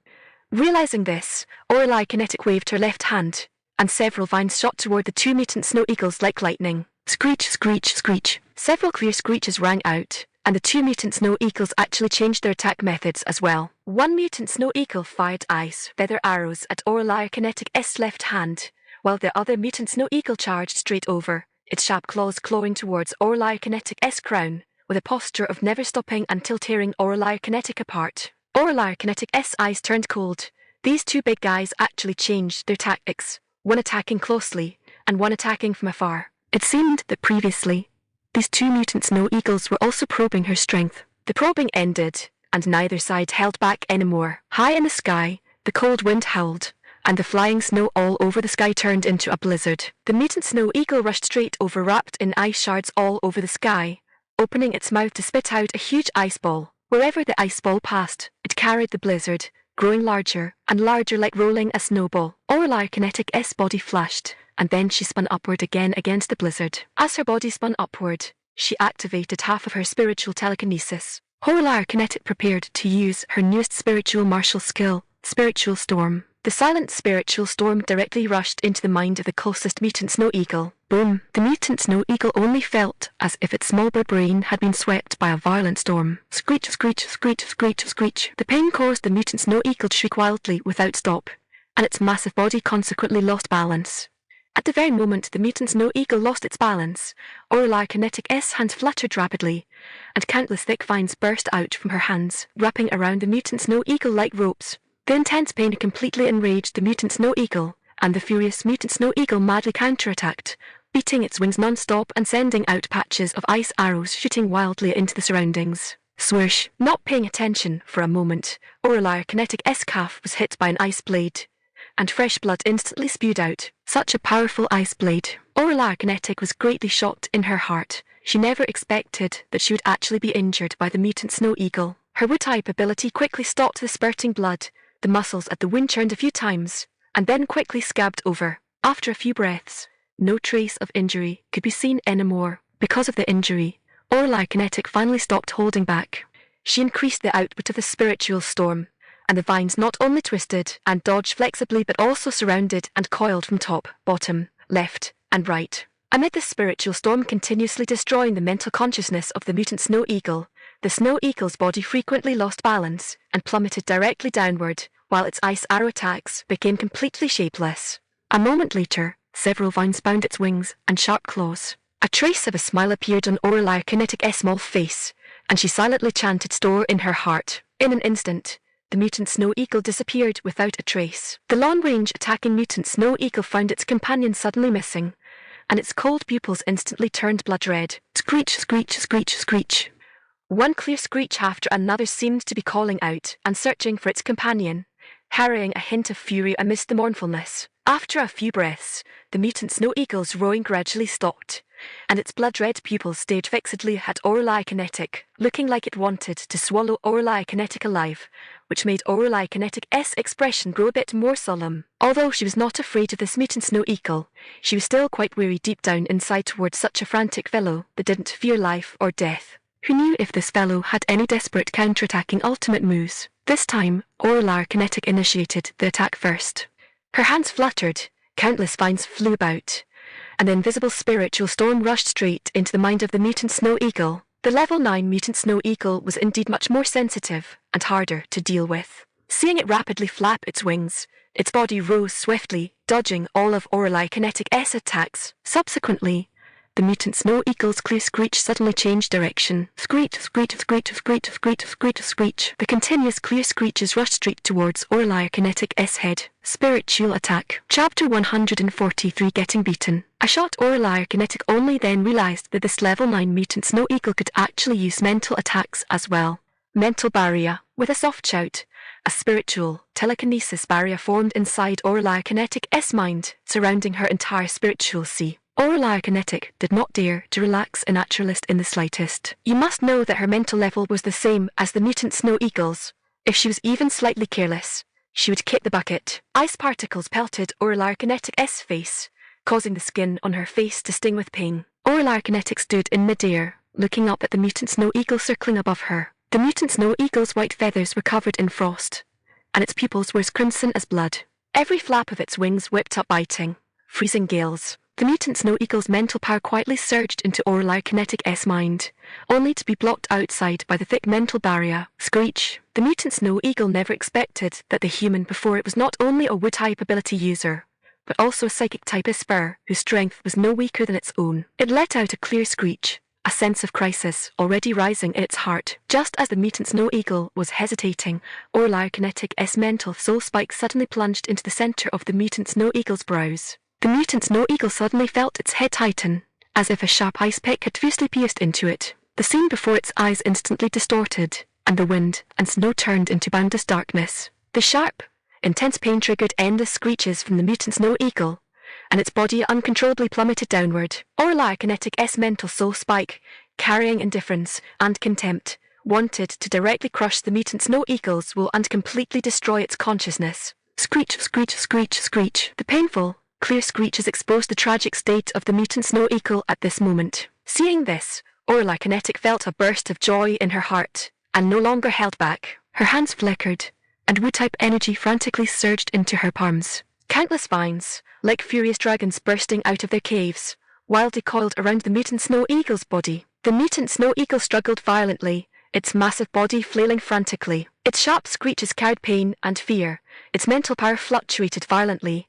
Realizing this, Orla Kinetic waved her left hand, and several vines shot toward the two mutant snow eagles like lightning. Screech, screech, screech. Several clear screeches rang out, and the two mutant snow eagles actually changed their attack methods as well. One mutant snow eagle fired ice feather arrows at Orla Kinetic's left hand, while the other mutant snow eagle charged straight over, its sharp claws clawing towards Orla Kinetic's crown, with a posture of never stopping until tearing Orla Kinetic apart. Orla Kinetic's eyes turned cold. These two big guys actually changed their tactics, one attacking closely, and one attacking from afar. It seemed that previously, these two mutant snow eagles were also probing her strength. The probing ended, and neither side held back anymore. High in the sky, the cold wind howled, and the flying snow all over the sky turned into a blizzard. The mutant snow eagle rushed straight over, wrapped in ice shards all over the sky, opening its mouth to spit out a huge ice ball. Wherever the ice ball passed, it carried the blizzard, growing larger and larger like rolling a snowball. Orla Kinetic's body flashed, and then she spun upward again against the blizzard. As her body spun upward, she activated half of her spiritual telekinesis. Orla Kinetic prepared to use her newest spiritual martial skill, Spiritual Storm. The silent spiritual storm directly rushed into the mind of the closest mutant snow eagle. Boom! The mutant snow eagle only felt as if its small brain had been swept by a violent storm. Screech, screech, screech, screech, screech. The pain caused the mutant snow eagle to shriek wildly without stop, and its massive body consequently lost balance. At the very moment the mutant snow eagle lost its balance, Orla Kinetic's hands fluttered rapidly, and countless thick vines burst out from her hands, wrapping around the mutant snow eagle like ropes. The intense pain completely enraged the mutant snow eagle, and the furious mutant snow eagle madly counterattacked, beating its wings non-stop and sending out patches of ice arrows shooting wildly into the surroundings. Swoosh! Not paying attention for a moment, Aurelia Kinetic-S calf was hit by an ice blade, and fresh blood instantly spewed out. Such a powerful ice blade. Aurelia Kinetic was greatly shocked in her heart. She never expected that she would actually be injured by the mutant snow eagle. Her wood-type ability quickly stopped the spurting blood. The muscles at the wound churned a few times, and then quickly scabbed over. After a few breaths, no trace of injury could be seen anymore. Because of the injury, Aurelia Kinetic finally stopped holding back. She increased the output of the spiritual storm, and the vines not only twisted and dodged flexibly but also surrounded and coiled from top, bottom, left, and right. Amid the spiritual storm continuously destroying the mental consciousness of the mutant snow eagle, the snow eagle's body frequently lost balance and plummeted directly downward, while its ice arrow attacks became completely shapeless. A moment later, several vines bound its wings and sharp claws. A trace of a smile appeared on Aurelia Kinetic-S small face, and she silently chanted store in her heart. In an instant, the mutant snow eagle disappeared without a trace. The long-range attacking mutant snow eagle found its companion suddenly missing, and its cold pupils instantly turned blood red. Screech, screech, screech, screech. One clear screech after another seemed to be calling out and searching for its companion, harrying a hint of fury amidst the mournfulness. After a few breaths, the mutant snow eagle's roaring gradually stopped, and its blood-red pupils stared fixedly at Aurelia Kinetic, looking like it wanted to swallow Aurelia Kinetic alive, which made Aurelia Kinetic-S expression grow a bit more solemn. Although she was not afraid of this mutant snow eagle, she was still quite weary deep down inside towards such a frantic fellow that didn't fear life or death. Who knew if this fellow had any desperate counterattacking ultimate moves? This time, Aurelia Kinetic initiated the attack first. Her hands fluttered, countless vines flew about, and the invisible spiritual storm rushed straight into the mind of the mutant snow eagle. The level 9 mutant snow eagle was indeed much more sensitive and harder to deal with. Seeing it rapidly flap its wings, its body rose swiftly, dodging all of Aurelia Kinetic-S attacks. Subsequently, the mutant snow eagle's clear screech suddenly changed direction. Screech, screech, screech, screech, screech, screech, screech. The continuous clear screeches rushed straight towards Aurelia Kinetic-S head. Spiritual attack. Chapter 143 Getting Beaten. I shot Aurelia Kinetic only then realized that this level 9 mutant snow eagle could actually use mental attacks as well. Mental barrier. With a soft shout, a spiritual telekinesis barrier formed inside Aurelia Kinetic-S mind, surrounding her entire spiritual sea. Aurelia Kinetic did not dare to relax a naturalist in the slightest. You must know that her mental level was the same as the mutant snow eagle's. If she was even slightly careless, she would kick the bucket. Ice particles pelted Aurelia Kinetic-S face, causing the skin on her face to sting with pain. Aurelia Kinetic stood in midair, looking up at the mutant snow eagle circling above her. The mutant snow eagle's white feathers were covered in frost, and its pupils were as crimson as blood. Every flap of its wings whipped up biting, freezing gales. The mutant snow eagle's mental power quietly surged into Aurelia Kinetic-S mind, only to be blocked outside by the thick mental barrier. Screech. The mutant snow eagle never expected that the human before it was not only a wood-type ability user, but also a psychic-type Esper, whose strength was no weaker than its own. It let out a clear screech, a sense of crisis already rising in its heart. Just as the mutant snow eagle was hesitating, Aurelia Kinetic-S mental soul spike suddenly plunged into the center of the mutant snow eagle's brows. The mutant snow eagle suddenly felt its head tighten, as if a sharp ice pick had fiercely pierced into it. The scene before its eyes instantly distorted, and the wind and snow turned into boundless darkness. The sharp, intense pain triggered endless screeches from the mutant snow eagle, and its body uncontrollably plummeted downward. Aurelia Kinetic-S mental soul spike, carrying indifference and contempt, wanted to directly crush the mutant snow eagle's will and completely destroy its consciousness. Screech, screech, screech, screech. The painful, clear screeches exposed the tragic state of the mutant snow eagle at this moment. Seeing this, Aurelia Kinetic felt a burst of joy in her heart, and no longer held back. Her hands flickered, and wood-type energy frantically surged into her palms. Countless vines, like furious dragons bursting out of their caves, wildly coiled around the mutant snow eagle's body. The mutant snow eagle struggled violently, its massive body flailing frantically. Its sharp screeches carried pain and fear. Its mental power fluctuated violently,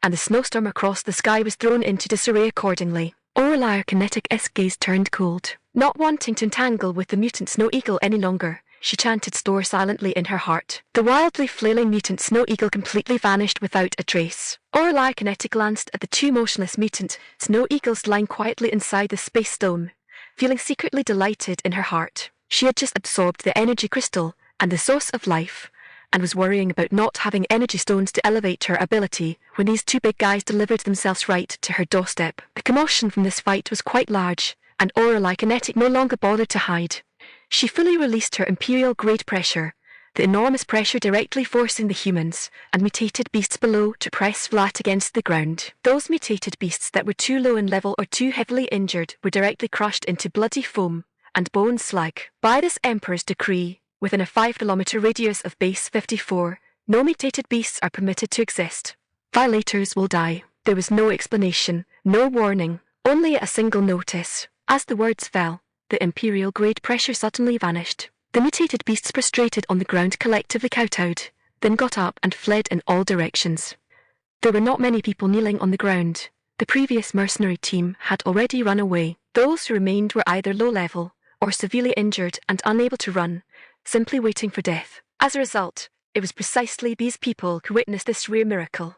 and the snowstorm across the sky was thrown into disarray accordingly. Aurelia Kinetic-S gaze turned cold. Not wanting to entangle with the mutant snow eagle any longer, she chanted store silently in her heart. The wildly flailing mutant snow eagle completely vanished without a trace. Lorelei Kinetic glanced at the two motionless mutant snow eagles lying quietly inside the space dome, feeling secretly delighted in her heart. She had just absorbed the energy crystal and the source of life, and was worrying about not having energy stones to elevate her ability when these two big guys delivered themselves right to her doorstep. The commotion from this fight was quite large, and Lorelei Kinetic no longer bothered to hide. She fully released her Imperial-grade pressure, the enormous pressure directly forcing the humans and mutated beasts below to press flat against the ground. Those mutated beasts that were too low in level or too heavily injured were directly crushed into bloody foam and bone slag. By this Emperor's decree, within a 5-kilometer radius of Base 54, no mutated beasts are permitted to exist. Violators will die. There was no explanation, no warning, only a single notice. As the words fell, the Imperial-grade pressure suddenly vanished. The mutated beasts prostrated on the ground collectively kowtowed, then got up and fled in all directions. There were not many people kneeling on the ground. The previous mercenary team had already run away. Those who remained were either low-level or severely injured and unable to run, simply waiting for death. As a result, it was precisely these people who witnessed this rare miracle.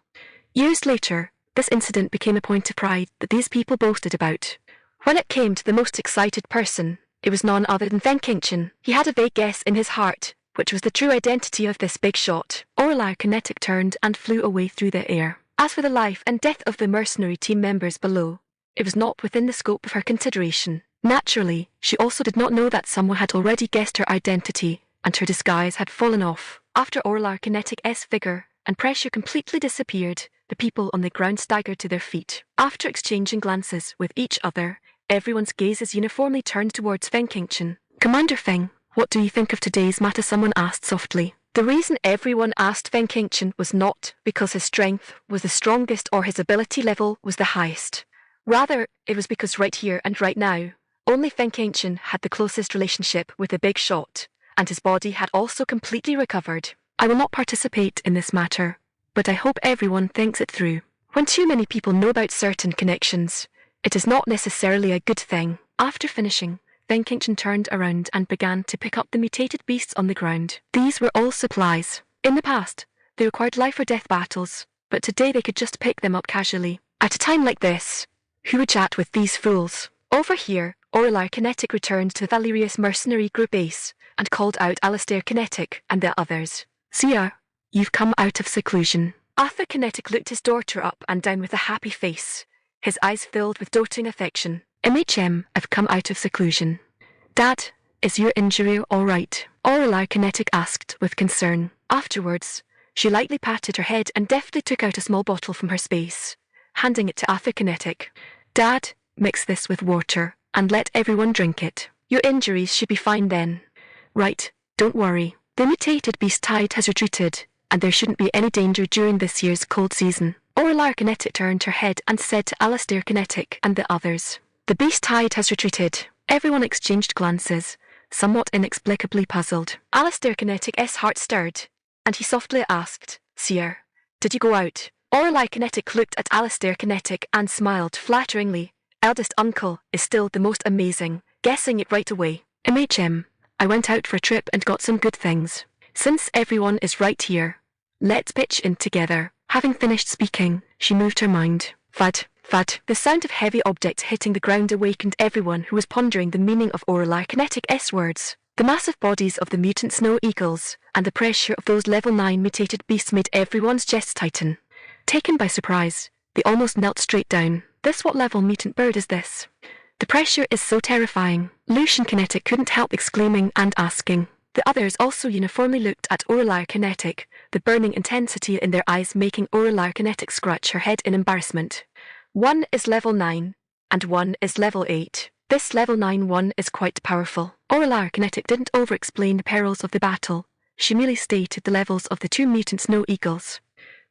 Years later, this incident became a point of pride that these people boasted about. When it came to the most excited person, it was none other than Feng Qingchen. He had a vague guess in his heart, which was the true identity of this big shot. Lorelei Kinetic turned and flew away through the air. As for the life and death of the mercenary team members below, it was not within the scope of her consideration. Naturally, she also did not know that someone had already guessed her identity, and her disguise had fallen off. After Lorelei Kinetic's figure and pressure completely disappeared, the people on the ground staggered to their feet. After exchanging glances with each other, everyone's gazes uniformly turned towards Feng Qingchen. "Commander Feng, what do you think of today's matter?" someone asked softly. The reason everyone asked Feng Qingchen was not because his strength was the strongest or his ability level was the highest. Rather, it was because right here and right now, only Feng Qingchen had the closest relationship with the big shot, and his body had also completely recovered. "I will not participate in this matter, but I hope everyone thinks it through. When too many people know about certain connections, it is not necessarily a good thing." After finishing, Feng Qingchen turned around and began to pick up the mutated beasts on the ground. These were all supplies. In the past, they required life-or-death battles, but today they could just pick them up casually. At a time like this, who would chat with these fools? Over here, Lorelei Kinetic returned to the Valerius mercenary group base and called out Alistair Kinetic and the others. "Sia, you've come out of seclusion." Arthur Kinetic looked his daughter up and down with a happy face, his eyes filled with doting affection. I've come out of seclusion." "Dad, is your injury all right?" Lorelei Kinetic asked with concern. Afterwards, she lightly patted her head and deftly took out a small bottle from her space, handing it to Arthur Kinetic. "Dad, mix this with water and let everyone drink it. Your injuries should be fine then." "Right, don't worry. The mutated beast tide has retreated, and there shouldn't be any danger during this year's cold season." Lorelei Kinetic turned her head and said to Alistair Kinetic and the others, "The beast tide has retreated." Everyone exchanged glances, somewhat inexplicably puzzled. Alistair Kinetic's heart stirred, and he softly asked, "Seer, did you go out?" Lorelei Kinetic looked at Alistair Kinetic and smiled flatteringly. "Eldest uncle is still the most amazing, guessing it right away." "I went out for a trip and got some good things. Since everyone is right here, let's pitch in together." Having finished speaking, she moved her mind. Thud, thud. The sound of heavy objects hitting the ground awakened everyone who was pondering the meaning of Lorelei Kinetic's words. The massive bodies of the mutant snow eagles and the pressure of those level 9 mutated beasts made everyone's chests tighten. Taken by surprise, they almost knelt straight down. What level mutant bird is this? The pressure is so terrifying. Lucian Kinetic couldn't help exclaiming and asking. The others also uniformly looked at Lorelei Kinetic, the burning intensity in their eyes making Lorelei Kinetic scratch her head in embarrassment. "One is level 9, and one is level 8. This level 9 one is quite powerful." Lorelei Kinetic didn't over-explain the perils of the battle. She merely stated the levels of the two mutant snow eagles.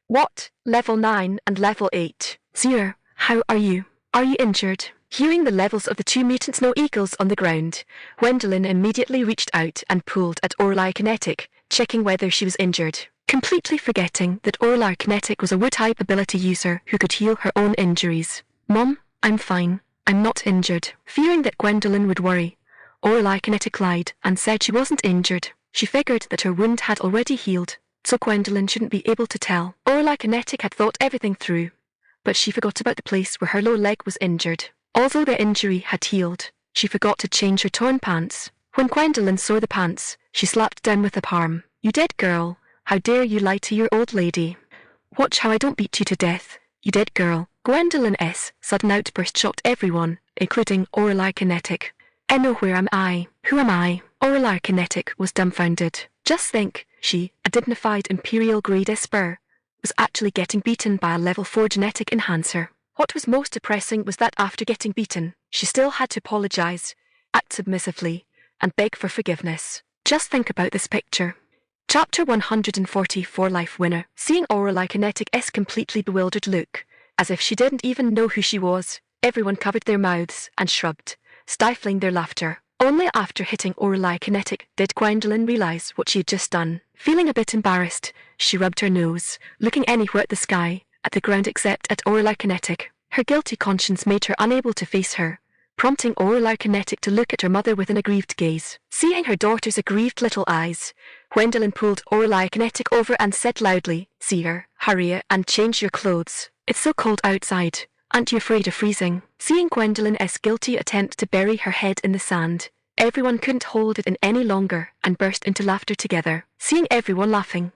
"What? Level 9 and level 8? Seer, how are you? Are you injured?" Hearing the levels of the two mutant snow eagles on the ground, Gwendolyn immediately reached out and pulled at Lorelei Kinetic, checking whether she was injured, completely forgetting that Lorelei Kinetic was a wood-type ability user who could heal her own injuries. "Mom, I'm fine. I'm not injured." Fearing that Gwendolyn would worry, Lorelei Kinetic lied and said she wasn't injured. She figured that her wound had already healed, so Gwendolyn shouldn't be able to tell. Lorelei Kinetic had thought everything through, but she forgot about the place where her lower leg was injured. Although the injury had healed, she forgot to change her torn pants. When Gwendolyn saw the pants, she slapped down with a palm. "You dead girl. How dare you lie to your old lady? Watch how I don't beat you to death, you dead girl." Gwendolyn's sudden outburst shocked everyone, including Lorelei Kinetic. "I know where am I? Who am I?" Lorelei Kinetic was dumbfounded. Just think, she, a dignified Imperial-grade Esper, was actually getting beaten by a level 4 genetic enhancer. What was most depressing was that after getting beaten, she still had to apologize, act submissively, and beg for forgiveness. Just think about this picture. Chapter 144 Life Winner. Seeing Lorelei Kinetic's completely bewildered look, as if she didn't even know who she was, everyone covered their mouths and shrugged, stifling their laughter. Only after hitting Lorelei Kinetic did Gwendolyn realize what she had just done. Feeling a bit embarrassed, she rubbed her nose, looking anywhere at the sky, at the ground except at Lorelei Kinetic. Her guilty conscience made her unable to face her, prompting Lorelei Kinetic to look at her mother with an aggrieved gaze. Seeing her daughter's aggrieved little eyes, Gwendolyn pulled Lorelei Kinetic over and said loudly, "See her, hurry and change your clothes. It's so cold outside. Aren't you afraid of freezing?" Seeing Gwendolyn's guilty attempt to bury her head in the sand, everyone couldn't hold it in any longer and burst into laughter together. Seeing everyone laughing,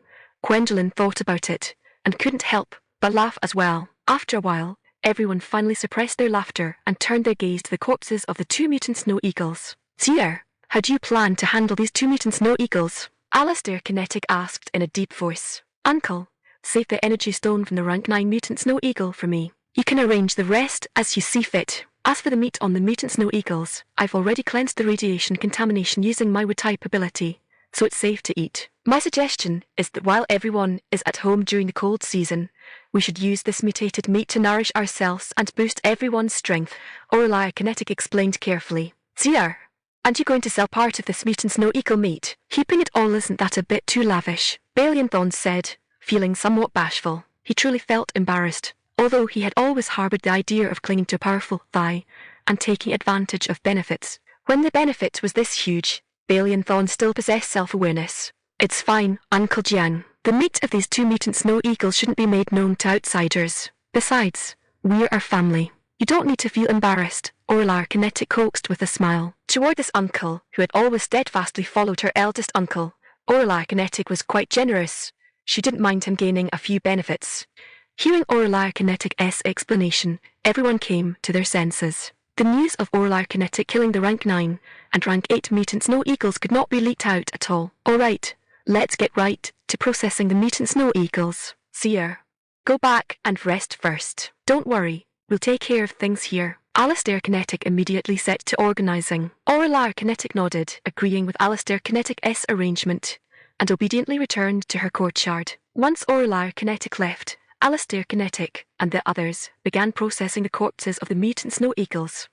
Gwendolyn thought about it and couldn't help but laugh as well. After a while, everyone finally suppressed their laughter and turned their gaze to the corpses of the 2 mutant snow eagles. "Sire, how do you plan to handle these 2 mutant snow eagles?" Alistair Kinetic asked in a deep voice. "Uncle, save the energy stone from the rank 9 mutant snow eagle for me. You can arrange the rest as you see fit. As for the meat on the mutant snow eagles, I've already cleansed the radiation contamination using my wood-type ability, so it's safe to eat. My suggestion is that while everyone is at home during the cold season, we should use this mutated meat to nourish ourselves and boost everyone's strength," Lorelei Kinetic explained carefully. "Sire, aren't you going to sell part of this mutant snow eagle meat? Keeping it all isn't that a bit too lavish?" Balianthon said, feeling somewhat bashful. He truly felt embarrassed, although he had always harbored the idea of clinging to a powerful thigh and taking advantage of benefits. When the benefit was this huge, Balianthon still possessed self-awareness. "It's fine, Uncle Jiang. The meat of these 2 mutant snow eagles shouldn't be made known to outsiders. Besides, we're our family. You don't need to feel embarrassed," Lorelei Kinetic coaxed with a smile. Toward this uncle, who had always steadfastly followed her eldest uncle, Lorelei Kinetic was quite generous. She didn't mind him gaining a few benefits. Hearing Lorelei Kinetic's explanation, everyone came to their senses. The news of Lorelei Kinetic killing the rank 9 and rank 8 mutant snow eagles could not be leaked out at all. "All right, let's get right to processing the mutant snow eagles. Sire, go back and rest first. Don't worry, we'll take care of things here." Alistair Kinetic immediately set to organizing. Lorelei Kinetic nodded, agreeing with Alistair Kinetic's arrangement, and obediently returned to her courtyard. Once Lorelei Kinetic left, Alistair Kinetic and the others began processing the corpses of the mutant snow eagles.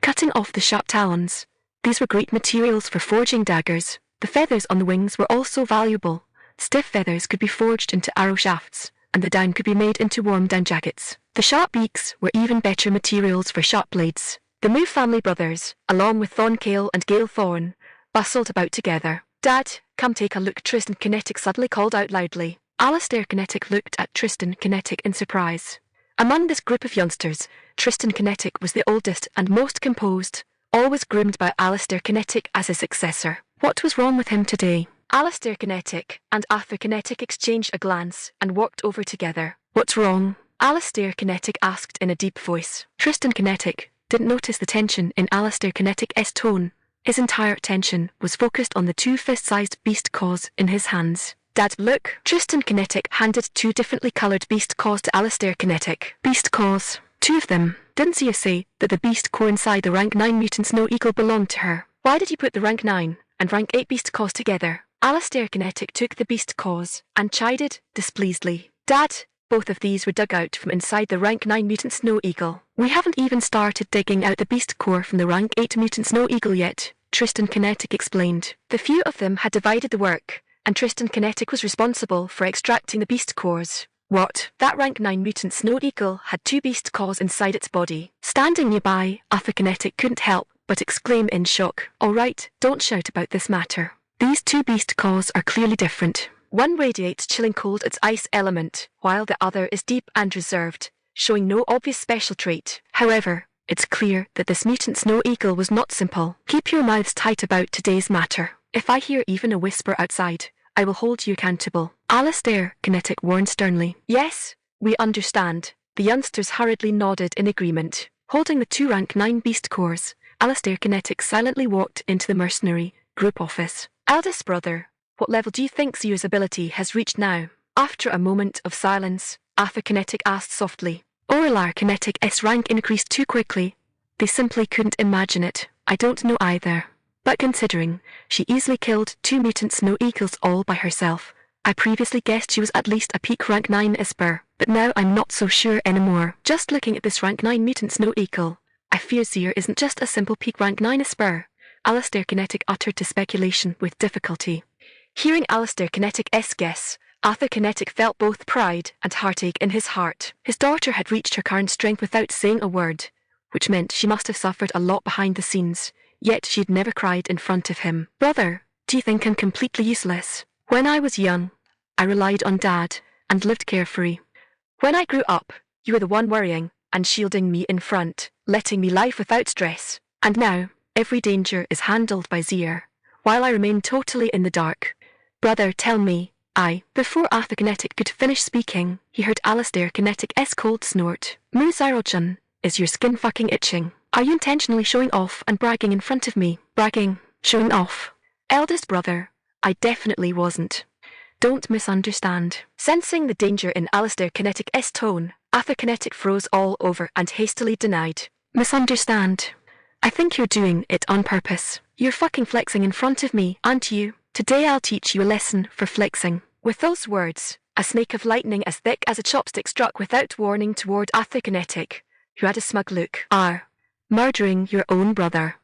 Cutting off the sharp talons, these were great materials for forging daggers. The feathers on the wings were also valuable. Stiff feathers could be forged into arrow shafts, and the down could be made into warm down jackets. The sharp beaks were even better materials for sharp blades. The Moo family brothers, along with Thornkale and Gale Thorn, bustled about together. "Dad, come take a look," Tristan Kinetic suddenly called out loudly. Alistair Kinetic looked at Tristan Kinetic in surprise. Among this group of youngsters, Tristan Kinetic was the oldest and most composed, always groomed by Alistair Kinetic as his successor. What was wrong with him today? Alistair Kinetic and Arthur Kinetic exchanged a glance and walked over together. "What's wrong?" Alistair Kinetic asked in a deep voice. Tristan Kinetic didn't notice the tension in Alistair Kinetic's tone. His entire attention was focused on the 2 fist-sized beast claws in his hands. "Dad, look." Tristan Kinetic handed 2 differently coloured beast claws to Alistair Kinetic. "Beast claws? 2 of them? Didn't Sia say that the beast core inside the rank 9 mutant snow eagle belonged to her? Why did you put the rank 9 and rank 8 beast claws together?" Alistair Kinetic took the beast claws and chided displeasedly. "Dad, both of these were dug out from inside the rank 9 mutant snow eagle. We haven't even started digging out the beast core from the rank 8 mutant snow eagle yet," Tristan Kinetic explained. The few of them had divided the work, and Tristan Kinetic was responsible for extracting the beast cores. "What?" That rank 9 mutant snow eagle had 2 beast claws inside its body. Standing nearby, Arthur Kinetic couldn't help but exclaim in shock. "All right, don't shout about this matter. These two beast cores are clearly different. One radiates chilling cold its ice element, while the other is deep and reserved, showing no obvious special trait. However, it's clear that this mutant snow eagle was not simple. Keep your mouths tight about today's matter. If I hear even a whisper outside, I will hold you accountable. Alistair, Kinetic warned sternly. Yes, we understand. The youngsters hurriedly nodded in agreement. Holding the two rank 9 beast cores, Alistair Kinetic silently walked into the mercenary group office. Eldest brother, what level do you think Zio's ability has reached now? After a moment of silence, Arthur Kinetic asked softly. Aurelar Kinetic S rank increased too quickly. They simply couldn't imagine it. I don't know either. But considering she easily killed 2 mutant snow eagles all by herself, I previously guessed she was at least a peak rank 9 Esper, but now I'm not so sure anymore. Just looking at this rank 9 mutant snow eagle, I fear Zir isn't just a simple peak rank 9 Esper. Alistair Kinetic uttered to speculation with difficulty. Hearing Alistair Kinetic-'s guess, Arthur Kinetic felt both pride and heartache in his heart. His daughter had reached her current strength without saying a word, which meant she must have suffered a lot behind the scenes, yet she'd never cried in front of him. Brother, do you think I'm completely useless? When I was young, I relied on Dad and lived carefree. When I grew up, you were the one worrying and shielding me in front, letting me live without stress. And now, every danger is handled by Zir, while I remain totally in the dark. Brother, tell me. Before Arthur Kinetic could finish speaking, he heard Alistair Kinetic-'s cold snort. Muzarojan, is your skin fucking itching? Are you intentionally showing off and bragging in front of me? Bragging? Showing off? Eldest brother, I definitely wasn't. Don't misunderstand. Sensing the danger in Alistair Kinetic-'s tone, Arthur Kinetic froze all over and hastily denied. Misunderstand? I think you're doing it on purpose. You're fucking flexing in front of me, aren't you? Today I'll teach you a lesson for flexing. With those words, a snake of lightning as thick as a chopstick struck without warning toward Arthur Kinetic, who had a smug look. Murdering your own brother.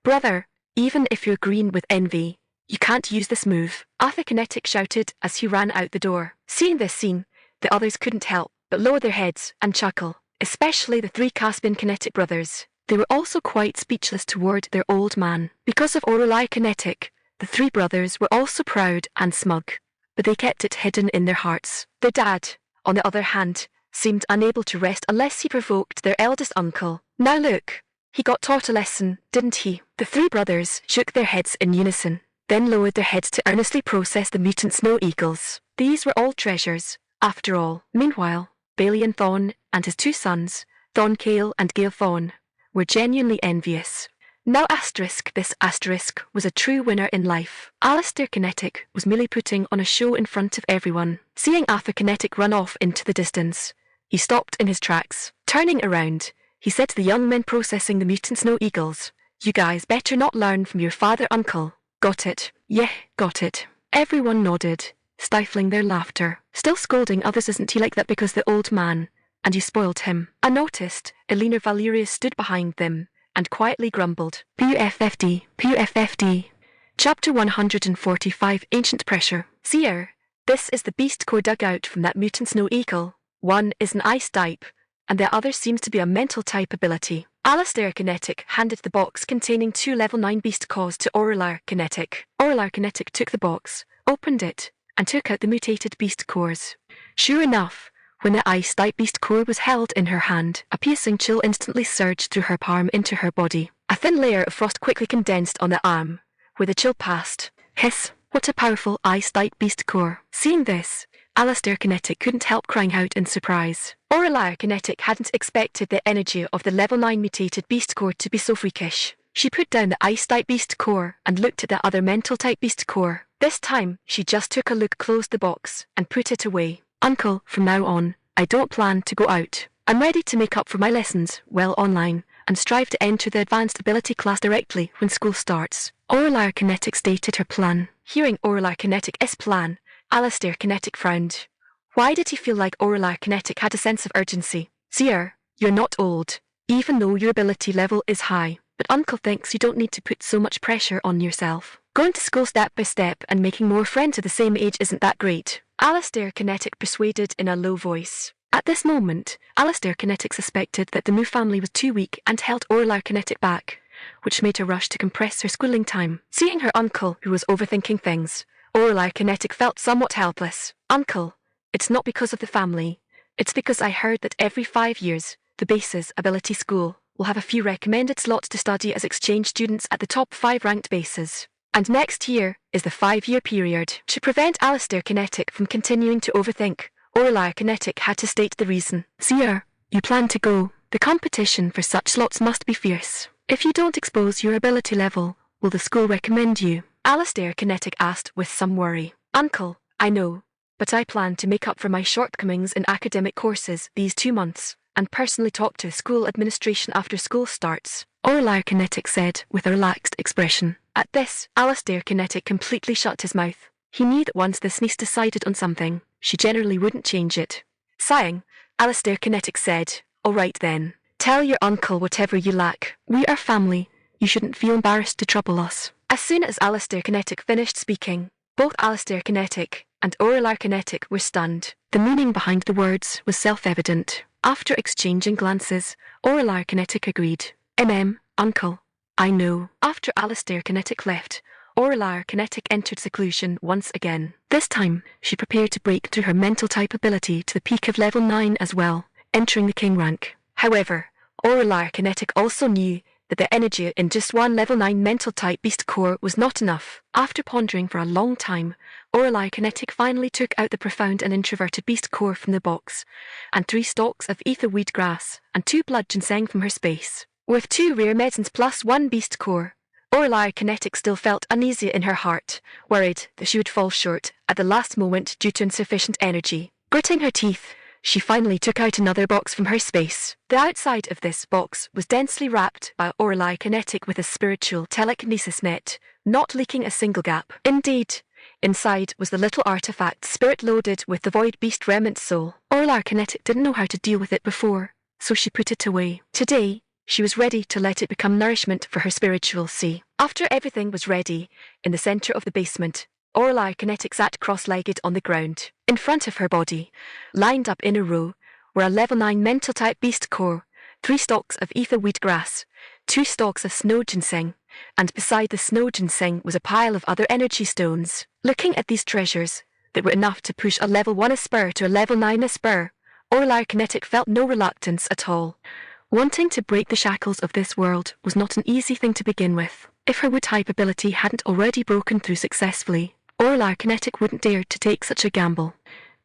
Brother, even if you're green with envy, you can't use this move, Arthur Kinetic shouted as he ran out the door. Seeing this scene, the others couldn't help but lower their heads and chuckle, especially the 3 Caspian Kinetic brothers. They were also quite speechless toward their old man. Because of Aureli Kinetic, the 3 brothers were also proud and smug, but they kept it hidden in their hearts. Their dad, on the other hand, seemed unable to rest unless he provoked their eldest uncle. Now look, he got taught a lesson, didn't he? The 3 brothers shook their heads in unison, then lowered their heads to earnestly process the mutant snow eagles. These were all treasures, after all. Meanwhile, Balian Thorn and his 2 sons, Thorncale and Gale Thorn, were genuinely envious. Now this asterisk was a true winner in life. Alistair Kinetic was merely putting on a show in front of everyone. Seeing Arthur Kinetic run off into the distance, he stopped in his tracks. Turning around, he said to the young men processing the mutant snow eagles, You guys better not learn from your father uncle. Got it? Yeah, got it. Everyone nodded, stifling their laughter. Still scolding others, isn't he like that because the old man, and you spoiled him? Unnoticed, Elena Valerius stood behind them and quietly grumbled. PUFFD, PUFFD. Chapter 145 Ancient Pressure. Seer, this is the beast core dug out from that mutant snow eagle. One is an ice type, and the other seems to be a mental type ability. Alistair Kinetic handed the box containing 2 level 9 beast cores to Aurelar Kinetic. Aurelar Kinetic took the box, opened it, and took out the mutated beast cores. Sure enough, when the ice type beast core was held in her hand, a piercing chill instantly surged through her palm into her body. A thin layer of frost quickly condensed on the arm, where the chill passed. Hiss, what a powerful ice type beast core. Seeing this, Alistair Kinetic couldn't help crying out in surprise. Aurelia Kinetic hadn't expected the energy of the level 9 mutated beast core to be so freakish. She put down the ice type beast core and looked at the other mental type beast core. This time, she just took a look, closed the box, and put it away. Uncle, from now on, I don't plan to go out. I'm ready to make up for my lessons, well online, and strive to enter the advanced ability class directly when school starts. Aurelia Kinetic stated her plan. Hearing Aurelia Kinetic's plan, Alistair Kinetic frowned. Why did he feel like Aurelia Kinetic had a sense of urgency? Seer, you're not old, even though your ability level is high, but Uncle thinks you don't need to put so much pressure on yourself. Going to school step by step and making more friends of the same age isn't that great. Alistair Kinetic persuaded in a low voice. At this moment, Alistair Kinetic suspected that the Mu family was too weak and held Aurelia Kinetic back, which made her rush to compress her schooling time. Seeing her uncle, who was overthinking things, Lorelei Kinetic felt somewhat helpless. Uncle, it's not because of the family. It's because I heard that every 5 years, the Bases Ability School will have a few recommended slots to study as exchange students at the top 5 ranked bases. And next year is the 5-year period. To prevent Alistair Kinetic from continuing to overthink, Lorelei Kinetic had to state the reason. Sir, you plan to go. The competition for such slots must be fierce. If you don't expose your ability level, will the school recommend you? Alistair Kinetic asked with some worry. Uncle, I know, but I plan to make up for my shortcomings in academic courses these 2 months, and personally talk to school administration after school starts, Lorelei Kinetic said with a relaxed expression. At this, Alistair Kinetic completely shut his mouth. He knew that once this niece decided on something, she generally wouldn't change it. Sighing, Alistair Kinetic said, All right then. Tell your uncle whatever you lack. We are family. You shouldn't feel embarrassed to trouble us. As soon as Alistair Kinetic finished speaking, both Alistair Kinetic and Lorelei Kinetic were stunned. The meaning behind the words was self-evident. After exchanging glances, Lorelei Kinetic agreed. Uncle. I know. After Alistair Kinetic left, Lorelei Kinetic entered seclusion once again. This time, she prepared to break through her mental type ability to the peak of level 9 as well, entering the king rank. However, Lorelei Kinetic also knew that the energy in just one level 9 mental type beast core was not enough. After pondering for a long time, Lorelei Kinetic finally took out the profound and introverted beast core from the box, and 3 stalks of etherweed grass, and 2 blood ginseng from her space. With 2 rare medicines plus 1 beast core, Lorelei Kinetic still felt uneasy in her heart, worried that she would fall short at the last moment due to insufficient energy. Gritting her teeth, she finally took out another box from her space. The outside of this box was densely wrapped by Lorelei Kinetic with a spiritual telekinesis net, not leaking a single gap. Indeed, inside was the little artifact spirit loaded with the void beast remnant soul. Lorelei Kinetic didn't know how to deal with it before, so she put it away. Today, she was ready to let it become nourishment for her spiritual sea. After everything was ready, in the center of the basement, Lorelei Kinetic sat cross-legged on the ground. In front of her body, lined up in a row, were a level 9 mental type beast core, 3 stalks of etherweed grass, 2 stalks of snow ginseng, and beside the snow ginseng was a pile of other energy stones. Looking at these treasures, that were enough to push a level 1 Esper to a level 9 Esper, Lorelei Kinetic felt no reluctance at all. Wanting to break the shackles of this world was not an easy thing to begin with. If her wood-type ability hadn't already broken through successfully, Lorelei Kinetic wouldn't dare to take such a gamble,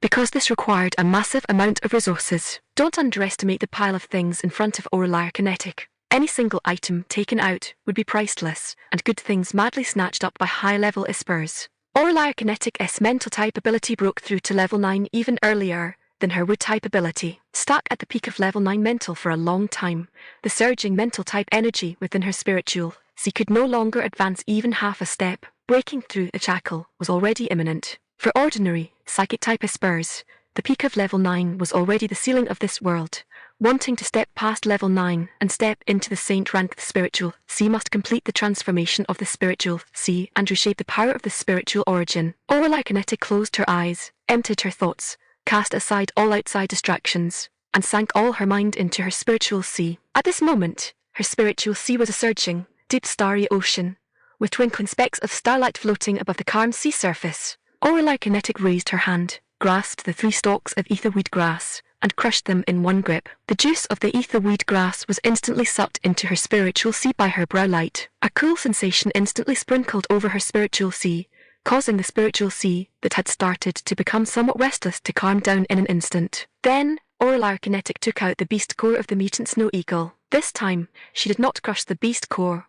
because this required a massive amount of resources. Don't underestimate the pile of things in front of Lorelei Kinetic. Any single item taken out would be priceless, and good things madly snatched up by high-level Espers. Lorelei Kinetic's mental type ability broke through to level 9 even earlier than her wood-type ability. Stuck at the peak of level 9 mental for a long time, the surging mental type energy within her spiritual sea could no longer advance even half a step. Breaking through the shackle was already imminent. For ordinary, psychic-type Espers, the peak of level 9 was already the ceiling of this world. Wanting to step past level 9 and step into the saint rank, the spiritual sea must complete the transformation of the spiritual sea and reshape the power of the spiritual origin. Lorelei Kinetic closed her eyes, emptied her thoughts, cast aside all outside distractions, and sank all her mind into her spiritual sea. At this moment, her spiritual sea was a surging, deep starry ocean, with twinkling specks of starlight floating above the calm sea surface. Lorelei Kinetic raised her hand, grasped the 3 stalks of etherweed grass, and crushed them in one grip. The juice of the etherweed grass was instantly sucked into her spiritual sea by her brow light. A cool sensation instantly sprinkled over her spiritual sea, causing the spiritual sea that had started to become somewhat restless to calm down in an instant. Then, Lorelei Kinetic took out the beast core of the mutant snow eagle. This time, she did not crush the beast core,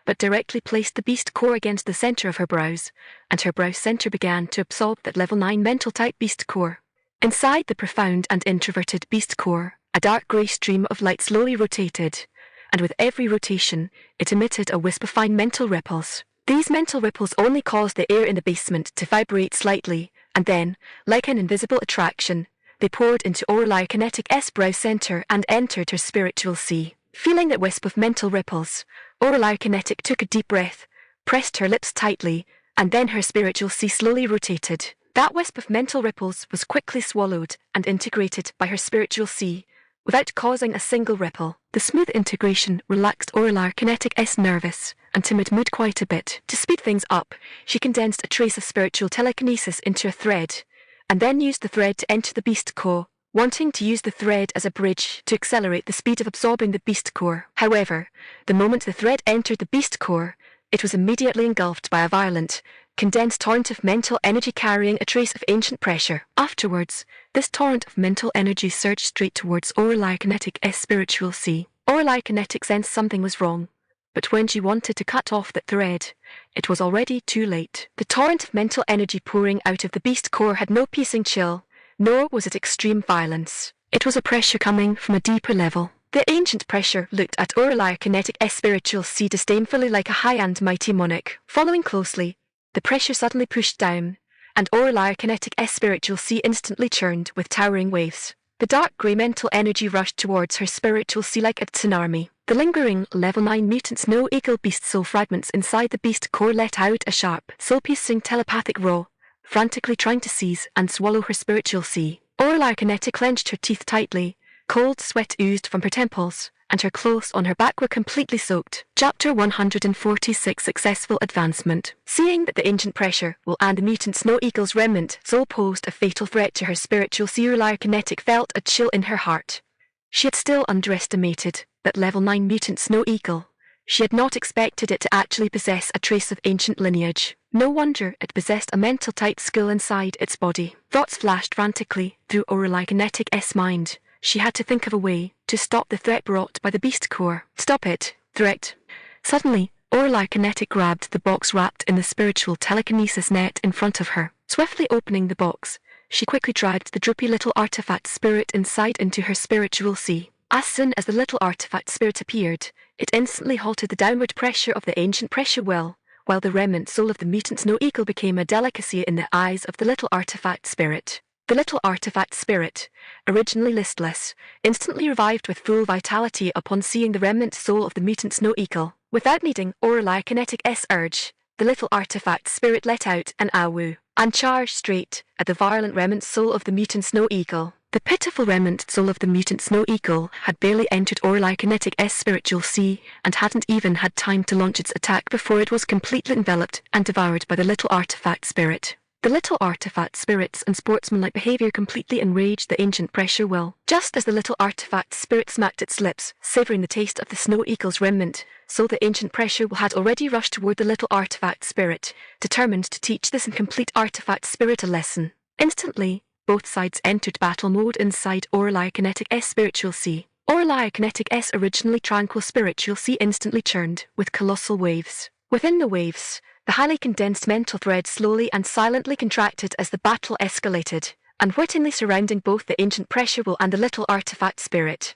but directly placed the beast core against the center of her brows, and her brow center began to absorb that level 9 mental type beast core. Inside the profound and introverted beast core, a dark grey stream of light slowly rotated, and with every rotation, it emitted a wisp of fine mental ripples. These mental ripples only caused the air in the basement to vibrate slightly, and then, like an invisible attraction, they poured into Lorelei Kinetic's brow center and entered her spiritual sea. Feeling that wisp of mental ripples, Lorelei Kinetic took a deep breath, pressed her lips tightly, and then her spiritual sea slowly rotated. That wisp of mental ripples was quickly swallowed and integrated by her spiritual sea, without causing a single ripple. The smooth integration relaxed Aurelia Kinetic-S nervous and timid mood quite a bit. To speed things up, she condensed a trace of spiritual telekinesis into a thread, and then used the thread to enter the beast core, wanting to use the thread as a bridge to accelerate the speed of absorbing the beast core. However, the moment the thread entered the beast core, it was immediately engulfed by a violent, condensed torrent of mental energy carrying a trace of ancient pressure. Afterwards, this torrent of mental energy surged straight towards Aurelia Kinetic-S spiritual sea. Aurelia Kinetic sensed something was wrong, but when she wanted to cut off that thread, it was already too late. The torrent of mental energy pouring out of the beast core had no piercing chill, nor was it extreme violence. It was a pressure coming from a deeper level. The ancient pressure looked at Aurelia Kinetic-S spiritual sea disdainfully like a high and mighty monarch. Following closely, the pressure suddenly pushed down, and Aurelia Kinetic-S spiritual sea instantly churned with towering waves. The dark grey mental energy rushed towards her spiritual sea like a tsunami. The lingering level 9 mutant snow eagle beast soul fragments inside the beast core let out a sharp, soul-piercing telepathic roar, frantically trying to seize and swallow her spiritual sea. Aurelia Kinetic clenched her teeth tightly, cold sweat oozed from her temples, and her clothes on her back were completely soaked. Chapter 146 Successful Advancement. Seeing that the ancient pressure will and the mutant snow eagle's remnant soul posed a fatal threat to her spiritual sea, Aurelia Kinetic felt a chill in her heart. She had still underestimated that level 9 mutant snow eagle. She had not expected it to actually possess a trace of ancient lineage. No wonder it possessed a mental type skill inside its body. Thoughts flashed frantically through Aurelia Kinetic-S mind. She had to think of a way to stop the threat brought by the beast core. Stop it, threat. Suddenly, Aurelia Kinetic grabbed the box wrapped in the spiritual telekinesis net in front of her. Swiftly opening the box, she quickly dragged the droopy little artifact spirit inside into her spiritual sea. As soon as the little artifact spirit appeared, it instantly halted the downward pressure of the ancient pressure well, while the remnant soul of the mutant snow eagle became a delicacy in the eyes of the little artifact spirit. The little artifact spirit, originally listless, instantly revived with full vitality upon seeing the remnant soul of the mutant snow eagle. Without needing Aurelia Kinetic-S urge, the little artifact spirit let out an awoo and charged straight at the violent remnant soul of the mutant snow eagle. The pitiful remnant soul of the mutant snow eagle had barely entered Aurelia Kinetic-S spiritual sea and hadn't even had time to launch its attack before it was completely enveloped and devoured by the little artifact spirit. The little artifact spirit's unsportsmanlike behavior completely enraged the ancient pressure will. Just as the little artifact spirit smacked its lips, savoring the taste of the snow eagle's remnant, so the ancient pressure will had already rushed toward the little artifact spirit, determined to teach this incomplete artifact spirit a lesson. Instantly, both sides entered battle mode inside Aurelia Kinetic-S spiritual sea. Aurelia Kinetic-S originally tranquil spiritual sea instantly churned with colossal waves. Within the waves, the highly condensed mental thread slowly and silently contracted as the battle escalated, unwittingly surrounding both the ancient pressure will and the little artifact spirit.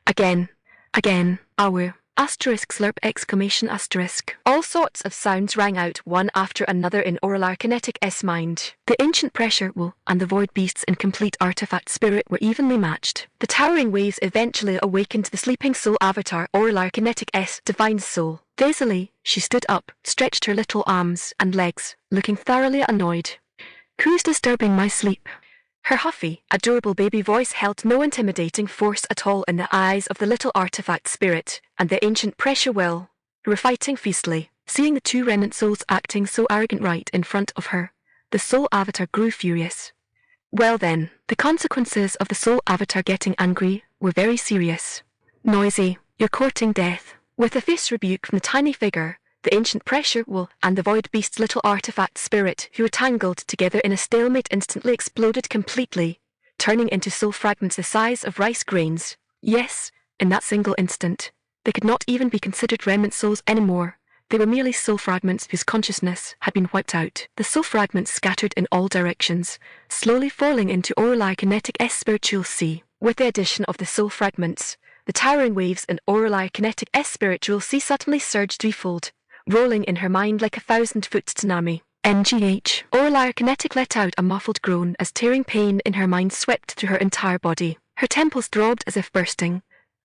Again, our asterisk slurp exclamation asterisk. All sorts of sounds rang out one after another in Aurelia Kinetic-S mind. The ancient pressure will and the void beast's incomplete artifact spirit were evenly matched. The towering waves eventually awakened the sleeping soul avatar Aurelia Kinetic-S divine soul. Dazedly, she stood up, stretched her little arms and legs, looking thoroughly annoyed. Who's disturbing my sleep? Her huffy, adorable baby voice held no intimidating force at all in the eyes of the little artifact spirit, and the ancient pressure will were fighting fiercely. Seeing the two remnant souls acting so arrogant right in front of her, the soul avatar grew furious. Well then, the consequences of the soul avatar getting angry were very serious. Noisy, you're courting death. With a fierce rebuke from the tiny figure, the ancient pressure will and the void beast's little artifact spirit, who were tangled together in a stalemate, instantly exploded completely, turning into soul fragments the size of rice grains. Yes, in that single instant, they could not even be considered remnant souls anymore. They were merely soul fragments whose consciousness had been wiped out. The soul fragments scattered in all directions, slowly falling into Aurelia Kinetic-S spiritual sea. With the addition of the soul fragments, the towering waves in Aurelia Kinetic-S spiritual sea suddenly surged threefold, rolling in her mind like a 1,000-foot tsunami. MGH. Aurelia Kinetic let out a muffled groan as tearing pain in her mind swept through her entire body. Her temples throbbed as if bursting,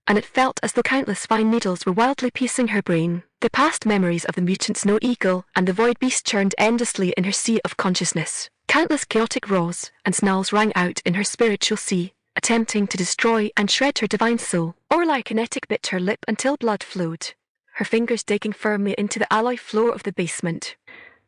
and it felt as though countless fine needles were wildly piercing her brain. The past memories of the mutant snow eagle and the void beast churned endlessly in her sea of consciousness. Countless chaotic roars and snarls rang out in her spiritual sea, attempting to destroy and shred her divine soul. Orlar Kinetic bit her lip until blood flowed, her fingers digging firmly into the alloy floor of the basement.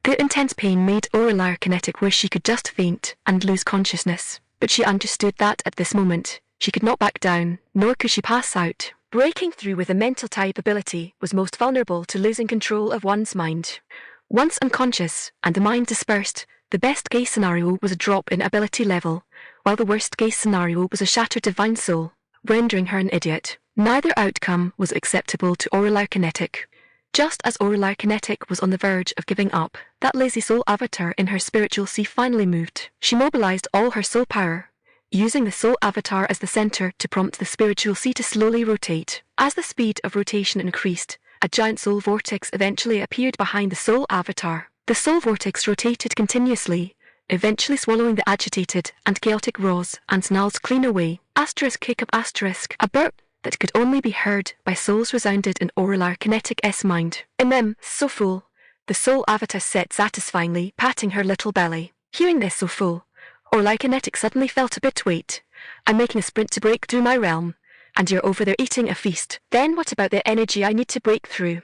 The intense pain made Orlar Kinetic wish she could just faint and lose consciousness, but she understood that at this moment, she could not back down, nor could she pass out. Breaking through with a mental type ability was most vulnerable to losing control of one's mind. Once unconscious and the mind dispersed, the best-case scenario was a drop in ability level, while the worst-case scenario was a shattered divine soul, rendering her an idiot. Neither outcome was acceptable to Orlar Kinetic. Just as Orlar Kinetic was on the verge of giving up, that lazy soul avatar in her spiritual sea finally moved. She mobilized all her soul power, using the soul avatar as the center to prompt the spiritual sea to slowly rotate. As the speed of rotation increased, a giant soul vortex eventually appeared behind the soul avatar. The soul vortex rotated continuously, eventually swallowing the agitated and chaotic Roz and Snarls clean away. Asterisk hiccup asterisk. A burp that could only be heard by souls resounded in Orlar Kinetic's mind. So full, the soul avatar said satisfyingly, patting her little belly. Hearing this so full, Orlar Kinetic suddenly felt a bit weight. I'm making a sprint to break through my realm, and you're over there eating a feast. Then what about the energy I need to break through?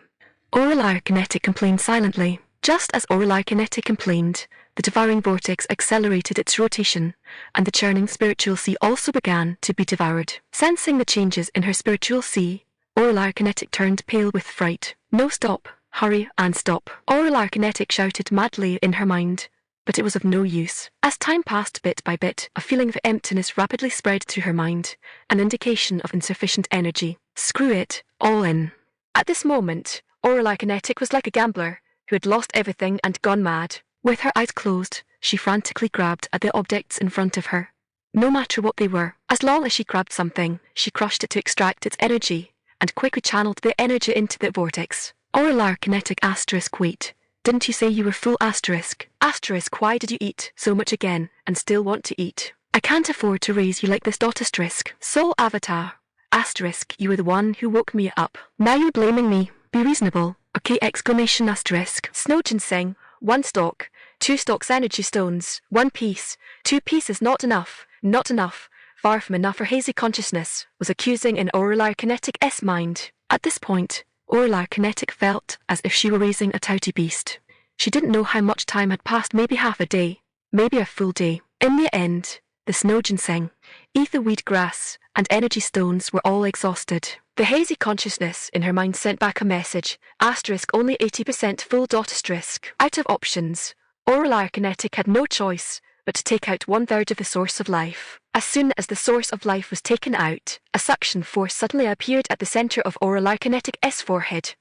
Orlar Kinetic complained silently. Just as Orlar Kinetic complained, the devouring vortex accelerated its rotation, and the churning spiritual sea also began to be devoured. Sensing the changes in her spiritual sea, Orlar Kinetic turned pale with fright. No, stop, hurry and stop. Orlar Kinetic shouted madly in her mind, but it was of no use. As time passed bit by bit, a feeling of emptiness rapidly spread through her mind, an indication of insufficient energy. Screw it, all in. At this moment, Orlar Kinetic was like a gambler who had lost everything and gone mad. With her eyes closed, she frantically grabbed at the objects in front of her. No matter what they were, as long as she grabbed something, she crushed it to extract its energy, and quickly channeled the energy into the vortex. Orlar Kinetic asterisk wait. Didn't you say you were full asterisk? Asterisk why did you eat so much again, and still want to eat? I can't afford to raise you like this dot asterisk. Soul avatar. Asterisk you were the one who woke me up. Now you're blaming me. Be reasonable. Okay exclamation asterisk. Snow ginseng. 1 stalk. 2 stalks energy stones. 1 piece. 2 pieces not enough. Not enough. Far from enough. Her hazy consciousness was accusing in Orlar Kinetic's mind. At this point, Orlar Kinetic felt as if she were raising a touty beast. She didn't know how much time had passed, maybe half a day, maybe a full day. In the end, the snow ginseng, etherweed grass, and energy stones were all exhausted. The hazy consciousness in her mind sent back a message, asterisk only 80% full dot asterisk. Out of options, Orlar Kinetic had no choice but to take out 1/3 of the source of life. As soon as the source of life was taken out, a suction force suddenly appeared at the center of Orlar Kinetic's forehead.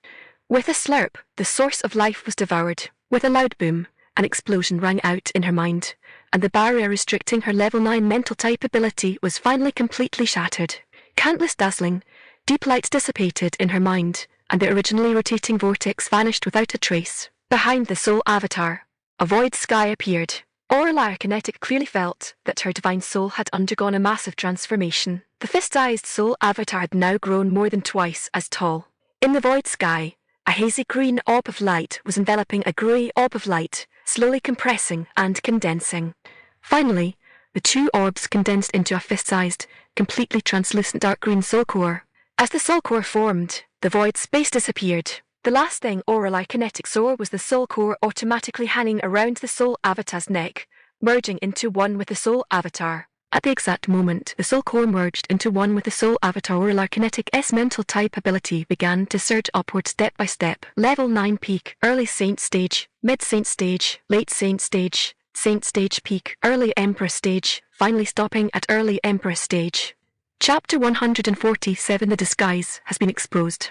With a slurp, the source of life was devoured. With a loud boom, an explosion rang out in her mind, and the barrier restricting her level 9 mental type ability was finally completely shattered. Countless dazzling, deep lights dissipated in her mind, and the originally rotating vortex vanished without a trace. Behind the soul avatar, a void sky appeared. Orlar Kinetic clearly felt that her divine soul had undergone a massive transformation. The fist-sized soul avatar had now grown more than twice as tall. In the void sky, a hazy green orb of light was enveloping a grey orb of light, slowly compressing and condensing. Finally, the 2 orbs condensed into a fist-sized, completely translucent dark green soul core. As the soul core formed, the void space disappeared. The last thing Orlar Kinetic saw was the soul core automatically hanging around the soul avatar's neck, merging into one with the soul avatar. At the exact moment the soul core merged into one with the soul avatar, Orlar Kinetic's mental type ability began to surge upward step by step. Level 9 peak, early saint stage, mid saint stage, late saint stage peak, early emperor stage, finally stopping at early emperor stage. Chapter 147. The disguise has been exposed.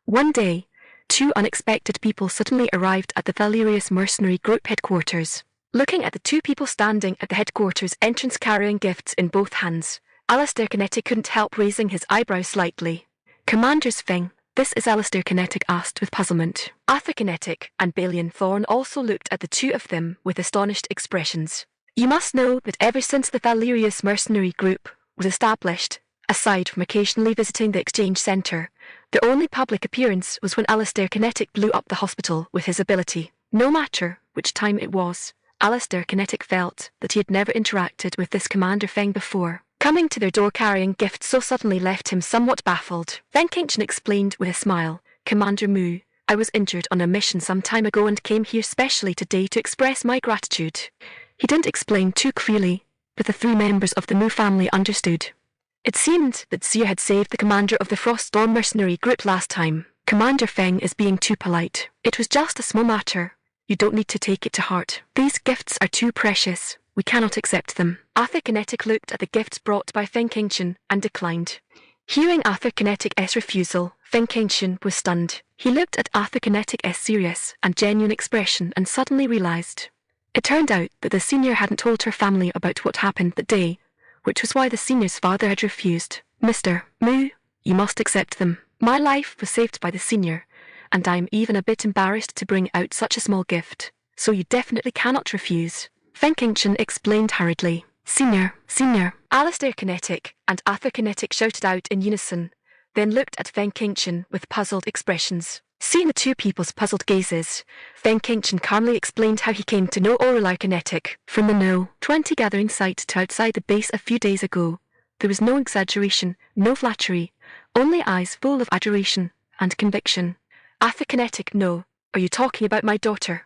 One day, 2 unexpected people suddenly arrived at the Valerius mercenary group headquarters. Looking at the 2 people standing at the headquarters entrance carrying gifts in both hands, Alistair Kinetic couldn't help raising his eyebrows slightly. Commanders Fing, this is Alistair Kinetic asked with puzzlement. Arthur Kinetic and Balian Thorn also looked at the 2 of them with astonished expressions. You must know that ever since the Valerius mercenary group was established, aside from occasionally visiting the exchange centre, their only public appearance was when Alistair Kinetic blew up the hospital with his ability. No matter which time it was, Alistair Kinetic felt that he had never interacted with this Commander Feng before. Coming to their door carrying gifts so suddenly left him somewhat baffled. Feng Qingshan explained with a smile, Commander Mu, I was injured on a mission some time ago and came here specially today to express my gratitude. He didn't explain too clearly, but the three members of the Mu family understood. It seemed that Xia had saved the commander of the Froststorm mercenary group last time. Commander Feng is being too polite. It was just a small matter. You don't need to take it to heart. These gifts are too precious. We cannot accept them. Arthur Kinetic looked at the gifts brought by Feng Qingshan and declined. Hearing Arthur Kinetic's refusal, Feng Qingshan was stunned. He looked at Arthur Kinetic's serious and genuine expression and suddenly realized. It turned out that the senior hadn't told her family about what happened that day, which was why the senior's father had refused. Mr. Mu, you must accept them. My life was saved by the senior, and I'm even a bit embarrassed to bring out such a small gift, so you definitely cannot refuse. Feng Qingshan explained hurriedly. Senior, Alistair Kinetic and Arthur Kinetic shouted out in unison, then looked at Feng Qingshan with puzzled expressions. Seeing the two people's puzzled gazes, Feng Qingshan calmly explained how he came to know Aureli Kinetic. From the No. 20 gathering site to outside the base a few days ago, there was no exaggeration, no flattery, only eyes full of adoration and conviction. Arthur Kinetic, no, are you talking about my daughter?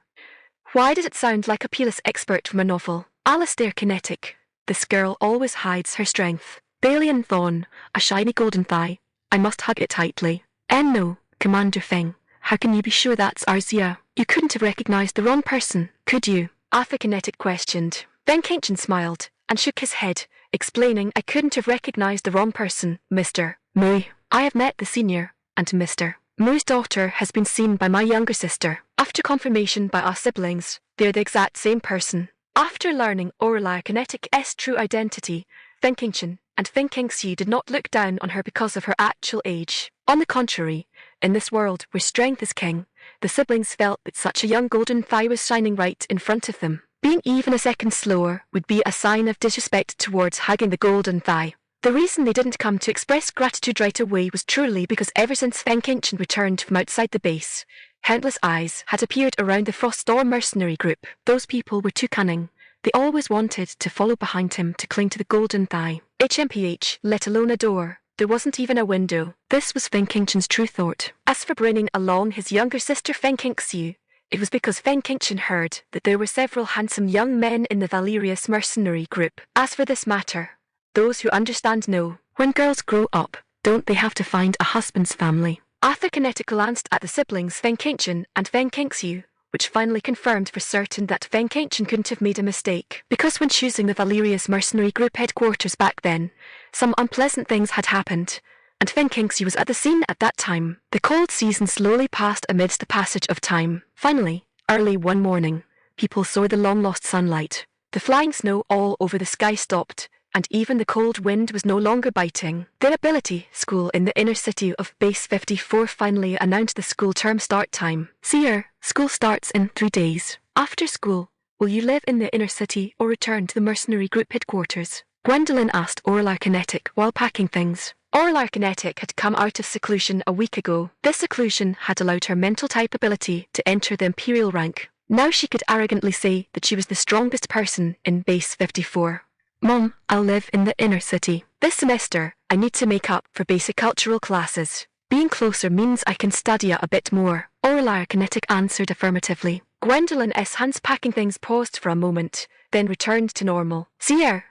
Why does it sound like a peerless expert from a novel? Alistair Kinetic, this girl always hides her strength. Balian Thorn, a shiny golden thigh. I must hug it tightly. No, Commander Feng, how can you be sure that's our Xia? You couldn't have recognized the wrong person, could you? Arthur Kinetic questioned. Feng Qingshan smiled and shook his head, explaining I couldn't have recognized the wrong person, Mr. Mu. I have met the senior, and Mr. Mu's daughter has been seen by my younger sister. After confirmation by our siblings, they're the exact same person. After learning Aureli Kinetic's true identity, Feng Qingshan and Feng Qingshu did not look down on her because of her actual age. On the contrary, in this world where strength is king, the siblings felt that such a young golden thigh was shining right in front of them. Being even a second slower would be a sign of disrespect towards hugging the golden thigh. The reason they didn't come to express gratitude right away was truly because ever since Feng Qingshan returned from outside the base, countless eyes had appeared around the Froststorm mercenary group. Those people were too cunning. They always wanted to follow behind him to cling to the golden thigh. HMPH, let alone a door. There wasn't even a window. This was Feng Qingshan's true thought. As for bringing along his younger sister Feng Qingshu, it was because Feng Qingshan heard that there were several handsome young men in the Valerius mercenary group. As for this matter, those who understand know. When girls grow up, don't they have to find a husband's family? Arthur Kinetic glanced at the siblings Feng Qingshan and Feng Qingshu, which finally confirmed for certain that Feng Qingshan couldn't have made a mistake. Because when choosing the Valerius mercenary group headquarters back then, some unpleasant things had happened, and Feng Qingshu was at the scene at that time. The cold season slowly passed amidst the passage of time. Finally, early one morning, people saw the long-lost sunlight. The flying snow all over the sky stopped, and even the cold wind was no longer biting. Their ability school in the inner city of Base 54 finally announced the school term start time. Seer, school starts in 3 days. After school, will you live in the inner city or return to the mercenary group headquarters? Gwendolyn asked Aureli Kinetic while packing things. Aureli Kinetic had come out of seclusion a week ago. This seclusion had allowed her mental type ability to enter the Imperial rank. Now she could arrogantly say that she was the strongest person in Base 54. Mom, I'll live in the inner city. This semester, I need to make up for basic cultural classes. Being closer means I can study a bit more. Aureli Kinetic answered affirmatively. Gwendolyn's hands packing things paused for a moment, then returned to normal. Seer,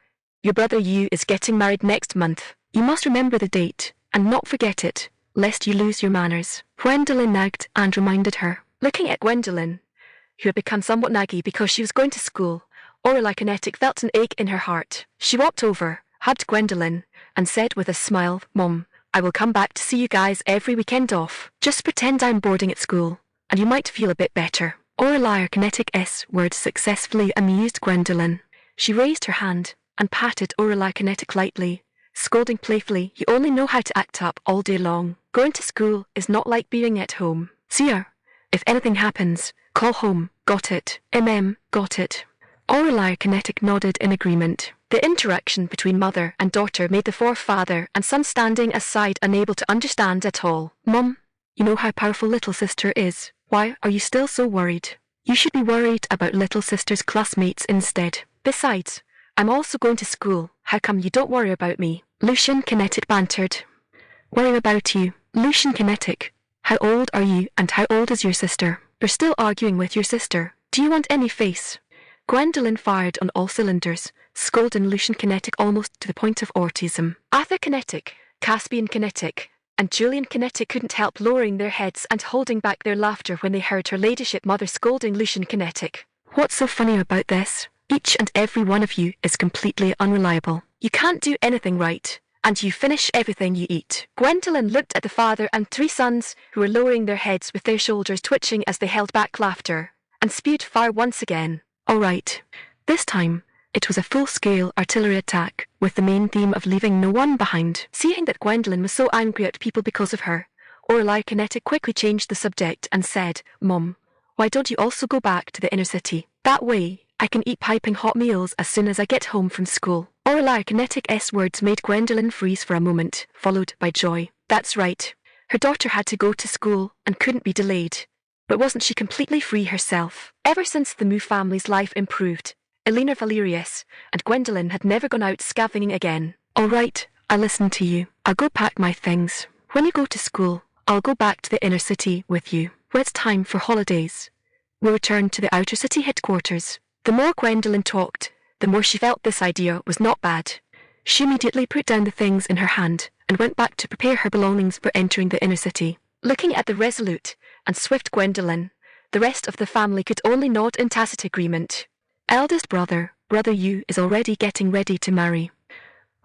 your brother Yu is getting married next month. You must remember the date, and not forget it, lest you lose your manners. Gwendolyn nagged and reminded her. Looking at Gwendolyn, who had become somewhat naggy because she was going to school, Aureli Kinetic felt an ache in her heart. She walked over, hugged Gwendolyn, and said with a smile, Mom, I will come back to see you guys every weekend off. Just pretend I'm boarding at school, and you might feel a bit better. Aureli Kinetic's words successfully amused Gwendolyn. She raised her hand and patted Aureli Kinetic lightly, scolding playfully, you only know how to act up all day long. Going to school is not like being at home. Seer, if anything happens, call home. Got it? Got it. Aureli Kinetic nodded in agreement. The interaction between mother and daughter made the forefather and son standing aside unable to understand at all. Mom, you know how powerful little sister is. Why are you still so worried? You should be worried about little sister's classmates instead. Besides, I'm also going to school. How come you don't worry about me? Lucian Kinetic bantered. Worry about you? Lucian Kinetic. How old are you and how old is your sister? You're still arguing with your sister. Do you want any face? Gwendolyn fired on all cylinders, scolding Lucian Kinetic almost to the point of autism. Arthur Kinetic, Caspian Kinetic, and Julian Kinetic couldn't help lowering their heads and holding back their laughter when they heard her ladyship mother scolding Lucian Kinetic. What's so funny about this? Each and every one of you is completely unreliable. You can't do anything right, and you finish everything you eat. Gwendolyn looked at the father and three sons, who were lowering their heads with their shoulders twitching as they held back laughter, and spewed fire once again. All right. This time, it was a full-scale artillery attack, with the main theme of leaving no one behind. Seeing that Gwendolyn was so angry at people because of her, Orlai Kinetic quickly changed the subject and said, Mom, why don't you also go back to the inner city? That way, I can eat piping hot meals as soon as I get home from school. Orlai Kinetic's words made Gwendolyn freeze for a moment, followed by joy. That's right. Her daughter had to go to school and couldn't be delayed. But wasn't she completely free herself? Ever since the Moo family's life improved, Elena Valerius and Gwendolyn had never gone out scavenging again. All right, I listen to you. I'll go pack my things. When you go to school, I'll go back to the inner city with you. When it's time for holidays, we'll return to the outer city headquarters. The more Gwendolyn talked, the more she felt this idea was not bad. She immediately put down the things in her hand and went back to prepare her belongings for entering the inner city. Looking at the resolute and swift Gwendolyn, the rest of the family could only nod in tacit agreement. Eldest brother, Brother Yu is already getting ready to marry.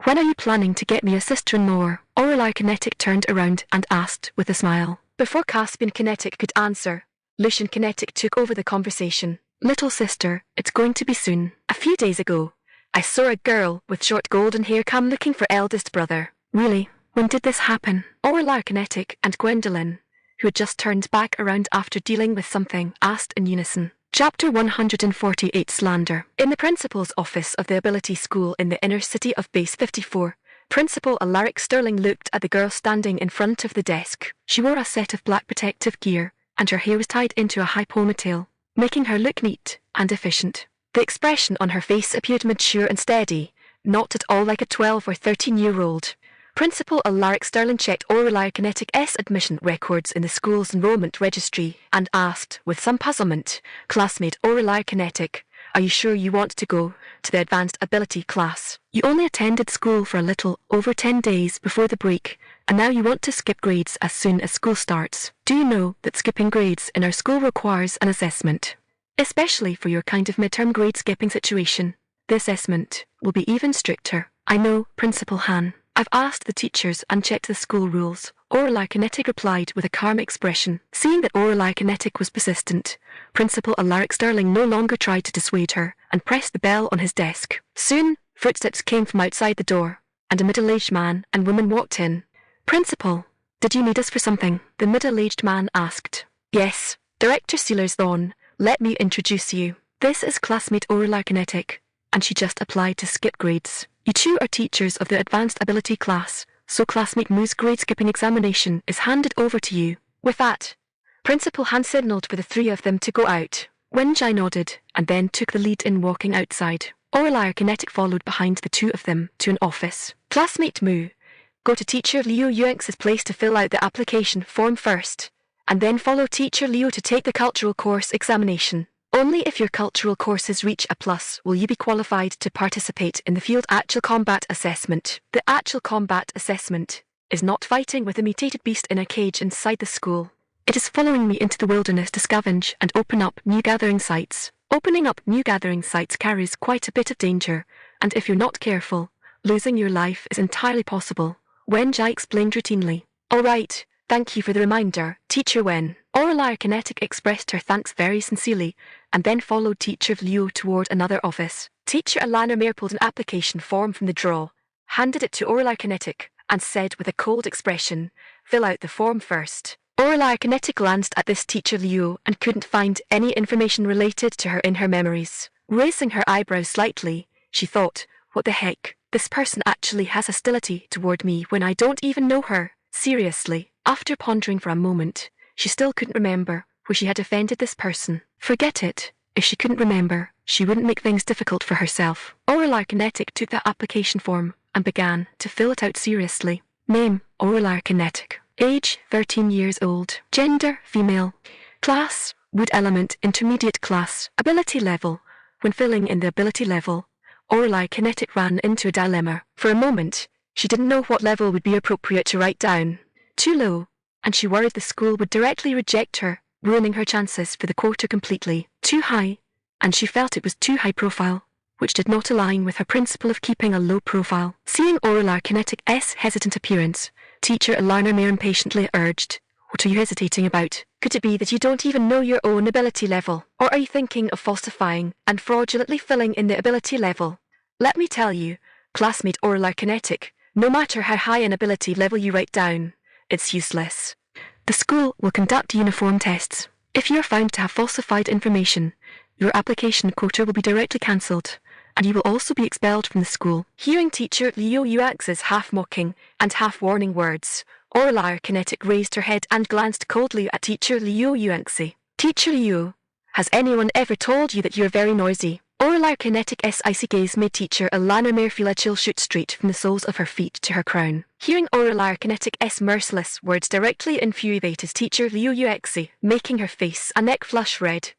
When are you planning to get me a sister-in-law? Orlai Kinetic turned around and asked with a smile. Before Caspian Kinetic could answer, Lucian Kinetic took over the conversation. Little sister, it's going to be soon. A few days ago, I saw a girl with short golden hair come looking for eldest brother. Really? When did this happen? Orlai Kinetic and Gwendolyn, who had just turned back around after dealing with something, asked in unison. Chapter 148 Slander. In the principal's office of the Ability School in the inner city of Base 54, Principal Alaric Sterling looked at the girl standing in front of the desk. She wore a set of black protective gear, and her hair was tied into a high ponytail, making her look neat and efficient. The expression on her face appeared mature and steady, not at all like a 12 or 13-year-old. Principal Alaric Sterling checked Orlai Kinetic's admission records in the school's enrollment registry and asked, with some puzzlement, Classmate Orlai Kinetic, are you sure you want to go to the advanced ability class? You only attended school for a little over 10 days before the break, and now you want to skip grades as soon as school starts. Do you know that skipping grades in our school requires an assessment? Especially for your kind of midterm grade skipping situation, the assessment will be even stricter. I know, Principal Han. I've asked the teachers and checked the school rules. Orlai Kinetic replied with a calm expression. Seeing that Orlai Kinetic was persistent, Principal Alaric Sterling no longer tried to dissuade her and pressed the bell on his desk. Soon, footsteps came from outside the door, and a middle-aged man and woman walked in. Principal, did you need us for something? The middle-aged man asked. Yes, Director Sealer's Thorn. Let me introduce you. This is classmate Orlai Kinetic, and she just applied to skip grades. You two are teachers of the advanced ability class, so classmate Moo's grade skipping examination is handed over to you. With that, Principal Han signaled for the three of them to go out. Wenjai nodded, and then took the lead in walking outside. Orlai Kinetic followed behind the two of them to an office. Classmate Moo, go to Teacher Liu Yuanx's place to fill out the application form first, and then follow Teacher Liu to take the cultural course examination. Only if your cultural courses reach a plus will you be qualified to participate in the field actual combat assessment. The actual combat assessment is not fighting with a mutated beast in a cage inside the school. It is following me into the wilderness to scavenge and open up new gathering sites. Opening up new gathering sites carries quite a bit of danger, and if you're not careful, losing your life is entirely possible. Wen Jai explained routinely. All right, thank you for the reminder, Teacher Wen. Orlai Kinetic expressed her thanks very sincerely, and then followed Teacher Liu toward another office. Teacher Alana Mayer pulled an application form from the drawer, handed it to Orlai Kinetic, and said with a cold expression, fill out the form first. Orlai Kinetic glanced at this Teacher Liu and couldn't find any information related to her in her memories. Raising her eyebrows slightly, she thought, what the heck, this person actually has hostility toward me when I don't even know her. Seriously. After pondering for a moment, she still couldn't remember where she had offended this person. Forget it. If she couldn't remember, she wouldn't make things difficult for herself. Aurelia Kinetic took the application form and began to fill it out seriously. Name, Aurelia Kinetic. Age, 13 years old. Gender, female. Class, Wood Element Intermediate Class. Ability level. When filling in the ability level, Aurelia Kinetic ran into a dilemma. For a moment, she didn't know what level would be appropriate to write down. Too low, and she worried the school would directly reject her, ruining her chances for the quarter completely. Too high, and she felt it was too high profile, which did not align with her principle of keeping a low profile. Seeing Aurelia Kinetic's hesitant appearance, teacher Alana Mayer impatiently urged, "What are you hesitating about? Could it be that you don't even know your own ability level? Or are you thinking of falsifying and fraudulently filling in the ability level? Let me tell you, classmate Aurelia Kinetic, no matter how high an ability level you write down, it's useless. The school will conduct uniform tests. If you are found to have falsified information, your application quota will be directly cancelled, and you will also be expelled from the school." Hearing teacher Liu Yux's half-mocking and half-warning words, Aurelia Kinetic raised her head and glanced coldly at teacher Liu Yuxi. "Teacher Liu, has anyone ever told you that you are very noisy?" Aurelia Kinetic's icy gaze made teacher Alana Mayer feel a chill shoot straight from the soles of her feet to her crown. Hearing Aurelia Kinetic's merciless words directly infuriated teacher Liu Yuxi, making her face and neck flush red.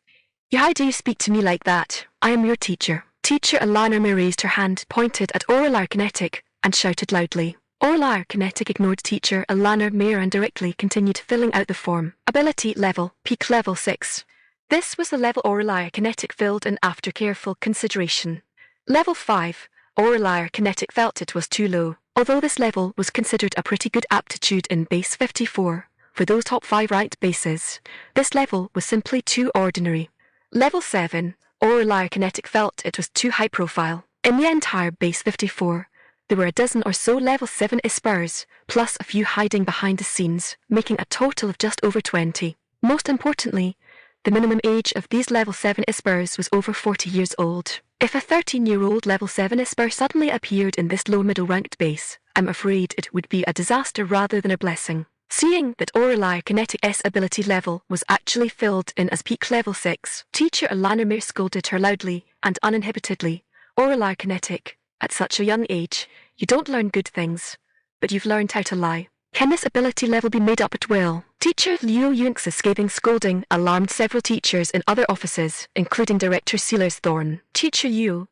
"How do you speak to me like that? I am your teacher." Teacher Alana Mayer raised her hand, pointed at Aurelia Kinetic, and shouted loudly. Aurelia Kinetic ignored teacher Alana Mayer and directly continued filling out the form. Ability level, peak level 6. This was the level Aurelia Kinetic filled in after careful consideration. Level 5, Aurelia Kinetic felt it was too low. Although this level was considered a pretty good aptitude in base 54, for those top 5 ranked bases, this level was simply too ordinary. Level 7, Aurelia Kinetic felt it was too high profile. In the entire base 54, there were a dozen or so level 7 espers, plus a few hiding behind the scenes, making a total of just over 20. Most importantly, the minimum age of these level 7 espers was over 40 years old. If a 13-year-old level 7 esper suddenly appeared in this low middle ranked base, I'm afraid it would be a disaster rather than a blessing. Seeing that Aurelia Kinetic's ability level was actually filled in as peak level 6, teacher Alana Mayer scolded her loudly and uninhibitedly. "Aurelia Kinetic, at such a young age, you don't learn good things, but you've learned how to lie. Can this ability level be made up at will?" Teacher Liu Yux's scathing scolding alarmed several teachers in other offices, including Director Sealers Thorn. "Teacher Liu,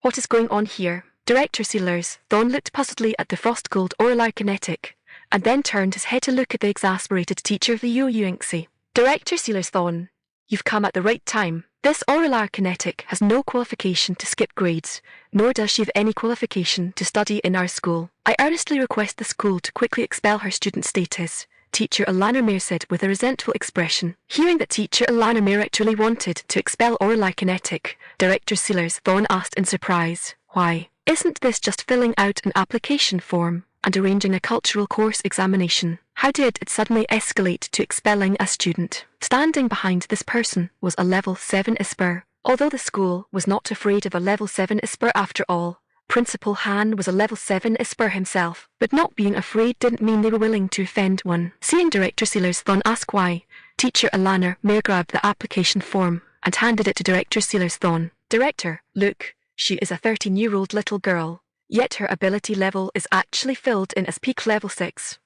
what is going on here?" Director Sealers Thorn looked puzzledly at the frost-cold Aurelia Kinetic, and then turned his head to look at the exasperated teacher Liu Yuxi. "Director Sealers Thorn, you've come at the right time. This Aurelia Kinetic has no qualification to skip grades, nor does she have any qualification to study in our school. I earnestly request the school to quickly expel her student status," teacher Alana Mayer said with a resentful expression. Hearing that teacher Alana Mayer actually wanted to expel Aurelia Kinetic, Director Sealers Thorn asked in surprise, "Why, isn't this just filling out an application form and arranging a cultural course examination? How did it suddenly escalate to expelling a student?" Standing behind this person was a level 7 esper. Although the school was not afraid of a level 7 esper after all, Principal Han was a level 7 esper himself, but not being afraid didn't mean they were willing to offend one. Seeing Director Sealers Thorn ask why, teacher Alana Mayer grabbed the application form and handed it to Director Sealers Thorn. "Director, look, she is a 13-year-old little girl, yet her ability level is actually filled in as peak level 6.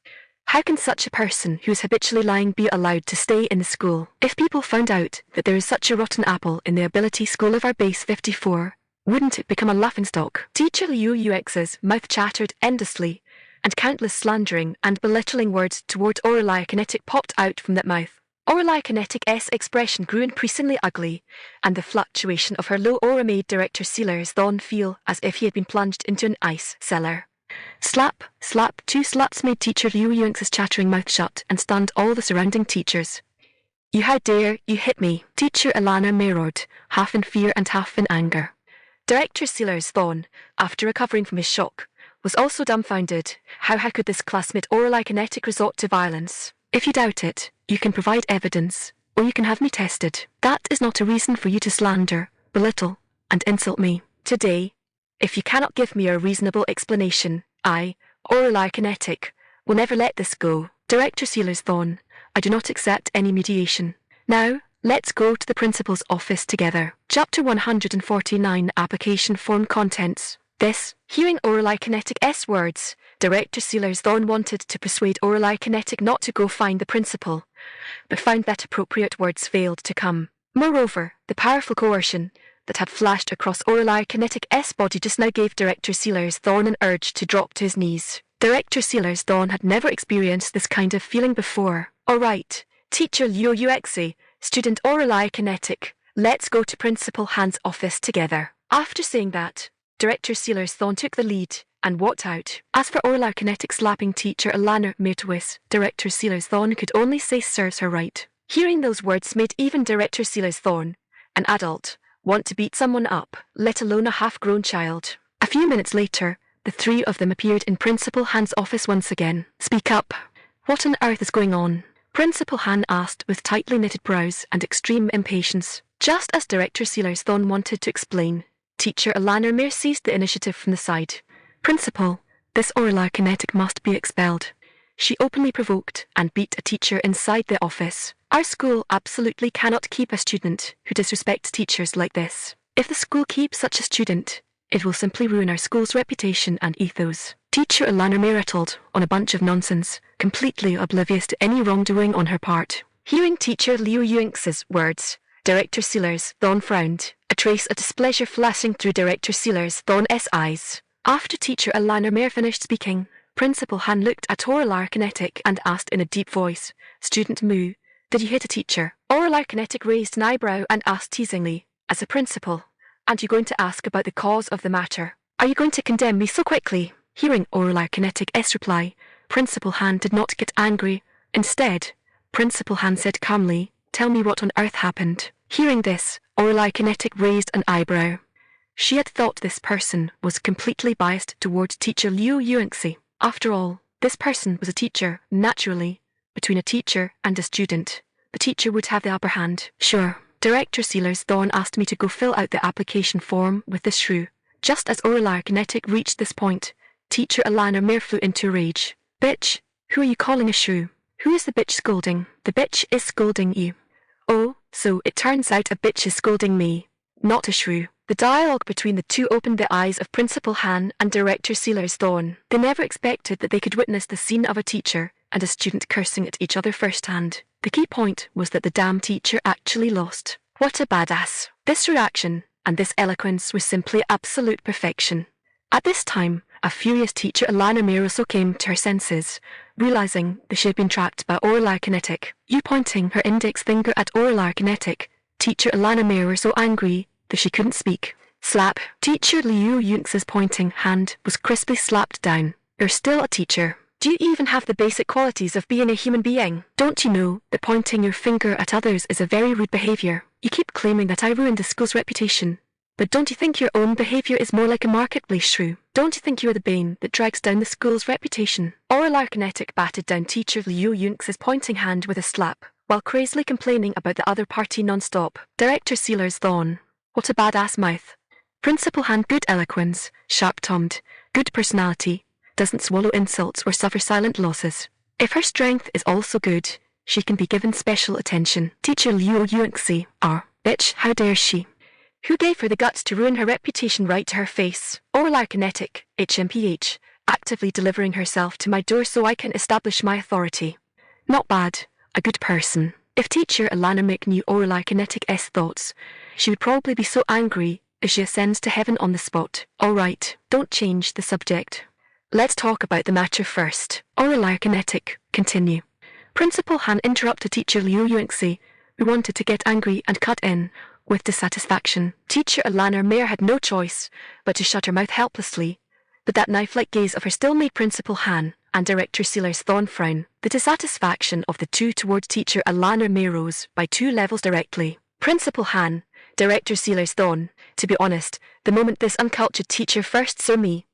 How can such a person who is habitually lying be allowed to stay in the school? If people found out that there is such a rotten apple in the ability school of our base 54, wouldn't it become a laughingstock?" Teacher Liu Yux's mouth chattered endlessly, and countless slandering and belittling words toward Aurelia Kinetic popped out from that mouth. Aurelia Kinetic's expression grew increasingly ugly, and the fluctuation of her low aura made Director Sealers Thorn feel as if he had been plunged into an ice cellar. Slap, slap, 2 slaps made teacher Liu Yux's chattering mouth shut and stunned all the surrounding teachers. "You, how dare you hit me?" teacher Alana Mayer roared, half in fear and half in anger. Director Sealers Thorn, after recovering from his shock, was also dumbfounded. How could this classmate Aurelia Kinetic resort to violence? "If you doubt it, you can provide evidence, or you can have me tested. That is not a reason for you to slander, belittle, and insult me. Today, if you cannot give me a reasonable explanation, I, Aurelia Kinetic, will never let this go. Director Sealers Thorn, I do not accept any mediation. Now, Let's go to the principal's office together. Chapter 149 Application Form Contents. This, hearing Orally Kinetic S words, Director Sealers Thorn wanted to persuade Orally Kinetic not to go find the principal, but found that appropriate words failed to come. Moreover, the powerful coercion that had flashed across Orally Kinetic S body just now gave Director Sealers Thorn an urge to drop to his knees. Director Sealers Thorn had never experienced this kind of feeling before. Alright, Teacher Liu Yuexi, Student Orally Kinetic, let's go to Principal Han's office together. After saying that, Director Sealers Thorn took the lead and walked out. As for Orally Kinetic slapping Teacher Alana Mertwis, Director Sealers Thorn could only say serves her right. Hearing those words made even Director Sealers Thorn, an adult, want to beat someone up, let alone a half-grown child. A few minutes later, the three of them appeared in Principal Han's office once again. Speak up. What on earth is going on? Principal Han asked with tightly knitted brows and extreme impatience. Just as Director Sealers Thorn wanted to explain, Teacher Alana Mere seized the initiative from the side. Principal, this Orally Kinetic must be expelled. She openly provoked and beat a teacher inside the office. Our school absolutely cannot keep a student who disrespects teachers like this. If the school keeps such a student, it will simply ruin our school's reputation and ethos. Teacher Alana Mere rattled on a bunch of nonsense, completely oblivious to any wrongdoing on her part. Hearing Teacher Liu Yuix's words, Director Sealers Thorn frowned, a trace of displeasure flashing through Director Sealers Thorn's eyes. After Teacher Alana Mere finished speaking, Principal Han looked at Orally Kinetic and asked in a deep voice, Student Mu, did you hit a teacher? Orally Kinetic raised an eyebrow and asked teasingly, as a principal, aren't you going to ask about the cause of the matter? Are you going to condemn me so quickly? Hearing Orally Kinetic's reply, Principal Han did not get angry. Instead, Principal Han said calmly, tell me what on earth happened. Hearing this, Orally Kinetic raised an eyebrow. She had thought this person was completely biased towards Teacher Liu Yuanxi. After all, this person was a teacher, naturally. Between a teacher and a student, the teacher would have the upper hand. Sure. Director Sealers Thorn asked me to go fill out the application form with this shrew. Just as Orally Kinetic reached this point, Teacher Alana Mere flew into a rage. Bitch, who are you calling a shrew? Who is the bitch scolding? The bitch is scolding you. Oh, so it turns out a bitch is scolding me, not a shrew. The dialogue between the two opened the eyes of Principal Han and Director Sealers Thorn. They never expected that they could witness the scene of a teacher and a student cursing at each other firsthand. The key point was that the damn teacher actually lost. What a badass. This reaction and this eloquence was simply absolute perfection. At this time, a furious Teacher Alana Mere also came to her senses, realizing that she had been trapped by Orally Kinetic. You pointing her index finger at Orally Kinetic, Teacher Alana Mere was so angry that she couldn't speak. Slap. Teacher Liu Yuix's pointing hand was crisply slapped down. You're still a teacher. Do you even have the basic qualities of being a human being? Don't you know that pointing your finger at others is a very rude behavior? You keep claiming that I ruined the school's reputation, but don't you think your own behavior is more like a marketplace shrew? Don't you think you're the bane that drags down the school's reputation? Orally Kinetic batted down Teacher Liu Yuix's pointing hand with a slap, while crazily complaining about the other party non-stop. Director Sealers Thorn. What a badass mouth. Principal Han, good eloquence, sharp-tongued, good personality, doesn't swallow insults or suffer silent losses. If her strength is also good, she can be given special attention. Teacher Liu Yuanxi, bitch, how dare she? Who gave her the guts to ruin her reputation right to her face? Orally Kinetic, HMPH, actively delivering herself to my door so I can establish my authority. Not bad, a good person. If Teacher Alana Mick knew Orally Kinetic's thoughts, she would probably be so angry if she ascends to heaven on the spot. Alright, don't change the subject. Let's talk about the matter first. Orally Kinetic, continue. Principal Han interrupted Teacher Liu Yuanxi, who wanted to get angry and cut in, with dissatisfaction. Teacher Alana Mere had no choice but to shut her mouth helplessly, but that knife-like gaze of her still made Principal Han and Director Sealers Thorn frown. The dissatisfaction of the two towards Teacher Alana Mere rose by 2 levels directly. Principal Han, Director Sealers Thorn, to be honest, the moment this uncultured teacher first saw me,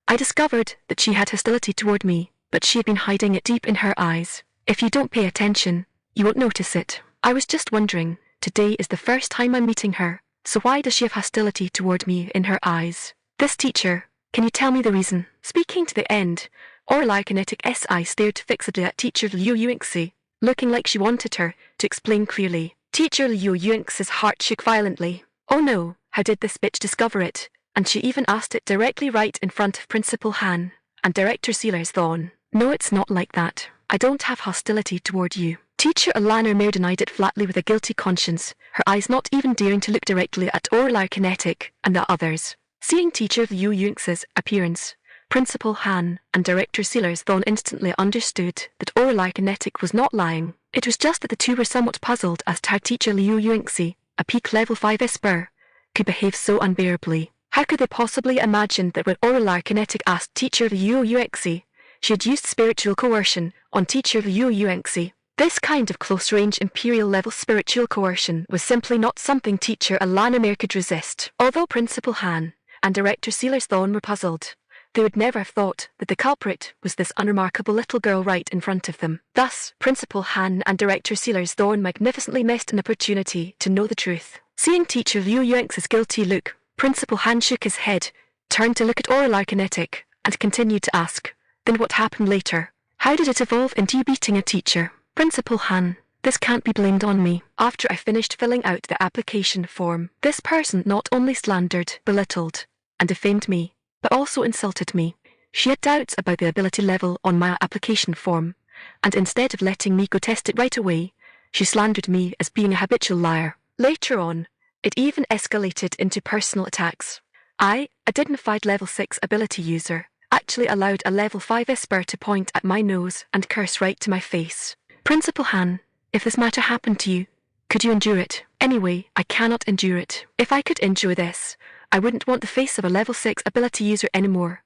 I discovered that she had hostility toward me, but she had been hiding it deep in her eyes. If you don't pay attention, you won't notice it. I was just wondering, today is the first time I'm meeting her, so why does she have hostility toward me in her eyes? This teacher, can you tell me the reason? Speaking to the end, Orally Kinetic's eye stared fixedly at Teacher Liu Yuanxi, looking like she wanted her to explain clearly. Teacher Liu Yuanx's heart shook violently. Oh no, how did this bitch discover it? And she even asked it directly right in front of Principal Han and Director Sealer's Thorn. No, it's not like that. I don't have hostility toward you. Teacher Alana Mare denied it flatly with a guilty conscience, her eyes not even daring to look directly at Orlar Kinetic and the others. Seeing Teacher Liu Yuanx's appearance, Principal Han and Director Sealer's Thorn instantly understood that Orlar Kinetic was not lying. It was just that the two were somewhat puzzled as to how Teacher Liu Yuanxi, a peak level 5 Esper, could behave so unbearably. How could they possibly imagine that when Orlar Kinetic asked Teacher Liu Yuanxi, she had used spiritual coercion on Teacher Liu Yuanxi? This kind of close-range Imperial-level spiritual coercion was simply not something Teacher Alana Mare could resist. Although Principal Han and Director Sealer's Thorn were puzzled, they would never have thought that the culprit was this unremarkable little girl right in front of them. Thus, Principal Han and Director Sealer's Thorn magnificently missed an opportunity to know the truth. Seeing Teacher Liu Yuanx's guilty look, Principal Han shook his head, turned to look at Orlar Kinetic, and continued to ask, "Then what happened later? How did it evolve into you beating a teacher?" Principal Han, this can't be blamed on me. After I finished filling out the application form, this person not only slandered, belittled, and defamed me, but also insulted me. She had doubts about the ability level on my application form, and instead of letting me go test it right away, she slandered me as being a habitual liar. Later on, it even escalated into personal attacks. I, a dignified level 6 ability user, actually allowed a level 5 Esper to point at my nose and curse right to my face. Principal Han, if this matter happened to you, could you endure it? Anyway, I cannot endure it. If I could endure this, I wouldn't want the face of a level 6 ability user anymore.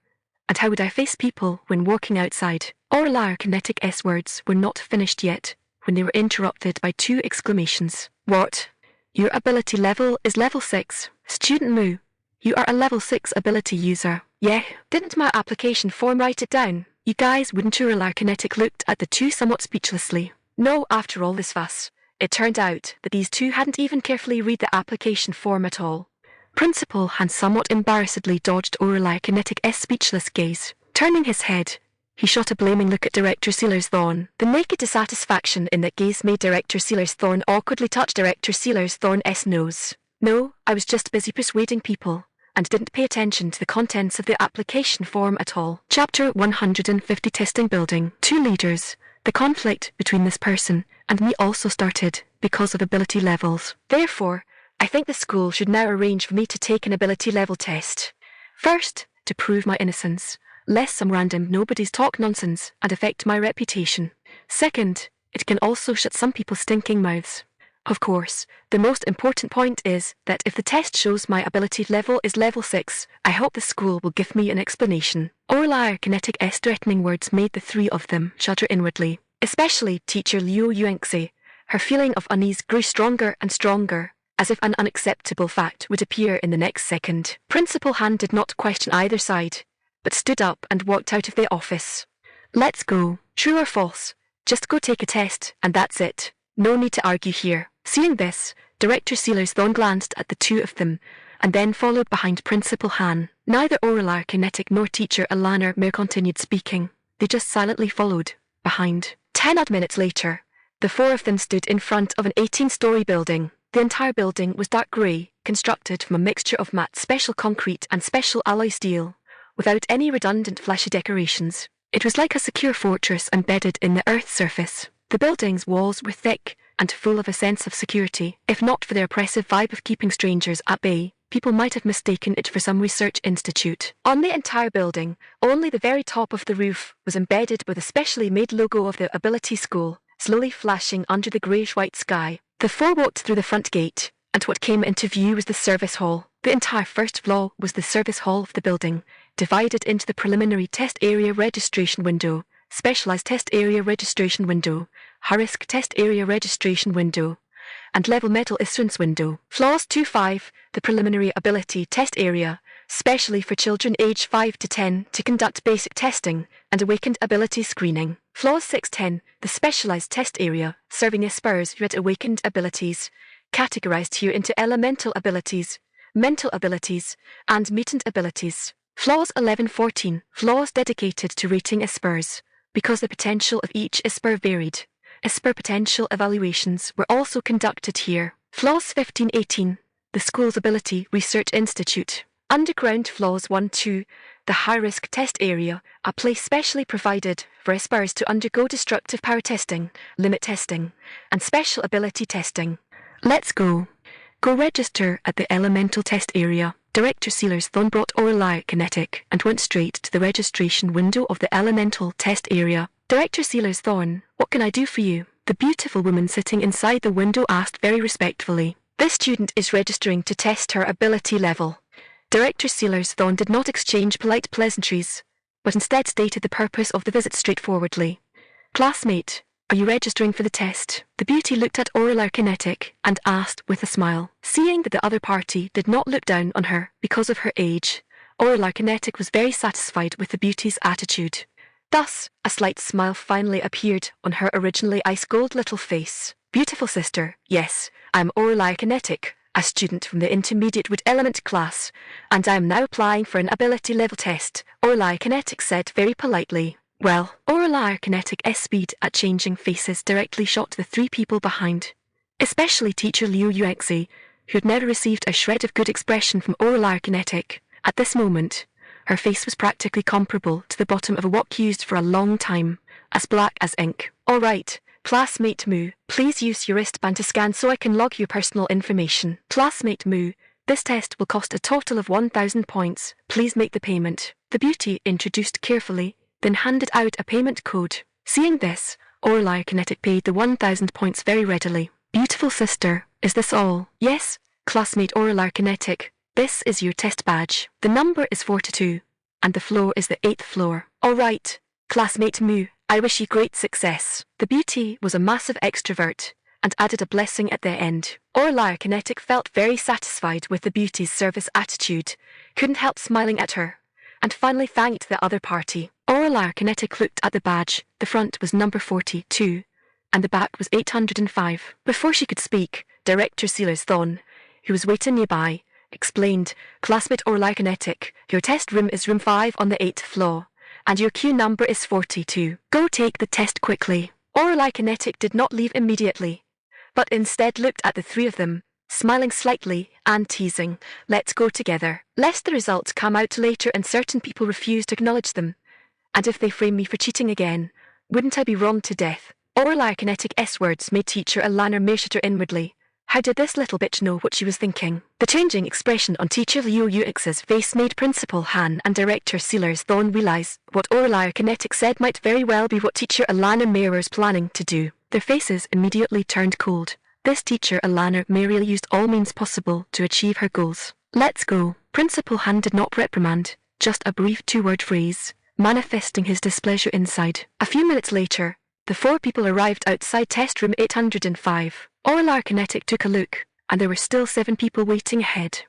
And how would I face people when walking outside? Orlar Kinetic S words were not finished yet, when they were interrupted by 2 exclamations. What? Your ability level is level 6. Student Mu, you are a level 6 ability user. Yeah, didn't my application form write it down? You guys, wouldn't you? Orlar Kinetic looked at the 2 somewhat speechlessly. No, after all this fuss, it turned out that these 2 hadn't even carefully read the application form at all. Principal Han somewhat embarrassedly dodged Orlar Kinetic's speechless gaze. Turning his head, he shot a blaming look at Director Sealer's Thorn. The naked dissatisfaction in that gaze made Director Sealer's Thorn awkwardly touch Director Sealer's Thorn's nose. No, I was just busy persuading people, and didn't pay attention to the contents of the application form at all. Chapter 150 Testing Building. 2 leaders. The conflict between this person and me also started because of ability levels. Therefore, I think the school should now arrange for me to take an ability level test. First, to prove my innocence, lest some random nobodies talk nonsense and affect my reputation. Second, it can also shut some people's stinking mouths. Of course, the most important point is that if the test shows my ability level is level 6, I hope the school will give me an explanation. Orlar Kinetic's threatening words made the 3 of them shudder inwardly, especially Teacher Liu Yuanxi. Her feeling of unease grew stronger and stronger, as if an unacceptable fact would appear in the next second. Principal Han did not question either side, but stood up and walked out of the office. Let's go. True or false? Just go take a test, and that's it. No need to argue here. Seeing this, Director Sealer's Thorn glanced at the 2 of them, and then followed behind Principal Han. Neither Orlar Kinetic nor Teacher Alana Mare continued speaking. They just silently followed behind. 10 odd minutes later, the 4 of them stood in front of an 18-story building. The entire building was dark grey, constructed from a mixture of matte special concrete and special alloy steel, without any redundant flashy decorations. It was like a secure fortress embedded in the Earth's surface. The building's walls were thick and full of a sense of security. If not for their oppressive vibe of keeping strangers at bay, people might have mistaken it for some research institute. On the entire building, only the very top of the roof was embedded with a specially made logo of the Ability School, slowly flashing under the greyish-white sky. The 4 walked through the front gate, and what came into view was the service hall. The entire first floor was the service hall of the building, divided into the preliminary test area registration window, specialized test area registration window, high-risk test area registration window, and level metal issuance window. Floors 2-5, the preliminary ability test area, specially for children aged 5 to 10 to conduct basic testing and awakened ability screening. Floors 6-10, the specialized test area, serving Espers who had awakened abilities, categorized here into elemental abilities, mental abilities, and mutant abilities. Floors 11-14, floors dedicated to rating Espers, because the potential of each Esper varied. ISPER potential evaluations were also conducted here. Flaws 1518. The school's Ability Research Institute. Underground Flaws 1-2. The high-risk test area, a place specially provided for ISPERs to undergo destructive power testing, limit testing, and special ability testing. Let's go. Go register at the elemental test area. Director Sealers Thorn brought Orly Kinetic and went straight to the registration window of the elemental test area. Director Sealers Thorn, what can I do for you? The beautiful woman sitting inside the window asked very respectfully. This student is registering to test her ability level. Director Sealers Thorn did not exchange polite pleasantries, but instead stated the purpose of the visit straightforwardly. Classmate, are you registering for the test? The beauty looked at Orly Kinetic and asked with a smile. Seeing that the other party did not look down on her because of her age, Orly Kinetic was very satisfied with the beauty's attitude. Thus, a slight smile finally appeared on her originally ice-cold little face. Beautiful sister, yes, I'm Orly Kinetic, a student from the Intermediate Wood Element class, and I am now applying for an ability level test, Orly Kinetic said very politely. Well, Orly Kinetic's speed at changing faces directly shot the three people behind, especially teacher Liu Yuexi, who had never received a shred of good expression from Orly Kinetic. At this moment, her face was practically comparable to the bottom of a wok used for a long time, as black as ink. All right, Classmate Mu, please use your wristband to scan so I can log your personal information. Classmate Mu, this test will cost a total of 1,000 points. Please make the payment. The beauty introduced carefully, then handed out a payment code. Seeing this, Orly Kinetic paid the 1,000 points very readily. Beautiful sister, is this all? Yes, Classmate Orly Kinetic, this is your test badge. The number is 42, and the floor is the 8th floor. All right, Classmate Mu, I wish you great success. The beauty was a massive extrovert, and added a blessing at the end. Orly Kinetic felt very satisfied with the beauty's service attitude, couldn't help smiling at her, and finally thanked the other party. Orly Kinetic looked at the badge. The front was number 42, and the back was 805. Before she could speak, Director Sealers Thorn, who was waiting nearby, explained, Classmate Orly Kinetic, your test room is room 5 on the 8th floor, and your queue number is 42. Go take the test quickly. Orly Kinetic did not leave immediately, but instead looked at the three of them, smiling slightly and teasing, let's go together. Lest the results come out later and certain people refuse to acknowledge them, and if they frame me for cheating again, wouldn't I be wronged to death? Orly Kinetic's words made teacher Alana Meerschetter inwardly. How did this little bitch know what she was thinking? The changing expression on teacher Liu Yuex's face made Principal Han and Director Sealers Thorn realize what Orly Kinetic said might very well be what teacher Alana Meerschetter was planning to do. Their faces immediately turned cold. This teacher Alana Meerschetter used all means possible to achieve her goals. Let's go. Principal Han did not reprimand, just a brief two-word phrase, manifesting his displeasure inside. A few minutes later, the four people arrived outside test room 805. Orly Kinetic took a look, and there were still 7 people waiting ahead.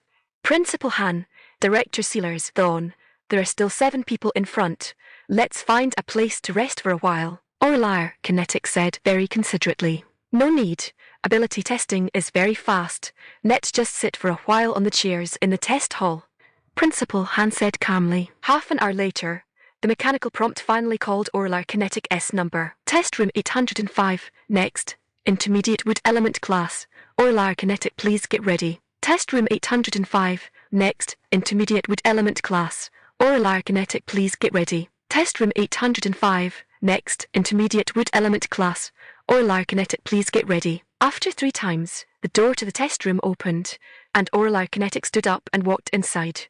Principal Han, Director Sealers Thorn, there are still 7 people in front. Let's find a place to rest for a while, Orly Kinetic said very considerately. No need, ability testing is very fast. Let's just sit for a while on the chairs in the test hall, Principal Han said calmly. Half an hour later, the mechanical prompt finally called Orly Kinetic's number. Test room 805, next. Intermediate Wood Element class, Orly Kinetic please get ready. Test room 805, next. Intermediate Wood Element class, Orly Kinetic please get ready. Test room 805, next. Intermediate Wood Element class, Orly Kinetic please get ready. After 3 times, the door to the test room opened, and Orly Kinetic stood up and walked inside.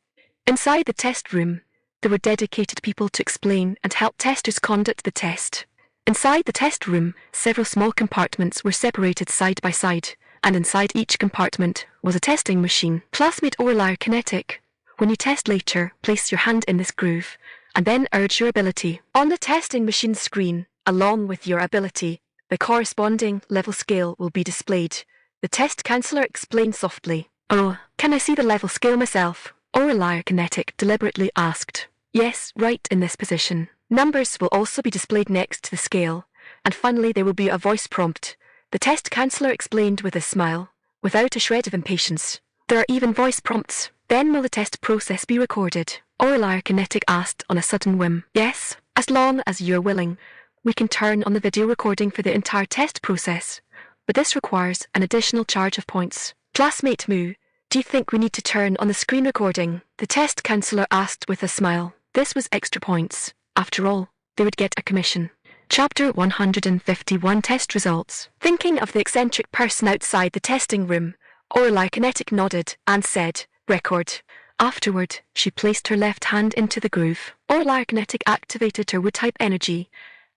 Inside the test room, there were dedicated people to explain and help testers conduct the test. Inside the test room, several small compartments were separated side by side, and inside each compartment was a testing machine. Classmate Orly Kinetic, when you test later, place your hand in this groove, and then urge your ability. On the testing machine screen, along with your ability, the corresponding level scale will be displayed. The test counselor explained softly. Oh, can I see the level scale myself? Orly Kinetic deliberately asked. Yes, right in this position. Numbers will also be displayed next to the scale, and finally there will be a voice prompt. The test counselor explained with a smile, without a shred of impatience. There are even voice prompts. Then will the test process be recorded? Orly Kinetic asked on a sudden whim. Yes, as long as you're willing. We can turn on the video recording for the entire test process, but this requires an additional charge of points. Classmate Moo, do you think we need to turn on the screen recording? The test counselor asked with a smile. This was extra points. After all, they would get a commission. Chapter 151 Test Results. Thinking of the eccentric person outside the testing room, Orelai Kinetic nodded and said, "Record." Afterward, she placed her left hand into the groove. Orelai Kinetic activated her wood-type energy,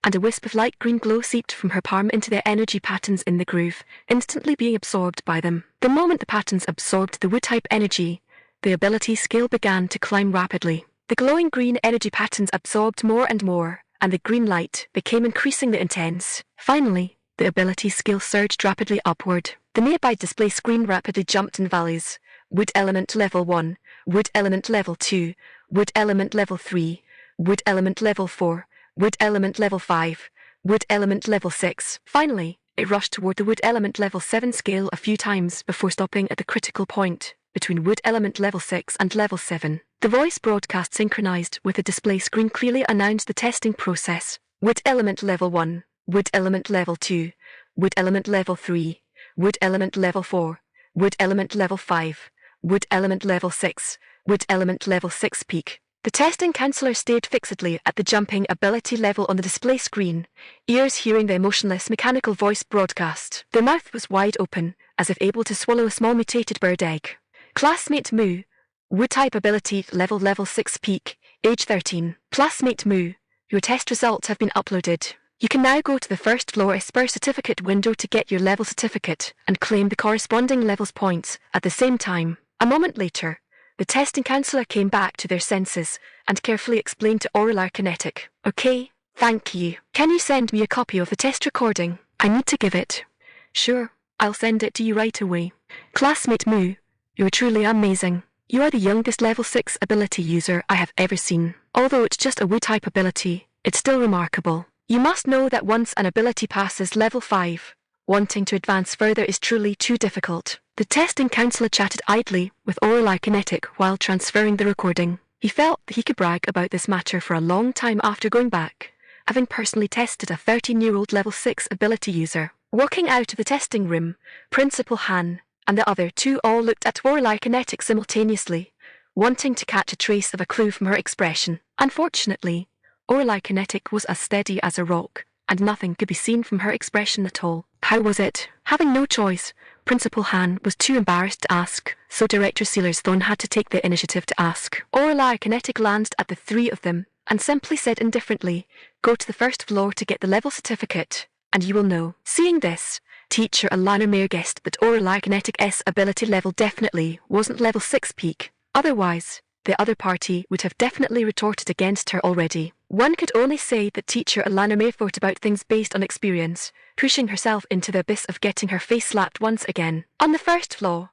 and a wisp of light green glow seeped from her palm into the energy patterns in the groove, instantly being absorbed by them. The moment the patterns absorbed the wood-type energy, the ability scale began to climb rapidly. The glowing green energy patterns absorbed more and more, and the green light became increasingly intense. Finally, the ability scale surged rapidly upward. The nearby display screen rapidly jumped in values. Wood element level 1, wood element level 2, wood element level 3, wood element level 4, wood element level 5, wood element level 6. Finally, it rushed toward the wood element level 7 scale a few times before stopping at the critical point between wood element level 6 and level 7. The voice broadcast synchronized with the display screen clearly announced the testing process. Wood element level 1, wood element level 2, wood element level 3, wood element level 4, wood element level 5, wood element level 6, wood element level 6 peak. The testing counselor stayed fixedly at the jumping ability level on the display screen, ears hearing the emotionless mechanical voice broadcast. Their mouth was wide open, as if able to swallow a small mutated bird egg. Classmate Moo, wood-type ability level 6 peak, age 13. Classmate Moo, your test results have been uploaded. You can now go to the first floor Esper certificate window to get your level certificate and claim the corresponding levels points at the same time. A moment later, the testing counselor came back to their senses and carefully explained to Orelai Kinetic. "Okay, thank you. Can you send me a copy of the test recording? I need to give it." "Sure, I'll send it to you right away." Classmate Moo, you're truly amazing. You are the youngest level 6 ability user I have ever seen. Although it's just a wood-type ability, it's still remarkable. You must know that once an ability passes level 5, wanting to advance further is truly too difficult. The testing counselor chatted idly with Orelai Kinetic while transferring the recording. He felt that he could brag about this matter for a long time after going back, having personally tested a 13-year-old level 6 ability user. Walking out of the testing room, Principal Han and the other two all looked at Orelai Kinetic simultaneously, wanting to catch a trace of a clue from her expression. Unfortunately, Orelai Kinetic was as steady as a rock, and nothing could be seen from her expression at all. How was it? Having no choice, Principal Han was too embarrassed to ask, so Director Sealer's Thorn had to take the initiative to ask. Orelai Kinetic glanced at the three of them and simply said indifferently, "Go to the first floor to get the level certificate, and you will know." Seeing this, Teacher Alana Mayer guessed that Orelai Kinetic's ability level definitely wasn't level 6 peak. Otherwise, the other party would have definitely retorted against her already. One could only say that Teacher Alana Mayer thought about things based on experience, pushing herself into the abyss of getting her face slapped once again. On the first floor,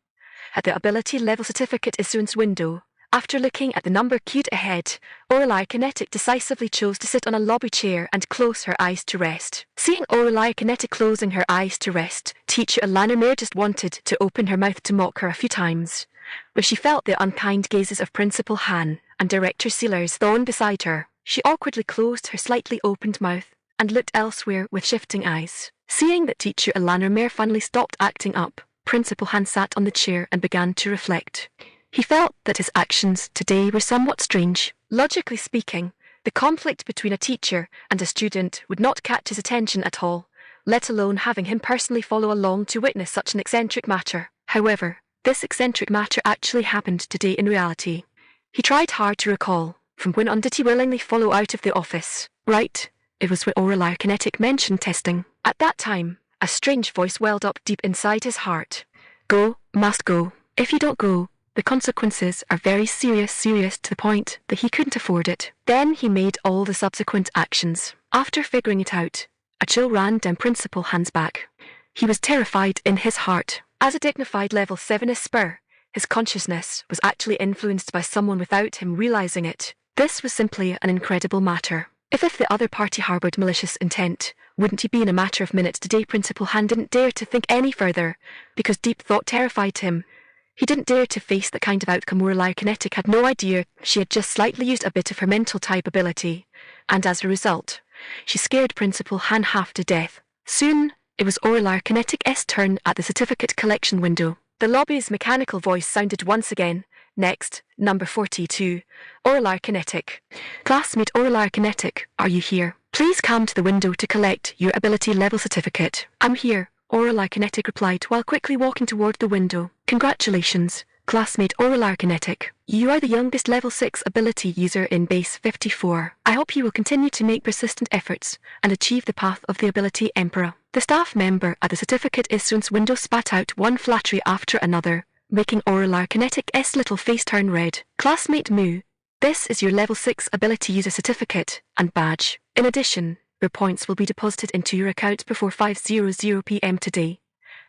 at the ability level certificate issuance window, after looking at the number queued ahead, Orelai Kinetic decisively chose to sit on a lobby chair and close her eyes to rest. Seeing Orelai Kinetic closing her eyes to rest, Teacher Alana Mayer just wanted to open her mouth to mock her a few times, but she felt the unkind gazes of Principal Han and Director Sealer's Thorn beside her. She awkwardly closed her slightly opened mouth and looked elsewhere with shifting eyes. Seeing that Teacher Alana Mayer finally stopped acting up, Principal Han sat on the chair and began to reflect. He felt that his actions today were somewhat strange. Logically speaking, the conflict between a teacher and a student would not catch his attention at all, let alone having him personally follow along to witness such an eccentric matter. However, this eccentric matter actually happened today in reality. He tried hard to recall, from when on did he willingly follow out of the office. Right, it was when Orelai Kinetic mentioned testing. At that time, a strange voice welled up deep inside his heart. "Go, must go. If you don't go, the consequences are very serious to the point that he couldn't afford it." Then he made all the subsequent actions. After figuring it out, a chill ran down Principal Han's back. He was terrified in his heart. As a dignified level 7 Esper, his consciousness was actually influenced by someone without him realizing it. This was simply an incredible matter. If the other party harbored malicious intent, wouldn't he be in a matter of minutes today? Principal Han didn't dare to think any further, because deep thought terrified him. He didn't dare to face the kind of outcome. Orelai Kinetic had no idea she had just slightly used a bit of her mental type ability, and as a result, She scared Principal Han half to death. Soon, it was Orlar Kinetic's turn at the certificate collection window. The lobby's mechanical voice sounded once again. Next, number 42, Orlar Kinetic. Classmate Orlar Kinetic, are you here? Please come to the window to collect your ability level certificate. I'm here, Orlar Kinetic replied while quickly walking toward the window. Congratulations, classmate Orlar Kinetic. You are the youngest level 6 ability user in base 54. I hope you will continue to make persistent efforts and achieve the path of the ability Emperor. The staff member at the certificate issuance window spat out one flattery after another, making Orlar Kinetic's little face turn red. Classmate Moo, this is your level 6 ability user certificate and badge. In addition, your points will be deposited into your account before 5:00 p.m. today,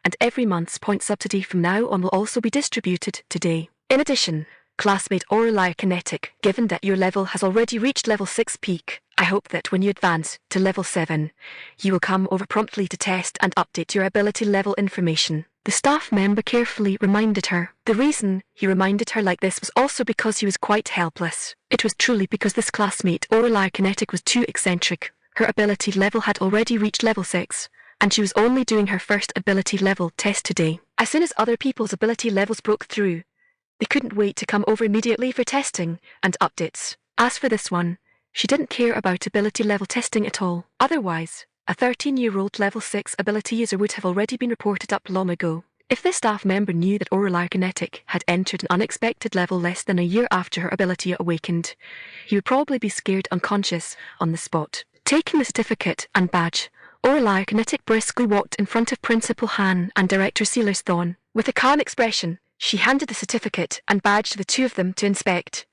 and every month's point subsidy from now on will also be distributed today. In addition, classmate Orlar Kinetic, given that your level has already reached level 6 peak, I hope that when you advance to level 7, you will come over promptly to test and update your ability level information. The staff member carefully reminded her. The reason he reminded her like this was also because he was quite helpless. It was truly because this classmate Orlar Kinetic was too eccentric. Her ability level had already reached level 6, and she was only doing her first ability level test today. As soon as other people's ability levels broke through, they couldn't wait to come over immediately for testing and updates. As for this one, she didn't care about ability level testing at all. Otherwise, a 13-year-old level 6 ability user would have already been reported up long ago. If this staff member knew that Orlar Kinetic had entered an unexpected level less than a year after her ability awakened, he would probably be scared unconscious on the spot. Taking the certificate and badge, Orlar Kinetic briskly walked in front of Principal Han and Director Sealer's Thorn. With a calm expression, she handed the certificate and badge to the two of them to inspect,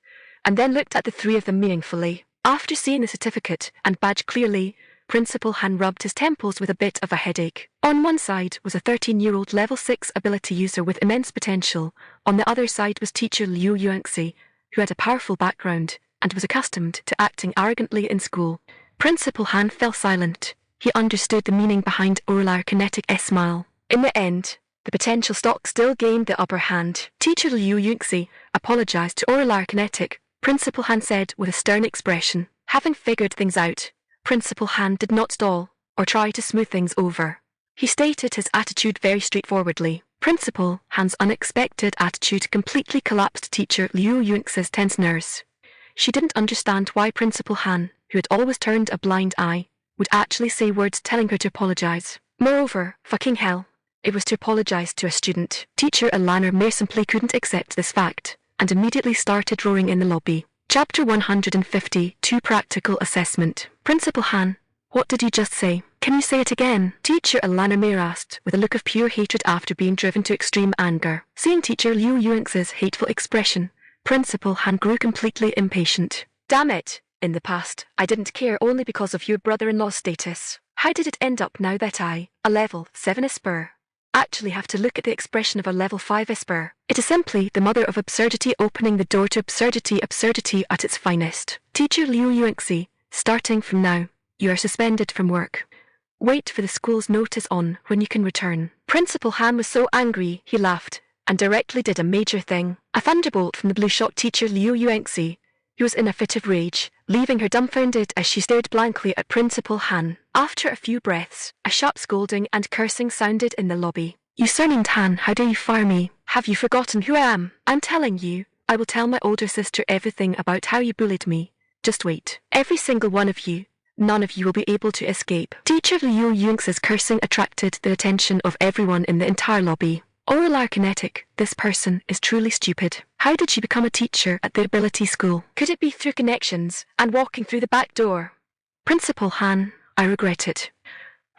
and then looked at the three of them meaningfully. After seeing the certificate and badge clearly, Principal Han rubbed his temples with a bit of a headache. On one side was a 13-year-old level 6 ability user with immense potential. On the other side was teacher Liu Yuanxi, who had a powerful background and was accustomed to acting arrogantly in school. Principal Han fell silent. He understood the meaning behind Orlar Kinetic's smile. In the end, the potential stock still gained the upper hand. Teacher Liu Yuanxi apologized to Orlar Kinetic, Principal Han said with a stern expression. Having figured things out, Principal Han did not stall or try to smooth things over. He stated his attitude very straightforwardly. Principal Han's unexpected attitude completely collapsed teacher Liu Yuanxi's tense nerves. She didn't understand why Principal Han, who had always turned a blind eye, would actually say words telling her to apologize. Moreover, fucking hell, it was to apologize to a student. Teacher Alana Mere simply couldn't accept this fact, and immediately started roaring in the lobby. Chapter 152 Practical Assessment. Principal Han, what did you just say? Can you say it again? Teacher Alana Mere asked, with a look of pure hatred after being driven to extreme anger. Seeing teacher Liu Yuanxi's hateful expression, Principal Han grew completely impatient. Damn it! In the past, I didn't care only because of your brother-in-law's status. How did it end up now that I, a level 7 Esper, actually have to look at the expression of a level 5 Esper? It is simply the mother of absurdity opening the door to absurdity at its finest. Teacher Liu Yuanxi, starting from now, you are suspended from work. Wait for the school's notice on when you can return. Principal Han was so angry, he laughed, and directly did a major thing. A thunderbolt from the blue shot teacher Liu Yuanxi, who was in a fit of rage, leaving her dumbfounded as she stared blankly at Principal Han. After a few breaths, a sharp scolding and cursing sounded in the lobby. You surnamed Han, how dare you fire me? Have you forgotten who I am? I'm telling you, I will tell my older sister everything about how you bullied me. Just wait. Every single one of you. None of you will be able to escape. Teacher Liu Yuanxi's cursing attracted the attention of everyone in the entire lobby. Orlar Kinetic, this person is truly stupid. How did she become a teacher at the ability school? Could it be through connections and walking through the back door? Principal Han, I regret it.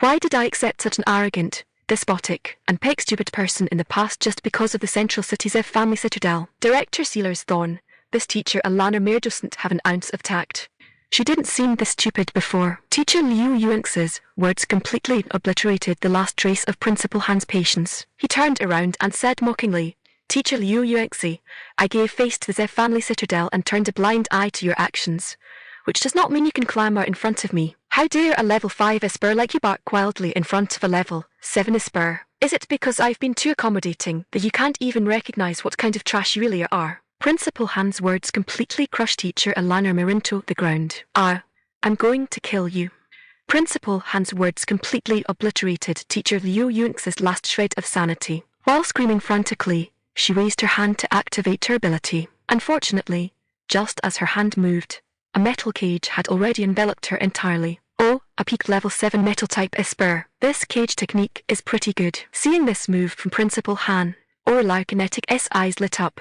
Why did I accept such an arrogant, despotic, and peg-stupid person in the past just because of the Central City's family citadel? Director Sealer's Thorn, this teacher Alana Mere doesn't have an ounce of tact. She didn't seem this stupid before. Teacher Liu Yuanxi's words completely obliterated the last trace of Principal Han's patience. He turned around and said mockingly, Teacher Liu Yuanxi, I gave face to the family citadel and turned a blind eye to your actions, which does not mean you can climb out in front of me. How dare a level 5 Esper like you bark wildly in front of a level 7 Esper? Is it because I've been too accommodating that you can't even recognize what kind of trash you really are? Principal Han's words completely crushed teacher Alana Mere into the ground. I'm going to kill you. Principal Han's words completely obliterated Teacher Liu Yunx's last shred of sanity. While screaming frantically, she raised her hand to activate her ability. Unfortunately, just as her hand moved, a metal cage had already enveloped her entirely. Oh, a peak level 7 metal type Esper. This cage technique is pretty good. Seeing this move from Principal Han, Orla Kinetic S eyes lit up.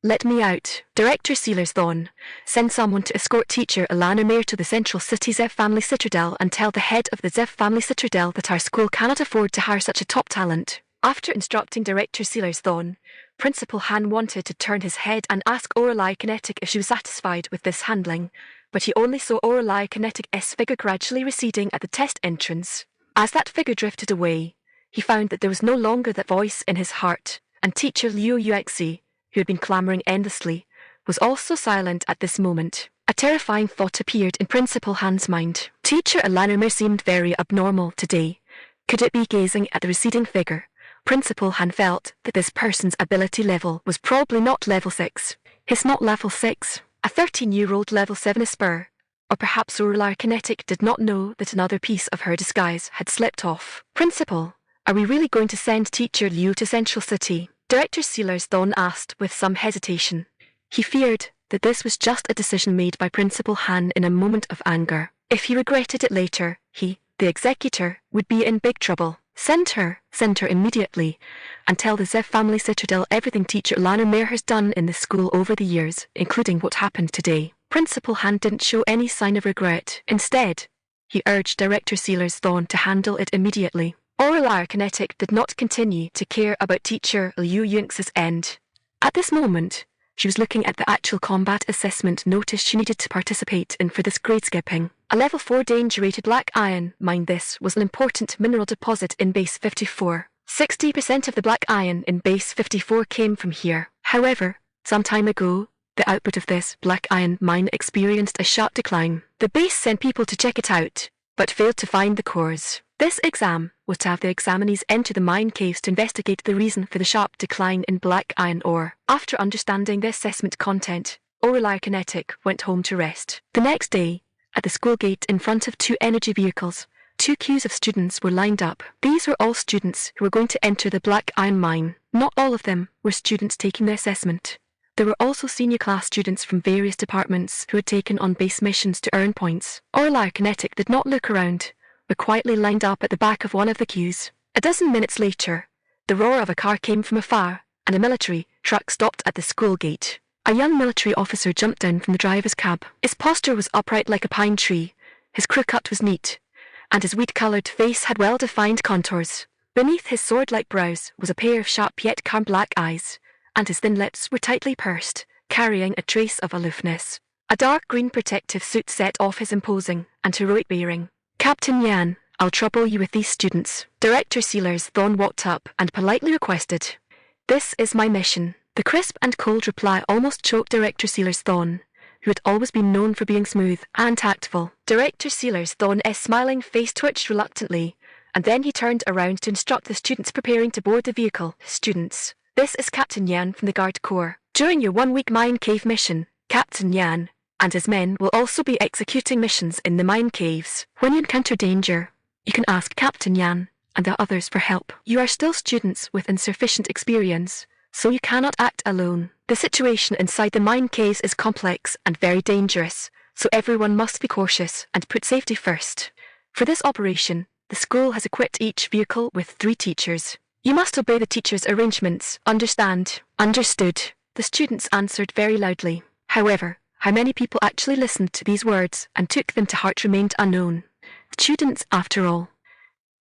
Let me out. Director Sealer's Thorn. Send someone to escort Teacher Alana Mayer to the Central City Zev Family Citadel and tell the head of the Zev Family Citadel that our school cannot afford to hire such a top talent. After instructing Director Sealer's Thorn, Principal Han wanted to turn his head and ask Orla Kinetic if she was satisfied with this handling, but he only saw Orla Kinetic S figure gradually receding at the test entrance. As that figure drifted away, he found that there was no longer that voice in his heart, and Teacher Liu Yuexi, who had been clamoring endlessly, was also silent at this moment. A terrifying thought appeared in Principal Han's mind. Teacher Alana seemed very abnormal today. Could it be gazing at the receding figure? Principal Han felt that this person's ability level was probably not level 6. He's not level 6. A 13-year-old level 7 Esper. Or perhaps Orla Kinetic did not know that another piece of her disguise had slipped off. Principal, are we really going to send Teacher Liu to Central City? Director Sealer's Thorn asked with some hesitation. He feared that this was just a decision made by Principal Han in a moment of anger. If he regretted it later, he, the executor, would be in big trouble. Send her immediately, and tell the Zev Family Citadel everything Teacher Lana Mayer has done in the school over the years, including what happened today. Principal Han didn't show any sign of regret. Instead, he urged Director Sealer's Thorn to handle it immediately. Orla Kinetic did not continue to care about Teacher Liu Yunx's end. At this moment, she was looking at the actual combat assessment notice she needed to participate in for this grade skipping. A level 4 danger-rated black iron mine. This was an important mineral deposit in Base 54. 60% of the black iron in Base 54 came from here. However, some time ago, the output of this black iron mine experienced a sharp decline. The base sent people to check it out, but failed to find the cores. This exam was to have the examinees enter the mine caves to investigate the reason for the sharp decline in black iron ore. After understanding the assessment content, Orla Kinetic went home to rest. The next day, at the school gate in front of 2 energy vehicles, 2 queues of students were lined up. These were all students who were going to enter the black iron mine. Not all of them were students taking the assessment. There were also senior class students from various departments who had taken on base missions to earn points. Orla Kinetic did not look around, but quietly lined up at the back of one of the queues. A dozen minutes later, the roar of a car came from afar, and a military truck stopped at the school gate. A young military officer jumped down from the driver's cab. His posture was upright like a pine tree, his crew cut was neat, and his wheat-coloured face had well-defined contours. Beneath his sword-like brows was a pair of sharp yet calm black eyes, and his thin lips were tightly pursed, carrying a trace of aloofness. A dark green protective suit set off his imposing and heroic bearing. Captain Yan, I'll trouble you with these students. Director Sealer's Thorn walked up and politely requested. This is my mission. The crisp and cold reply almost choked Director Sealer's Thorn, who had always been known for being smooth and tactful. Director Sealer's Thorn's smiling face twitched reluctantly, and then he turned around to instruct the students preparing to board the vehicle. Students, this is Captain Yan from the Guard Corps. During your 1-week mine cave mission, Captain Yan and his men will also be executing missions in the mine caves. When you encounter danger, you can ask Captain Yan and the others for help. You are still students with insufficient experience, so you cannot act alone. The situation inside the mine caves is complex and very dangerous, so everyone must be cautious and put safety first. For this operation, the school has equipped each vehicle with 3 teachers. You must obey the teacher's arrangements. Understand? Understood. The students answered very loudly. However, how many people actually listened to these words and took them to heart remained unknown. Students, after all.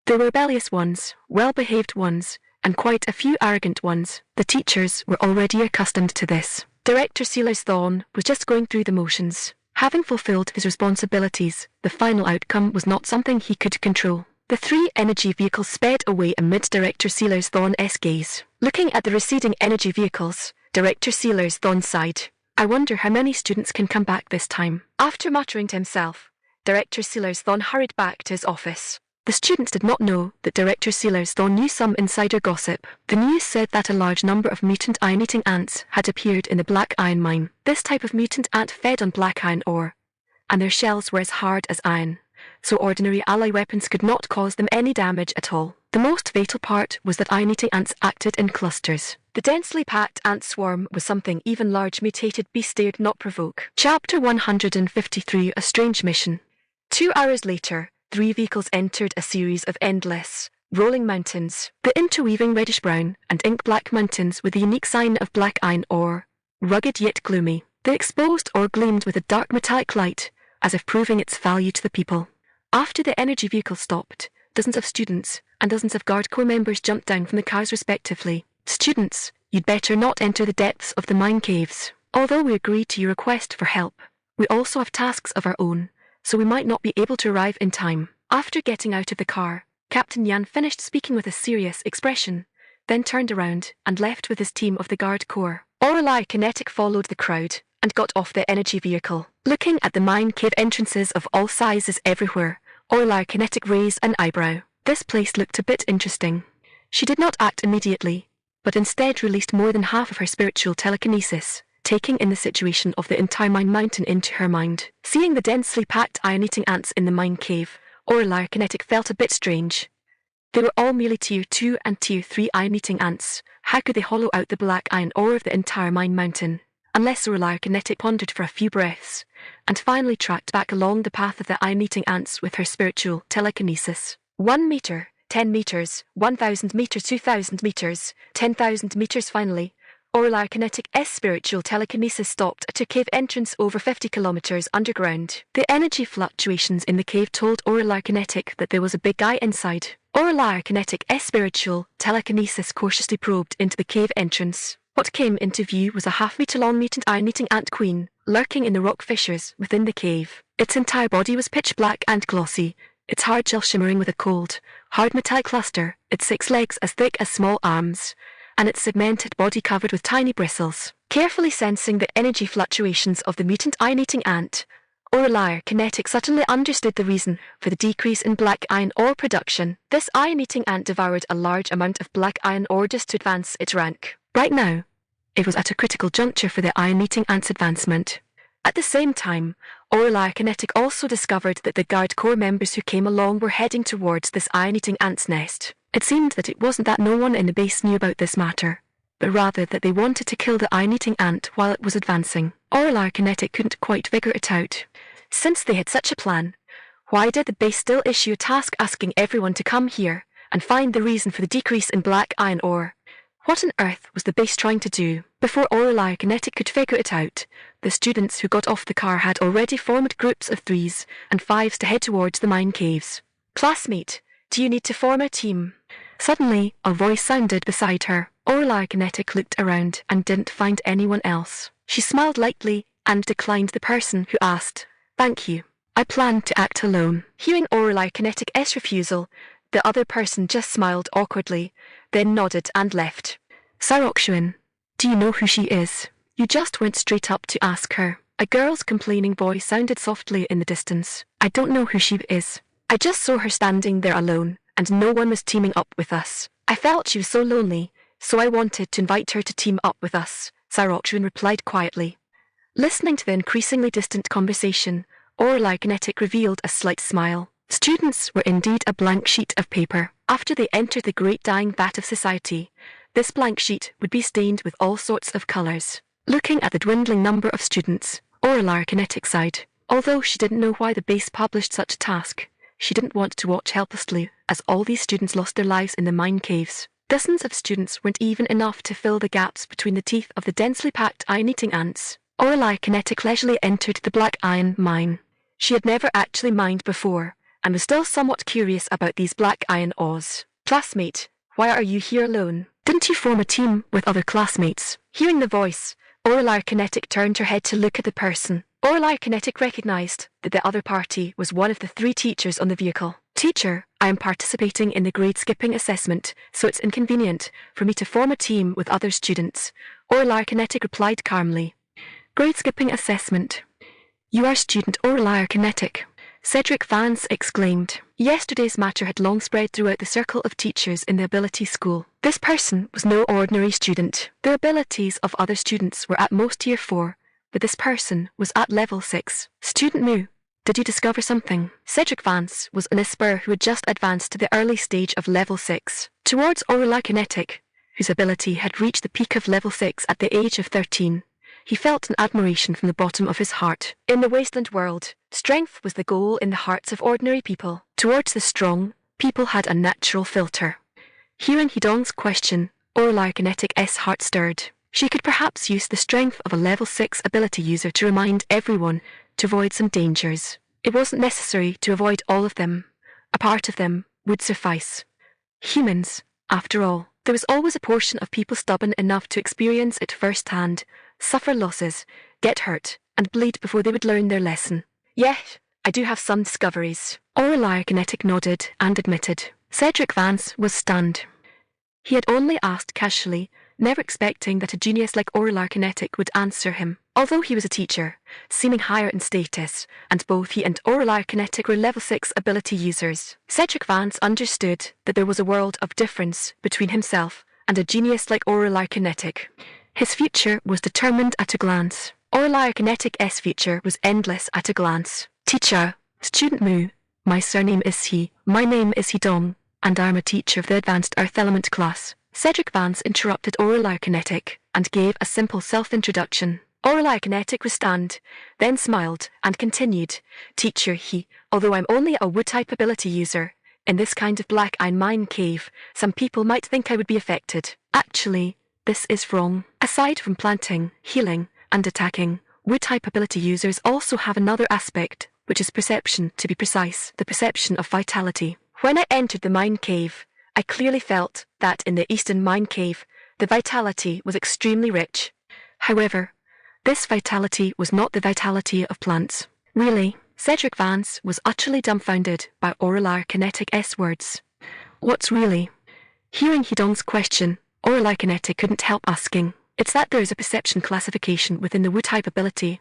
There were rebellious ones, well-behaved ones, and quite a few arrogant ones. The teachers were already accustomed to this. Director Sealer's Thorn was just going through the motions. Having fulfilled his responsibilities, the final outcome was not something he could control. The 3 energy vehicles sped away amid Director Sealer's Thorn's gaze. Looking at the receding energy vehicles, Director Sealer's Thorn sighed. I wonder how many students can come back this time. After muttering to himself, Director Sealer's Thorn hurried back to his office. The students did not know that Director Sealer's Thorn knew some insider gossip. The news said that a large number of mutant iron-eating ants had appeared in the black iron mine. This type of mutant ant fed on black iron ore, and their shells were as hard as iron. so ordinary ally weapons could not cause them any damage at all. The most fatal part was that iron-eating ants acted in clusters. The densely packed ant swarm was something even large mutated beasts dared not provoke. Chapter 153, A Strange Mission. 2 hours later, 3 vehicles entered a series of endless, rolling mountains. The interweaving reddish-brown and ink-black mountains with the unique sign of black iron ore, rugged yet gloomy. The exposed ore gleamed with a dark metallic light, as if proving its value to the people. After the energy vehicle stopped, dozens of students and dozens of Guard Corps members jumped down from the cars respectively. Students, you'd better not enter the depths of the mine caves. Although we agreed to your request for help, we also have tasks of our own, so we might not be able to arrive in time. After getting out of the car, Captain Yan finished speaking with a serious expression, then turned around and left with his team of the Guard Corps. Orelai Kinetic followed the crowd and got off the energy vehicle. Looking at the mine cave entrances of all sizes everywhere, Orelai Kinetic raised an eyebrow. This place looked a bit interesting. She did not act immediately, but instead released more than half of her spiritual telekinesis, taking in the situation of the entire mine mountain into her mind. Seeing the densely packed iron-eating ants in the mine cave, Orelai Kinetic felt a bit strange. They were all merely Tier 2 and Tier 3 iron-eating ants. How could they hollow out the black iron ore of the entire mine mountain? Unless Orelai Kinetic pondered for a few breaths, and finally tracked back along the path of the iron-eating ants with her spiritual telekinesis. 1 meter, 10 meters, 1,000 meters, 2,000 meters, 10,000 meters finally. Orelai Kinetic's spiritual telekinesis stopped at a cave entrance over 50 kilometers underground. The energy fluctuations in the cave told Orelai Kinetic that there was a big guy inside. Orelai Kinetic's spiritual telekinesis cautiously probed into the cave entrance. What came into view was a half-meter-long mutant iron-eating ant queen, lurking in the rock fissures within the cave. Its entire body was pitch black and glossy, its hard shell shimmering with a cold, hard metallic luster, its 6 legs as thick as small arms, and its segmented body covered with tiny bristles. Carefully sensing the energy fluctuations of the mutant iron-eating ant, Orelai Kinetic suddenly understood the reason for the decrease in black iron ore production. This iron-eating ant devoured a large amount of black iron ore just to advance its rank. Right now, it was at a critical juncture for the iron-eating ant's advancement. At the same time, Orelai Kinetic also discovered that the Guard Corps members who came along were heading towards this iron-eating ant's nest. It seemed that it wasn't that no one in the base knew about this matter, but rather that they wanted to kill the iron-eating ant while it was advancing. Orelai Kinetic couldn't quite figure it out. Since they had such a plan, why did the base still issue a task asking everyone to come here and find the reason for the decrease in black iron ore? What on earth was the base trying to do? Before Orelai Kinetic could figure it out, the students who got off the car had already formed groups of 3s and 5s to head towards the mine caves. Classmate, do you need to form a team? Suddenly, a voice sounded beside her. Orelai Kinetic looked around and didn't find anyone else. She smiled lightly and declined the person who asked. Thank you. I plan to act alone. Hearing Orelai Kinetic's refusal, the other person just smiled awkwardly, then nodded and left. Sarokshuin, do you know who she is? You just went straight up to ask her. A girl's complaining voice sounded softly in the distance. I don't know who she is. I just saw her standing there alone, and no one was teaming up with us. I felt she was so lonely, so I wanted to invite her to team up with us, Sarokshuin replied quietly. Listening to the increasingly distant conversation, Orelai Kinetic revealed a slight smile. Students were indeed a blank sheet of paper. After they entered the great dying vat of society, this blank sheet would be stained with all sorts of colors. Looking at the dwindling number of students, Orelai Kinetic sighed. Although she didn't know why the base published such a task, she didn't want to watch helplessly as all these students lost their lives in the mine caves. Dozens of students weren't even enough to fill the gaps between the teeth of the densely packed iron-eating ants. Orelai Kinetic leisurely entered the black iron mine. She had never actually mined before, and was still somewhat curious about these black iron ores. Classmate, why are you here alone? Didn't you form a team with other classmates? Hearing the voice, Orelai Kinetic turned her head to look at the person. Orelai Kinetic recognized that the other party was one of the 3 teachers on the vehicle. Teacher, I am participating in the grade skipping assessment, so it's inconvenient for me to form a team with other students. Orelai Kinetic replied calmly. Grade skipping assessment. You are student Orelai Kinetic. Cedric Vance exclaimed. Yesterday's matter had long spread throughout the circle of teachers in the ability school. This person was no ordinary student. The abilities of other students were at most Tier 4, but this person was at level 6. Student Mu, Did you discover something? Cedric Vance was an Esper who had just advanced to the early stage of level 6, towards Aurora Kinetic, whose ability had reached the peak of level 6 at the age of 13. He felt an admiration from the bottom of his heart. In the Wasteland world, strength was the goal in the hearts of ordinary people. Towards the strong, people had a natural filter. Hearing Hidong's question, Aurora Kinetic's heart stirred. She could perhaps use the strength of a level 6 ability user to remind everyone to avoid some dangers. It wasn't necessary to avoid all of them. A part of them would suffice. Humans, after all. There was always a portion of people stubborn enough to experience it firsthand, suffer losses, get hurt, and bleed before they would learn their lesson. Yes, I do have some discoveries. Aurora Kinetic nodded and admitted. Cedric Vance was stunned. He had only asked casually, never expecting that a genius like Aurora Kinetic would answer him. Although he was a teacher, seeming higher in status, and both he and Aurora Kinetic were level 6 ability users, Cedric Vance understood that there was a world of difference between himself and a genius like Aurora Kinetic. His future was determined at a glance. Aurora Kinetic's future was endless at a glance. Teacher, Student Mu, my surname is He, my name is Hidong, and I am a teacher of the Advanced Earth Element class. Cedric Vance interrupted Aurora Kinetic and gave a simple self-introduction. Aurora Kinetic was stunned, then smiled and continued. Teacher He, although I'm only a wood-type ability user, in this kind of black iron mine cave, some people might think I would be affected. Actually, this is wrong. Aside from planting, healing, and attacking, wood-type ability users also have another aspect, which is perception, to be precise, the perception of vitality. When I entered the mine cave, I clearly felt that in the eastern mine cave, the vitality was extremely rich. However, this vitality was not the vitality of plants. Really, Cedric Vance was utterly dumbfounded by Aurora Kinetic's words. What's really? Hearing Hidong's question, Aurora Kinetic couldn't help asking. It's that there is a perception classification within the wood-type ability.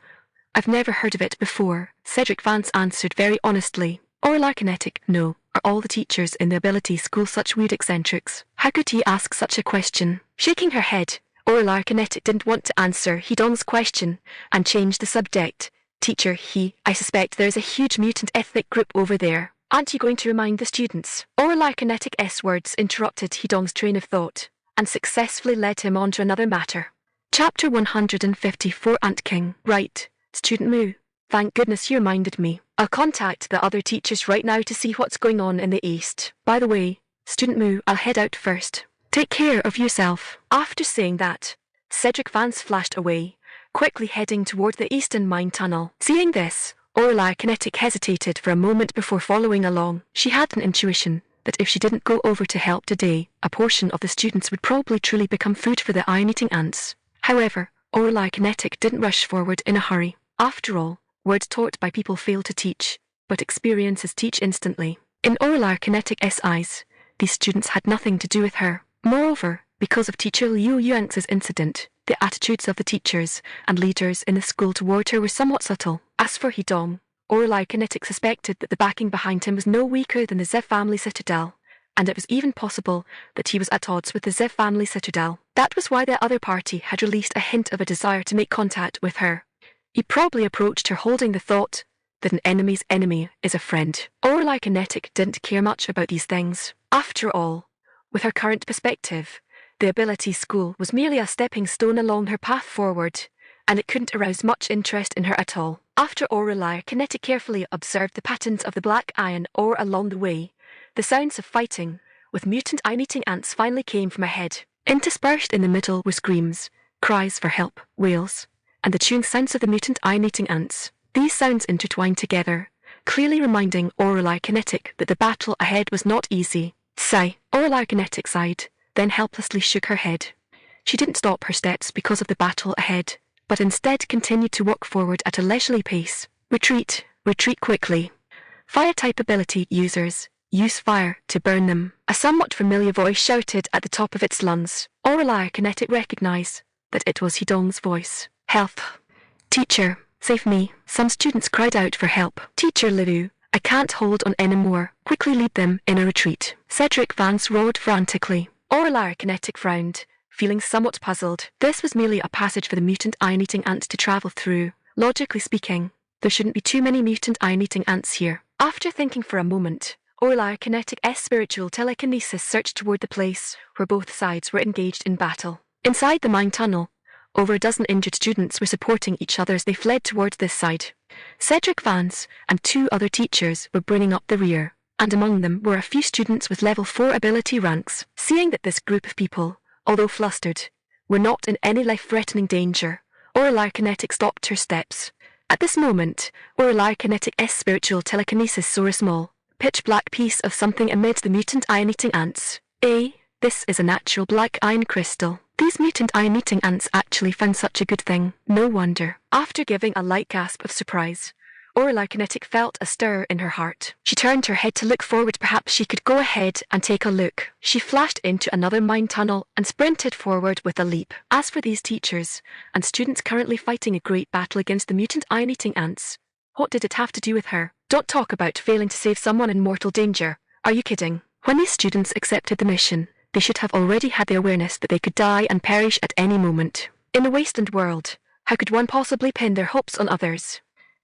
I've never heard of it before, Cedric Vance answered very honestly. Aurora Kinetic, no. Are all the teachers in the ability school such weird eccentrics? How could he ask such a question? Shaking her head, Aurora Kinetic didn't want to answer Hidong's question and changed the subject. Teacher He, I suspect there is a huge mutant ethnic group over there. Aren't you going to remind the students? Aurora Kinetic's words interrupted Hidong's train of thought and successfully led him on to another matter. Chapter 154 Ant King. Right, Student Mu. Thank goodness you reminded me. I'll contact the other teachers right now to see what's going on in the east. By the way, Student Mu, I'll head out first. Take care of yourself. After saying that, Cedric Vance flashed away, quickly heading toward the eastern mine tunnel. Seeing this, Aurora Kinetic hesitated for a moment before following along. She had an intuition that if she didn't go over to help today, a portion of the students would probably truly become food for the iron-eating ants. However, Aurora Kinetic didn't rush forward in a hurry. After all, words taught by people fail to teach, but experiences teach instantly. In Aurora Kinetic's eyes, these students had nothing to do with her. Moreover, because of teacher Liu Yuanx's incident, the attitudes of the teachers and leaders in the school toward her were somewhat subtle. As for Hidong, Aurora Kinetic suspected that the backing behind him was no weaker than the Zev family citadel, and it was even possible that he was at odds with the Zev family citadel. That was why the other party had released a hint of a desire to make contact with her. He probably approached her holding the thought that an enemy's enemy is a friend. Aurora Kinetic didn't care much about these things. After all, with her current perspective, the ability school was merely a stepping stone along her path forward, and it couldn't arouse much interest in her at all. After Aurora Kinetic carefully observed the patterns of the black iron ore along the way, the sounds of fighting with mutant iron-eating ants finally came from ahead. Interspersed in the middle were screams, cries for help, wails, and the chewing sounds of the mutant iron-eating ants. These sounds intertwined together, clearly reminding Aurora Kinetic that the battle ahead was not easy. Sigh. Aurora Kinetic sighed, then helplessly shook her head. She didn't stop her steps because of the battle ahead, but instead continued to walk forward at a leisurely pace. Retreat. Retreat quickly. Fire-type ability users, use fire to burn them. A somewhat familiar voice shouted at the top of its lungs. Aurora Kinetic recognized that it was Hidong's voice. Help. Teacher, save me. Some students cried out for help. Teacher Liu, I can't hold on anymore. Quickly lead them in a retreat. Cedric Vance roared frantically. Aurora Kinetic frowned, feeling somewhat puzzled. This was merely a passage for the mutant iron-eating ants to travel through. Logically speaking, There shouldn't be too many mutant iron-eating ants here. After thinking for a moment, Orlar Kinetic spiritual telekinesis searched toward the place where both sides were engaged in battle. Inside the mine tunnel, over a dozen injured students were supporting each other as they fled towards this side. Cedric Vance and 2 other teachers were bringing up the rear, and among them were a few students with level 4 ability ranks. Seeing that this group of people, although flustered, were not in any life-threatening danger, Orlar Kinetic stopped her steps. At this moment, Orlar Kinetic spiritual telekinesis saw a small, pitch-black piece of something amid the mutant iron-eating ants. This is a natural black iron crystal. These mutant iron-eating ants actually found such a good thing. No wonder. After giving a light gasp of surprise, Orlar Kinetic felt a stir in her heart. She turned her head to look forward. Perhaps she could go ahead and take a look. She flashed into another mine tunnel and sprinted forward with a leap. As for these teachers and students currently fighting a great battle against the mutant iron-eating ants, what did it have to do with her? Don't talk about failing to save someone in mortal danger. Are you kidding? When these students accepted the mission, they should have already had the awareness that they could die and perish at any moment. In the Wasteland world, how could one possibly pin their hopes on others?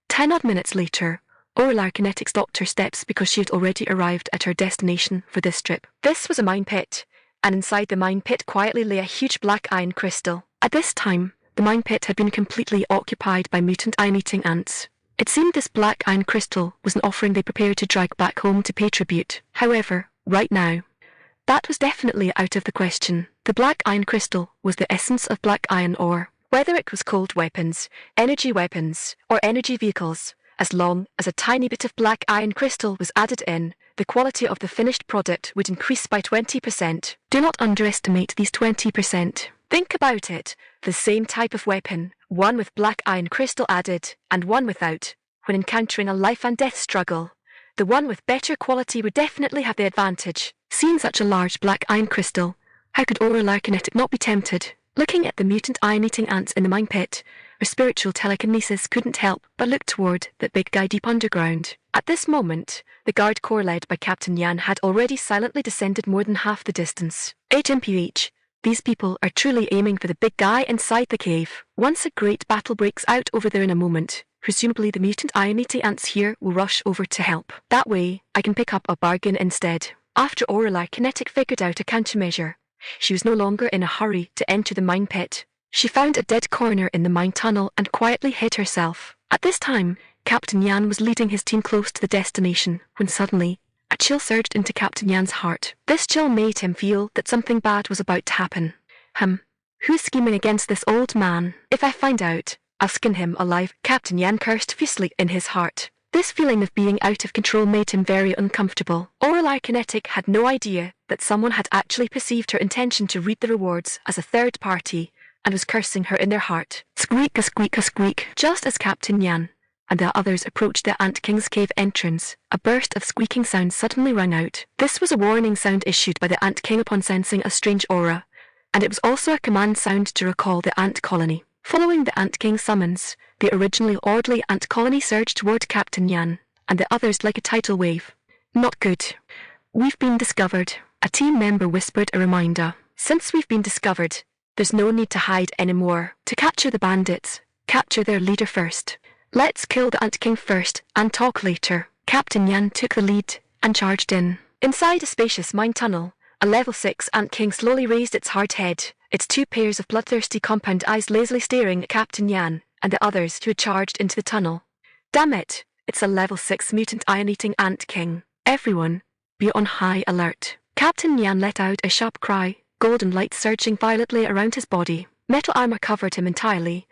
10 odd minutes later, Orlar Kinetic stopped her steps because she had already arrived at her destination for this trip. This was a mine pit, and inside the mine pit quietly lay a huge black iron crystal. At this time, the mine pit had been completely occupied by mutant iron-eating ants. It seemed this black iron crystal was an offering they prepared to drag back home to pay tribute. However, right now, that was definitely out of the question. The black iron crystal was the essence of black iron ore. Whether it was cold weapons, or energy vehicles, as long as a tiny bit of black iron crystal was added in, the quality of the finished product would increase by 20%. Do not underestimate these 20%. Think about it. The same type of weapon, one with black iron crystal added, and one without. When encountering a life and death struggle, the one with better quality would definitely have the advantage. Seeing such a large black iron crystal, how could Orlar Kinetic not be tempted? Looking at the mutant iron-eating ants in the mine pit, her spiritual telekinesis couldn't help but look toward that big guy deep underground. At this moment, the guard corps led by Captain Yan had already silently descended more than half the distance. HMPH, these people are truly aiming for the big guy inside the cave. Once a great battle breaks out over there in a moment, presumably the mutant iron-eating ants here will rush over to help. That way, I can pick up a bargain instead. After Orlar Kinetic figured out a countermeasure, she was no longer in a hurry to enter the mine pit. She found a dead corner in the mine tunnel and quietly hid herself. At this time, Captain Yan was leading his team close to the destination when suddenly, a chill surged into Captain Yan's heart. This chill made him feel that something bad was about to happen. Who's scheming against this old man? If I find out, I'll skin him alive. Captain Yan cursed fiercely in his heart. This feeling of being out of control made him very uncomfortable. Orlar Kinetic had no idea that someone had actually perceived her intention to reap the rewards as a third party and was cursing her in their heart. Squeak, a squeak, a squeak. Just as Captain Yan and the others approached the Ant King's cave entrance, a burst of squeaking sound suddenly rang out. This was a warning sound issued by the Ant King upon sensing a strange aura, and it was also a command sound to recall the ant colony. Following the Ant King's summons, the originally orderly ant colony surged toward Captain Yan and the others like a tidal wave. Not good. We've been discovered. A team member whispered a reminder. Since we've been discovered, there's no need to hide anymore. To capture the bandits, capture their leader first. Let's kill the Ant King first and talk later. Captain Yan took the lead and charged in. Inside a spacious mine tunnel, a level 6 Ant King slowly raised its hard head, its 2 pairs of bloodthirsty compound eyes lazily staring at Captain Yan and the others who had charged into the tunnel. Damn it, it's a level 6 mutant iron-eating Ant King. Everyone, be on high alert. Captain Yan let out a sharp cry, golden light surging violently around his body. Metal armor covered him entirely,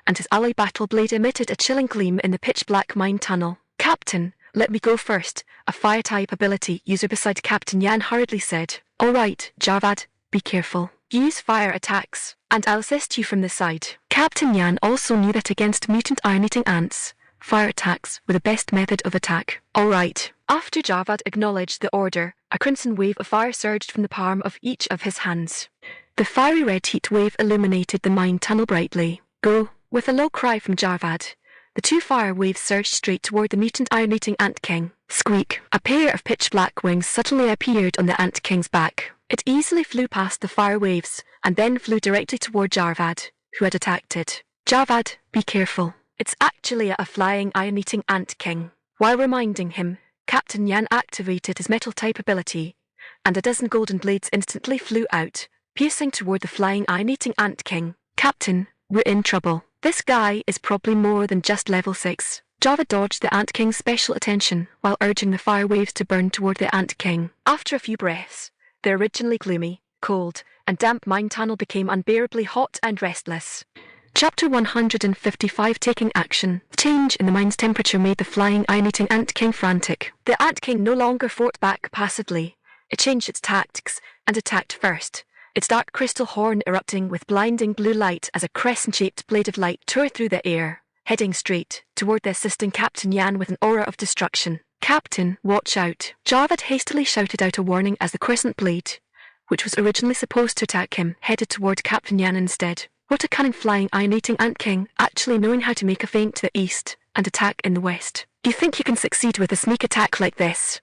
and his alloy battle blade emitted a chilling gleam in the pitch-black mine tunnel. Captain, let me go first, a fire-type ability user beside Captain Yan hurriedly said. All right, Jarvad, be careful. Use fire attacks, and I'll assist you from the side. Captain Yan also knew that against mutant iron-eating ants, fire attacks were the best method of attack. All right. After Jarvad acknowledged the order, a crimson wave of fire surged from the palm of each of his hands. The fiery red heat wave illuminated the mine tunnel brightly. Go! With a low cry from Jarvad, the 2 fire waves surged straight toward the mutant iron-eating Ant King. Squeak! A pair of pitch-black wings suddenly appeared on the Ant King's back. It easily flew past the fire waves and then flew directly toward Jarvad, who had attacked it. Jarvad, be careful. It's actually a flying iron-eating ant king. While reminding him, Captain Yan activated his metal-type ability, and a dozen golden blades instantly flew out, piercing toward the flying iron-eating ant king. Captain, we're in trouble. This guy is probably more than just level 6. Java dodged the Ant King's special attention while urging the fire waves to burn toward the Ant King. After a few breaths, the originally gloomy, cold, and damp mine tunnel became unbearably hot and restless. Chapter 155 Taking Action. The change in the mine's temperature made the flying iron-eating Ant King frantic. The Ant King no longer fought back passively. It changed its tactics and attacked first, its dark crystal horn erupting with blinding blue light as a crescent-shaped blade of light tore through the air, heading straight toward the assisting Captain Yan with an aura of destruction. Captain, watch out. Jarvad hastily shouted out a warning as the crescent blade, which was originally supposed to attack him, headed toward Captain Yan instead. What a cunning flying iron-eating Ant King, actually knowing how to make a feint to the east and attack in the west. You think you can succeed with a sneak attack like this?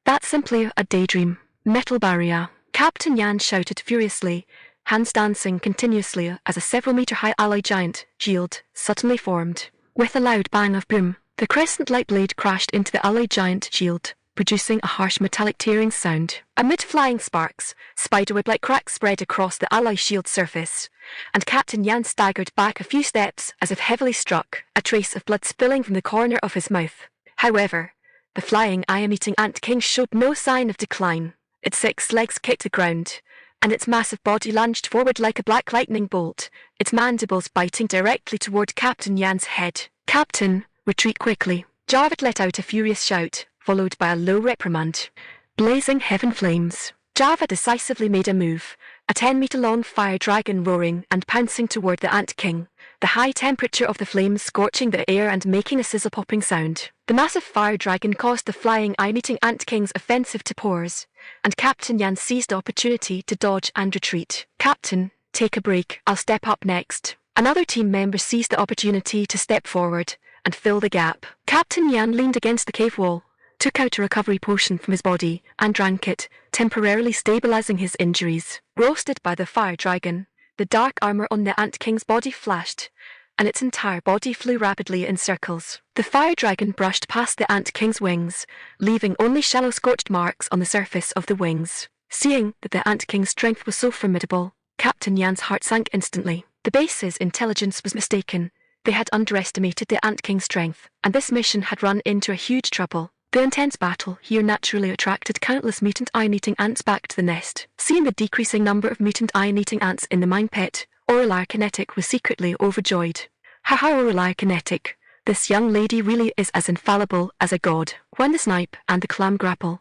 That's simply a daydream. Metal barrier. Captain Yan shouted furiously, hands dancing continuously as a several-meter-high alloy giant shield suddenly formed. With a loud bang of boom, the crescent-like blade crashed into the alloy giant shield, producing a harsh metallic tearing sound. Amid flying sparks, spiderweb-like cracks spread across the alloy shield surface, and Captain Yan staggered back a few steps as if heavily struck, a trace of blood spilling from the corner of his mouth. However, the flying iron-eating Ant King showed no sign of decline. Its 6 legs kicked the ground, and its massive body lunged forward like a black lightning bolt, its mandibles biting directly toward Captain Yan's head. Captain, retreat quickly. Jarvad let out a furious shout, followed by a low reprimand. Blazing heaven flames. Java decisively made a move, a 10-meter-long fire dragon roaring and pouncing toward the Ant King, the high temperature of the flames scorching the air and making a sizzle-popping sound. The massive fire dragon caused the flying eye-eating Ant King's offensive to pause, and Captain Yan seized the opportunity to dodge and retreat. Captain, take a break, I'll step up next. Another team member seized the opportunity to step forward and fill the gap. Captain Yan leaned against the cave wall, took out a recovery potion from his body, and drank it, temporarily stabilizing his injuries. Roasted by the fire dragon, the dark armor on the Ant King's body flashed, and its entire body flew rapidly in circles. The fire dragon brushed past the Ant King's wings, leaving only shallow scorched marks on the surface of the wings. Seeing that the Ant King's strength was so formidable, Captain Yan's heart sank instantly. The base's intelligence was mistaken. They had underestimated the Ant King's strength, and this mission had run into a huge trouble. The intense battle here naturally attracted countless mutant iron-eating ants back to the nest. Seeing the decreasing number of mutant iron-eating ants in the mine pit, Aurelia Kinetic was secretly overjoyed. Haha, Aurelia Kinetic, this young lady really is as infallible as a god. When the snipe and the clam grapple,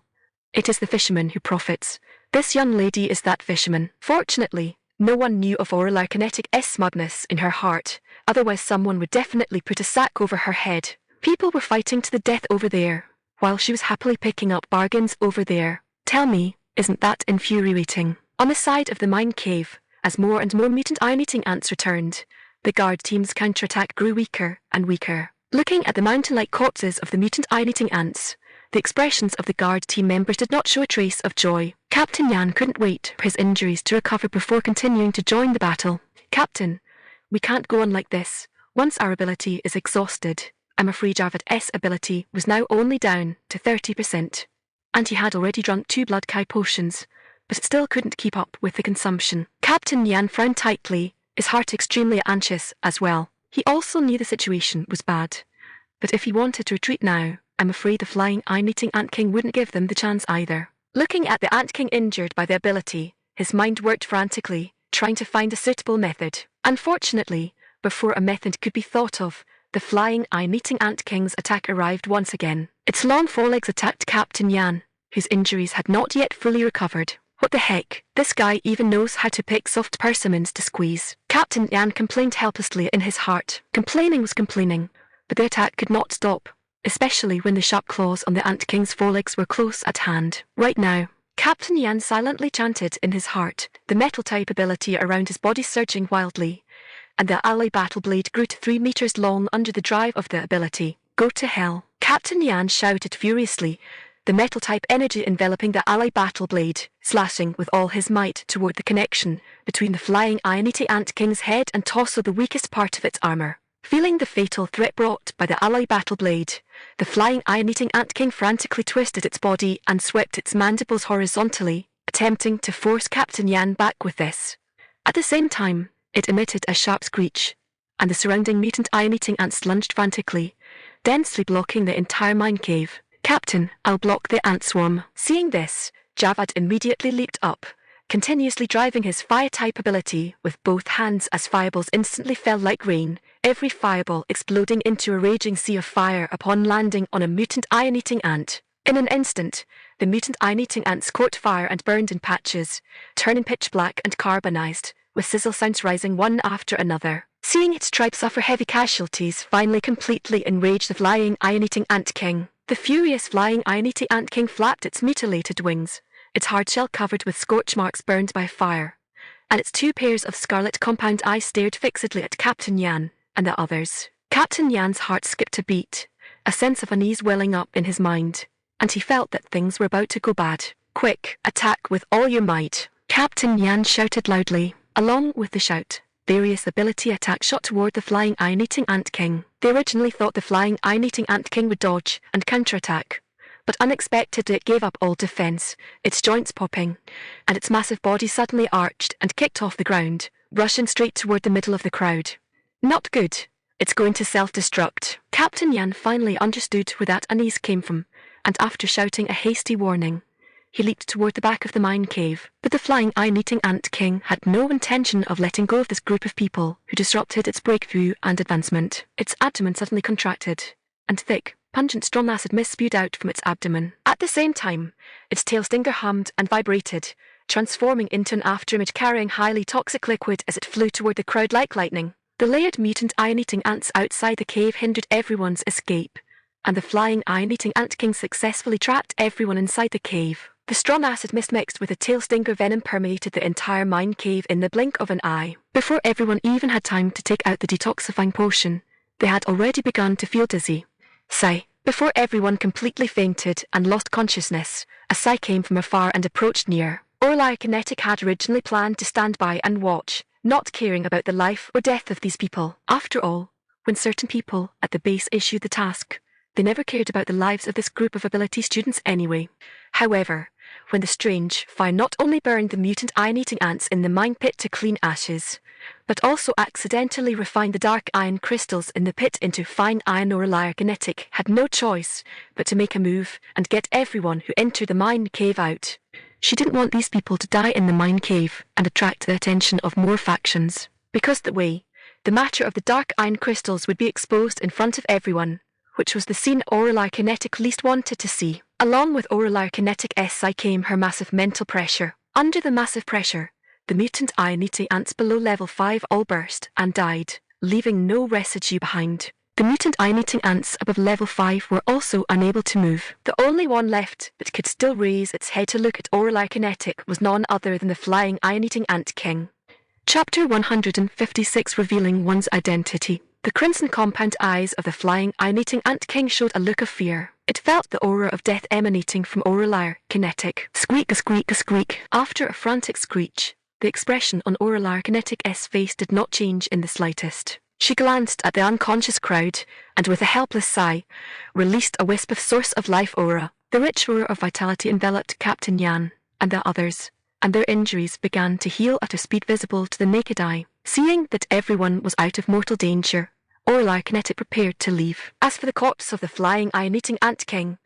it is the fisherman who profits. This young lady is that fisherman. Fortunately, no one knew of Aurelia Kinetic's smugness in her heart, otherwise someone would definitely put a sack over her head. People were fighting to the death over there, while she was happily picking up bargains over there. Tell me, isn't that infuriating? On the side of the mine cave, as more and more mutant iron-eating ants returned, the guard team's counterattack grew weaker and weaker. Looking at the mountain-like corpses of the mutant iron-eating ants, the expressions of the guard team members did not show a trace of joy. Captain Yan couldn't wait for his injuries to recover before continuing to join the battle. Captain, we can't go on like this. Once our ability is exhausted, I'm afraid Jarvad's ability was now only down to 30%, and he had already drunk 2 blood kai potions, but it still couldn't keep up with the consumption. Captain Yan frowned tightly, his heart extremely anxious as well. He also knew the situation was bad, but if he wanted to retreat now, I'm afraid the flying iron-eating Ant King wouldn't give them the chance either. Looking at the Ant King injured by the ability, his mind worked frantically, trying to find a suitable method. Unfortunately, before a method could be thought of, the flying iron-eating Ant King's attack arrived once again. Its long forelegs attacked Captain Yan, whose injuries had not yet fully recovered. What the heck? This guy even knows how to pick soft persimmons to squeeze. Captain Yan complained helplessly in his heart. Complaining was complaining, but the attack could not stop, especially when the sharp claws on the Ant King's forelegs were close at hand. Right now, Captain Yan silently chanted in his heart, the metal-type ability around his body surging wildly, and the alloy battle blade grew to 3 meters long under the drive of the ability. Go to hell. Captain Yan shouted furiously, the metal-type energy enveloping the alloy battle blade, slashing with all his might toward the connection between the flying iron-eating Ant King's head and torso, the weakest part of its armor. Feeling the fatal threat brought by the alloy battle blade, the flying iron-eating ant king frantically twisted its body and swept its mandibles horizontally, attempting to force Captain Yan back with this. At the same time, it emitted a sharp screech, and the surrounding mutant iron-eating ants lunged frantically, densely blocking the entire mine cave. "Captain, I'll block the ant swarm." Seeing this, Javad immediately leaped up, continuously driving his fire-type ability with both hands as fireballs instantly fell like rain, every fireball exploding into a raging sea of fire upon landing on a mutant iron-eating ant. In an instant, the mutant iron-eating ants caught fire and burned in patches, turning pitch black and carbonized, with sizzle sounds rising one after another. Seeing its tribe suffer heavy casualties finally completely enraged the flying iron-eating ant king. The furious flying iron-eating ant king flapped its mutilated wings, its hard shell covered with scorch marks burned by fire, and its 2 pairs of scarlet compound eyes stared fixedly at Captain Yan and the others. Captain Yan's heart skipped a beat, a sense of unease welling up in his mind, and he felt that things were about to go bad. "Quick, attack with all your might!" Captain Yan shouted loudly. Along with the shout, various ability attacks shot toward the flying iron-eating ant king. They originally thought the flying iron-eating ant king would dodge and counterattack, but unexpectedly it gave up all defense, its joints popping, and its massive body suddenly arched and kicked off the ground, rushing straight toward the middle of the crowd. Not good. It's going to self-destruct. Captain Yan finally understood where that unease came from, and after shouting a hasty warning, he leaped toward the back of the mine cave. But the flying iron-eating ant king had no intention of letting go of this group of people who disrupted its breakthrough and advancement. Its abdomen suddenly contracted, and thick, pungent strong acid mist spewed out from its abdomen. At the same time, its tail stinger hummed and vibrated, transforming into an afterimage carrying highly toxic liquid as it flew toward the crowd like lightning. The layered mutant iron-eating ants outside the cave hindered everyone's escape, and the flying iron-eating ant king successfully trapped everyone inside the cave. The strong acid mist mixed with the tail stinger venom permeated the entire mine cave in the blink of an eye. Before everyone even had time to take out the detoxifying potion, they had already begun to feel dizzy. Sigh. Before everyone completely fainted and lost consciousness, a sigh came from afar and approached near. Orlai Kinetic had originally planned to stand by and watch, not caring about the life or death of these people. After all, when certain people at the base issued the task, they never cared about the lives of this group of ability students anyway. However, when the strange fire not only burned the mutant iron-eating ants in the mine pit to clean ashes, but also accidentally refined the dark iron crystals in the pit into fine iron, Orlai Kinetic had no choice but to make a move and get everyone who entered the mine cave out. She didn't want these people to die in the mine cave and attract the attention of more factions, because that way, the matter of the dark iron crystals would be exposed in front of everyone, which was the scene Orlai Kinetic least wanted to see. Along with Orlai Kinetic SI came her massive mental pressure. Under the massive pressure, the mutant iron-eating ants below level 5 all burst and died, leaving no residue behind. The mutant iron-eating ants above level 5 were also unable to move. The only one left that could still raise its head to look at Orlai Kinetic was none other than the flying iron-eating ant king. Chapter 156, Revealing One's Identity. The crimson compound eyes of the flying iron-eating ant king showed a look of fear. It felt the aura of death emanating from Orlai Kinetic. Squeak, a squeak, a squeak. After a frantic screech, the expression on Orlai Kinetic's face did not change in the slightest. She glanced at the unconscious crowd, and with a helpless sigh, released a wisp of source of life aura. The rich aura of vitality enveloped Captain Yan and the others, and their injuries began to heal at a speed visible to the naked eye. Seeing that everyone was out of mortal danger, Orlai Kinetic prepared to leave. As for the corpse of the flying iron-eating ant king,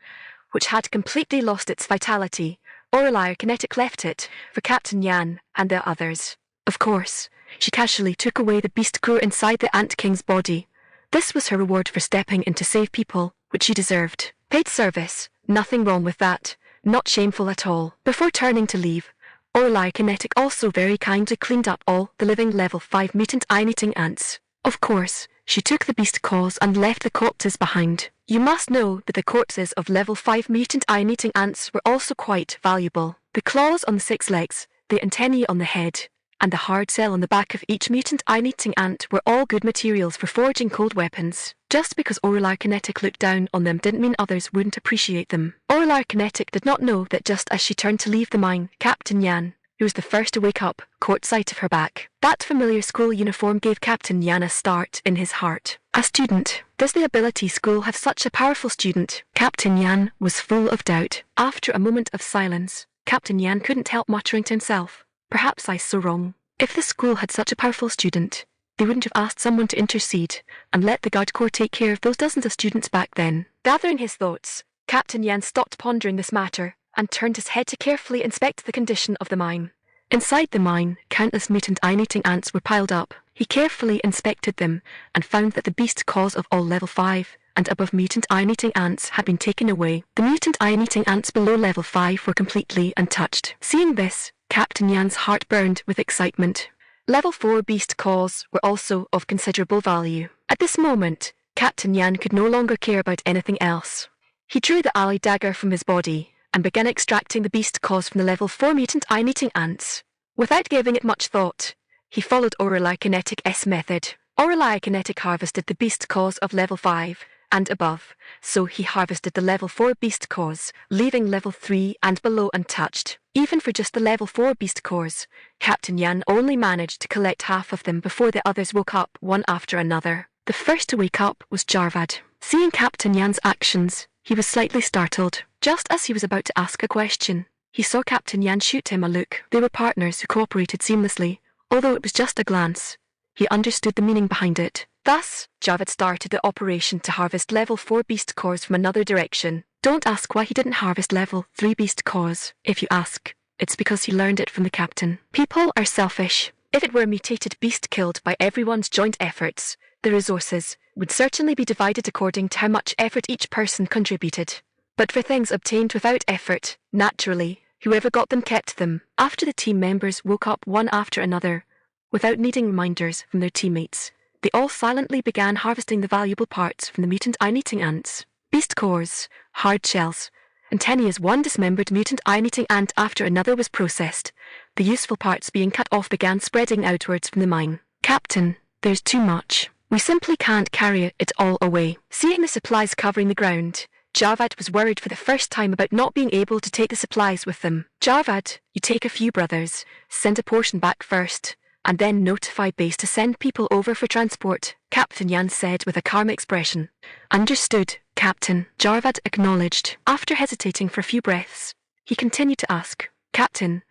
which had completely lost its vitality, Orlai Kinetic left it for Captain Yan and the others. Of course, she casually took away the beast core inside the ant king's body. This was her reward for stepping in to save people, which she deserved. Paid service, nothing wrong with that, not shameful at all. Before turning to leave, Orlai Kinetic also very kindly cleaned up all the living level 5 mutant iron-eating ants. Of course, she took the beast claws and left the corpses behind. You must know that the corpses of level 5 mutant iron-eating ants were also quite valuable. The claws on the 6 legs, the antennae on the head, and the hard shell on the back of each mutant iron-eating ant were all good materials for forging cold weapons. Just because Orlai Kinetic looked down on them didn't mean others wouldn't appreciate them. Orlai Kinetic did not know that just as she turned to leave the mine, Captain Yan who was the first to wake up, caught sight of her back. That familiar school uniform gave Captain Yan a start in his heart. A student. Does the ability school have such a powerful student? Captain Yan was full of doubt. After a moment of silence, Captain Yan couldn't help muttering to himself, "Perhaps I so wrong. If the school had such a powerful student, they wouldn't have asked someone to intercede and let the guard corps take care of those dozens of students back then." Gathering his thoughts, Captain Yan stopped pondering this matter and turned his head to carefully inspect the condition of the mine. Inside the mine, countless mutant iron-eating ants were piled up. He carefully inspected them and found that the beast cause of all level 5 and above mutant iron-eating ants had been taken away. The mutant iron-eating ants below level 5 were completely untouched. Seeing this, Captain Yan's heart burned with excitement. Level 4 beast cause were also of considerable value. At this moment, Captain Yan could no longer care about anything else. He drew the ally dagger from his body and began extracting the beast cause from the level 4 mutant iron-eating ants. Without giving it much thought, he followed Aureli Kinetic S method. Aureli Kinetic harvested the beast cause of level 5 and above, so he harvested the level 4 beast cause, leaving level 3 and below untouched. Even for just the level 4 beast cores, Captain Yan only managed to collect half of them before the others woke up one after another. The first to wake up was Jarvad. Seeing Captain Yan's actions, he was slightly startled. Just as he was about to ask a question, he saw Captain Yan shoot him a look. They were partners who cooperated seamlessly. Although it was just a glance, he understood the meaning behind it. Thus, Jarvad started the operation to harvest level 4 beast cores from another direction. Don't ask why he didn't harvest level 3 beast cores. If you ask, it's because he learned it from the captain. People are selfish. If it were a mutated beast killed by everyone's joint efforts, the resources would certainly be divided according to how much effort each person contributed. But for things obtained without effort, naturally, whoever got them kept them. After the team members woke up one after another, without needing reminders from their teammates, they all silently began harvesting the valuable parts from the mutant iron-eating ants. Beast cores, hard shells, antennae as one dismembered mutant iron-eating ant after another was processed. The useful parts being cut off began spreading outwards from the mine. "Captain, there's too much. We simply can't carry it all away." Seeing the supplies covering the ground, Jarvad was worried for the first time about not being able to take the supplies with them. "Jarvad, you take a few, brothers. Send a portion back first, and then notify base to send people over for transport," Captain Yan said with a calm expression. "Understood, Captain," Jarvad acknowledged. After hesitating for a few breaths, he continued to ask, "Captain,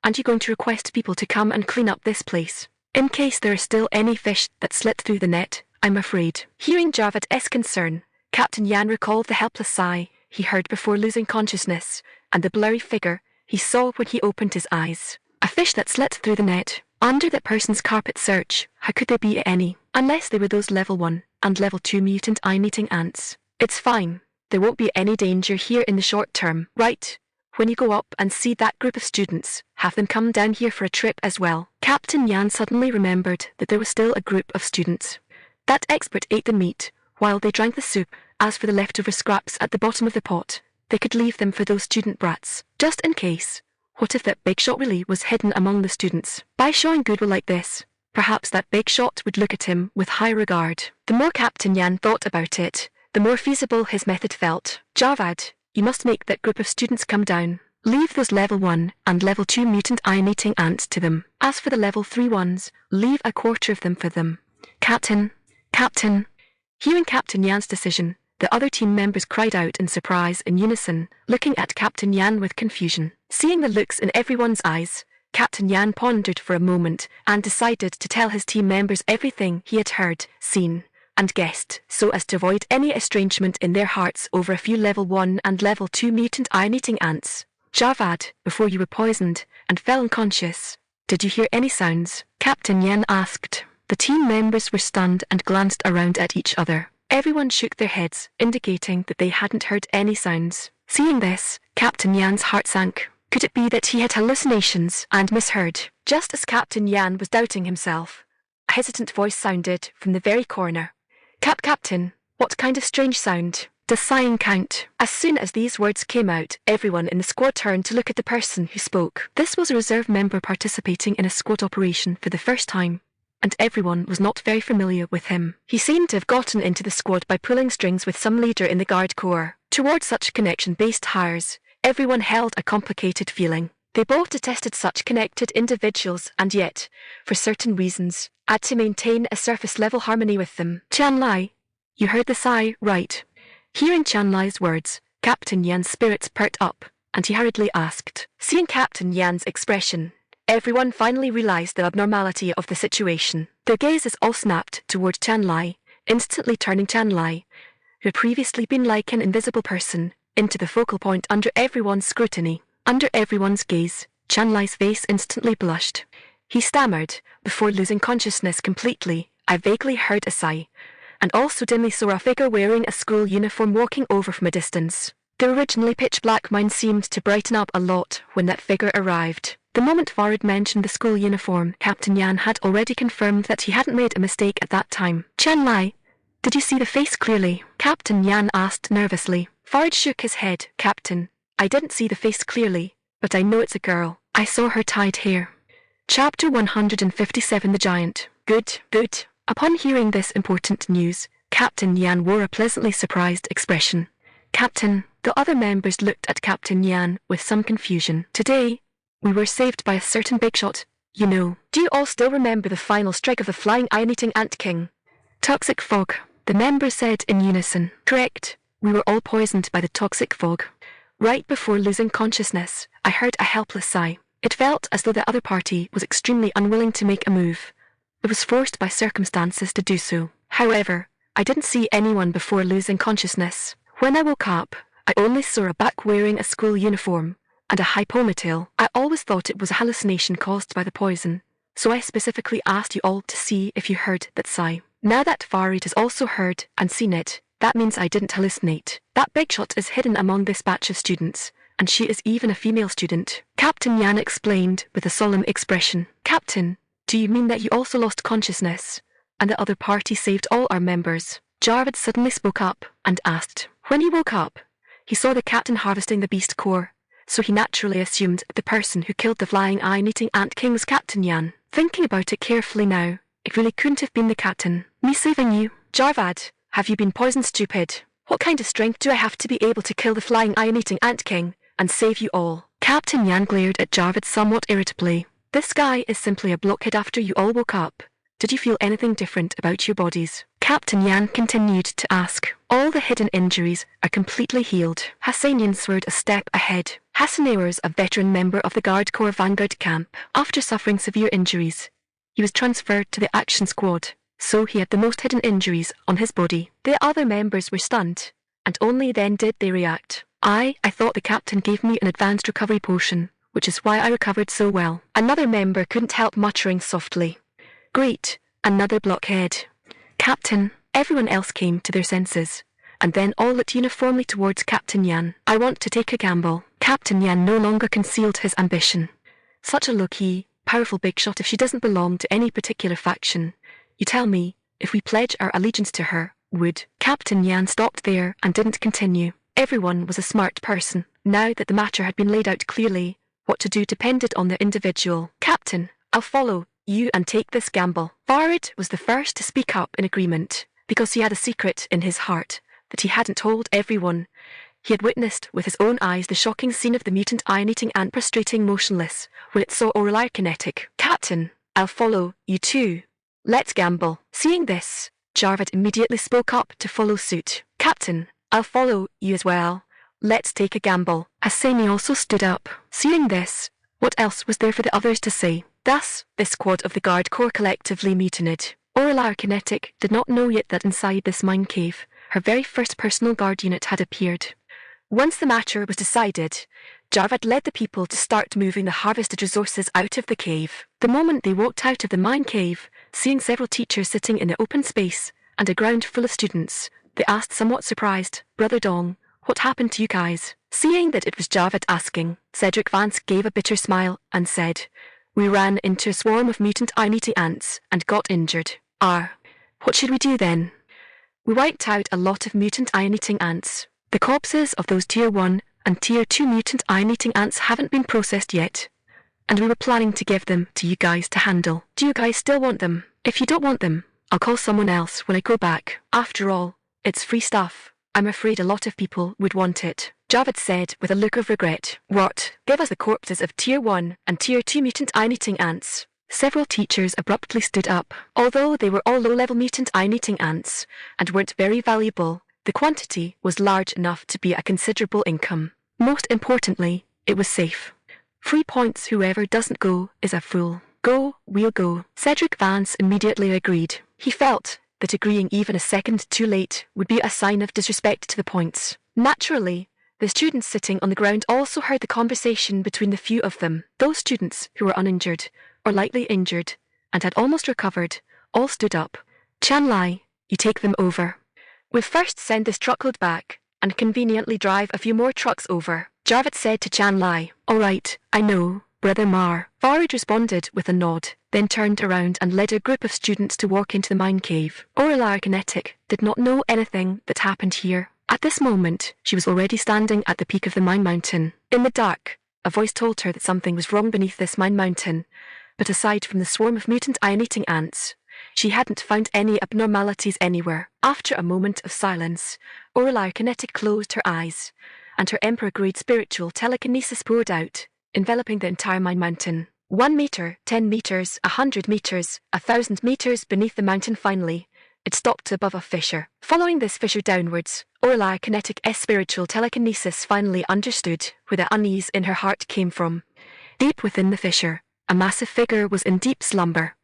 aren't you going to request people to come and clean up this place? In case there are still any fish that slipped through the net, I'm afraid." Hearing Jarvad's concern, Captain Yan recalled the helpless sigh he heard before losing consciousness, and the blurry figure he saw when he opened his eyes. A fish that slipped through the net. Under that person's carpet search, how could there be any? Unless they were those level 1 and level 2 mutant iron-eating ants. "It's fine. There won't be any danger here in the short term. Right. When you go up and see that group of students, have them come down here for a trip as well." Captain Yan suddenly remembered that there was still a group of students. That expert ate the meat, while they drank the soup. As for the leftover scraps at the bottom of the pot, they could leave them for those student brats, just in case. What if that big shot really was hidden among the students? By showing goodwill like this, perhaps that big shot would look at him with high regard. The more Captain Yan thought about it, the more feasible his method felt. "Jarvad, you must make that group of students come down. Leave those level 1 and level 2 mutant iron-eating ants to them. As for the level 3 ones, leave a quarter of them for them." "Captain, Captain." Hearing Captain Yan's decision, the other team members cried out in surprise in unison, looking at Captain Yan with confusion. Seeing the looks in everyone's eyes, Captain Yan pondered for a moment and decided to tell his team members everything he had heard, seen, and guessed, so as to avoid any estrangement in their hearts over a few level 1 and level 2 mutant iron-eating ants. "Jarvad, before you were poisoned and fell unconscious, did you hear any sounds?" Captain Yan asked. The team members were stunned and glanced around at each other. Everyone shook their heads, indicating that they hadn't heard any sounds. Seeing this, Captain Yan's heart sank. Could it be that he had hallucinations and misheard? Just as Captain Yan was doubting himself, a hesitant voice sounded from the very corner. Captain, what kind of strange sound? Does sighing count?" As soon as these words came out, everyone in the squad turned to look at the person who spoke. This was a reserve member participating in a squad operation for the first time, and everyone was not very familiar with him. He seemed to have gotten into the squad by pulling strings with some leader in the guard corps. Towards such connection-based hires, everyone held a complicated feeling. They both detested such connected individuals and yet, for certain reasons, had to maintain a surface-level harmony with them. Chanlai, you heard the sigh, right? Hearing Chanlai's words, Captain Yan's spirits perked up, and he hurriedly asked. Seeing Captain Yan's expression, everyone finally realized the abnormality of the situation. Their gazes all snapped toward Chanlai, instantly turning Chanlai, who had previously been like an invisible person, into the focal point under everyone's scrutiny. Under everyone's gaze, Chanlai's face instantly blushed. He stammered, before losing consciousness completely. I vaguely heard a sigh, and also dimly saw a figure wearing a school uniform walking over from a distance. The originally pitch-black mind seemed to brighten up a lot when that figure arrived. The moment Farid mentioned the school uniform, Captain Yan had already confirmed that he hadn't made a mistake at that time. Chanlai, did you see the face clearly? Captain Yan asked nervously. Farid shook his head. Captain, I didn't see the face clearly, but I know it's a girl. I saw her tied hair. Chapter 157 The Giant. Good, good. Upon hearing this important news, Captain Yan wore a pleasantly surprised expression. Captain, the other members looked at Captain Yan with some confusion. Today, we were saved by a certain big shot, you know. Do you all still remember the final strike of the flying iron-eating ant king? Toxic fog, the members said in unison. Correct, we were all poisoned by the toxic fog. Right before losing consciousness, I heard a helpless sigh. It felt as though the other party was extremely unwilling to make a move. It was forced by circumstances to do so. However, I didn't see anyone before losing consciousness. When I woke up, I only saw a back wearing a school uniform and a high ponytail. I always thought it was a hallucination caused by the poison, so I specifically asked you all to see if you heard that sigh. Now that Farid has also heard and seen it, that means I didn't hallucinate. That big shot is hidden among this batch of students, and she is even a female student. Captain Yan explained with a solemn expression. Captain, do you mean that you also lost consciousness, and the other party saved all our members? Jarvid suddenly spoke up and asked. When he woke up, he saw the captain harvesting the beast core, so he naturally assumed the person who killed the flying iron-eating ant king was Captain Yan. Thinking about it carefully now, it really couldn't have been the captain. Me saving you? Jarvad, have you been poisoned, stupid? What kind of strength do I have to be able to kill the flying iron-eating ant king and save you all? Captain Yan glared at Jarvid somewhat irritably. This guy is simply a blockhead after you all woke up. Did you feel anything different about your bodies? Captain Yan continued to ask. All the hidden injuries are completely healed. Hassanian swerved a step ahead. Hassanay was a veteran member of the Guard Corps Vanguard camp. After suffering severe injuries, he was transferred to the action squad, so he had the most hidden injuries on his body. The other members were stunned, and only then did they react. I thought the captain gave me an advanced recovery potion, which is why I recovered so well. Another member couldn't help muttering softly. Great, another blockhead. Captain, everyone else came to their senses, and then all looked uniformly towards Captain Yan. I want to take a gamble. Captain Yan no longer concealed his ambition. Such a low-key, powerful big shot if she doesn't belong to any particular faction. You tell me, if we pledge our allegiance to her, would... Captain Yan stopped there and didn't continue. Everyone was a smart person. Now that the matter had been laid out clearly, what to do depended on the individual. Captain, I'll follow you and take this gamble. Farid was the first to speak up in agreement, because he had a secret in his heart that he hadn't told everyone. He had witnessed with his own eyes the shocking scene of the mutant iron-eating ant prostrating motionless when it saw Oral Kinetic. Captain, I'll follow you too. Let's gamble. Seeing this, Jarvid immediately spoke up to follow suit. Captain, I'll follow you as well. Let's take a gamble. Hassani also stood up. Seeing this, what else was there for the others to say? Thus, the squad of the Guard Corps collectively mutinied. Oral Kinetic did not know yet that inside this mine cave, her very first personal guard unit had appeared. Once the matter was decided, Jarvad led the people to start moving the harvested resources out of the cave. The moment they walked out of the mine cave, seeing several teachers sitting in the open space and a ground full of students, they asked somewhat surprised, Brother Dong, what happened to you guys? Seeing that it was Jarvad asking, Cedric Vance gave a bitter smile and said, We ran into a swarm of mutant iron-eating ants and got injured. What should we do then? We wiped out a lot of mutant iron-eating ants. The corpses of those Tier 1 and Tier 2 mutant iron-eating ants haven't been processed yet, and we were planning to give them to you guys to handle. Do you guys still want them? If you don't want them, I'll call someone else when I go back. After all, it's free stuff. I'm afraid a lot of people would want it. Javid said with a look of regret. What? Give us the corpses of Tier 1 and Tier 2 mutant eye-eating ants. Several teachers abruptly stood up. Although they were all low-level mutant eye-eating ants and weren't very valuable, the quantity was large enough to be a considerable income. Most importantly, it was safe. 3 points. Whoever doesn't go is a fool. Go, we'll go. Cedric Vance immediately agreed. He felt that agreeing even a second too late would be a sign of disrespect to the points. Naturally, the students sitting on the ground also heard the conversation between the few of them. Those students who were uninjured or lightly injured and had almost recovered all stood up. Chan Lai, you take them over. We'll first send this truckload back and conveniently drive a few more trucks over, Jarvat said to Chan Lai. All right, I know, Brother Mar. Farid responded with a nod, then turned around and led a group of students to walk into the mine cave. Aurelia Kinetic did not know anything that happened here. At this moment, she was already standing at the peak of the mine mountain. In the dark, a voice told her that something was wrong beneath this mine mountain, but aside from the swarm of mutant iron-eating ants, she hadn't found any abnormalities anywhere. After a moment of silence, Aurelia Kinetic closed her eyes, and her Emperor-grade spiritual telekinesis poured out, enveloping the entire mine mountain. 1 meter, 10 meters, 100 meters, 1,000 meters beneath the mountain. Finally, it stopped above a fissure. Following this fissure downwards, Aurelia Kinetic's spiritual telekinesis finally understood where the unease in her heart came from. Deep within the fissure, a massive figure was in deep slumber.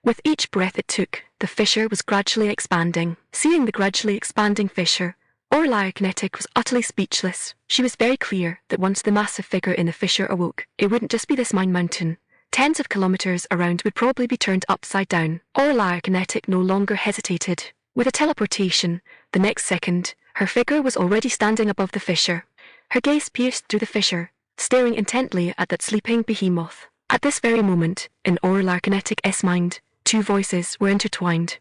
With each breath it took, the fissure was gradually expanding. Seeing the gradually expanding fissure, Aurelia Kinetic was utterly speechless. She was very clear that once the massive figure in the fissure awoke, it wouldn't just be this mine mountain. Tens of kilometers around would probably be turned upside down. Aurelia Kinetic no longer hesitated. With a teleportation, the next second, her figure was already standing above the fissure. Her gaze pierced through the fissure, staring intently at that sleeping behemoth. At this very moment, in Aurelia Kinetic's mind, 2 voices were intertwined.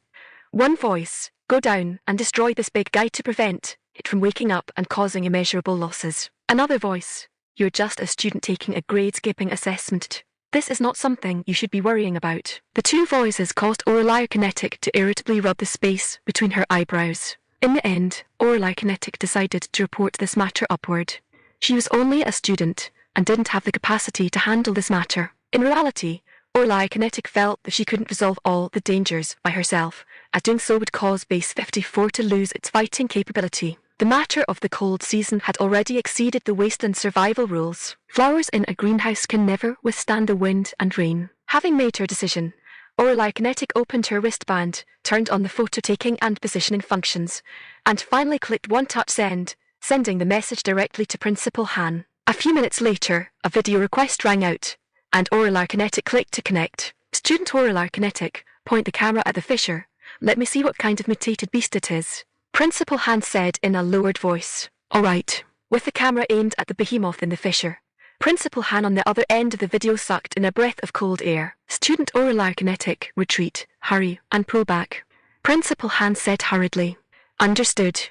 One voice, go down and destroy this big guy to prevent it from waking up and causing immeasurable losses. Another voice, you're just a student taking a grade-skipping assessment. This is not something you should be worrying about. The 2 voices caused Aurelia Kinetic to irritably rub the space between her eyebrows. In the end, Aurelia Kinetic decided to report this matter upward. She was only a student and didn't have the capacity to handle this matter. In reality, Aurelia Kinetic felt that she couldn't resolve all the dangers by herself, as doing so would cause Base 54 to lose its fighting capability. The matter of the cold season had already exceeded the Wasteland survival rules. Flowers in a greenhouse can never withstand the wind and rain. Having made her decision, Aurelia Kinetic opened her wristband, turned on the photo-taking and positioning functions, and finally clicked one-touch send, sending the message directly to Principal Han. A few minutes later, a video request rang out, and Aurelia Kinetic clicked to connect. Student Aurelia Kinetic, point the camera at the fissure. Let me see what kind of mutated beast it is. Principal Han said in a lowered voice. All right. With the camera aimed at the behemoth in the fissure, Principal Han on the other end of the video sucked in a breath of cold air. Student Aurelia Kinetic, retreat, hurry, and pull back. Principal Han said hurriedly. Understood.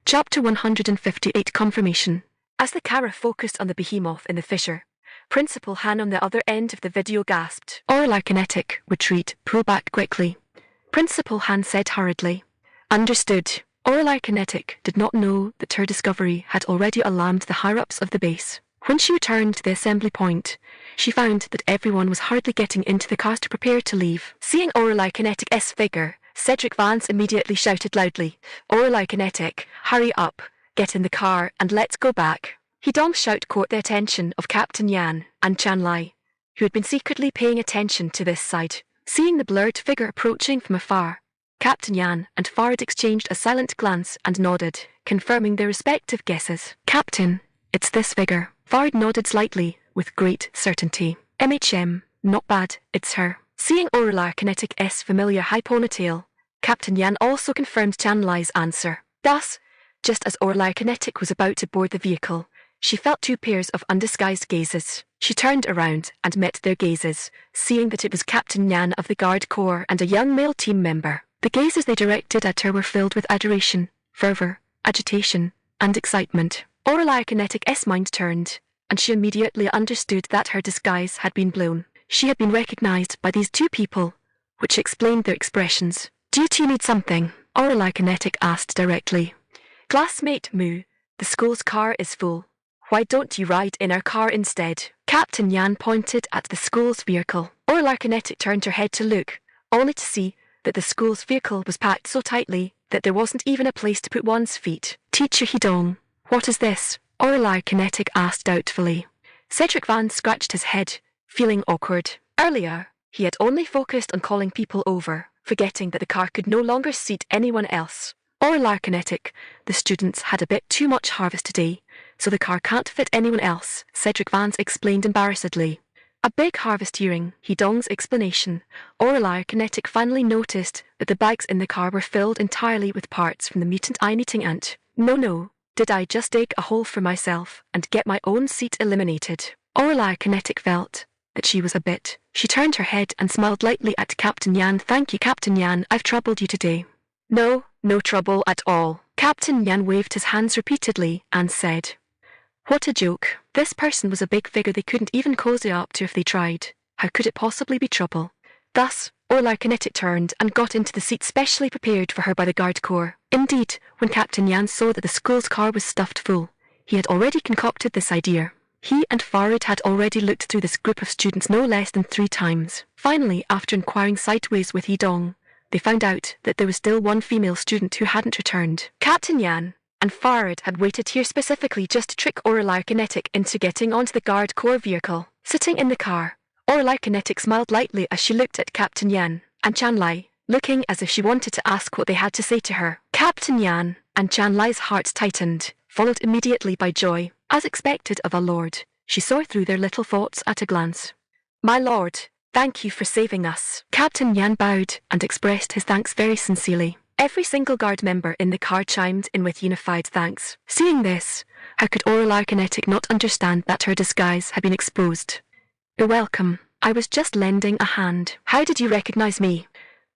Chapter 158 Confirmation. As the camera focused on the behemoth in the fissure, Principal Han on the other end of the video gasped. Aurelia Kinetic, retreat, pull back quickly. Principal Han said hurriedly. Understood. Aurelia Kinetic did not know that her discovery had already alarmed the higher-ups of the base. When she returned to the assembly point, she found that everyone was hardly getting into the cars to prepare to leave. Seeing Aurelia Kinetic's figure, Cedric Vance immediately shouted loudly, Aurelia Kinetic, hurry up, get in the car and let's go back. Hidong's shout caught the attention of Captain Yan and Chan Lai, who had been secretly paying attention to this side. Seeing the blurred figure approaching from afar, Captain Yan and Farid exchanged a silent glance and nodded, confirming their respective guesses. Captain, it's this figure. Farid nodded slightly, with great certainty. Not bad, it's her. Seeing Aurelia Kinetic's familiar high ponytail, Captain Yan also confirmed Chan Lai's answer. Thus, just as Aurelia Kinetic was about to board the vehicle, she felt 2 pairs of undisguised gazes. She turned around and met their gazes, seeing that it was Captain Yan of the Guard Corps and a young male team member. The gazes they directed at her were filled with adoration, fervor, agitation, and excitement. Aurelia Kinetic's mind turned, and she immediately understood that her disguise had been blown. She had been recognized by these 2 people, which explained their expressions. Do you 2 need something? Aurelia Kinetic asked directly. Classmate Mu, the school's car is full. Why don't you ride in our car instead? Captain Yan pointed at the school's vehicle. Orla Kinetic turned her head to look, only to see that the school's vehicle was packed so tightly that there wasn't even a place to put one's feet. Teacher Hidong, what is this? Orla Kinetic asked doubtfully. Cedric Van scratched his head, feeling awkward. Earlier, he had only focused on calling people over, forgetting that the car could no longer seat anyone else. Orla Kinetic, the students had a bit too much harvest today, so the car can't fit anyone else, Cedric Vance explained embarrassedly. A big harvest hearing Hidong's explanation, Orla Kinetic finally noticed that the bags in the car were filled entirely with parts from the mutant eye-eating ant. No, did I just dig a hole for myself and get my own seat eliminated? Orla Kinetic felt that she was a bit. She turned her head and smiled lightly at Captain Yan. Thank you, Captain Yan, I've troubled you today. No trouble at all. Captain Yan waved his hands repeatedly and said, what a joke. This person was a big figure they couldn't even cozy up to if they tried. How could it possibly be trouble? Thus, Orla Kinetic turned and got into the seat specially prepared for her by the guard corps. Indeed, when Captain Yan saw that the school's car was stuffed full, he had already concocted this idea. He and Farid had already looked through this group of students no less than 3 times. Finally, after inquiring sideways with Hidong, they found out that there was still one female student who hadn't returned. Captain Yan and Farid had waited here specifically just to trick Orla Kinetic into getting onto the guard corps vehicle. Sitting in the car, Orla Kinetic smiled lightly as she looked at Captain Yan and Chan Lai, looking as if she wanted to ask what they had to say to her. Captain Yan and Chan Lai's hearts tightened, followed immediately by joy. As expected of a lord, she saw through their little thoughts at a glance. My lord, thank you for saving us. Captain Yan bowed and expressed his thanks very sincerely. Every single guard member in the car chimed in with unified thanks. Seeing this, how could Orla Kinetic not understand that her disguise had been exposed? You're welcome. I was just lending a hand. How did you recognize me?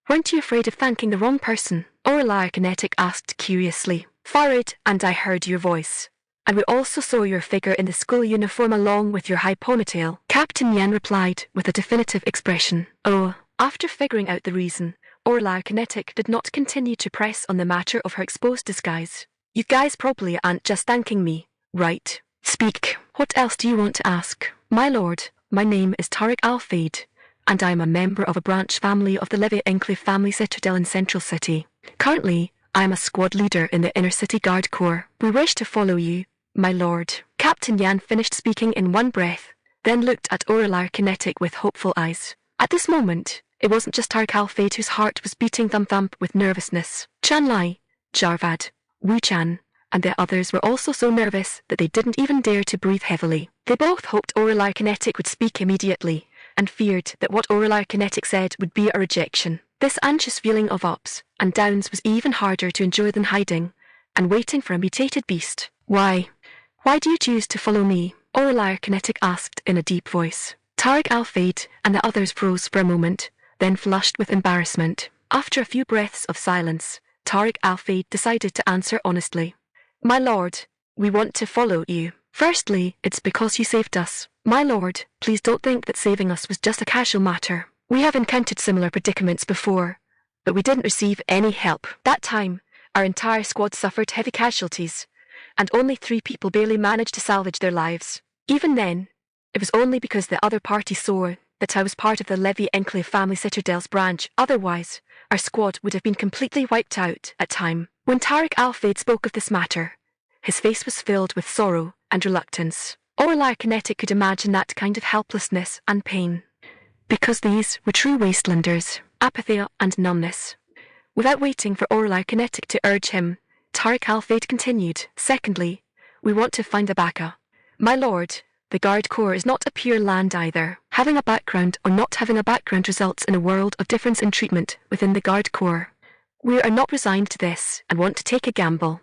Weren't you afraid of thanking the wrong person? Orla Kinetic asked curiously. Farid and I heard your voice. And we also saw your figure in the school uniform along with your high ponytail. Captain Yan replied with a definitive expression. Oh, after figuring out the reason, Orla Kinetic did not continue to press on the matter of her exposed disguise. You guys probably aren't just thanking me, right? Speak. What else do you want to ask? My lord, my name is Tariq Al-Fade, and I am a member of a branch family of the Levy Enclave family citadel in Central City. Currently, I am a squad leader in the Inner City Guard Corps. We wish to follow you, my lord. Captain Yan finished speaking in one breath, then looked at Orla Kinetic with hopeful eyes. At this moment, it wasn't just Tariq Al-Fade whose heart was beating thump-thump with nervousness. Chan Lai, Jarvad, Wu Chan, and the others were also so nervous that they didn't even dare to breathe heavily. They both hoped Orla Kinetic would speak immediately, and feared that what Orla Kinetic said would be a rejection. This anxious feeling of ups and downs was even harder to enjoy than hiding and waiting for a mutated beast. Why do you choose to follow me? Orla Kinetic asked in a deep voice. Tariq Al-Fade and the others froze for a moment, then flushed with embarrassment. After a few breaths of silence, Tariq Al-Fade decided to answer honestly. My lord, we want to follow you. Firstly, it's because you saved us. My lord, please don't think that saving us was just a casual matter. We have encountered similar predicaments before, but we didn't receive any help. That time, our entire squad suffered heavy casualties, and only 3 people barely managed to salvage their lives. Even then, it was only because the other party saw that I was part of the Levy Enclave family citadel's branch. Otherwise, our squad would have been completely wiped out at time. When Tariq Al-Fade spoke of this matter, his face was filled with sorrow and reluctance. Orla Kinetic could imagine that kind of helplessness and pain. Because these were true Wastelanders, apathy and numbness. Without waiting for Orla Kinetic to urge him, Tariq Al-Fade continued. Secondly, we want to find a backup. My lord, the Guard Corps is not a pure land either. Having a background or not having a background results in a world of difference in treatment within the Guard Corps. We are not resigned to this and want to take a gamble.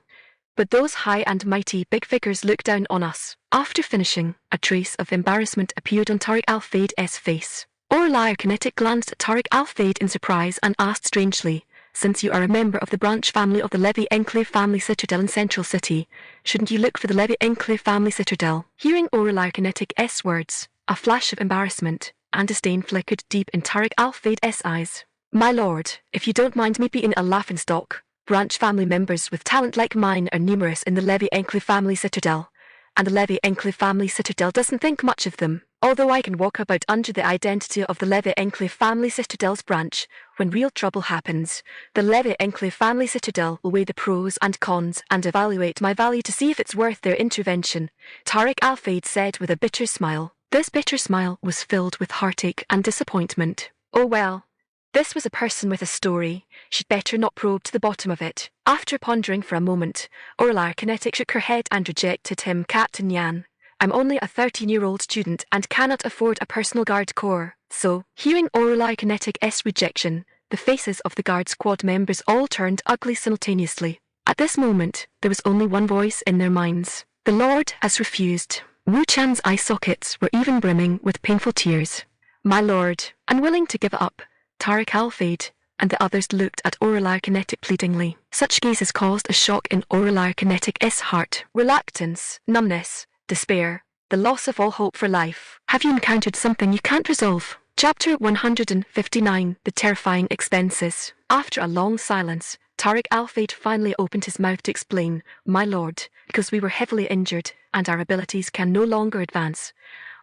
But those high and mighty big figures look down on us. After finishing, a trace of embarrassment appeared on Tariq Al-Fade's face. Orla Kinetic glanced at Tariq Al-Fade in surprise and asked strangely, since you are a member of the branch family of the Levy Enclave family citadel in Central City, shouldn't you look for the Levy Enclave family citadel? Hearing Orla Kinetic's words, a flash of embarrassment and disdain flickered deep in Tariq Al-Fade's eyes. My lord, if you don't mind me being a laughingstock, branch family members with talent like mine are numerous in the Levy Enclave family citadel, and the Levy-Enclave family citadel doesn't think much of them. Although I can walk about under the identity of the Levy-Enclave family citadel's branch, when real trouble happens, the Levy-Enclave family citadel will weigh the pros and cons and evaluate my value to see if it's worth their intervention, Tariq Al-Fayed said with a bitter smile. This bitter smile was filled with heartache and disappointment. Oh well. This was a person with a story. She'd better not probe to the bottom of it. After pondering for a moment, Orlar Kinetic shook her head and rejected him. Captain Yan, I'm only a 13-year-old student and cannot afford a personal guard corps. So, hearing Orlar Kinetic's rejection, the faces of the guard squad members all turned ugly simultaneously. At this moment, there was only one voice in their minds. The Lord has refused. Wu Chan's eye sockets were even brimming with painful tears. My lord, unwilling to give up, Tariq Al-Fayed and the others looked at Orlar Kinetic pleadingly. Such gazes caused a shock in Orlar Kinetic's heart. Reluctance, numbness, despair, the loss of all hope for life. Have you encountered something you can't resolve? Chapter 159, The Terrifying Expenses. After a long silence, Tariq Al-Fayed finally opened his mouth to explain, My lord, because we were heavily injured and our abilities can no longer advance,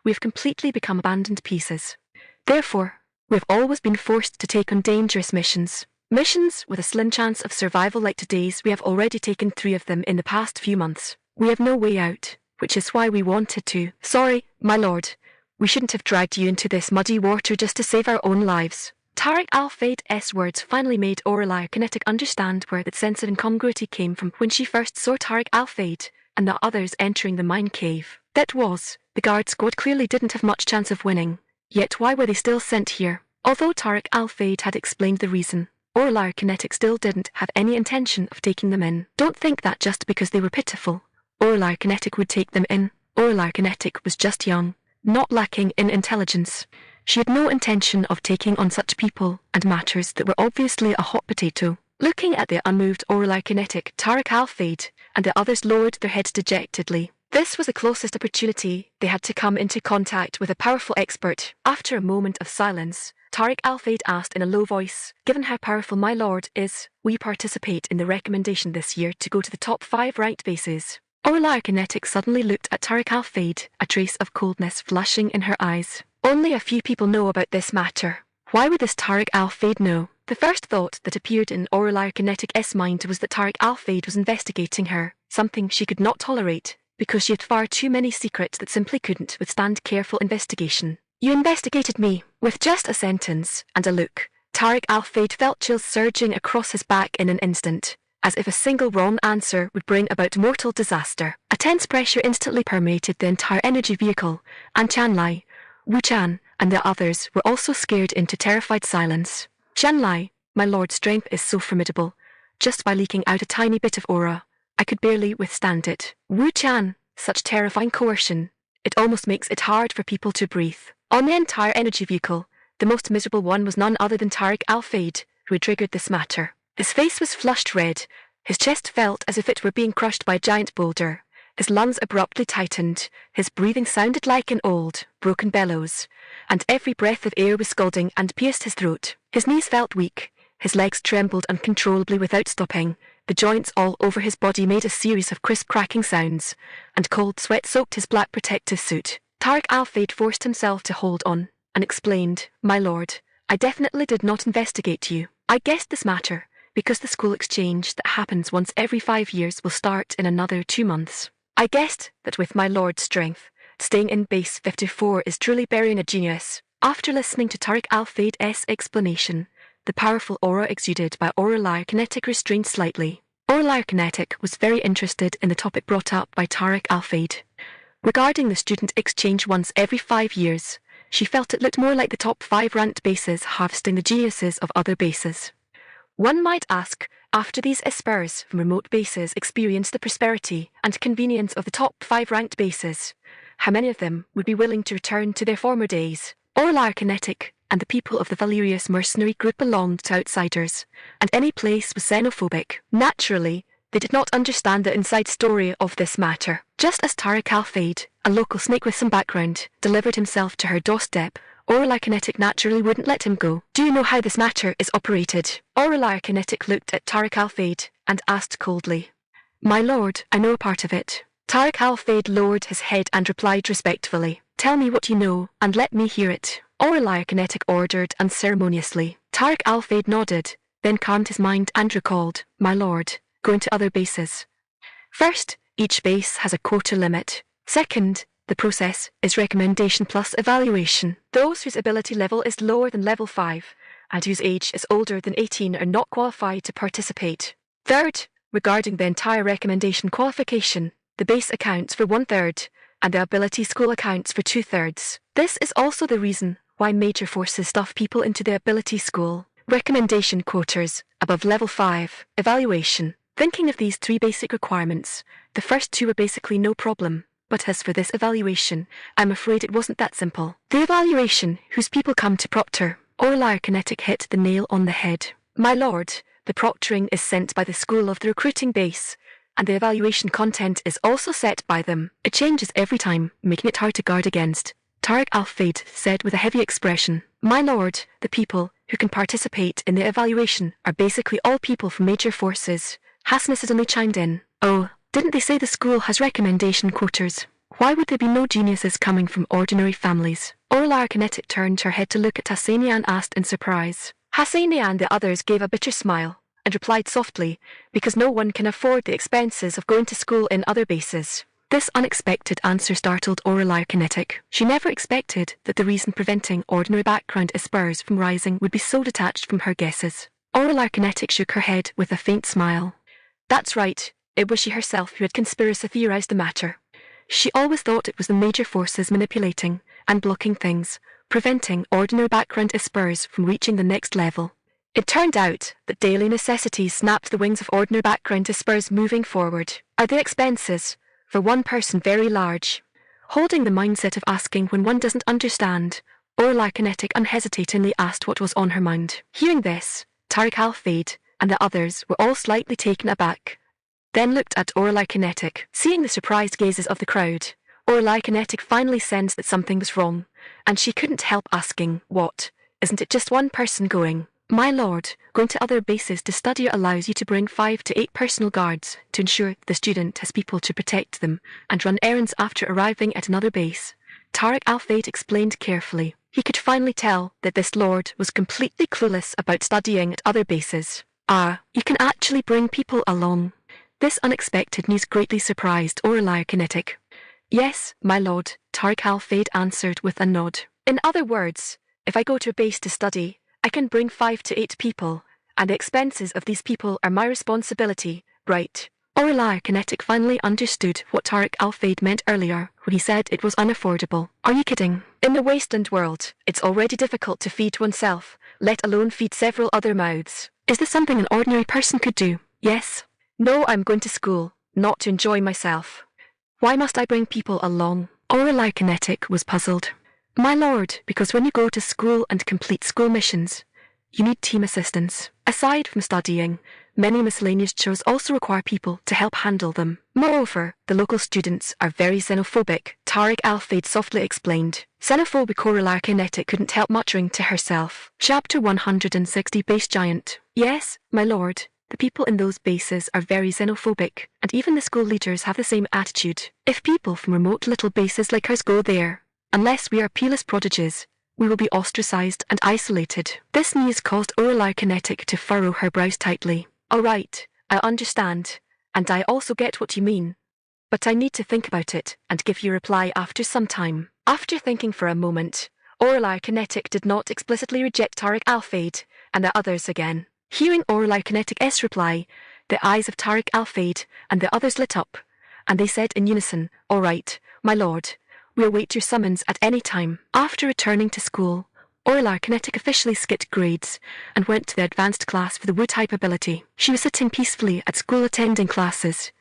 we have completely become abandoned pieces. Therefore, we have always been forced to take on dangerous missions. Missions with a slim chance of survival like today's. We have already taken 3 of them in the past few months. We have no way out, which is why we wanted to. Sorry, my lord. We shouldn't have dragged you into this muddy water just to save our own lives. Tariq Al-Fayed's words finally made Orlar Kinetic understand where that sense of incongruity came from when she first saw Tariq Al-Fayed and the others entering the mine cave. That was, the guard squad clearly didn't have much chance of winning. Yet why were they still sent here? Although Tariq Al-Fayed had explained the reason, Orlar Kinetic still didn't have any intention of taking them in. Don't think that just because they were pitiful, Orlar Kinetic would take them in. Orlar Kinetic was just young, not lacking in intelligence. She had no intention of taking on such people and matters that were obviously a hot potato. Looking at the unmoved Orlar Kinetic, Tariq Al-Fayed and the others lowered their heads dejectedly. This was the closest opportunity they had to come into contact with a powerful expert. After a moment of silence, Tariq Al-Fayed asked in a low voice, Given how powerful my lord is, will you participate in the recommendation this year to go to the top 5 ranked bases? Orlar Kinetic suddenly looked at Tariq Al-Fayed, a trace of coldness flashing in her eyes. Only a few people know about this matter. Why would this Tariq Al-Fayed know? The first thought that appeared in Orlar Kinetic's mind was that Tariq Al-Fayed was investigating her, something she could not tolerate, because she had far too many secrets that simply couldn't withstand careful investigation. You investigated me. With just a sentence and a look, Tariq Al-Fayed felt chills surging across his back in an instant, as if a single wrong answer would bring about mortal disaster. A tense pressure instantly permeated the entire energy vehicle, and Chanlai, Wu Chan, and the others were also scared into terrified silence. Chanlai, my lord's strength is so formidable. Just by leaking out a tiny bit of aura, I could barely withstand it. Wu Chan, such terrifying coercion. It almost makes it hard for people to breathe. On the entire energy vehicle, the most miserable one was none other than Tariq Al-Fayed, who had triggered this matter. His face was flushed red. His chest felt as if it were being crushed by a giant boulder. His lungs abruptly tightened. His breathing sounded like an old, broken bellows, and every breath of air was scalding and pierced his throat. His knees felt weak. His legs trembled uncontrollably without stopping. The joints all over his body made a series of crisp cracking sounds, and cold sweat soaked his black protective suit. Tariq Al-Fayed forced himself to hold on, and explained, My lord, I definitely did not investigate you. I guessed this matter, because the school exchange that happens once every 5 years will start in another 2 months. I guessed that with my lord's strength, staying in base 54 is truly burying a genius. After listening to Tariq Al-Fayed's explanation, the powerful aura exuded by Orlar Kinetic restrained slightly. Orlar Kinetic was very interested in the topic brought up by Tariq Al-Fayed. Regarding the student exchange once every 5 years, she felt it looked more like the top 5 ranked bases harvesting the geniuses of other bases. One might ask, after these espers from remote bases experienced the prosperity and convenience of the top 5 ranked bases, how many of them would be willing to return to their former days? Orlar Kinetic and the people of the Valerius mercenary group belonged to outsiders, and any place was xenophobic. Naturally, they did not understand the inside story of this matter. Just as Tariq Al-Fayed, a local snake with some background, delivered himself to her doorstep, Orlar Kinetic naturally wouldn't let him go. Do you know how this matter is operated? Orlar Kinetic looked at Tariq Al-Fayed and asked coldly. My lord, I know a part of it. Tariq Al-Fayed lowered his head and replied respectfully, "Tell me what you know, and let me hear it," Aureliah Kinetic ordered unceremoniously. Tariq Al-Fayed nodded, then calmed his mind and recalled, "My lord, go into other bases. First, each base has a quota limit. Second, the process is recommendation plus evaluation. Those whose ability level is lower than level 5 and whose age is older than 18 are not qualified to participate. Third, regarding the entire recommendation qualification, the base accounts for 1/3 and the ability school accounts for 2/3. This is also the reason why major forces stuff people into the ability school. Recommendation quotas above level 5, evaluation. Thinking of these 3 basic requirements, the first 2 were basically no problem. But as for this evaluation, I'm afraid it wasn't that simple. The evaluation, whose people come to proctor, Aureliah Kinetic hit the nail on the head. My lord, the proctoring is sent by the school of the recruiting base, and the evaluation content is also set by them. It changes every time, making it hard to guard against. Tariq Al-Fayed said with a heavy expression, "My lord, the people who can participate in the evaluation are basically all people from major forces." Hasna suddenly chimed in, "Oh, didn't they say the school has recommendation quotas? Why would there be no geniuses coming from ordinary families?" Aureliah Kinetic turned her head to look at Hassania and asked in surprise. Hassania and the others gave a bitter smile and replied softly, "Because no one can afford the expenses of going to school in other bases." This unexpected answer startled Aureliah Kinetic. She never expected that the reason preventing ordinary background Espers from rising would be so detached from her guesses. Aureliah Kinetic shook her head with a faint smile. That's right. It was she herself who had conspiracy theorized the matter. She always thought it was the major forces manipulating and blocking things, preventing ordinary background Espers from reaching the next level. It turned out that daily necessities snapped the wings of ordinary background Espers moving forward. Are the expenses, for one person, very large? Holding the mindset of asking when one doesn't understand, Aureliah Kinetic unhesitatingly asked what was on her mind. Hearing this, Tariq Al-Fayed and the others were all slightly taken aback, then looked at Aureliah Kinetic. Seeing the surprised gazes of the crowd, Aureliah Kinetic finally sensed that something was wrong, and she couldn't help asking, "What? Isn't it just one person going?" "My lord, going to other bases to study allows you to bring 5 to 8 personal guards to ensure the student has people to protect them and run errands after arriving at another base," Tariq Al-Fayed explained carefully. He could finally tell that this lord was completely clueless about studying at other bases. "Ah, you can actually bring people along." This unexpected news greatly surprised Aureliah Kinetic. "Yes, my lord," Tariq Al-Fayed answered with a nod. "In other words, if I go to a base to study, I can bring 5 to 8 people, and the expenses of these people are my responsibility, right?" Aureliah Kinetic finally understood what Tariq Al-Fayed meant earlier when he said it was unaffordable. "Are you kidding? In the Wasteland world, it's already difficult to feed oneself, let alone feed several other mouths. Is this something an ordinary person could do?" "Yes. No, I'm going to school, not to enjoy myself. Why must I bring people along?" Aureliah Kinetic was puzzled. "My lord, because when you go to school and complete school missions, you need team assistance. Aside from studying, many miscellaneous chores also require people to help handle them. Moreover, the local students are very xenophobic," Tariq Al-Fayed softly explained. Xenophobic Aureliah Kinetic couldn't help muttering to herself. Chapter 160 Base Giant. "Yes, my lord. The people in those bases are very xenophobic, and even the school leaders have the same attitude. If people from remote little bases like ours go there, unless we are peerless prodigies, we will be ostracized and isolated." This news caused Aureliah Kinetic to furrow her brows tightly. "All right, I understand, and I also get what you mean. But I need to think about it and give you a reply after some time." After thinking for a moment, Aureliah Kinetic did not explicitly reject Tariq Al-Fayed and the others again. Hearing Aureliah Kinetic's reply, the eyes of Tariq Al-Fayed and the others lit up, and they said in unison, "All right, my lord. We await your summons at any time." After returning to school, Aureliah Kinetic officially skipped grades and went to the advanced class for the Wu-type ability. She was sitting peacefully at school attending classes,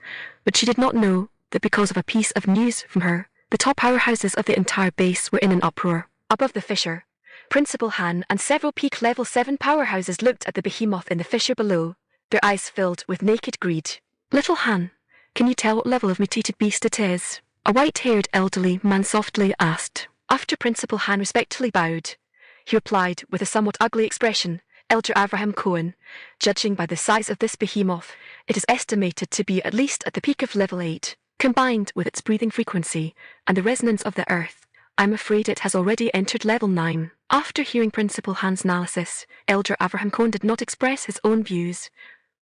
but she did not know that because of a piece of news from her, the top powerhouses of the entire base were in an uproar. Above the fissure, Principal Han and several peak level 7 powerhouses looked at the behemoth in the fissure below, their eyes filled with naked greed. "Little Han, can you tell what level of mutated beast it is?" a white-haired elderly man softly asked. After Principal Han respectfully bowed, he replied with a somewhat ugly expression, "Elder Abraham Cohen, judging by the size of this behemoth, it is estimated to be at least at the peak of level 8. Combined with its breathing frequency and the resonance of the earth, I'm afraid it has already entered level 9. After hearing Principal Han's analysis, Elder Abraham Cohn did not express his own views,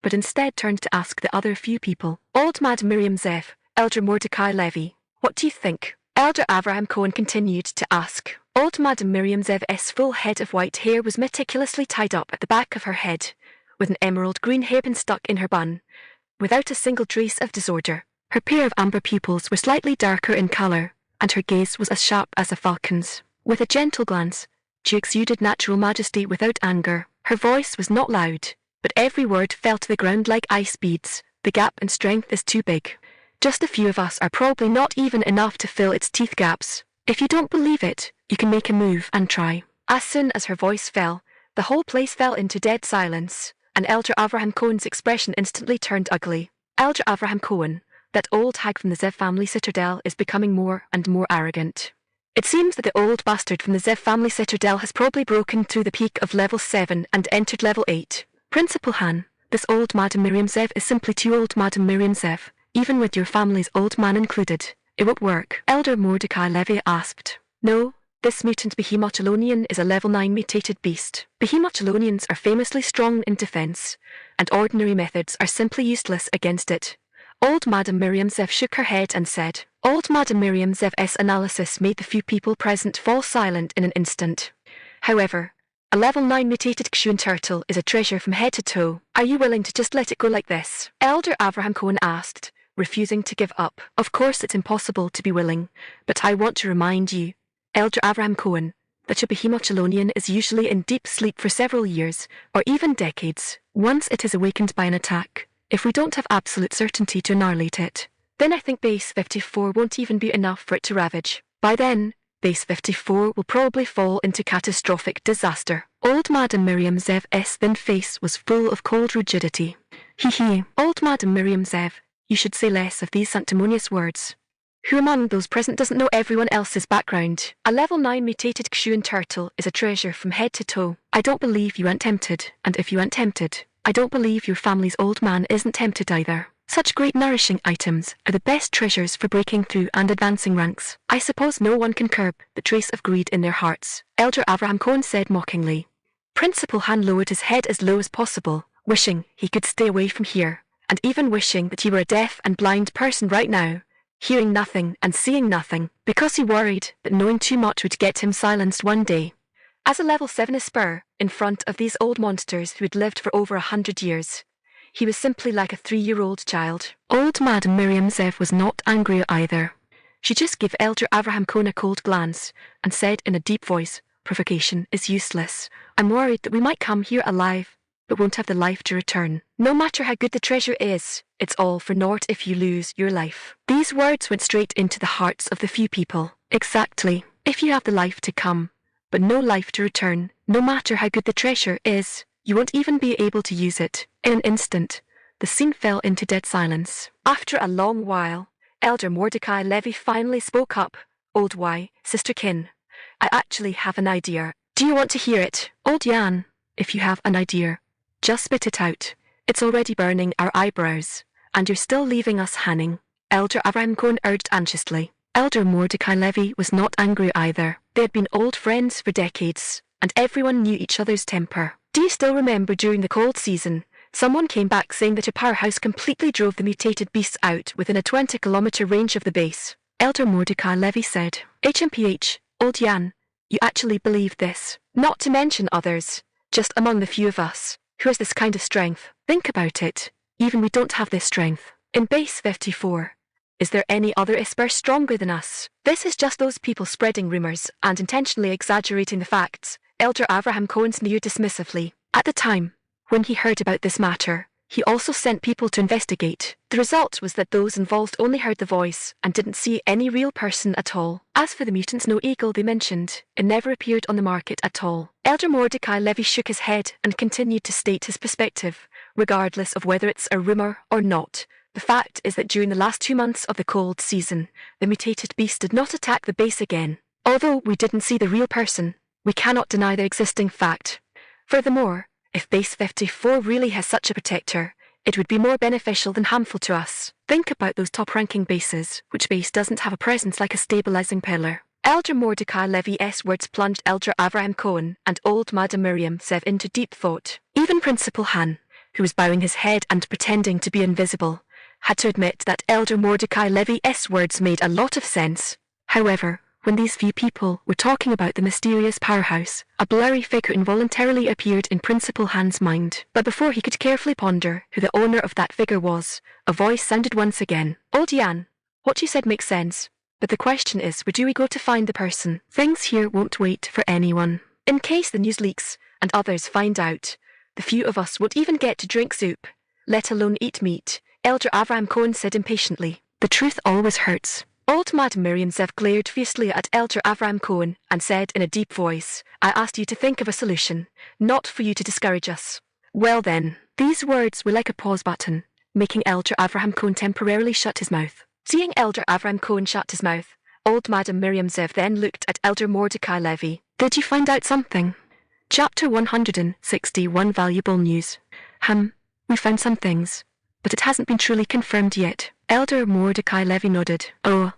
but instead turned to ask the other few people. Old Madam Miriam Zev, Elder Mordecai Levy, what do you think? Elder Abraham Cohn continued to ask. Old Madam Miriam Zev's full head of white hair was meticulously tied up at the back of her head, with an emerald green hairpin stuck in her bun, without a single trace of disorder. Her pair of amber pupils were slightly darker in colour, and her gaze was as sharp as a falcon's. With a gentle glance, she exuded natural majesty without anger. Her voice was not loud, but every word fell to the ground like ice beads. The gap in strength is too big. Just a few of us are probably not even enough to fill its teeth gaps. If you don't believe it, you can make a move and try. As soon as her voice fell, the whole place fell into dead silence, and Elder Abraham Cohen's expression instantly turned ugly. Elder Abraham Cohen, that old hag from the Zev family citadel, is becoming more and more arrogant. It seems that the old bastard from the Zev family citadel has probably broken through the peak of level 7 and entered level 8. Principal Han, this old Madam Miriam Zev is simply too old. Madam Miriam Zev, even with your family's old man included, it won't work. Elder Mordecai Levy asked. No, this mutant Behemoth-Chelonian is a level 9 mutated beast. Behemoth-Chelonians are famously strong in defense, and ordinary methods are simply useless against it. Old Madam Miriam Zev shook her head and said. Old Madam Miriam Zev's analysis made the few people present fall silent in an instant. However, a level 9 mutated Kshuan turtle is a treasure from head to toe. Are you willing to just let it go like this? Elder Abraham Cohen asked, refusing to give up. Of course it's impossible to be willing, but I want to remind you, Elder Abraham Cohen, that your Behemoth-Chelonian is usually in deep sleep for several years, or even decades. Once it is awakened by an attack, if we don't have absolute certainty to annihilate it, then I think base 54 won't even be enough for it to ravage. By then, base 54 will probably fall into catastrophic disaster. Old Madam Miriam Zev's thin face was full of cold rigidity. Hee. Old Madam Miriam Zev, you should say less of these sanctimonious words. Who among those present doesn't know everyone else's background? A level 9 mutated Kshuan turtle is a treasure from head to toe. I don't believe you aren't tempted, and if you aren't tempted, I don't believe your family's old man isn't tempted either. Such great nourishing items are the best treasures for breaking through and advancing ranks. I suppose no one can curb the trace of greed in their hearts, Elder Abraham Cohen said mockingly. Principal Han lowered his head as low as possible, wishing he could stay away from here, and even wishing that he were a deaf and blind person right now, hearing nothing and seeing nothing, because he worried that knowing too much would get him silenced one day. As a level 7 Esper, in front of these old monsters who had lived for over 100 years, he was simply like a 3-year-old child. Old Madam Miriam Zev was not angry either. She just gave Elder Abraham Cohen a cold glance, and said in a deep voice, provocation is useless. I'm worried that we might come here alive, but won't have the life to return. No matter how good the treasure is, it's all for naught if you lose your life. These words went straight into the hearts of the few people. Exactly. If you have the life to come, but no life to return, no matter how good the treasure is, you won't even be able to use it. In an instant, the scene fell into dead silence. After a long while, Elder Mordecai Levy finally spoke up. Old Y, Sister Kin, I actually have an idea. Do you want to hear it? Old Jan, if you have an idea, just spit it out. It's already burning our eyebrows, and you're still leaving us hanging. Elder Abraham Cohen urged anxiously. Elder Mordecai Levy was not angry either. They had been old friends for decades, and everyone knew each other's temper. Do you still remember during the cold season, someone came back saying that a powerhouse completely drove the mutated beasts out within a 20-kilometer range of the base? Elder Mordecai Levy said. HMPH, Old Jan, you actually believe this? Not to mention others, just among the few of us, who has this kind of strength. Think about it. Even we don't have this strength. In base 54, is there any other Esper stronger than us? This is just those people spreading rumors and intentionally exaggerating the facts. Elder Abraham Cohen sneered dismissively. At the time, when he heard about this matter, he also sent people to investigate. The result was that those involved only heard the voice and didn't see any real person at all. As for the mutant's no eagle they mentioned, it never appeared on the market at all. Elder Mordecai Levy shook his head and continued to state his perspective, regardless of whether it's a rumor or not. The fact is that during the last 2 months of the cold season, the mutated beast did not attack the base again. Although we didn't see the real person, we cannot deny the existing fact. Furthermore, if base 54 really has such a protector, It would be more beneficial than harmful to us. Think about those top-ranking bases. Which base doesn't have a presence like a stabilizing pillar? Elder Mordecai Levy's words plunged Elder Avraham Cohen and old Madam Miriam Zev into deep thought. Even Principal Han, who was bowing his head and pretending to be invisible, had to admit that Elder Mordecai Levy's words made a lot of sense. However, when these few people were talking about the mysterious powerhouse, a blurry figure involuntarily appeared in Principal Han's mind. But before he could carefully ponder who the owner of that figure was, a voice sounded once again. Old Jan, what you said makes sense. But the question is, where do we go to find the person? Things here won't wait for anyone. In case the news leaks and others find out, the few of us won't even get to drink soup, let alone eat meat, Elder Avraham Cohen said impatiently. The truth always hurts. Old Madam Miriam Zev glared fiercely at Elder Avraham Cohen and said in a deep voice, I asked you to think of a solution, not for you to discourage us. Well then, these words were like a pause button, making Elder Avraham Cohen temporarily shut his mouth. Seeing Elder Avraham Cohen shut his mouth, old Madam Miriam Zev then looked at Elder Mordecai Levy. Did you find out something? Chapter 161 Valuable News. We found some things, but it hasn't been truly confirmed yet. Elder Mordecai Levy nodded. Oh,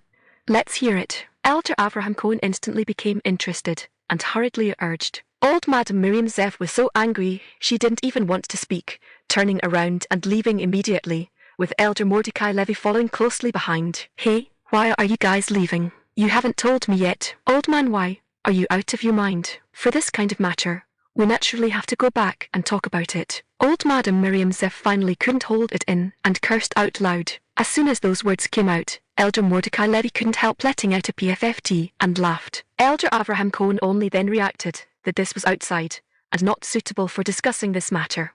let's hear it. Elder Avraham Cohen instantly became interested and hurriedly urged. Old Madam Miriam Zev was so angry she didn't even want to speak, turning around and leaving immediately, with Elder Mordecai Levy following closely behind. Hey, why are you guys leaving? You haven't told me yet. Old man, why? Are you out of your mind? For this kind of matter, we naturally have to go back and talk about it. Old Madam Miriam Zev finally couldn't hold it in and cursed out loud. As soon as those words came out, Elder Mordecai Levy couldn't help letting out a PFFT and laughed. Elder Avraham Cohen only then reacted that this was outside and not suitable for discussing this matter.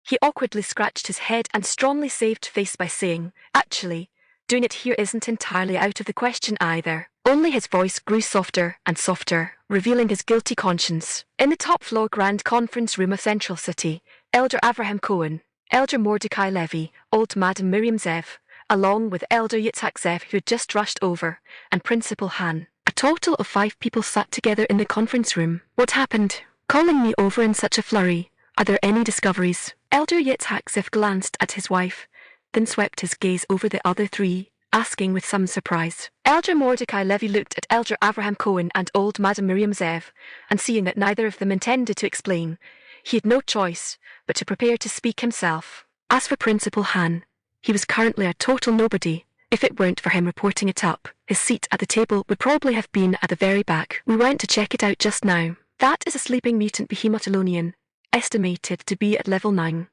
He awkwardly scratched his head and strongly saved face by saying, actually, doing it here isn't entirely out of the question either. Only his voice grew softer and softer, revealing his guilty conscience. In the top-floor grand conference room of Central City, Elder Avraham Cohen, Elder Mordecai Levy, old Madam Miriam Zev, along with Elder Yitzhak Zev who had just rushed over, and Principal Han. A total of 5 people sat together in the conference room. What happened? Calling me over in such a flurry. Are there any discoveries? Elder Yitzhak Zev glanced at his wife, then swept his gaze over the other 3, asking with some surprise. Elder Mordecai Levy looked at Elder Avraham Cohen and old Madam Miriam Zev, and seeing that neither of them intended to explain, he had no choice but to prepare to speak himself. As for Principal Han, he was currently a total nobody. If it weren't for him reporting it up, his seat at the table would probably have been at the very back. We went to check it out just now. That is a sleeping mutant behemoth-alonian, estimated to be at level 9.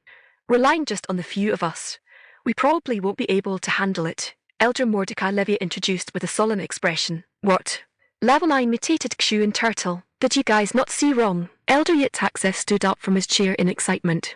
Relying just on the few of us, we probably won't be able to handle it, Elder Mordecai Levy introduced with a solemn expression. What? Level 9 mutated Kshu turtle. Did you guys not see wrong? Elder Yitzhak Zev stood up from his chair in excitement.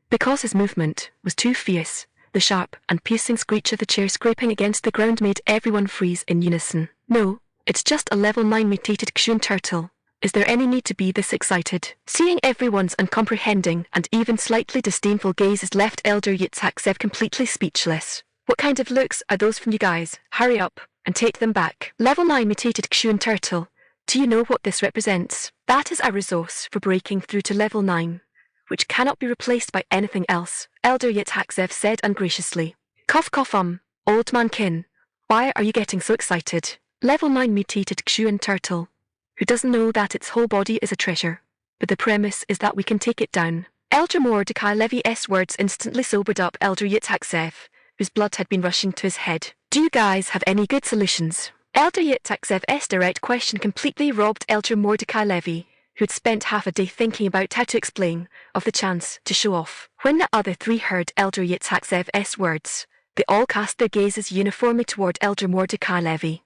Because his movement was too fierce, the sharp and piercing screech of the chair scraping against the ground made everyone freeze in unison. No, it's just a level 9 mutated Kshu turtle. Is there any need to be this excited? Seeing everyone's uncomprehending and even slightly disdainful gazes left Elder Yitzhak Zev completely speechless. What kind of looks are those from you guys? Hurry up and take them back. Level 9 mutated Kshu turtle. Do you know what this represents? That is a resource for breaking through to level 9, which cannot be replaced by anything else, Elder Yitzhak Zev said ungraciously. Cough cough old man Kin, why are you getting so excited? Level 9 mutated Kshu turtle. Who doesn't know that its whole body is a treasure? But the premise is that we can take it down. Elder Mordecai Levy's words instantly sobered up Elder Yitzhak Zev, whose blood had been rushing to his head. Do you guys have any good solutions? Elder Yitzhak Zev's direct question completely robbed Elder Mordecai Levy, who had spent half a day thinking about how to explain, of the chance to show off. When the other 3 heard Elder Yitzhak Zev's words, they all cast their gazes uniformly toward Elder Mordecai Levy.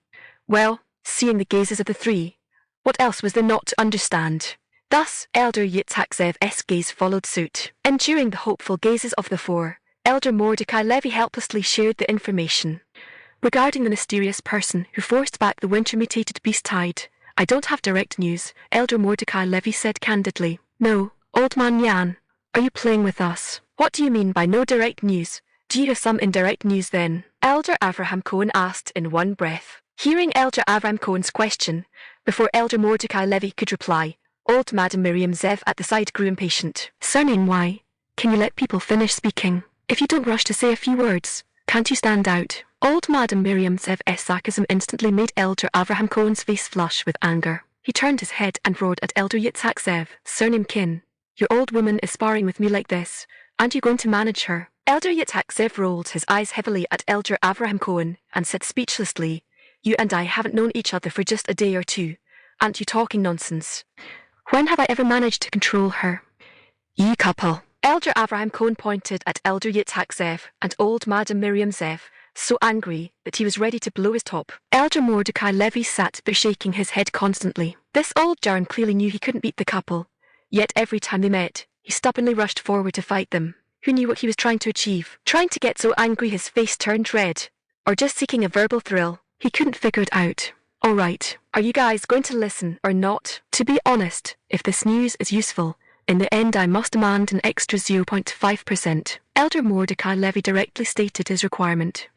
Well, seeing the gazes of the 3, what else was there not to understand? Thus, Elder Yitzhak Zev's gaze followed suit. Enduring the hopeful gazes of the 4, Elder Mordecai Levy helplessly shared the information. Regarding the mysterious person who forced back the winter-mutated beast tide, I don't have direct news, Elder Mordecai Levy said candidly. No, old man Jan, are you playing with us? What do you mean by no direct news? Do you have some indirect news then? Elder Avraham Cohen asked in one breath. Hearing Elder Avraham Cohen's question, before Elder Mordecai Levy could reply, old Madam Miriam Zev at the side grew impatient. Surname why? Can you let people finish speaking? If you don't rush to say a few words, can't you stand out? Old Madam Miriam's sarcasm instantly made Elder Avraham Cohen's face flush with anger. He turned his head and roared at Elder Yitzhak Zev, surname Kin. Your old woman is sparring with me like this. Aren't you going to manage her? Elder Yitzhak Zev rolled his eyes heavily at Elder Avraham Cohen and said speechlessly, You and I haven't known each other for just a day or two. Aren't you talking nonsense? When have I ever managed to control her? You couple. Elder Avraham Cohen pointed at Elder Yitzhak Zev and old Madam Miriam Zev, so angry that he was ready to blow his top. Elder Mordecai Levy sat there shaking his head constantly. This old Jarn clearly knew he couldn't beat the couple, yet every time they met, he stubbornly rushed forward to fight them. Who knew what he was trying to achieve? Trying to get so angry his face turned red, or just seeking a verbal thrill? He couldn't figure it out. All right, are you guys going to listen or not? To be honest, if this news is useful, in the end I must demand an extra 0.5%. Elder Mordecai Levy directly stated his requirement.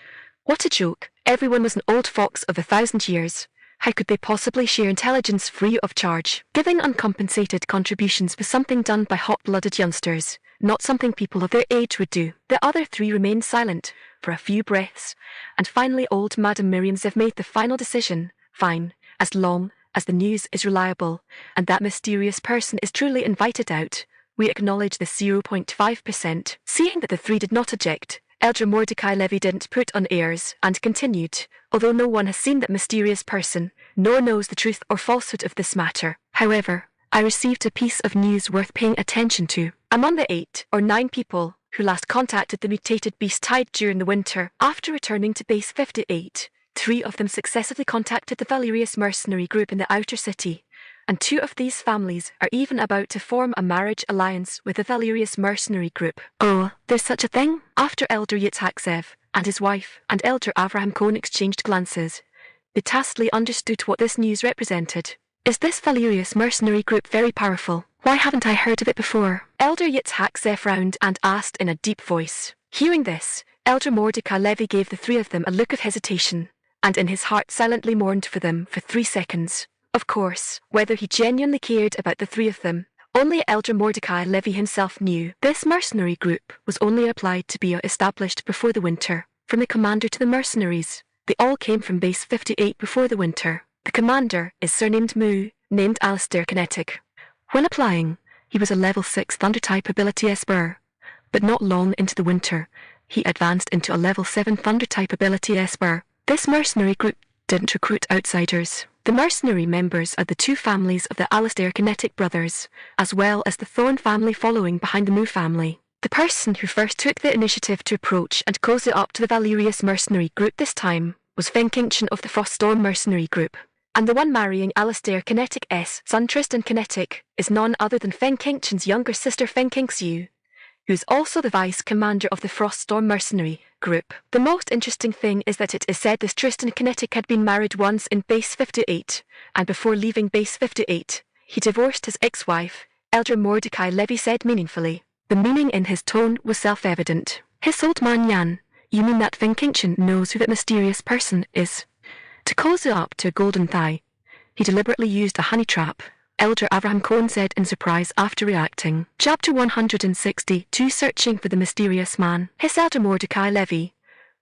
What a joke. Everyone was an old fox of 1,000 years. How could they possibly share intelligence free of charge? Giving uncompensated contributions was something done by hot-blooded youngsters, not something people of their age would do. The other three remained silent for a few breaths, and finally old Madam Miriam Zev made the final decision. Fine, as long as the news is reliable, and that mysterious person is truly invited out, we acknowledge the 0.5%. Seeing that the three did not object, Elder Mordecai Levy didn't put on airs and continued, although no one has seen that mysterious person, nor knows the truth or falsehood of this matter. However, I received a piece of news worth paying attention to. Among the 8 or 9 people who last contacted the mutated beast tide during the winter, after returning to Base 58, 3 of them successively contacted the Valerius mercenary group in the outer city, and 2 of these families are even about to form a marriage alliance with the Valerius mercenary group. Oh, there's such a thing? After Elder Yitzhak Zev and his wife and Elder Avraham Cohen exchanged glances, they tacitly understood what this news represented. Is this Valerius mercenary group very powerful? Why haven't I heard of it before? Elder Yitzhak Zev frowned and asked in a deep voice. Hearing this, Elder Mordecai Levy gave the 3 of them a look of hesitation, and in his heart silently mourned for them for 3 seconds. Of course, whether he genuinely cared about the 3 of them, only Elder Mordecai Levy himself knew. This mercenary group was only applied to be established before the winter. From the commander to the mercenaries, they all came from Base 58 before the winter. The commander is surnamed Mu, named Alistair Kinetic. When applying, he was a level 6 Thunder-type ability Esper, but not long into the winter, he advanced into a level 7 Thunder-type ability Esper. This mercenary group didn't recruit outsiders. The mercenary members are the 2 families of the Alistair Kinetic brothers, as well as the Thorn family following behind the Mu family. The person who first took the initiative to approach and close it up to the Valerius mercenary group this time was Fenkinchin of the Froststorm mercenary group, and the one marrying Alistair Kinetic's son Tristan Kinetic is none other than Fenkinchin's younger sister Fenkinxiu, who is also the vice commander of the Froststorm mercenary group. The most interesting thing is that it is said this Tristan Kinetic had been married once in Base 58, and before leaving Base 58, he divorced his ex-wife, Elder Mordecai Levy said meaningfully. The meaning in his tone was self-evident. His old man Yan, you mean that Fenkinchin knows who that mysterious person is? To close it up to a golden thigh, he deliberately used a honey trap, Elder Avraham Cohen said in surprise after reacting. Chapter 162 Searching for the Mysterious Man. His Elder Mordecai Levy,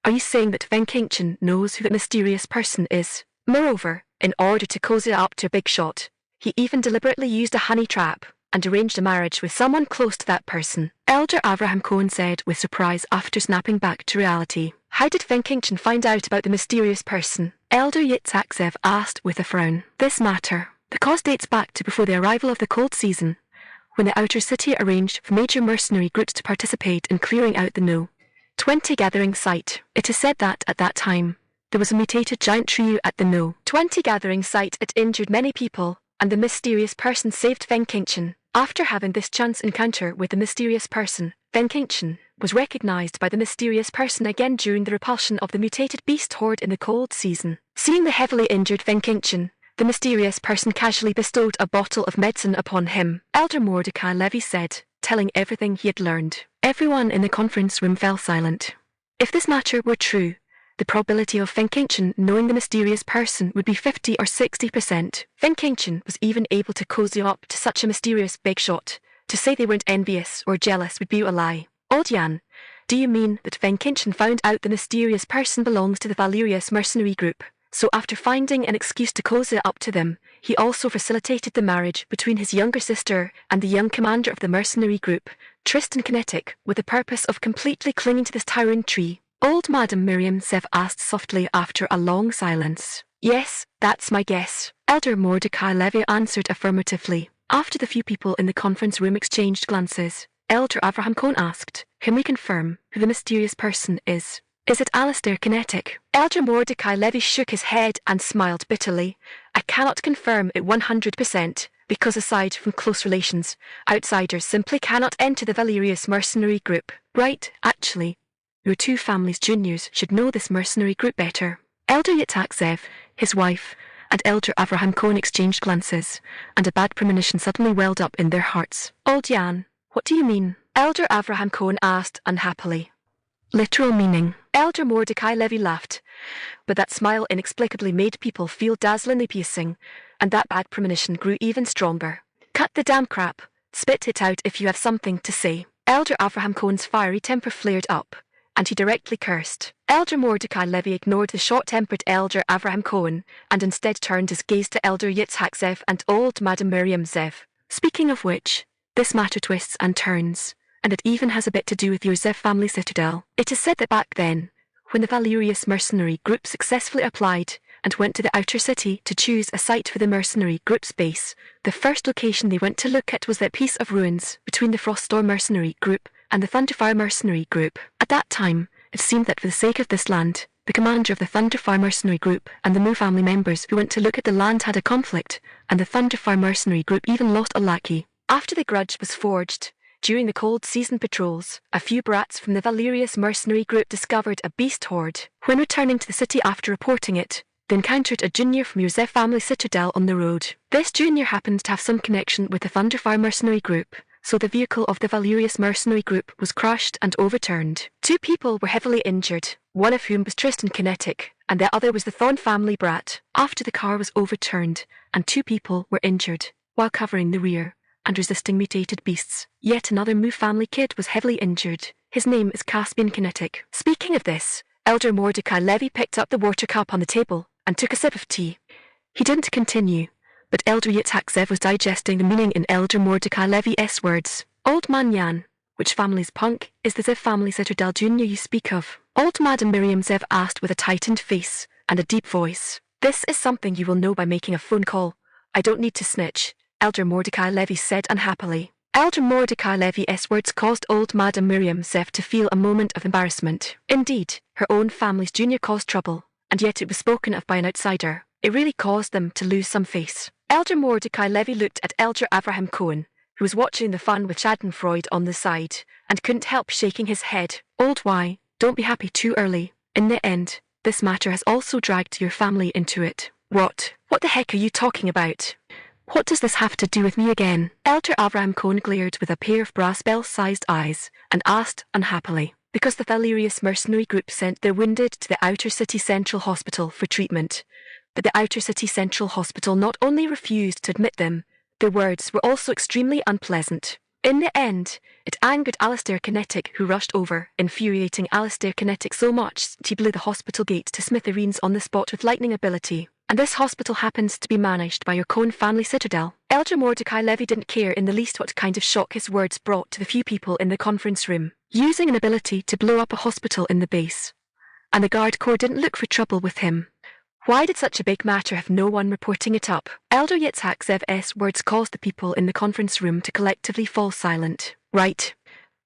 are you saying that Fenkinchin knows who that mysterious person is? Moreover, in order to close it up to a big shot, he even deliberately used a honey trap and arranged a marriage with someone close to that person. Elder Avraham Cohen said with surprise after snapping back to reality. How did Fenkinchin find out about the mysterious person? Elder Yitzhak Zev asked with a frown. This matter. The cause dates back to before the arrival of the cold season, when the outer city arranged for major mercenary groups to participate in clearing out the No. 20 gathering site. It is said that, at that time, there was a mutated giant trio at the No. 20 gathering site. It injured many people, and the mysterious person saved Fenkinchin. After having this chance encounter with the mysterious person, Fenkinchin was recognized by the mysterious person again during the repulsion of the mutated beast horde in the cold season. Seeing the heavily injured Fenkinchin, the mysterious person casually bestowed a bottle of medicine upon him. Elder Mordecai Levy said, telling everything he had learned. Everyone in the conference room fell silent. If this matter were true, the probability of Fenkinchin knowing the mysterious person would be 50 or 60%. Fenkinchin was even able to cozy up to such a mysterious big shot. To say they weren't envious or jealous would be a lie. Old Yan, Do you mean that Venkinchin found out the mysterious person belongs to the Valerius mercenary group? So after finding an excuse to cozy up to them, he also facilitated the marriage between his younger sister and the young commander of the mercenary group, Tristan Kinetic, with the purpose of completely clinging to this tyrant tree? Old Madame Miriam Zev asked softly after a long silence. Yes, that's my guess. Elder Mordecai Levy answered affirmatively. After the few people in the conference room exchanged glances, Elder Abraham Cohn asked, "Can we confirm who the mysterious person is? Is it Alistair Kinetic?" Elder Mordecai Levy shook his head and smiled bitterly. "I cannot confirm it 100%, because aside from close relations, outsiders simply cannot enter the Valerius mercenary group." Right, actually. Your two families' juniors should know this mercenary group better. Elder Yitzhak Zev, his wife, and Elder Abraham Cohn exchanged glances, and a bad premonition suddenly welled up in their hearts. "Old Jan, what do you mean?" Elder Abraham Cohn asked unhappily. "Literal meaning." Elder Mordecai Levy laughed, but that smile inexplicably made people feel dazzlingly piercing, and that bad premonition grew even stronger. "Cut the damn crap. Spit it out if you have something to say." Elder Abraham Cohn's fiery temper flared up, and he directly cursed. Elder Mordecai Levy ignored the short-tempered Elder Abraham Cohn, and instead turned his gaze to Elder Yitzhak Zev and old Madame Miriam Zev. "Speaking of which, this matter twists and turns, and it even has a bit to do with your Zev family citadel. It is said that back then, when the Valerius mercenary group successfully applied and went to the outer city to choose a site for the mercenary group's base, the first location they went to look at was that piece of ruins between the Froststorm mercenary group and the Thunderfire mercenary group. At that time, it seemed that for the sake of this land, the commander of the Thunderfire mercenary group and the Mu family members who went to look at the land had a conflict, and the Thunderfire mercenary group even lost a lackey. After the grudge was forged, during the cold season patrols, a few brats from the Valerius mercenary group discovered a beast horde. When returning to the city after reporting it, they encountered a junior from your Zev family citadel on the road. This junior happened to have some connection with the Thunderfire mercenary group, so the vehicle of the Valerius mercenary group was crushed and overturned. 2 people were heavily injured, one of whom was Tristan Kinetic, and the other was the Thorn family brat. After the car was overturned, and 2 people were injured, while covering the rear and resisting mutated beasts, yet another Mu family kid was heavily injured. His name is Caspian Kinetic. Speaking of this, Elder Mordecai Levy picked up the water cup on the table and took a sip of tea. He didn't continue, but Elder Yitzhak Zev was digesting the meaning in Elder Mordecai Levy's words. "Old Man Yan, which family's punk is the Zev family citadel junior you speak of?" Old Madame Miriam Zev asked with a tightened face and a deep voice. "This is something you will know by making a phone call. I don't need to snitch," Elder Mordecai Levy said unhappily. Elder Mordecai Levy's words caused old Madame Miriam Zev to feel a moment of embarrassment. Indeed, her own family's junior caused trouble, and yet it was spoken of by an outsider. It really caused them to lose some face. Elder Mordecai Levy looked at Elder Abraham Cohn, who was watching the fun with Schadenfreude on the side, and couldn't help shaking his head. "Old Y, don't be happy too early. In the end, this matter has also dragged your family into it." What the heck are you talking about? What does this have to do with me again?" Elder Abraham Cohn glared with a pair of brass bell-sized eyes and asked unhappily. "Because the Valerius mercenary group sent their wounded to the Outer City Central Hospital for treatment. But the Outer City Central Hospital not only refused to admit them, their words were also extremely unpleasant. In the end, it angered Alistair Kinetic, who rushed over, infuriating Alistair Kinetic so much that he blew the hospital gate to smithereens on the spot with lightning ability. And this hospital happens to be managed by your Cohn family citadel." Elder Mordecai Levy didn't care in the least what kind of shock his words brought to the few people in the conference room. Using an ability to blow up a hospital in the base. And the guard corps didn't look for trouble with him. Why did such a big matter have no one reporting it up? Elder Yitzhak Zev's words caused the people in the conference room to collectively fall silent. Right.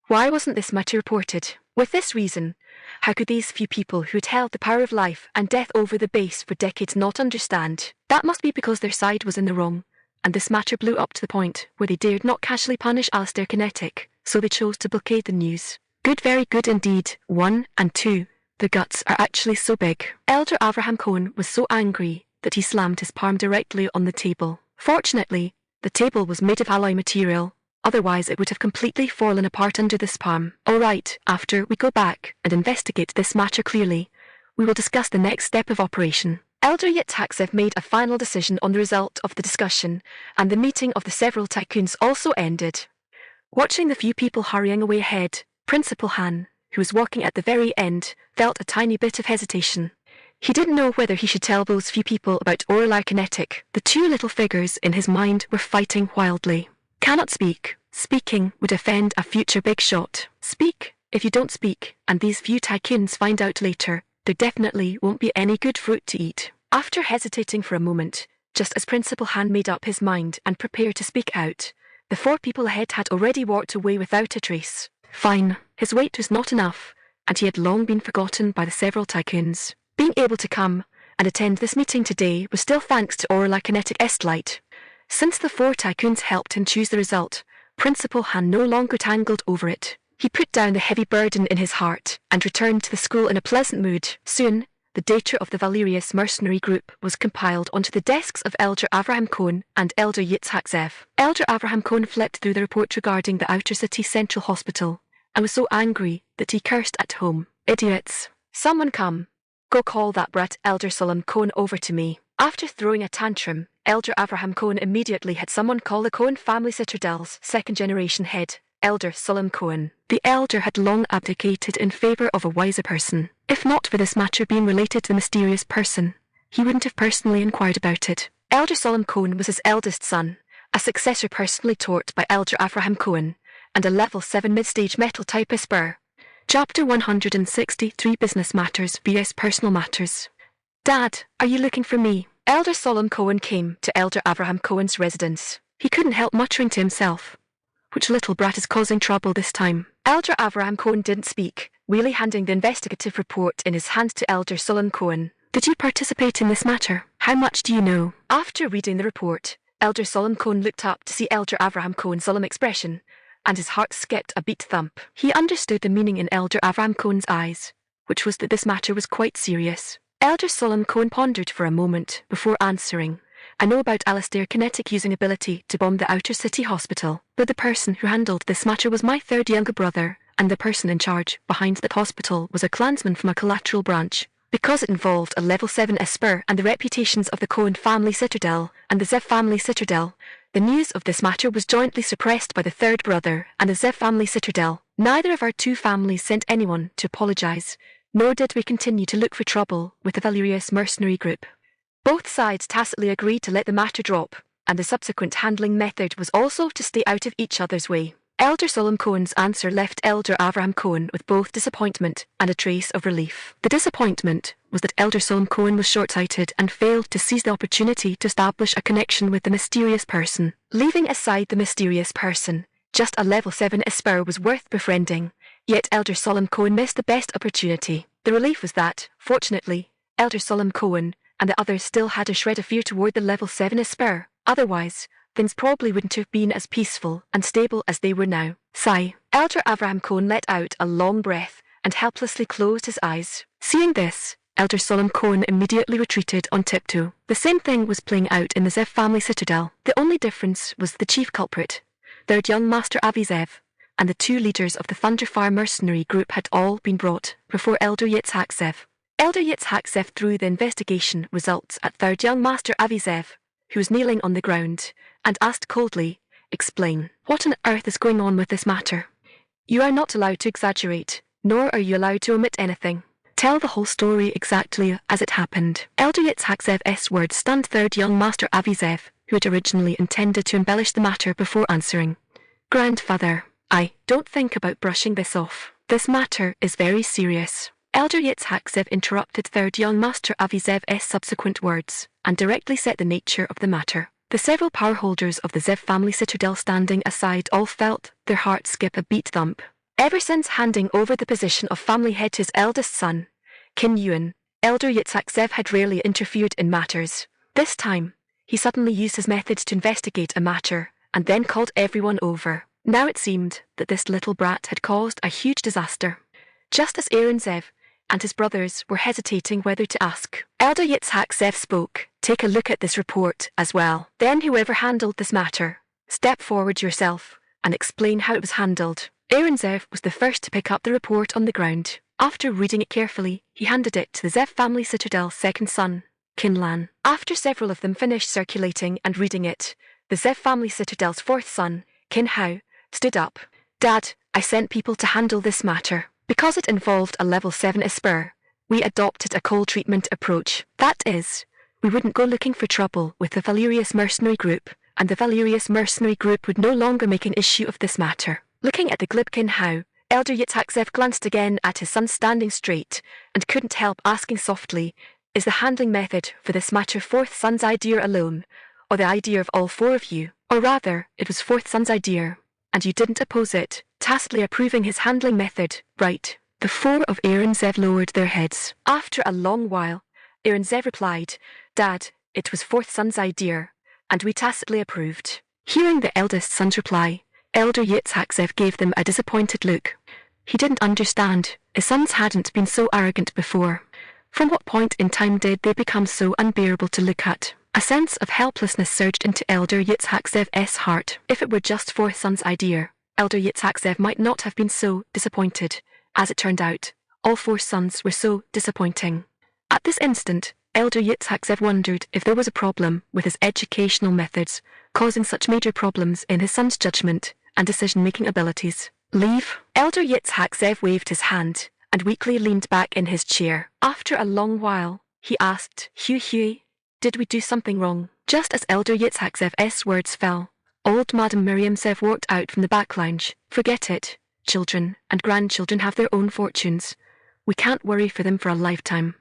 Why wasn't this matter reported? With this reason, how could these few people who had held the power of life and death over the base for decades not understand? That must be because their side was in the wrong, and this matter blew up to the point where they dared not casually punish Alistair Kinetic, so they chose to blockade the news. Good, very good indeed. 1 and 2. The guts are actually so big. Elder Abraham Cohn was so angry that he slammed his palm directly on the table. Fortunately, the table was made of alloy material, otherwise it would have completely fallen apart under this palm. All right, after we go back and investigate this matter clearly, we will discuss the next step of operation. Elder Yitzhak made a final decision on the result of the discussion, and the meeting of the several tycoons also ended. Watching the few people hurrying away ahead, Principal Han, who was walking at the very end, felt a tiny bit of hesitation. He didn't know whether he should tell those few people about Orally Kinetic. The two little figures in his mind were fighting wildly. Cannot speak. Speaking would offend a future big shot. Speak. If you don't speak, and these few tycoons find out later, there definitely won't be any good fruit to eat. After hesitating for a moment, just as Principal Han made up his mind and prepared to speak out, the four people ahead had already walked away without a trace. Fine. His weight was not enough, and he had long been forgotten by the several tycoons. Being able to come and attend this meeting today was still thanks to Orally Kinetic Light. Since the four tycoons helped him choose the result, Principal Han no longer tangled over it. He put down the heavy burden in his heart and returned to the school in a pleasant mood. Soon, the data of the Valerius mercenary group was compiled onto the desks of Elder Avraham Cohen and Elder Yitzhak Zev. Elder Avraham Cohen flipped through the report regarding the Outer City Central Hospital and was so angry that he cursed at home. Idiots. Someone come. Go call that brat Elder Solomon Cohen over to me. After throwing a tantrum, Elder Avraham Cohen immediately had someone call the Cohen family citadel's second-generation head, Elder Solomon Cohen. The elder had long abdicated in favor of a wiser person. If not for this matter being related to the mysterious person, he wouldn't have personally inquired about it. Elder Solomon Cohen was his eldest son, a successor personally taught by Elder Avraham Cohen, and a level 7 mid-stage metal type Esper. Chapter 163 Business Matters vs. Personal Matters. Dad, are you looking for me? Elder Solomon Cohen came to Elder Avraham Cohen's residence. He couldn't help muttering to himself, which little brat is causing trouble this time? Elder Avraham Cohen didn't speak, really handing the investigative report in his hand to Elder Solomon Cohen. Did you participate in this matter? How much do you know? After reading the report, Elder Solomon Cohen looked up to see Elder Avraham Cohen's solemn expression, and his heart skipped a beat thump. He understood the meaning in Elder Avraham Cohen's eyes, which was that this matter was quite serious. Elder Solomon Cohen pondered for a moment before answering. I know about Alistair Kinetic using ability to bomb the Outer City Hospital, but the person who handled this matter was my third younger brother, and the person in charge behind that hospital was a clansman from a collateral branch. Because it involved a level 7 Esper and the reputations of the Cohen family citadel and the Zev family citadel, the news of this matter was jointly suppressed by the third brother and the Zev family citadel. Neither of our two families sent anyone to apologize, nor did we continue to look for trouble with the Valerius mercenary group. Both sides tacitly agreed to let the matter drop, and the subsequent handling method was also to stay out of each other's way. Elder Solomon Cohen's answer left Elder Avraham Cohen with both disappointment and a trace of relief. The disappointment was that Elder Solomon Cohen was short-sighted and failed to seize the opportunity to establish a connection with the mysterious person. Leaving aside the mysterious person, just a level 7 Esper was worth befriending, yet Elder Solomon Cohen missed the best opportunity. The relief was that, fortunately, Elder Solomon Cohen and the others still had a shred of fear toward the level 7 Esper. Otherwise, things probably wouldn't have been as peaceful and stable as they were now. Sigh. Elder Avraham Cohen let out a long breath and helplessly closed his eyes. Seeing this, Elder Solomon Cohen immediately retreated on tiptoe. The same thing was playing out in the Zev family citadel. The only difference was the chief culprit, third young Master Avi Zev, and the two leaders of the Thunderfire mercenary group had all been brought before Elder Yitzhak Zev. Elder Yitzhak Zev threw the investigation results at third young Master Avi Zev, who was kneeling on the ground, and asked coldly, "Explain. What on earth is going on with this matter? You are not allowed to exaggerate, nor are you allowed to omit anything. Tell the whole story exactly as it happened." Elder Yitzhak Zev's words stunned third young Master Avi Zev, who had originally intended to embellish the matter before answering. "Grandfather, I don't think about brushing this off. This matter is very serious." Elder Yitzhak Zev interrupted third young Master Avi Zev's subsequent words, and directly set the nature of the matter. The several power holders of the Zev family citadel standing aside all felt their hearts skip a beat thump. Ever since handing over the position of family head to his eldest son, Kin Yuan, Elder Yitzhak Zev had rarely interfered in matters. This time, he suddenly used his methods to investigate a matter, and then called everyone over. Now it seemed that this little brat had caused a huge disaster. Just as Aaron Zev and his brothers were hesitating whether to ask, Elder Yitzhak Zev spoke, "Take a look at this report as well. Then whoever handled this matter, step forward yourself and explain how it was handled." Aaron Zev was the first to pick up the report on the ground. After reading it carefully, he handed it to the Zev family citadel's second son, Kin Lan. After several of them finished circulating and reading it, the Zev family citadel's fourth son, Kin Hao, stood up. "Dad, I sent people to handle this matter. Because it involved a level 7 Esper, we adopted a cold treatment approach. That is, we wouldn't go looking for trouble with the Valerius mercenary group, and the Valerius mercenary group would no longer make an issue of this matter. Looking at the Glibkin How, Elder Yitzhak glanced again at his son standing straight, and couldn't help asking softly, is the handling method for this matter fourth son's idea alone, or the idea of all four of you? Or rather, it was fourth son's idea, and you didn't oppose it, tacitly approving his handling method, right? The four of Aaron Zev lowered their heads. After a long while, Aaron Zev replied, Dad, it was fourth son's idea, and we tacitly approved. Hearing the eldest son's reply, Elder Yitzhak gave them a disappointed look. He didn't understand. His sons hadn't been so arrogant before. From what point in time did they become so unbearable to look at? A sense of helplessness surged into Elder Yitzhak's heart. If it were just fourth son's idea, Elder Yitzhak might not have been so disappointed. As it turned out, all four sons were so disappointing. At this instant, Elder Yitzhak wondered if there was a problem with his educational methods, causing such major problems in his son's judgment and decision-making abilities. Leave? Elder Yitzhak waved his hand and weakly leaned back in his chair. After a long while, he asked, Huey, did we do something wrong? Just as Elder Yitzhak's words fell, old Madam Miriam Zev walked out from the back lounge. Forget it. Children and grandchildren have their own fortunes. We can't worry for them for a lifetime.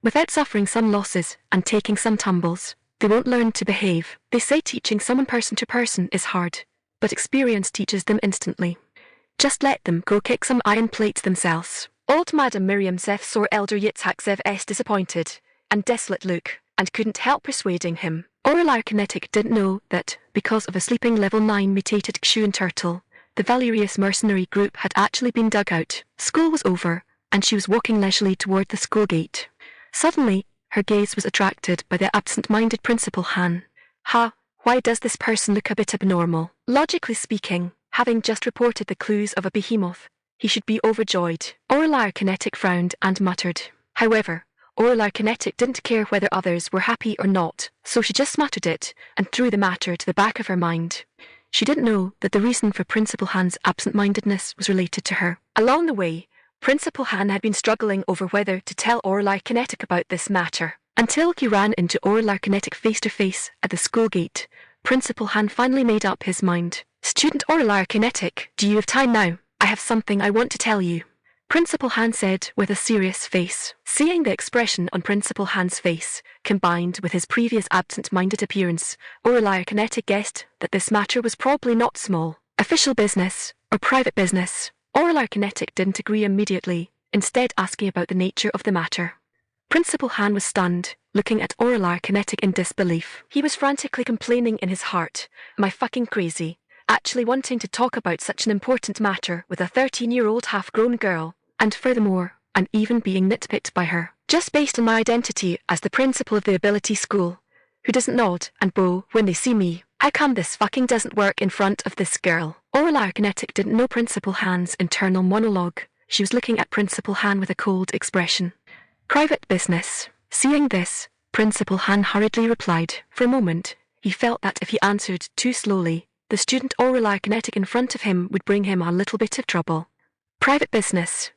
Without suffering some losses and taking some tumbles, they won't learn to behave. They say teaching someone person to person is hard, but experience teaches them instantly. Just let them go kick some iron plates themselves. Old Madam Miriam Zev saw Elder Yitzhak's disappointed and desolate look, and couldn't help persuading him. Orlar Kinetic didn't know that, because of a sleeping level 9 mutated Kshuan turtle, the Valerius mercenary group had actually been dug out. School was over, and she was walking leisurely toward the school gate. Suddenly, her gaze was attracted by the absent-minded Principal Han. Why does this person look a bit abnormal? Logically speaking, having just reported the clues of a behemoth, he should be overjoyed. Orlar Kinetic frowned and muttered. However, Orlar Kinetic didn't care whether others were happy or not, so she just muttered it and threw the matter to the back of her mind. She didn't know that the reason for Principal Han's absent-mindedness was related to her. Along the way, Principal Han had been struggling over whether to tell Orlar Kinetic about this matter. Until he ran into Orlar Kinetic face-to-face at the school gate, Principal Han finally made up his mind. Student Orlar Kinetic, do you have time now? I have something I want to tell you. Principal Han said with a serious face. Seeing the expression on Principal Han's face, combined with his previous absent-minded appearance, Orlar Kinetic guessed that this matter was probably not small. Official business, or private business. Orlar Kinetic didn't agree immediately, instead asking about the nature of the matter. Principal Han was stunned, looking at Orlar Kinetic in disbelief. He was frantically complaining in his heart, am I fucking crazy? Actually wanting to talk about such an important matter with a 13-year-old half-grown girl, and furthermore, I'm even being nitpicked by her, just based on my identity as the principal of the ability school, who doesn't nod and bow when they see me. How come this fucking doesn't work in front of this girl? Orlar Kinetic didn't know Principal Han's internal monologue. She was looking at Principal Han with a cold expression. Private business. Seeing this, Principal Han hurriedly replied. For a moment, he felt that if he answered too slowly, the student Orlar Kinetic in front of him would bring him a little bit of trouble. Private business.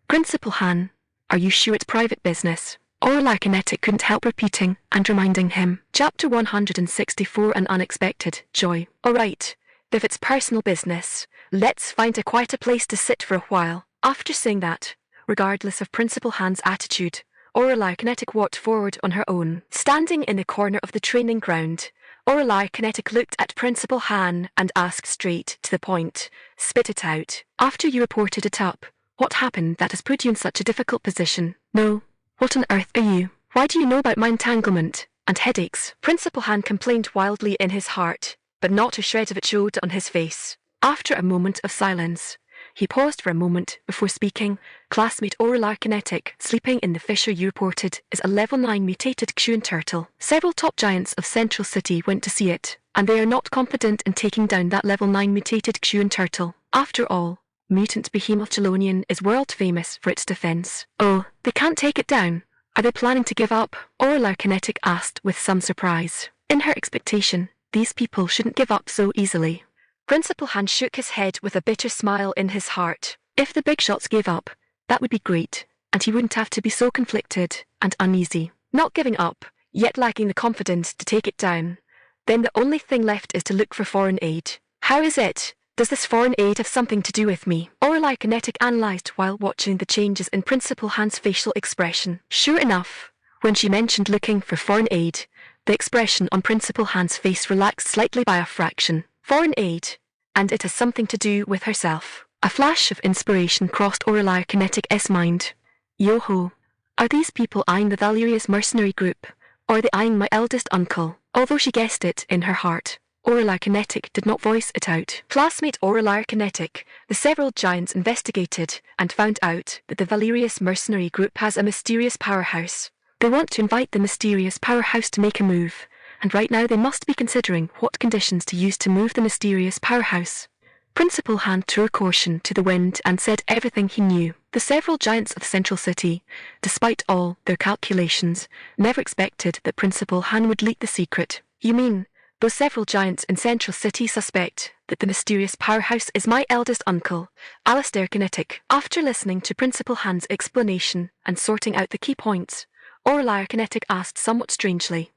Principal Han, are you sure it's private business? Orlar Kinetic couldn't help repeating and reminding him. Chapter 164 An Unexpected Joy. Alright, if it's personal business, let's find a quieter place to sit for a while. After saying that, regardless of Principal Han's attitude, Orlar Kinetic walked forward on her own. Standing in the corner of the training ground, Orlar Kinetic looked at Principal Han and asked straight to the point. Spit it out. After you reported it up, what happened that has put you in such a difficult position? No. What on earth are you? Why do you know about my entanglement and headaches? Principal Han complained wildly in his heart, but not a shred of it showed on his face. After a moment of silence, he paused for a moment before speaking. Classmate Orlar Kinetic, sleeping in the fissure you reported, is a level 9 mutated Kshuan turtle. Several top giants of Central City went to see it, and they are not confident in taking down that level 9 mutated Kshuan turtle. After all, mutant behemoth Chelonian is world famous for its defense. Oh, they can't take it down. Are they planning to give up? Orlar Kinetic asked with some surprise. In her expectation, these people shouldn't give up so easily. Principal Han shook his head with a bitter smile in his heart. If the big shots gave up, That would be great, and he wouldn't have to be so conflicted and uneasy. Not giving up, yet lacking the confidence to take it down. Then the only thing left is to look for foreign aid. How is it? Does this foreign aid have something to do with me? Lorelei Kinetic analysed while watching the changes in Principal Han's facial expression. Sure enough, when she mentioned looking for foreign aid, the expression on Principal Han's face relaxed slightly by a fraction. Foreign aid, and it has something to do with herself. A flash of inspiration crossed Lorelei Kinetic's mind. Yo-ho, are these people eyeing the Valerius mercenary group, or are they eyeing my eldest uncle? Although she guessed it in her heart, Lorelei Kinetic did not voice it out. Classmate Lorelei Kinetic, the several giants investigated and found out that the Valerius mercenary group has a mysterious powerhouse. They want to invite the mysterious powerhouse to make a move, and right now they must be considering what conditions to use to move the mysterious powerhouse. Principal Han threw caution to the wind and said everything he knew. The several giants of Central City, despite all their calculations, never expected that Principal Han would leak the secret. You mean, those several giants in Central City suspect that the mysterious powerhouse is my eldest uncle, Alistair Kinetic? After listening to Principal Han's explanation and sorting out the key points, Lorelei Kinetic asked somewhat strangely.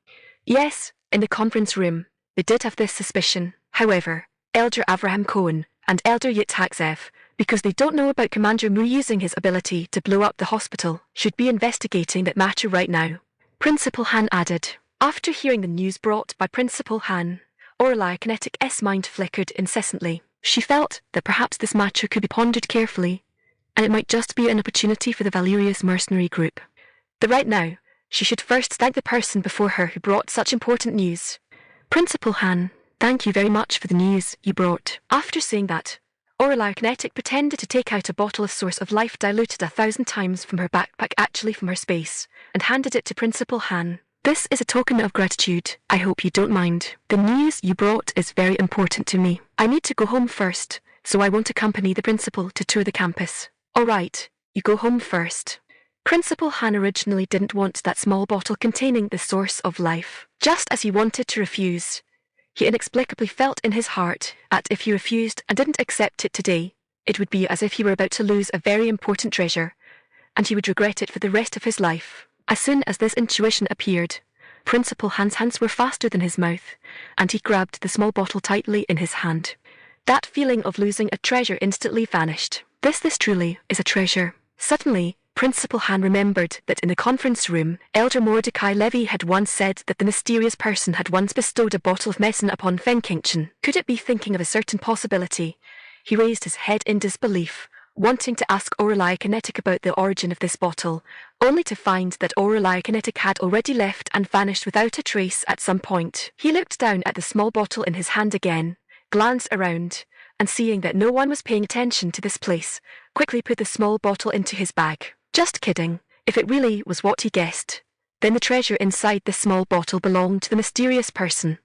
Yes, in the conference room, they did have this suspicion. However, Elder Avraham Cohen and Elder Yitzhak, because they don't know about Commander Mu using his ability to blow up the hospital, should be investigating that matter right now. Principal Han added. After hearing the news brought by Principal Han, Lorelei Kinetic's mind flickered incessantly. She felt that perhaps this matter could be pondered carefully, and it might just be an opportunity for the Valerius mercenary group. But right now, she should first thank the person before her who brought such important news. Principal Han, thank you very much for the news you brought. After saying that, Lorelei Kinetic pretended to take out a bottle of Source of Life diluted 1,000 times from her backpack, actually from her space, and handed it to Principal Han. This is a token of gratitude. I hope you don't mind. The news you brought is very important to me. I need to go home first, so I won't accompany the principal to tour the campus. All right, you go home first. Principal Han originally didn't want that small bottle containing the Source of Life. Just as he wanted to refuse, he inexplicably felt in his heart that if he refused and didn't accept it today, it would be as if he were about to lose a very important treasure, and he would regret it for the rest of his life. As soon as this intuition appeared, Principal Han's hands were faster than his mouth, and he grabbed the small bottle tightly in his hand. That feeling of losing a treasure instantly vanished. This truly is a treasure. Suddenly, Principal Han remembered that in the conference room, Elder Mordecai Levy had once said that the mysterious person had once bestowed a bottle of medicine upon Fenkinchin. Could it be thinking of a certain possibility? He raised his head in disbelief, wanting to ask Lorelei Kinetic about the origin of this bottle, only to find that Lorelei Kinetic had already left and vanished without a trace at some point. He looked down at the small bottle in his hand again, glanced around, and seeing that no one was paying attention to this place, quickly put the small bottle into his bag. Just kidding. If it really was what he guessed, then the treasure inside this small bottle belonged to the mysterious person.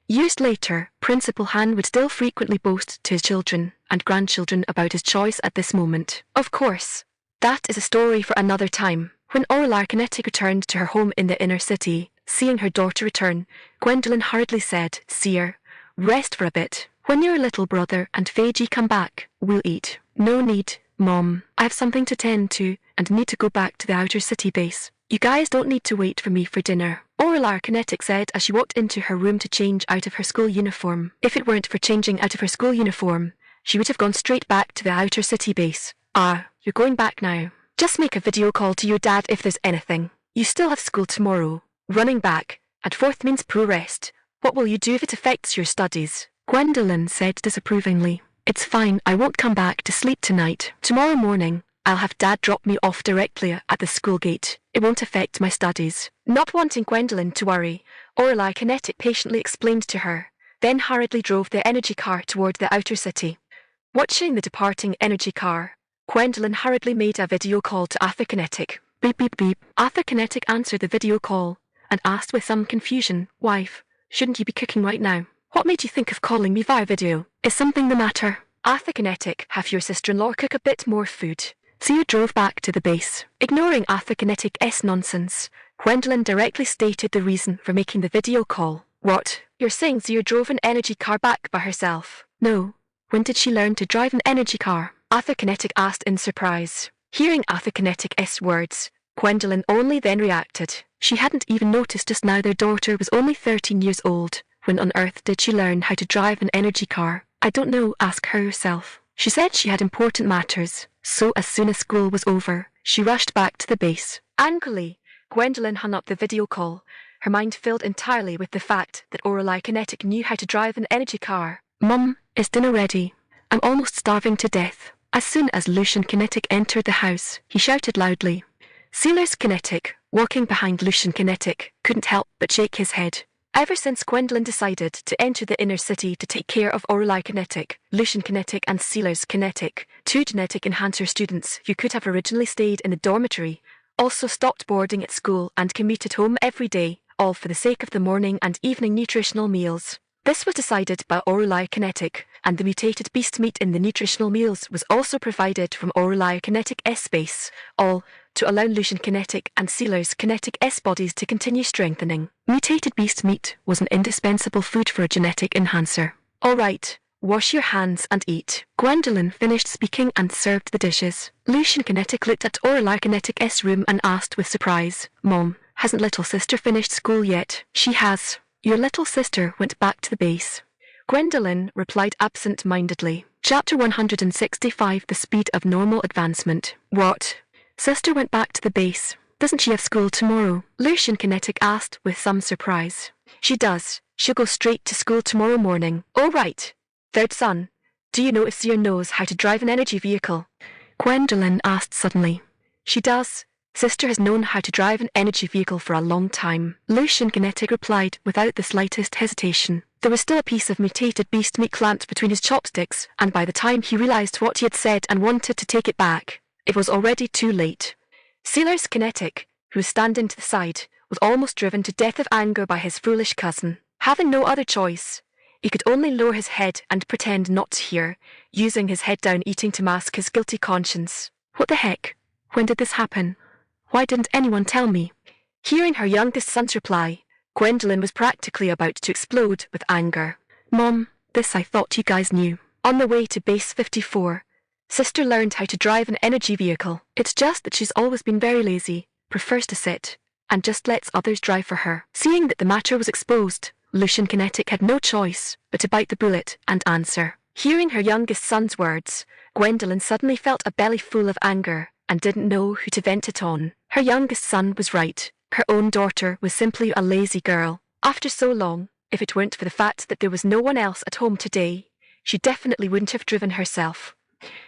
Years later, Principal Han would still frequently boast to his children and grandchildren about his choice at this moment. Of course, that is a story for another time. When Lorelei Kinetic returned to her home in the inner city, seeing her daughter return, Gwendolyn hurriedly said, "Seer, rest for a bit. When your little brother and Feiji come back, we'll eat." "No need, Mom. I have something to tend to and need to go back to the outer city base. You guys don't need to wait for me for dinner," Lorelei Kinetic said as she walked into her room to change out of her school uniform. If it weren't for changing out of her school uniform, she would have gone straight back to the outer city base. "Ah, you're going back now. Just make a video call to your dad if there's anything. You still have school tomorrow. Running back at 4th means poor rest. What will you do if it affects your studies?" Gwendolyn said disapprovingly. "It's fine, I won't come back to sleep tonight. Tomorrow morning, I'll have Dad drop me off directly at the school gate. It won't affect my studies." Not wanting Gwendolyn to worry, Lorelei Kinetic patiently explained to her, then hurriedly drove the energy car toward the outer city. Watching the departing energy car, Gwendolyn hurriedly made a video call to Arthur Kinetic. Beep beep beep. Arthur Kinetic answered the video call and asked with some confusion, "Wife, shouldn't you be cooking right now? What made you think of calling me via video? Is something the matter?" "Arthur Kinetic, have your sister-in-law cook a bit more food." Seer drove back to the base. Ignoring Arthur Kinetic's nonsense, Gwendolyn directly stated the reason for making the video call. "What? You're saying Seer drove an energy car back by herself?" "No. When did she learn to drive an energy car?" Arthur Kinetic asked in surprise. Hearing Kinetic S words, Gwendolyn only then reacted. She hadn't even noticed just now their daughter was only 13 years old. When on earth did she learn how to drive an energy car? I don't know, ask her yourself. She said she had important matters, so as soon as school was over, she rushed back to the base. Angrily, Gwendolyn hung up the video call. Her mind filled entirely with the fact that Kinetic knew how to drive an energy car. Mum, is dinner ready? I'm almost starving to death. As soon as Kinetic entered the house, he shouted loudly. Kinetic, walking behind Kinetic, couldn't help but shake his head. Ever since Gwendolyn decided to enter the inner city to take care of Kinetic, Kinetic and Kinetic, two genetic enhancer students who could have originally stayed in the dormitory, also stopped boarding at school and commuted home every day, all for the sake of the morning and evening nutritional meals. This was decided by Kinetic, and the mutated beast meat in the nutritional meals was also provided from Kinetic S base, all to allow Kinetic and Kinetic S bodies to continue strengthening. Mutated beast meat was an indispensable food for a genetic enhancer. All right, wash your hands and eat. Gwendolyn finished speaking and served the dishes. Kinetic looked at Kinetic S room and asked with surprise, Mom, hasn't little sister finished school yet? She has. Your little sister went back to the base. Gwendolyn replied absent-mindedly. Chapter 165, The Speed of Normal Advancement. What? Sister went back to the base. Doesn't she have school tomorrow? Kinetic asked with some surprise. She does. She'll go straight to school tomorrow morning. All right. Third son, do you know if Seer knows how to drive an energy vehicle? Gwendolyn asked suddenly. She does. Sister has known how to drive an energy vehicle for a long time. Kinetic replied without the slightest hesitation. There was still a piece of mutated beast meat clamped between his chopsticks, and by the time he realized what he had said and wanted to take it back, it was already too late. Kinetic, who was standing to the side, was almost driven to death of anger by his foolish cousin. Having no other choice, he could only lower his head and pretend not to hear, using his head down eating to mask his guilty conscience. What the heck? When did this happen? Why didn't anyone tell me? Hearing her youngest son's reply, Gwendolyn was practically about to explode with anger. Mom, this I thought you guys knew. On the way to Base 54, Sister learned how to drive an energy vehicle. It's just that she's always been very lazy, prefers to sit, and just lets others drive for her. Seeing that the matter was exposed, Kinetic had no choice but to bite the bullet and answer. Hearing her youngest son's words, Gwendolyn suddenly felt a belly full of anger and didn't know who to vent it on. Her youngest son was right. Her own daughter was simply a lazy girl. After so long, if it weren't for the fact that there was no one else at home today, she definitely wouldn't have driven herself.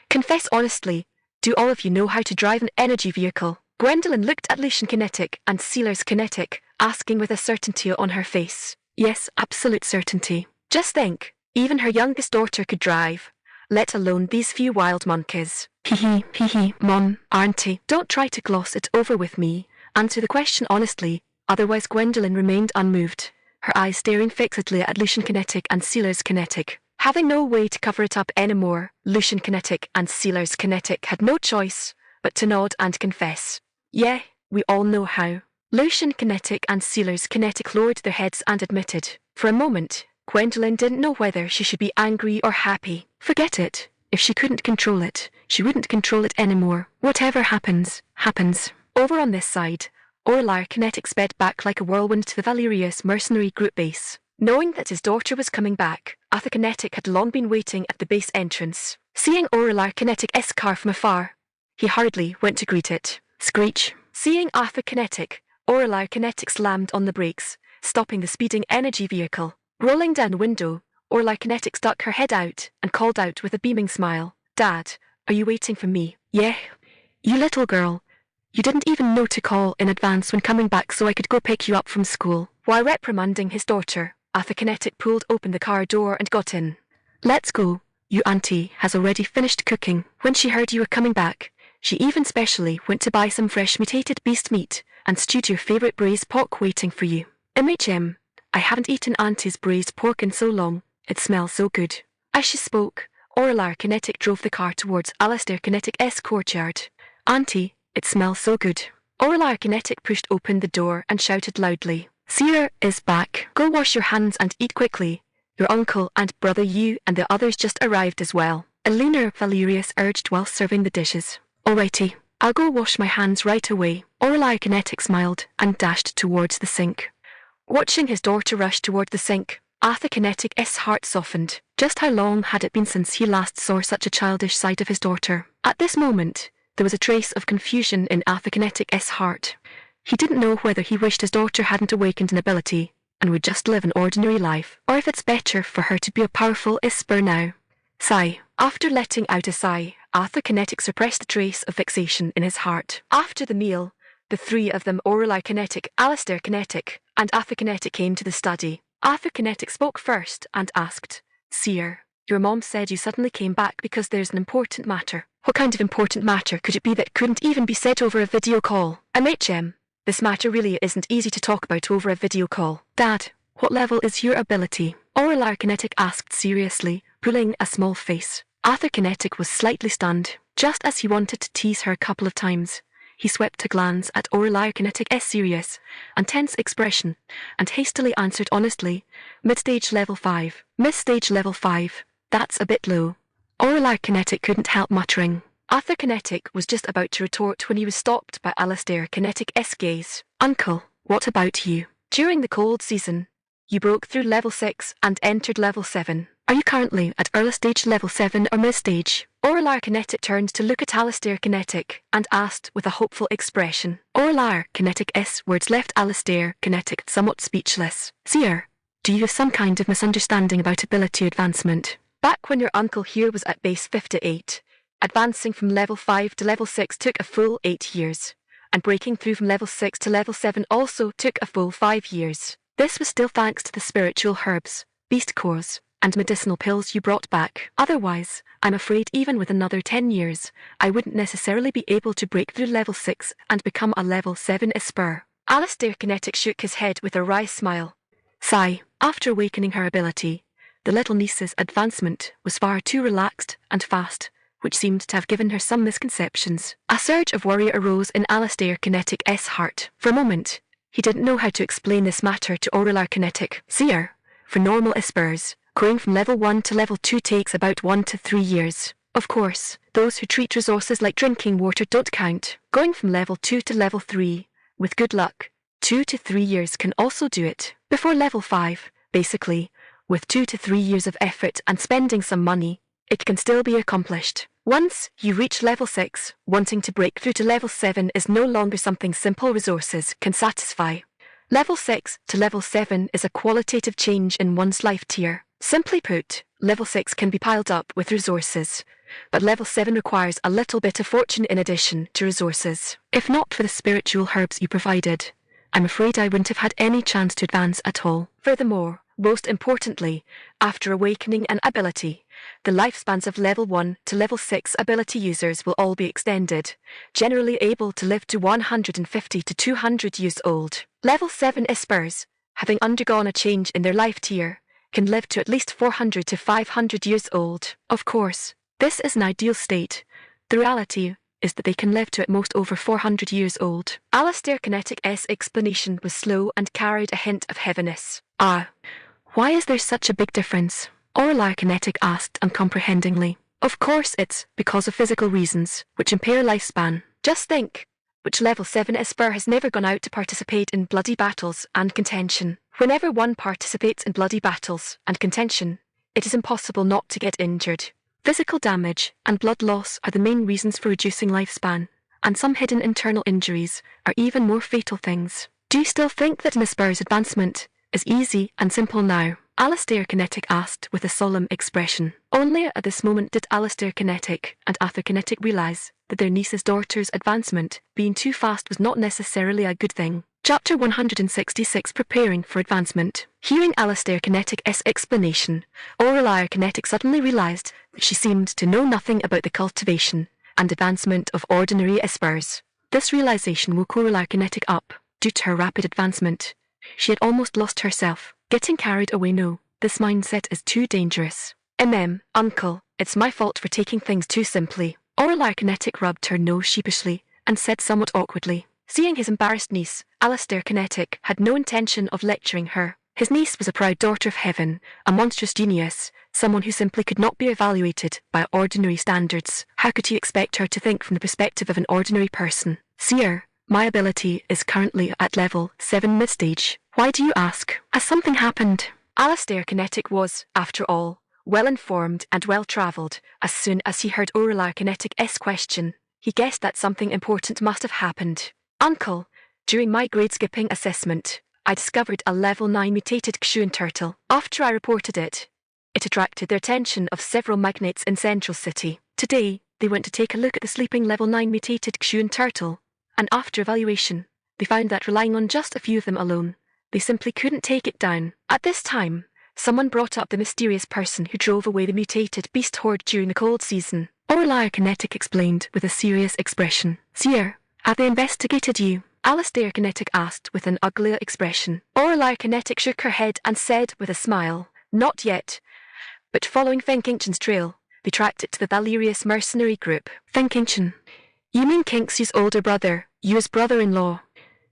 Confess honestly, do all of you know how to drive an energy vehicle? Gwendolyn looked at Kinetic and Kinetic, asking with a certainty on her face. Yes, absolute certainty. Just think, even her youngest daughter could drive, let alone these few wild monkeys. Hee, Mom, auntie, don't try to gloss it over with me. Answer the question honestly, otherwise Gwendolyn remained unmoved, her eyes staring fixedly at Kinetic and Kinetic. Having no way to cover it up anymore, Kinetic and Kinetic had no choice but to nod and confess. Yeah, we all know how. Kinetic and Kinetic lowered their heads and admitted. For a moment, Gwendolyn didn't know whether she should be angry or happy. Forget it. If she couldn't control it, she wouldn't control it anymore. Whatever happens, happens. Over on this side, Kinetic sped back like a whirlwind to the Valerius mercenary group base. Knowing that his daughter was coming back, Kinetic had long been waiting at the base entrance. Seeing Kinetic-esque car from afar, he hurriedly went to greet it. Screech. Seeing Kinetic, Kinetic slammed on the brakes, stopping the speeding energy vehicle. Rolling down the window, Kinetic stuck her head out and called out with a beaming smile, Dad, are you waiting for me? Yeah. You little girl. You didn't even know to call in advance when coming back so I could go pick you up from school. While reprimanding his daughter, Kinetic pulled open the car door and got in. Let's go. Your auntie has already finished cooking. When she heard you were coming back, she even specially went to buy some fresh mutated beast meat and stewed your favourite braised pork waiting for you. I haven't eaten auntie's braised pork in so long. It smells so good. As she spoke, Kinetic drove the car towards Alistair Kinetic-esque courtyard. Auntie, it smells so good. Kinetic pushed open the door and shouted loudly. Seer is back. Go wash your hands and eat quickly. Your uncle and brother you and the others just arrived as well. Eleanor Valerius urged while serving the dishes. Alrighty. I'll go wash my hands right away. Aureli Kinetic smiled and dashed towards the sink. Watching his daughter rush toward the sink, Arthur Kinetic's heart softened. Just how long had it been since he last saw such a childish side of his daughter? At this moment, there was a trace of confusion in Arthur Kinetic's heart. He didn't know whether he wished his daughter hadn't awakened an ability and would just live an ordinary life, or if it's better for her to be a powerful Esper now. Sigh. After letting out a sigh, Arthur Kinetic suppressed the trace of vexation in his heart. After the meal, the three of them, Aureli Kinetic, Alistair Kinetic, and Arthur Kinetic, came to the study. Arthur Kinetic spoke first and asked, "Seer, your mom said you suddenly came back because there's an important matter. What kind of important matter could it be that couldn't even be said over a video call?" This matter really isn't easy to talk about over a video call. Dad, what level is your ability? Aureli Kinetic asked seriously, pulling a small face. Arthur Kinetic was slightly stunned. Just as he wanted to tease her a couple of times, he swept a glance at Aureli Kinetic's serious and tense expression and hastily answered honestly, "Mid-stage level 5. Mid-stage level 5. That's a bit low." Aureli Kinetic couldn't help muttering. Arthur Kinetic was just about to retort when he was stopped by Alistair Kinetic's gaze. "Uncle, what about you? During the cold season, you broke through level 6 and entered level 7. Are you currently at early stage level 7 or mid-stage?" Aureli Kinetic turned to look at Alistair Kinetic and asked with a hopeful expression. Aureli Kinetic's words left Alistair Kinetic somewhat speechless. "Seer, do you have some kind of misunderstanding about ability advancement? Back when your uncle here was at base 58, advancing from level 5 to level 6 took a full 8 years, and breaking through from level 6 to level 7 also took a full 5 years. This was still thanks to the spiritual herbs, beast cores, and medicinal pills you brought back. Otherwise, I'm afraid even with another 10 years, I wouldn't necessarily be able to break through level 6 and become a level 7 Esper." Alistair Kinetic shook his head with a wry smile. Sigh. After awakening her ability, the little niece's advancement was far too relaxed and fast, which seemed to have given her some misconceptions. A surge of worry arose in Alistair Kinetic's heart. For a moment, he didn't know how to explain this matter to Aureli Kinetic. "Seer, for normal Espers, going from level 1 to level 2 takes about 1 to 3 years. Of course, those who treat resources like drinking water don't count. Going from level 2 to level 3, with good luck, 2 to 3 years can also do it. Before level 5, basically, with 2 to 3 years of effort and spending some money, it can still be accomplished. Once you reach level 6, wanting to break through to level 7 is no longer something simple resources can satisfy. Level 6 to level 7 is a qualitative change in one's life tier. Simply put, level 6 can be piled up with resources, but level 7 requires a little bit of fortune in addition to resources. If not for the spiritual herbs you provided, I'm afraid I wouldn't have had any chance to advance at all. Furthermore, most importantly, after awakening an ability, the lifespans of level 1 to level 6 ability users will all be extended, generally able to live to 150 to 200 years old. Level 7 Espers, having undergone a change in their life tier, can live to at least 400 to 500 years old. Of course, this is an ideal state. The reality is that they can live to at most over 400 years old. Alistair Kinetic's explanation was slow and carried a hint of heaviness. "Ah, why is there such a big difference?" Aureli Kinetic asked uncomprehendingly. "Of course it's because of physical reasons, which impair lifespan. Just think, which level 7 Esper has never gone out to participate in bloody battles and contention? Whenever one participates in bloody battles and contention, it is impossible not to get injured. Physical damage and blood loss are the main reasons for reducing lifespan, and some hidden internal injuries are even more fatal things. Do you still think that an Esper's advancement is easy and simple now?" Alistair Kinetic asked with a solemn expression. Only at this moment did Alistair Kinetic and Arthur Kinetic realize that their niece's daughter's advancement being too fast was not necessarily a good thing. Chapter 166, Preparing for Advancement. Hearing Alistair Kinetic's explanation, Aureli Kinetic suddenly realized that she seemed to know nothing about the cultivation and advancement of ordinary Espers. This realization woke Aureli Kinetic up. Due to her rapid advancement, she had almost lost herself. Getting carried away, no. This mindset is too dangerous. Uncle, it's my fault for taking things too simply. Aureli Kinetic rubbed her nose sheepishly and said somewhat awkwardly. Seeing his embarrassed niece, Alistair Kinetic had no intention of lecturing her. His niece was a proud daughter of heaven, a monstrous genius, someone who simply could not be evaluated by ordinary standards. How could you expect her to think from the perspective of an ordinary person? Seer, my ability is currently at level 7 mid-stage. Why do you ask? Has something happened? Alistair Kinetic was, after all, well-informed and well-travelled. As soon as he heard Aureliar Kinetic's question, he guessed that something important must have happened. Uncle, during my grade-skipping assessment, I discovered a level 9 mutated Kshuan turtle. After I reported it, it attracted the attention of several magnates in Central City. Today, they went to take a look at the sleeping level 9 mutated Kshuan turtle, and after evaluation, they found that relying on just a few of them alone, they simply couldn't take it down. At this time, someone brought up the mysterious person who drove away the mutated beast horde during the cold season. Aureliar Kinetic explained with a serious expression. Seer, have they investigated you? Alistair Kinetic asked with an uglier expression. Aureliar Kinetic shook her head and said with a smile, not yet. But following Fenkinchen's trail, they tracked it to the Valerius mercenary group. Fenkincchen? You mean Kinx's older brother, Yu's brother-in-law?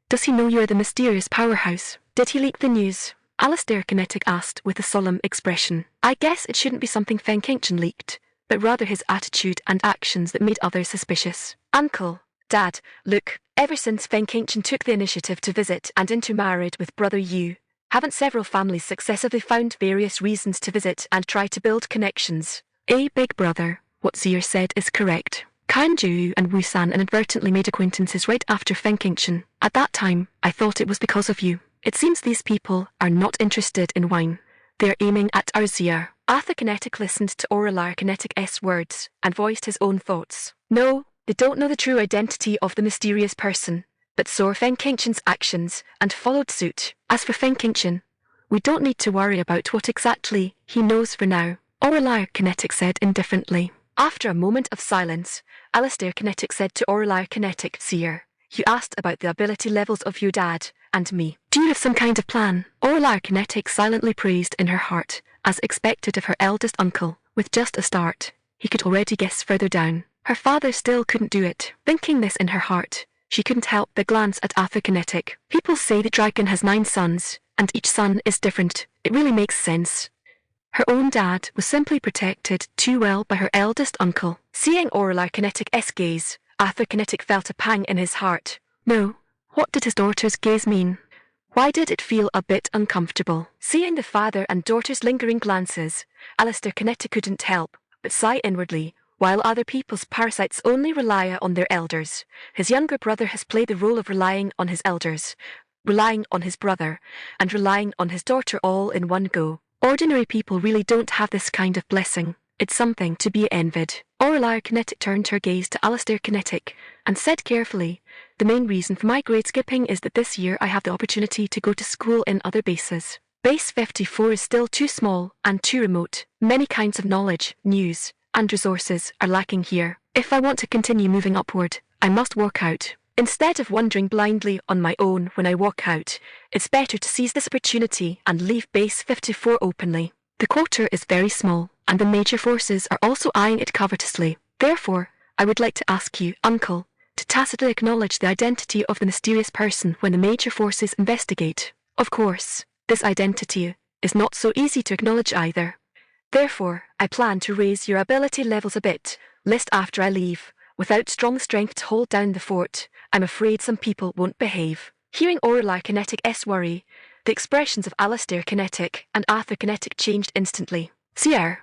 Does he know you're the mysterious powerhouse? Did he leak the news? Alistair Kinetic asked with a solemn expression. I guess it shouldn't be something Fenkincchen leaked, but rather his attitude and actions that made others suspicious. Uncle, Dad, look, ever since Fenkincchen took the initiative to visit and intermarried with Brother Yu, haven't several families successively found various reasons to visit and try to build connections? Big brother, what Seer said is correct. Kanju and Wusan inadvertently made acquaintances right after Fenkincchen. At that time, I thought it was because of you. It seems these people are not interested in wine. They are aiming at our Seer. Arthur Kinetic listened to Aureliar Kinetic's words and voiced his own thoughts. No, they don't know the true identity of the mysterious person, but saw Fenkinchen's actions and followed suit. As for Fenkincchen, we don't need to worry about what exactly he knows for now, Aureliar Kinetic said indifferently. After a moment of silence, Alistair Kinetic said to Aureliar Kinetic, Seer, you asked about the ability levels of your dad and me. Do you have some kind of plan? Aureliar Kinetic silently praised in her heart, as expected of her eldest uncle. With just a start, he could already guess further down. Her father still couldn't do it. Thinking this in her heart, she couldn't help but glance at Arthur Kinetic. People say the dragon has 9 sons, and each son is different. It really makes sense. Her own dad was simply protected too well by her eldest uncle. Seeing Aureliar Kinetic's gaze, Arthur Kinetic felt a pang in his heart. No, what did his daughter's gaze mean? Why did it feel a bit uncomfortable? Seeing the father and daughter's lingering glances, Alistair Kinetic couldn't help but sigh inwardly. While other people's parasites only rely on their elders, his younger brother has played the role of relying on his elders, relying on his brother, and relying on his daughter all in one go. Ordinary people really don't have this kind of blessing. It's something to be envied. Aureliar Kinetic turned her gaze to Alistair Kinetic and said carefully, the main reason for my grade skipping is that this year I have the opportunity to go to school in other bases. Base 54 is still too small and too remote. Many kinds of knowledge, news, and resources are lacking here. If I want to continue moving upward, I must walk out. Instead of wandering blindly on my own when I walk out, it's better to seize this opportunity and leave Base 54 openly. The quarter is very small, and the major forces are also eyeing it covetously. Therefore, I would like to ask you, Uncle, to tacitly acknowledge the identity of the mysterious person when the major forces investigate. Of course, this identity is not so easy to acknowledge either. Therefore, I plan to raise your ability levels a bit, lest after I leave, without strong strength to hold down the fort, I'm afraid some people won't behave. Hearing Aureliar Kinetic's worry, the expressions of Alistair Kinetic and Arthur Kinetic changed instantly. Seer,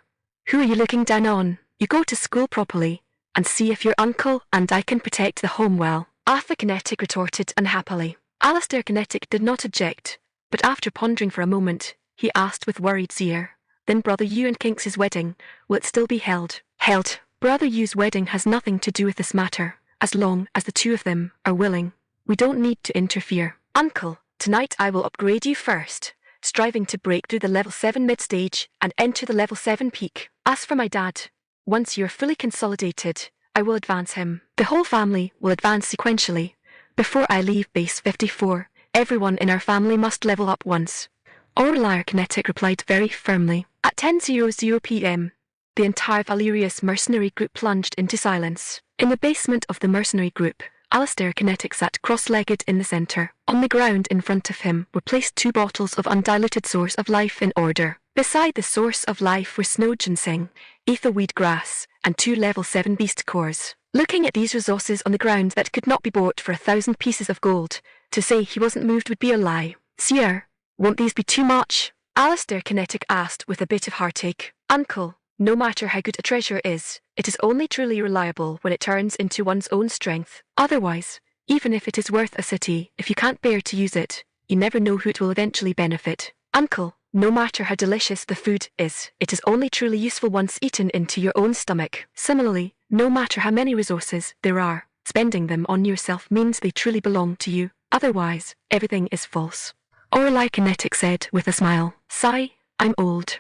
who are you looking down on? You go to school properly, and see if your uncle and I can protect the home well. Arthur Kinetic retorted unhappily. Alistair Kinetic did not object, but after pondering for a moment, he asked with worried Seer, then Brother Yu and Kinx's wedding, will it still be held? Held. Brother Yu's wedding has nothing to do with this matter. As long as the two of them are willing, we don't need to interfere. Uncle, tonight I will upgrade you first, striving to break through the level 7 mid-stage and enter the level 7 peak. As for my dad, once you are fully consolidated, I will advance him. The whole family will advance sequentially. Before I leave Base 54, everyone in our family must level up once. Aureliar Kinetic replied very firmly. At 10:00 p.m., the entire Valerius mercenary group plunged into silence. In the basement of the mercenary group, Alistair Kinetic sat cross-legged in the centre. On the ground in front of him were placed 2 bottles of undiluted source of life in order. Beside the source of life were snow ginseng, etherweed grass, and 2 level 7 beast cores. Looking at these resources on the ground that could not be bought for 1,000 pieces of gold, to say he wasn't moved would be a lie. Sire, won't these be too much? Alistair Kinetic asked with a bit of heartache. Uncle, no matter how good a treasure is, it is only truly reliable when it turns into one's own strength. Otherwise, even if it is worth a city, if you can't bear to use it, you never know who it will eventually benefit. Uncle, no matter how delicious the food is, it is only truly useful once eaten into your own stomach. Similarly, no matter how many resources there are, spending them on yourself means they truly belong to you. Otherwise, everything is false. Orlai Kinetic said with a smile. Sigh, I'm old.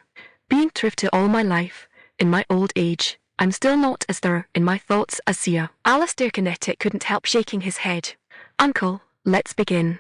Being thrifty all my life, in my old age, I'm still not as thorough in my thoughts as Sia. Alistair Kinetic couldn't help shaking his head. Uncle, let's begin.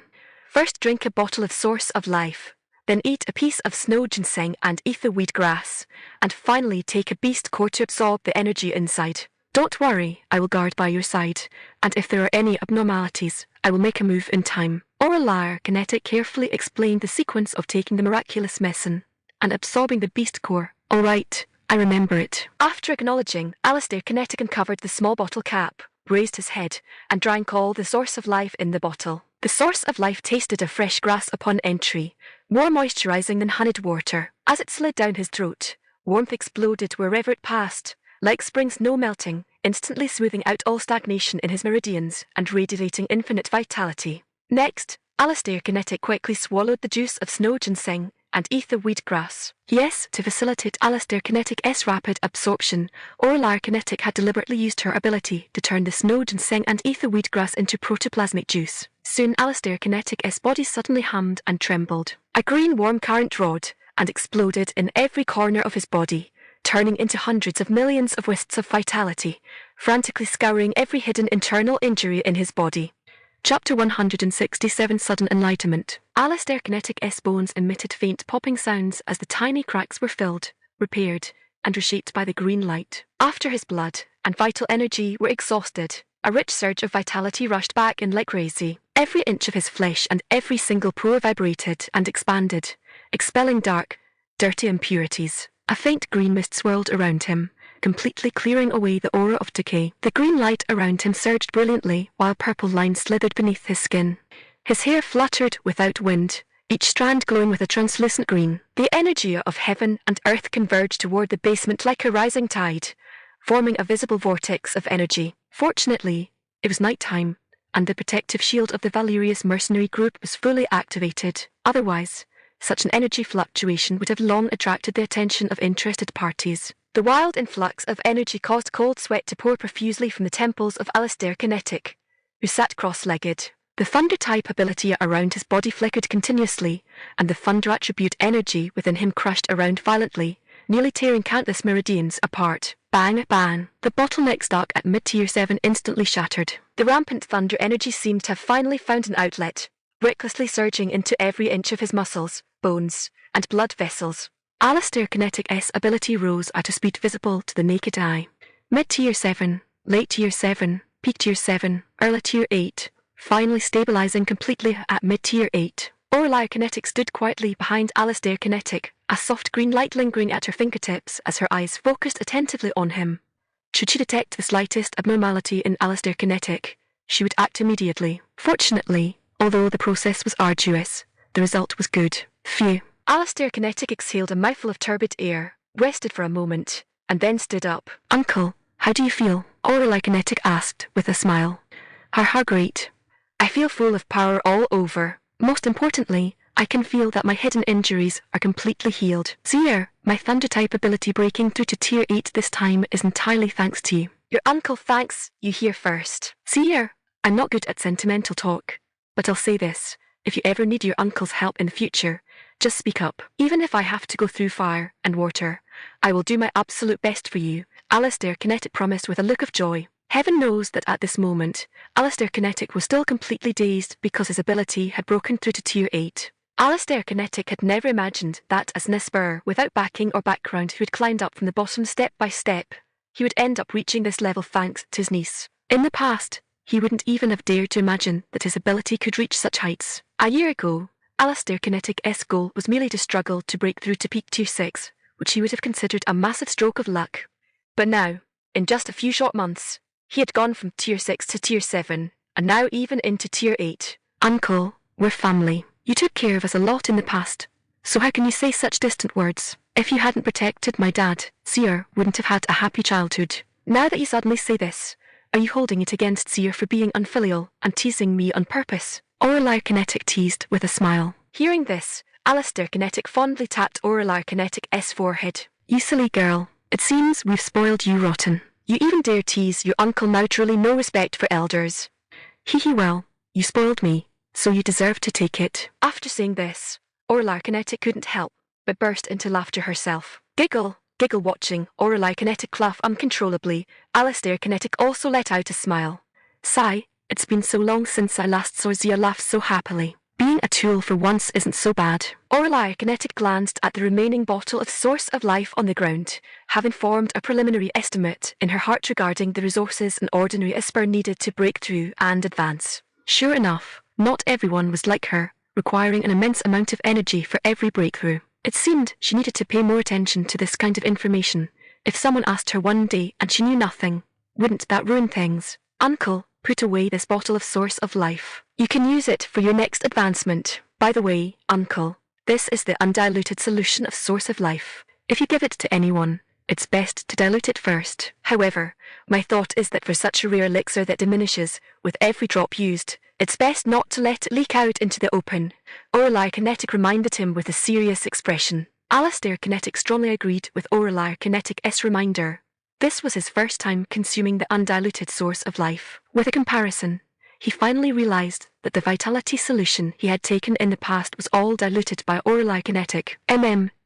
First drink a bottle of source of life, then eat a piece of snow ginseng and etherweed grass, and finally take a beast core to absorb the energy inside. Don't worry, I will guard by your side, and if there are any abnormalities, I will make a move in time. Orlai Kinetic carefully explained the sequence of taking the miraculous medicine and absorbing the beast core. All right, I remember it. After acknowledging, Alistair Kinetic uncovered the small bottle cap, raised his head, and drank all the source of life in the bottle. The source of life tasted of fresh grass upon entry, more moisturizing than honeyed water. As it slid down his throat, warmth exploded wherever it passed, like spring snow melting, instantly smoothing out all stagnation in his meridians and radiating infinite vitality. Next, Alistair Kinetic quickly swallowed the juice of snow ginseng and etherweed grass. Yes, to facilitate Alistair Kinetic's rapid absorption, Orlai Kinetic had deliberately used her ability to turn the snow ginseng and etherweed grass into protoplasmic juice. Soon Alistair Kinetic's body suddenly hummed and trembled. A green warm current roared and exploded in every corner of his body, turning into hundreds of millions of wisps of vitality, frantically scouring every hidden internal injury in his body. Chapter 167 Sudden Enlightenment. Alistair Kinetic's bones emitted faint popping sounds as the tiny cracks were filled, repaired, and reshaped by the green light. After his blood and vital energy were exhausted, a rich surge of vitality rushed back in like crazy. Every inch of his flesh and every single pore vibrated and expanded, expelling dark, dirty impurities. A faint green mist swirled around him, completely clearing away the aura of decay. The green light around him surged brilliantly while purple lines slithered beneath his skin. His hair fluttered without wind, each strand glowing with a translucent green. The energy of heaven and earth converged toward the basement like a rising tide, forming a visible vortex of energy. Fortunately, it was night time, and the protective shield of the Valerius mercenary group was fully activated. Otherwise, such an energy fluctuation would have long attracted the attention of interested parties. The wild influx of energy caused cold sweat to pour profusely from the temples of Alistair Kinetic, who sat cross-legged. The thunder-type ability around his body flickered continuously, and the thunder attribute energy within him crashed around violently, nearly tearing countless meridians apart. Bang, bang. The bottleneck stuck at mid-tier 7 instantly shattered. The rampant thunder energy seemed to have finally found an outlet, recklessly surging into every inch of his muscles, bones, and blood vessels. Alistair Kinetic's ability rose at a speed visible to the naked eye. Mid-tier 7, late tier 7, peak tier 7, early tier 8, finally stabilizing completely at mid-tier 8. Orlai Kinetic stood quietly behind Alistair Kinetic, a soft green light lingering at her fingertips as her eyes focused attentively on him. Should she detect the slightest abnormality in Alistair Kinetic, she would act immediately. Fortunately, although the process was arduous, the result was good. Phew. Alistair Kinetic exhaled a mouthful of turbid air, rested for a moment, and then stood up. Uncle, how do you feel? Orlai Kinetic asked with a smile. How great. I feel full of power all over. Most importantly, I can feel that my hidden injuries are completely healed. Sire, my thunder-type ability breaking through to tier 8 this time is entirely thanks to you. Your uncle thanks you here first. Sire, I'm not good at sentimental talk, but I'll say this. If you ever need your uncle's help in the future, just speak up. Even if I have to go through fire and water, I will do my absolute best for you, Alistair Kinetic promised with a look of joy. Heaven knows that at this moment, Alistair Kinetic was still completely dazed because his ability had broken through to tier 8. Alistair Kinetic had never imagined that as an Esper without backing or background who had climbed up from the bottom step by step, he would end up reaching this level thanks to his niece. In the past, He wouldn't even have dared to imagine that his ability could reach such heights. A year ago, Alistair Kinetic S goal was merely to struggle to break through to peak Tier 6, which he would have considered a massive stroke of luck. But now, in just a few short months, he had gone from Tier 6 to Tier 7, and now even into Tier 8. Uncle, we're family. You took care of us a lot in the past, so how can you say such distant words? If you hadn't protected my dad, Seer wouldn't have had a happy childhood. Now that you suddenly say this, are you holding it against Seer for being unfilial and teasing me on purpose? Aurelia Kinetic teased with a smile. Hearing this, Alistair Kinetic fondly tapped Aurelia Kinetic*s forehead. You silly girl, it seems we've spoiled you rotten. You even dare tease your uncle now, truly no respect for elders. Hee well, you spoiled me, so you deserve to take it. After saying this, Aurelia Kinetic couldn't help but burst into laughter herself. Giggle watching Aurelia Kinetic laugh uncontrollably. Alistair Kinetic also let out a smile. Sigh, it's been so long since I last saw Zia laugh so happily. Being a tool for once isn't so bad. Aurelia Kinetic glanced at the remaining bottle of Source of Life on the ground, having formed a preliminary estimate in her heart regarding the resources an ordinary Esper needed to break through and advance. Sure enough, not everyone was like her, requiring an immense amount of energy for every breakthrough. It seemed she needed to pay more attention to this kind of information. If someone asked her one day and she knew nothing, wouldn't that ruin things? Uncle, put away this bottle of Source of Life. You can use it for your next advancement. By the way, Uncle, this is the undiluted solution of Source of Life. If you give it to anyone, it's best to dilute it first. However, my thought is that for such a rare elixir that diminishes with every drop used, it's best not to let it leak out into the open. Aurelia Kinetic reminded him with a serious expression. Alistair Kinetic strongly agreed with Aurelia Kinetic*s reminder. This was his first time consuming the undiluted Source of Life. With a comparison, he finally realized that the vitality solution he had taken in the past was all diluted by Aurelia Kinetic.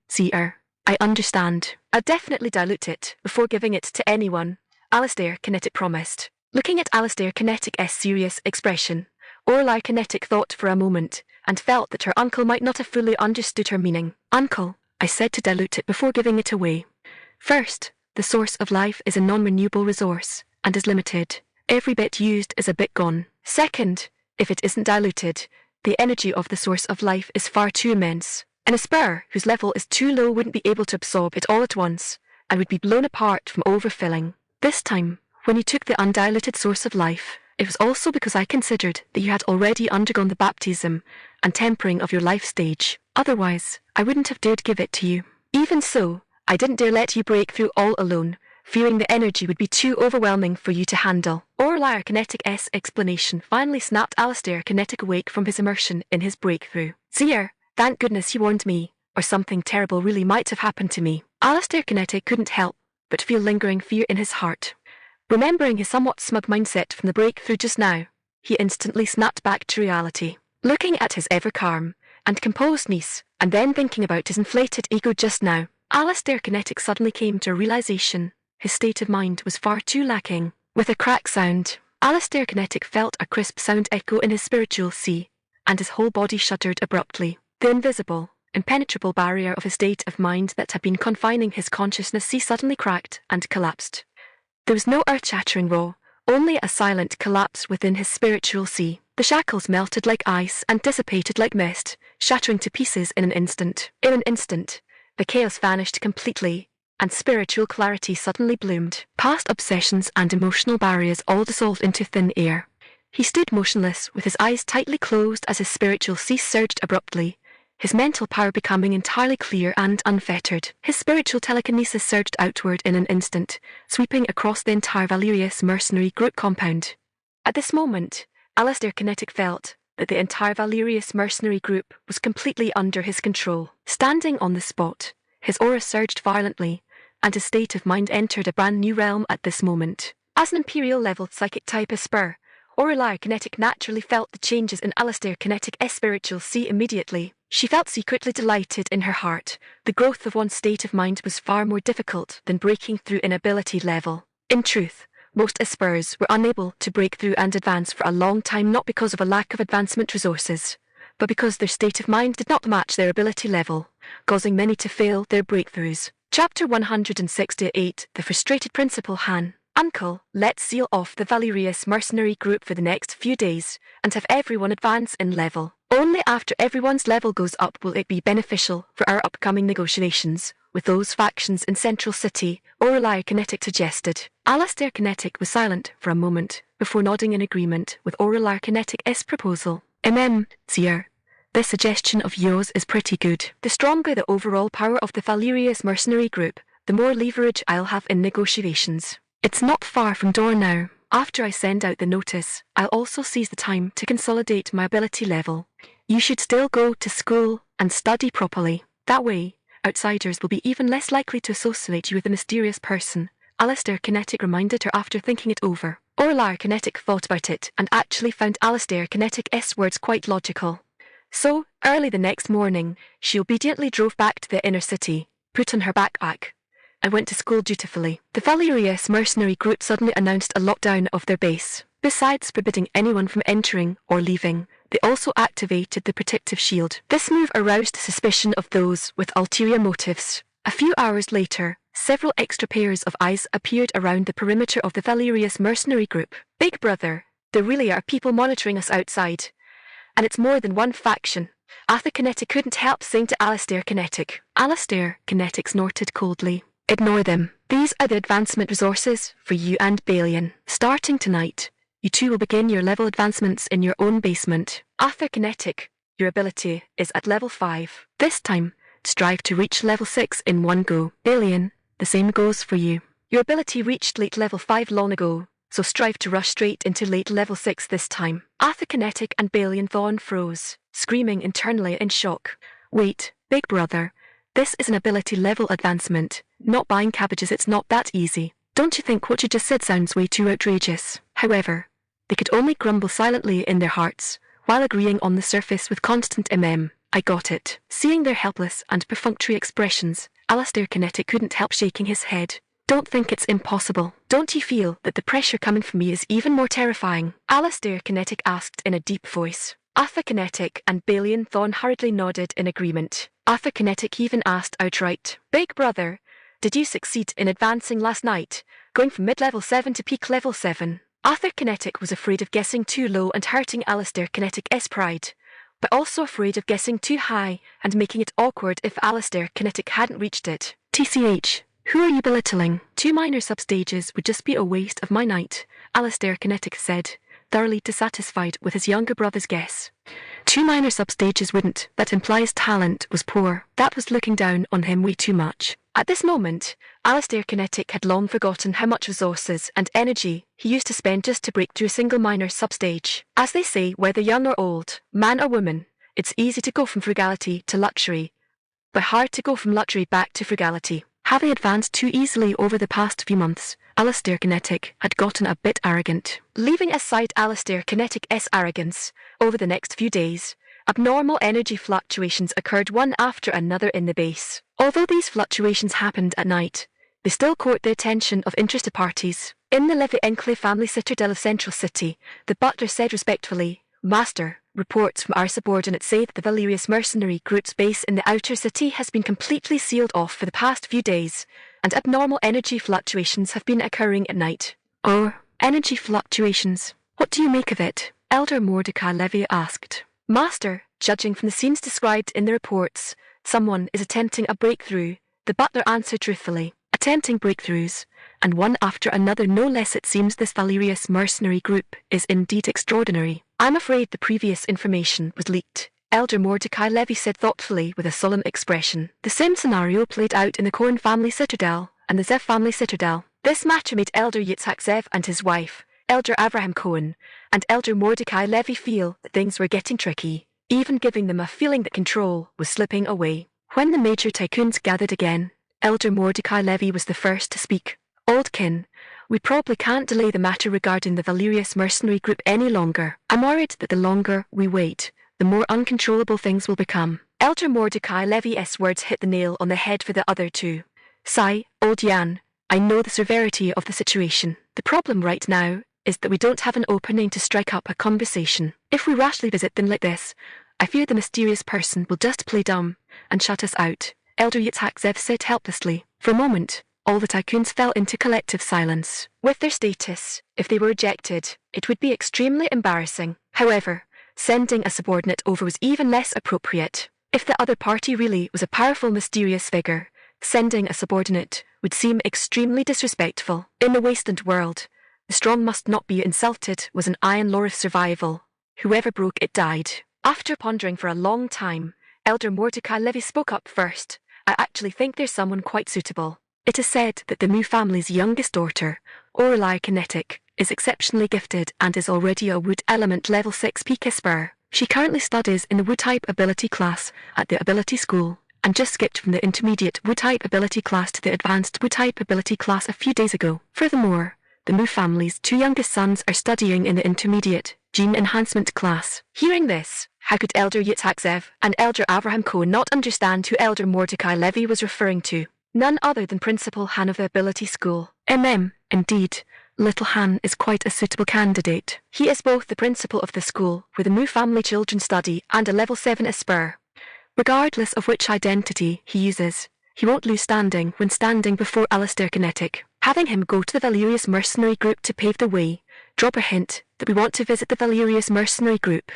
Seer, I understand. I'll definitely dilute it before giving it to anyone, Alistair Kinetic promised. Looking at Alistair Kinetic*s serious expression, Aurelia Kinetic thought for a moment, and felt that her uncle might not have fully understood her meaning. Uncle, I said to dilute it before giving it away. First, the Source of Life is a non-renewable resource, and is limited. Every bit used is a bit gone. Second, if it isn't diluted, the energy of the Source of Life is far too immense. An Esper whose level is too low wouldn't be able to absorb it all at once, and would be blown apart from overfilling. This time, when you took the undiluted Source of Life, it was also because I considered that you had already undergone the baptism and tempering of your life stage. Otherwise, I wouldn't have dared give it to you. Even so, I didn't dare let you break through all alone, fearing the energy would be too overwhelming for you to handle. Aurelia Kinetic*s explanation finally snapped Alistair Kinetic awake from his immersion in his breakthrough. Seer, thank goodness you warned me, or something terrible really might have happened to me. Alistair Kinetic couldn't help but feel lingering fear in his heart. Remembering his somewhat smug mindset from the breakthrough just now, he instantly snapped back to reality. Looking at his ever-calm and composed niece, and then thinking about his inflated ego just now, Alistair Kinetic suddenly came to a realization. His state of mind was far too lacking. With a crack sound, Alistair Kinetic felt a crisp sound echo in his spiritual sea, and his whole body shuddered abruptly. The invisible, impenetrable barrier of his state of mind that had been confining his consciousness suddenly cracked and collapsed. There was no earth-shattering roar, only a silent collapse within his spiritual sea. The shackles melted like ice and dissipated like mist, shattering to pieces in an instant. In an instant, the chaos vanished completely, and spiritual clarity suddenly bloomed. Past obsessions and emotional barriers all dissolved into thin air. He stood motionless with his eyes tightly closed as his spiritual sea surged abruptly, his mental power becoming entirely clear and unfettered. His spiritual telekinesis surged outward in an instant, sweeping across the entire Valerius mercenary group compound. At this moment, Alistair Kinetic felt that the entire Valerius mercenary group was completely under his control. Standing on the spot, his aura surged violently, and his state of mind entered a brand new realm at this moment. As an Imperial-level psychic type Esper, Aurelia Kinetic naturally felt the changes in Alistair Kinetic*s spiritual sea immediately. She felt secretly delighted in her heart. The growth of one's state of mind was far more difficult than breaking through an ability level. In truth, most Espers were unable to break through and advance for a long time, not because of a lack of advancement resources, but because their state of mind did not match their ability level, causing many to fail their breakthroughs. Chapter 168, The Frustrated Principal Han. Uncle, let's seal off the Valerius mercenary group for the next few days, and have everyone advance in level. Only after everyone's level goes up will it be beneficial for our upcoming negotiations with those factions in Central City, Aurelier Kinetic suggested. Alastair Kinetic was silent for a moment before nodding in agreement with Aurelier Kinetic's proposal. Sir, this suggestion of yours is pretty good. The stronger the overall power of the Valerius mercenary group, the more leverage I'll have in negotiations. It's not far from dawn now. After I send out the notice, I'll also seize the time to consolidate my ability level. You should still go to school and study properly. That way, outsiders will be even less likely to associate you with a mysterious person. Alastair Kinetic reminded her after thinking it over. Aurelier Kinetic thought about it and actually found Alastair Kinetic's words quite logical. So, early the next morning, she obediently drove back to the inner city, put on her backpack, and went to school dutifully. The Valerius mercenary group suddenly announced a lockdown of their base. Besides forbidding anyone from entering or leaving, they also activated the protective shield. This move aroused suspicion of those with ulterior motives. A few hours later, several extra pairs of eyes appeared around the perimeter of the Valerius mercenary group. Big brother, there really are people monitoring us outside. And it's more than one faction. Arthur Kinetic couldn't help saying to Alastair Kinetic. Alastair Kinetic snorted coldly. Ignore them. These are the advancement resources for you and Balian. Starting tonight, you two will begin your level advancements in your own basement. Arthur Kinetic, your ability is at level 5. This time, strive to reach level 6 in one go. Balian, the same goes for you. Your ability reached late level 5 long ago, so strive to rush straight into late level 6 this time. Arthur Kinetic and Balian Thorn froze, screaming internally in shock. Wait, big brother, this is an ability level advancement. Not buying cabbages, it's not that easy. Don't you think what you just said sounds way too outrageous? However, they could only grumble silently in their hearts, while agreeing on the surface with constant I got it. Seeing their helpless and perfunctory expressions, Alastair Kinetic couldn't help shaking his head. Don't think it's impossible. Don't you feel that the pressure coming from me is even more terrifying? Alastair Kinetic asked in a deep voice. Arthur Kinetic and Balian Thorn hurriedly nodded in agreement. Arthur Kinetic even asked outright, Big brother, did you succeed in advancing last night, going from mid-level 7 to peak level 7? Arthur Kinetic was afraid of guessing too low and hurting Alastair Kinetic's pride, but also afraid of guessing too high and making it awkward if Alastair Kinetic hadn't reached it. TCH, who are you belittling? 2 minor substages would just be a waste of my night, Alastair Kinetic said, thoroughly dissatisfied with his younger brother's guess. 2 minor substages wouldn't. That implies talent was poor. That was looking down on him way too much. At this moment, Alastair Kinetic had long forgotten how much resources and energy he used to spend just to break through a single minor substage. As they say, whether young or old, man or woman, it's easy to go from frugality to luxury, but hard to go from luxury back to frugality. Having advanced too easily over the past few months, Alastair Kinetic had gotten a bit arrogant. Leaving aside Alastair Kinetic's arrogance, over the next few days, abnormal energy fluctuations occurred one after another in the base. Although these fluctuations happened at night, they still caught the attention of interested parties. In the Levy Enclave family citadel of Central City, the butler said respectfully, Master, reports from our subordinates say that the Valerius mercenary group's base in the outer city has been completely sealed off for the past few days, and abnormal energy fluctuations have been occurring at night. Oh, energy fluctuations. What do you make of it? Elder Mordecai Levy asked. Master, judging from the scenes described in the reports, someone is attempting a breakthrough, the butler answered truthfully. Attempting breakthroughs, and one after another no less. It seems this Valerius mercenary group is indeed extraordinary. I'm afraid the previous information was leaked, Elder Mordecai Levy said thoughtfully with a solemn expression. The same scenario played out in the Cohen family citadel and the Zev family citadel. This matter made Elder Yitzhak Zev and his wife, Elder Abraham Cohen, and Elder Mordecai Levy feel that things were getting tricky, even giving them a feeling that control was slipping away. When the major tycoons gathered again, Elder Mordecai Levy was the first to speak. Old kin, we probably can't delay the matter regarding the Valerius mercenary group any longer. I'm worried that the longer we wait, the more uncontrollable things will become. Elder Mordecai Levy's words hit the nail on the head for the other two. Sigh, old Jan, I know the severity of the situation. The problem right now is that we don't have an opening to strike up a conversation. If we rashly visit them like this, I fear the mysterious person will just play dumb and shut us out, Elder Yitzhak Zev said helplessly. For a moment, All the tycoons fell into collective silence. With their status, if they were rejected, it would be extremely embarrassing. However, sending a subordinate over was even less appropriate. If the other party really was a powerful, mysterious figure, sending a subordinate would seem extremely disrespectful. In the Wasteland world, the strong must not be insulted was an iron law of survival. Whoever broke it died. After pondering for a long time, Elder Mordecai Levy spoke up first. I actually think there's someone quite suitable. It is said that the Moo family's youngest daughter, Aurelia Kinetic, is exceptionally gifted and is already a Wood Element Level 6 Peak Esper. She currently studies in the Wood-type ability class at the Ability School, and just skipped from the intermediate Wood-type ability class to the advanced Wood-type ability class a few days ago. Furthermore, the Moo family's 2 youngest sons are studying in the intermediate Gene Enhancement class. Hearing this, how could Elder Yitzhak Zev and Elder Avraham Cohen not understand who Elder Mordecai Levy was referring to? None other than Principal Han of the Ability School. Indeed, Little Han is quite a suitable candidate. He is both the principal of the school where the Moo family children study and a Level 7 Esper. Regardless of which identity he uses, he won't lose standing when standing before Alistair Kinetic. Having him go to the Valerius mercenary group to pave the way, drop a hint that we want to visit the Valerius mercenary group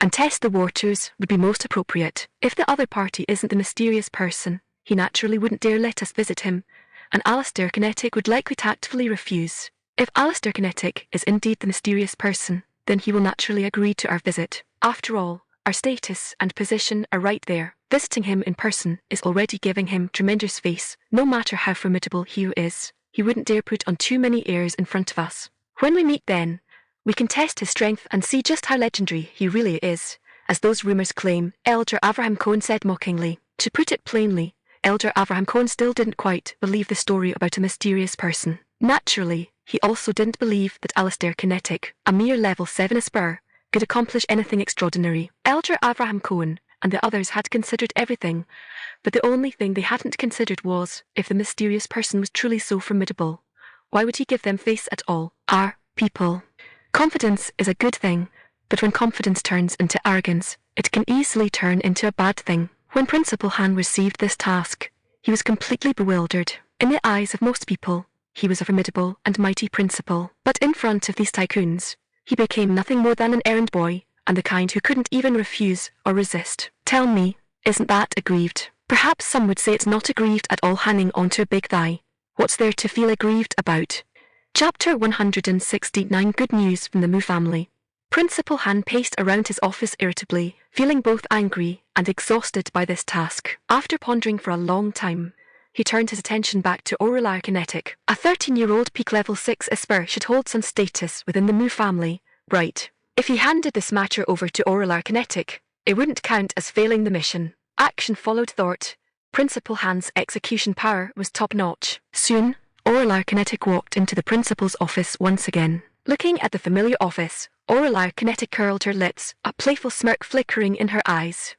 and test the waters would be most appropriate. If the other party isn't the mysterious person, he naturally wouldn't dare let us visit him, and Alistair Kinetic would likely tactfully refuse. If Alistair Kinetic is indeed the mysterious person, then he will naturally agree to our visit. After all, our status and position are right there. Visiting him in person is already giving him tremendous face. No matter how formidable he is, he wouldn't dare put on too many airs in front of us. When we meet then, we can test his strength and see just how legendary he really is, as those rumors claim, Elder Avraham Cohen said mockingly. To put it plainly, Elder Avraham Cohen still didn't quite believe the story about a mysterious person. Naturally, he also didn't believe that Alistair Kinetic, a mere Level 7 Esper, could accomplish anything extraordinary. Elder Avraham Cohen and the others had considered everything, but the only thing they hadn't considered was, if the mysterious person was truly so formidable, why would he give them face at all? Our people. Confidence is a good thing, but when confidence turns into arrogance, it can easily turn into a bad thing. When Principal Han received this task, he was completely bewildered. In the eyes of most people, he was a formidable and mighty principal, but in front of these tycoons, he became nothing more than an errand boy, and the kind who couldn't even refuse or resist. Tell me, isn't that aggrieved? Perhaps some would say it's not aggrieved at all hanging onto a big thigh. What's there to feel aggrieved about? Chapter 169 Good News from the Moo Family. Principal Han paced around his office irritably, feeling both angry and exhausted by this task. After pondering for a long time, he turned his attention back to Aurelia Kinetic. A 13-year-old peak level 6 Esper should hold some status within the Moo family, right? If he handed this matter over to Aurelia Kinetic, it wouldn't count as failing the mission. Action followed thought. Principal Han's execution power was top-notch. Soon, Aurelia Kinetic walked into the principal's office once again. Looking at the familiar office, Aurelia Kinetic curled her lips, a playful smirk flickering in her eyes.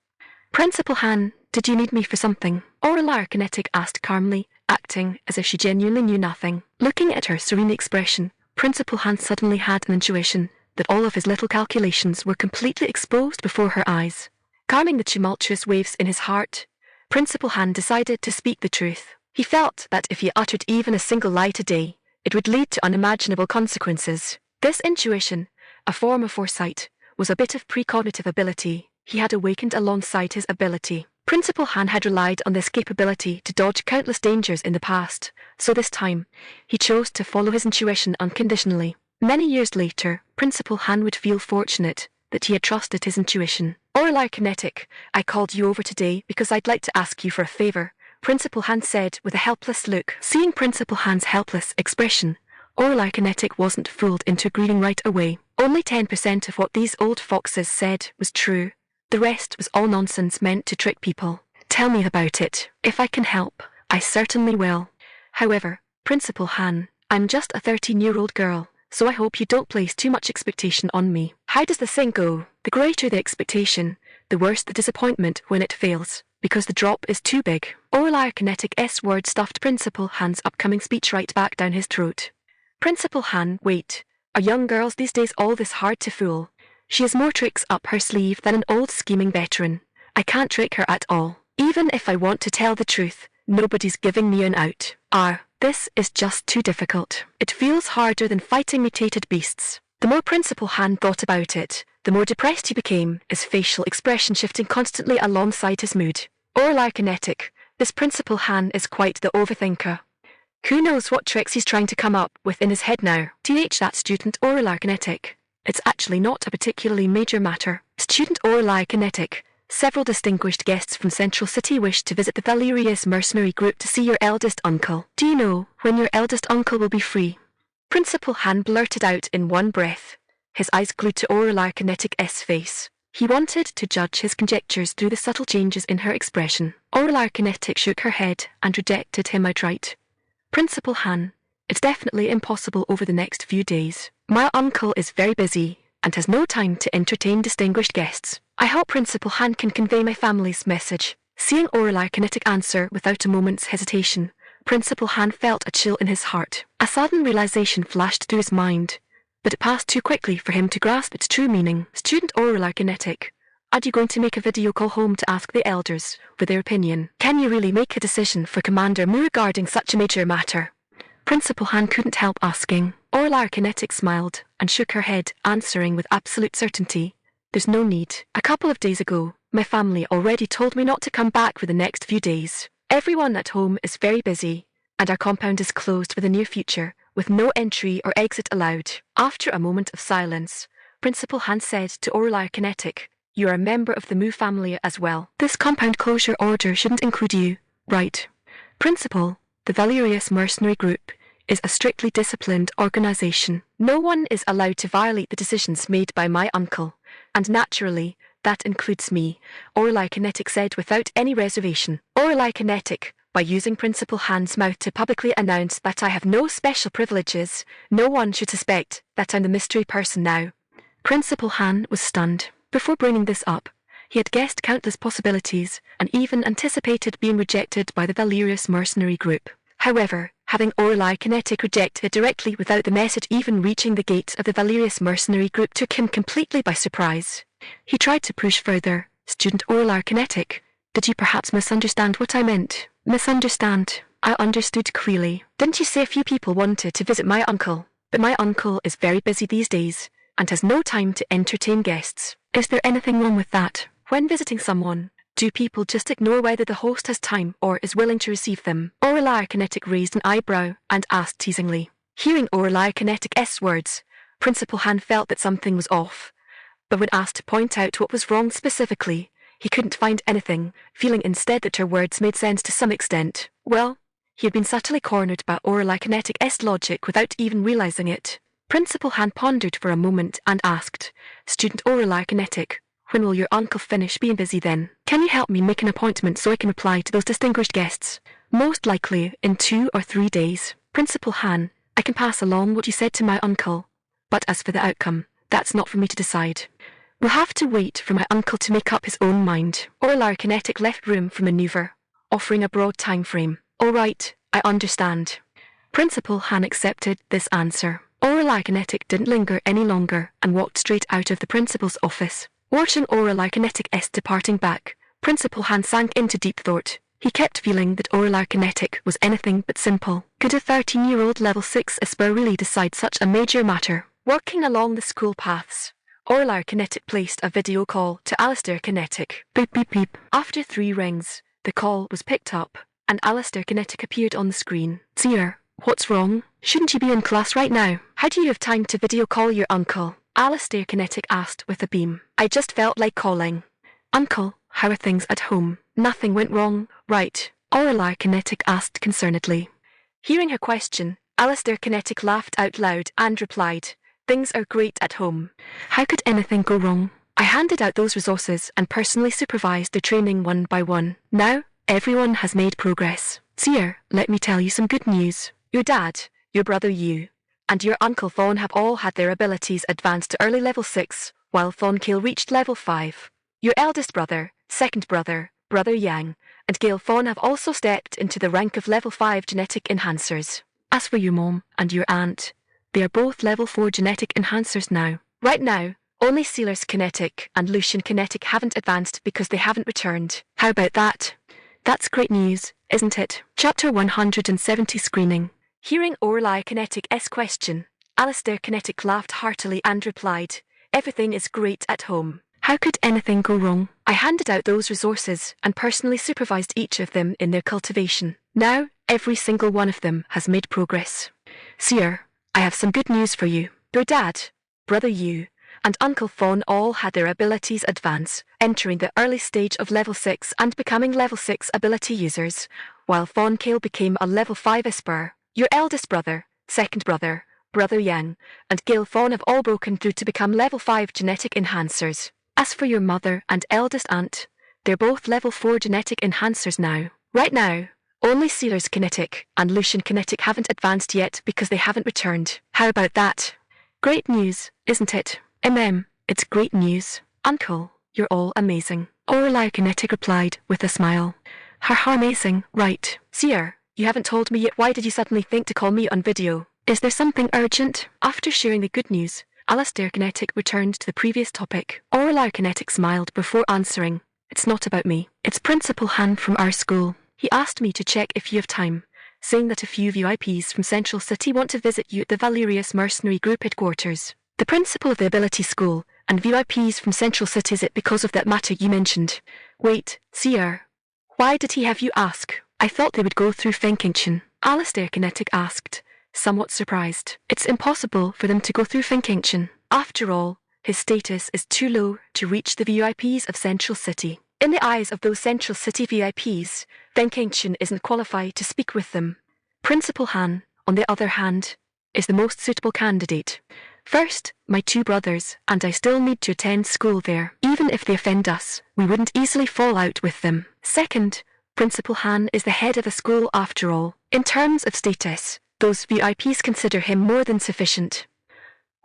Principal Han, did you need me for something? Aurelia Kinetic asked calmly, acting as if she genuinely knew nothing. Looking at her serene expression, Principal Han suddenly had an intuition that all of his little calculations were completely exposed before her eyes. Calming the tumultuous waves in his heart, Principal Han decided to speak the truth. He felt that if he uttered even a single lie today, it would lead to unimaginable consequences. This intuition, a form of foresight, was a bit of precognitive ability he had awakened alongside his ability. Principal Han had relied on this capability to dodge countless dangers in the past, so this time, he chose to follow his intuition unconditionally. Many years later, Principal Han would feel fortunate that he had trusted his intuition. Aurelia Kinetic, I called you over today because I'd like to ask you for a favor, Principal Han said with a helpless look. Seeing Principal Han's helpless expression, Aurelia Kinetic wasn't fooled into agreeing right away. Only 10% of what these old foxes said was true. The rest was all nonsense meant to trick people. Tell me about it. If I can help, I certainly will. However, Principal Han, I'm just a 13-year-old girl, so I hope you don't place too much expectation on me. How does the saying go? The greater the expectation, the worse the disappointment when it fails, because the drop is too big. Aurelia Kinetic's word stuffed Principal Han's upcoming speech right back down his throat. Principal Han, wait. Are young girls these days all this hard to fool? She has more tricks up her sleeve than an old scheming veteran. I can't trick her at all. Even if I want to tell the truth, nobody's giving me an out. This is just too difficult. It feels harder than fighting mutated beasts. The more Principal Han thought about it, the more depressed he became, his facial expression shifting constantly alongside his mood. Oral kinetic, this Principal Han is quite the overthinker. Who knows what tricks he's trying to come up with in his head now? That student Oral kinetic. It's actually not a particularly major matter. Student Oral kinetic. Several distinguished guests from Central City wish to visit the Valerius mercenary group to see your eldest uncle. Do you know when your eldest uncle will be free? Principal Han blurted out in one breath, his eyes glued to Oral kinetic's face. He wanted to judge his conjectures through the subtle changes in her expression. Oral kinetic shook her head and rejected him outright. Principal Han, it's definitely impossible over the next few days. My uncle is very busy and has no time to entertain distinguished guests. I hope Principal Han can convey my family's message. Seeing Oral kinetic answer without a moment's hesitation, Principal Han felt a chill in his heart. A sudden realization flashed through his mind, but it passed too quickly for him to grasp its true meaning. Student Oral kinetic, are you going to make a video call home to ask the elders for their opinion? Can you really make a decision for Commander Mu regarding such a major matter? Principal Han couldn't help asking. Oral kinetic smiled and shook her head, answering with absolute certainty. There's no need. A couple of days ago, my family already told me not to come back for the next few days. Everyone at home is very busy, and our compound is closed for the near future, with no entry or exit allowed. After a moment of silence, Principal Han said to Oral kinetic, you are a member of the Mu family as well. This compound closure order shouldn't include you, right? Principal, the Valerius mercenary group is a strictly disciplined organization. No one is allowed to violate the decisions made by my uncle, and naturally, that includes me, Oral kinetic said without any reservation. Oral kinetic, by using Principal Han's mouth to publicly announce that I have no special privileges, no one should suspect that I'm the mystery person now. Principal Han was stunned. Before bringing this up, he had guessed countless possibilities and even anticipated being rejected by the Valerius mercenary group. However, having Oral kinetic reject it directly without the message even reaching the gate of the Valerius mercenary group took him completely by surprise. He tried to push further. Student Oral kinetic, did you perhaps misunderstand what I meant? Misunderstand? I understood clearly. Didn't you say a few people wanted to visit my uncle? But my uncle is very busy these days and has no time to entertain guests. Is there anything wrong with that? When visiting someone, do people just ignore whether the host has time or is willing to receive them? Oral kinetic raised an eyebrow and asked teasingly. Hearing Oral kinetic's words, Principal Han felt that something was off. But when asked to point out what was wrong specifically, he couldn't find anything, feeling instead that her words made sense to some extent. Well, he had been subtly cornered by Oral kinetic's logic without even realizing it. Principal Han pondered for a moment and asked, Student Oral kinetic, when will your uncle finish being busy then? Can you help me make an appointment so I can reply to those distinguished guests? Most likely in 2 or 3 days. Principal Han, I can pass along what you said to my uncle, but as for the outcome, that's not for me to decide. We'll have to wait for my uncle to make up his own mind. Oral kinetic left room for maneuver, offering a broad time frame. All right, I understand. Principal Han accepted this answer. Oral kinetic didn't linger any longer and walked straight out of the principal's office. Watching Oral kinetic's departing back, Principal Han sank into deep thought. He kept feeling that Oral kinetic was anything but simple. Could a 13-year-old level 6 Esper really decide such a major matter? Working along the school paths, Oral kinetic placed a video call to Alistair kinetic. Beep beep beep. After 3 rings, the call was picked up, and Alistair kinetic appeared on the screen. Seer, what's wrong? Shouldn't you be in class right now? How do you have time to video call your uncle? Alistair kinetic asked with a beam. I just felt like calling. Uncle, how are things at home? Nothing went wrong, right? Oral kinetic asked concernedly. Hearing her question, Alistair kinetic laughed out loud and replied, things are great at home. How could anything go wrong? I handed out those resources and personally supervised their training one by one. Now, everyone has made progress. Seer, let me tell you some good news. Your dad, your brother Yu, and your uncle Thorn have all had their abilities advanced to early level 6, while Thornkill reached level 5. Your eldest brother, second brother, Brother Yang, and Gale Fawn have also stepped into the rank of level 5 genetic enhancers. As for your mom and your aunt, they are both level 4 genetic enhancers now. Right now, only Sealer's kinetic and Lucian kinetic haven't advanced because they haven't returned. How about that? That's great news, isn't it? Chapter 170 Screening. Hearing Orlai Kinetic's question, Alistair Kinetic laughed heartily and replied, "Everything is great at home. How could anything go wrong? I handed out those resources and personally supervised each of them in their cultivation. Now, every single one of them has made progress. Seer, I have some good news for you. Your dad, Brother Yu, and Uncle Fawn all had their abilities advance, entering the early stage of level 6 and becoming level 6 ability users, while Fawn Kale became a level 5 Esper. Your eldest brother, second brother, Brother Yang, and Gale Fawn have all broken through to become level 5 genetic enhancers. As for your mother and eldest aunt, they're both level 4 genetic enhancers now. Right now, only Sealer's Kinetic and Lucian Kinetic haven't advanced yet because they haven't returned. How about that? Great news, isn't it? It's great news. Uncle, you're all amazing. Orlai Kinetic replied with a smile. How amazing, right. Seer, you haven't told me yet, why did you suddenly think to call me on video? Is there something urgent? After sharing the good news, Alistair Kinetic returned to the previous topic. Orlai Kinetic smiled before answering. It's not about me. It's Principal Han from our school. He asked me to check if you have time, saying that a few VIPs from Central City want to visit you at the Valerius Mercenary Group headquarters. The principal of the Ability School and VIPs from Central City is it because of that matter you mentioned. Wait, Seer. Why did he have you ask? I thought they would go through Finkinchin. Alistair Kinetic asked, somewhat surprised. It's impossible for them to go through Finkinchin. After all, his status is too low to reach the VIPs of Central City. In the eyes of those Central City VIPs, Finkinchin isn't qualified to speak with them. Principal Han, on the other hand, is the most suitable candidate. First, my two brothers and I still need to attend school there. Even if they offend us, we wouldn't easily fall out with them. Second, Principal Han is the head of the school after all. In terms of status, those VIPs consider him more than sufficient.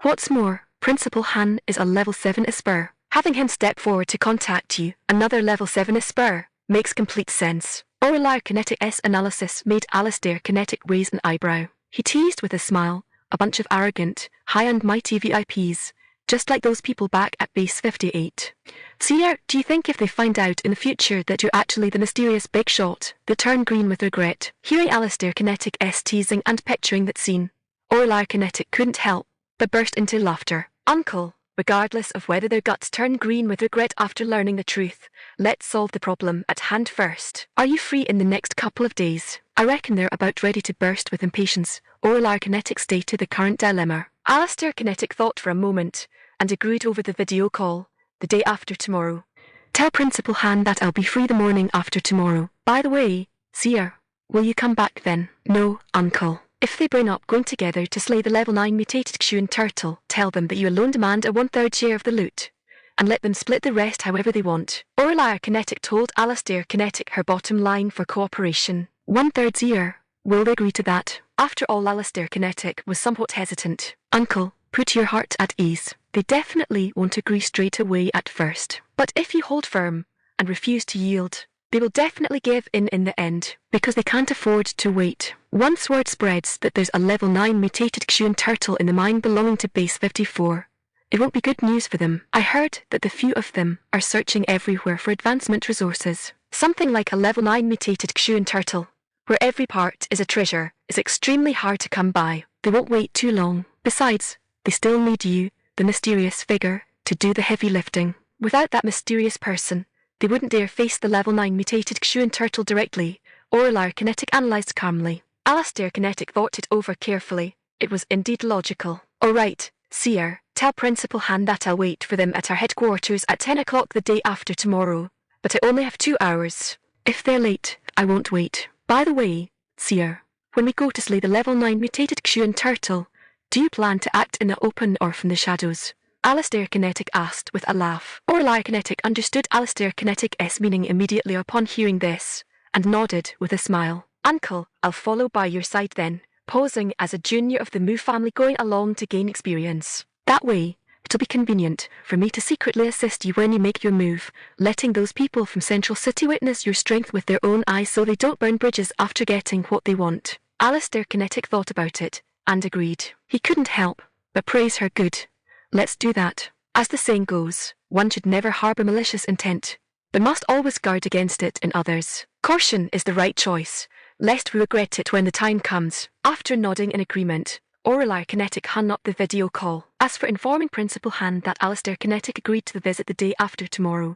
What's more, Principal Han is a level 7 Esper. Having him step forward to contact you, another level 7 Esper, makes complete sense. Orlai Kinetic's analysis made Alistair Kinetic raise an eyebrow. He teased with a smile, a bunch of arrogant, high and mighty VIPs, just like those people back at base 58. Seer, do you think if they find out in the future that you're actually the mysterious big shot, they'll turn green with regret? Hearing Alistair Kinetic's teasing and picturing that scene, Orlai Kinetic couldn't help but burst into laughter. Uncle, regardless of whether their guts turn green with regret after learning the truth, let's solve the problem at hand first. Are you free in the next couple of days? I reckon they're about ready to burst with impatience. Orlai Kinetic stated the current dilemma. Alistair Kinetic thought for a moment and agreed over the video call. The day after tomorrow. Tell Principal Han that I'll be free the morning after tomorrow. By the way, Seer, will you come back then? No, Uncle. If they bring up going together to slay the level 9 mutated Xian turtle, tell them that you alone demand a 1/3 share of the loot, and let them split the rest however they want. Orlai Kinetic told Alistair Kinetic her bottom line for cooperation. 1/3 Seer. Will they agree to that? After all, Alistair Kinetic was somewhat hesitant. Uncle, put your heart at ease. They definitely won't agree straight away at first. But if you hold firm and refuse to yield, they will definitely give in the end, because they can't afford to wait. Once word spreads that there's a level 9 mutated Xian turtle in the mine belonging to base 54, it won't be good news for them. I heard that the few of them are searching everywhere for advancement resources. Something like a level 9 mutated Xian turtle, where every part is a treasure, is extremely hard to come by. They won't wait too long. Besides, they still need you, the mysterious figure, to do the heavy lifting. Without that mysterious person, they wouldn't dare face the level 9 mutated Xian turtle directly. Orlai Kinetic analysed calmly. Alistair Kinetic thought it over carefully. It was indeed logical. All right, Seer, tell Principal Han that I'll wait for them at our headquarters at 10 o'clock the day after tomorrow. But I only have 2 hours. If they're late, I won't wait. By the way, Seer, when we go to slay the level 9 mutated Xian turtle, do you plan to act in the open or from the shadows? Alistair Kinetic asked with a laugh. Orlai Kinetic understood Alistair Kinetic's meaning immediately upon hearing this, and nodded with a smile. Uncle, I'll follow by your side then, posing as a junior of the Mu family going along to gain experience. That way, it'll be convenient for me to secretly assist you when you make your move, letting those people from Central City witness your strength with their own eyes so they don't burn bridges after getting what they want. Alistair Kinetic thought about it, and agreed. He couldn't help but praise her. Good. Let's do that. As the saying goes, one should never harbour malicious intent. but must always guard against it in others. Caution is the right choice, lest we regret it when the time comes. After nodding in agreement, Orelai Kinetic hung up the video call. As for informing Principal Han that Alistair Kinetic agreed to the visit the day after tomorrow,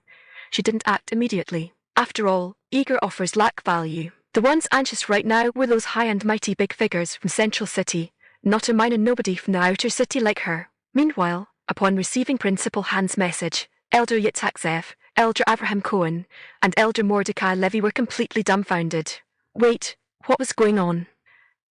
she didn't act immediately. After all, eager offers lack value. The ones anxious right now were those high and mighty big figures from Central City, not a minor nobody from the outer city like her. Meanwhile, upon receiving Principal Han's message, Elder Yitzhak Zev, Elder Abraham Cohen, and Elder Mordecai Levy were completely dumbfounded. Wait, what was going on?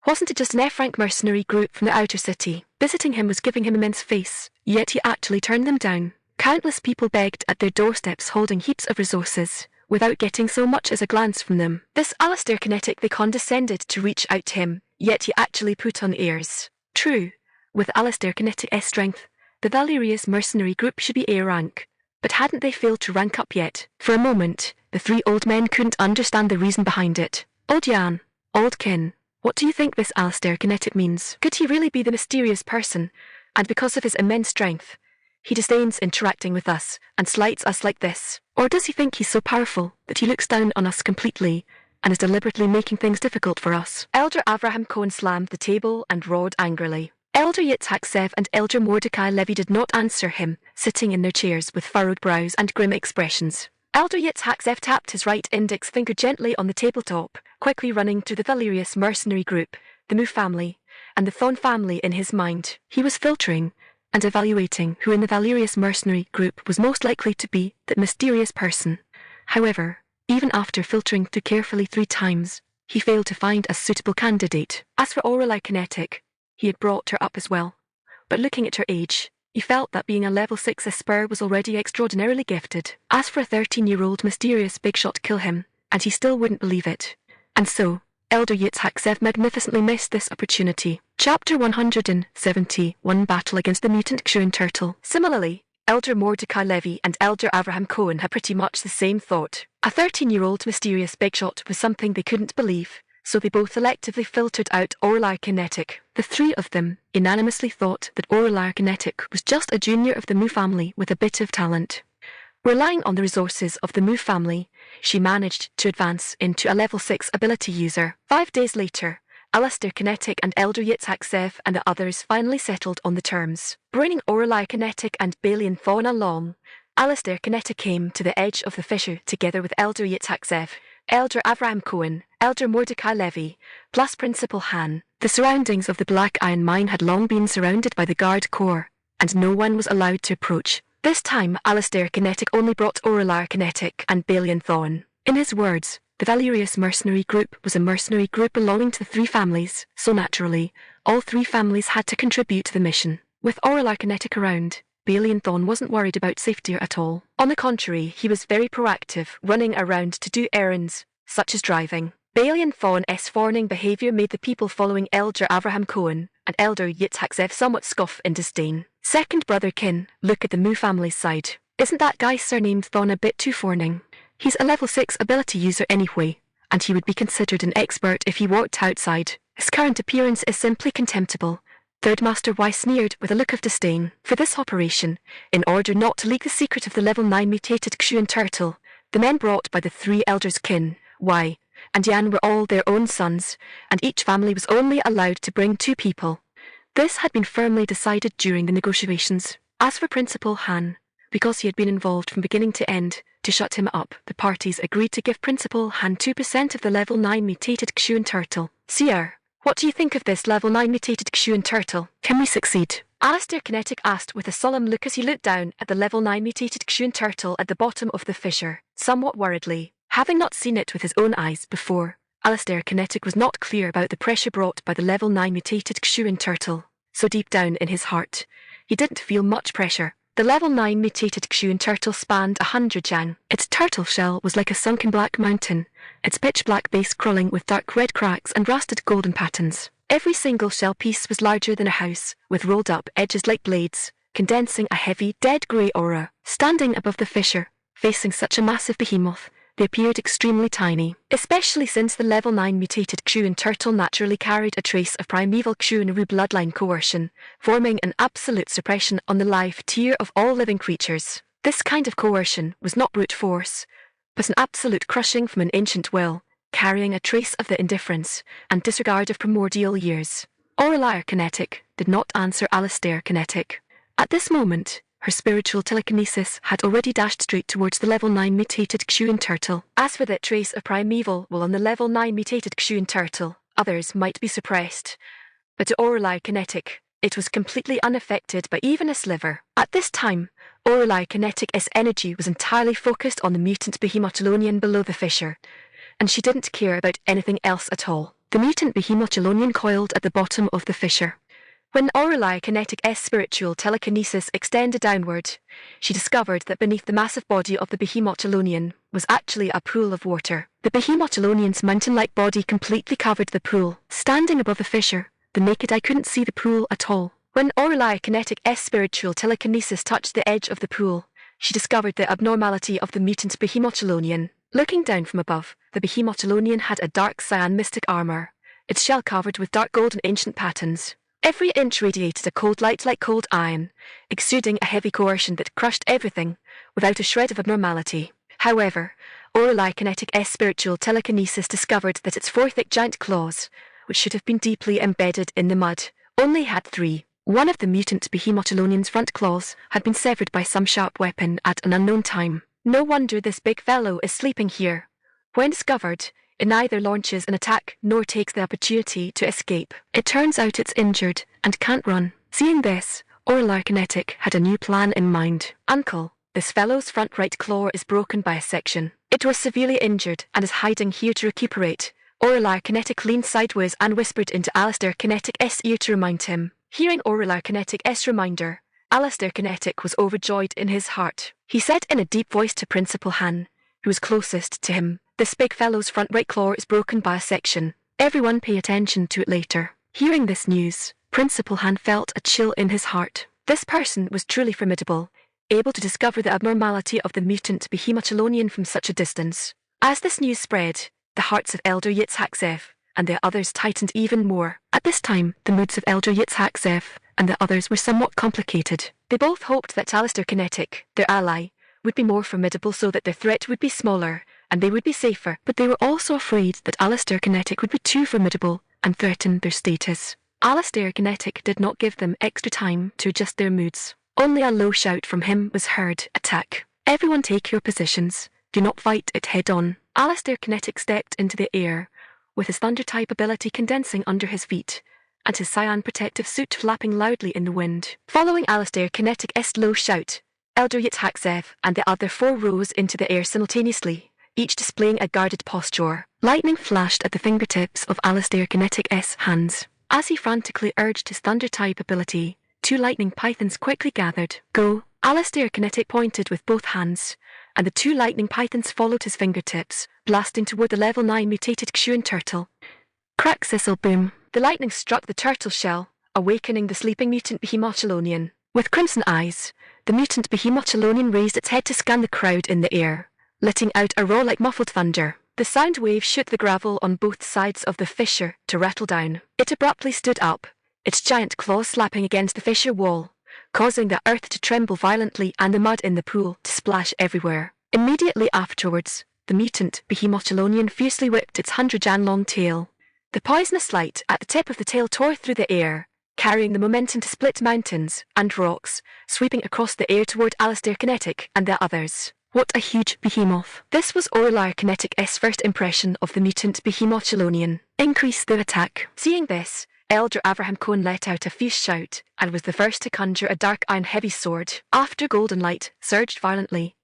Wasn't it just an F-rank mercenary group from the outer city? Visiting him was giving him immense face, yet he actually turned them down. Countless people begged at their doorsteps holding heaps of resources, without getting so much as a glance from them. This Alistair Kinetic, they condescended to reach out to him, yet he actually put on airs. True, with Alistair Kinetic's strength, the Valerius mercenary group should be A rank, but hadn't they failed to rank up yet? For a moment, the three old men couldn't understand the reason behind it. Old Jan, old kin, what do you think this Alistair Kinetic means? Could he really be the mysterious person, and because of his immense strength, he disdains interacting with us and slights us like this? Or does he think he's so powerful that he looks down on us completely and is deliberately making things difficult for us? Elder Abraham Cohen slammed the table and roared angrily. Elder Yitzhak Zev and Elder Mordecai Levy did not answer him, sitting in their chairs with furrowed brows and grim expressions. Elder Yitzhak Zev tapped his right index finger gently on the tabletop, quickly running through the Valerius mercenary group, the Mu family, and the Thon family in his mind. He was filtering and evaluating who in the Valerius mercenary group was most likely to be that mysterious person. However, even after filtering through carefully 3 times, he failed to find a suitable candidate. As for Orelai Kinetic, he had brought her up as well, but looking at her age, he felt that being a level 6 Esper was already extraordinarily gifted. As for a 13-year-old mysterious big shot kill him, and he still wouldn't believe it. And so, Elder Yitzhak Zev magnificently missed this opportunity. Chapter 171 Battle Against the Mutant Kshuan Turtle. Similarly, Elder Mordecai Levy and Elder Abraham Cohen had pretty much the same thought. A 13-year-old mysterious big shot was something they couldn't believe, so they both electively filtered out Orelai Kinetic. The 3 of them unanimously thought that Orelai Kinetic was just a junior of the Mu family with a bit of talent. Relying on the resources of the Mu family, she managed to advance into a level 6 ability user. 5 days later, Alistair Kinetic and Elder Yitzhak Zev and the others finally settled on the terms. Bringing Orelai Kinetic and Balian Thorn along, Alistair Kinetic came to the edge of the fissure together with Elder Yitzhak Zev, Elder Abraham Cohen, Elder Mordecai Levy, plus Principal Han. The surroundings of the Black Iron Mine had long been surrounded by the Guard Corps, and no one was allowed to approach. This time, Alistair Kinetic only brought Orelai Kinetic and Balian Thorn. In his words, the Valerius mercenary group was a mercenary group belonging to the 3 families, so naturally, all 3 families had to contribute to the mission. With Orelai Kinetic around, Balian Thorn wasn't worried about safety at all. On the contrary, he was very proactive, running around to do errands, such as driving. Balian Thorn's fawning behavior made the people following Elder Abraham Cohen and Elder Yitzhak Zev somewhat scoff in disdain. Second brother kin, look at the Mu family's side. Isn't that guy surnamed Thorn a bit too fawning? He's a level 6 ability user anyway, and he would be considered an expert if he walked outside. His current appearance is simply contemptible. Third Master Y sneered with a look of disdain. For this operation, in order not to leak the secret of the level 9 mutated Kshuan turtle, the men brought by the 3 elders kin, Y, and Yan were all their own sons, and each family was only allowed to bring 2 people. This had been firmly decided during the negotiations. As for Principal Han, because he had been involved from beginning to end, to shut him up, the parties agreed to give Principal Han 2% of the level 9 mutated Kshuan turtle. Sir, what do you think of this level 9 mutated Kshuan turtle? Can we succeed? Alistair Kinetic asked with a solemn look as he looked down at the level 9 mutated Kshuan turtle at the bottom of the fissure, somewhat worriedly. Having not seen it with his own eyes before, Alistair Kinetic was not clear about the pressure brought by the level 9 mutated Kshuan turtle, so deep down in his heart, he didn't feel much pressure. The level 9 mutated Kshuan turtle spanned 100 yang. Its turtle shell was like a sunken black mountain, its pitch black base crawling with dark red cracks and rusted golden patterns. Every single shell piece was larger than a house, with rolled up edges like blades, condensing a heavy, dead grey aura. Standing above the fissure, facing such a massive behemoth, they appeared extremely tiny, especially since the level 9 mutated Kshuan turtle naturally carried a trace of primeval Kshuan-Ru bloodline coercion, forming an absolute suppression on the life tier of all living creatures. This kind of coercion was not brute force, but an absolute crushing from an ancient will, carrying a trace of the indifference and disregard of primordial years. Aureliar Kinetic did not answer Alistair Kinetic. At this moment, her spiritual telekinesis had already dashed straight towards the level 9 mutated Kshuan turtle. As for that trace of primeval will on the level 9 mutated Kshuan turtle, others might be suppressed, but to Aureliar Kinetic, it was completely unaffected by even a sliver. At this time, Aureliar Kinetic's energy was entirely focused on the mutant Behemotulonian below the fissure, and she didn't care about anything else at all. The mutant Behemotulonian coiled at the bottom of the fissure. When Aureliar Kinetic's spiritual telekinesis extended downward, she discovered that beneath the massive body of the Behemotulonian was actually a pool of water. The Behemotulonian's mountain-like body completely covered the pool. Standing above the fissure, the naked eye couldn't see the pool at all. When Aureliar Kinetic's spiritual telekinesis touched the edge of the pool, she discovered the abnormality of the mutant Behemotulonian. Looking down from above, the Behemotulonian had a dark cyan mystic armor, its shell covered with dark gold and ancient patterns. Every inch radiated a cold light like cold iron, exuding a heavy coercion that crushed everything, without a shred of abnormality. However, Aureliar Kinetic's spiritual telekinesis discovered that its 4 thick giant claws, which should have been deeply embedded in the mud, only had 3. One of the mutant Behemotulonian's front claws had been severed by some sharp weapon at an unknown time. No wonder this big fellow is sleeping here. When discovered, it neither launches an attack nor takes the opportunity to escape. It turns out it's injured and can't run. Seeing this, Aureliar Kinetic had a new plan in mind. Uncle, this fellow's front right claw is broken by a section. It was severely injured and is hiding here to recuperate. Aureliar Kinetic leaned sideways and whispered into Alistair Kinetic's ear to remind him. Hearing Aureliar Kinetic's reminder, Alistair Kinetic was overjoyed in his heart. He said in a deep voice to Principal Han, who was closest to him, "This big fellow's front right claw is broken by a section. Everyone pay attention to it later." Hearing this news, Principal Han felt a chill in his heart. This person was truly formidable, able to discover the abnormality of the mutant Behemotulonian from such a distance. As this news spread, the hearts of Elder Yitzhak and the others tightened even more. At this time, the moods of Elder Yitzhak and the others were somewhat complicated. They both hoped that Alistair Kinetic, their ally, would be more formidable so that their threat would be smaller and they would be safer, but they were also afraid that Alistair Kinetic would be too formidable and threaten their status. Alistair Kinetic did not give them extra time to adjust their moods. Only a low shout from him was heard. "Attack. Everyone take your positions. Do not fight it head on." Alistair Kinetic stepped into the air, with his thunder-type ability condensing under his feet, and his cyan protective suit flapping loudly in the wind. Following Alistair Kinetic's low shout, Elder Yitzhak and the other 4 rose into the air simultaneously, each displaying a guarded posture. Lightning flashed at the fingertips of Alistair Kinetic's hands. As he frantically urged his thunder-type ability, 2 lightning pythons quickly gathered. "Go!" Alistair Kinetic pointed with both hands, and the 2 lightning pythons followed his fingertips, blasting toward the level 9 mutated Kshuan turtle. Crack sizzle boom. The lightning struck the turtle shell, awakening the sleeping mutant Behemotulonian. With crimson eyes, the mutant Behemotulonian raised its head to scan the crowd in the air, letting out a roar like muffled thunder. The sound wave shook the gravel on both sides of the fissure to rattle down. It abruptly stood up, its giant claws slapping against the fissure wall, causing the earth to tremble violently and the mud in the pool to splash everywhere. Immediately afterwards, the mutant Behemotulonian fiercely whipped its 100-jan-long tail. The poisonous light at the tip of the tail tore through the air, carrying the momentum to split mountains and rocks, sweeping across the air toward Alistair Kinetic and the others. What a huge behemoth. This was Aureliar Kinetic's first impression of the mutant Behemotulonian. Increase their attack. Seeing this, Elder Avraham Cohen let out a fierce shout and was the first to conjure a dark iron heavy sword. After golden light surged violently,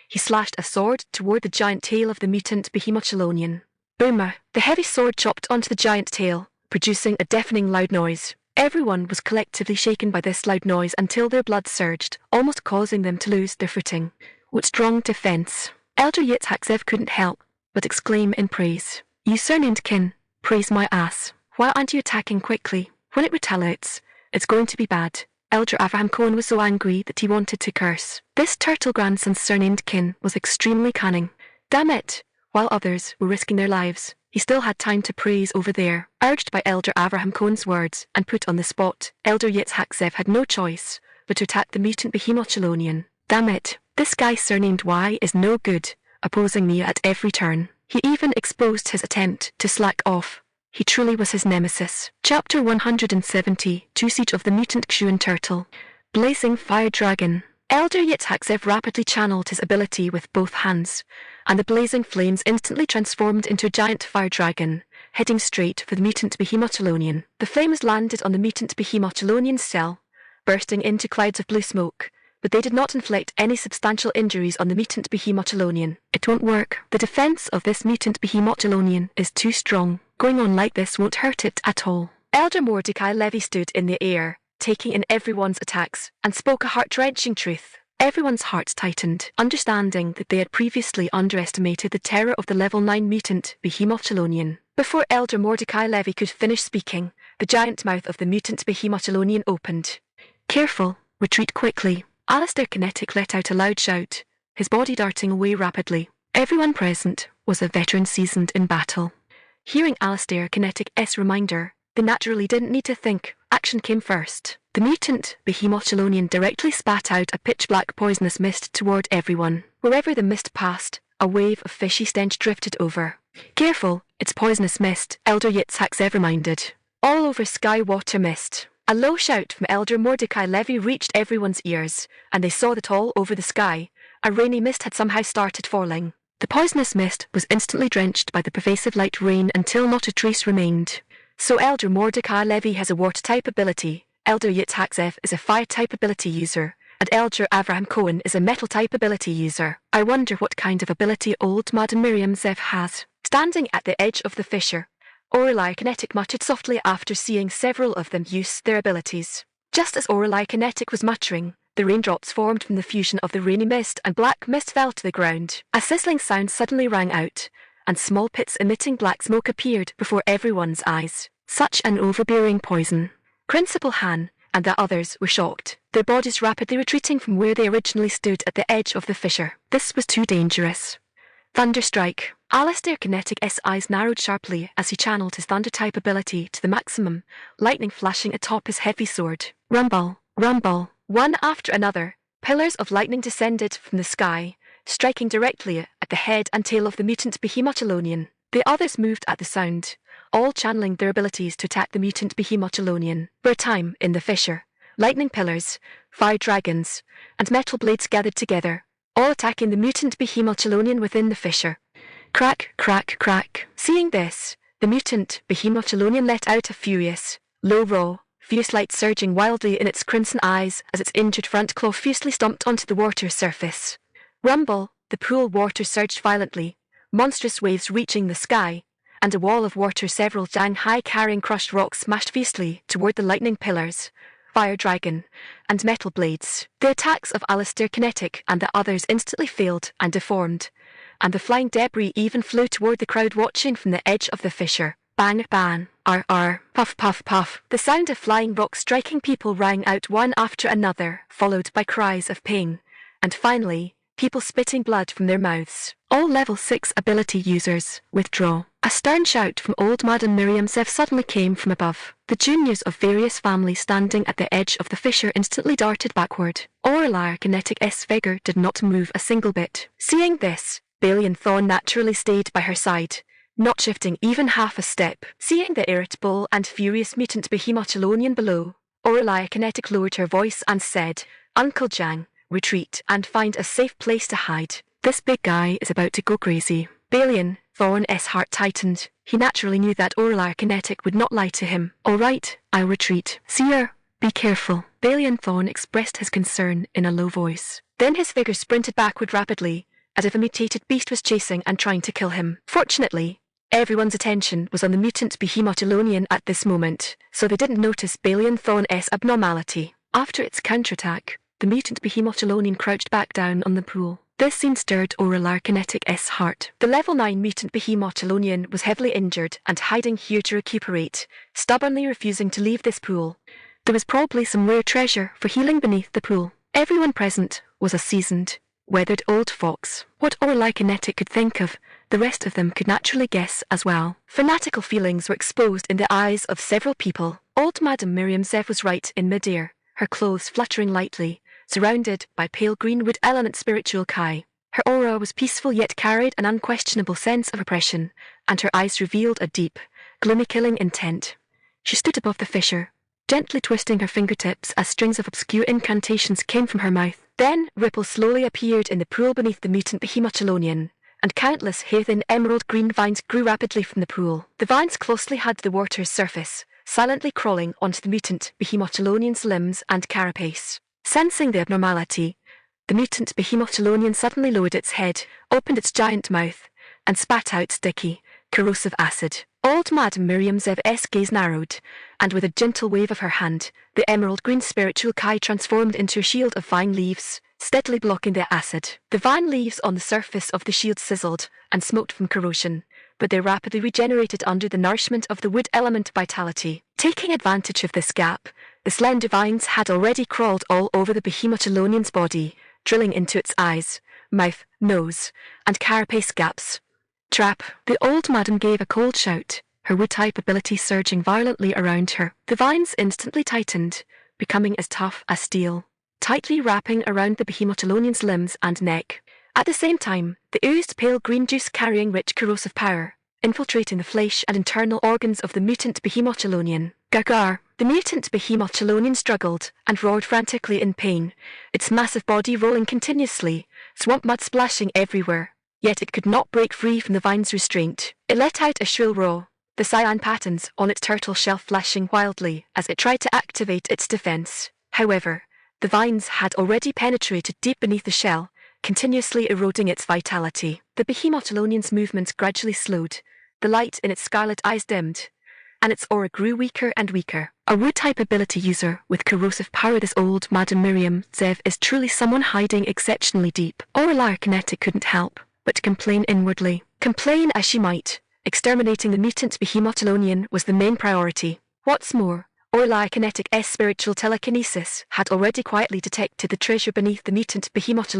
he slashed a sword toward the giant tail of the mutant Behemotulonian. Boomer! The heavy sword chopped onto the giant tail, producing a deafening loud noise. Everyone was collectively shaken by this loud noise until their blood surged, almost causing them to lose their footing. What strong defense! Elder Yitzhak couldn't help but exclaim in praise. "You surnamed kin, praise my ass. Why aren't you attacking quickly? When it retaliates, it's going to be bad." Elder Avraham Cohen was so angry that he wanted to curse. This turtle grandson's surnamed kin was extremely cunning. Damn it! While others were risking their lives, he still had time to praise over there. Urged by Elder Avraham Cohen's words and put on the spot, Elder Yitzhak had no choice but to attack the mutant Behemotulonian. Damn it! This guy surnamed Y is no good. opposing me at every turn. He even exposed his attempt to slack off. He truly was his nemesis. Chapter 170, Siege of the Mutant Kshuan Turtle. Blazing Fire Dragon. Elder Yitzhakzev rapidly channeled his ability with both hands, and the blazing flames instantly transformed into a giant fire dragon, heading straight for the mutant Behemotchelonian. The flames landed on the mutant Behemotchelonian's cell, bursting into clouds of blue smoke, but they did not inflict any substantial injuries on the mutant Behemotchelonian. It won't work. The defense of this mutant Behemotchelonian is too strong. Going on like this won't hurt it at all. Elder Mordecai Levy stood in the air, taking in everyone's attacks, and spoke a heart-wrenching truth. Everyone's hearts tightened, understanding that they had previously underestimated the terror of the level 9 mutant Behemotchelonian. Before Elder Mordecai Levy could finish speaking, the giant mouth of the mutant Behemotchelonian opened. Careful, retreat quickly. Alistair Kinetic let out a loud shout, his body darting away rapidly. Everyone present was a veteran seasoned in battle. Hearing Alistair Kinetic's reminder, they naturally didn't need to think. Action came first. The mutant Behemotchelonian directly spat out a pitch-black poisonous mist toward everyone. Wherever the mist passed, a wave of fishy stench drifted over. Careful, it's poisonous mist, Elder Yitzhakzev reminded. All over sky water mist. A low shout from Elder Mordecai Levy reached everyone's ears, and they saw that all over the sky, a rainy mist had somehow started falling. The poisonous mist was instantly drenched by the pervasive light rain until not a trace remained. So Elder Mordecai Levy has a water-type ability, Elder Yitzhakzev is a fire-type ability user, and Elder Avraham Cohen is a metal-type ability user. I wonder what kind of ability old Madam Miriam Zev has. Standing at the edge of the fissure, Orelai Kinetic muttered softly after seeing several of them use their abilities. Just as Orelai Kinetic was muttering, the raindrops formed from the fusion of the rainy mist and black mist fell to the ground. A sizzling sound suddenly rang out, and small pits emitting black smoke appeared before everyone's eyes. Such an overbearing poison. Principal Han and the others were shocked, their bodies rapidly retreating from where they originally stood at the edge of the fissure. This was too dangerous. Thunderstrike. Alistair Kinetic's eyes narrowed sharply as he channeled his thunder-type ability to the maximum, lightning flashing atop his heavy sword. Rumble, rumble. One after another, pillars of lightning descended from the sky, striking directly at the head and tail of the mutant Behemotchelonian. The others moved at the sound, all channeling their abilities to attack the mutant Behemotchelonian. For a time in the fissure, lightning pillars, fire dragons, and metal blades gathered together, all attacking the mutant Behemotchelonian within the fissure. Crack, crack, crack. Seeing this, the mutant Behemotchelonian let out a furious, low roar, fierce light surging wildly in its crimson eyes as its injured front claw fiercely stomped onto the water surface. Rumble, the pool water surged violently, monstrous waves reaching the sky, and a wall of water several dang high carrying crushed rocks smashed fiercely toward the lightning pillars, fire dragon, and metal blades. The attacks of Alistair Kinetic and the others instantly failed and deformed, and the flying debris even flew toward the crowd watching from the edge of the fissure. Bang, bang, puff, puff, puff. The sound of flying rocks striking people rang out one after another, followed by cries of pain, and finally, people spitting blood from their mouths. All level 6 ability users, withdraw. A stern shout from old Madam Miriam Zev suddenly came from above. The juniors of various families standing at the edge of the fissure instantly darted backward. Orelai Kinetic's figure did not move a single bit. Seeing this, Balian Thorn naturally stayed by her side, not shifting even half a step. Seeing the irritable and furious mutant Behemotchelonian below, Orelai Kinetic lowered her voice and said, "Uncle Jang, retreat and find a safe place to hide. This big guy is about to go crazy." Balian Thorn's heart tightened. He naturally knew that Orelai Kinetic would not lie to him. "All right, I'll retreat. Seer, be careful." Balian Thorn expressed his concern in a low voice. Then his figure sprinted backward rapidly, as if a mutated beast was chasing and trying to kill him. Fortunately, everyone's attention was on the mutant Behemotchelonian at this moment, so they didn't notice Balian Thorn's abnormality. After its counterattack, the mutant Behemotchelonian crouched back down on the pool. This scene stirred Orelai Kinetic's heart. The level 9 mutant Behemotchelonian was heavily injured and hiding here to recuperate, stubbornly refusing to leave this pool. There was probably some rare treasure for healing beneath the pool. Everyone present was a seasoned, weathered old fox. What Orelai Kinetic could think of, the rest of them could naturally guess as well. Fanatical feelings were exposed in the eyes of several people. Old Madam Miriam Zev was right in midair, her clothes fluttering lightly, surrounded by pale green wood element spiritual Kai. Her aura was peaceful yet carried an unquestionable sense of oppression, and her eyes revealed a deep, gloomy killing intent. She stood above the fissure, gently twisting her fingertips as strings of obscure incantations came from her mouth. Then ripples slowly appeared in the pool beneath the mutant Behemoth, and countless thin emerald green vines grew rapidly from the pool. The vines closely hugged the water's surface, silently crawling onto the mutant Behemoth's limbs and carapace. Sensing the abnormality, the mutant Behemoth suddenly lowered its head, opened its giant mouth, and spat out sticky, corrosive acid. Old Madame Miriam Zev's gaze narrowed, and with a gentle wave of her hand, the emerald green spiritual Kai transformed into a shield of vine leaves, steadily blocking the acid. The vine leaves on the surface of the shield sizzled and smoked from corrosion, but they rapidly regenerated under the nourishment of the wood element vitality. Taking advantage of this gap, the slender vines had already crawled all over the Behemoth's body, drilling into its eyes, mouth, nose, and carapace gaps. Trap! The old madam gave a cold shout, her wood-type ability surging violently around her. The vines instantly tightened, becoming as tough as steel, tightly wrapping around the Behemoth's limbs and neck. At the same time, they oozed pale green juice carrying rich corrosive power, infiltrating the flesh and internal organs of the mutant Behemoth. Gargar! The mutant Behemoth struggled and roared frantically in pain, its massive body rolling continuously, swamp mud splashing everywhere. Yet it could not break free from the vine's restraint. It let out a shrill roar, the cyan patterns on its turtle shell flashing wildly as it tried to activate its defense. However, the vines had already penetrated deep beneath the shell, continuously eroding its vitality. The Behemoth's movements gradually slowed, the light in its scarlet eyes dimmed, and its aura grew weaker and weaker. A wood-type ability user with corrosive power, this old Madame Miriam Zev is truly someone hiding exceptionally deep. Aurelia Kinetic couldn't help but complain inwardly. Complain as she might, exterminating the mutant Behemoth was the main priority. What's more, Aurelia Kinetic's spiritual telekinesis had already quietly detected the treasure beneath the mutant Behemoth.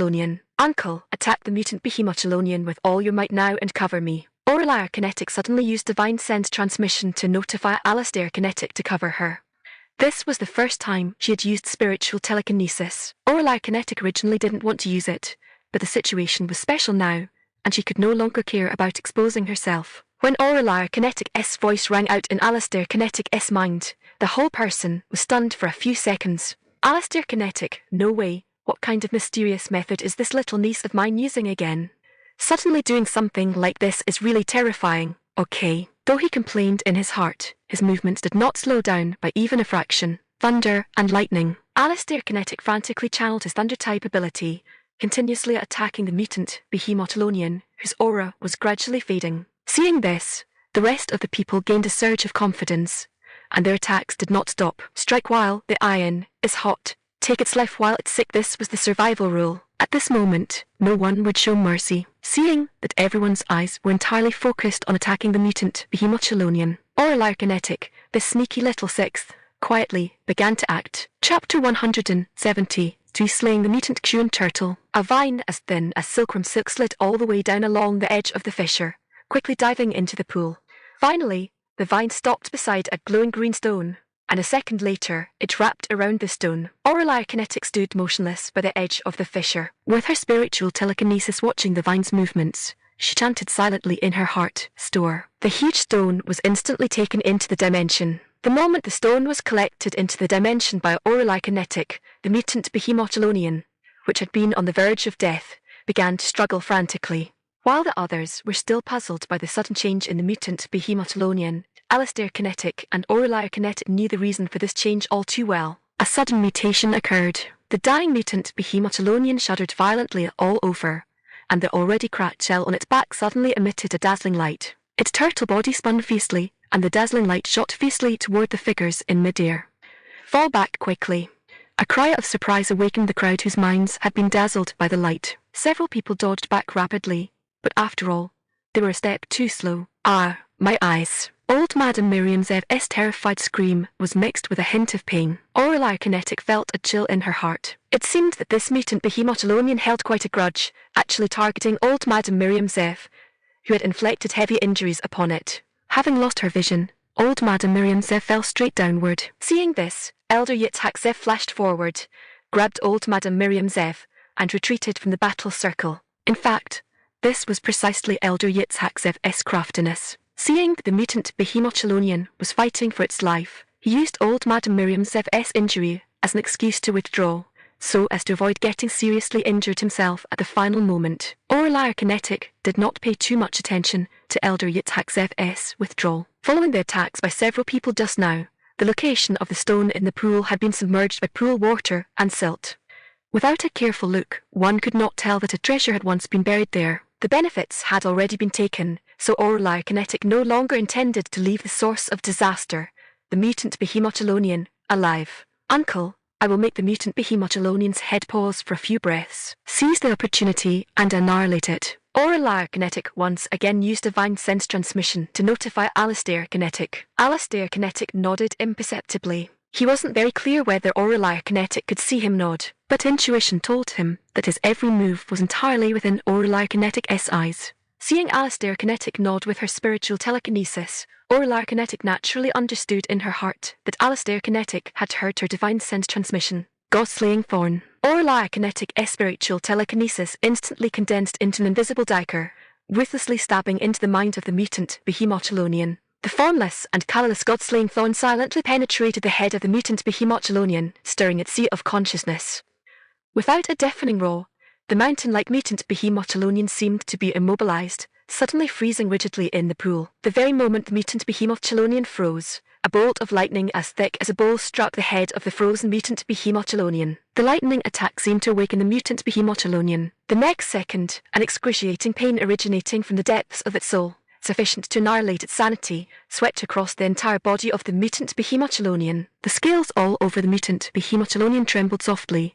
Uncle, attack the mutant Behemoth with all your might now and cover me. Aurelia Kinetic suddenly used divine send transmission to notify Alistair Kinetic to cover her. This was the first time she had used spiritual telekinesis. Aurelia Kinetic originally didn't want to use it, but the situation was special now, and she could no longer care about exposing herself. When Aurelia Kinetic's voice rang out in Alistair Kinetic's mind, the whole person was stunned for a few seconds. Alistair Kinetic, no way, what kind of mysterious method is this little niece of mine using again? Suddenly doing something like this is really terrifying. Okay. Though he complained in his heart, his movements did not slow down by even a fraction. Thunder and lightning. Alistair Kinetic frantically channeled his thunder-type ability, continuously attacking the mutant Behemoth, whose aura was gradually fading. Seeing this, the rest of the people gained a surge of confidence, and their attacks did not stop. Strike while the iron is hot, take its life while it's sick. This was the survival rule. At this moment, no one would show mercy. Seeing that everyone's eyes were entirely focused on attacking the mutant Behemoth, Aurelia Kinetic, this sneaky little sixth, quietly began to act. Chapter 170. Slaying the mutant Kuan turtle. A vine as thin as silkworm silk slid all the way down along the edge of the fissure, quickly diving into the pool. Finally, the vine stopped beside a glowing green stone, and a second later, it wrapped around the stone. Aurelia Kinetic stood motionless by the edge of the fissure. With her spiritual telekinesis watching the vine's movements, she chanted silently in her heart, "Store." The huge stone was instantly taken into the dimension. The moment the stone was collected into the dimension by Aurelia Kinetic, the mutant Behemoth, which had been on the verge of death, began to struggle frantically. While the others were still puzzled by the sudden change in the mutant Behemoth, Alistair Kinetic and Aurelia Kinetic knew the reason for this change all too well. A sudden mutation occurred. The dying mutant Behemoth shuddered violently all over, and the already cracked shell on its back suddenly emitted a dazzling light. Its turtle body spun fiercely, and the dazzling light shot fiercely toward the figures in midair. "Fall back quickly." A cry of surprise awakened the crowd whose minds had been dazzled by the light. Several people dodged back rapidly, but after all, they were a step too slow. "Ah, my eyes." Old Madame Miriam Zev's terrified scream was mixed with a hint of pain. Aurelia Kinetic felt a chill in her heart. It seemed that this mutant Behemoth held quite a grudge, actually targeting old Madame Miriam Zev, who had inflicted heavy injuries upon it. Having lost her vision, old Madame Miriam Zev fell straight downward. Seeing this, Elder Yitzhak Zev flashed forward, grabbed old Madame Miriam Zev, and retreated from the battle circle. In fact, this was precisely Elder Yitzhak's craftiness. Seeing that the mutant Behemochelonian was fighting for its life, he used old Madame Miriam's injury as an excuse to withdraw, so as to avoid getting seriously injured himself at the final moment. Aurelier Kinetic did not pay too much attention to Elder Yitzhak's withdrawal. Following the attacks by several people just now, the location of the stone in the pool had been submerged by pool water and silt. Without a careful look, one could not tell that a treasure had once been buried there. The benefits had already been taken, so Aurelier Kinetic no longer intended to leave the source of disaster, the mutant Behemochelonian, alive. Uncle, I will make the mutant Behemochelonian's head pause for a few breaths. Seize the opportunity and annihilate it. Aurelier Kinetic once again used divine sense transmission to notify Alistair Kinetic. Alistair Kinetic nodded imperceptibly. He wasn't very clear whether Aurelier Kinetic could see him nod, but intuition told him that his every move was entirely within Aurelier Kinetic's eyes. Seeing Alistair Kinetic nod with her spiritual telekinesis, Aurelier Kinetic naturally understood in her heart that Alistair Kinetic had heard her divine sense transmission. God-slaying thorn. Aurelier Kinetic's spiritual telekinesis instantly condensed into an invisible dagger, ruthlessly stabbing into the mind of the mutant Behemochelonian. The formless and colourless God-slaying thorn silently penetrated the head of the mutant Behemochelonian, stirring its sea of consciousness. Without a deafening roar, the mountain-like mutant Behemochelonian seemed to be immobilized, suddenly freezing rigidly in the pool. The very moment the mutant Behemochelonian froze, a bolt of lightning as thick as a bowl struck the head of the frozen mutant Behemochelonian. The lightning attack seemed to awaken the mutant Behemochelonian. The next second, an excruciating pain originating from the depths of its soul, sufficient to annihilate its sanity, swept across the entire body of the mutant Behemochelonian. The scales all over the mutant Behemochelonian trembled softly,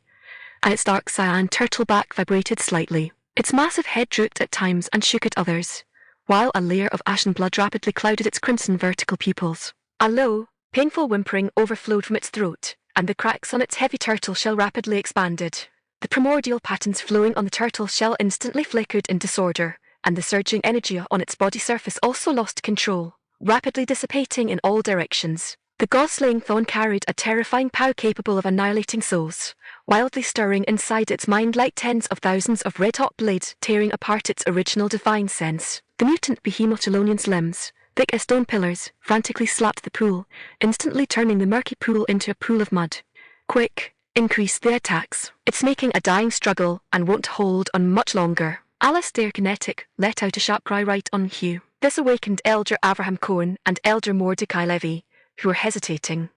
and its dark cyan turtle back vibrated slightly. Its massive head drooped at times and shook at others, while a layer of ashen blood rapidly clouded its crimson vertical pupils. A low, painful whimpering overflowed from its throat, and the cracks on its heavy turtle shell rapidly expanded. The primordial patterns flowing on the turtle shell instantly flickered in disorder, and the surging energy on its body surface also lost control, rapidly dissipating in all directions. The god-slaying thorn carried a terrifying power capable of annihilating souls, wildly stirring inside its mind like tens of thousands of red-hot blades tearing apart its original divine sense. The mutant Behemochelonian's limbs, thick as stone pillars, frantically slapped the pool, instantly turning the murky pool into a pool of mud. Quick, increase the attacks. It's making a dying struggle and won't hold on much longer. Alistair Kinetic let out a sharp cry right on cue. This awakened Elder Avraham Cohen and Elder Mordecai Levy, who were hesitating.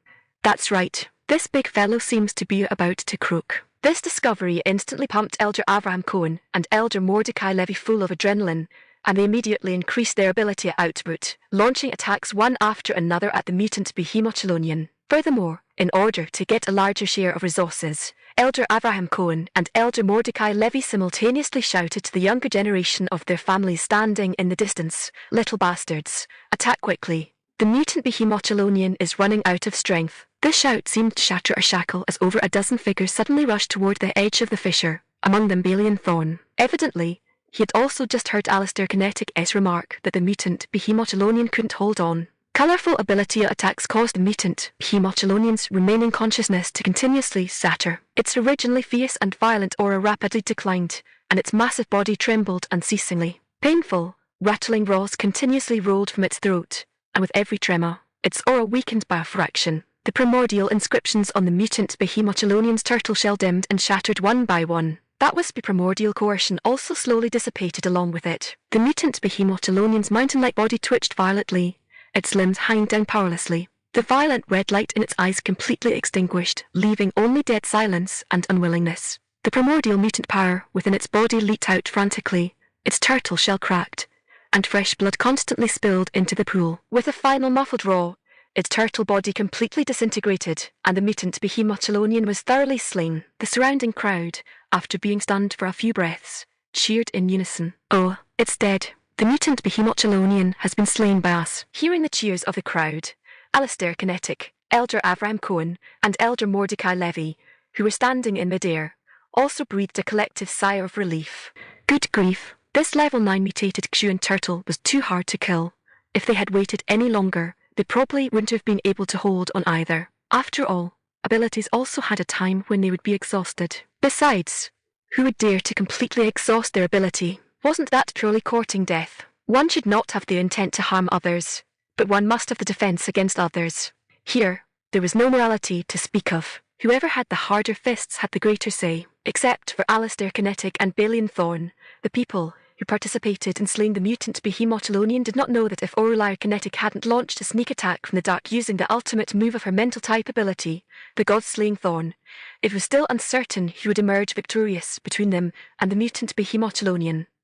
That's right. This big fellow seems to be about to croak. This discovery instantly pumped Elder Avraham Cohen and Elder Mordecai Levy full of adrenaline, and they immediately increased their ability at output, launching attacks one after another at the mutant Behemochelonian. Furthermore, in order to get a larger share of resources, Elder Avraham Cohen and Elder Mordecai Levy simultaneously shouted to the younger generation of their families standing in the distance, "Little bastards, attack quickly. The mutant Behemochelonian is running out of strength." This shout seemed to shatter a shackle as over a dozen figures suddenly rushed toward the edge of the fissure, among them Balian Thorn. Evidently, he had also just heard Alistair Kinetic's remark that the mutant Behemochelonian couldn't hold on. Colourful ability attacks caused the mutant Behemochelonian's remaining consciousness to continuously shatter. Its originally fierce and violent aura rapidly declined, and its massive body trembled unceasingly. Painful, rattling roars continuously rolled from its throat, and with every tremor, its aura weakened by a fraction. The primordial inscriptions on the mutant Behemochelonian's turtle shell dimmed and shattered one by one. That wispy primordial coercion also slowly dissipated along with it. The mutant Behemochelonian's mountain-like body twitched violently, its limbs hanging down powerlessly. The violent red light in its eyes completely extinguished, leaving only dead silence and unwillingness. The primordial mutant power within its body leaked out frantically, its turtle shell cracked, and fresh blood constantly spilled into the pool. With a final muffled roar, its turtle body completely disintegrated, and the mutant Behemochelonian was thoroughly slain. The surrounding crowd, after being stunned for a few breaths, cheered in unison. "Oh, it's dead. The mutant Behemochelonian has been slain by us." Hearing the cheers of the crowd, Alistair Kinetic, Elder Avraham Cohen, and Elder Mordecai Levy, who were standing in midair, also breathed a collective sigh of relief. Good grief, this level 9 mutated Kshuan turtle was too hard to kill. If they had waited any longer, they probably wouldn't have been able to hold on either. After all, abilities also had a time when they would be exhausted. Besides, Who would dare to completely exhaust their ability? Wasn't that purely courting death? One should not have the intent to harm others, but one must have the defense against others. Here, there was no morality to speak of. Whoever had the harder fists had the greater say, except for Alistair Kinetic and Balian Thorn. The people who participated in slaying the mutant Behemoth did not know that if Aurelier Kinetic hadn't launched a sneak attack from the dark using the ultimate move of her mental type ability, the god-slaying Thorn, it was still uncertain who would emerge victorious between them and the mutant Behemoth.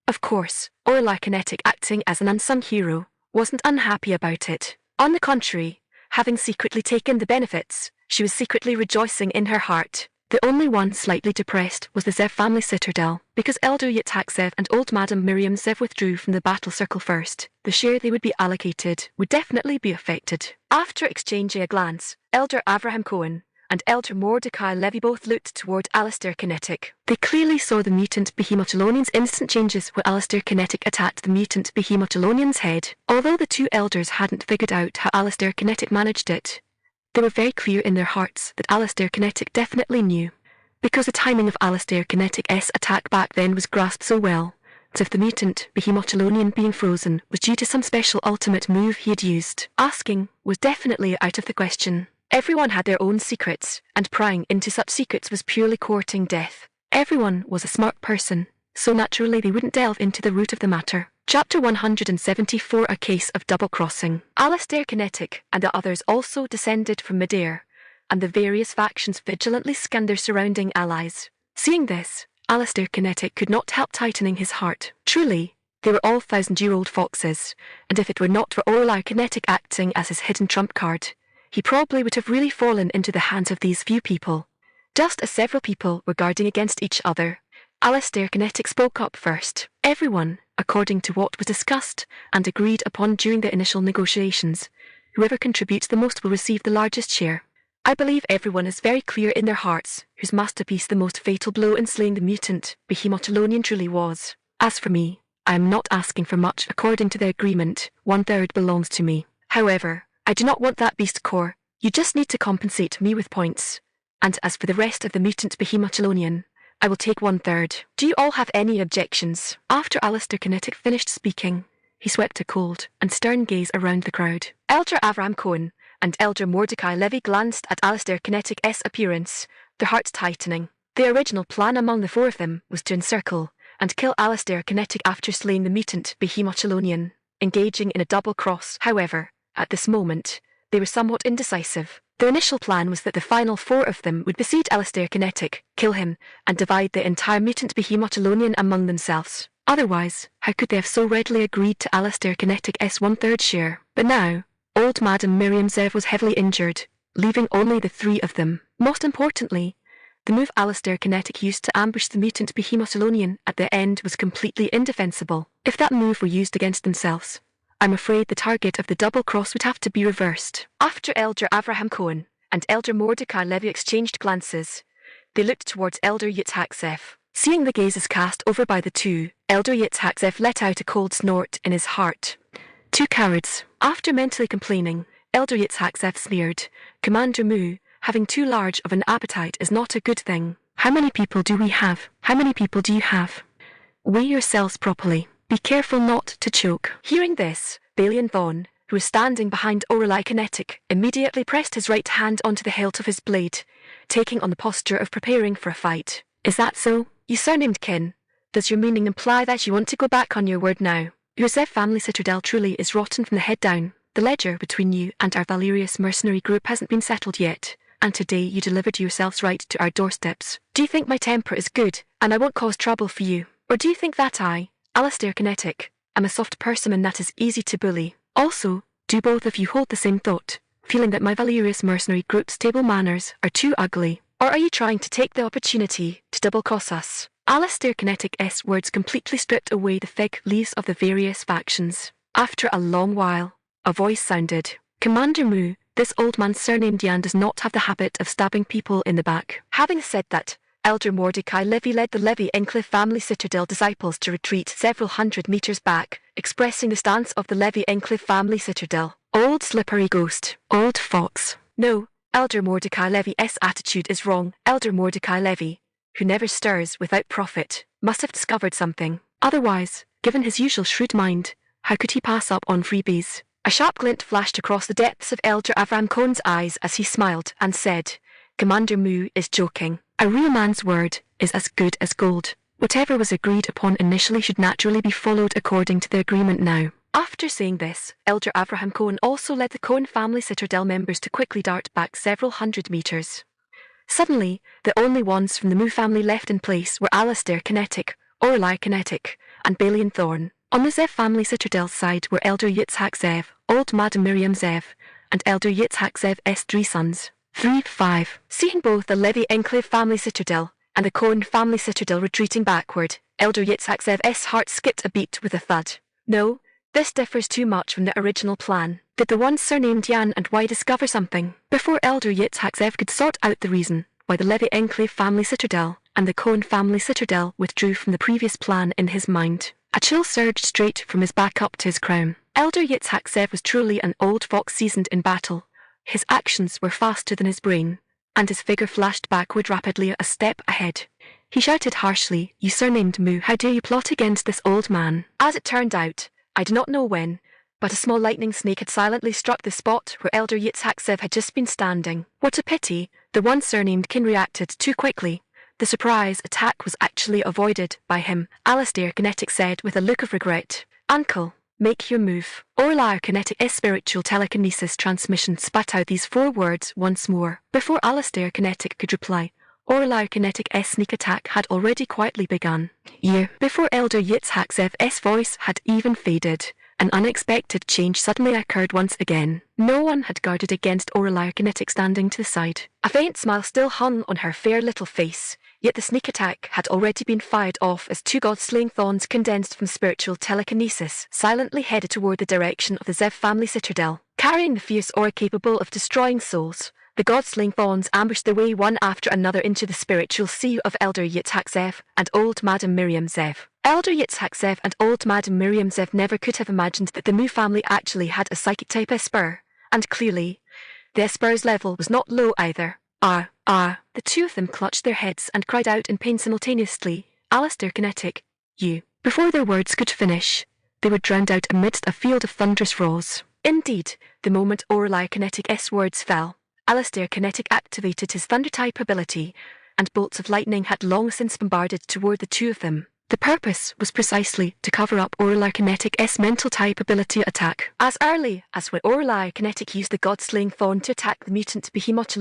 Of course, Aurelier Kinetic, acting as an unsung hero, wasn't unhappy about it. On the contrary, having secretly taken the benefits, she was secretly rejoicing in her heart. The only one slightly depressed was the Zev family citadel, because Elder Yitzhak Zev and old Madam Miriam Zev withdrew from the battle circle first. The share they would be allocated would definitely be affected. After exchanging a glance, Elder Avraham Cohen and Elder Mordecai Levy both looked toward Alistair Kinetic. They clearly saw the mutant Behemoth instant changes when Alistair Kinetic attacked the mutant Behemoth head. Although the two elders hadn't figured out how Alistair Kinetic managed it, they were very clear in their hearts that Alistair Kinetic definitely knew, because the timing of Alistair Kinetic's attack back then was grasped so well, as if the mutant Behemoth being frozen was due to some special ultimate move he had used. Asking was definitely out of the question. Everyone had their own secrets, and prying into such secrets was purely courting death. Everyone was a smart person, so naturally they wouldn't delve into the root of the matter. Chapter 174, A Case of Double-Crossing. Alistair Kinetic and the others also descended from midair, and the various factions vigilantly scanned their surrounding allies. Seeing this, Alistair Kinetic could not help tightening his heart. Truly, they were all thousand-year-old foxes, and if it were not for Aurelier Kinetic acting as his hidden trump card, he probably would have really fallen into the hands of these few people. Just as several people were guarding against each other, Alistair Kinetic spoke up first. Everyone, according to what was discussed and agreed upon during the initial negotiations, whoever contributes the most will receive the largest share. I believe everyone is very clear in their hearts whose masterpiece the most fatal blow in slaying the mutant Behemoth truly was. As for me, I am not asking for much. According to the agreement, 1/3 belongs to me. However, I do not want that beast core. You just need to compensate me with points. And as for the rest of the mutant Behemoth I will take 1/3. Do you all have any objections? After Alistair Kinetic finished speaking, he swept a cold and stern gaze around the crowd. Elder Avraham Cohen and Elder Mordecai Levy glanced at Alistair Kinetic's appearance, their hearts tightening. The original plan among the four of them was to encircle and kill Alistair Kinetic after slaying the mutant Behemoth engaging in a double cross. However, at this moment, they were somewhat indecisive. Their initial plan was that the final four of them would besiege Alistair Kinetic, kill him, and divide the entire mutant Behemoth among themselves. Otherwise, how could they have so readily agreed to Alistair Kinetic's 1/3 share? But now, old Madam Miriam Zev was heavily injured, leaving only the three of them. Most importantly, the move Alistair Kinetic used to ambush the mutant Behemoth at the end was completely indefensible. If that move were used against themselves, I'm afraid the target of the double cross would have to be reversed. After Elder Avraham Cohen and Elder Mordecai Levy exchanged glances, they looked towards Elder Yitzhak Zev. Seeing the gazes cast over by the two, Elder Yitzhak Zev let out a cold snort in his heart. Two cowards. After mentally complaining, Elder Yitzhak Zev sneered, Commander Mu, having too large of an appetite is not a good thing. How many people do we have? How many people do you have? Weigh yourselves properly. Be careful not to choke. Hearing this, Balian Thorn, who was standing behind Aurelier Kinetic, immediately pressed his right hand onto the hilt of his blade, taking on the posture of preparing for a fight. Is that so? You surnamed kin. Does your meaning imply that you want to go back on your word now? Your Zev family citadel truly is rotten from the head down. The ledger between you and our Valerius mercenary group hasn't been settled yet, and today you delivered yourselves right to our doorsteps. Do you think my temper is good, and I won't cause trouble for you? Or do you think that I, Alistair Kinetic, am a soft person and that is easy to bully? Also, do both of you hold the same thought, feeling that my Valerius mercenary group's table manners are too ugly? Or are you trying to take the opportunity to double-cross us? Alistair Kinetic's words completely stripped away the fig leaves of the various factions. After a long while, a voice sounded. Commander Mu, this old man surnamed Yan does not have the habit of stabbing people in the back. Having said that, Elder Mordecai Levy led the Levy-Encliffe family citadel disciples to retreat several hundred meters back, expressing the stance of the Levy-Encliffe family citadel. Old slippery ghost. Old fox. No, Elder Mordecai Levy's attitude is wrong. Elder Mordecai Levy, who never stirs without profit, must have discovered something. Otherwise, given his usual shrewd mind, how could he pass up on freebies? A sharp glint flashed across the depths of Elder Avraham Cohen's eyes as he smiled and said, Commander Moo is joking. A real man's word is as good as gold. Whatever was agreed upon initially should naturally be followed according to the agreement now. After saying this, Elder Avraham Cohen also led the Cohen family citadel members to quickly dart back several hundred meters. Suddenly, the only ones from the Moo family left in place were Alastair Kinetic, Orlai Kinetic, and Balian Thorn. On the Zev family citadel's side were Elder Yitzhak Zev, Old Madam Miriam Zev, and Elder Yitzhak Zev's 3 sons. 3-5. Seeing both the Levy Enclave family citadel and the Cohen family citadel retreating backward, Elder Yitzhak Zev's heart skipped a beat with a thud. No, this differs too much from the original plan. Did the one surnamed Yan and Y discover something? Before Elder Yitzhak Zev could sort out the reason why the Levy Enclave family citadel and the Cohen family citadel withdrew from the previous plan in his mind, a chill surged straight from his back up to his crown. Elder Yitzhak Zev was truly an old fox seasoned in battle. His actions were faster than his brain, and his figure flashed backward rapidly a step ahead. He shouted harshly, You surnamed Moo, how dare you plot against this old man? As it turned out, I do not know when, but a small lightning snake had silently struck the spot where Elder Yitzhak Zev had just been standing. What a pity, the one surnamed kin reacted too quickly. The surprise attack was actually avoided by him, Alastair Kinetic said with a look of regret. Uncle, make your move. Orlai Kinetic's spiritual telekinesis transmission spat out these 4 words once more. Before Alastair Kinetic could reply, Orlai Kinetic's sneak attack had already quietly begun. Before Elder Yitzhak Zev's voice had even faded, an unexpected change suddenly occurred once again. No one had guarded against Orlai Kinetic standing to the side. A faint smile still hung on her fair little face, yet the sneak attack had already been fired off as 2 god-slaying thorns condensed from spiritual telekinesis silently headed toward the direction of the Zev family citadel. Carrying the fierce aura capable of destroying souls, the god-slaying thorns ambushed their way one after another into the spiritual sea of Elder Yitzhak Zev and Old Madam Miriam Zev. Elder Yitzhak Zev and Old Madam Miriam Zev never could have imagined that the Moo family actually had a psychic type Esper, and clearly, the Esper's level was not low either. The 2 of them clutched their heads and cried out in pain simultaneously, Alastair Kinetic, you. Before their words could finish, they were drowned out amidst a field of thunderous roars. Indeed, the moment Orlai Kinetic's words fell, Alastair Kinetic activated his thunder-type ability, and bolts of lightning had long since bombarded toward the 2 of them. The purpose was precisely to cover up Orlai Kinetic's mental-type ability attack. As early as when Orlai Kinetic used the god-slaying thorn to attack the mutant Behemoth,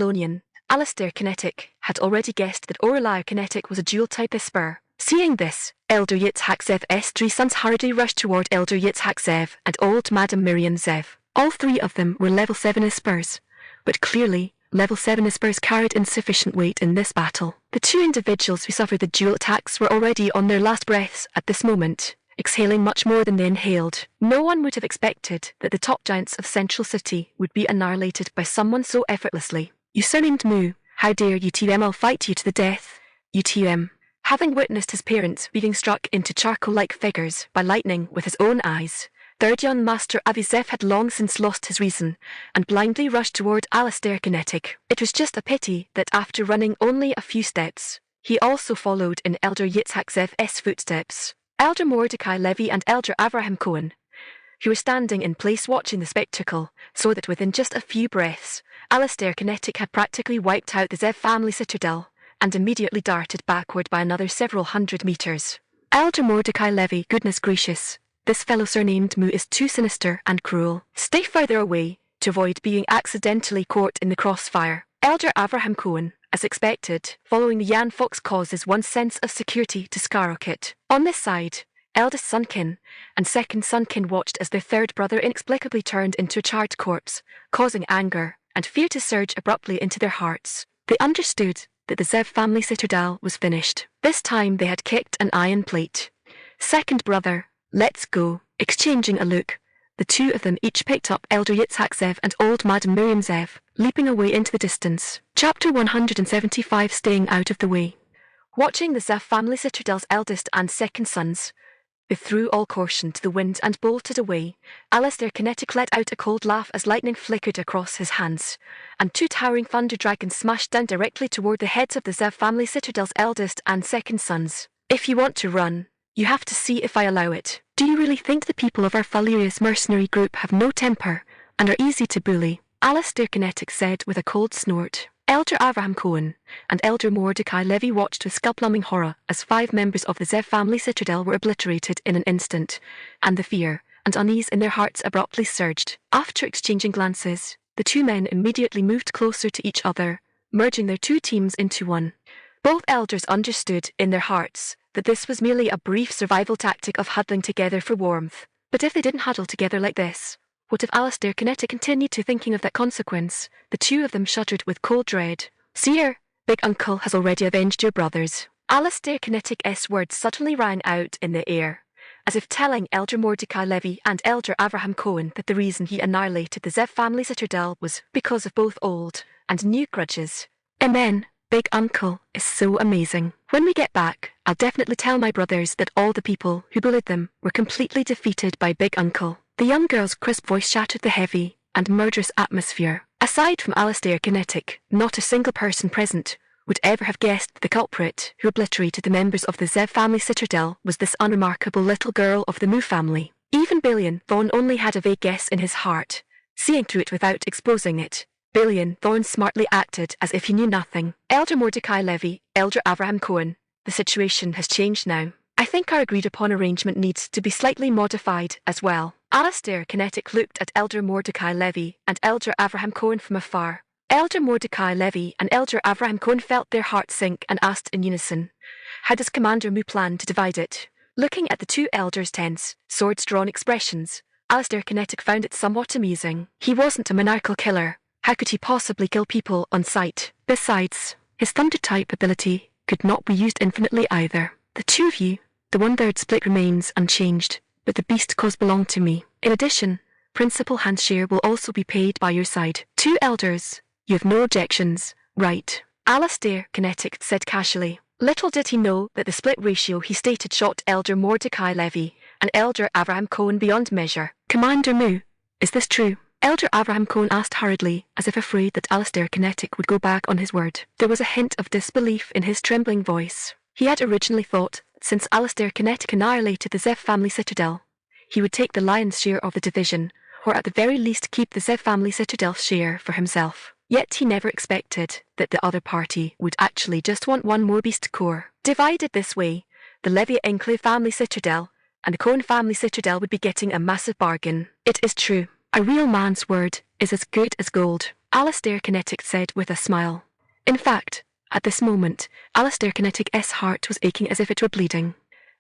Alastair Kinetic had already guessed that Orlai Kinetic was a dual-type Esper. Seeing this, Elder Yitzhak Zev's 3 sons hurriedly rushed toward Elder Yitzhak Zev and Old Madam Miriam Zev. All 3 of them were level 7 Espers, but clearly, level 7 Espers carried insufficient weight in this battle. The 2 individuals who suffered the dual attacks were already on their last breaths at this moment, exhaling much more than they inhaled. No one would have expected that the top giants of Central City would be annihilated by someone so effortlessly. You surnamed Moo, how dare you TM, I'll fight you to the death. You TM. Having witnessed his parents being struck into charcoal-like figures by lightning with his own eyes, 3rd young Master Avi Zev had long since lost his reason and blindly rushed toward Alastair Kinetic. It was just a pity that after running only a few steps, he also followed in Elder Yitzhak Zev's footsteps. Elder Mordecai Levy and Elder Avraham Cohen, who were standing in place watching the spectacle, saw that within just a few breaths, Alastair Kinetic had practically wiped out the Zev family citadel and immediately darted backward by another several hundred meters. Elder Mordecai Levy, goodness gracious, this fellow surnamed Moo is too sinister and cruel. Stay further away to avoid being accidentally caught in the crossfire. Elder Avraham Cohen, as expected, following the Yan Fox causes one's sense of security to skyrocket. On this side, eldest sonkin and second sonkin watched as their 3rd brother inexplicably turned into a charred corpse, causing anger and fear to surge abruptly into their hearts. They understood that the Zev family citadel was finished. This time they had kicked an iron plate. Second brother, let's go. Exchanging a look, the 2 of them each picked up Elder Yitzhak Zev and Old Madam Miriam Zev, leaping away into the distance. Chapter 175, Staying Out of the Way. Watching the Zev family citadel's eldest and second sons, They threw all caution to the wind and bolted away. Alistair Kinetic let out a cold laugh as lightning flickered across his hands, and 2 towering thunder dragons smashed down directly toward the heads of the Zev family citadel's eldest and second sons. If you want to run, you have to see if I allow it. Do you really think the people of our hilarious mercenary group have no temper and are easy to bully? Alistair Kinetic said with a cold snort. Elder Abraham Cohen and Elder Mordecai Levy watched with scalp-numbing horror as 5 members of the Zev family citadel were obliterated in an instant, and the fear and unease in their hearts abruptly surged. After exchanging glances, the 2 men immediately moved closer to each other, merging their 2 teams into one. Both elders understood in their hearts that this was merely a brief survival tactic of huddling together for warmth. But if they didn't huddle together like this, what if Alistair Kinetic continued to thinking of that consequence? The 2 of them shuddered with cold dread. Seer, Big Uncle has already avenged your brothers. Alistair Kinetic's words suddenly rang out in the air, as if telling Elder Mordecai Levy and Elder Abraham Cohen that the reason he annihilated the Zev family citadel was because of both old and new grudges. Amen. Big Uncle is so amazing. When we get back, I'll definitely tell my brothers that all the people who bullied them were completely defeated by Big Uncle. The young girl's crisp voice shattered the heavy and murderous atmosphere. Aside from Alistair Kinetic, not a single person present would ever have guessed that the culprit who obliterated the members of the Zev family citadel was this unremarkable little girl of the Mu family. Even Billion Thorn only had a vague guess in his heart, seeing through it without exposing it. Billion Thorn smartly acted as if he knew nothing. Elder Mordecai Levy, Elder Abraham Cohen, the situation has changed now. I think our agreed-upon arrangement needs to be slightly modified as well. Alistair Kinetic looked at Elder Mordecai Levy and Elder Abraham Cohen from afar. Elder Mordecai Levy and Elder Abraham Cohen felt their hearts sink and asked in unison, how does Commander Mu plan to divide it? Looking at the 2 elders' tense, swords-drawn expressions, Alistair Kinetic found it somewhat amusing. He wasn't a maniacal killer. How could he possibly kill people on sight? Besides, his Thunder-type ability could not be used infinitely either. The 2 of you, the 1/3 split remains unchanged, but the beast cause belong to me. In addition, principal hand share will also be paid by your side. 2 elders, you have no objections, right? Alistair Kinetic said casually. Little did he know that the split ratio he stated shocked Elder Mordecai Levy and Elder Abraham Cohen beyond measure. Commander Mu, is this true? Elder Abraham Cohen asked hurriedly, as if afraid that Alistair Kinetic would go back on his word. There was a hint of disbelief in his trembling voice. He had originally thought, since Alistair Kinetic annihilated the Zev family citadel, he would take the lion's share of the division, or at the very least keep the Zev family citadel's share for himself. Yet he never expected that the other party would actually just want one more beast core. Divided this way, the Levy Enclave family citadel and the Cohen family citadel would be getting a massive bargain. It is true. A real man's word is as good as gold, Alistair Kinetic said with a smile. In fact, at this moment, Alistair Kinetic's heart was aching as if it were bleeding.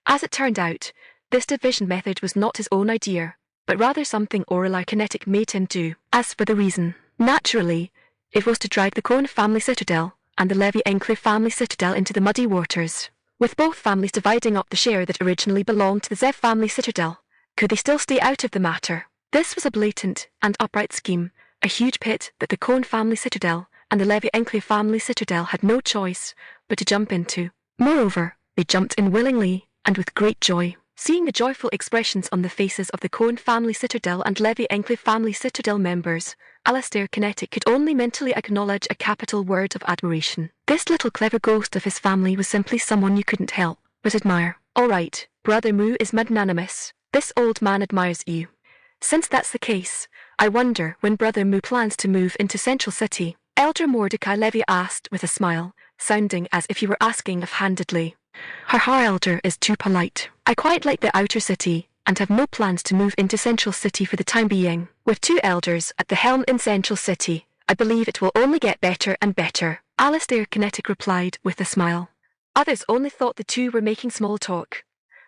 As it turned out, this division method was not his own idea, but rather something Aureli Kinetic made him do. As for the reason, naturally, it was to drag the Cohen family citadel and the Levy Enclave family citadel into the muddy waters. With both families dividing up the share that originally belonged to the Zev family citadel, could they still stay out of the matter? This was a blatant and upright scheme, a huge pit that the Cohen family citadel and the Levy Enclave family citadel had no choice but to jump into. Moreover, they jumped in willingly and with great joy. Seeing the joyful expressions on the faces of the Cohen family citadel and Levy Enclave family citadel members, Alistair Kinetic could only mentally acknowledge a capital word of admiration. This little clever ghost of his family was simply someone you couldn't help but admire. All right, Brother Mu is magnanimous. This old man admires you. Since that's the case, I wonder when Brother Mu plans to move into Central City. Elder Mordecai Levy asked with a smile, sounding as if he were asking offhandedly. Her elder is too polite. I quite like the outer city, and have no plans to move into Central City for the time being. With 2 elders at the helm in Central City, I believe it will only get better and better, Alistair Kinetic replied with a smile. Others only thought the 2 were making small talk,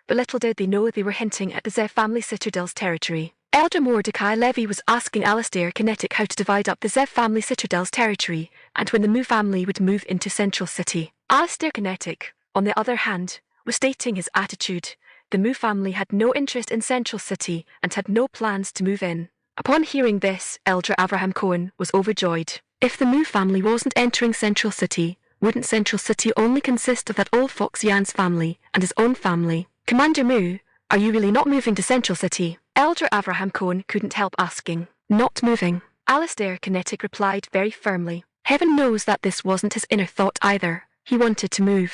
but little did they know they were hinting at the Zev family citadel's territory. Elder Mordecai Levy was asking Alistair Kinetic how to divide up the Zev family citadel's territory, and when the Mu family would move into Central City. Alistair Kinetic, on the other hand, was stating his attitude. The Mu family had no interest in Central City and had no plans to move in. Upon hearing this, Elder Abraham Cohen was overjoyed. If the Mu family wasn't entering Central City, wouldn't Central City only consist of that old fox Yan's family and his own family? Commander Mu, Are you really not moving to Central City? Elder Avraham Cohen couldn't help asking. Not moving. Alistair Kinetic replied very firmly. Heaven knows that this wasn't his inner thought either. He wanted to move,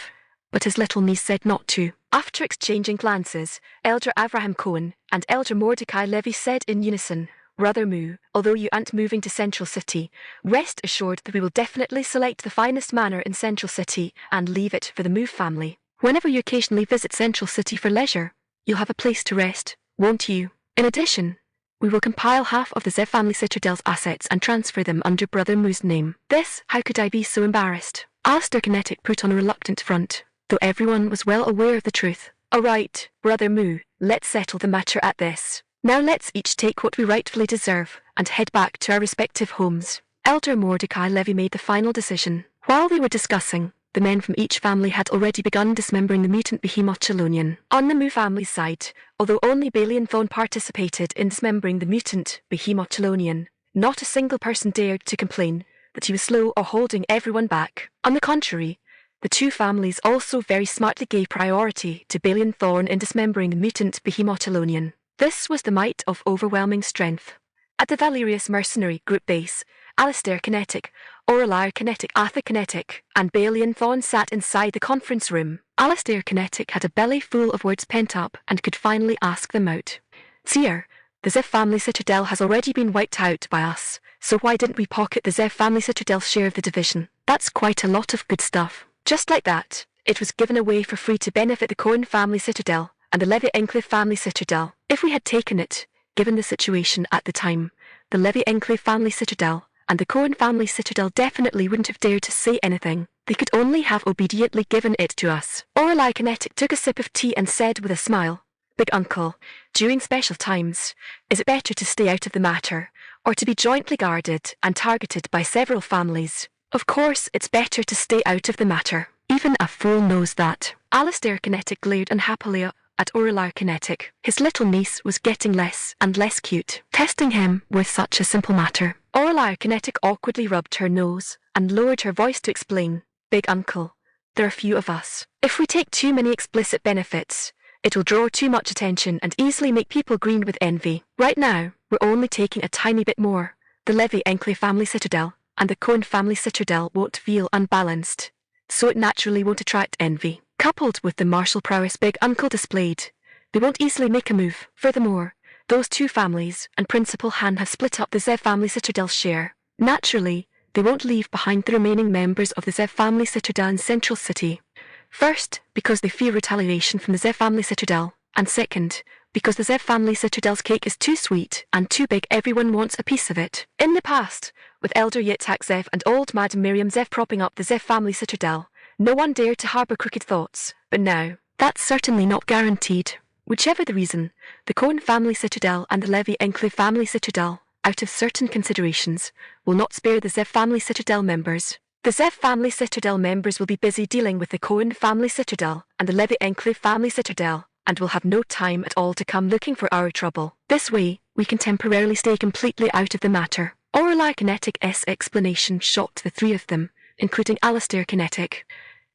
but his little niece said not to. After exchanging glances, Elder Avraham Cohen and Elder Mordecai Levy said in unison, Brother Moo, although you aren't moving to Central City, rest assured that we will definitely select the finest manor in Central City and leave it for the Moo family. Whenever you occasionally visit Central City for leisure, you'll have a place to rest, won't you? In addition, we will compile half of the Zev family citadel's assets and transfer them under Brother Moo's name. This, how could I be so embarrassed? Alistair Kinetic put on a reluctant front, though everyone was well aware of the truth. All right, Brother Moo, let's settle the matter at this. Now let's each take what we rightfully deserve and head back to our respective homes. Elder Mordecai Levy made the final decision. While they were discussing, the men from each family had already begun dismembering the mutant behemoth Chelonian. On the Moo family's side, although only Bailey and Thorn participated in dismembering the mutant behemoth Chelonian, not a single person dared to complain that he was slow or holding everyone back. On the contrary, the two families also very smartly gave priority to Bailey and Thorn in dismembering the mutant behemoth Chelonian. This was the might of overwhelming strength. At the Valerius mercenary group base, Alistair Kinetic, Aureliar Kinetic, Arthur Kinetic, and Bailey and Thorn sat inside the conference room. Alistair Kinetic had a belly full of words pent up and could finally ask them out. Seer, the Zev family citadel has already been wiped out by us, so why didn't we pocket the Zev family citadel's share of the division? That's quite a lot of good stuff. Just like that, it was given away for free to benefit the Cohen family citadel and the Levy Enclave family citadel. If we had taken it, given the situation at the time, the Levy Enclave family citadel and the Cohen family citadel definitely wouldn't have dared to say anything. They could only have obediently given it to us. Aureli Kinetic took a sip of tea and said with a smile, Big Uncle, during special times, is it better to stay out of the matter, or to be jointly guarded and targeted by several families? Of course, it's better to stay out of the matter. Even a fool knows that. Alistair Kinetic glared unhappily at Aureliar Kinetic. His little niece was getting less and less cute, testing him with such a simple matter. Aureliar Kinetic awkwardly rubbed her nose and lowered her voice to explain, Big Uncle, there are few of us. If we take too many explicit benefits, it will draw too much attention and easily make people green with envy. Right now, we're only taking a tiny bit more. The Levy Enclave family citadel and the Cohen family citadel won't feel unbalanced, so it naturally won't attract envy. Coupled with the martial prowess Big Uncle displayed, they won't easily make a move. Furthermore, those two families and Principal Han have split up the Zev family citadel's share. Naturally, they won't leave behind the remaining members of the Zev family citadel in Central City. First, because they fear retaliation from the Zev family citadel, and second, because the Zev family citadel's cake is too sweet and too big, everyone wants a piece of it. In the past, with Elder Yitzhak Zev and old Madam Miriam Zev propping up the Zev family citadel, no one dared to harbour crooked thoughts, but now, that's certainly not guaranteed. Whichever the reason, the Cohen family citadel and the Levy Enclave family citadel, out of certain considerations, will not spare the Zev family citadel members. The Zev family citadel members will be busy dealing with the Cohen family citadel and the Levy Enclave family citadel, and will have no time at all to come looking for our trouble. This way, we can temporarily stay completely out of the matter. Aureli Kinetic's explanation shocked the three of them, including Alistair Kinetic.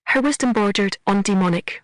Her wisdom bordered on demonic.